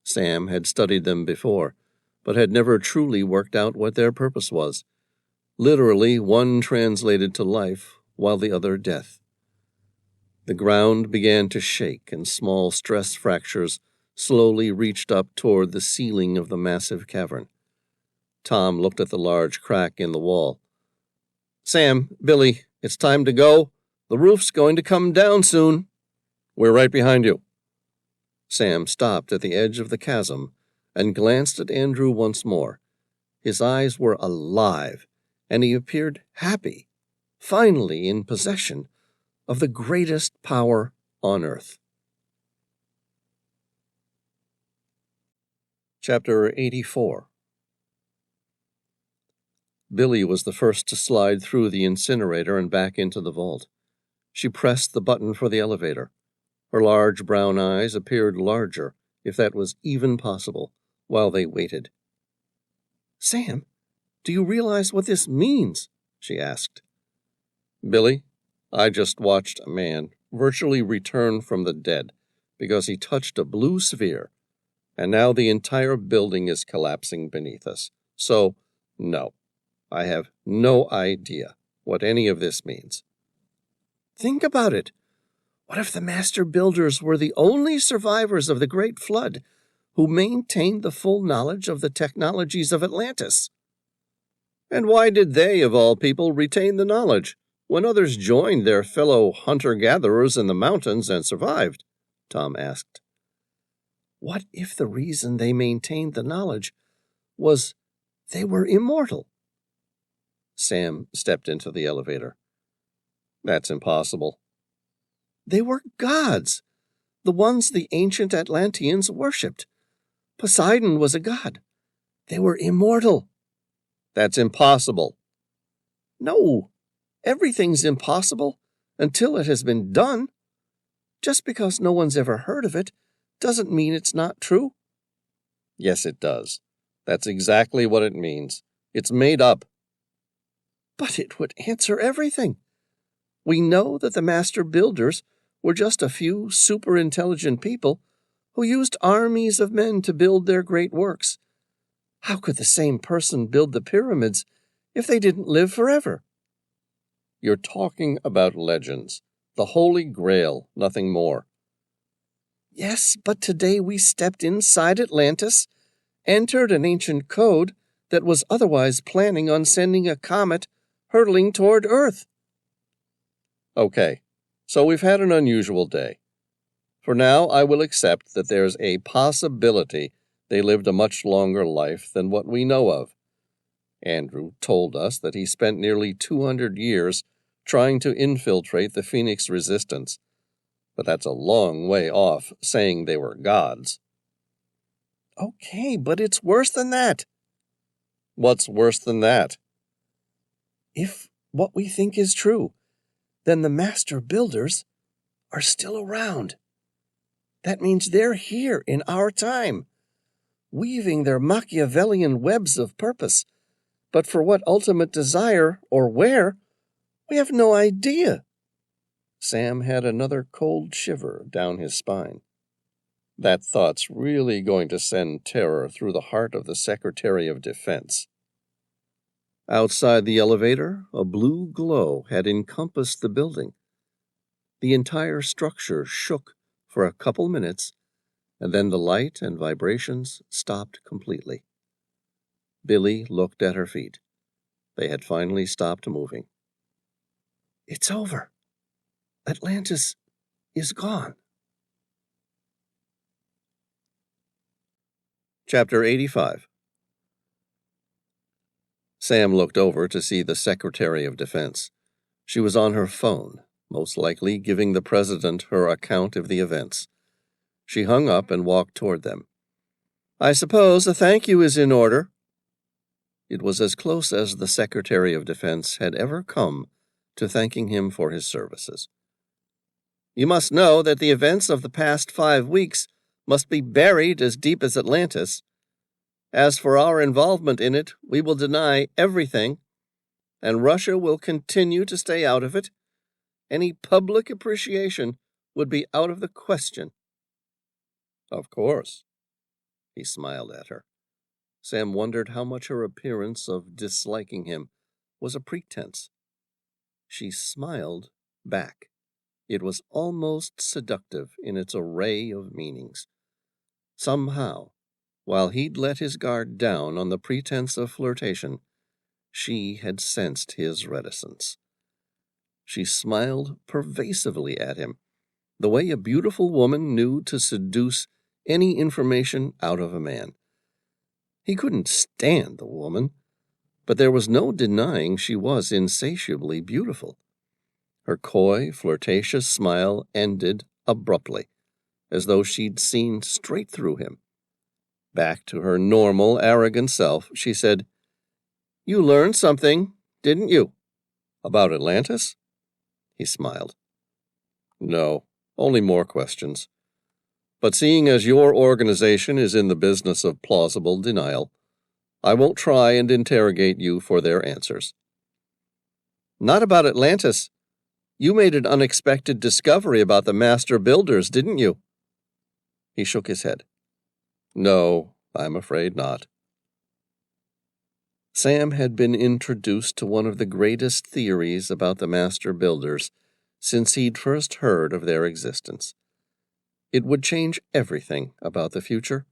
Sam had studied them before, but had never truly worked out what their purpose was. Literally, one translated to life, while the other death. The ground began to shake, and small stress fractures slowly reached up toward the ceiling of the massive cavern. Tom looked at the large crack in the wall. "Sam, Billy, it's time to go. The roof's going to come down soon." "We're right behind you." Sam stopped at the edge of the chasm and glanced at Andrew once more. His eyes were alive, and he appeared happy, finally in possession of the greatest power on earth. Chapter 84. Billy was the first to slide through the incinerator and back into the vault. She pressed the button for the elevator. Her large brown eyes appeared larger, if that was even possible, while they waited. "Sam, do you realize what this means?" she asked. "Billy, I just watched a man virtually return from the dead because he touched a blue sphere, and now the entire building is collapsing beneath us. So, no. I have no idea what any of this means." "Think about it. What if the master builders were the only survivors of the Great Flood who maintained the full knowledge of the technologies of Atlantis?" "And why did they, of all people, retain the knowledge when others joined their fellow hunter-gatherers in the mountains and survived?" Tom asked. "What if the reason they maintained the knowledge was they were immortal?" Sam stepped into the elevator. "That's impossible." "They were gods, the ones the ancient Atlanteans worshipped. Poseidon was a god. They were immortal." "That's impossible." "No, Everything's impossible until it has been done. Just because no one's ever heard of it doesn't mean it's not true. Yes, it does. That's exactly what it means. It's made up. But it would answer everything. We know that the master builders were just a few super-intelligent people who used armies of men to build their great works. How could the same person build the pyramids if they didn't live forever? You're talking about legends. The Holy Grail, nothing more. Yes, but today we stepped inside Atlantis, entered an ancient code that was otherwise planning on sending a comet hurtling toward Earth. Okay, so we've had an unusual day. For now, I will accept that there's a possibility they lived a much longer life than what we know of. Andrew told us that he spent nearly 200 years trying to infiltrate the Phoenix Resistance, but that's a long way off saying they were gods. Okay, but it's worse than that. What's worse than that? If what we think is true, then the master builders are still around. That means they're here in our time, weaving their Machiavellian webs of purpose. But for what ultimate desire or where, we have no idea. Sam had another cold shiver down his spine. That thought's really going to send terror through the heart of the Secretary of Defense. Outside the elevator, a blue glow had encompassed the building. The entire structure shook for a couple minutes, and then the light and vibrations stopped completely. Billy looked at her feet. They had finally stopped moving. It's over. Atlantis is gone. Chapter 85. Sam looked over to see the Secretary of Defense. She was on her phone, most likely giving the President her account of the events. She hung up and walked toward them. I suppose a thank you is in order. It was as close as the Secretary of Defense had ever come to thanking him for his services. You must know that the events of the past 5 weeks must be buried as deep as Atlantis. As for our involvement in it, we will deny everything, and Russia will continue to stay out of it. Any public appreciation would be out of the question. Of course. He smiled at her. Sam wondered how much her appearance of disliking him was a pretense. She smiled back. It was almost seductive in its array of meanings. Somehow, while he'd let his guard down on the pretense of flirtation, she had sensed his reticence. She smiled pervasively at him, the way a beautiful woman knew to seduce any information out of a man. He couldn't stand the woman, but there was no denying she was insatiably beautiful. Her coy, flirtatious smile ended abruptly, as though she'd seen straight through him. Back to her normal, arrogant self, she said, "You learned something, didn't you?" "About Atlantis?" He smiled. "No, only more questions. But seeing as your organization is in the business of plausible denial, I won't try and interrogate you for their answers." "Not about Atlantis. You made an unexpected discovery about the master builders, didn't you?" He shook his head. "No, I'm afraid not." Sam had been introduced to one of the greatest theories about the master builders since he'd first heard of their existence. It would change everything about the future,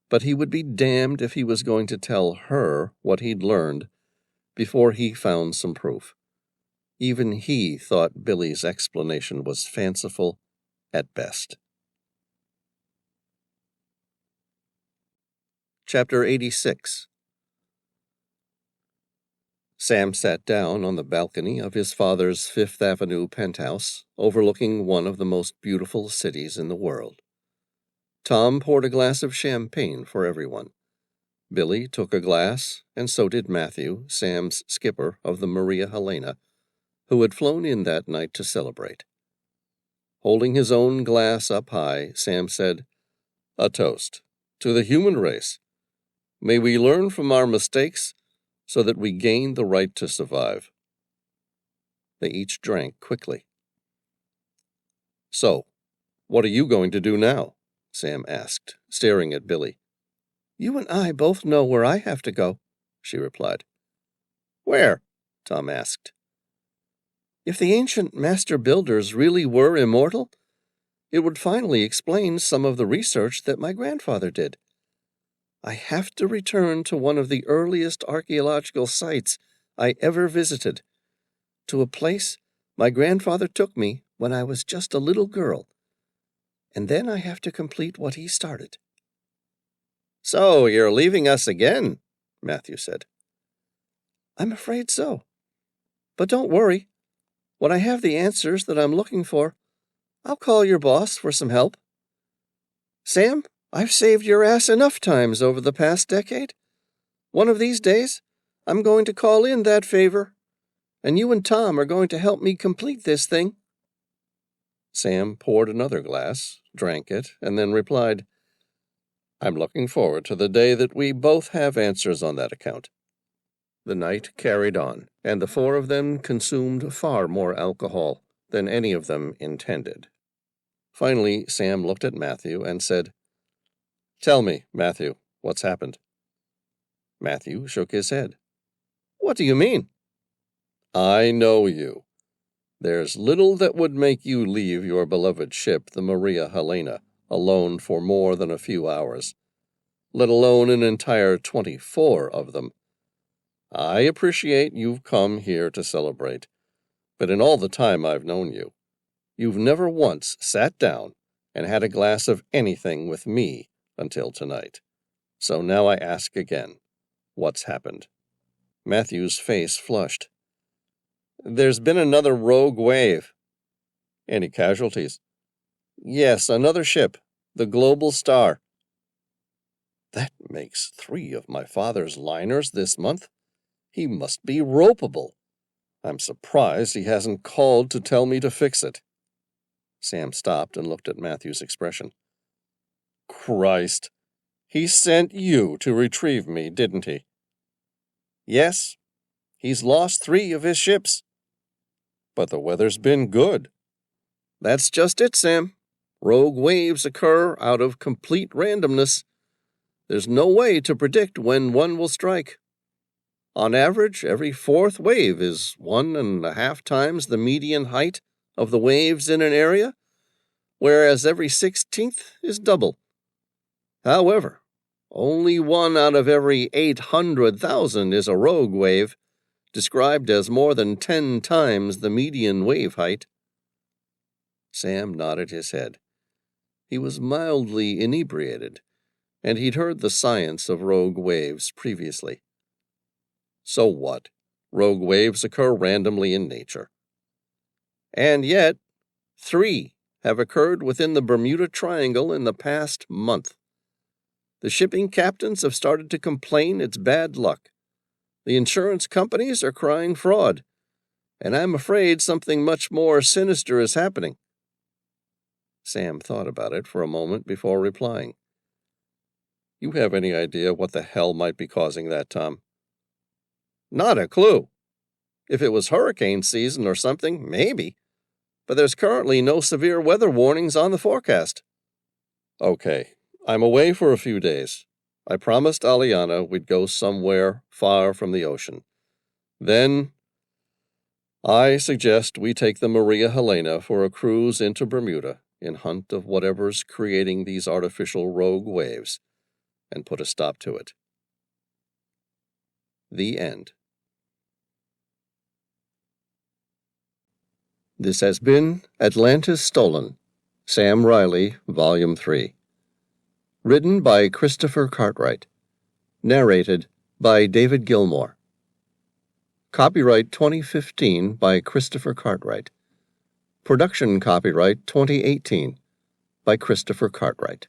but he would be damned if he was going to tell her what he'd learned before he found some proof. Even he thought Billy's explanation was fanciful at best. Chapter 86. Sam sat down on the balcony of his father's Fifth Avenue penthouse, overlooking one of the most beautiful cities in the world. Tom poured a glass of champagne for everyone. Billy took a glass, and so did Matthew, Sam's skipper of the Maria Helena, who had flown in that night to celebrate. Holding his own glass up high, Sam said, "A toast to the human race. May we learn from our mistakes so that we gain the right to survive." They each drank quickly. "So, what are you going to do now?" Sam asked, staring at Billy. "You and I both know where I have to go," she replied. "Where?" Tom asked. "If the ancient master builders really were immortal, it would finally explain some of the research that my grandfather did. I have to return to one of the earliest archaeological sites I ever visited, to a place my grandfather took me when I was just a little girl, and then I have to complete what he started." "So you're leaving us again," Matthew said. "I'm afraid so. But don't worry. When I have the answers that I'm looking for, I'll call your boss for some help. Sam, I've saved your ass enough times over the past decade. One of these days, I'm going to call in that favor, and you and Tom are going to help me complete this thing." Sam poured another glass, drank it, and then replied, "I'm looking forward to the day that we both have answers on that account." The night carried on, and the four of them consumed far more alcohol than any of them intended. Finally, Sam looked at Matthew and said, "Tell me, Matthew, what's happened?" Matthew shook his head. "What do you mean?" "I know you. There's little that would make you leave your beloved ship, the Maria Helena, alone for more than a few hours, let alone an entire 24 of them. I appreciate you've come here to celebrate, but in all the time I've known you, you've never once sat down and had a glass of anything with me until tonight. So now I ask again, what's happened?" Matthew's face flushed. "There's been another rogue wave." "Any casualties?" "Yes, another ship, the Global Star." "That makes 3 of my father's liners this month. He must be ropeable. I'm surprised he hasn't called to tell me to fix it." Sam stopped and looked at Matthew's expression. "Christ, he sent you to retrieve me, didn't he?" "Yes, he's lost 3 of his ships." "But the weather's been good." "That's just it, Sam. Rogue waves occur out of complete randomness. There's no way to predict when one will strike. On average, every 4th wave is 1.5 times the median height of the waves in an area, whereas every 16th is double. However, only 1 out of every 800,000 is a rogue wave, described as more than 10 times the median wave height." Sam nodded his head. He was mildly inebriated, and he'd heard the science of rogue waves previously. So what? Rogue waves occur randomly in nature. And yet, 3 have occurred within the Bermuda Triangle in the past month. The shipping captains have started to complain it's bad luck. The insurance companies are crying fraud, and I'm afraid something much more sinister is happening." Sam thought about it for a moment before replying. "You have any idea what the hell might be causing that, Tom?" "Not a clue. If it was hurricane season or something, maybe. But there's currently no severe weather warnings on the forecast." "Okay, I'm away for a few days. I promised Aliana we'd go somewhere far from the ocean. Then I suggest we take the Maria Helena for a cruise into Bermuda in hunt of whatever's creating these artificial rogue waves, and put a stop to it." The end. This has been Atlantis Stolen, Sam Reilly, Volume 3. Written by Christopher Cartwright. Narrated by David Gilmore. Copyright 2015 by Christopher Cartwright. Production copyright 2018 by Christopher Cartwright.